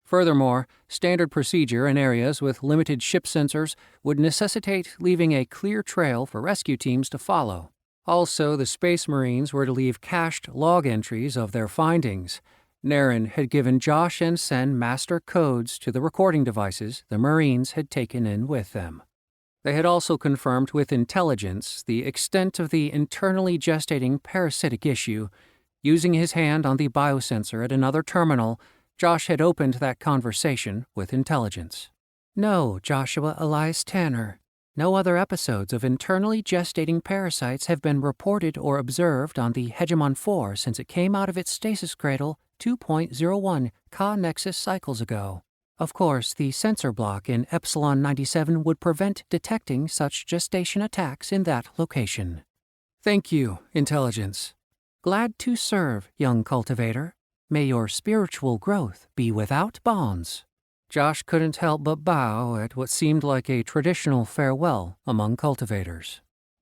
Furthermore, standard procedure in areas with limited ship sensors would necessitate leaving a clear trail for rescue teams to follow. Also, the Space Marines were to leave cached log entries of their findings. Naren had given Josh and Sen master codes to the recording devices the Marines had taken in with them. They had also confirmed with intelligence the extent of the internally gestating parasitic issue. Using his hand on the biosensor at another terminal, Josh had opened that conversation with intelligence. "No, Joshua Elias Tanner. No other episodes of internally gestating parasites have been reported or observed on the Hegemon 4 since it came out of its stasis cradle 2.01 Ka Nexus cycles ago. Of course, the sensor block in Epsilon 97 would prevent detecting such gestation attacks in that location." "Thank you, Intelligence." "Glad to serve, young cultivator. May your spiritual growth be without bonds." Josh couldn't help but bow at what seemed like a traditional farewell among cultivators.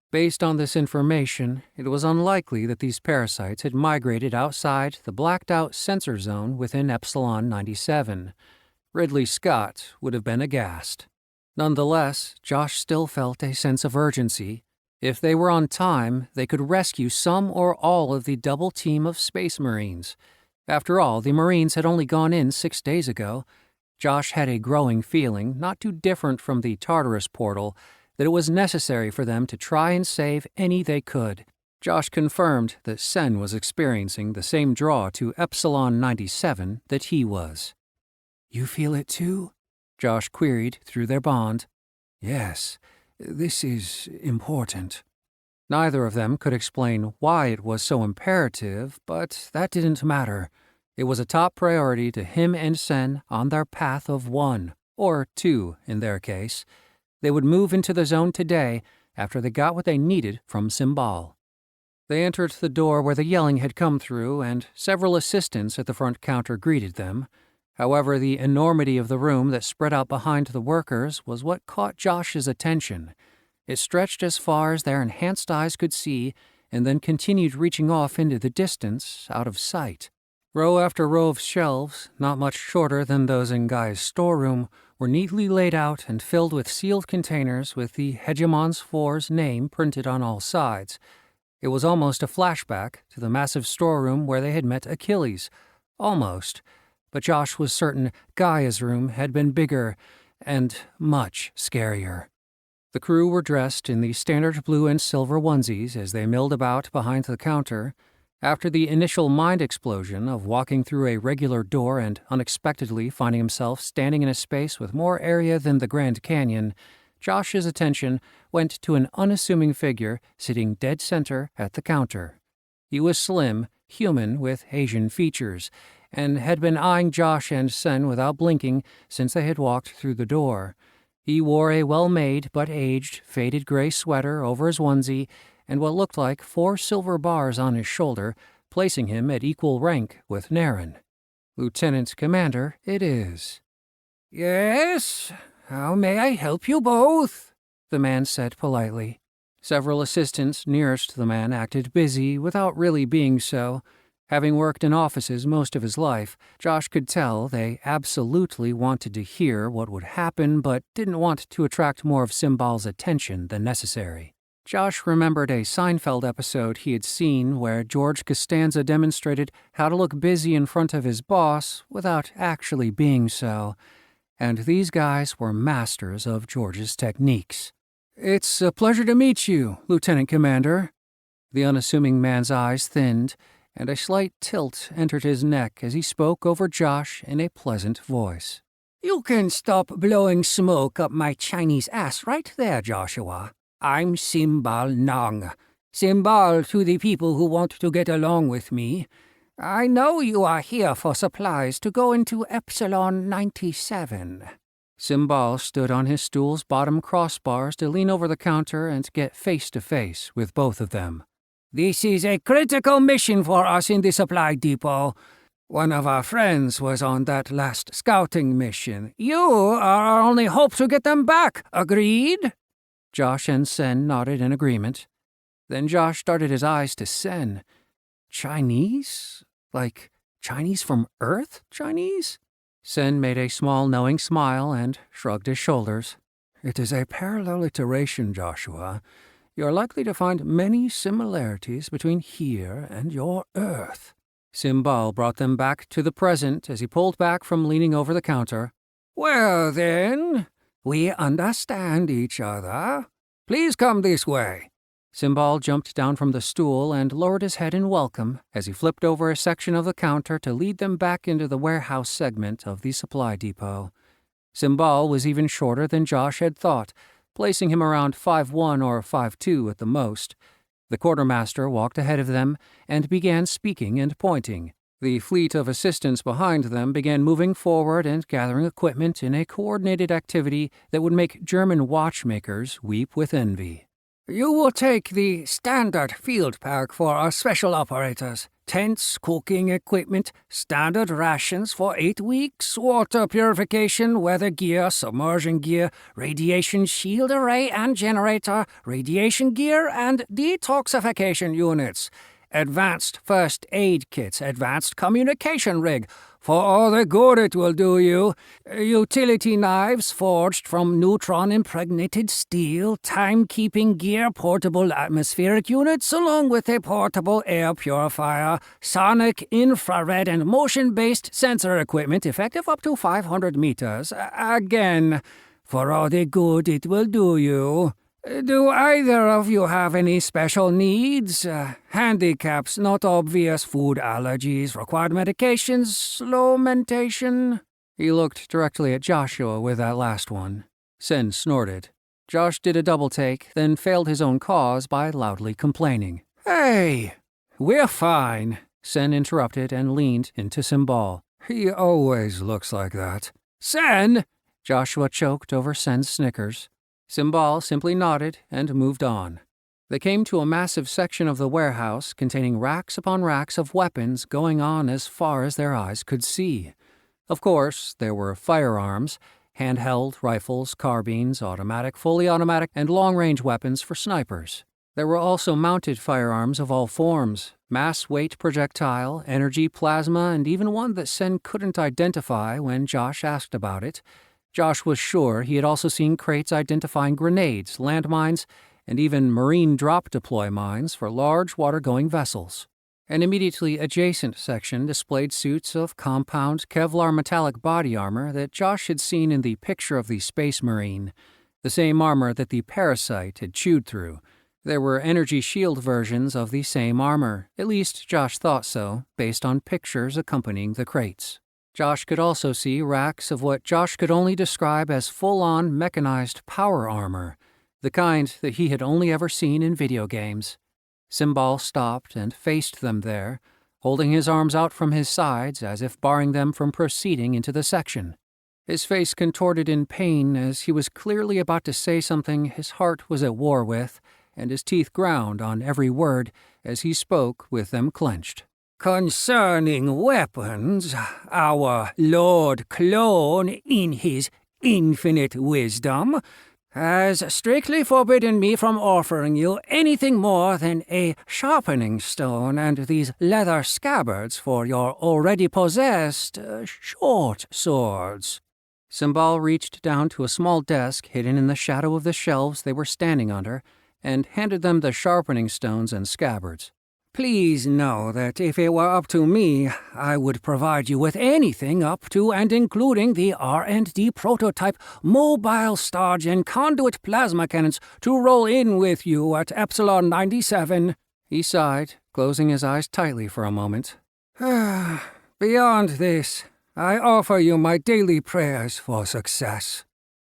Based on this information, it was unlikely that these parasites had migrated outside the blacked-out sensor zone within Epsilon 97. Ridley Scott would have been aghast. Nonetheless, Josh still felt a sense of urgency. If they were on time, they could rescue some or all of the double team of Space Marines. After all, the Marines had only gone in 6 days ago. Josh had a growing feeling, not too different from the Tartarus portal, that it was necessary for them to try and save any they could. Josh confirmed that Sen was experiencing the same draw to Epsilon 97 that he was. "You feel it too?" Josh queried through their bond. "Yes, this is important." Neither of them could explain why it was so imperative, but that didn't matter. It was a top priority to him and Sen on their path of 1, or 2 in their case. They would move into the zone today after they got what they needed from Symbol. They entered the door where the yelling had come through, and several assistants at the front counter greeted them. However, the enormity of the room that spread out behind the workers was what caught Josh's attention. It stretched as far as their enhanced eyes could see, and then continued reaching off into the distance, out of sight. Row after row of shelves, not much shorter than those in Guy's storeroom, were neatly laid out and filled with sealed containers with the Hegemon's 4's name printed on all sides. It was almost a flashback to the massive storeroom where they had met Achilles. Almost. But Josh was certain Gaia's room had been bigger and much scarier. The crew were dressed in the standard blue and silver onesies as they milled about behind the counter. After the initial mind explosion of walking through a regular door and unexpectedly finding himself standing in a space with more area than the Grand Canyon, Josh's attention went to an unassuming figure sitting dead center at the counter. He was slim, human with Asian features, and had been eyeing Josh and Sen without blinking since they had walked through the door. He wore a well-made but aged, faded gray sweater over his onesie and what looked like 4 silver bars on his shoulder, placing him at equal rank with Naren. "Lieutenant Commander, it is." "Yes? How may I help you both?" the man said politely. Several assistants nearest the man acted busy without really being so. Having worked in offices most of his life, Josh could tell they absolutely wanted to hear what would happen but didn't want to attract more of Simbal's attention than necessary. Josh remembered a Seinfeld episode he had seen where George Costanza demonstrated how to look busy in front of his boss without actually being so, and these guys were masters of George's techniques. "It's a pleasure to meet you, Lieutenant Commander." The unassuming man's eyes thinned, and a slight tilt entered his neck as he spoke over Josh in a pleasant voice. "You can stop blowing smoke up my Chinese ass right there, Joshua. I'm Simbal Nong. Simbal to the people who want to get along with me. I know you are here for supplies to go into Epsilon 97. Simbal stood on his stool's bottom crossbars to lean over the counter and get face-to-face with both of them. "This is a critical mission for us in the supply depot. One of our friends was on that last scouting mission. You are our only hope to get them back. Agreed?" Josh and Sen nodded in agreement. Then Josh darted his eyes to Sen. "Chinese? Like Chinese from Earth Chinese?" Sen made a small knowing smile and shrugged his shoulders. "It is a parallel iteration, Joshua. You are likely to find many similarities between here and your Earth." Simbal brought them back to the present as he pulled back from leaning over the counter. "Well then, we understand each other. Please come this way." Simbal jumped down from the stool and lowered his head in welcome as he flipped over a section of the counter to lead them back into the warehouse segment of the supply depot. Simbal was even shorter than Josh had thought, placing him around 5'1" or 5'2" at the most. The quartermaster walked ahead of them and began speaking and pointing. The fleet of assistants behind them began moving forward and gathering equipment in a coordinated activity that would make German watchmakers weep with envy. "You will take the standard field pack for our special operators. Tents, cooking equipment, standard rations for 8 weeks, water purification, weather gear, submersion gear, radiation shield array and generator, radiation gear, and detoxification units. Advanced first aid kits, advanced communication rig, for all the good it will do you. Utility knives forged from neutron-impregnated steel, timekeeping gear, portable atmospheric units, along with a portable air purifier, sonic, infrared, and motion-based sensor equipment effective up to 500 meters. Again, for all the good it will do you. Do either of you have any special needs? Handicaps, not obvious, food allergies, required medications, slow mentation?" He looked directly at Joshua with that last one. Sen snorted. Josh did a double take, then failed his own cause by loudly complaining. "Hey, we're fine," Sen interrupted and leaned into Simbal. "He always looks like that." "Sen!" Joshua choked over Sen's snickers. Simbal simply nodded and moved on. They came to a massive section of the warehouse containing racks upon racks of weapons going on as far as their eyes could see. Of course, there were firearms, handheld rifles, carbines, automatic, fully automatic, and long-range weapons for snipers. There were also mounted firearms of all forms, mass-weight projectile, energy plasma, and even one that Sen couldn't identify when Josh asked about it. Josh was sure he had also seen crates identifying grenades, landmines, and even marine drop-deploy mines for large water-going vessels. An immediately adjacent section displayed suits of compound Kevlar metallic body armor that Josh had seen in the picture of the Space Marine, the same armor that the parasite had chewed through. There were energy shield versions of the same armor, at least Josh thought so, based on pictures accompanying the crates. Josh could also see racks of what Josh could only describe as full-on mechanized power armor, the kind that he had only ever seen in video games. Symbol stopped and faced them there, holding his arms out from his sides as if barring them from proceeding into the section. His face contorted in pain as he was clearly about to say something his heart was at war with, and his teeth ground on every word as he spoke with them clenched. Concerning weapons, our Lord Clone, in his infinite wisdom, has strictly forbidden me from offering you anything more than a sharpening stone and these leather scabbards for your already possessed short swords. Symbol reached down to a small desk hidden in the shadow of the shelves they were standing under and handed them the sharpening stones and scabbards. Please know that if it were up to me, I would provide you with anything up to and including the R&D prototype mobile Stargen conduit plasma cannons to roll in with you at Epsilon 97. He sighed, closing his eyes tightly for a moment. Beyond this, I offer you my daily prayers for success.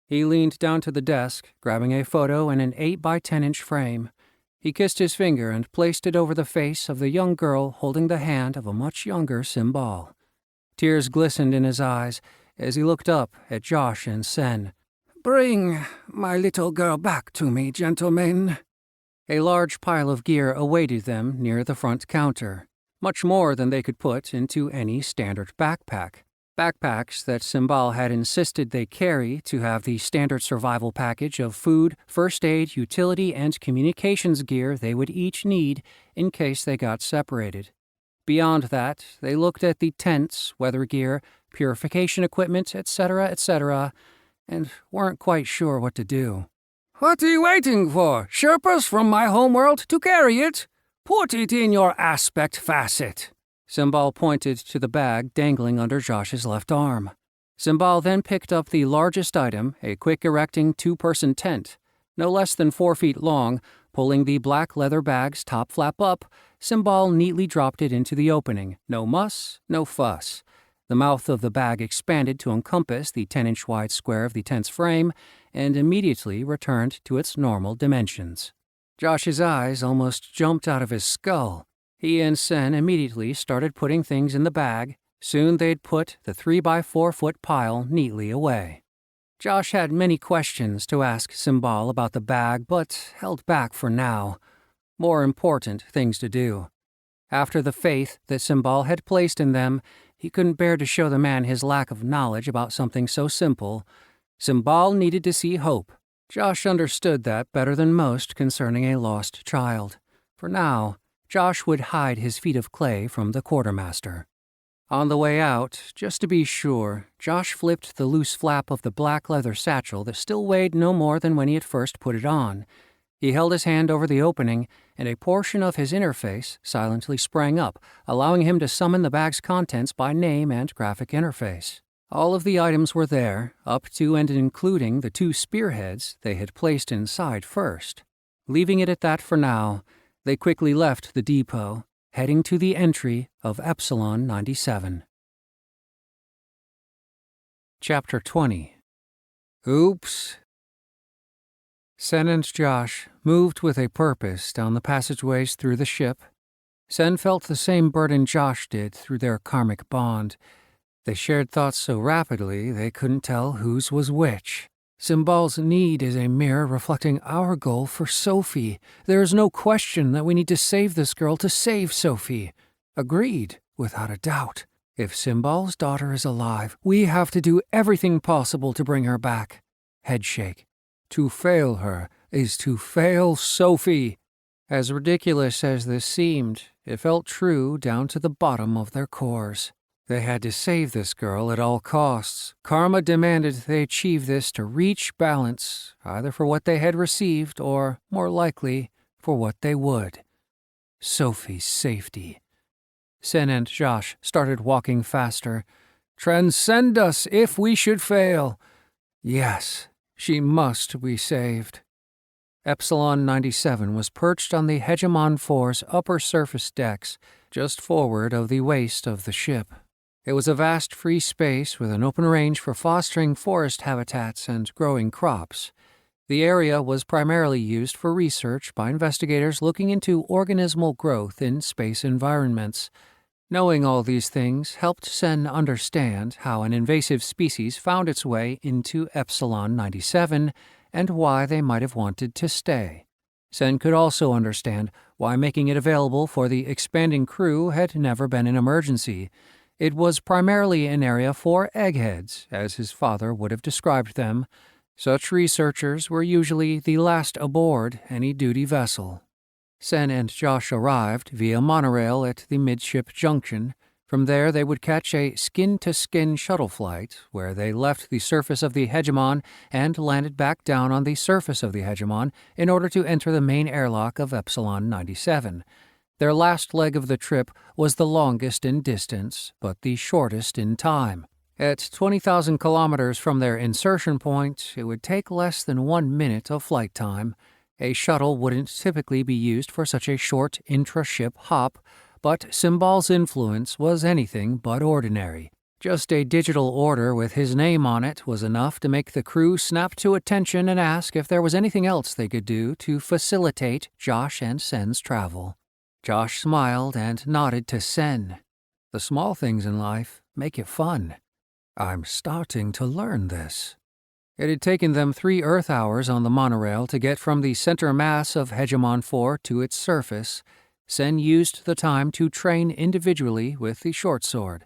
He leaned down to the desk, grabbing a photo in an 8 by 10-inch frame. He kissed his finger and placed it over the face of the young girl holding the hand of a much younger Symbol. Tears glistened in his eyes as he looked up at Josh and Sen. Bring my little girl back to me, gentlemen. A large pile of gear awaited them near the front counter, much more than they could put into any standard backpack. Backpacks that Symbol had insisted they carry to have the standard survival package of food, first aid, utility, and communications gear they would each need in case they got separated. Beyond that, they looked at the tents, weather gear, purification equipment, etc., and weren't quite sure what to do. What are you waiting for? Sherpas from my homeworld to carry it? Put it in your aspect facet. Symbol pointed to the bag dangling under Josh's left arm. Symbol then picked up the largest item, a quick-erecting 2-person tent. No less than 4 feet long, pulling the black leather bag's top flap up, Symbol neatly dropped it into the opening. No muss, no fuss. The mouth of the bag expanded to encompass the 10-inch wide square of the tent's frame, and immediately returned to its normal dimensions. Josh's eyes almost jumped out of his skull. He and Sen immediately started putting things in the bag. Soon they'd put the 3 by 4 foot pile neatly away. Josh had many questions to ask Symbol about the bag, but held back for now. More important things to do. After the faith that Symbol had placed in them, he couldn't bear to show the man his lack of knowledge about something so simple. Symbol needed to see hope. Josh understood that better than most concerning a lost child. For now, Josh would hide his feet of clay from the quartermaster. On the way out, just to be sure, Josh flipped the loose flap of the black leather satchel that still weighed no more than when he had first put it on. He held his hand over the opening, and a portion of his interface silently sprang up, allowing him to summon the bag's contents by name and graphic interface. All of the items were there, up to and including the 2 spearheads they had placed inside first. Leaving it at that for now, they quickly left the depot, heading to the entry of Epsilon 97. Chapter 20. Oops. Sen and Josh moved with a purpose down the passageways through the ship. Sen felt the same burden Josh did through their karmic bond. They shared thoughts so rapidly they couldn't tell whose was which. Symbol's need is a mirror reflecting our goal for Sophie. There is no question that we need to save this girl to save Sophie. Agreed, without a doubt. If Symbol's daughter is alive, we have to do everything possible to bring her back. Headshake. To fail her is to fail Sophie. As ridiculous as this seemed, it felt true down to the bottom of their cores. They had to save this girl at all costs. Karma demanded they achieve this to reach balance, either for what they had received or, more likely, for what they would. Sophie's safety. Sen and Josh started walking faster. Transcend us if we should fail. Yes, she must be saved. Epsilon 97 was perched on the Hegemon 4's upper surface decks, just forward of the waist of the ship. It was a vast free space with an open range for fostering forest habitats and growing crops. The area was primarily used for research by investigators looking into organismal growth in space environments. Knowing all these things helped Sen understand how an invasive species found its way into Epsilon 97 and why they might have wanted to stay. Sen could also understand why making it available for the expanding crew had never been an emergency. It was primarily an area for eggheads, as his father would have described them. Such researchers were usually the last aboard any duty vessel. Sen and Josh arrived via monorail at the midship junction. From there, they would catch a skin-to-skin shuttle flight, where they left the surface of the Hegemon and landed back down on the surface of the Hegemon in order to enter the main airlock of Epsilon 97. Their last leg of the trip was the longest in distance, but the shortest in time. At 20,000 kilometers from their insertion point, it would take less than 1 minute of flight time. A shuttle wouldn't typically be used for such a short intra-ship hop, but Simbal's influence was anything but ordinary. Just a digital order with his name on it was enough to make the crew snap to attention and ask if there was anything else they could do to facilitate Josh and Sen's travel. Josh smiled and nodded to Sen. The small things in life make it fun. I'm starting to learn this. It had taken them 3 Earth hours on the monorail to get from the center mass of Hegemon 4 to its surface. Sen used the time to train individually with the short sword.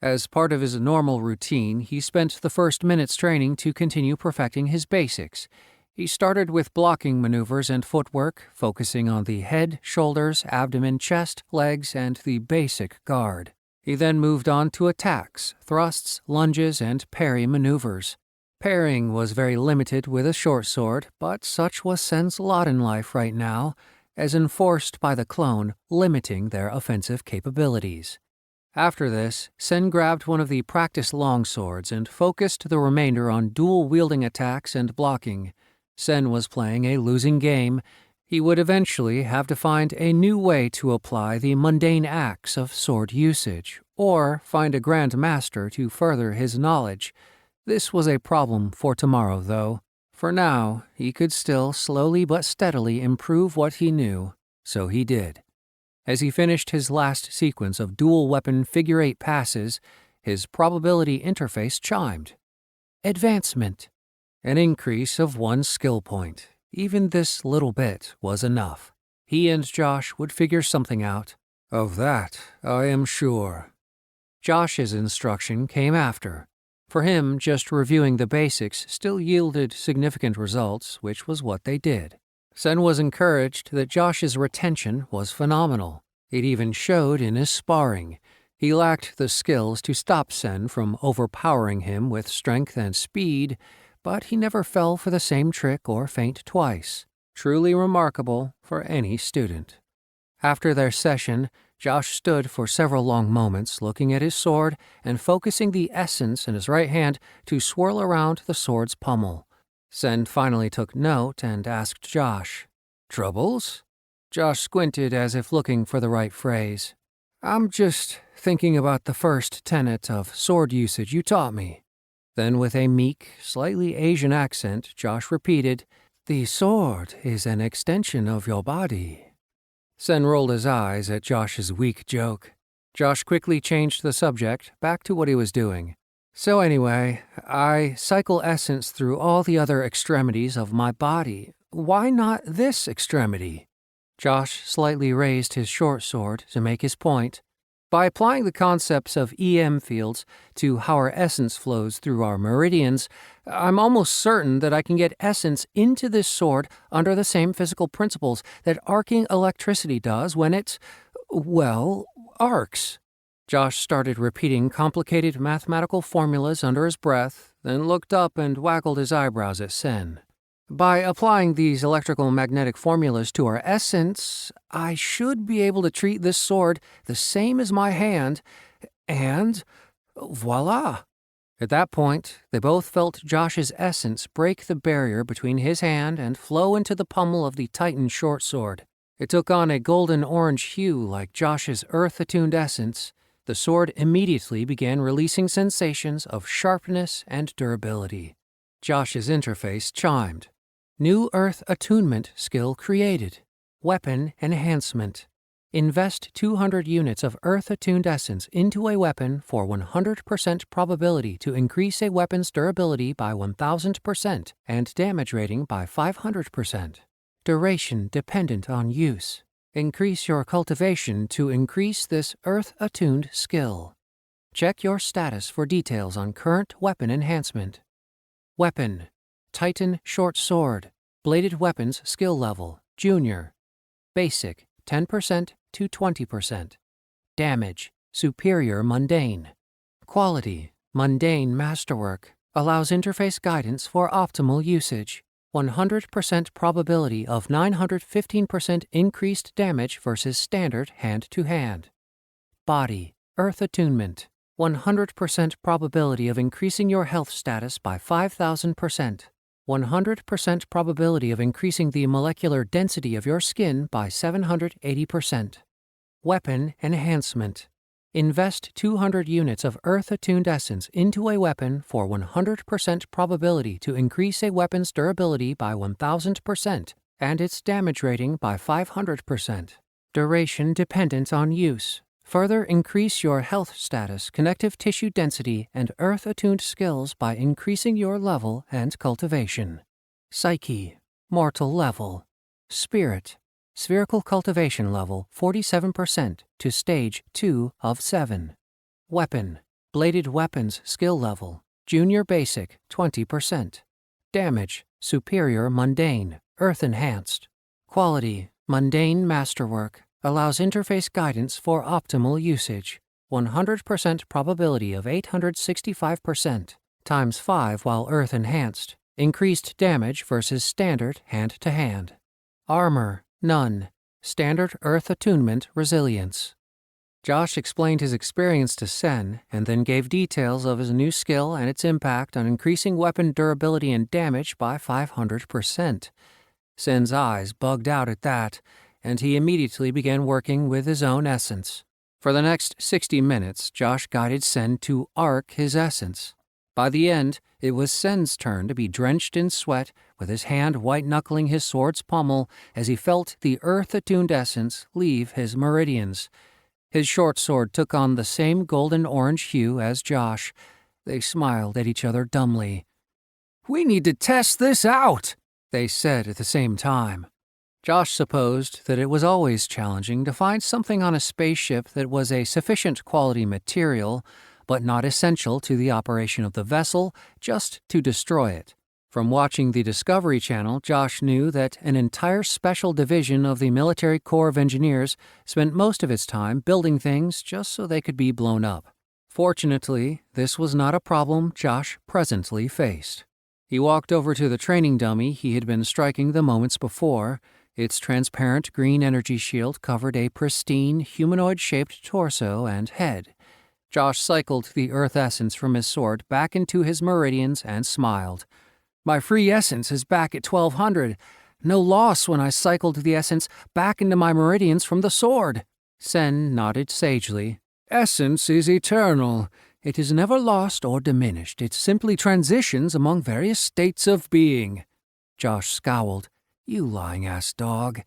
As part of his normal routine, he spent the first minutes training to continue perfecting his basics. He started with blocking maneuvers and footwork, focusing on the head, shoulders, abdomen, chest, legs, and the basic guard. He then moved on to attacks, thrusts, lunges, and parry maneuvers. Parrying was very limited with a short sword, but such was Sen's lot in life right now, as enforced by the clone, limiting their offensive capabilities. After this, Sen grabbed one of the practice longswords and focused the remainder on dual-wielding attacks and blocking. Sen was playing a losing game. He would eventually have to find a new way to apply the mundane acts of sword usage, or find a Grand Master to further his knowledge. This was a problem for tomorrow, though. For now, he could still slowly but steadily improve what he knew, so he did. As he finished his last sequence of dual-weapon figure-8 passes, his probability interface chimed. Advancement. An increase of 1 skill point. Even this little bit was enough. He and Josh would figure something out. Of that, I am sure. Josh's instruction came after. For him, just reviewing the basics still yielded significant results, which was what they did. Sen was encouraged that Josh's retention was phenomenal. It even showed in his sparring. He lacked the skills to stop Sen from overpowering him with strength and speed, but he never fell for the same trick or feint twice. Truly remarkable for any student. After their session, Josh stood for several long moments looking at his sword and focusing the essence in his right hand to swirl around the sword's pommel. Sen finally took note and asked Josh, "Troubles?" Josh squinted as if looking for the right phrase. "I'm just thinking about the first tenet of sword usage you taught me." Then with a meek, slightly Asian accent, Josh repeated, "The sword is an extension of your body." Sen rolled his eyes at Josh's weak joke. Josh quickly changed the subject, back to what he was doing. "So anyway, I cycle essence through all the other extremities of my body. Why not this extremity?" Josh slightly raised his short sword to make his point. "By applying the concepts of EM fields to how our essence flows through our meridians, I'm almost certain that I can get essence into this sword under the same physical principles that arcing electricity does when it, well, arcs." Josh started repeating complicated mathematical formulas under his breath, then looked up and waggled his eyebrows at Sen. "By applying these electrical magnetic formulas to our essence, I should be able to treat this sword the same as my hand, and voila." At that point, they both felt Josh's essence break the barrier between his hand and flow into the pommel of the Titan short sword. It took on a golden-orange hue like Josh's earth-attuned essence. The sword immediately began releasing sensations of sharpness and durability. Josh's interface chimed. New Earth Attunement skill created. Weapon Enhancement. Invest 200 units of Earth-attuned essence into a weapon for 100% probability to increase a weapon's durability by 1000% and damage rating by 500%. Duration dependent on use. Increase your cultivation to increase this Earth-attuned skill. Check your status for details on current weapon enhancement. Weapon. Titan Short Sword. Bladed Weapons Skill Level. Junior. Basic. 10% to 20%. Damage. Superior Mundane. Quality. Mundane Masterwork. Allows interface guidance for optimal usage. 100% probability of 915% increased damage versus standard hand-to-hand. Body. Earth Attunement. 100% probability of increasing your health status by 5,000%. 100% probability of increasing the molecular density of your skin by 780%. Weapon Enhancement. Invest 200 units of Earth-attuned essence into a weapon for 100% probability to increase a weapon's durability by 1000% and its damage rating by 500%. Duration dependent on use. Further increase your health status, connective tissue density, and Earth-attuned skills by increasing your level and cultivation. Psyche. Mortal level. Spirit. Spherical cultivation level 47% to stage 2 of 7. Weapon. Bladed Weapons skill level. Junior Basic 20%. Damage. Superior Mundane. Earth Enhanced. Quality. Mundane Masterwork. Allows interface guidance for optimal usage. 100% probability of 865%, times 5 while Earth Enhanced. Increased damage versus standard hand-to-hand. Armor, none. Standard Earth Attunement Resilience. Josh explained his experience to Sen and then gave details of his new skill and its impact on increasing weapon durability and damage by 500%. Sen's eyes bugged out at that, and he immediately began working with his own essence. For the next 60 minutes, Josh guided Sen to arc his essence. By the end, it was Sen's turn to be drenched in sweat, with his hand white-knuckling his sword's pommel as he felt the Earth-attuned essence leave his meridians. His short sword took on the same golden-orange hue as Josh. They smiled at each other dumbly. "We need to test this out," they said at the same time. Josh supposed that it was always challenging to find something on a spaceship that was a sufficient quality material, but not essential to the operation of the vessel, just to destroy it. From watching the Discovery Channel, Josh knew that an entire special division of the Military Corps of Engineers spent most of its time building things just so they could be blown up. Fortunately, this was not a problem Josh presently faced. He walked over to the training dummy he had been striking the moments before. Its transparent green energy shield covered a pristine, humanoid-shaped torso and head. Josh cycled the Earth essence from his sword back into his meridians and smiled. "My free essence is back at 1200. No loss when I cycled the essence back into my meridians from the sword." Sen nodded sagely. "Essence is eternal. It is never lost or diminished. It simply transitions among various states of being." Josh scowled. "You lying-ass dog.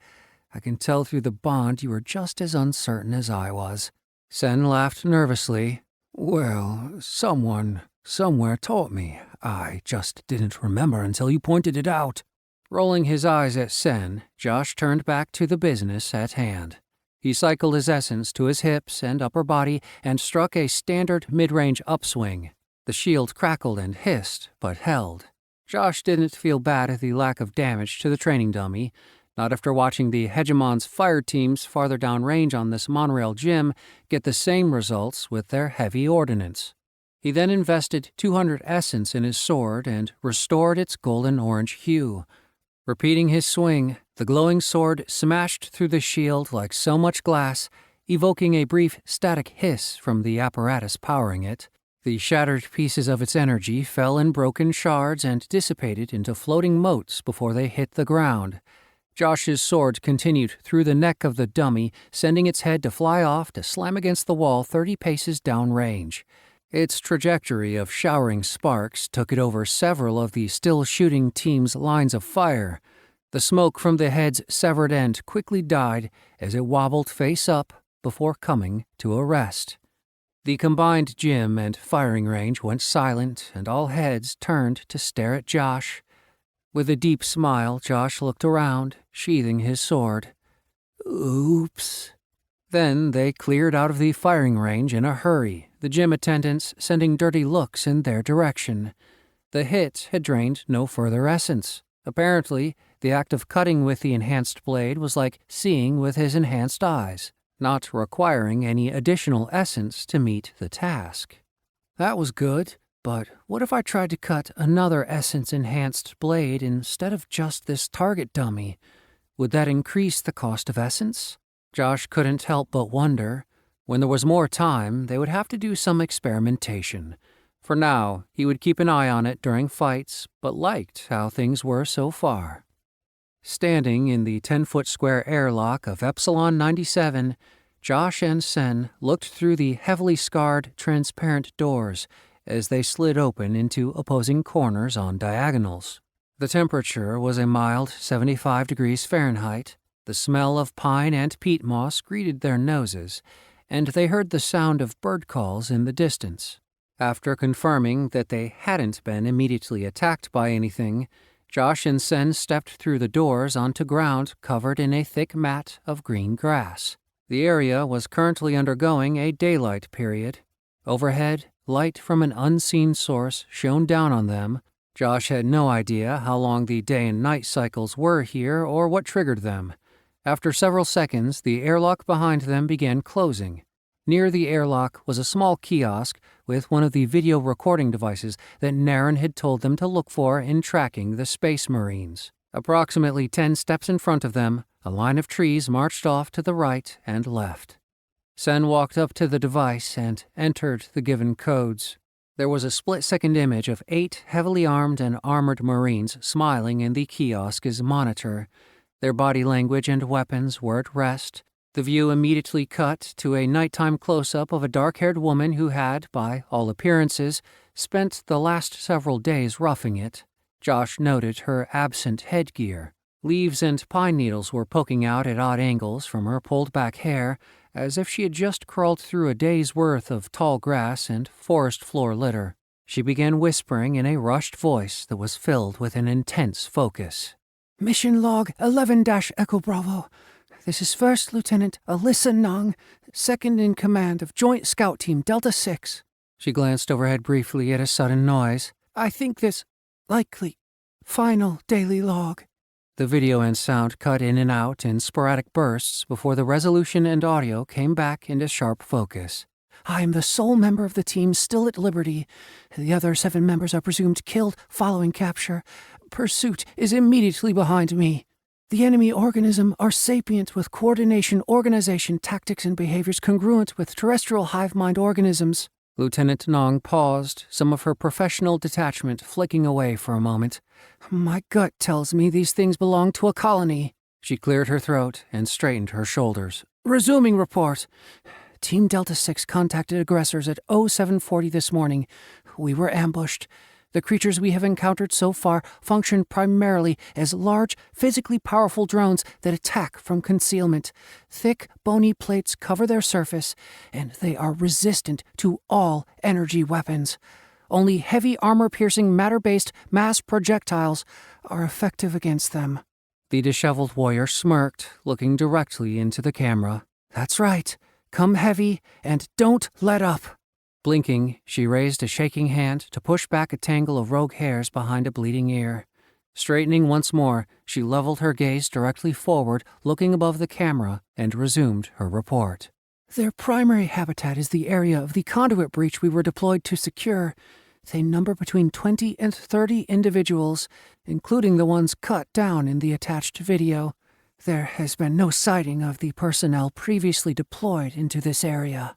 I can tell through the bond you were just as uncertain as I was." Sen laughed nervously. "Well, someone somewhere taught me. I just didn't remember until you pointed it out." Rolling his eyes at Sen, Josh turned back to the business at hand. He cycled his essence to his hips and upper body and struck a standard mid-range upswing. The shield crackled and hissed, but held. Josh didn't feel bad at the lack of damage to the training dummy, not after watching the Hegemon's fire teams farther downrange on this monorail gym get the same results with their heavy ordnance. He then invested 200 essence in his sword and restored its golden-orange hue. Repeating his swing, the glowing sword smashed through the shield like so much glass, evoking a brief static hiss from the apparatus powering it. The shattered pieces of its energy fell in broken shards and dissipated into floating motes before they hit the ground. Josh's sword continued through the neck of the dummy, sending its head to fly off to slam against the wall 30 paces downrange. Its trajectory of showering sparks took it over several of the still-shooting team's lines of fire. The smoke from the head's severed end quickly died as it wobbled face up before coming to a rest. The combined gym and firing range went silent, and all heads turned to stare at Josh. With a deep smile, Josh looked around, sheathing his sword. Oops. Then they cleared out of the firing range in a hurry, the gym attendants sending dirty looks in their direction. The hit had drained no further essence. Apparently, the act of cutting with the enhanced blade was like seeing with his enhanced eyes, not requiring any additional essence to meet the task. That was good, but what if I tried to cut another essence-enhanced blade instead of just this target dummy? Would that increase the cost of essence? Josh couldn't help but wonder. When there was more time, they would have to do some experimentation. For now, he would keep an eye on it during fights, but liked how things were so far. Standing in the 10-foot square airlock of Epsilon 97, Josh and Sen looked through the heavily scarred, transparent doors as they slid open into opposing corners on diagonals. The temperature was a mild 75 degrees Fahrenheit. The smell of pine and peat moss greeted their noses, and they heard the sound of bird calls in the distance. After confirming that they hadn't been immediately attacked by anything, Josh and Sen stepped through the doors onto ground covered in a thick mat of green grass. The area was currently undergoing a daylight period. Overhead, light from an unseen source shone down on them. Josh had no idea how long the day and night cycles were here or what triggered them. After several seconds, the airlock behind them began closing. Near the airlock was a small kiosk with one of the video recording devices that Naren had told them to look for in tracking the Space Marines. Approximately 10 steps in front of them, a line of trees marched off to the right and left. Sen walked up to the device and entered the given codes. There was a split-second image of 8 heavily armed and armored Marines smiling in the kiosk's monitor. Their body language and weapons were at rest. The view immediately cut to a nighttime close-up of a dark-haired woman who had, by all appearances, spent the last several days roughing it. Josh noted her absent headgear. Leaves and pine needles were poking out at odd angles from her pulled-back hair, as if she had just crawled through a day's worth of tall grass and forest floor litter. She began whispering in a rushed voice that was filled with an intense focus. Mission log 11-Echo Bravo. This is First Lieutenant Alyssa Nung, second in command of Joint Scout Team Delta 6. She glanced overhead briefly at a sudden noise. I think this likely final daily log. The video and sound cut in and out in sporadic bursts before the resolution and audio came back into sharp focus. I am the sole member of the team still at liberty. The other 7 members are presumed killed following capture. Pursuit is immediately behind me. The enemy organism are sapient with coordination, organization, tactics, and behaviors congruent with terrestrial hive mind organisms. Lieutenant Nong paused, some of her professional detachment flicking away for a moment. My gut tells me these things belong to a colony. She cleared her throat and straightened her shoulders. Resuming report. Team Delta 6 contacted aggressors at 0740 this morning. We were ambushed. The creatures we have encountered so far function primarily as large, physically powerful drones that attack from concealment. Thick, bony plates cover their surface, and they are resistant to all energy weapons. Only heavy armor-piercing matter-based mass projectiles are effective against them. The disheveled warrior smirked, looking directly into the camera. That's right. Come heavy and don't let up. Blinking, she raised a shaking hand to push back a tangle of rogue hairs behind a bleeding ear. Straightening once more, she leveled her gaze directly forward, looking above the camera, and resumed her report. Their primary habitat is the area of the conduit breach we were deployed to secure. They number between 20 and 30 individuals, including the ones cut down in the attached video. There has been no sighting of the personnel previously deployed into this area.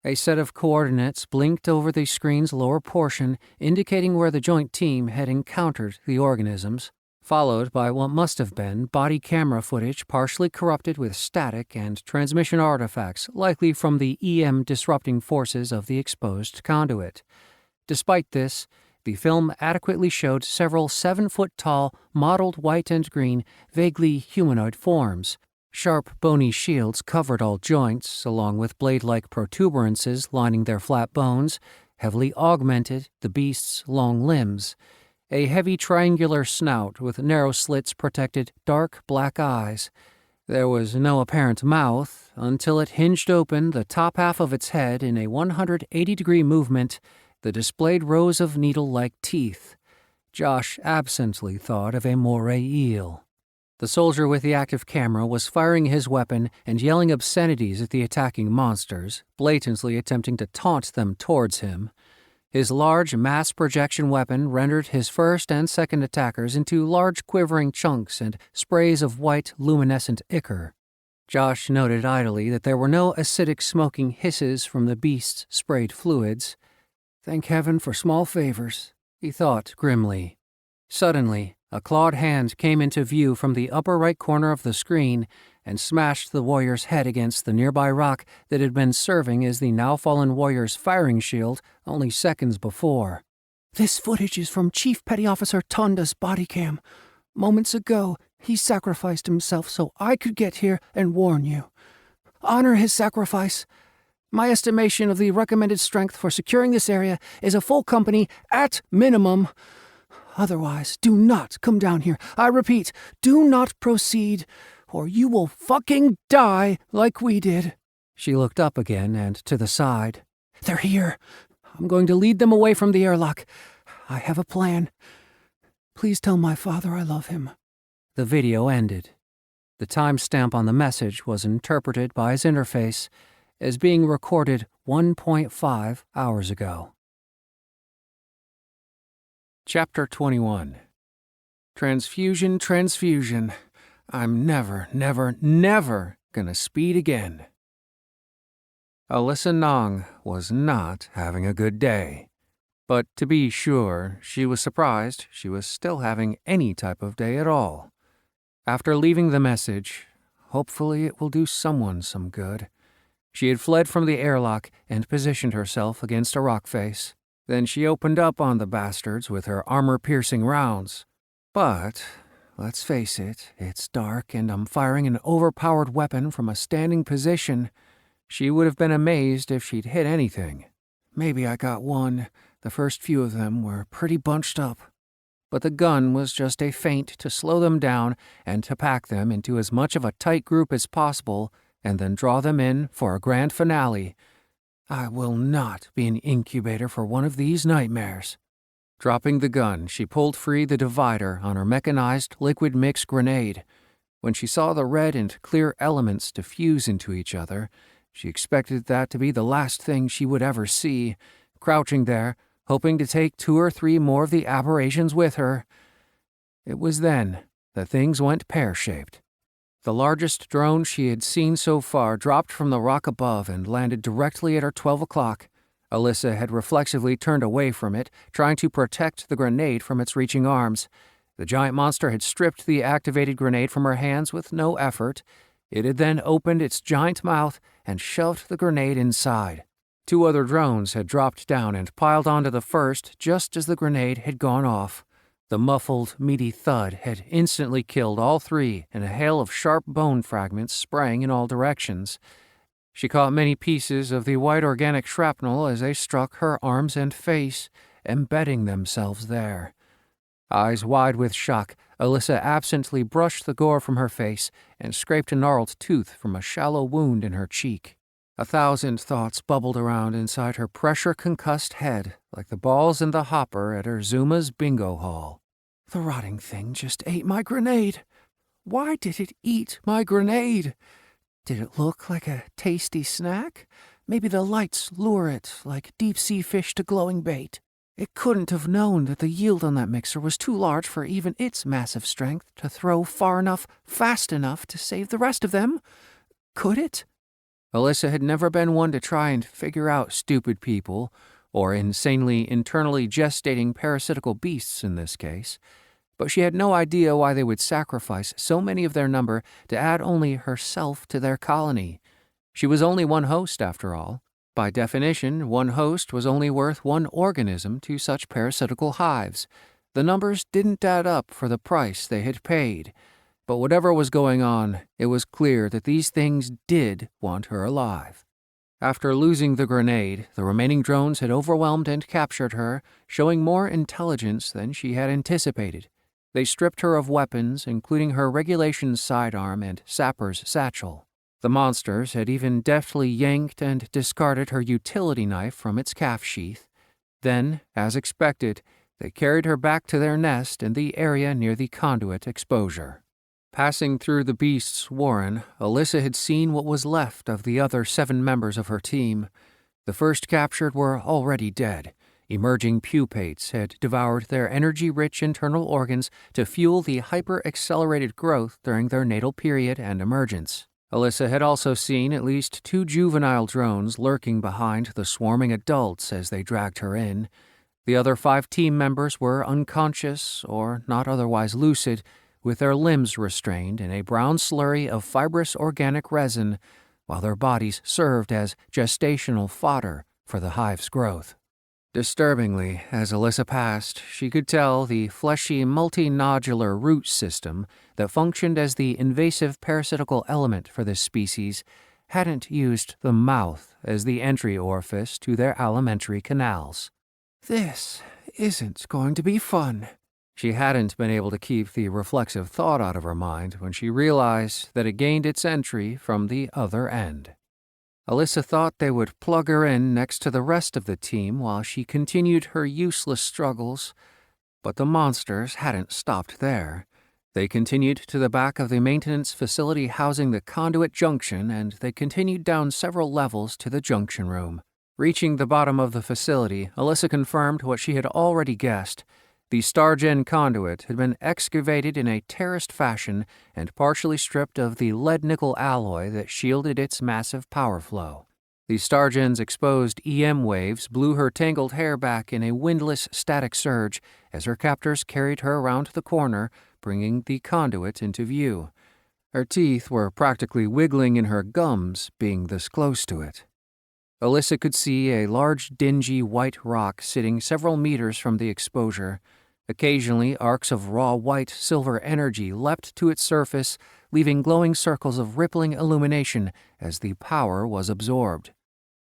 A set of coordinates blinked over the screen's lower portion, indicating where the joint team had encountered the organisms. followed by what must have been body camera footage partially corrupted with static and transmission artifacts likely from the EM disrupting forces of the exposed conduit. Despite this, the film adequately showed several 7-foot-tall, mottled white and green, vaguely humanoid forms. Sharp, bony shields covered all joints, along with blade-like protuberances lining their flat bones, heavily augmented the beast's long limbs. A heavy triangular snout with narrow slits protected dark black eyes. There was no apparent mouth until it hinged open the top half of its head in a 180-degree movement, the displayed rows of needle-like teeth. Josh absently thought of a moray eel. The soldier with the active camera was firing his weapon and yelling obscenities at the attacking monsters, blatantly attempting to taunt them towards him. His large mass projection weapon rendered his first and second attackers into large quivering chunks and sprays of white luminescent ichor. Josh noted idly that there were no acidic smoking hisses from the beast's sprayed fluids. Thank heaven for small favors, he thought grimly. Suddenly, a clawed hand came into view from the upper right corner of the screen and smashed the warrior's head against the nearby rock that had been serving as the now-fallen warrior's firing shield only seconds before. This footage is from Chief Petty Officer Tonda's body cam. Moments ago, he sacrificed himself so I could get here and warn you. Honor his sacrifice. My estimation of the recommended strength for securing this area is a full company at minimum. Otherwise, do not come down here. I repeat, do not proceed, or you will fucking die like we did. She looked up again and to the side. They're here. I'm going to lead them away from the airlock. I have a plan. Please tell my father I love him. The video ended. The timestamp on the message was interpreted by his interface as being recorded 1.5 hours ago. Chapter 21. Transfusion, transfusion. I'm never gonna speed again. Alyssa Nong was not having a good day. But to be sure, she was surprised she was still having any type of day at all. After leaving the message, hopefully it will do someone some good, she had fled from the airlock and positioned herself against a rock face. Then she opened up on the bastards with her armor-piercing rounds. But, let's face it, it's dark and I'm firing an overpowered weapon from a standing position. She would have been amazed if she'd hit anything. Maybe I got one. The first few of them were pretty bunched up. But the gun was just a feint to slow them down and to pack them into as much of a tight group as possible and then draw them in for a grand finale. I will not be an incubator for one of these nightmares. Dropping the gun, she pulled free the divider on her mechanized liquid mix grenade. When she saw the red and clear elements diffuse into each other, she expected that to be the last thing she would ever see, crouching there, hoping to take 2 or 3 more of the aberrations with her. It was then that things went pear-shaped. The largest drone she had seen so far dropped from the rock above and landed directly at her 12 o'clock. Alyssa had reflexively turned away from it, trying to protect the grenade from its reaching arms. The giant monster had stripped the activated grenade from her hands with no effort. It had then opened its giant mouth and shoved the grenade inside. 2 other drones had dropped down and piled onto the first just as the grenade had gone off. The muffled, meaty thud had instantly killed all 3 in a hail of sharp bone fragments spraying in all directions. She caught many pieces of the white organic shrapnel as they struck her arms and face, embedding themselves there. Eyes wide with shock, Alyssa absently brushed the gore from her face and scraped a gnarled tooth from a shallow wound in her cheek. 1,000 thoughts bubbled around inside her pressure-concussed head like the balls in the hopper at her Zuma's bingo hall. The rotting thing just ate my grenade. Why did it eat my grenade? Did it look like a tasty snack? Maybe the lights lure it like deep-sea fish to glowing bait. It couldn't have known that the yield on that mixer was too large for even its massive strength to throw far enough, fast enough to save the rest of them. Could it? Alyssa had never been one to try and figure out stupid people, or insanely internally gestating parasitical beasts in this case, but she had no idea why they would sacrifice so many of their number to add only herself to their colony. She was only one host, after all. By definition, one host was only worth one organism to such parasitical hives. The numbers didn't add up for the price they had paid. But whatever was going on, it was clear that these things did want her alive. After losing the grenade, the remaining drones had overwhelmed and captured her, showing more intelligence than she had anticipated. They stripped her of weapons, including her regulation sidearm and sapper's satchel. The monsters had even deftly yanked and discarded her utility knife from its calf sheath. Then, as expected, they carried her back to their nest in the area near the conduit exposure. Passing through the beast's warren, Alyssa had seen what was left of the other 7 members of her team. The first captured were already dead. Emerging pupates had devoured their energy-rich internal organs to fuel the hyper-accelerated growth during their natal period and emergence. Alyssa had also seen at least 2 juvenile drones lurking behind the swarming adults as they dragged her in. The other 5 team members were unconscious or not otherwise lucid, with their limbs restrained in a brown slurry of fibrous organic resin, while their bodies served as gestational fodder for the hive's growth. Disturbingly, as Alyssa passed, she could tell the fleshy multinodular root system that functioned as the invasive parasitical element for this species hadn't used the mouth as the entry orifice to their alimentary canals. This isn't going to be fun. She hadn't been able to keep the reflexive thought out of her mind when she realized that it gained its entry from the other end. Alyssa thought they would plug her in next to the rest of the team while she continued her useless struggles, but the monsters hadn't stopped there. They continued to the back of the maintenance facility housing the conduit junction, and they continued down several levels to the junction room. Reaching the bottom of the facility, Alyssa confirmed what she had already guessed. The Stargen conduit had been excavated in a terraced fashion and partially stripped of the lead-nickel alloy that shielded its massive power flow. The Stargen's exposed EM waves blew her tangled hair back in a windless static surge as her captors carried her around the corner, bringing the conduit into view. Her teeth were practically wiggling in her gums, being this close to it. Alyssa could see a large, dingy white rock sitting several meters from the exposure. Occasionally, arcs of raw white-silver energy leapt to its surface, leaving glowing circles of rippling illumination as the power was absorbed.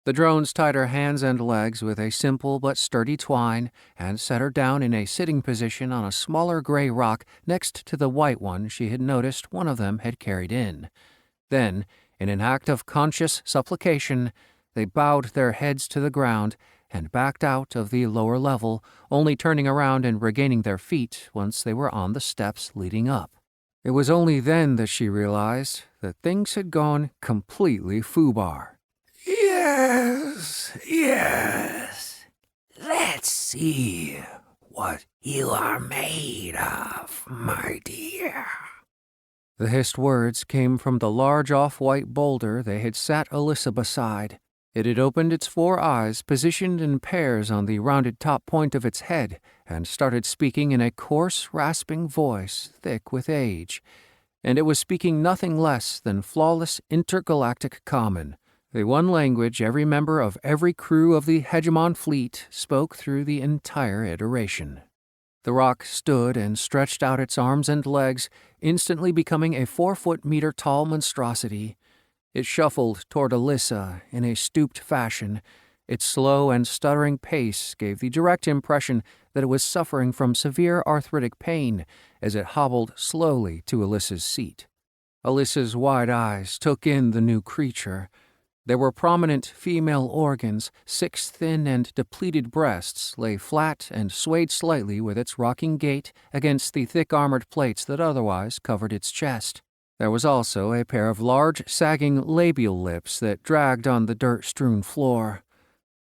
The drones tied her hands and legs with a simple but sturdy twine and set her down in a sitting position on a smaller gray rock next to the white one she had noticed one of them had carried in. Then, in an act of conscious supplication, they bowed their heads to the ground and backed out of the lower level, only turning around and regaining their feet once they were on the steps leading up. It was only then that she realized that things had gone completely foobar. Yes. Let's see what you are made of, my dear. The hissed words came from the large off-white boulder they had sat Alyssa beside. It had opened its 4 eyes, positioned in pairs on the rounded top point of its head, and started speaking in a coarse, rasping voice, thick with age. And it was speaking nothing less than flawless intergalactic common, the one language every member of every crew of the Hegemon fleet spoke through the entire iteration. The rock stood and stretched out its arms and legs, instantly becoming a 4-foot-meter-tall monstrosity. It shuffled toward Alyssa in a stooped fashion. Its slow and stuttering pace gave the direct impression that it was suffering from severe arthritic pain as it hobbled slowly to Alyssa's seat. Alyssa's wide eyes took in the new creature. There were prominent female organs, 6 thin and depleted breasts lay flat and swayed slightly with its rocking gait against the thick armored plates that otherwise covered its chest. There was also a pair of large, sagging labial lips that dragged on the dirt-strewn floor.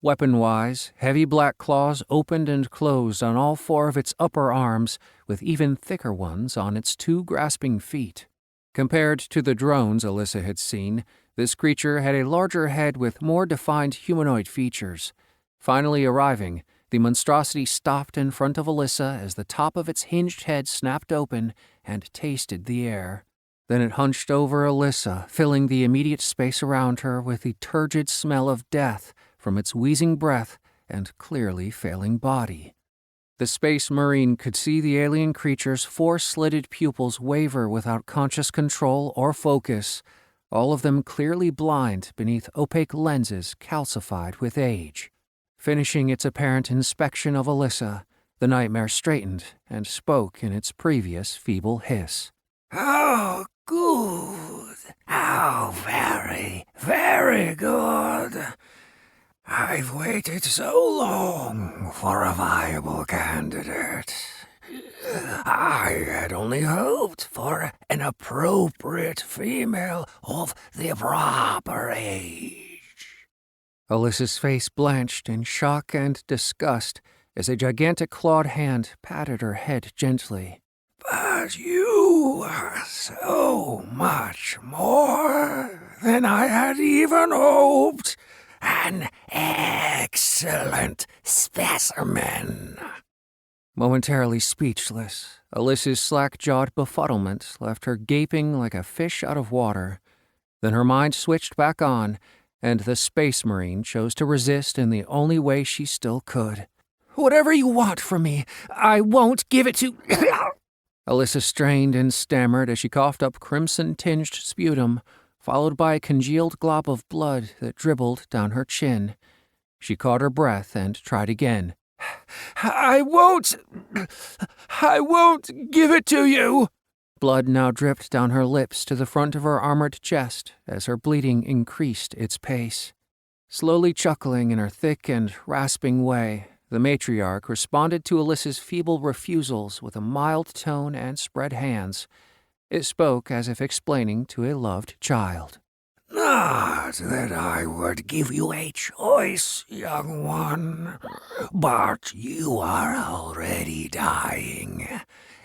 Weapon-wise, heavy black claws opened and closed on all 4 of its upper arms, with even thicker ones on its 2 grasping feet. Compared to the drones Alyssa had seen, this creature had a larger head with more defined humanoid features. Finally arriving, The monstrosity stopped in front of Alyssa as the top of its hinged head snapped open and tasted the air. Then it hunched over Alyssa, filling the immediate space around her with the turgid smell of death from its wheezing breath and clearly failing body. The Space Marine could see the alien creature's four-slitted pupils waver without conscious control or focus, all of them clearly blind beneath opaque lenses calcified with age. Finishing its apparent inspection of Alyssa, the nightmare straightened and spoke in its previous feeble hiss. "Oh, good. Oh, very, very good. I've waited so long for a viable candidate. I had only hoped for an appropriate female of the proper age." Alyssa's face blanched in shock and disgust as a gigantic clawed hand patted her head gently. "But you are so much more than I had even hoped. An excellent specimen." Momentarily speechless, Alyssa's slack-jawed befuddlement left her gaping like a fish out of water. Then her mind switched back on, and the Space Marine chose to resist in the only way she still could. "Whatever you want from me, I won't give it to—" Alyssa strained and stammered as she coughed up crimson-tinged sputum, followed by a congealed glob of blood that dribbled down her chin. She caught her breath and tried again. I won't give it to you." Blood now dripped down her lips to the front of her armored chest as her bleeding increased its pace. Slowly chuckling in her thick and rasping way, the matriarch responded to Alyssa's feeble refusals with a mild tone and spread hands. It spoke as if explaining to a loved child. "Not that I would give you a choice, young one, but you are already dying.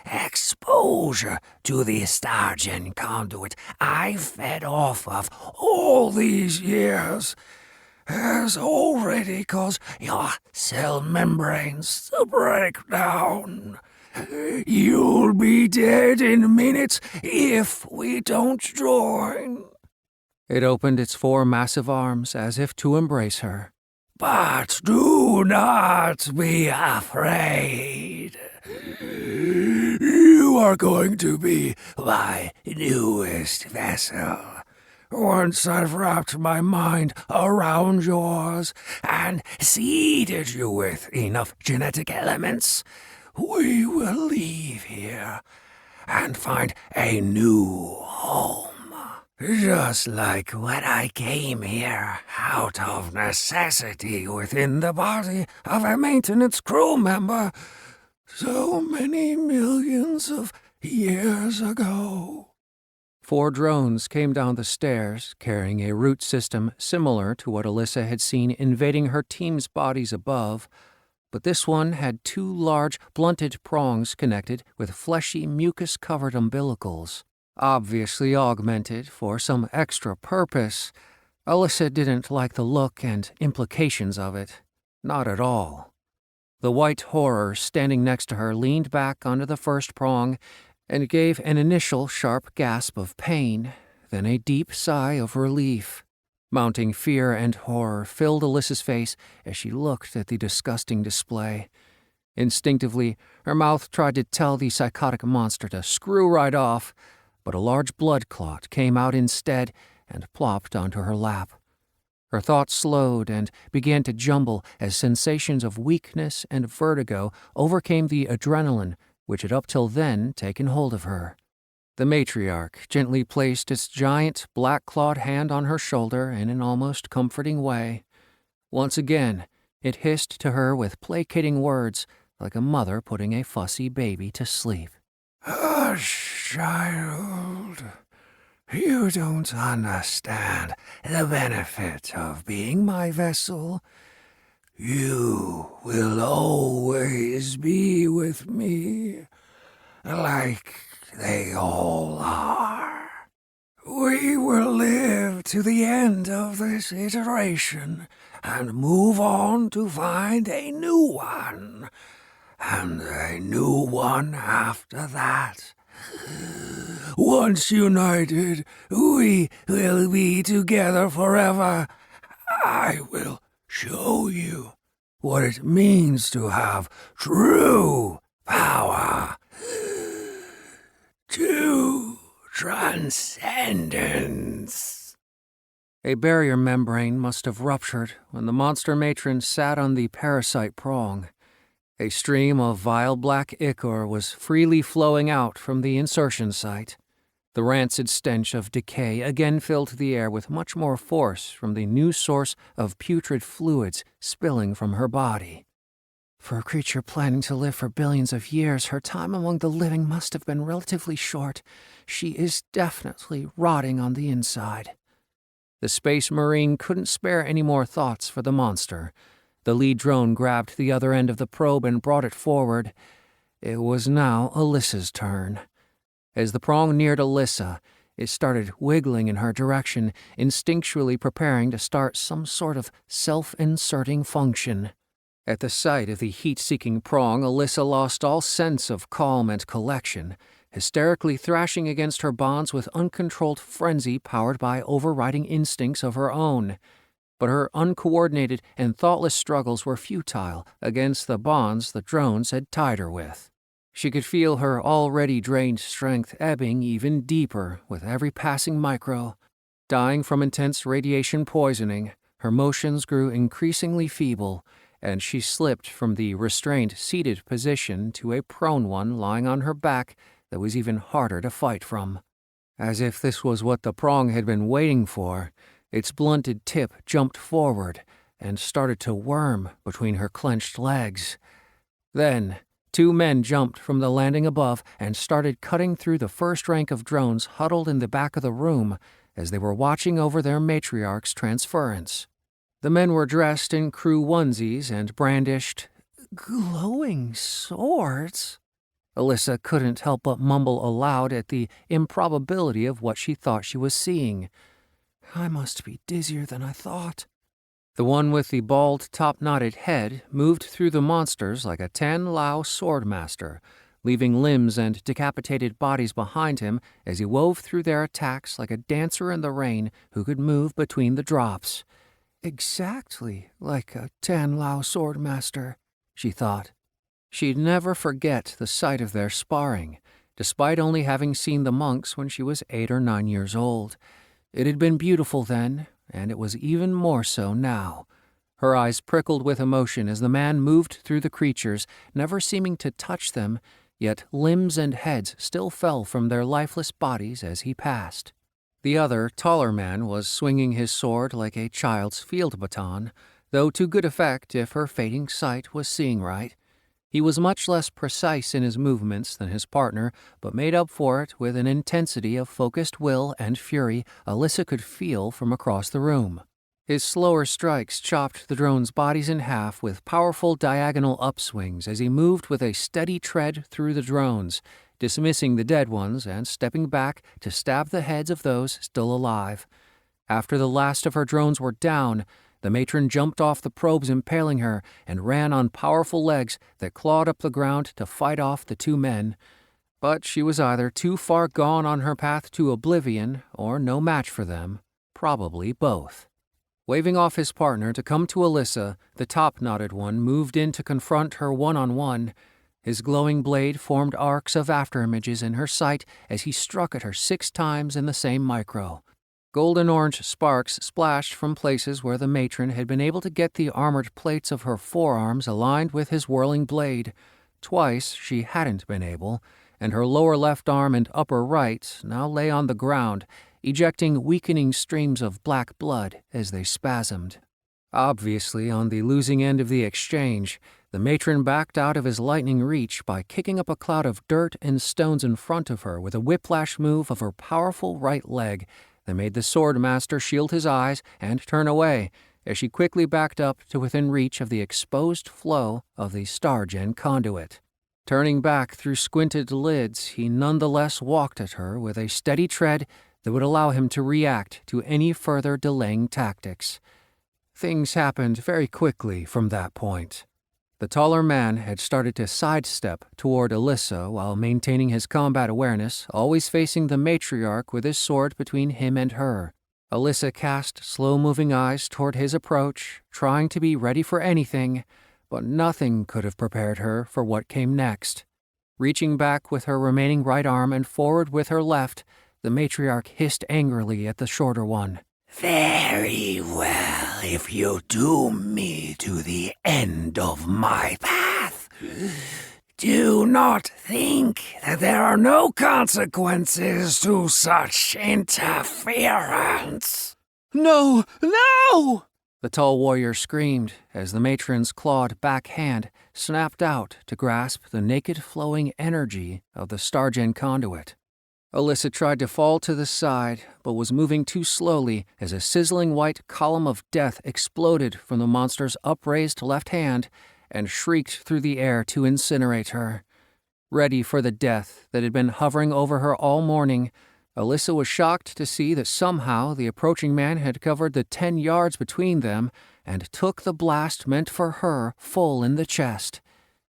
Exposure to the Stargen conduit I've fed off of all these years has already caused your cell membranes to break down. You'll be dead in minutes if we don't join." It opened its four massive arms as if to embrace her. "But do not be afraid. You are going to be my newest vessel. Once I've wrapped my mind around yours and seeded you with enough genetic elements, we will leave here and find a new home. Just like when I came here out of necessity within the body of a maintenance crew member so many millions of years ago." 4 drones came down the stairs, carrying a root system similar to what Alyssa had seen invading her team's bodies above, but this one had 2 large, blunted prongs connected with fleshy, mucus-covered umbilicals. Obviously augmented for some extra purpose, Alyssa didn't like the look and implications of it. Not at all. The white horror standing next to her leaned back onto the first prong and gave an initial sharp gasp of pain, then a deep sigh of relief. Mounting fear and horror filled Alyssa's face as she looked at the disgusting display. Instinctively, her mouth tried to tell the psychotic monster to screw right off, but a large blood clot came out instead and plopped onto her lap. Her thoughts slowed and began to jumble as sensations of weakness and vertigo overcame the adrenaline which had up till then taken hold of her. The matriarch gently placed its giant, black-clawed hand on her shoulder in an almost comforting way. Once again, it hissed to her with placating words, like a mother putting a fussy baby to sleep. "Hush, child. You don't understand the benefit of being my vessel. You will always be with me, like they all are. We will live to the end of this iteration and move on to find a new one, and a new one after that. Once united, we will be together forever. I will show you what it means to have true power. True transcendence. A barrier membrane must have ruptured when the monster matron sat on the parasite prong. A stream of vile black ichor was freely flowing out from the insertion site. The rancid stench of decay again filled the air with much more force from the new source of putrid fluids spilling from her body. For a creature planning to live for billions of years, her time among the living must have been relatively short. She is definitely rotting on the inside. The Space Marine couldn't spare any more thoughts for the monster. The lead drone grabbed the other end of the probe and brought it forward. It was now Alyssa's turn. As the prong neared Alyssa, it started wiggling in her direction, instinctually preparing to start some sort of self-inserting function. At the sight of the heat-seeking prong, Alyssa lost all sense of calm and collection, hysterically thrashing against her bonds with uncontrolled frenzy powered by overriding instincts of her own. But her uncoordinated and thoughtless struggles were futile against the bonds the drones had tied her with. She could feel her already drained strength ebbing even deeper with every passing micro. Dying from intense radiation poisoning, her motions grew increasingly feeble, and she slipped from the restrained seated position to a prone one lying on her back that was even harder to fight from. As if this was what the prong had been waiting for, its blunted tip jumped forward and started to worm between her clenched legs. Then, 2 men jumped from the landing above and started cutting through the first rank of drones huddled in the back of the room as they were watching over their matriarch's transference. The men were dressed in crew onesies and brandished glowing swords. Alyssa couldn't help but mumble aloud at the improbability of what she thought she was seeing. I must be dizzier than I thought. The one with the bald, top-knotted head moved through the monsters like a Tan Lao swordmaster, leaving limbs and decapitated bodies behind him as he wove through their attacks like a dancer in the rain who could move between the drops. Exactly like a Tan Lao swordmaster, she thought. She'd never forget the sight of their sparring, despite only having seen the monks when she was 8 or 9 years old. It had been beautiful then, and it was even more so now. Her eyes prickled with emotion as the man moved through the creatures, never seeming to touch them, yet limbs and heads still fell from their lifeless bodies as he passed. The other, taller man was swinging his sword like a child's field baton, though to good effect if her fading sight was seeing right. He was much less precise in his movements than his partner, but made up for it with an intensity of focused will and fury Alyssa could feel from across the room. His slower strikes chopped the drones' bodies in half with powerful diagonal upswings as he moved with a steady tread through the drones, dismissing the dead ones and stepping back to stab the heads of those still alive. After the last of her drones were down, the matron jumped off the probes impaling her and ran on powerful legs that clawed up the ground to fight off the 2 men. But she was either too far gone on her path to oblivion or no match for them, probably both. Waving off his partner to come to Alyssa, the top-knotted one moved in to confront her one-on-one. His glowing blade formed arcs of afterimages in her sight as he struck at her 6 times in the same micro. Golden-orange sparks splashed from places where the matron had been able to get the armored plates of her forearms aligned with his whirling blade. Twice she hadn't been able, and her lower left arm and upper right now lay on the ground, ejecting weakening streams of black blood as they spasmed. Obviously on the losing end of the exchange, the matron backed out of his lightning reach by kicking up a cloud of dirt and stones in front of her with a whiplash move of her powerful right leg that made the swordmaster shield his eyes and turn away as she quickly backed up to within reach of the exposed flow of the Stargen conduit. Turning back through squinted lids, he nonetheless walked at her with a steady tread that would allow him to react to any further delaying tactics. Things happened very quickly from that point. The taller man had started to sidestep toward Alyssa while maintaining his combat awareness, always facing the matriarch with his sword between him and her. Alyssa cast slow-moving eyes toward his approach, trying to be ready for anything, but nothing could have prepared her for what came next. Reaching back with her remaining right arm and forward with her left, the matriarch hissed angrily at the shorter one. Very well, if you doom me to the end of my path. Do not think that there are no consequences to such interference. No! No! The tall warrior screamed as the matron's clawed back hand snapped out to grasp the naked flowing energy of the Stargen conduit. Alyssa tried to fall to the side, but was moving too slowly as a sizzling white column of death exploded from the monster's upraised left hand and shrieked through the air to incinerate her. Ready for the death that had been hovering over her all morning, Alyssa was shocked to see that somehow the approaching man had covered the 10 yards between them and took the blast meant for her full in the chest.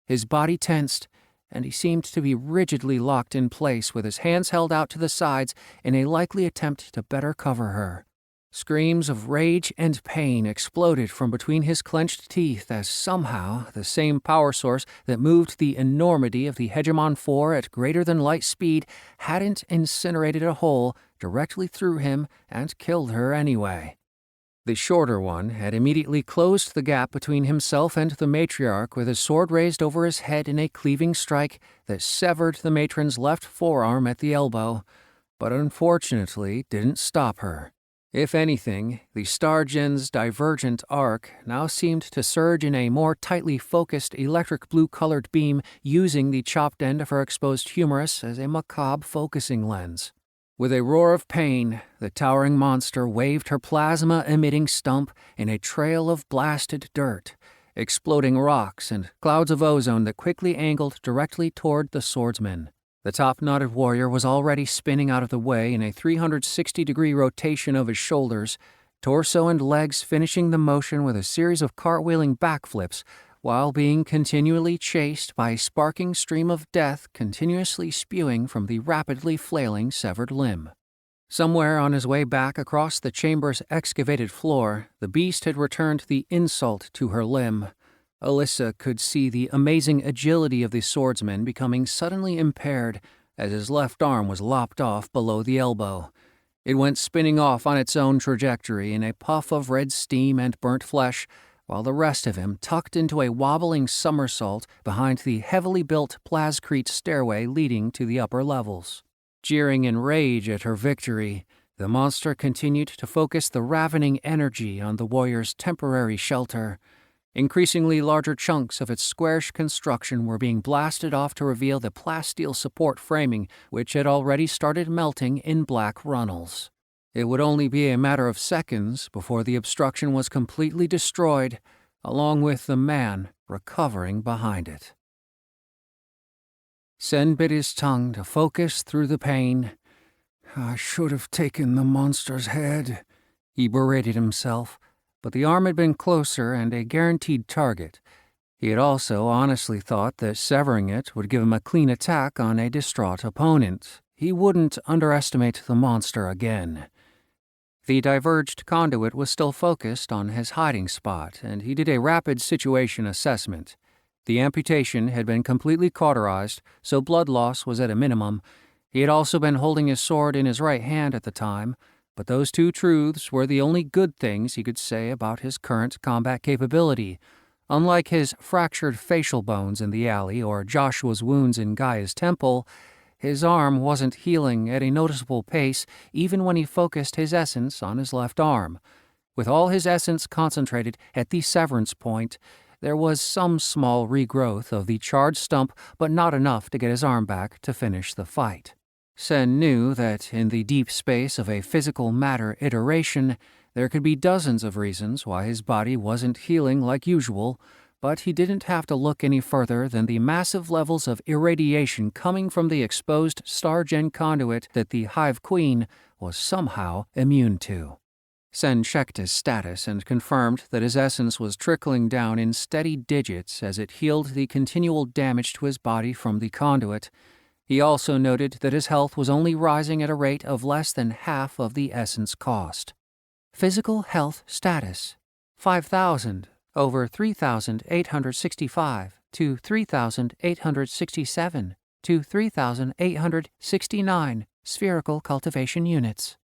His body tensed, and he seemed to be rigidly locked in place with his hands held out to the sides in a likely attempt to better cover her. Screams of rage and pain exploded from between his clenched teeth as somehow the same power source that moved the enormity of the Hegemon 4 at greater-than-light speed hadn't incinerated a hole directly through him and killed her anyway. The shorter one had immediately closed the gap between himself and the matriarch with his sword raised over his head in a cleaving strike that severed the matron's left forearm at the elbow, but unfortunately didn't stop her. If anything, the Stargen's divergent arc now seemed to surge in a more tightly focused electric blue-colored beam using the chopped end of her exposed humerus as a macabre focusing lens. With a roar of pain, the towering monster waved her plasma-emitting stump in a trail of blasted dirt, exploding rocks and clouds of ozone that quickly angled directly toward the swordsman. The top-knotted warrior was already spinning out of the way in a 360-degree rotation of his shoulders, torso and legs finishing the motion with a series of cartwheeling backflips, while being continually chased by a sparking stream of death continuously spewing from the rapidly flailing severed limb. Somewhere on his way back across the chamber's excavated floor, the beast had returned the insult to her limb. Alyssa could see the amazing agility of the swordsman becoming suddenly impaired as his left arm was lopped off below the elbow. It went spinning off on its own trajectory in a puff of red steam and burnt flesh, while the rest of him tucked into a wobbling somersault behind the heavily built plascrete stairway leading to the upper levels. Jeering in rage at her victory, the monster continued to focus the ravening energy on the warrior's temporary shelter. Increasingly larger chunks of its squarish construction were being blasted off to reveal the plasteel support framing, which had already started melting in black runnels. It would only be a matter of seconds before the obstruction was completely destroyed, along with the man recovering behind it. Sen bit his tongue to focus through the pain. I should have taken the monster's head, he berated himself, but the arm had been closer and a guaranteed target. He had also honestly thought that severing it would give him a clean attack on a distraught opponent. He wouldn't underestimate the monster again. The diverged conduit was still focused on his hiding spot, and he did a rapid situation assessment. The amputation had been completely cauterized, so blood loss was at a minimum. He had also been holding his sword in his right hand at the time, but those two truths were the only good things he could say about his current combat capability. Unlike his fractured facial bones in the alley or Joshua's wounds in Gaia's temple, his arm wasn't healing at a noticeable pace even when he focused his essence on his left arm. With all his essence concentrated at the severance point, there was some small regrowth of the charred stump, but not enough to get his arm back to finish the fight. Sen knew that in the deep space of a physical matter iteration, there could be dozens of reasons why his body wasn't healing like usual, but he didn't have to look any further than the massive levels of irradiation coming from the exposed star-gen conduit that the Hive Queen was somehow immune to. Sen checked his status and confirmed that his essence was trickling down in steady digits as it healed the continual damage to his body from the conduit. He also noted that his health was only rising at a rate of less than half of the essence cost. Physical health status: 5,000 over 3,865 to 3,867 to 3,869 spherical cultivation units.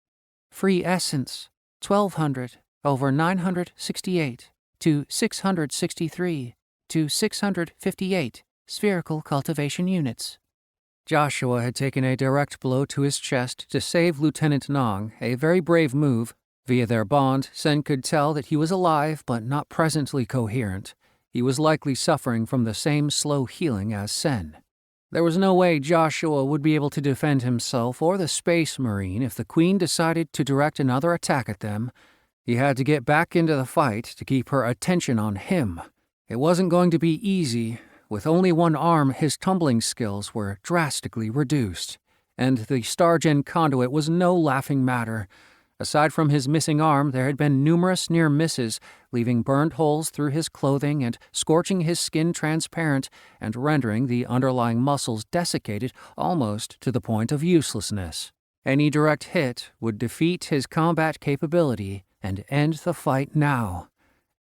Free essence: 1,200 over 968 to 663 to 658 spherical cultivation units. Joshua had taken a direct blow to his chest to save Lieutenant Nong, a very brave move. Via their bond, Sen could tell that he was alive but not presently coherent. He was likely suffering from the same slow healing as Sen. There was no way Joshua would be able to defend himself or the Space Marine if the Queen decided to direct another attack at them. He had to get back into the fight to keep her attention on him. It wasn't going to be easy. With only one arm, his tumbling skills were drastically reduced, and the Stargen conduit was no laughing matter. Aside from his missing arm, there had been numerous near misses, leaving burned holes through his clothing and scorching his skin transparent and rendering the underlying muscles desiccated almost to the point of uselessness. Any direct hit would defeat his combat capability and end the fight now.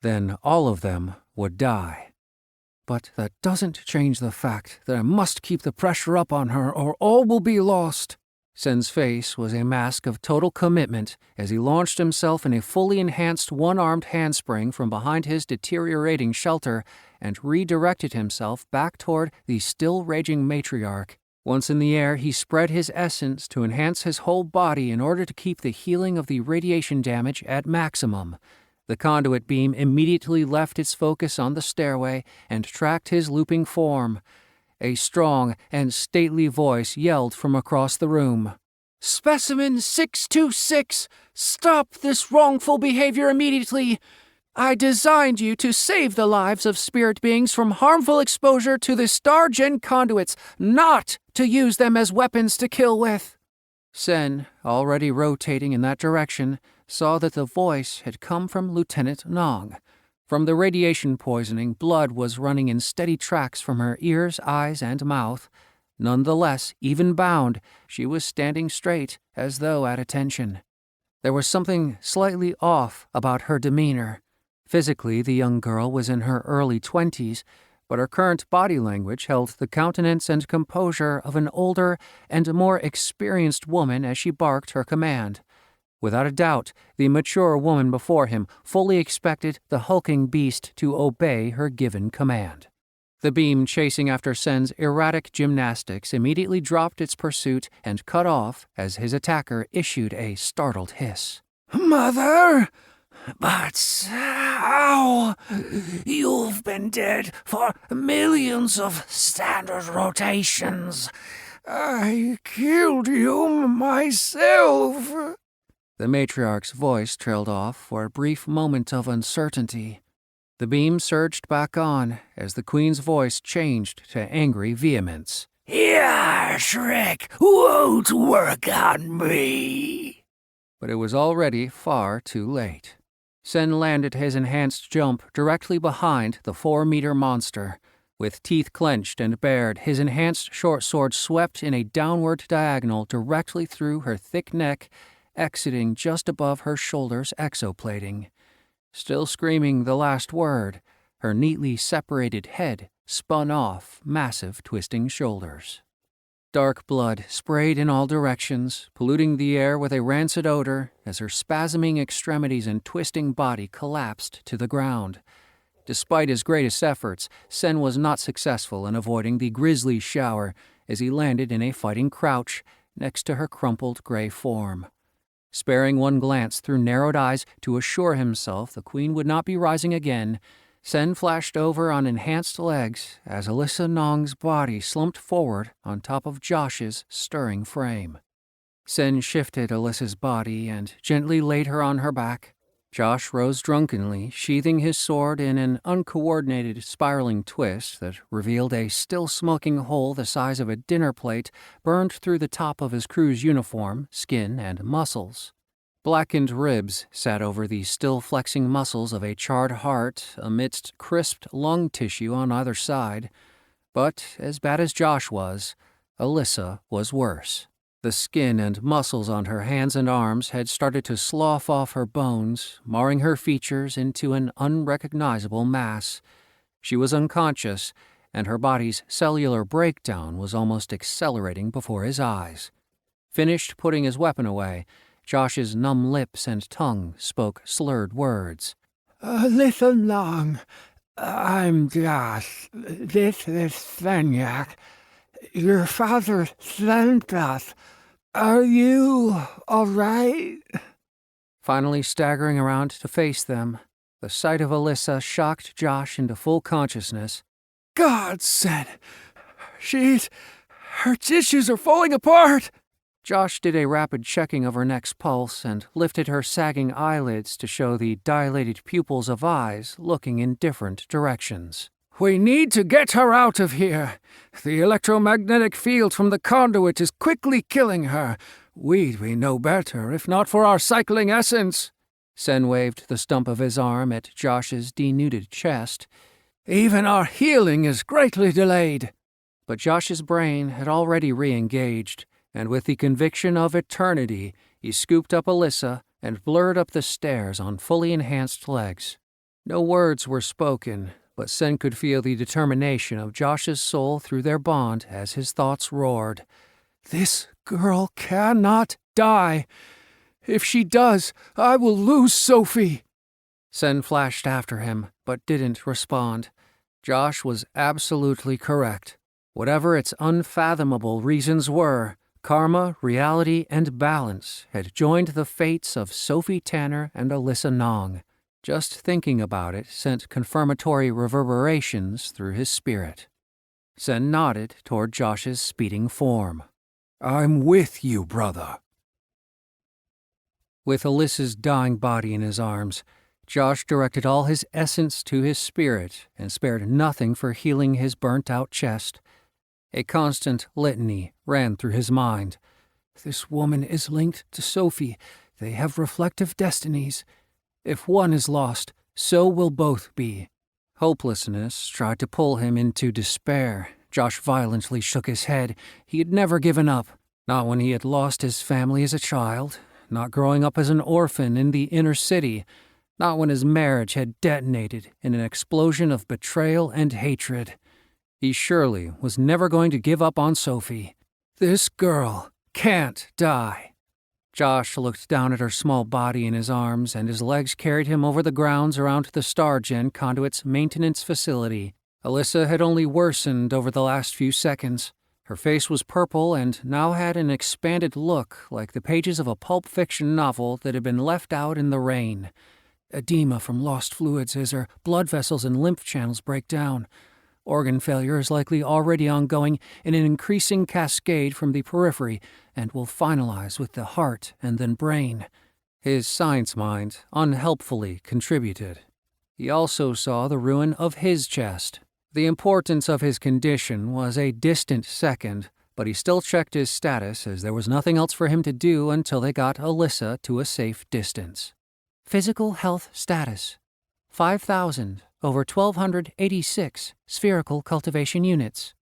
Then all of them would die. But that doesn't change the fact that I must keep the pressure up on her or all will be lost. Sen's face was a mask of total commitment as he launched himself in a fully enhanced one-armed handspring from behind his deteriorating shelter and redirected himself back toward the still-raging matriarch. Once in the air, he spread his essence to enhance his whole body in order to keep the healing of the radiation damage at maximum. The conduit beam immediately left its focus on the stairway and tracked his looping form. A strong and stately voice yelled from across the room. "Specimen 626, stop this wrongful behavior immediately! I designed you to save the lives of spirit beings from harmful exposure to the Stargen conduits, not to use them as weapons to kill with." Sen, already rotating in that direction, saw that the voice had come from Lieutenant Nong. From the radiation poisoning, blood was running in steady tracks from her ears, eyes, and mouth. Nonetheless, even bound, she was standing straight, as though at attention. There was something slightly off about her demeanor. Physically, the young girl was in her early 20s, but her current body language held the countenance and composure of an older and more experienced woman as she barked her command. Without a doubt, the mature woman before him fully expected the hulking beast to obey her given command. The beam chasing after Sen's erratic gymnastics immediately dropped its pursuit and cut off as his attacker issued a startled hiss. "Mother? But how? You've been dead for millions of standard rotations. I killed you myself." The matriarch's voice trailed off for a brief moment of uncertainty. The beam surged back on as the Queen's voice changed to angry vehemence. "Your trick won't work on me." But it was already far too late. Sen landed his enhanced jump directly behind the 4-meter monster. With teeth clenched and bared, his enhanced short sword swept in a downward diagonal directly through her thick neck, exiting just above her shoulder's exoplating. Still screaming the last word, her neatly separated head spun off massive twisting shoulders. Dark blood sprayed in all directions, polluting the air with a rancid odor as her spasming extremities and twisting body collapsed to the ground. Despite his greatest efforts, Sen was not successful in avoiding the grisly shower as he landed in a fighting crouch next to her crumpled gray form. Sparing one glance through narrowed eyes to assure himself the Queen would not be rising again, Sen flashed over on enhanced legs as Alyssa Nong's body slumped forward on top of Josh's stirring frame. Sen shifted Alyssa's body and gently laid her on her back. Josh rose drunkenly, sheathing his sword in an uncoordinated spiraling twist that revealed a still-smoking hole the size of a dinner plate burned through the top of his crew's uniform, skin, and muscles. Blackened ribs sat over the still-flexing muscles of a charred heart amidst crisped lung tissue on either side. But as bad as Josh was, Alyssa was worse. The skin and muscles on her hands and arms had started to slough off her bones, marring her features into an unrecognizable mass. She was unconscious, and her body's cellular breakdown was almost accelerating before his eyes. Finished putting his weapon away, Josh's numb lips and tongue spoke slurred words. Listen long. I'm Josh. This is Svenyak. Your father sent us. Are you all right? Finally staggering around to face them, the sight of Alyssa shocked Josh into full consciousness. God sent. Her tissues are falling apart. Josh did a rapid checking of her neck's pulse and lifted her sagging eyelids to show the dilated pupils of eyes looking in different directions. We need to get her out of here. The electromagnetic field from the conduit is quickly killing her. We'd be no better if not for our cycling essence. Sen waved the stump of his arm at Josh's denuded chest. Even our healing is greatly delayed. But Josh's brain had already re-engaged, and with the conviction of eternity, he scooped up Alyssa and blurred up the stairs on fully enhanced legs. No words were spoken, but Sen could feel the determination of Josh's soul through their bond as his thoughts roared. This girl cannot die. If she does, I will lose Sophie. Sen flashed after him, but didn't respond. Josh was absolutely correct. Whatever its unfathomable reasons were, karma, reality, and balance had joined the fates of Sophie Tanner and Alyssa Nong. Just thinking about it sent confirmatory reverberations through his spirit. Sen nodded toward Josh's speeding form. I'm with you, brother. With Alyssa's dying body in his arms, Josh directed all his essence to his spirit and spared nothing for healing his burnt-out chest. A constant litany ran through his mind. This woman is linked to Sophie. They have reflective destinies. If one is lost, so will both be. Hopelessness tried to pull him into despair. Josh violently shook his head. He had never given up. Not when he had lost his family as a child. Not growing up as an orphan in the inner city. Not when his marriage had detonated in an explosion of betrayal and hatred. He surely was never going to give up on Sophie. This girl can't die. Josh looked down at her small body in his arms, and his legs carried him over the grounds around the StarGen conduit's maintenance facility. Alyssa had only worsened over the last few seconds. Her face was purple and now had an expanded look like the pages of a pulp fiction novel that had been left out in the rain. Edema from lost fluids as her blood vessels and lymph channels break down. Organ failure is likely already ongoing in an increasing cascade from the periphery and will finalize with the heart and then brain. His science mind unhelpfully contributed. He also saw the ruin of his chest. The importance of his condition was a distant second, but he still checked his status as there was nothing else for him to do until they got Alyssa to a safe distance. Physical health status: 5,000 over 1,286 spherical cultivation units.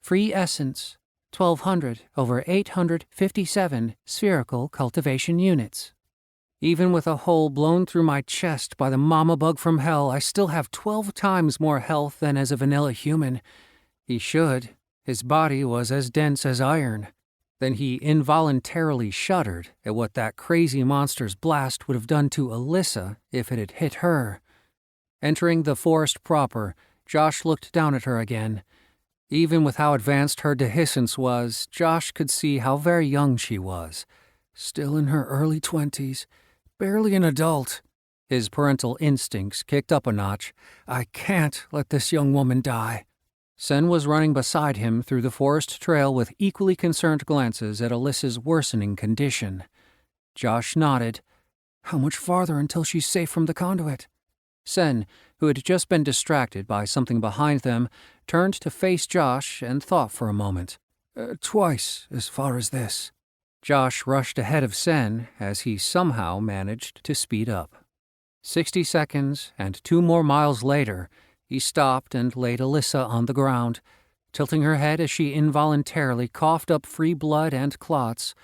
Free essence: 1,200 over 857 spherical cultivation units. Even with a hole blown through my chest by the mama bug from hell, I still have 12 times more health than as a vanilla human. He should. His body was as dense as iron. Then he involuntarily shuddered at what that crazy monster's blast would have done to Alyssa if it had hit her. Entering the forest proper, Josh looked down at her again. Even with how advanced her dehiscence was, Josh could see how very young she was. Still in her early 20s, barely an adult. His parental instincts kicked up a notch. I can't let this young woman die. Sen was running beside him through the forest trail with equally concerned glances at Alyssa's worsening condition. Josh nodded. How much farther until she's safe from the conduit? Sen, who had just been distracted by something behind them, turned to face Josh and thought for a moment. Twice as far as this. Josh rushed ahead of Sen as he somehow managed to speed up. 60 seconds and 2 more miles later, he stopped and laid Alyssa on the ground, tilting her head as she involuntarily coughed up free blood and clots.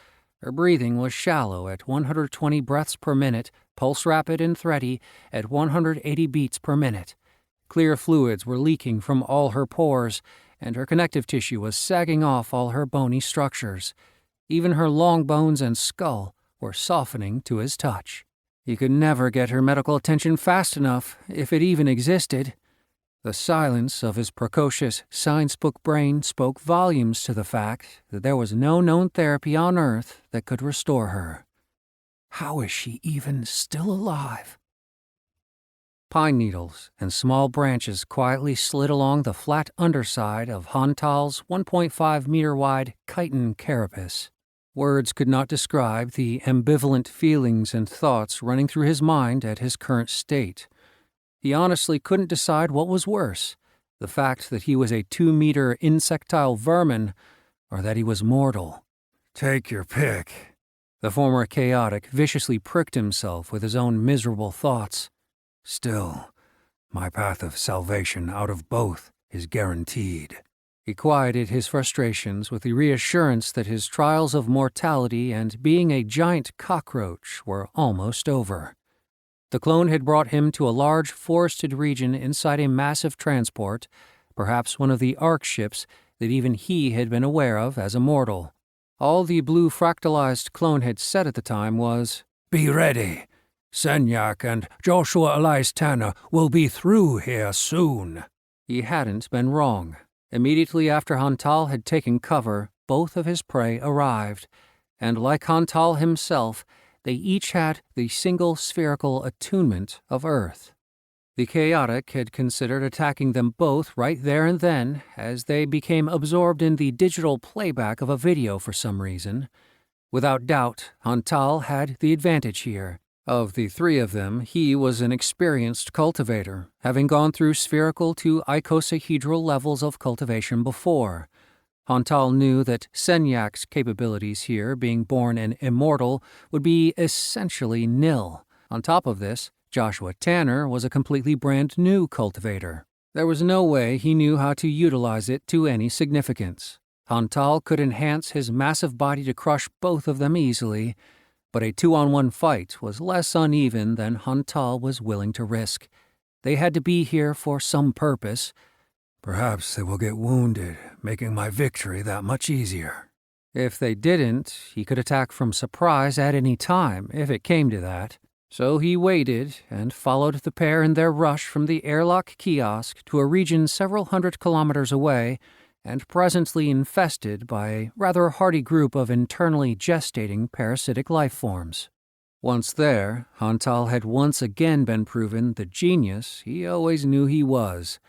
Her breathing was shallow at 120 breaths per minute, pulse rapid and thready at 180 beats per minute. Clear fluids were leaking from all her pores, and her connective tissue was sagging off all her bony structures. Even her long bones and skull were softening to his touch. He could never get her medical attention fast enough, if it even existed. The silence of his precocious science book brain spoke volumes to the fact that there was no known therapy on Earth that could restore her. How is she even still alive? Pine needles and small branches quietly slid along the flat underside of Hantal's 1.5-meter-wide chitin carapace. Words could not describe the ambivalent feelings and thoughts running through his mind at his current state. He honestly couldn't decide what was worse, the fact that he was a 2-meter insectile vermin, or that he was mortal. Take your pick. The former chaotic viciously pricked himself with his own miserable thoughts. Still, my path of salvation out of both is guaranteed. He quieted his frustrations with the reassurance that his trials of mortality and being a giant cockroach were almost over. The clone had brought him to a large forested region inside a massive transport, perhaps one of the Ark ships that even he had been aware of as a mortal. All the blue fractalized clone had said at the time was, "Be ready. Senyak and Joshua Elias Tanner will be through here soon." He hadn't been wrong. Immediately after Hantal had taken cover, both of his prey arrived, and like Hantal himself, they each had the single spherical attunement of Earth. The chaotic had considered attacking them both right there and then, as they became absorbed in the digital playback of a video for some reason. Without doubt, Hantal had the advantage here. Of the 3 of them, he was an experienced cultivator, having gone through spherical to icosahedral levels of cultivation before. Hantal knew that Senyak's capabilities here, being born an immortal, would be essentially nil. On top of this, Joshua Tanner was a completely brand new cultivator. There was no way he knew how to utilize it to any significance. Hantal could enhance his massive body to crush both of them easily, but a 2-on-1 fight was less uneven than Hantal was willing to risk. They had to be here for some purpose. Perhaps they will get wounded, making my victory that much easier. If they didn't, he could attack from surprise at any time, if it came to that. So he waited and followed the pair in their rush from the airlock kiosk to a region several hundred kilometers away, and presently infested by a rather hardy group of internally gestating parasitic life forms. Once there, Hantal had once again been proven the genius he always knew he was.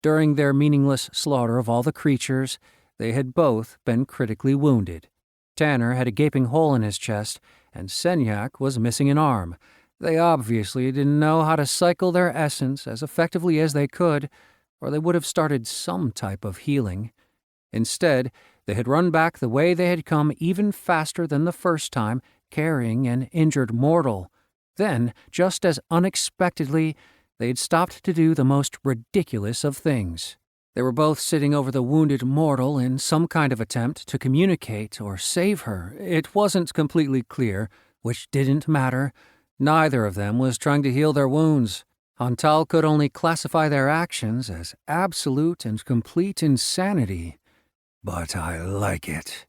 During their meaningless slaughter of all the creatures, they had both been critically wounded. Tanner had a gaping hole in his chest, and Senyak was missing an arm. They obviously didn't know how to cycle their essence as effectively as they could, or they would have started some type of healing. Instead, they had run back the way they had come even faster than the first time, carrying an injured mortal. Then, just as unexpectedly, they had stopped to do the most ridiculous of things. They were both sitting over the wounded mortal in some kind of attempt to communicate or save her. It wasn't completely clear, which didn't matter. Neither of them was trying to heal their wounds. Hantal could only classify their actions as absolute and complete insanity. But I like it.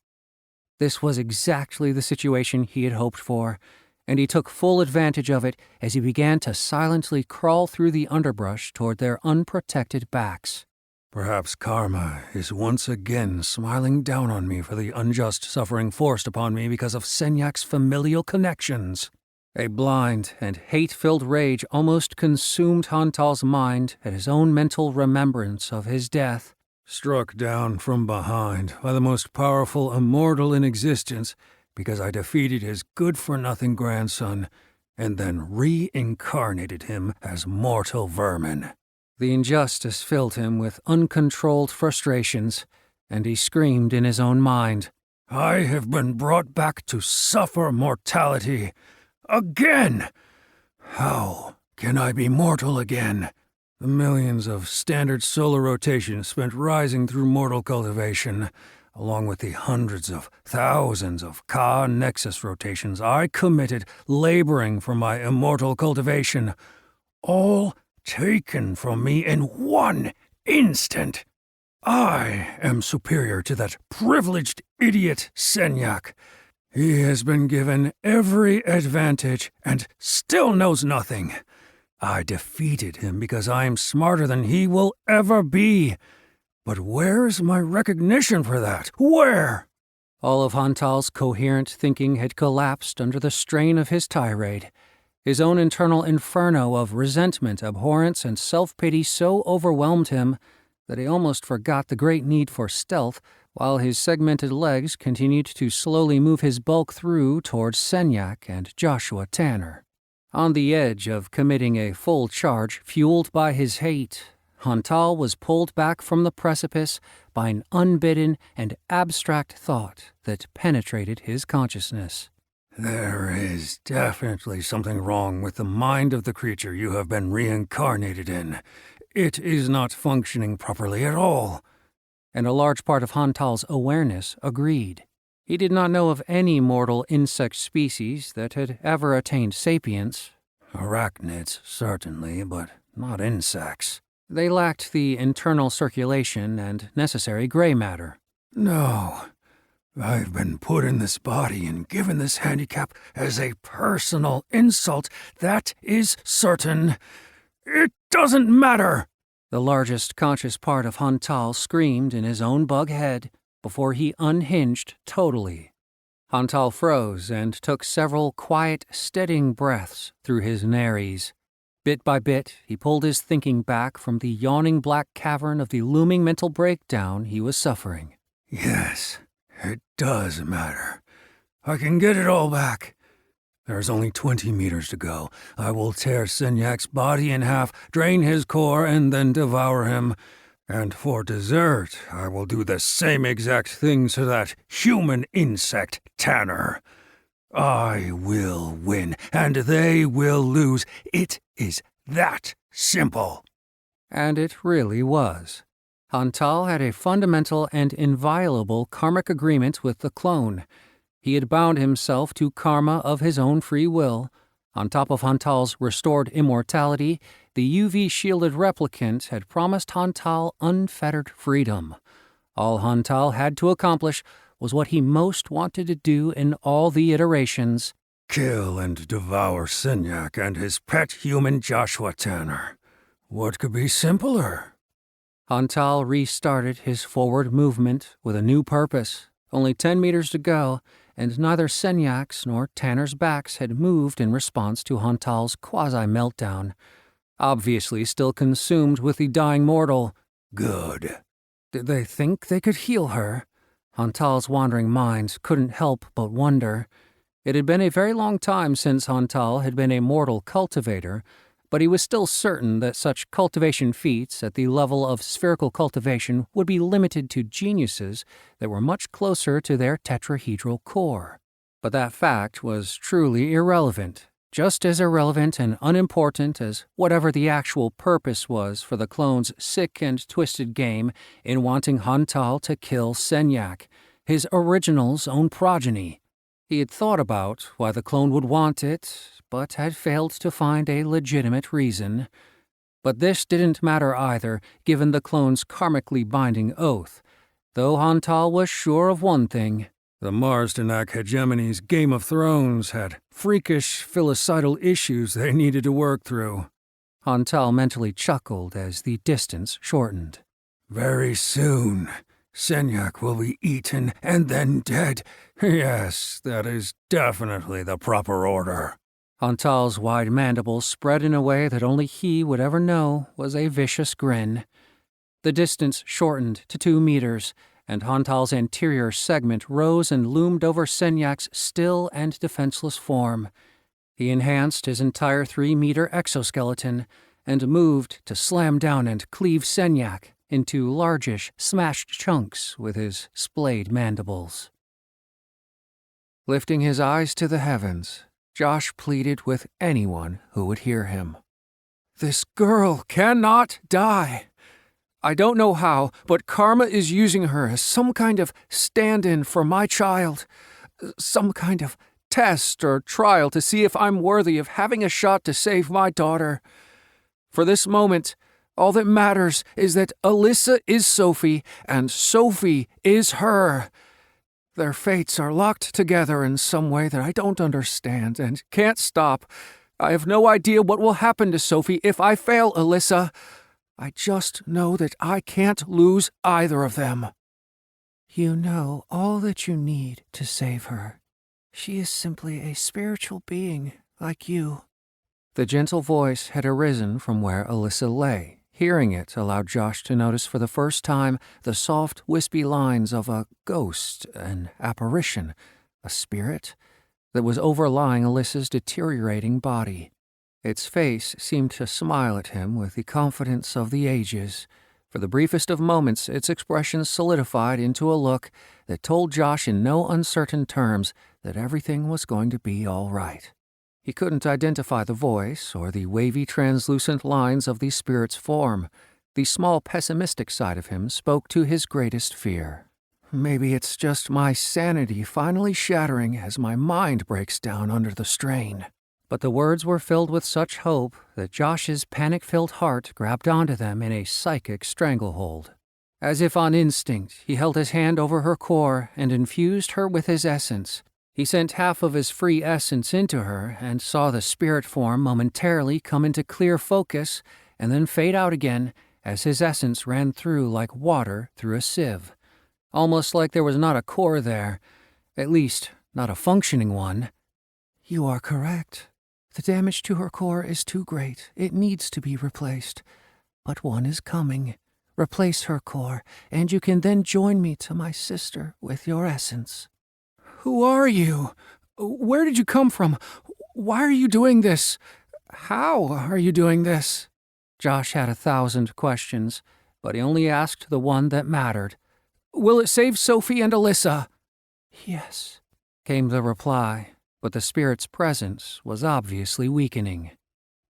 This was exactly the situation he had hoped for, and he took full advantage of it as he began to silently crawl through the underbrush toward their unprotected backs. Perhaps karma is once again smiling down on me for the unjust suffering forced upon me because of Senyak's familial connections. A blind and hate-filled rage almost consumed Hantal's mind at his own mental remembrance of his death. Struck down from behind by the most powerful immortal in existence because I defeated his good-for-nothing grandson, and then reincarnated him as mortal vermin. The injustice filled him with uncontrolled frustrations, and he screamed in his own mind. I have been brought back to suffer mortality again! How can I be mortal again? The millions of standard solar rotations spent rising through mortal cultivation, along with the hundreds of thousands of Ka Nexus rotations I committed laboring for my immortal cultivation, all taken from me in one instant. I am superior to that privileged idiot Senyak. He has been given every advantage and still knows nothing. I defeated him because I am smarter than he will ever be. But where's my recognition for that? Where? All of Hantal's coherent thinking had collapsed under the strain of his tirade. His own internal inferno of resentment, abhorrence, and self-pity so overwhelmed him that he almost forgot the great need for stealth, while his segmented legs continued to slowly move his bulk through towards Senyak and Joshua Tanner. On the edge of committing a full charge fueled by his hate, Hantal was pulled back from the precipice by an unbidden and abstract thought that penetrated his consciousness. There is definitely something wrong with the mind of the creature you have been reincarnated in. It is not functioning properly at all. And a large part of Hantal's awareness agreed. He did not know of any mortal insect species that had ever attained sapience. Arachnids, certainly, but not insects. They lacked the internal circulation and necessary gray matter. No. I've been put in this body and given this handicap as a personal insult, that is certain. It doesn't matter! The largest conscious part of Hantal screamed in his own bug head before he unhinged totally. Hantal froze and took several quiet, steadying breaths through his nares. Bit by bit, he pulled his thinking back from the yawning black cavern of the looming mental breakdown he was suffering. Yes, it does matter. I can get it all back. There's only 20 meters to go. I will tear Senyak's body in half, drain his core, and then devour him. And for dessert, I will do the same exact thing to that human insect, Tanner. I will win, and they will lose. It is that simple. And it really was. Hantal had a fundamental and inviolable karmic agreement with the clone. He had bound himself to karma of his own free will. On top of Hantal's restored immortality, the UV-shielded replicant had promised Hantal unfettered freedom. All Hantal had to accomplish was what he most wanted to do in all the iterations. Kill and devour Senyak and his pet human Joshua Tanner. What could be simpler? Hantal restarted his forward movement with a new purpose. Only 10 meters to go, and neither Senyak's nor Tanner's backs had moved in response to Hantal's quasi-meltdown. Obviously still consumed with the dying mortal. Good. Did they think they could heal her? Hantal's wandering mind couldn't help but wonder. It had been a very long time since Hantal had been a mortal cultivator, but he was still certain that such cultivation feats at the level of spherical cultivation would be limited to geniuses that were much closer to their tetrahedral core. But that fact was truly irrelevant, just as irrelevant and unimportant as whatever the actual purpose was for the clone's sick and twisted game in wanting Hantal to kill Senyak, his original's own progeny. He had thought about why the clone would want it, but had failed to find a legitimate reason. But this didn't matter either, given the clone's karmically binding oath, though Hantal was sure of one thing. The Marsdenak hegemony's Game of Thrones had freakish filicidal issues they needed to work through. Hantal mentally chuckled as the distance shortened. Very soon, Senyak will be eaten and then dead. Yes, that is definitely the proper order. Hantal's wide mandibles spread in a way that only he would ever know was a vicious grin. The distance shortened to 2 meters, and Hantal's anterior segment rose and loomed over Senyak's still and defenseless form. He enhanced his entire 3-meter exoskeleton and moved to slam down and cleave Senyak into largish, smashed chunks with his splayed mandibles. Lifting his eyes to the heavens, Josh pleaded with anyone who would hear him. "This girl cannot die. I don't know how, but Karma is using her as some kind of stand-in for my child. Some kind of test or trial to see if I'm worthy of having a shot to save my daughter. For this moment, all that matters is that Alyssa is Sophie and Sophie is her. Their fates are locked together in some way that I don't understand and can't stop. I have no idea what will happen to Sophie if I fail Alyssa. I just know that I can't lose either of them." "You know all that you need to save her. She is simply a spiritual being like you." The gentle voice had arisen from where Alyssa lay. Hearing it allowed Josh to notice for the first time the soft, wispy lines of a ghost, an apparition, a spirit, that was overlying Alyssa's deteriorating body. Its face seemed to smile at him with the confidence of the ages. For the briefest of moments, its expression solidified into a look that told Josh in no uncertain terms that everything was going to be all right. He couldn't identify the voice or the wavy, translucent lines of the spirit's form. The small, pessimistic side of him spoke to his greatest fear. Maybe it's just my sanity finally shattering as my mind breaks down under the strain. But the words were filled with such hope that Josh's panic-filled heart grabbed onto them in a psychic stranglehold. As if on instinct, he held his hand over her core and infused her with his essence. He sent half of his free essence into her and saw the spirit form momentarily come into clear focus and then fade out again as his essence ran through like water through a sieve. Almost like there was not a core there, at least not a functioning one. "You are correct. The damage to her core is too great. It needs to be replaced. But one is coming. Replace her core, and you can then join me to my sister with your essence." "Who are you? Where did you come from? Why are you doing this? How are you doing this?" Josh had 1,000 questions, but he only asked the one that mattered. "Will it save Sophie and Alyssa?" "Yes," came the reply, but the spirit's presence was obviously weakening.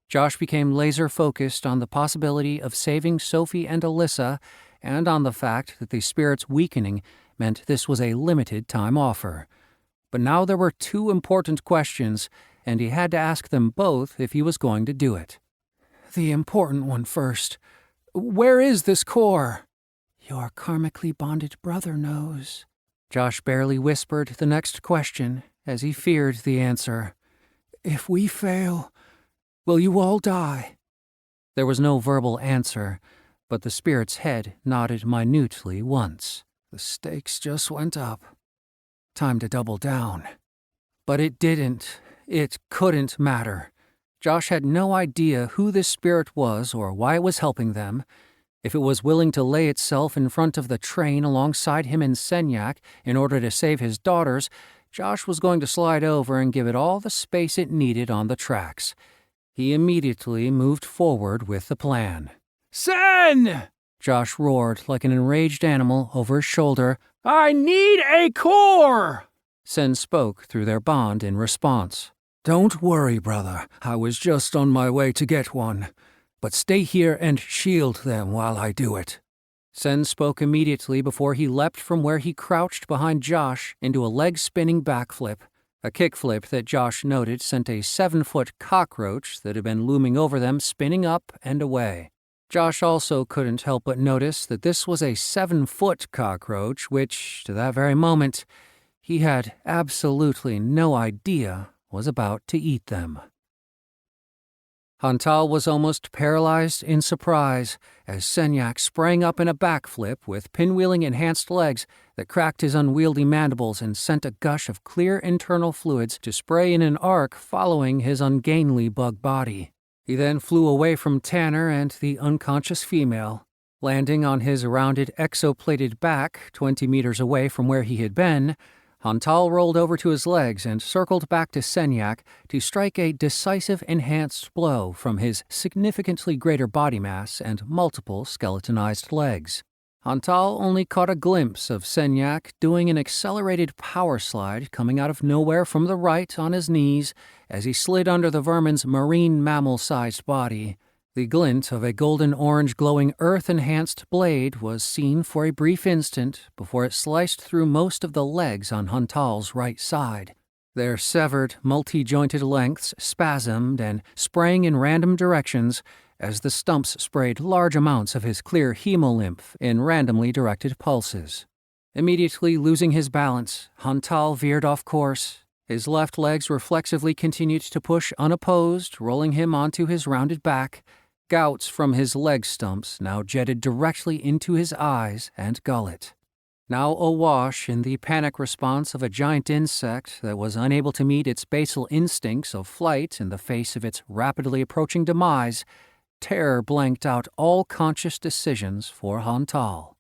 Josh became laser-focused on the possibility of saving Sophie and Alyssa and on the fact that the spirit's weakening meant this was a limited-time offer. But now there were 2 important questions, and he had to ask them both if he was going to do it. The important one first. Where is this core? Your karmically bonded brother knows. Josh barely whispered the next question, as he feared the answer. If we fail, will you all die? There was no verbal answer, but the spirit's head nodded minutely once. The stakes just went up. Time to double down. But it didn't. It couldn't matter. Josh had no idea who this spirit was or why it was helping them. If it was willing to lay itself in front of the train alongside him and Senyak in order to save his daughters, Josh was going to slide over and give it all the space it needed on the tracks. He immediately moved forward with the plan. "Sen!" Josh roared like an enraged animal over his shoulder. "I need a core!" Sen spoke through their bond in response. "Don't worry, brother. I was just on my way to get one. But stay here and shield them while I do it." Sen spoke immediately before he leapt from where he crouched behind Josh into a leg-spinning backflip, a kickflip that Josh noted sent a 7-foot cockroach that had been looming over them spinning up and away. Josh also couldn't help but notice that this was a 7-foot cockroach, which, to that very moment, he had absolutely no idea was about to eat them. Hantal was almost paralyzed in surprise as Senyak sprang up in a backflip with pinwheeling enhanced legs that cracked his unwieldy mandibles and sent a gush of clear internal fluids to spray in an arc following his ungainly bug body. He then flew away from Tanner and the unconscious female, landing on his rounded exoplated back 20 meters away from where he had been. Hantal rolled over to his legs and circled back to Senyak to strike a decisive enhanced blow from his significantly greater body mass and multiple skeletonized legs. Hantal only caught a glimpse of Senyak doing an accelerated power slide coming out of nowhere from the right on his knees as he slid under the vermin's marine mammal-sized body. The glint of a golden-orange glowing earth-enhanced blade was seen for a brief instant before it sliced through most of the legs on Hantal's right side. Their severed, multi-jointed lengths spasmed and sprang in random directions as the stumps sprayed large amounts of his clear hemolymph in randomly directed pulses. Immediately losing his balance, Hantal veered off course. His left legs reflexively continued to push unopposed, rolling him onto his rounded back. Gouts from his leg stumps now jetted directly into his eyes and gullet. Now awash in the panic response of a giant insect that was unable to meet its basal instincts of flight in the face of its rapidly approaching demise, terror blanked out all conscious decisions for Hantal.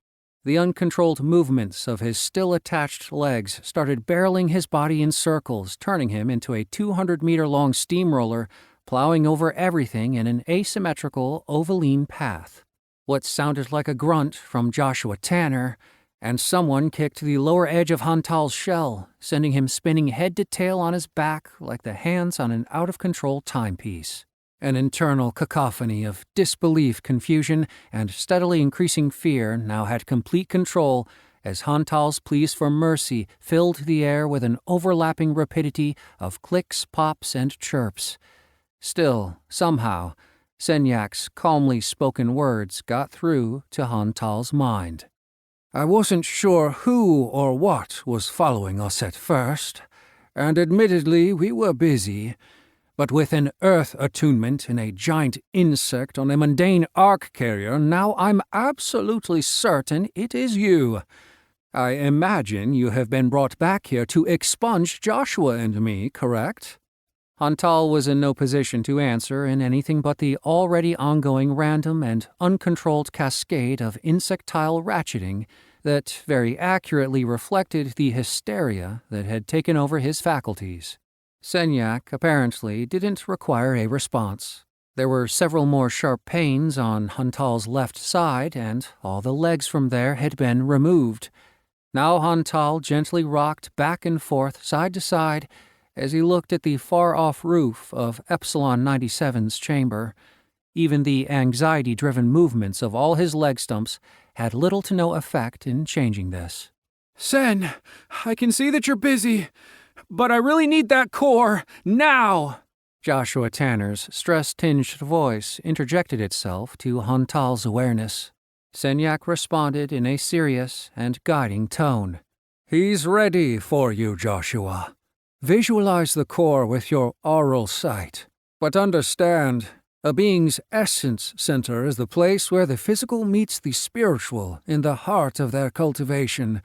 The uncontrolled movements of his still-attached legs started barreling his body in circles, turning him into a 200-meter-long steamroller, plowing over everything in an asymmetrical, ovaline path. What sounded like a grunt from Joshua Tanner, and someone kicked the lower edge of Hantal's shell, sending him spinning head to tail on his back like the hands on an out-of-control timepiece. An internal cacophony of disbelief, confusion, and steadily increasing fear now had complete control as Hantal's pleas for mercy filled the air with an overlapping rapidity of clicks, pops, and chirps. Still, somehow, Senyak's calmly spoken words got through to Hantal's mind. I wasn't sure who or what was following us at first, and admittedly we were busy, but with an Earth attunement in a giant insect on a mundane arc carrier, now I'm absolutely certain it is you. I imagine you have been brought back here to expunge Joshua and me, correct? Hantal was in no position to answer in anything but the already ongoing random and uncontrolled cascade of insectile ratcheting that very accurately reflected the hysteria that had taken over his faculties. Senyak, apparently, didn't require a response. There were several more sharp pains on Hantal's left side, and all the legs from there had been removed. Now Hantal gently rocked back and forth, side to side, as he looked at the far-off roof of Epsilon 97's chamber. Even the anxiety-driven movements of all his leg stumps had little to no effect in changing this. Sen, I can see that you're busy, but I really need that core, now! Joshua Tanner's stress-tinged voice interjected itself to Hantal's awareness. Senyak responded in a serious and guiding tone. He's ready for you, Joshua. Visualize the core with your aural sight, but understand, a being's essence center is the place where the physical meets the spiritual in the heart of their cultivation.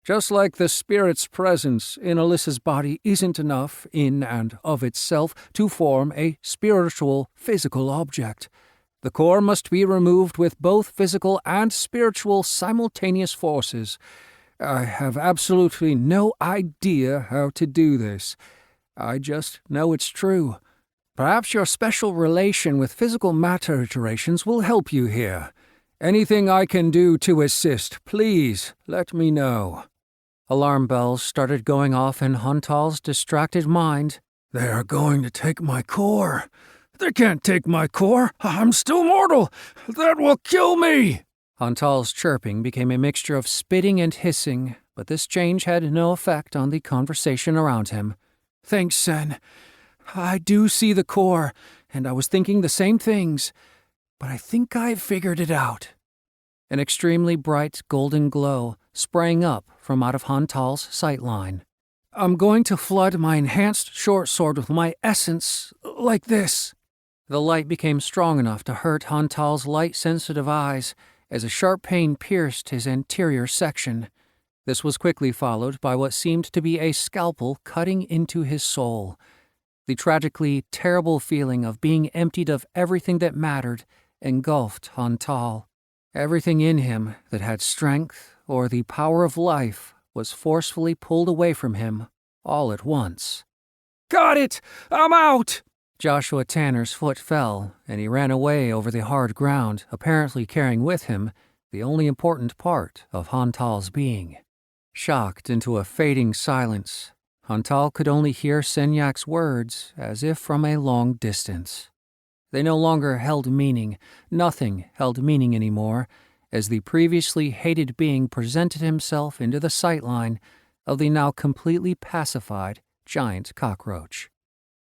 Just like the spirit's presence in Alyssa's body isn't enough in and of itself to form a spiritual physical object. The core must be removed with both physical and spiritual simultaneous forces. I have absolutely no idea how to do this. I just know it's true. Perhaps your special relation with physical matter iterations will help you here. Anything I can do to assist, please let me know. Alarm bells started going off in Hantal's distracted mind. They are going to take my core. They can't take my core. I'm still mortal. That will kill me. Hantal's chirping became a mixture of spitting and hissing, but this change had no effect on the conversation around him. Thanks, Sen. I do see the core, and I was thinking the same things, but I think I've figured it out. An extremely bright golden glow sprang up from out of Hantal's sightline. I'm going to flood my enhanced short sword with my essence, like this. The light became strong enough to hurt Hantal's light-sensitive eyes, as a sharp pain pierced his anterior section. This was quickly followed by what seemed to be a scalpel cutting into his soul. The tragically terrible feeling of being emptied of everything that mattered engulfed Hantal. Everything in him that had strength or the power of life was forcefully pulled away from him, all at once. Got it! I'm out! Joshua Tanner's foot fell, and he ran away over the hard ground, apparently carrying with him the only important part of Hantal's being. Shocked into a fading silence, Hantal could only hear Senyak's words as if from a long distance. They no longer held meaning, nothing held meaning anymore, as the previously hated being presented himself into the sightline of the now completely pacified giant cockroach.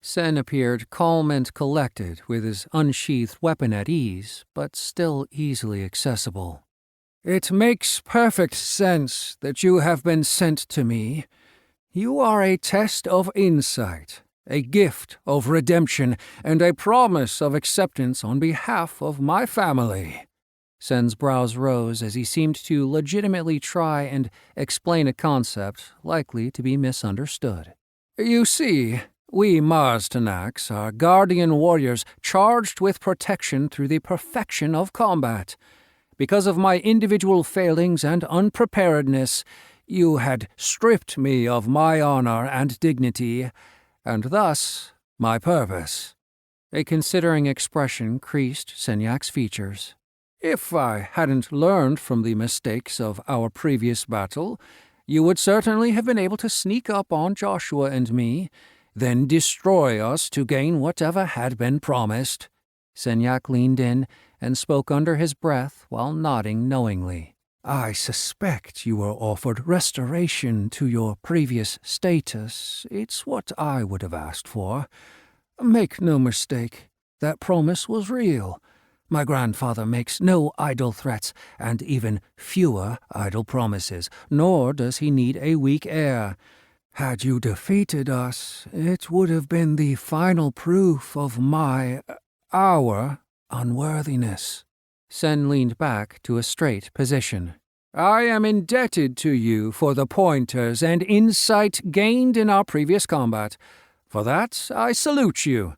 Sen appeared calm and collected, with his unsheathed weapon at ease, but still easily accessible. It makes perfect sense that you have been sent to me. You are a test of insight, a gift of redemption, and a promise of acceptance on behalf of my family. Sen's brows rose as he seemed to legitimately try and explain a concept likely to be misunderstood. You see, we Mars Tanaks are guardian warriors charged with protection through the perfection of combat. Because of my individual failings and unpreparedness, you had stripped me of my honor and dignity, and thus my purpose. A considering expression creased Senyak's features. If I hadn't learned from the mistakes of our previous battle, you would certainly have been able to sneak up on Joshua and me, then destroy us to gain whatever had been promised. Senyak leaned in and spoke under his breath while nodding knowingly. I suspect you were offered restoration to your previous status. It's what I would have asked for. Make no mistake, that promise was real. My grandfather makes no idle threats, and even fewer idle promises, nor does he need a weak heir. Had you defeated us, it would have been the final proof of our unworthiness. Sen leaned back to a straight position. I am indebted to you for the pointers and insight gained in our previous combat. For that, I salute you.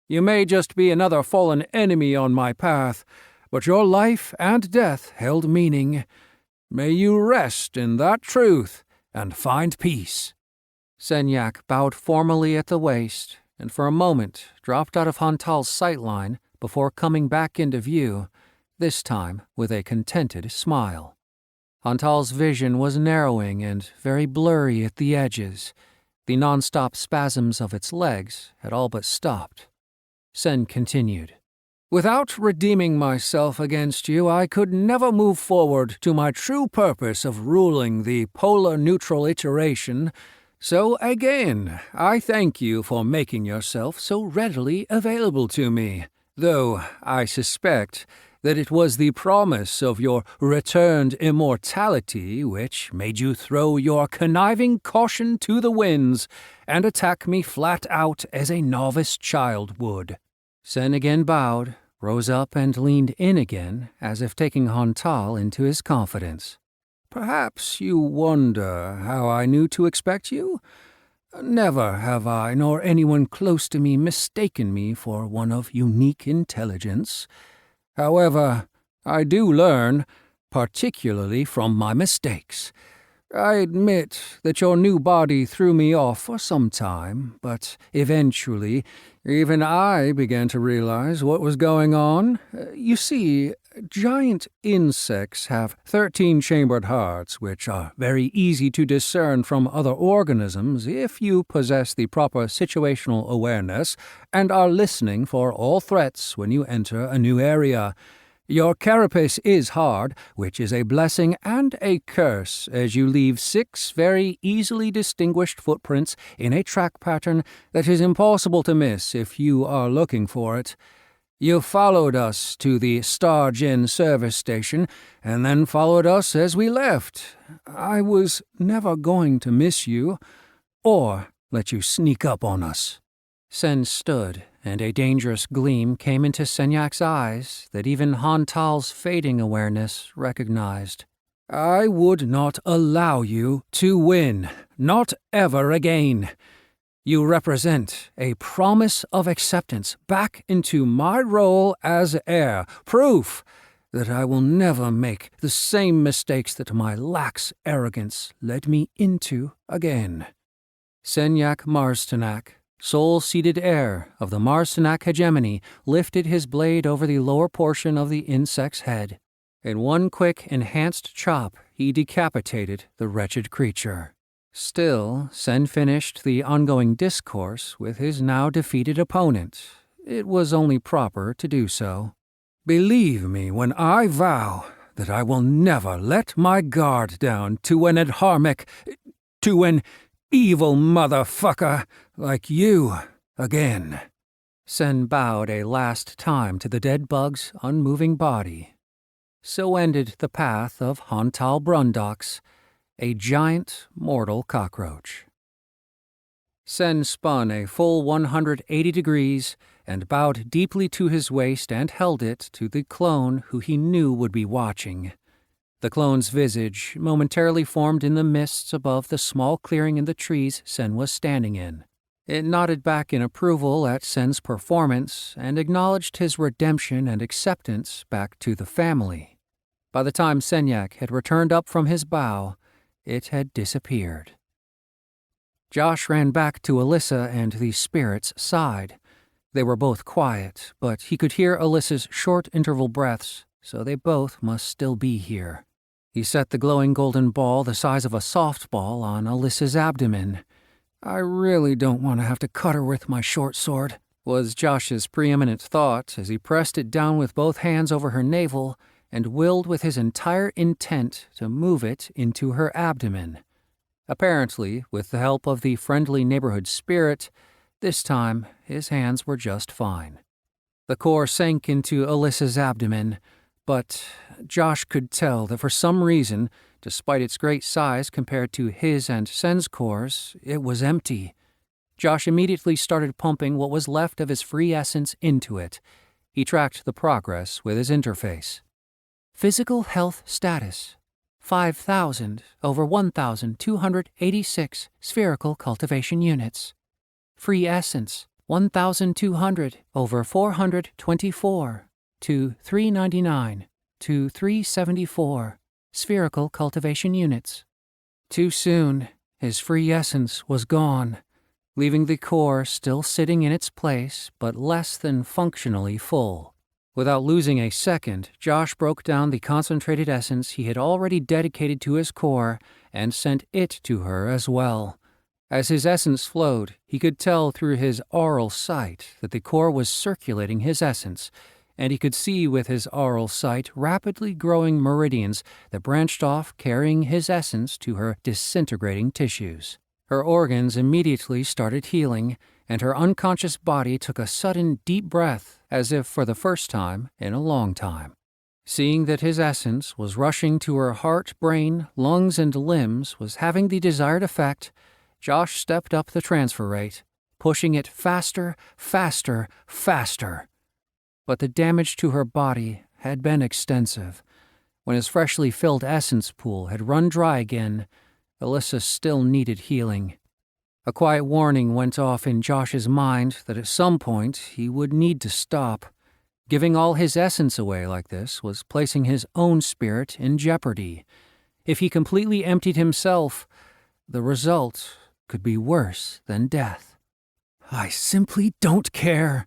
You may just be another fallen enemy on my path, but your life and death held meaning. May you rest in that truth and find peace. Senyak bowed formally at the waist, and for a moment dropped out of Hantal's sightline before coming back into view, this time with a contented smile. Hantal's vision was narrowing and very blurry at the edges. The non-stop spasms of its legs had all but stopped. Sen continued. Without redeeming myself against you, I could never move forward to my true purpose of ruling the polar neutral iteration. So again, I thank you for making yourself so readily available to me, though I suspect that it was the promise of your returned immortality which made you throw your conniving caution to the winds and attack me flat out as a novice child would. Sen again bowed, rose up and leaned in again, as if taking Hantal into his confidence. Perhaps you wonder how I knew to expect you? Never have I, nor anyone close to me, mistaken me for one of unique intelligence. However, I do learn, particularly from my mistakes. I admit that your new body threw me off for some time, but eventually even I began to realize what was going on. You see, giant insects have 13-chambered hearts, which are very easy to discern from other organisms if you possess the proper situational awareness and are listening for all threats when you enter a new area. Your carapace is hard, which is a blessing and a curse, as you leave 6 very easily distinguished footprints in a track pattern that is impossible to miss if you are looking for it. You followed us to the Stargen service station, and then followed us as we left. I was never going to miss you, or let you sneak up on us. Sen stood, and a dangerous gleam came into Senyak's eyes that even Hantal's fading awareness recognized. I would not allow you to win, not ever again. You represent a promise of acceptance back into my role as heir, proof that I will never make the same mistakes that my lax arrogance led me into again. Senyak Marstanak, soul-seated heir of the Marstanak hegemony, lifted his blade over the lower portion of the insect's head. In one quick, enhanced chop, he decapitated the wretched creature. Still, Sen finished the ongoing discourse with his now defeated opponent. It was only proper to do so. Believe me when I vow that I will never let my guard down to an evil motherfucker like you again. Sen bowed a last time to the dead bug's unmoving body. So ended the path of Hontal Brundox, a giant mortal cockroach. Sen spun a full 180 degrees and bowed deeply to his waist and held it to the clone who he knew would be watching. The clone's visage momentarily formed in the mists above the small clearing in the trees Sen was standing in. It nodded back in approval at Sen's performance and acknowledged his redemption and acceptance back to the family. By the time Senyak had returned up from his bow, it had disappeared. Josh ran back to Alyssa and the spirit's side. They were both quiet, but he could hear Alyssa's short interval breaths, so they both must still be here. He set the glowing golden ball the size of a softball on Alyssa's abdomen. "I really don't want to have to cut her with my short sword," was Josh's preeminent thought as he pressed it down with both hands over her navel and willed with his entire intent to move it into her abdomen. Apparently, with the help of the friendly neighborhood spirit, this time his hands were just fine. The core sank into Alyssa's abdomen, but Josh could tell that for some reason, despite its great size compared to his and Sen's cores, it was empty. Josh immediately started pumping what was left of his free essence into it. He tracked the progress with his interface. Physical health status: 5,000 over 1,286 spherical cultivation units. Free essence: 1,200 over 424 to 399 to 374 spherical cultivation units. Too soon, his free essence was gone, leaving the core still sitting in its place but less than functionally full. Without losing a second, Josh broke down the concentrated essence he had already dedicated to his core and sent it to her as well. As his essence flowed, he could tell through his aural sight that the core was circulating his essence, and he could see with his aural sight rapidly growing meridians that branched off, carrying his essence to her disintegrating tissues. Her organs immediately started healing, and her unconscious body took a sudden deep breath, as if for the first time in a long time. Seeing that his essence was rushing to her heart, brain, lungs, and limbs was having the desired effect, Josh stepped up the transfer rate, pushing it faster, faster, faster. But the damage to her body had been extensive. When his freshly filled essence pool had run dry again, Alyssa still needed healing. A quiet warning went off in Josh's mind that at some point he would need to stop. Giving all his essence away like this was placing his own spirit in jeopardy. If he completely emptied himself, the result could be worse than death. "I simply don't care,"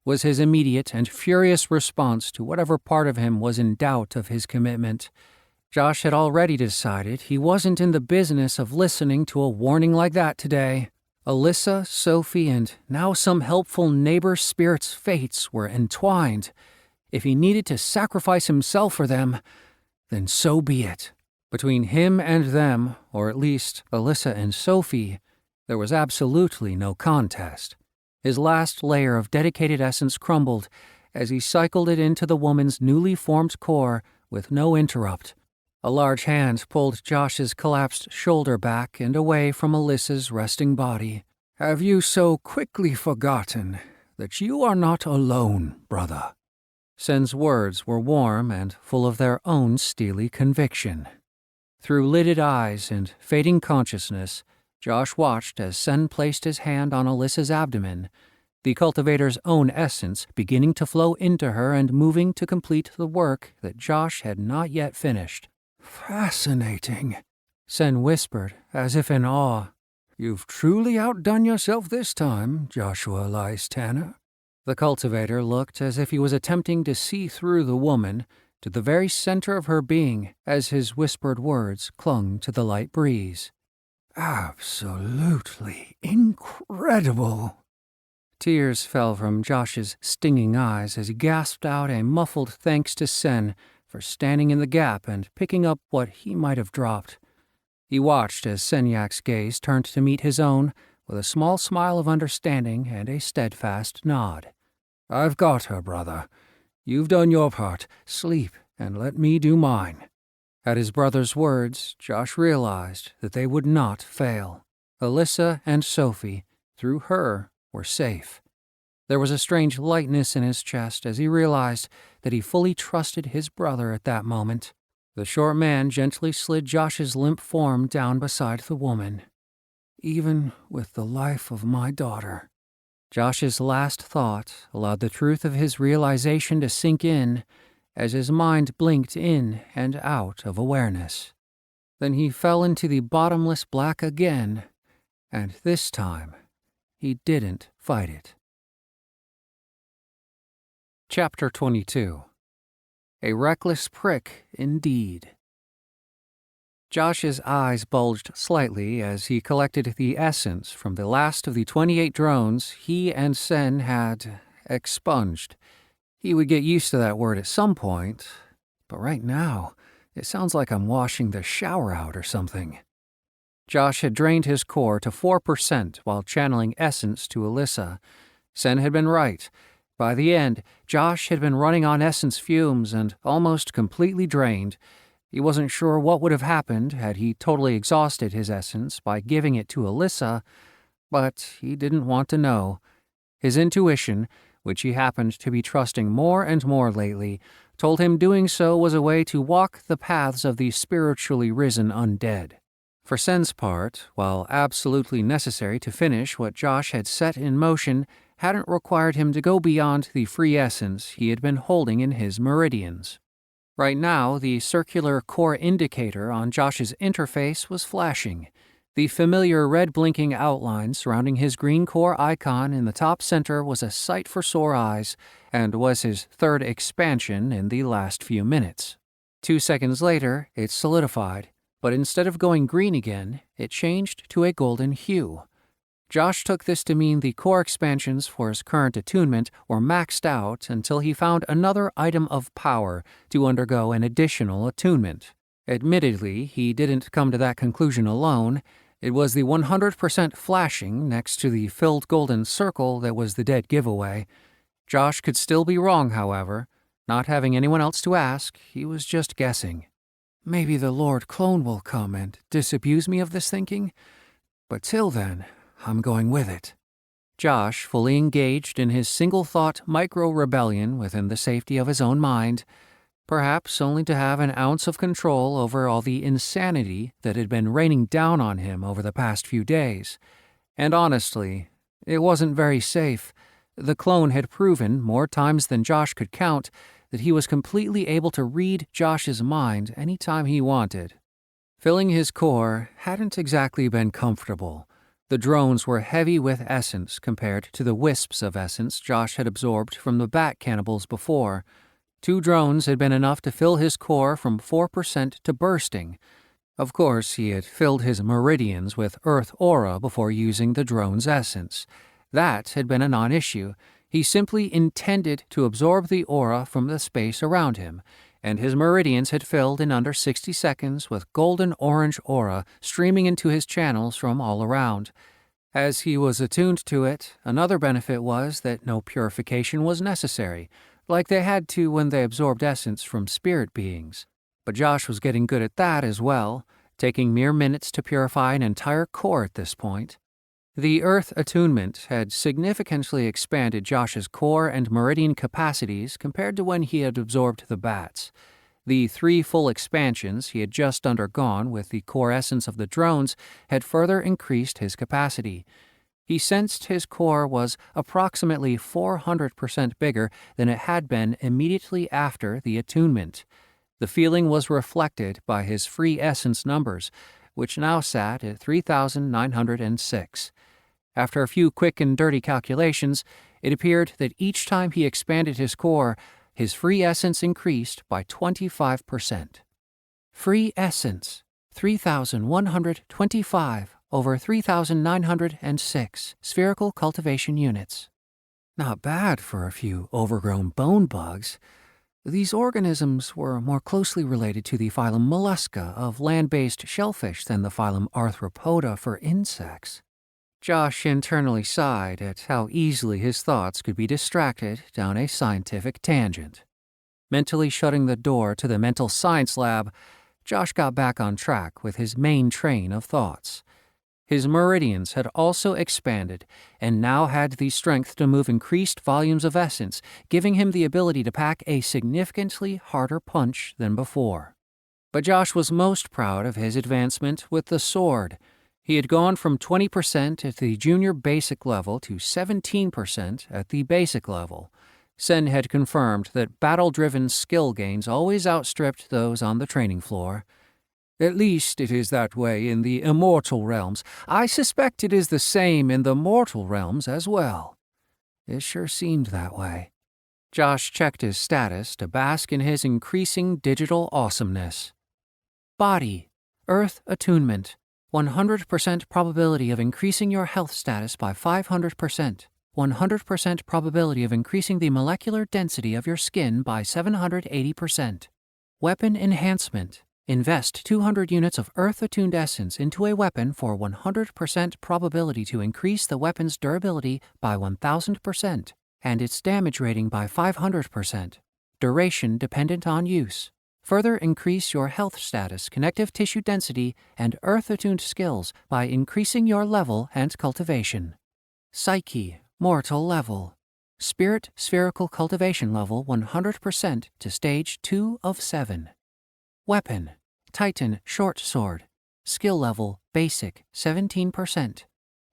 was his immediate and furious response to whatever part of him was in doubt of his commitment. Josh had already decided he wasn't in the business of listening to a warning like that today. Alyssa, Sophie, and now some helpful neighbor spirit's fates were entwined. If he needed to sacrifice himself for them, then so be it. Between him and them, or at least Alyssa and Sophie, there was absolutely no contest. His last layer of dedicated essence crumbled as he cycled it into the woman's newly formed core with no interrupt. A large hand pulled Josh's collapsed shoulder back and away from Alyssa's resting body. "Have you so quickly forgotten that you are not alone, brother?" Sen's words were warm and full of their own steely conviction. Through lidded eyes and fading consciousness, Josh watched as Sen placed his hand on Alyssa's abdomen, the cultivator's own essence beginning to flow into her and moving to complete the work that Josh had not yet finished. Fascinating, Sen whispered, as if in awe. You've truly outdone yourself this time, Joshua Lystana. The cultivator looked as if he was attempting to see through the woman to the very center of her being as his whispered words clung to the light breeze. Absolutely incredible. Tears fell from Josh's stinging eyes as he gasped out a muffled thanks to Sen for standing in the gap and picking up what he might have dropped. He watched as Senyak's gaze turned to meet his own with a small smile of understanding and a steadfast nod. I've got her, brother. You've done your part. Sleep, and let me do mine. At his brother's words, Josh realized that they would not fail. Alyssa and Sophie, through her, were safe. There was a strange lightness in his chest as he realized that he fully trusted his brother at that moment. The short man gently slid Josh's limp form down beside the woman. Even with the life of my daughter. Josh's last thought allowed the truth of his realization to sink in as his mind blinked in and out of awareness. Then he fell into the bottomless black again, and this time he didn't fight it. Chapter 22. A reckless prick indeed. Josh's eyes bulged slightly as he collected the essence from the last of the 28 drones he and Sen had expunged. He would get used to that word at some point, but right now, it sounds like I'm washing the shower out or something. Josh had drained his core to 4% while channeling essence to Alyssa. Sen had been right. By the end, Josh had been running on essence fumes and almost completely drained. He wasn't sure what would have happened had he totally exhausted his essence by giving it to Alyssa, but he didn't want to know. His intuition, which he happened to be trusting more and more lately, told him doing so was a way to walk the paths of the spiritually risen undead. For Sen's part, while absolutely necessary to finish what Josh had set in motion, hadn't required him to go beyond the free essence he had been holding in his meridians. Right now, the circular core indicator on Josh's interface was flashing. The familiar red blinking outline surrounding his green core icon in the top center was a sight for sore eyes and was his third expansion in the last few minutes. 2 seconds later, it solidified, but instead of going green again, it changed to a golden hue. Josh took this to mean the core expansions for his current attunement were maxed out until he found another item of power to undergo an additional attunement. Admittedly, he didn't come to that conclusion alone. It was the 100% flashing next to the filled golden circle that was the dead giveaway. Josh could still be wrong, however. Not having anyone else to ask, he was just guessing. Maybe the Lord Clone will come and disabuse me of this thinking, but till then, I'm going with it. Josh, fully engaged in his single-thought micro-rebellion within the safety of his own mind, perhaps only to have an ounce of control over all the insanity that had been raining down on him over the past few days. And honestly, it wasn't very safe. The clone had proven, more times than Josh could count, that he was completely able to read Josh's mind any time he wanted. Filling his core hadn't exactly been comfortable. The drones were heavy with essence compared to the wisps of essence Josh had absorbed from the bat cannibals before. 2 drones had been enough to fill his core from 4% to bursting. Of course, he had filled his meridians with Earth aura before using the drone's essence. That had been a non-issue. He simply intended to absorb the aura from the space around him, and his meridians had filled in under 60 seconds with golden-orange aura streaming into his channels from all around. As he was attuned to it, another benefit was that no purification was necessary, like they had to when they absorbed essence from spirit beings. But Josh was getting good at that as well, taking mere minutes to purify an entire core at this point. The Earth attunement had significantly expanded Josh's core and meridian capacities compared to when he had absorbed the bats. The 3 full expansions he had just undergone with the core essence of the drones had further increased his capacity. He sensed his core was approximately 400% bigger than it had been immediately after the attunement. The feeling was reflected by his free essence numbers, which now sat at 3,906. After a few quick and dirty calculations, it appeared that each time he expanded his core, his free essence increased by 25%. Free essence, 3,125 over 3,906 spherical cultivation units. Not bad for a few overgrown bone bugs. These organisms were more closely related to the phylum Mollusca of land-based shellfish than the phylum Arthropoda for insects. Josh internally sighed at how easily his thoughts could be distracted down a scientific tangent. Mentally shutting the door to the mental science lab, Josh got back on track with his main train of thoughts. His meridians had also expanded and now had the strength to move increased volumes of essence, giving him the ability to pack a significantly harder punch than before. But Josh was most proud of his advancement with the sword. He had gone from 20% at the junior basic level to 17% at the basic level. Sen had confirmed that battle-driven skill gains always outstripped those on the training floor. At least it is that way in the immortal realms. I suspect it is the same in the mortal realms as well. It sure seemed that way. Josh checked his status to bask in his increasing digital awesomeness. Body, Earth attunement, 100% probability of increasing your health status by 500%. 100% probability of increasing the molecular density of your skin by 780%. Weapon enhancement. Invest 200 units of Earth-attuned essence into a weapon for 100% probability to increase the weapon's durability by 1,000% and its damage rating by 500%. Duration dependent on use. Further increase your health status, connective tissue density, and Earth-attuned skills by increasing your level and cultivation. Psyche, mortal level. Spirit spherical cultivation level 100% to stage 2 of 7. Weapon, Titan short sword. Skill level, basic, 17%.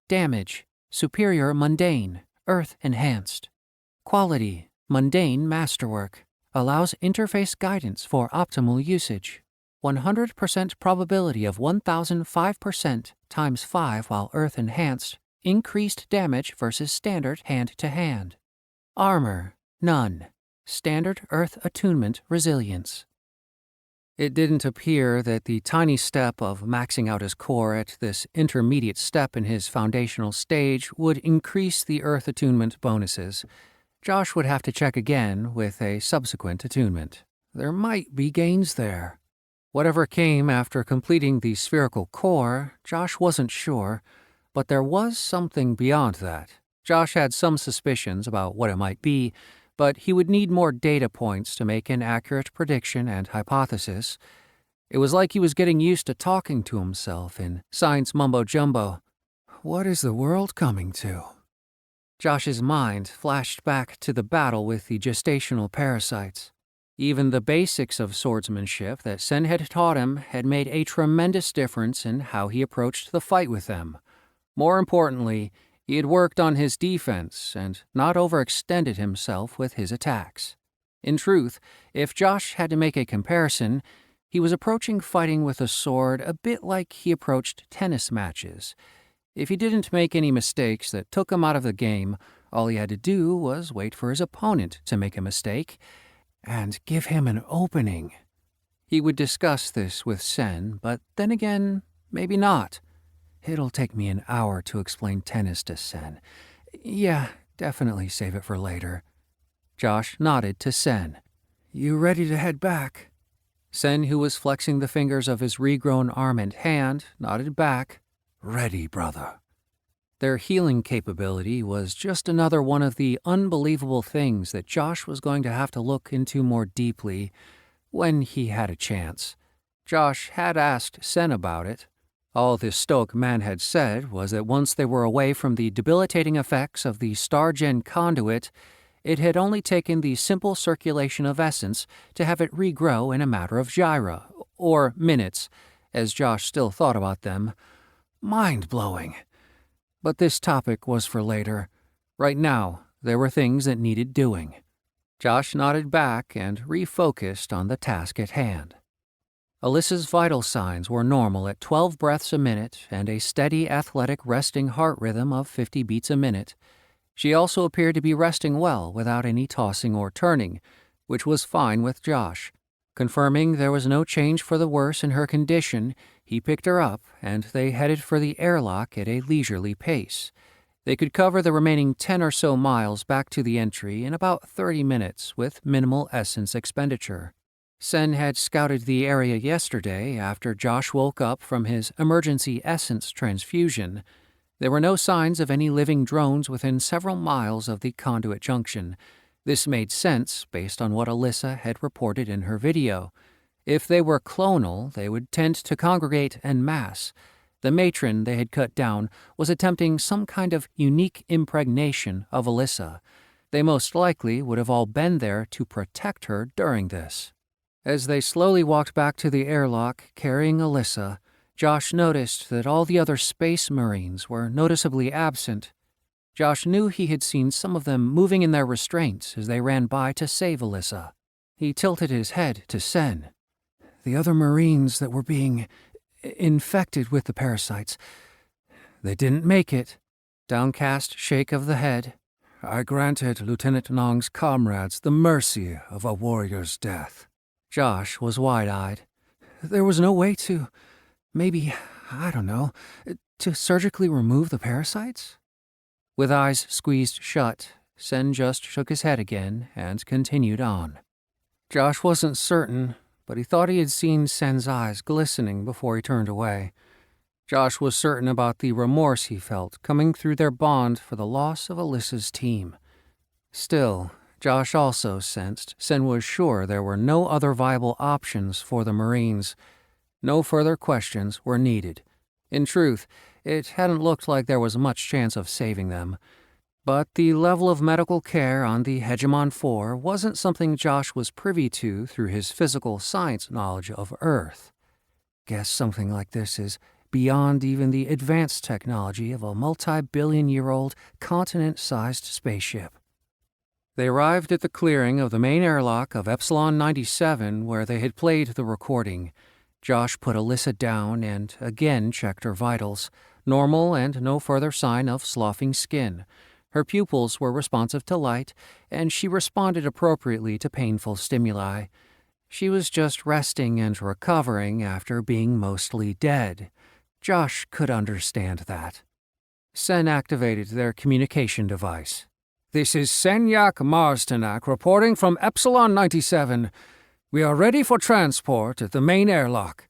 Damage, superior mundane, earth enhanced. Quality, mundane masterwork. Allows interface guidance for optimal usage. 100% probability of 1,005% times 5 while earth enhanced. Increased damage versus standard hand-to-hand. Armor, none. Standard earth attunement resilience. It didn't appear that the tiny step of maxing out his core at this intermediate step in his foundational stage would increase the Earth attunement bonuses. Josh would have to check again with a subsequent attunement. There might be gains there. Whatever came after completing the spherical core, Josh wasn't sure, but there was something beyond that. Josh had some suspicions about what it might be, but he would need more data points to make an accurate prediction and hypothesis. It was like he was getting used to talking to himself in science mumbo-jumbo. What is the world coming to? Josh's mind flashed back to the battle with the gestational parasites. Even the basics of swordsmanship that Sen had taught him had made a tremendous difference in how he approached the fight with them. More importantly, he had worked on his defense and not overextended himself with his attacks. In truth, if Josh had to make a comparison, he was approaching fighting with a sword a bit like he approached tennis matches. If he didn't make any mistakes that took him out of the game, all he had to do was wait for his opponent to make a mistake and give him an opening. He would discuss this with Sen, but then again, maybe not. It'll take me an hour to explain tennis to Sen. Yeah, definitely save it for later. Josh nodded to Sen. You ready to head back? Sen, who was flexing the fingers of his regrown arm and hand, nodded back. Ready, brother. Their healing capability was just another one of the unbelievable things that Josh was going to have to look into more deeply when he had a chance. Josh had asked Sen about it. All the stoic man had said was that once they were away from the debilitating effects of the Stargen conduit, it had only taken the simple circulation of essence to have it regrow in a matter of gyra, or minutes, as Josh still thought about them. Mind-blowing. But this topic was for later. Right now, there were things that needed doing. Josh nodded back and refocused on the task at hand. Alyssa's vital signs were normal at 12 breaths a minute and a steady, athletic, resting heart rhythm of 50 beats a minute. She also appeared to be resting well without any tossing or turning, which was fine with Josh. Confirming there was no change for the worse in her condition, he picked her up and they headed for the airlock at a leisurely pace. They could cover the remaining 10 or so miles back to the entry in about 30 minutes with minimal essence expenditure. Sen had scouted the area yesterday after Josh woke up from his emergency essence transfusion. There were no signs of any living drones within several miles of the conduit junction. This made sense based on what Alyssa had reported in her video. If they were clonal, they would tend to congregate en masse. The matron they had cut down was attempting some kind of unique impregnation of Alyssa. They most likely would have all been there to protect her during this. As they slowly walked back to the airlock carrying Alyssa, Josh noticed that all the other space marines were noticeably absent. Josh knew he had seen some of them moving in their restraints as they ran by to save Alyssa. He tilted his head to Sen. The other marines that were being infected with the parasites, they didn't make it. Downcast shake of the head. I granted Lieutenant Nong's comrades the mercy of a warrior's death. Josh was wide-eyed. There was no way to, maybe, I don't know, to surgically remove the parasites? With eyes squeezed shut, Sen just shook his head again and continued on. Josh wasn't certain, but he thought he had seen Sen's eyes glistening before he turned away. Josh was certain about the remorse he felt coming through their bond for the loss of Alyssa's team. Still, Josh also sensed Sen was sure there were no other viable options for the Marines. No further questions were needed. In truth, it hadn't looked like there was much chance of saving them. But the level of medical care on the Hegemon 4 wasn't something Josh was privy to through his physical science knowledge of Earth. Guess something like this is beyond even the advanced technology of a multi-billion-year-old continent-sized spaceship. They arrived at the clearing of the main airlock of Epsilon 97 where they had played the recording. Josh put Alyssa down and again checked her vitals. Normal and no further sign of sloughing skin. Her pupils were responsive to light, and she responded appropriately to painful stimuli. She was just resting and recovering after being mostly dead. Josh could understand that. Sen activated their communication device. This is Senyak Marstenak reporting from Epsilon 97. We are ready for transport at the main airlock.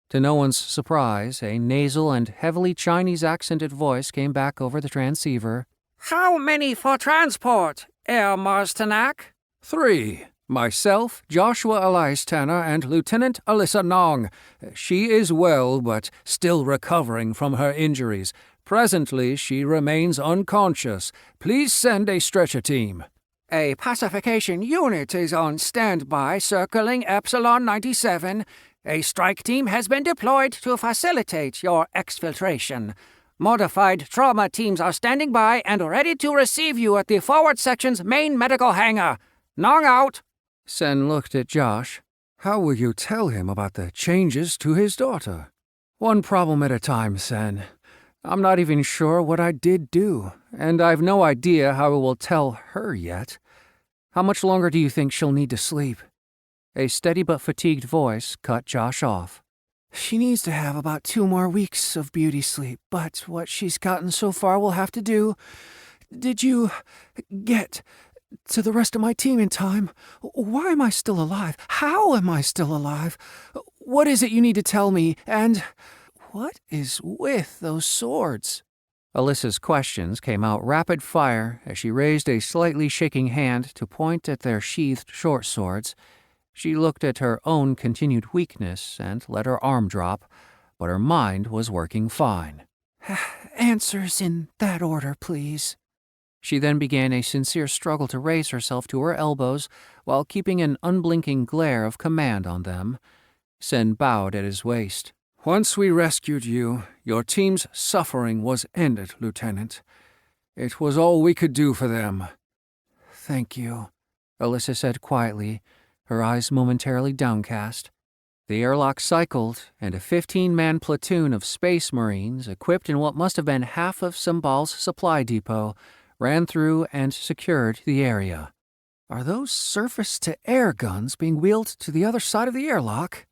To no one's surprise, a nasal and heavily Chinese-accented voice came back over the transceiver. How many for transport, Air Marstenak? 3. Myself, Joshua Elias Tanner, and Lieutenant Alyssa Nong. She is well, but still recovering from her injuries. Presently, she remains unconscious. Please send a stretcher team. A pacification unit is on standby circling Epsilon 97. A strike team has been deployed to facilitate your exfiltration. Modified trauma teams are standing by and ready to receive you at the forward section's main medical hangar. Nong out. Sen looked at Josh. How will you tell him about the changes to his daughter? One problem at a time, Sen. I'm not even sure what I did do, and I've no idea how I will tell her yet. How much longer do you think she'll need to sleep? A steady but fatigued voice cut Josh off. She needs to have about 2 more weeks of beauty sleep, but what she's gotten so far will have to do. Did you get to the rest of my team in time? Why am I still alive? How am I still alive? What is it you need to tell me? And what is with those swords? Alyssa's questions came out rapid fire as she raised a slightly shaking hand to point at their sheathed short swords. She looked at her own continued weakness and let her arm drop, but her mind was working fine. Answers in that order, please. She then began a sincere struggle to raise herself to her elbows while keeping an unblinking glare of command on them. Sen bowed at his waist. Once we rescued you, your team's suffering was ended, Lieutenant. It was all we could do for them. Thank you, Alyssa said quietly, her eyes momentarily downcast. The airlock cycled, and a 15-man platoon of Space Marines, equipped in what must have been half of Sambal's supply depot, ran through and secured the area. Are those surface-to-air guns being wheeled to the other side of the airlock?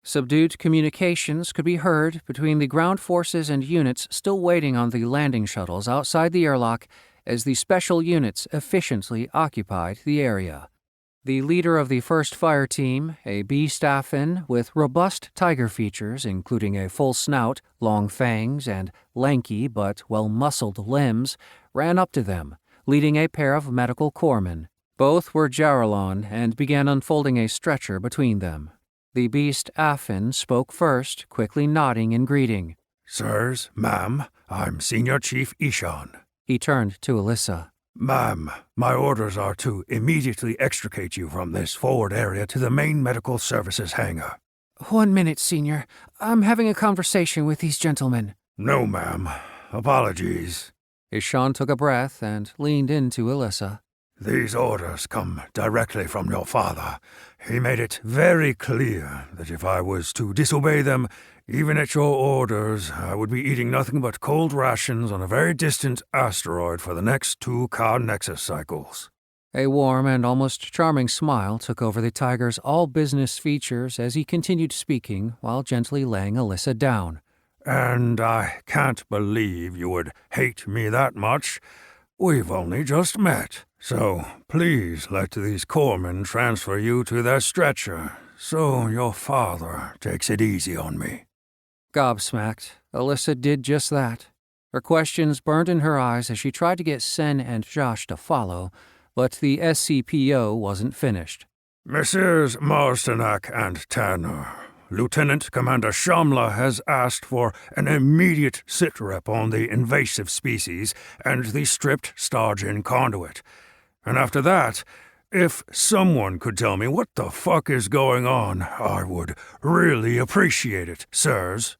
Subdued communications could be heard between the ground forces and units still waiting on the landing shuttles outside the airlock as the special units efficiently occupied the area. The leader of the first fire team, a bee-staffin with robust tiger features including a full snout, long fangs, and lanky but well-muscled limbs, ran up to them, leading a pair of medical corpsmen. Both were Jaralon and began unfolding a stretcher between them. The beast Affin spoke first, quickly nodding in greeting. Sirs, ma'am, I'm Senior Chief Ishan. He turned to Alyssa. Ma'am, my orders are to immediately extricate you from this forward area to the main medical services hangar. 1 minute, Senior. I'm having a conversation with these gentlemen. No, ma'am. Apologies. Ishan took a breath and leaned into Alyssa. These orders come directly from your father. He made it very clear that if I was to disobey them, even at your orders, I would be eating nothing but cold rations on a very distant asteroid for the next 2 Car Nexus cycles. A warm and almost charming smile took over the tiger's all-business features as he continued speaking while gently laying Alyssa down. And I can't believe you would hate me that much. We've only just met. So please let these corpsmen transfer you to their stretcher, so your father takes it easy on me. Gobsmacked, Alyssa did just that. Her questions burned in her eyes as she tried to get Sen and Josh to follow, but the SCPO wasn't finished. Messieurs Marstenak and Tanner, Lieutenant Commander Shamla has asked for an immediate sitrep on the invasive species and the stripped Stargin conduit. And after that, if someone could tell me what the fuck is going on, I would really appreciate it, sirs.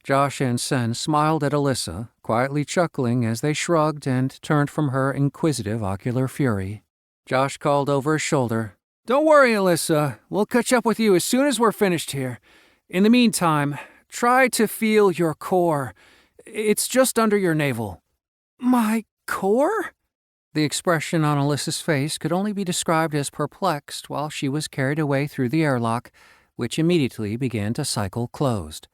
Josh and Sen smiled at Alyssa, quietly chuckling as they shrugged and turned from her inquisitive ocular fury. Josh called over his shoulder. Don't worry, Alyssa. We'll catch up with you as soon as we're finished here. In the meantime, try to feel your core. It's just under your navel. My core? The expression on Alyssa's face could only be described as perplexed while she was carried away through the airlock, which immediately began to cycle closed.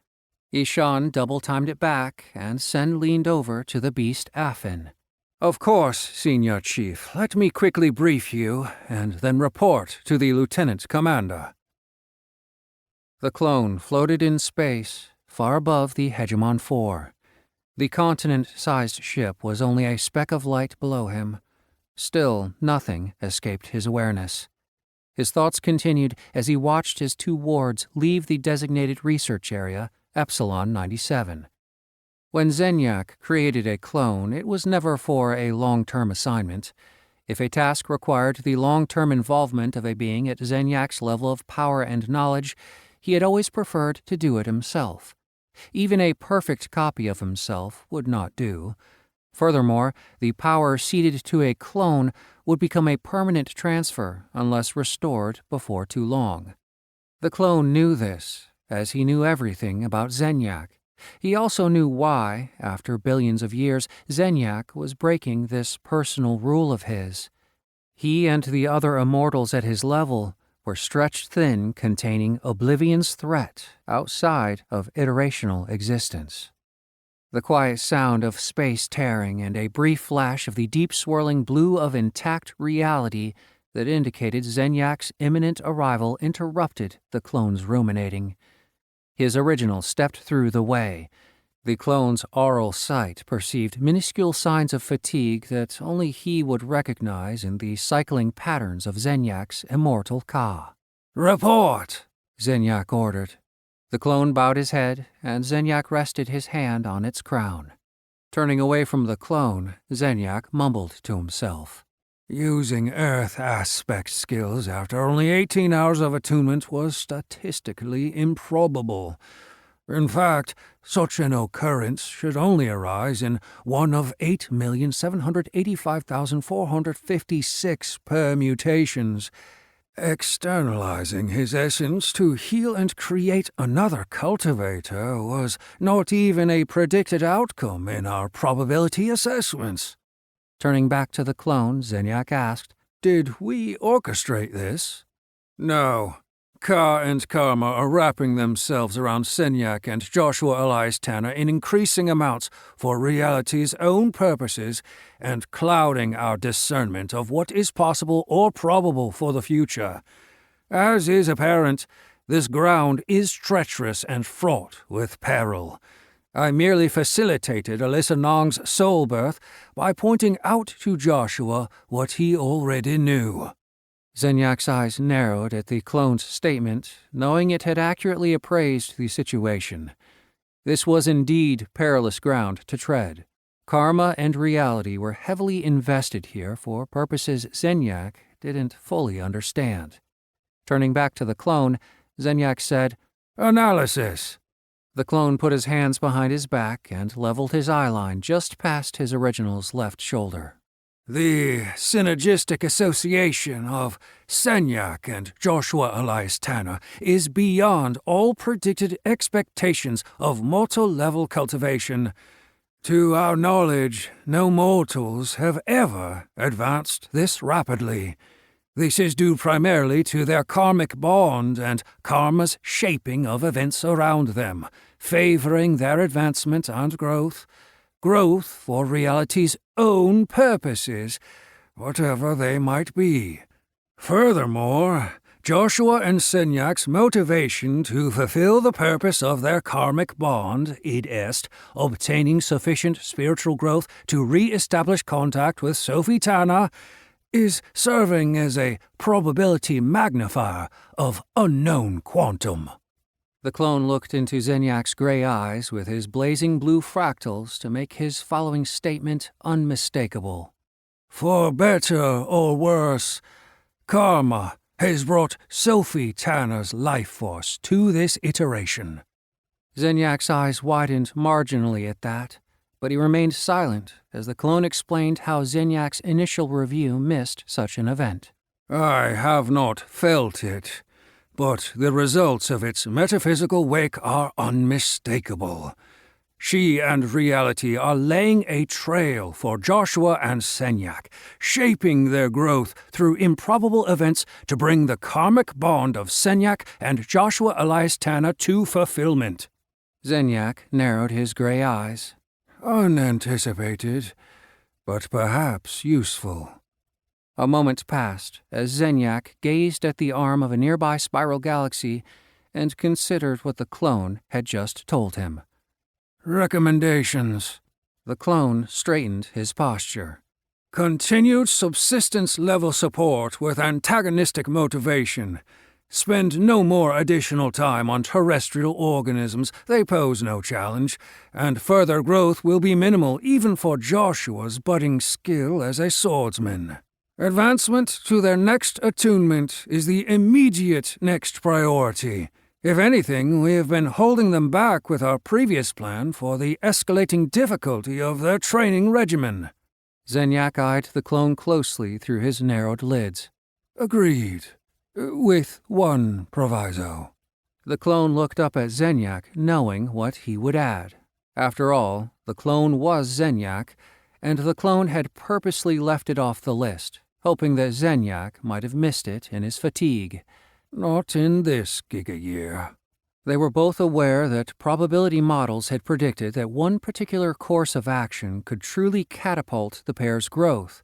Ishan double-timed it back, and Sen leaned over to the beast Affin. Of course, Senior Chief. Let me quickly brief you, and then report to the Lieutenant Commander. The clone floated in space, far above the Hegemon 4. The continent-sized ship was only a speck of light below him. Still, nothing escaped his awareness. His thoughts continued as he watched his 2 wards leave the designated research area, Epsilon 97. When Zenyak created a clone, it was never for a long-term assignment. If a task required the long-term involvement of a being at Zenyak's level of power and knowledge, he had always preferred to do it himself. Even a perfect copy of himself would not do. Furthermore, the power ceded to a clone would become a permanent transfer unless restored before too long. The clone knew this, as he knew everything about Zenyak. He also knew why, after billions of years, Zenyak was breaking this personal rule of his. He and the other immortals at his level were stretched thin, containing Oblivion's threat outside of iterational existence. The quiet sound of space tearing and a brief flash of the deep swirling blue of intact reality that indicated Zenyak's imminent arrival interrupted the clone's ruminating. His original stepped through the way. The clone's aural sight perceived minuscule signs of fatigue that only he would recognize in the cycling patterns of Zenyak's immortal Ka. Report, Zenyak ordered. The clone bowed his head, and Zenyak rested his hand on its crown. Turning away from the clone, Zenyak mumbled to himself. Using Earth aspect skills after only 18 hours of attunement was statistically improbable. In fact, such an occurrence should only arise in one of 8,785,456 permutations. Externalizing his essence to heal and create another cultivator was not even a predicted outcome in our probability assessments. Turning back to the clone, Zenyak asked, Did we orchestrate this? No. Ka and Karma are wrapping themselves around Senyak and Joshua Elias Tanner in increasing amounts for reality's own purposes and clouding our discernment of what is possible or probable for the future. As is apparent, this ground is treacherous and fraught with peril. I merely facilitated Alyssa Nong's soul birth by pointing out to Joshua what he already knew. Zenyak's eyes narrowed at the clone's statement, knowing it had accurately appraised the situation. This was indeed perilous ground to tread. Karma and reality were heavily invested here for purposes Zenyak didn't fully understand. Turning back to the clone, Zenyak said, Analysis. The clone put his hands behind his back and leveled his eyeline just past his original's left shoulder. The synergistic association of Senyak and Joshua Elias Tanner is beyond all predicted expectations of mortal-level cultivation. To our knowledge, no mortals have ever advanced this rapidly. This is due primarily to their karmic bond and karma's shaping of events around them, favoring their advancement and growth for reality's own purposes, whatever they might be. Furthermore, Joshua and Senyak's motivation to fulfill the purpose of their karmic bond, id obtaining sufficient spiritual growth to re-establish contact with Sophie Tanner, is serving as a probability magnifier of unknown quantum. The clone looked into Zenyak's gray eyes with his blazing blue fractals to make his following statement unmistakable. For better or worse, Karma has brought Sophie Tanner's life force to this iteration. Zenyak's eyes widened marginally at that, but he remained silent as the clone explained how Zenyak's initial review missed such an event. I have not felt it, but the results of its metaphysical wake are unmistakable. She and reality are laying a trail for Joshua and Senyak, shaping their growth through improbable events to bring the karmic bond of Senyak and Joshua Elias Tanner to fulfillment. Zenyak narrowed his gray eyes. Unanticipated, but perhaps useful. A moment passed as Zenyak gazed at the arm of a nearby spiral galaxy and considered what the clone had just told him. Recommendations. The clone straightened his posture. Continued subsistence-level support with antagonistic motivation. Spend no more additional time on terrestrial organisms, they pose no challenge, and further growth will be minimal even for Joshua's budding skill as a swordsman. Advancement to their next attunement is the immediate next priority. If anything, we have been holding them back with our previous plan for the escalating difficulty of their training regimen. Zenyak eyed the clone closely through his narrowed lids. Agreed. With one proviso. The clone looked up at Zenyak, knowing what he would add. After all, the clone was Zenyak, and the clone had purposely left it off the list, hoping that Zenyak might have missed it in his fatigue. Not in this giga-year. They were both aware that probability models had predicted that one particular course of action could truly catapult the pair's growth.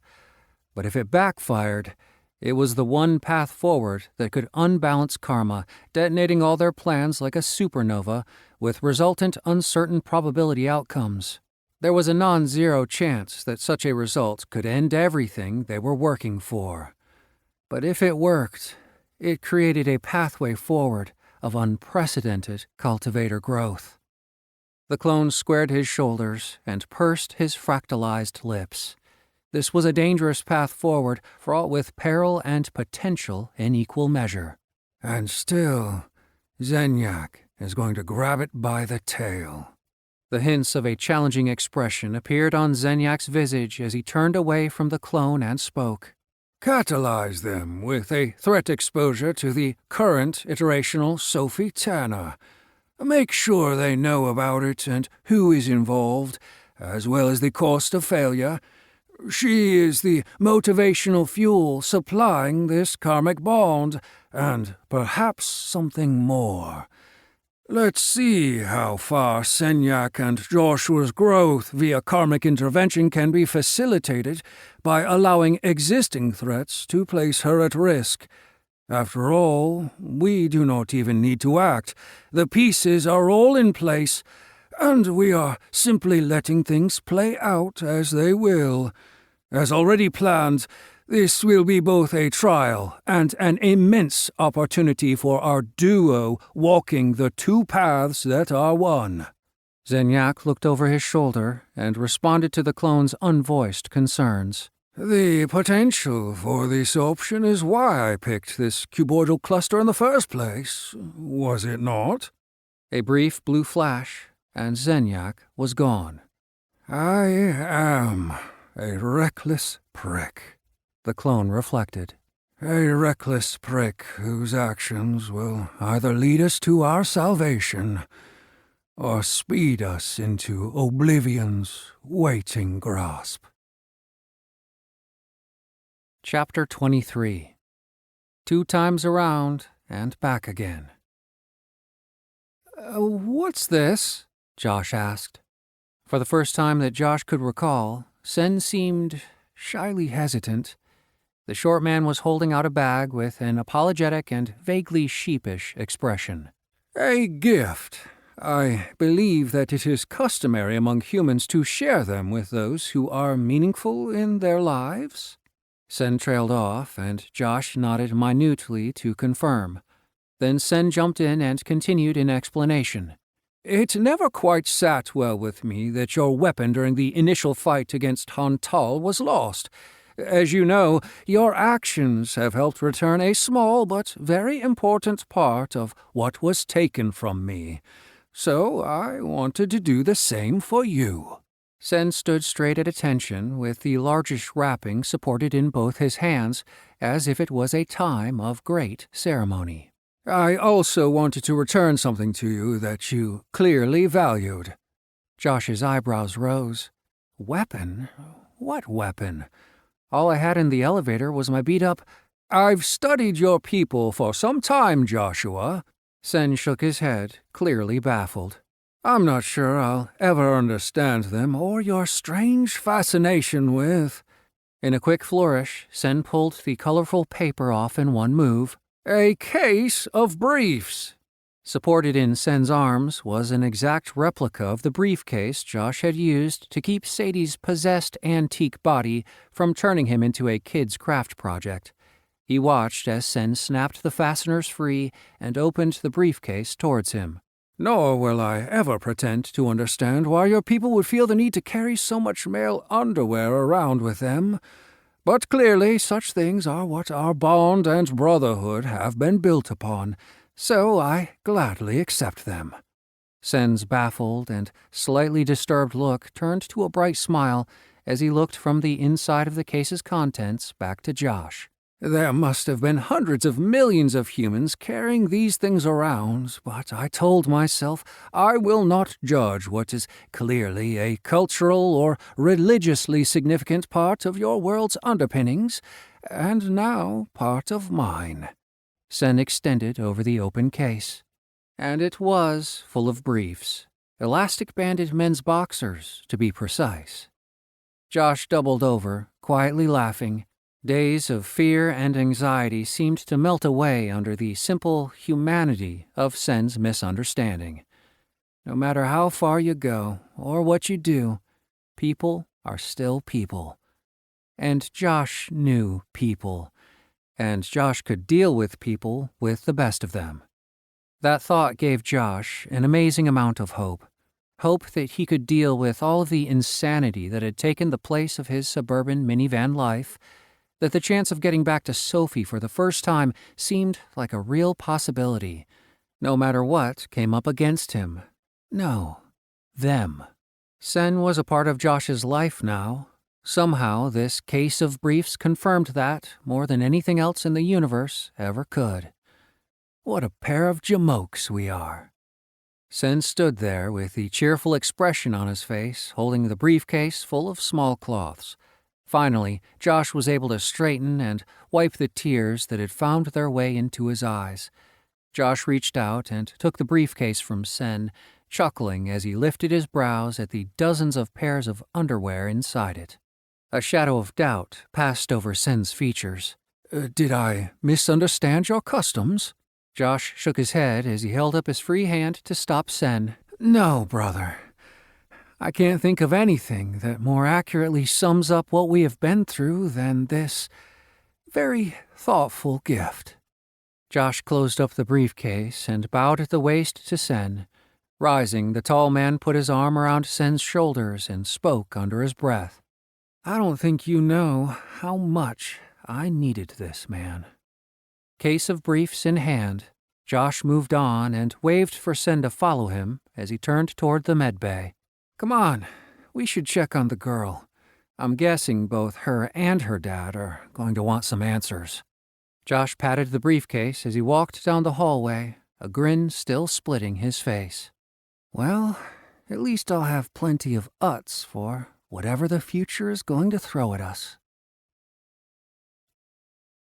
But if it backfired, it was the one path forward that could unbalance karma, detonating all their plans like a supernova with resultant uncertain probability outcomes. There was a non-zero chance that such a result could end everything they were working for. But if it worked, it created a pathway forward of unprecedented cultivator growth. The clone squared his shoulders and pursed his fractalized lips. This was a dangerous path forward, fraught with peril and potential in equal measure. And still, Zenyak, is going to grab it by the tail." The hints of a challenging expression appeared on Zenyak's visage as he turned away from the clone and spoke. "Catalyze them with a threat exposure to the current iterational Sophie Tanner. Make sure they know about it and who is involved, as well as the cost of failure. She is the motivational fuel supplying this karmic bond, and perhaps something more. Let's see how far Senyak and Joshua's growth via karmic intervention can be facilitated by allowing existing threats to place her at risk. After all, we do not even need to act. The pieces are all in place, and we are simply letting things play out as they will. As already planned, this will be both a trial and an immense opportunity for our duo walking the two paths that are one." Zenyak looked over his shoulder and responded to the clone's unvoiced concerns. "The potential for this option is why I picked this cuboidal cluster in the first place, was it not?" A brief blue flash, and Zenyak was gone. "I am a reckless prick," the clone reflected. "A reckless prick whose actions will either lead us to our salvation or speed us into oblivion's waiting grasp." Chapter 23. 2 times around and back again. What's this?" Josh asked. For the first time that Josh could recall, Sen seemed shyly hesitant. The short man was holding out a bag with an apologetic and vaguely sheepish expression. "A gift. I believe that it is customary among humans to share them with those who are meaningful in their lives." Sen trailed off, and Josh nodded minutely to confirm. Then Sen jumped in and continued in explanation. "It never quite sat well with me that your weapon during the initial fight against Hantal was lost. As you know, your actions have helped return a small but very important part of what was taken from me. So I wanted to do the same for you." Sen stood straight at attention with the largish wrapping supported in both his hands, as if it was a time of great ceremony. "I also wanted to return something to you that you clearly valued." Josh's eyebrows rose. Weapon? What weapon? All I had in the elevator was my beat-up. "I've studied your people for some time, Joshua." Sen shook his head, clearly baffled. "I'm not sure I'll ever understand them or your strange fascination with—" In a quick flourish, Sen pulled the colorful paper off in one move. "A case of briefs." Supported in Sen's arms was an exact replica of the briefcase Josh had used to keep Sadie's possessed antique body from turning him into a kid's craft project. He watched as Sen snapped the fasteners free and opened the briefcase towards him. "Nor will I ever pretend to understand why your people would feel the need to carry so much male underwear around with them. But clearly such things are what our bond and brotherhood have been built upon, so I gladly accept them." Sen's baffled and slightly disturbed look turned to a bright smile as he looked from the inside of the case's contents back to Josh. "There must have been hundreds of millions of humans carrying these things around, but I told myself I will not judge what is clearly a cultural or religiously significant part of your world's underpinnings, and now part of mine." Sen extended over the open case. And it was full of briefs. Elastic-banded men's boxers, to be precise. Josh doubled over, quietly laughing. Days of fear and anxiety seemed to melt away under the simple humanity of Sen's misunderstanding. No matter how far you go or what you do, people are still people. And Josh knew people. And Josh could deal with people with the best of them. That thought gave Josh an amazing amount of hope. Hope that he could deal with all of the insanity that had taken the place of his suburban minivan life, that the chance of getting back to Sophie for the first time seemed like a real possibility. no matter what came up against him. No, them. Sen was a part of Josh's life now. Somehow this case of briefs confirmed that more than anything else in the universe ever could. What a pair of jamokes we are. Sen stood there with the cheerful expression on his face, holding the briefcase full of small cloths. Finally, Josh was able to straighten and wipe the tears that had found their way into his eyes. Josh reached out and took the briefcase from Sen, chuckling as he lifted his brows at the dozens of pairs of underwear inside it. A shadow of doubt passed over Sen's features. Did I misunderstand your customs? Josh shook his head as he held up his free hand to stop Sen. No, brother. I can't think of anything that more accurately sums up what we have been through than this very thoughtful gift. Josh closed up the briefcase and bowed at the waist to Sen. Rising, the tall man put his arm around Sen's shoulders and spoke under his breath. I don't think you know how much I needed this, man. Case of briefs in hand, Josh moved on and waved for Sen to follow him as he turned toward the medbay. Come on, we should check on the girl. I'm guessing both her and her dad are going to want some answers. Josh patted the briefcase as he walked down the hallway, a grin still splitting his face. Well, at least I'll have plenty of uts for whatever the future is going to throw at us.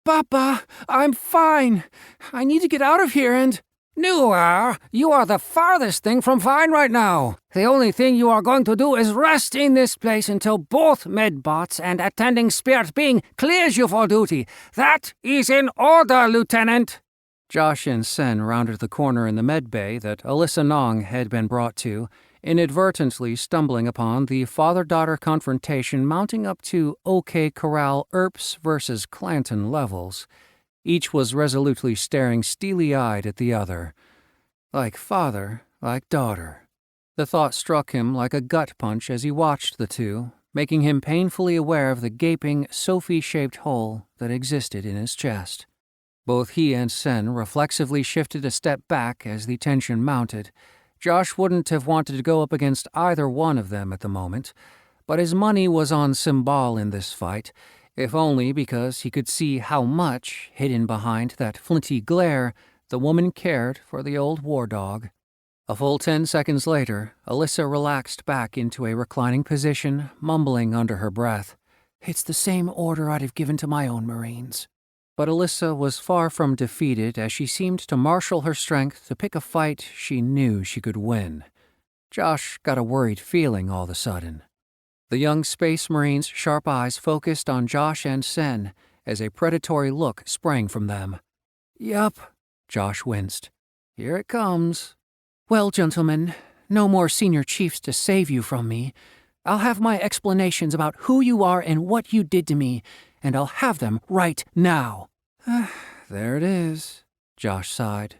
Papa, I'm fine. I need to get out of here and... Noir, you are the farthest thing from fine right now. The only thing you are going to do is rest in this place until both medbots and attending spirit being clears you for duty. That is in order, Lieutenant. Josh and Sen rounded the corner in the medbay that Alyssa Nong had been brought to, inadvertently stumbling upon the father-daughter confrontation mounting up to OK Corral Earps versus Clanton levels. Each was resolutely staring steely-eyed at the other. Like father, like daughter. The thought struck him like a gut punch as he watched the two, making him painfully aware of the gaping, Sophie-shaped hole that existed in his chest. Both he and Sen reflexively shifted a step back as the tension mounted. Josh wouldn't have wanted to go up against either one of them at the moment, but his money was on Symbol in this fight, if only because he could see how much, hidden behind that flinty glare, the woman cared for the old war dog. A full 10 seconds later, Alyssa relaxed back into a reclining position, mumbling under her breath, "It's the same order I'd have given to my own Marines." But Alyssa was far from defeated as she seemed to marshal her strength to pick a fight she knew she could win. Josh got a worried feeling all of a sudden. The young Space Marine's sharp eyes focused on Josh and Sen as a predatory look sprang from them. Yup, Josh winced. Here it comes. Well, gentlemen, no more senior chiefs to save you from me. I'll have my explanations about who you are and what you did to me, and I'll have them right now. There it is, Josh sighed.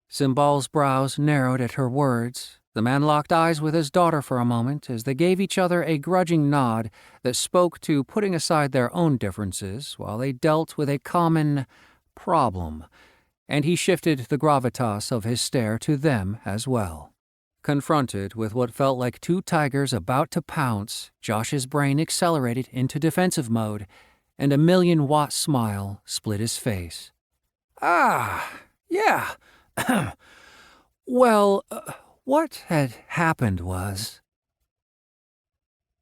Symbol's brows narrowed at her words. The man locked eyes with his daughter for a moment as they gave each other a grudging nod that spoke to putting aside their own differences while they dealt with a common problem, and he shifted the gravitas of his stare to them as well. Confronted with what felt like two tigers about to pounce, Josh's brain accelerated into defensive mode, and a million-watt smile split his face. Yeah. Well, what had happened was...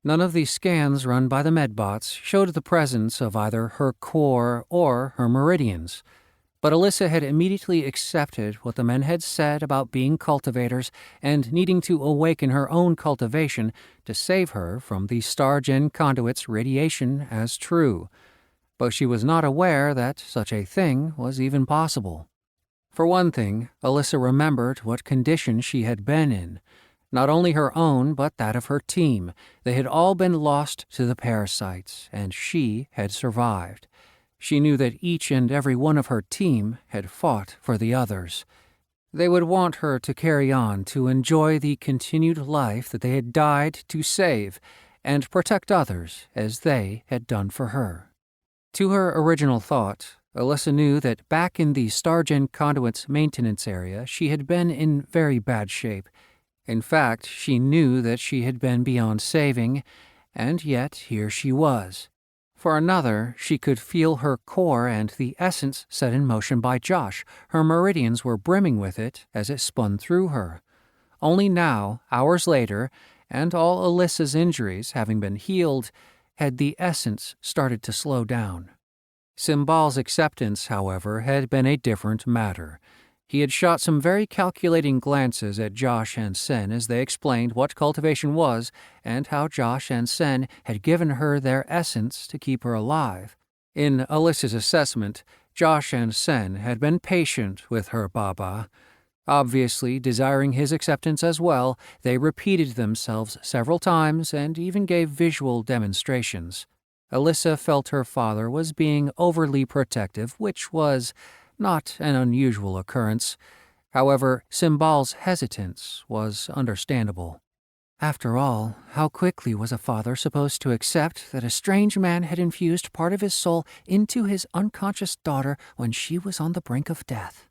None of the scans run by the medbots showed the presence of either her core or her meridians, but Alyssa had immediately accepted what the men had said about being cultivators and needing to awaken her own cultivation to save her from the Star-Gen conduit's radiation as true. But she was not aware that such a thing was even possible. For one thing, Alyssa remembered what condition she had been in. Not only her own, but that of her team. They had all been lost to the parasites, and she had survived. She knew that each and every one of her team had fought for the others. They would want her to carry on to enjoy the continued life that they had died to save, and protect others as they had done for her. To her original thought, Alyssa knew that back in the Stargen Conduit's maintenance area, she had been in very bad shape. In fact, she knew that she had been beyond saving, and yet here she was. For another, she could feel her core and the essence set in motion by Josh. Her meridians were brimming with it as it spun through her. Only now, hours later, and all Alyssa's injuries having been healed, had the essence started to slow down. Simbal's acceptance, however, had been a different matter. He had shot some very calculating glances at Josh and Sen as they explained what cultivation was and how Josh and Sen had given her their essence to keep her alive. In Alyssa's assessment, Josh and Sen had been patient with her Baba. Obviously desiring his acceptance as well, they repeated themselves several times and even gave visual demonstrations. Alyssa felt her father was being overly protective, which was not an unusual occurrence. However, Simbal's hesitance was understandable. After all, how quickly was a father supposed to accept that a strange man had infused part of his soul into his unconscious daughter when she was on the brink of death?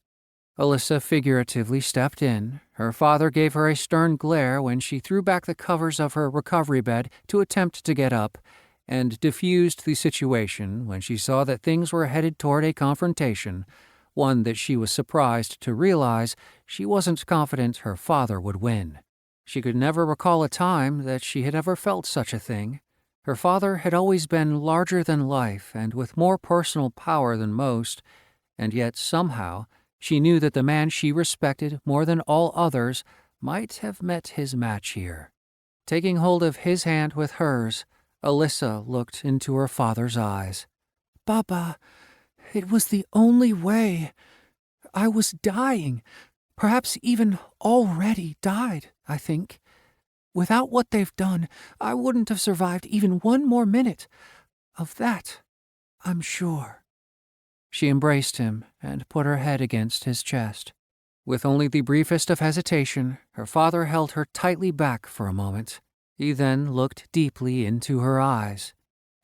Alyssa figuratively stepped in. Her father gave her a stern glare when she threw back the covers of her recovery bed to attempt to get up, and diffused the situation when she saw that things were headed toward a confrontation, one that she was surprised to realize she wasn't confident her father would win. She could never recall a time that she had ever felt such a thing. Her father had always been larger than life and with more personal power than most, and yet somehow she knew that the man she respected more than all others might have met his match here. Taking hold of his hand with hers, Alyssa looked into her father's eyes. Baba, it was the only way. I was dying. Perhaps even already died, I think. Without what they've done, I wouldn't have survived even one more minute. Of that, I'm sure. She embraced him and put her head against his chest. With only the briefest of hesitation, her father held her tightly back for a moment. He then looked deeply into her eyes.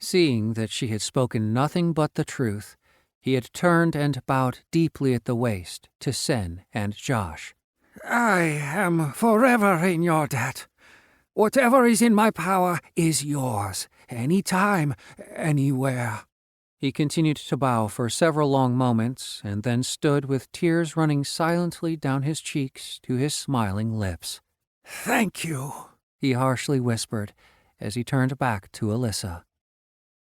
Seeing that she had spoken nothing but the truth, he had turned and bowed deeply at the waist to Sen and Josh. I am forever in your debt. Whatever is in my power is yours, any time, anywhere. He continued to bow for several long moments and then stood with tears running silently down his cheeks to his smiling lips. Thank you, he harshly whispered as he turned back to Alyssa.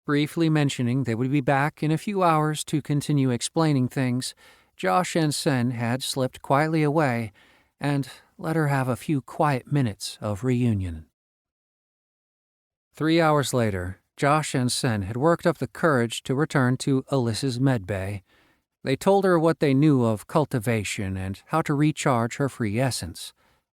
Briefly mentioning they would be back in a few hours to continue explaining things, Josh and Sen had slipped quietly away and let her have a few quiet minutes of reunion. 3 hours later, Josh and Sen had worked up the courage to return to Alyssa's medbay. They told her what they knew of cultivation and how to recharge her free essence.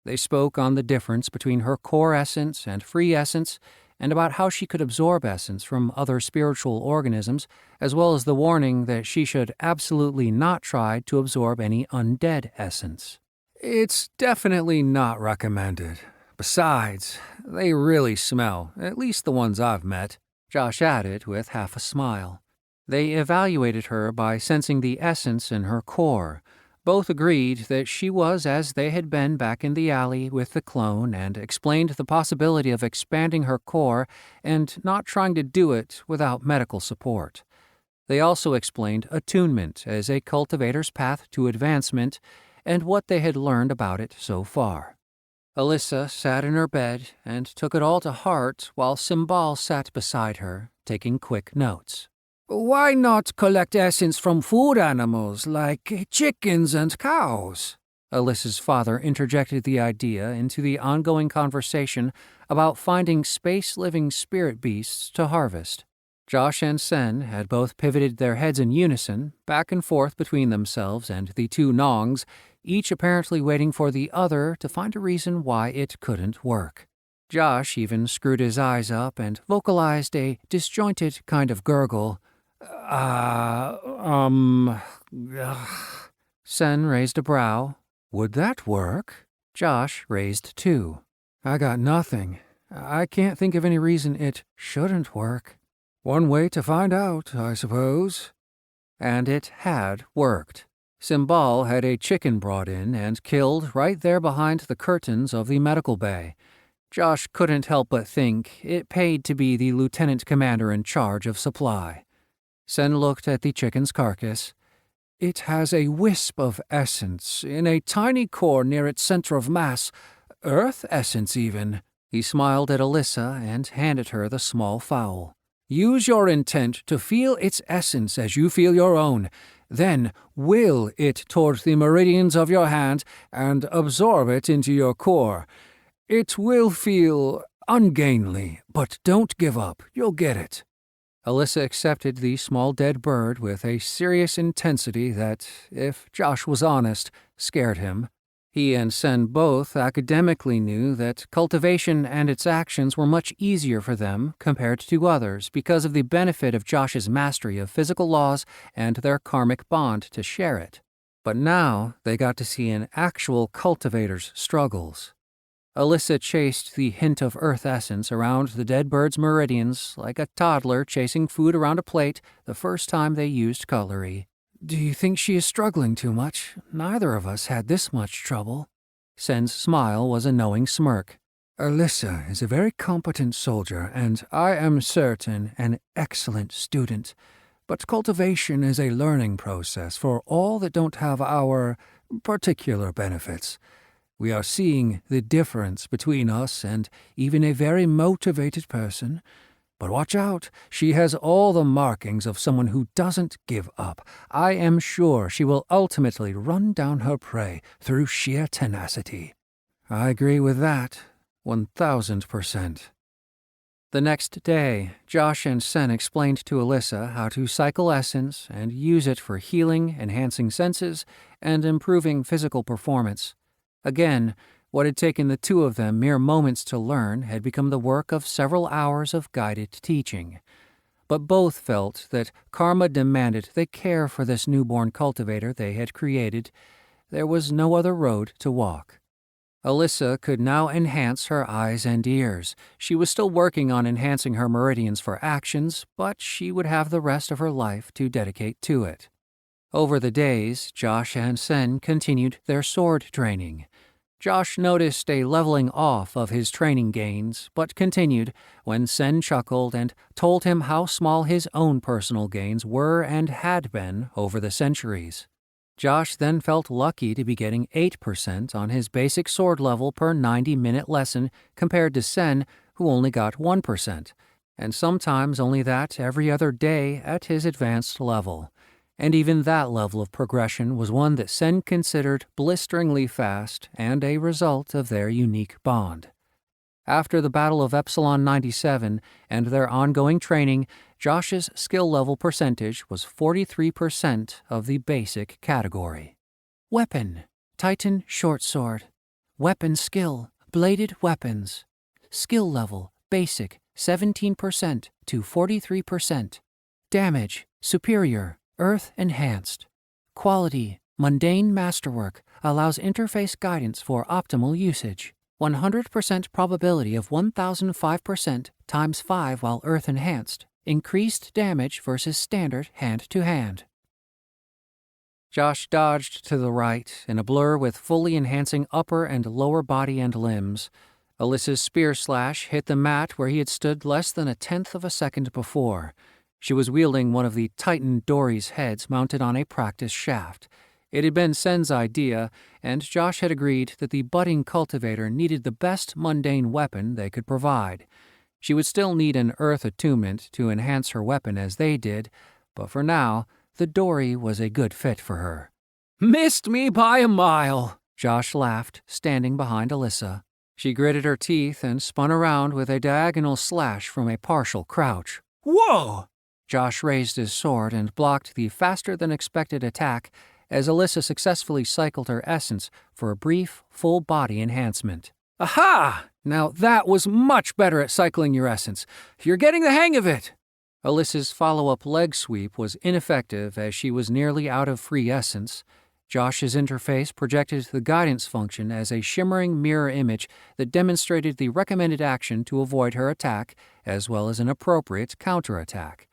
They spoke on the difference between her core essence and free essence, and about how she could absorb essence from other spiritual organisms, as well as the warning that she should absolutely not try to absorb any undead essence. It's definitely not recommended. Besides, they really smell, at least the ones I've met, Josh added with half a smile. They evaluated her by sensing the essence in her core. Both agreed that she was as they had been back in the alley with the clone and explained the possibility of expanding her core and not trying to do it without medical support. They also explained attunement as a cultivator's path to advancement and what they had learned about it so far. Alyssa sat in her bed and took it all to heart while Simbal sat beside her, taking quick notes. Why not collect essence from food animals like chickens and cows? Alyssa's father interjected the idea into the ongoing conversation about finding space-living spirit beasts to harvest. Josh and Sen had both pivoted their heads in unison, back and forth between themselves and the two Nongs, each apparently waiting for the other to find a reason why it couldn't work. Josh even screwed his eyes up and vocalized a disjointed kind of gurgle. Sen raised a brow. Would that work? Josh raised two. I got nothing. I can't think of any reason it shouldn't work. One way to find out, I suppose. And it had worked. Simbal had a chicken brought in and killed right there behind the curtains of the medical bay. Josh couldn't help but think it paid to be the lieutenant commander in charge of supply. Sen looked at the chicken's carcass. It has a wisp of essence in a tiny core near its center of mass, earth essence even. He smiled at Alyssa and handed her the small fowl. Use your intent to feel its essence as you feel your own. Then will it toward the meridians of your hand and absorb it into your core. It will feel ungainly, but don't give up. You'll get it. Alyssa accepted the small dead bird with a serious intensity that, if Josh was honest, scared him. He and Sen both academically knew that cultivation and its actions were much easier for them compared to others because of the benefit of Josh's mastery of physical laws and their karmic bond to share it. But now they got to see an actual cultivator's struggles. Alyssa chased the hint of earth essence around the dead bird's meridians like a toddler chasing food around a plate the first time they used cutlery. Do you think she is struggling too much? Neither of us had this much trouble. Sen's smile was a knowing smirk. Alyssa is a very competent soldier, and I am certain an excellent student. But cultivation is a learning process for all that don't have our particular benefits. We are seeing the difference between us and even a very motivated person. But watch out, she has all the markings of someone who doesn't give up. I am sure she will ultimately run down her prey through sheer tenacity. I agree with that, 1,000%. The next day, Josh and Sen explained to Alyssa how to cycle essence and use it for healing, enhancing senses, and improving physical performance. Again, what had taken the two of them mere moments to learn had become the work of several hours of guided teaching. But both felt that karma demanded they care for this newborn cultivator they had created. There was no other road to walk. Alyssa could now enhance her eyes and ears. She was still working on enhancing her meridians for actions, but she would have the rest of her life to dedicate to it. Over the days, Josh and Sen continued their sword training. Josh noticed a leveling off of his training gains, but continued when Sen chuckled and told him how small his own personal gains were and had been over the centuries. Josh then felt lucky to be getting 8% on his basic sword level per 90-minute lesson compared to Sen, who only got 1%, and sometimes only that every other day at his advanced level. And even that level of progression was one that Sen considered blisteringly fast and a result of their unique bond. After the Battle of Epsilon 97 and their ongoing training, Josh's skill level percentage was 43% of the basic category. Weapon: Titan short sword. Weapon skill: bladed weapons. Skill level: basic 17% to 43%. Damage: superior. Earth enhanced. Quality: mundane masterwork, allows interface guidance for optimal usage. 100% probability of 1005% times 5 while earth enhanced. Increased damage versus standard hand-to-hand. Josh dodged to the right in a blur with fully enhancing upper and lower body and limbs. Alyssa's spear slash hit the mat where he had stood less than 1/10 of a second before. She was wielding one of the Titan Dory's heads mounted on a practice shaft. It had been Sen's idea, and Josh had agreed that the budding cultivator needed the best mundane weapon they could provide. She would still need an earth attunement to enhance her weapon as they did, but for now, the Dory was a good fit for her. "Missed me by a mile," Josh laughed, standing behind Alyssa. She gritted her teeth and spun around with a diagonal slash from a partial crouch. "Whoa!" Josh raised his sword and blocked the faster-than-expected attack as Alyssa successfully cycled her essence for a brief, full-body enhancement. "Aha! Now that was much better at cycling your essence. You're getting the hang of it!" Alyssa's follow-up leg sweep was ineffective as she was nearly out of free essence. Josh's interface projected the guidance function as a shimmering mirror image that demonstrated the recommended action to avoid her attack, as well as an appropriate counterattack.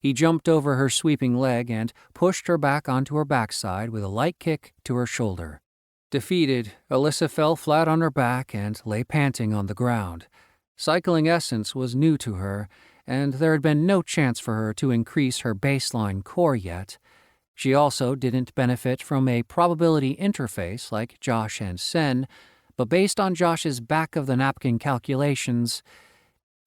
He jumped over her sweeping leg and pushed her back onto her backside with a light kick to her shoulder. Defeated, Alyssa fell flat on her back and lay panting on the ground. Cycling essence was new to her, and there had been no chance for her to increase her baseline core yet. She also didn't benefit from a probability interface like Josh and Sen, but based on Josh's back-of-the-napkin calculations,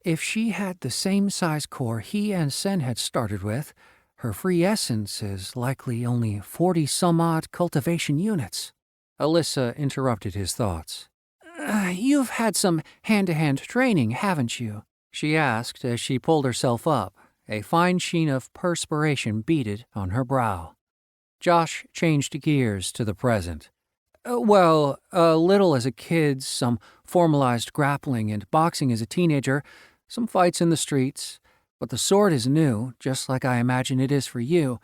if she had the same size core he and Sen had started with, her free essence is likely only 40-some-odd cultivation units. Alyssa interrupted his thoughts. You've had some hand-to-hand training, haven't you? She asked as she pulled herself up, a fine sheen of perspiration beaded on her brow. Josh changed gears to the present. Well, a little as a kid, some formalized grappling and boxing as a teenager, some fights in the streets. But the sword is new, just like I imagine it is for you.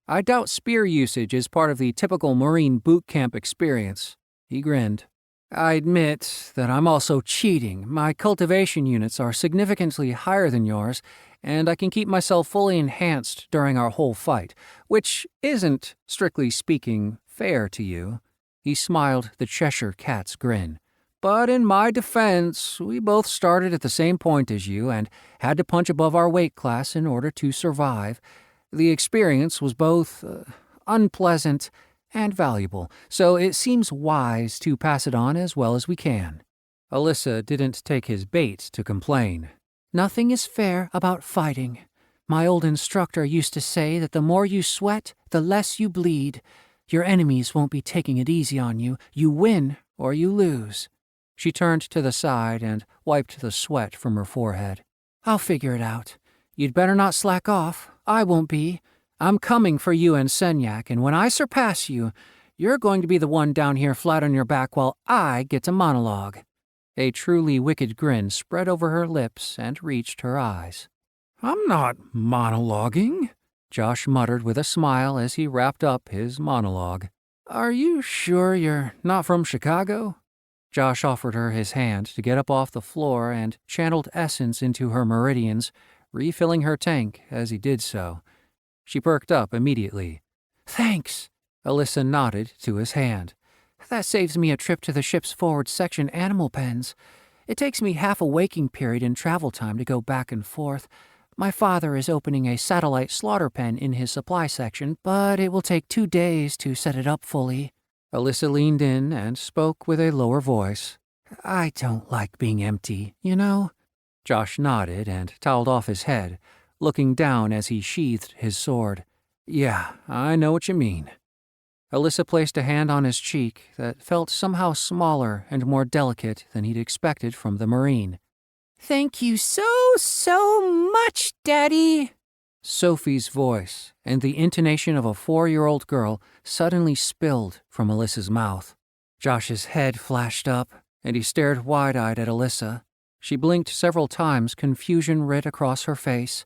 I doubt spear usage is part of the typical Marine boot camp experience. He grinned. I admit that I'm also cheating. My cultivation units are significantly higher than yours, and I can keep myself fully enhanced during our whole fight, which isn't, strictly speaking, fair to you. He smiled the Cheshire Cat's grin. But in my defense, we both started at the same point as you and had to punch above our weight class in order to survive. The experience was both unpleasant and valuable, so it seems wise to pass it on as well as we can. Alyssa didn't take his bait to complain. Nothing is fair about fighting. My old instructor used to say that the more you sweat, the less you bleed. Your enemies won't be taking it easy on you. You win or you lose. She turned to the side and wiped the sweat from her forehead. I'll figure it out. You'd better not slack off. I won't be. I'm coming for you and Senyak, and when I surpass you, you're going to be the one down here flat on your back while I get to monologue. A truly wicked grin spread over her lips and reached her eyes. I'm not monologuing, Josh muttered with a smile as he wrapped up his monologue. Are you sure you're not from Chicago? Josh offered her his hand to get up off the floor and channeled essence into her meridians, refilling her tank as he did so. She perked up immediately. Thanks. Alyssa nodded to his hand. That saves me a trip to the ship's forward section animal pens. It takes me half a waking period in travel time to go back and forth. My father is opening a satellite slaughter pen in his supply section, but it will take 2 days to set it up fully. Alyssa leaned in and spoke with a lower voice. I don't like being empty, you know? Josh nodded and toweled off his head, looking down as he sheathed his sword. Yeah, I know what you mean. Alyssa placed a hand on his cheek that felt somehow smaller and more delicate than he'd expected from the Marine. Thank you so much, Daddy. Sophie's voice and the intonation of a 4-year-old girl suddenly spilled from Alyssa's mouth. Josh's head flashed up, and he stared wide-eyed at Alyssa. She blinked several times, confusion writ across her face.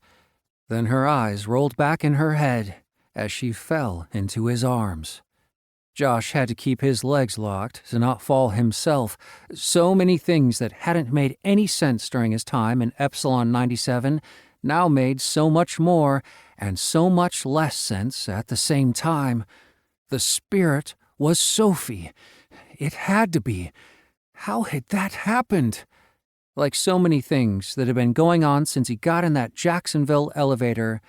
Then her eyes rolled back in her head as she fell into his arms. Josh had to keep his legs locked to not fall himself. So many things that hadn't made any sense during his time in Epsilon 97 now made so much more and so much less sense at the same time. The spirit was Sophie. It had to be. How had that happened? Like so many things that had been going on since he got in that Jacksonville elevator,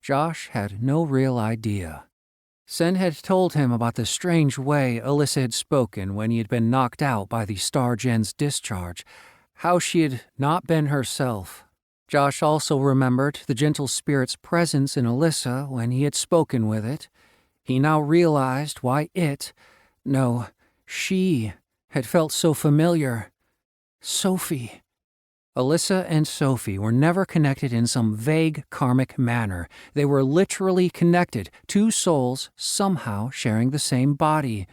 Josh had no real idea. Sen had told him about the strange way Alyssa had spoken when he had been knocked out by the Star Gen's discharge, how she had not been herself. Josh also remembered the gentle spirit's presence in Alyssa when he had spoken with it. He now realized why she had felt so familiar. Sophie. Alyssa and Sophie were never connected in some vague karmic manner. They were literally connected, 2 souls somehow sharing the same body.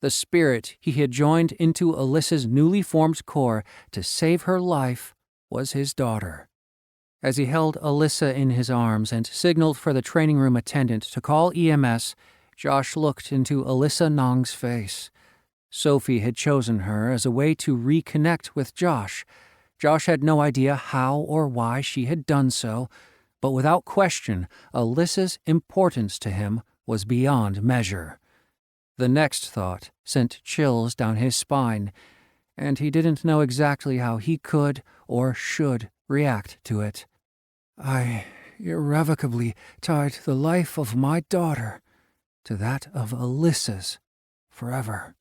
The spirit he had joined into Alyssa's newly formed core to save her life was his daughter. As he held Alyssa in his arms and signaled for the training room attendant to call EMS, Josh looked into Alyssa Nong's face. Sophie had chosen her as a way to reconnect with Josh. Josh had no idea how or why she had done so, but without question, Alyssa's importance to him was beyond measure. The next thought sent chills down his spine, and he didn't know exactly how he could or should react to it. I irrevocably tied the life of my daughter to that of Alyssa's forever.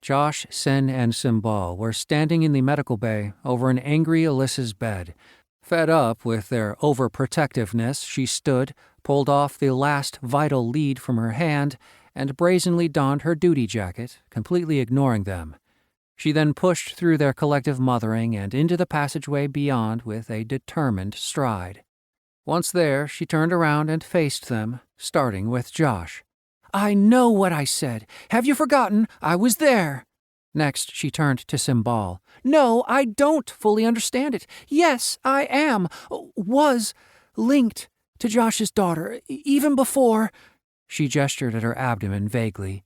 Josh, Sen, and Simbal were standing in the medical bay over an angry Alyssa's bed. Fed up with their overprotectiveness, she stood, pulled off the last vital lead from her hand, and brazenly donned her duty jacket, completely ignoring them. She then pushed through their collective mothering and into the passageway beyond with a determined stride. Once there, she turned around and faced them, starting with Josh. I know what I said. Have you forgotten? I was there. Next, she turned to Simbal. No, I don't fully understand it. Yes, I was linked to Josh's daughter, even before. She gestured at her abdomen vaguely.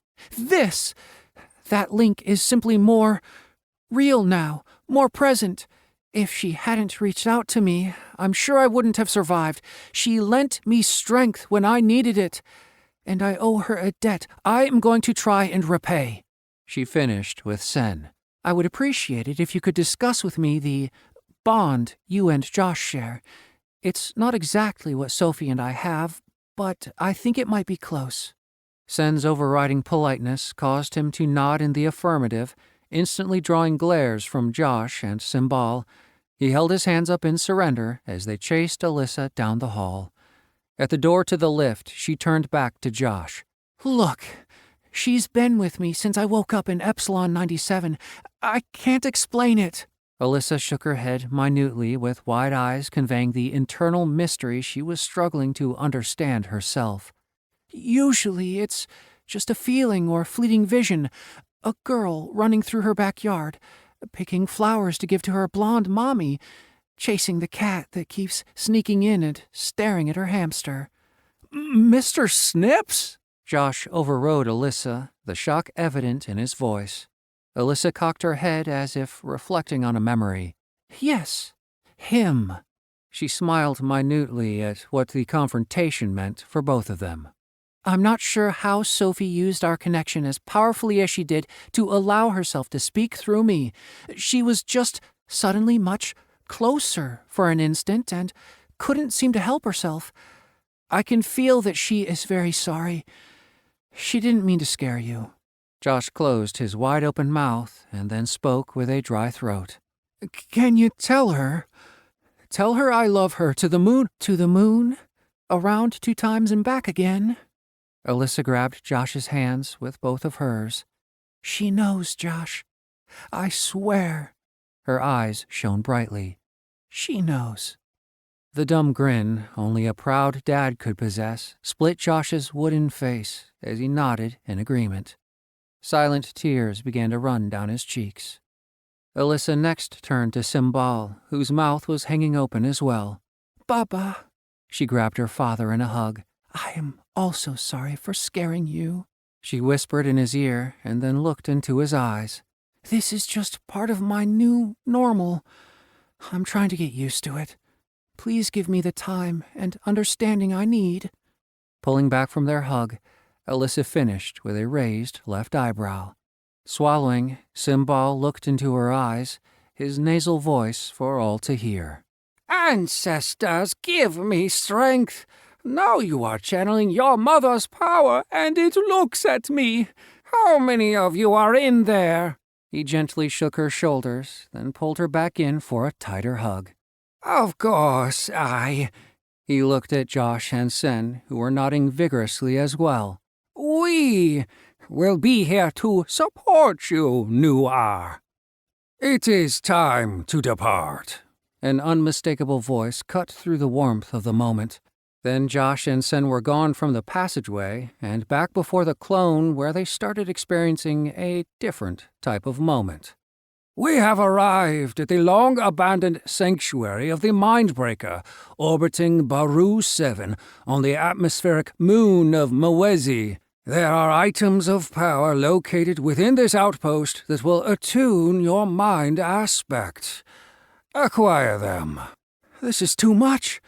That link is simply more real now, more present. If she hadn't reached out to me, I'm sure I wouldn't have survived. She lent me strength when I needed it, and I owe her a debt I am going to try and repay. She finished with Sen. I would appreciate it if you could discuss with me the bond you and Josh share. It's not exactly what Sophie and I have, but I think it might be close. Sen's overriding politeness caused him to nod in the affirmative, instantly drawing glares from Josh and Simbal. He held his hands up in surrender as they chased Alyssa down the hall. At the door to the lift, she turned back to Josh. Look, she's been with me since I woke up in Epsilon 97. I can't explain it. Alyssa shook her head minutely, with wide eyes conveying the internal mystery she was struggling to understand herself. Usually it's just a feeling or fleeting vision. A girl running through her backyard, picking flowers to give to her blonde mommy, chasing the cat that keeps sneaking in and staring at her hamster. Mr. Snips? Josh overrode Alyssa, the shock evident in his voice. Alyssa cocked her head as if reflecting on a memory. Yes, him. She smiled minutely at what the confrontation meant for both of them. I'm not sure how Sophie used our connection as powerfully as she did to allow herself to speak through me. She was just suddenly much closer for an instant and couldn't seem to help herself. I can feel that she is very sorry. She didn't mean to scare you. Josh closed his wide-open mouth and then spoke with a dry throat. Can you tell her? Tell her I love her to the moon. To the moon? Around 2 times and back again. Alyssa grabbed Josh's hands with both of hers. She knows, Josh. I swear. Her eyes shone brightly. She knows. The dumb grin only a proud dad could possess split Josh's wooden face as he nodded in agreement. Silent tears began to run down his cheeks. Alyssa next turned to Simbal, whose mouth was hanging open as well. Baba. She grabbed her father in a hug. I am also sorry for scaring you. She whispered in his ear and then looked into his eyes. This is just part of my new normal. I'm trying to get used to it. Please give me the time and understanding I need. Pulling back from their hug, Alyssa finished with a raised left eyebrow. Swallowing, Simbal looked into her eyes, his nasal voice for all to hear. Ancestors, give me strength. Now you are channeling your mother's power, and it looks at me. How many of you are in there? He gently shook her shoulders, then pulled her back in for a tighter hug. Of course, He looked at Josh and Sen, who were nodding vigorously as well. We will be here to support you, Noir. It is time to depart. An unmistakable voice cut through the warmth of the moment. Then Josh and Sen were gone from the passageway and back before the clone, where they started experiencing a different type of moment. We have arrived at the long-abandoned sanctuary of the Mindbreaker, orbiting Baru 7 on the atmospheric moon of Mwezi. There are items of power located within this outpost that will attune your mind aspect. Acquire them. This is too much.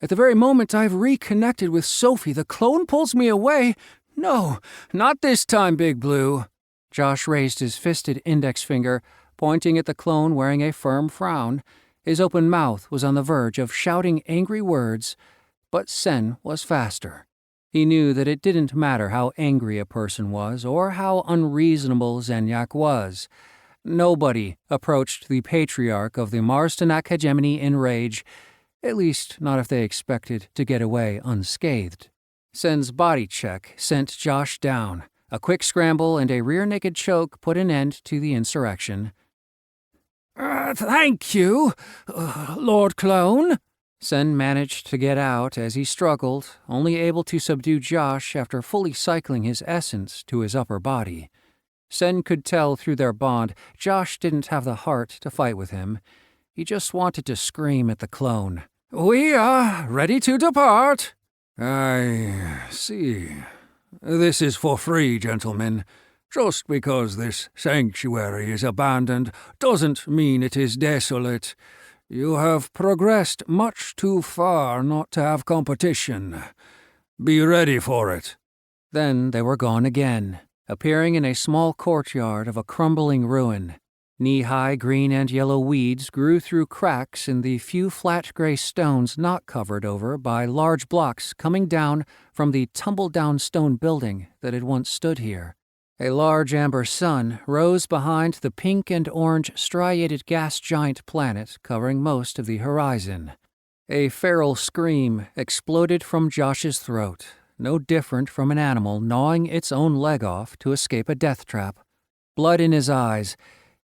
At the very moment I've reconnected with Sophie, the clone pulls me away. No, not this time, Big Blue. Josh raised his fisted index finger, pointing at the clone wearing a firm frown. His open mouth was on the verge of shouting angry words, but Sen was faster. He knew that it didn't matter how angry a person was or how unreasonable Zenyak was. Nobody approached the patriarch of the Marstanak hegemony in rage, at least not if they expected to get away unscathed. Sen's body check sent Josh down. A quick scramble and a rear-naked choke put an end to the insurrection. Thank you, Lord Clone. Sen managed to get out as he struggled, only able to subdue Josh after fully cycling his essence to his upper body. Sen could tell through their bond Josh didn't have the heart to fight with him. He just wanted to scream at the clone. We are ready to depart. I see. This is for free, gentlemen. Just because this sanctuary is abandoned doesn't mean it is desolate. You have progressed much too far not to have competition. Be ready for it. Then they were gone again, appearing in a small courtyard of a crumbling ruin. Knee-high green and yellow weeds grew through cracks in the few flat gray stones not covered over by large blocks coming down from the tumble-down stone building that had once stood here. A large amber sun rose behind the pink and orange striated gas giant planet covering most of the horizon. A feral scream exploded from Josh's throat, no different from an animal gnawing its own leg off to escape a death trap. Blood in his eyes,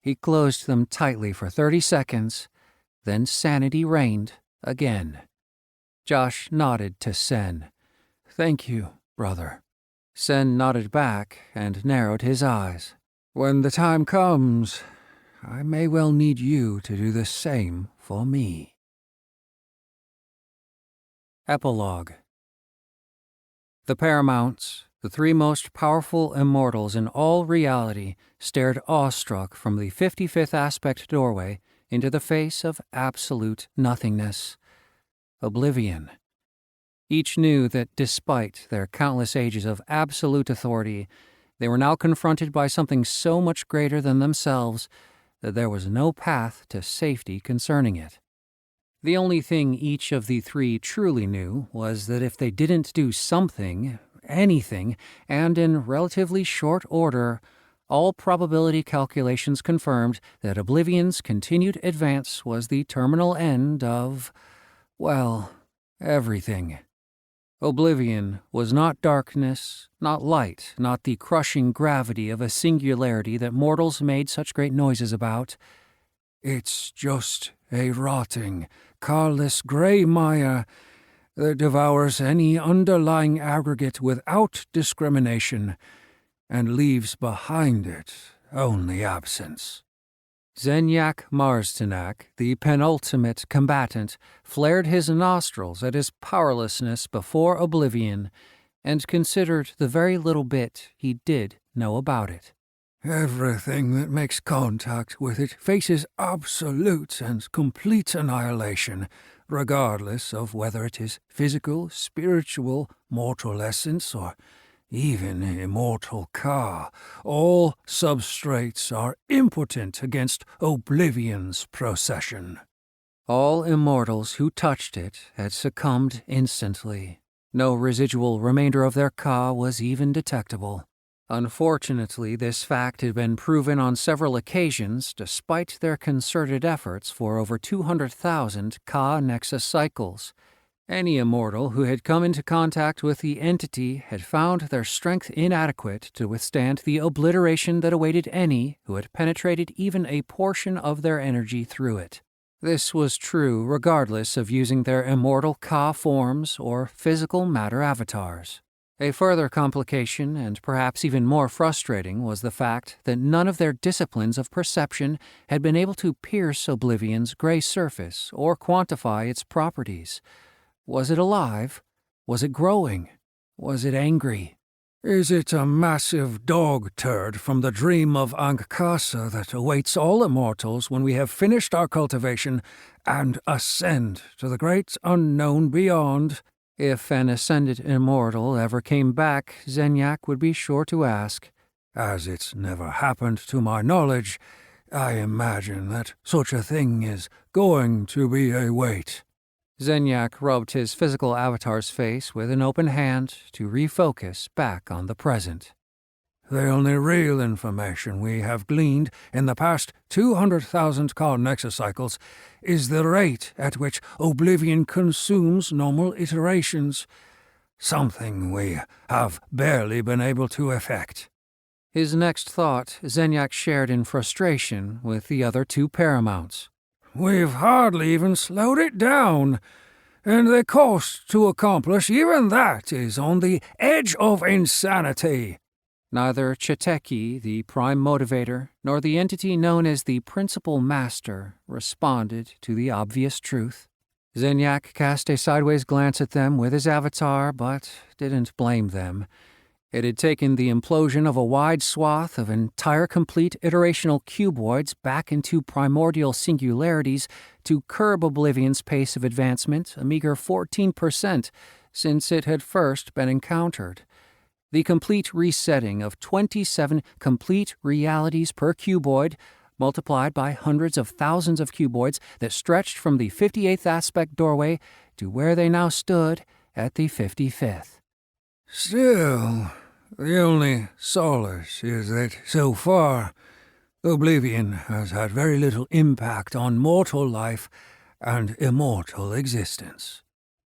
he closed them tightly for 30 seconds, then sanity reigned again. Josh nodded to Sen. "Thank you, brother." Sen nodded back and narrowed his eyes. "When the time comes, I may well need you to do the same for me." Epilogue. The Paramounts, the three most powerful immortals in all reality, stared awestruck from the 55th aspect doorway into the face of absolute nothingness. Oblivion. Each knew that despite their countless ages of absolute authority, they were now confronted by something so much greater than themselves that there was no path to safety concerning it. The only thing each of the three truly knew was that if they didn't do something, anything, and in relatively short order, all probability calculations confirmed that Oblivion's continued advance was the terminal end of, well, everything. Oblivion was not darkness, not light, not the crushing gravity of a singularity that mortals made such great noises about. It's just a rotting, carless gray mire that devours any underlying aggregate without discrimination and leaves behind it only absence. Zenyak Marstanak, the penultimate combatant, flared his nostrils at his powerlessness before Oblivion and considered the very little bit he did know about it. Everything that makes contact with it faces absolute and complete annihilation, regardless of whether it is physical, spiritual, mortal essence, or even immortal Ka. All substrates are impotent against Oblivion's procession. All immortals who touched it had succumbed instantly. No residual remainder of their Ka was even detectable. Unfortunately, this fact had been proven on several occasions despite their concerted efforts for over 200,000 Ka Nexus cycles. Any immortal who had come into contact with the entity had found their strength inadequate to withstand the obliteration that awaited any who had penetrated even a portion of their energy through it. This was true regardless of using their immortal Ka forms or physical matter avatars. A further complication, and perhaps even more frustrating, was the fact that none of their disciplines of perception had been able to pierce Oblivion's gray surface or quantify its properties. Was it alive? Was it growing? Was it angry? Is it a massive dog turd from the dream of Angkasa that awaits all immortals when we have finished our cultivation and ascend to the great unknown beyond? If an ascended immortal ever came back, Zenyak would be sure to ask. As it's never happened to my knowledge, I imagine that such a thing is going to be a wait. Zenyak rubbed his physical avatar's face with an open hand to refocus back on the present. The only real information we have gleaned in the past 200,000 nexus cycles is the rate at which Oblivion consumes normal iterations, something we have barely been able to effect. His next thought Zenyak shared in frustration with the other two paramounts. We've hardly even slowed it down, and the cost to accomplish even that is on the edge of insanity. Neither Chiteki, the prime motivator, nor the entity known as the principal master responded to the obvious truth. Zenyak cast a sideways glance at them with his avatar, but didn't blame them. It had taken the implosion of a wide swath of entire complete iterational cuboids back into primordial singularities to curb Oblivion's pace of advancement a meager 14% since it had first been encountered. The complete resetting of 27 complete realities per cuboid, multiplied by hundreds of thousands of cuboids that stretched from the 58th aspect doorway to where they now stood at the 55th. Still, the only solace is that, so far, Oblivion has had very little impact on mortal life and immortal existence.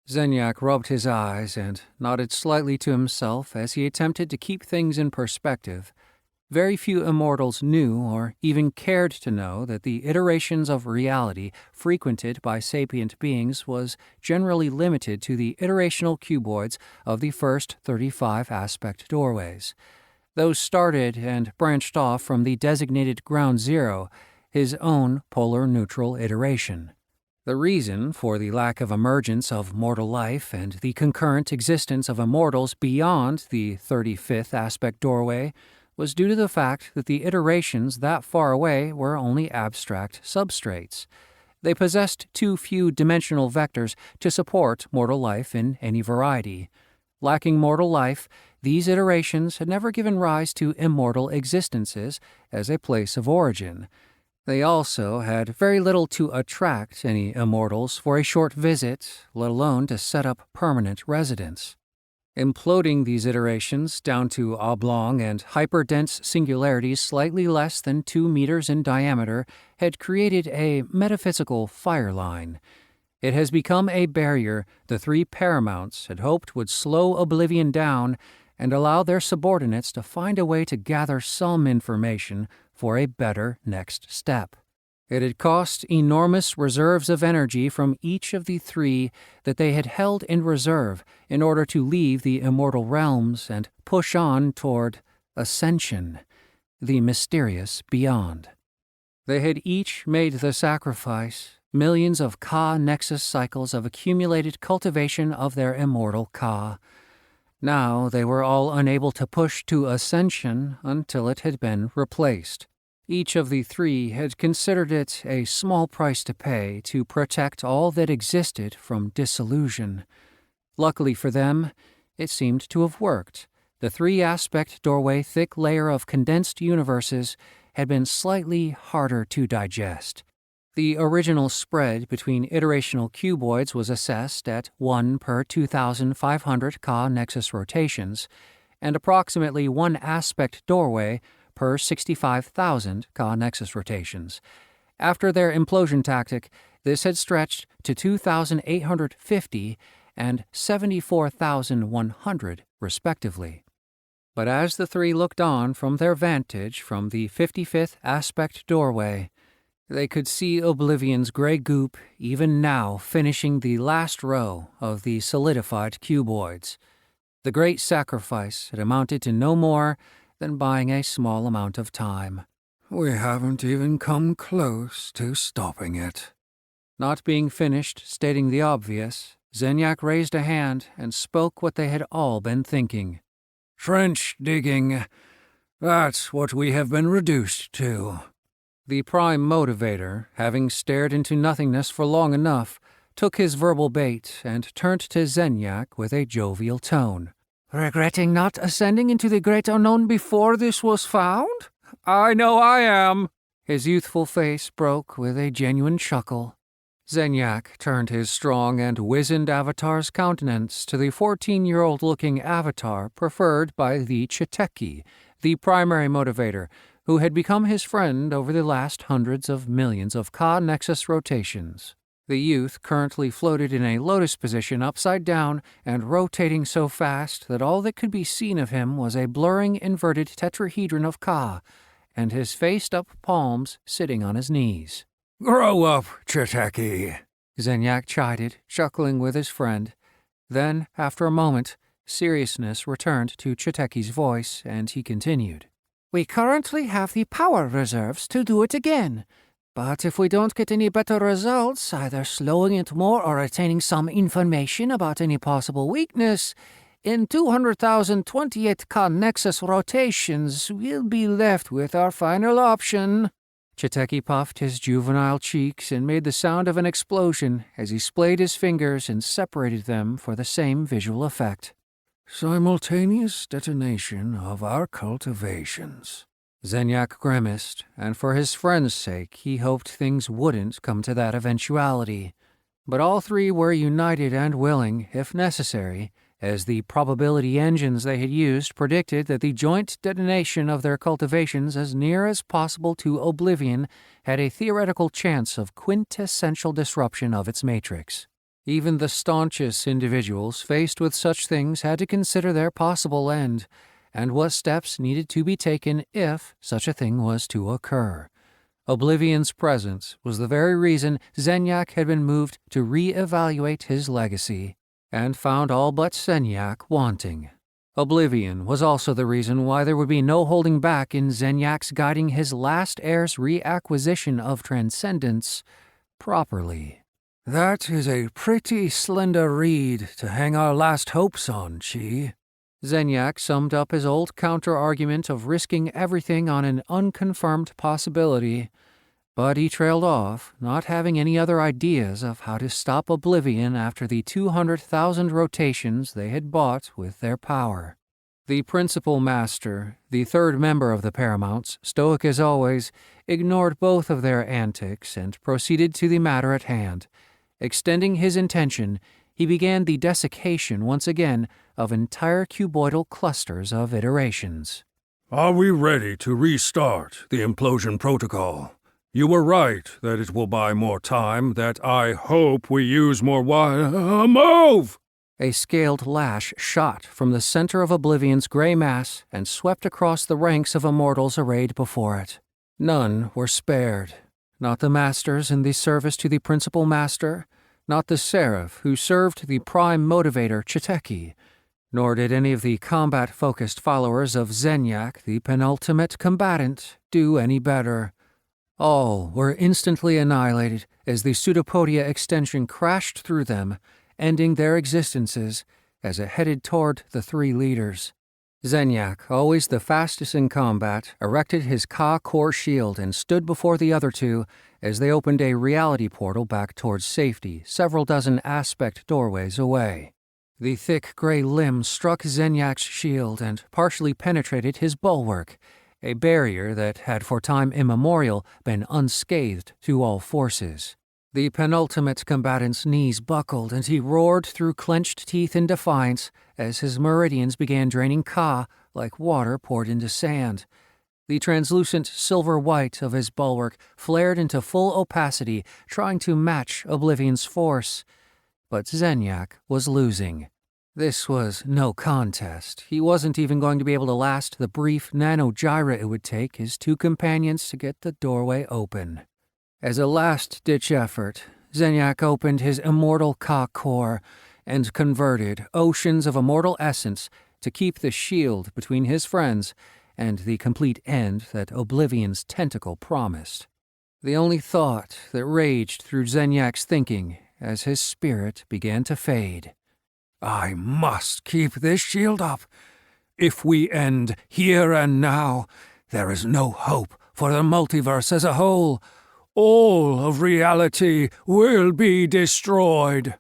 Zenyak rubbed his eyes and nodded slightly to himself as he attempted to keep things in perspective. Very few immortals knew or even cared to know that the iterations of reality frequented by sapient beings was generally limited to the iterational cuboids of the first 35 aspect doorways. Those started and branched off from the designated Ground Zero, his own polar neutral iteration. The reason for the lack of emergence of mortal life and the concurrent existence of immortals beyond the 35th aspect doorway was due to the fact that the iterations that far away were only abstract substrates. They possessed too few dimensional vectors to support mortal life in any variety. Lacking mortal life, these iterations had never given rise to immortal existences as a place of origin. They also had very little to attract any immortals for a short visit, let alone to set up permanent residence. Imploding these iterations down to oblong and hyperdense singularities slightly less than 2 meters in diameter had created a metaphysical fire line. It has become a barrier the three paramounts had hoped would slow Oblivion down and allow their subordinates to find a way to gather some information for a better next step. It had cost enormous reserves of energy from each of the three that they had held in reserve in order to leave the immortal realms and push on toward ascension, the mysterious beyond. They had each made the sacrifice, millions of Ka Nexus cycles of accumulated cultivation of their immortal Ka. Now they were all unable to push to ascension until it had been replaced. Each of the three had considered it a small price to pay to protect all that existed from disillusion. Luckily for them, it seemed to have worked. The three-aspect doorway thick layer of condensed universes had been slightly harder to digest. The original spread between iterational cuboids was assessed at 1 per 2,500 Ka Nexus rotations, and approximately 1 aspect doorway per 65,000 Ka Nexus rotations. After their implosion tactic, this had stretched to 2,850 and 74,100, respectively. But as the three looked on from their vantage from the 55th aspect doorway, they could see Oblivion's gray goop even now finishing the last row of the solidified cuboids. The great sacrifice had amounted to no more than buying a small amount of time. We haven't even come close to stopping it. Not being finished stating the obvious, Zenyak raised a hand and spoke what they had all been thinking. Trench digging. That's what we have been reduced to. The prime motivator, having stared into nothingness for long enough, took his verbal bait and turned to Zenyak with a jovial tone. Regretting not ascending into the great unknown before this was found? I know I am. His youthful face broke with a genuine chuckle. Zenyak turned his strong and wizened avatar's countenance to the 14-year-old-looking avatar preferred by the Chiteki, the primary motivator, who had become his friend over the last hundreds of millions of Ka-Nexus rotations. The youth currently floated in a lotus position upside down and rotating so fast that all that could be seen of him was a blurring inverted tetrahedron of Ka, and his faced-up palms sitting on his knees. Grow up, Chiteki, Zenyak chided, chuckling with his friend. Then, after a moment, seriousness returned to Chiteki's voice, and he continued. We currently have the power reserves to do it again. But if we don't get any better results, either slowing it more or attaining some information about any possible weakness, in 200,028 Ka-Nexus rotations, we'll be left with our final option. Chiteki puffed his juvenile cheeks and made the sound of an explosion as he splayed his fingers and separated them for the same visual effect. Simultaneous detonation of our cultivations. Zenyak grimaced, and for his friend's sake he hoped things wouldn't come to that eventuality. But all three were united and willing, if necessary, as the probability engines they had used predicted that the joint detonation of their cultivations as near as possible to oblivion had a theoretical chance of quintessential disruption of its matrix. Even the staunchest individuals faced with such things had to consider their possible end, and what steps needed to be taken if such a thing was to occur. Oblivion's presence was the very reason Zenyak had been moved to re-evaluate his legacy, and found all but Zenyak wanting. Oblivion was also the reason why there would be no holding back in Zenyak's guiding his last heir's reacquisition of transcendence properly. That is a pretty slender reed to hang our last hopes on, Chi. Zenyak summed up his old counter-argument of risking everything on an unconfirmed possibility, but he trailed off, not having any other ideas of how to stop Oblivion after the 200,000 rotations they had bought with their power. The principal master, the third member of the Paramounts, stoic as always, ignored both of their antics and proceeded to the matter at hand. Extending his intention, he began the desiccation once again of entire cuboidal clusters of iterations. Are we ready to restart the implosion protocol? You were right that it will buy more time, that I hope we use more move! A scaled lash shot from the center of Oblivion's gray mass and swept across the ranks of immortals arrayed before it. None were spared. Not the masters in the service to the principal master, not the seraph who served the prime motivator Chiteki, nor did any of the combat-focused followers of Zenyak, the penultimate combatant, do any better. All were instantly annihilated as the pseudopodia extension crashed through them, ending their existences as it headed toward the three leaders. Zenyak, always the fastest in combat, erected his Ka core shield and stood before the other two as they opened a reality portal back towards safety, several dozen aspect doorways away. The thick gray limb struck Zenyak's shield and partially penetrated his bulwark, a barrier that had for time immemorial been unscathed to all forces. The penultimate combatant's knees buckled and he roared through clenched teeth in defiance as his meridians began draining Ka like water poured into sand. The translucent silver white of his bulwark flared into full opacity, trying to match Oblivion's force. But Zenyak was losing. This was no contest. He wasn't even going to be able to last the brief nanogyra it would take his two companions to get the doorway open. As a last-ditch effort, Zenyak opened his immortal Ka core and converted oceans of immortal essence to keep the shield between his friends and the complete end that Oblivion's tentacle promised. The only thought that raged through Zenyak's thinking as his spirit began to fade. I must keep this shield up. If we end here and now, there is no hope for the multiverse as a whole. All of reality will be destroyed.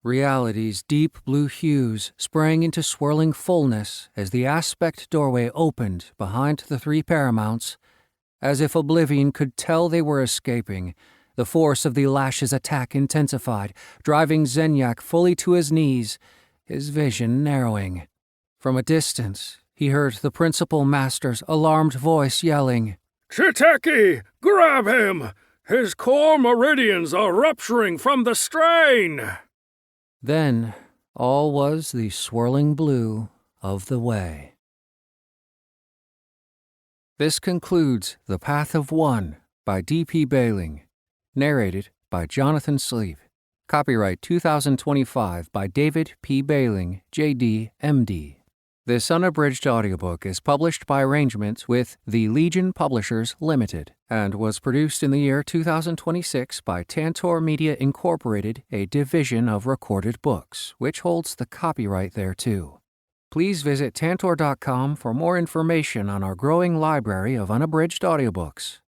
Reality's deep blue hues sprang into swirling fullness as the aspect doorway opened behind the three Paramounts. As if Oblivion could tell they were escaping, the force of the Lash's attack intensified, driving Zenyak fully to his knees, his vision narrowing. From a distance, he heard the Principal Master's alarmed voice yelling, Chiteki, grab him! His core meridians are rupturing from the strain! Then all was the swirling blue of the way. This concludes The Path of One by D.P. Bailing, narrated by Jonathan Sleeve. Copyright 2025 by David P. Bailing, J.D., M.D. This unabridged audiobook is published by arrangement with The Legion Publishers Limited and was produced in the year 2026 by Tantor Media Incorporated, a division of Recorded Books, which holds the copyright thereto. Please visit Tantor.com for more information on our growing library of unabridged audiobooks.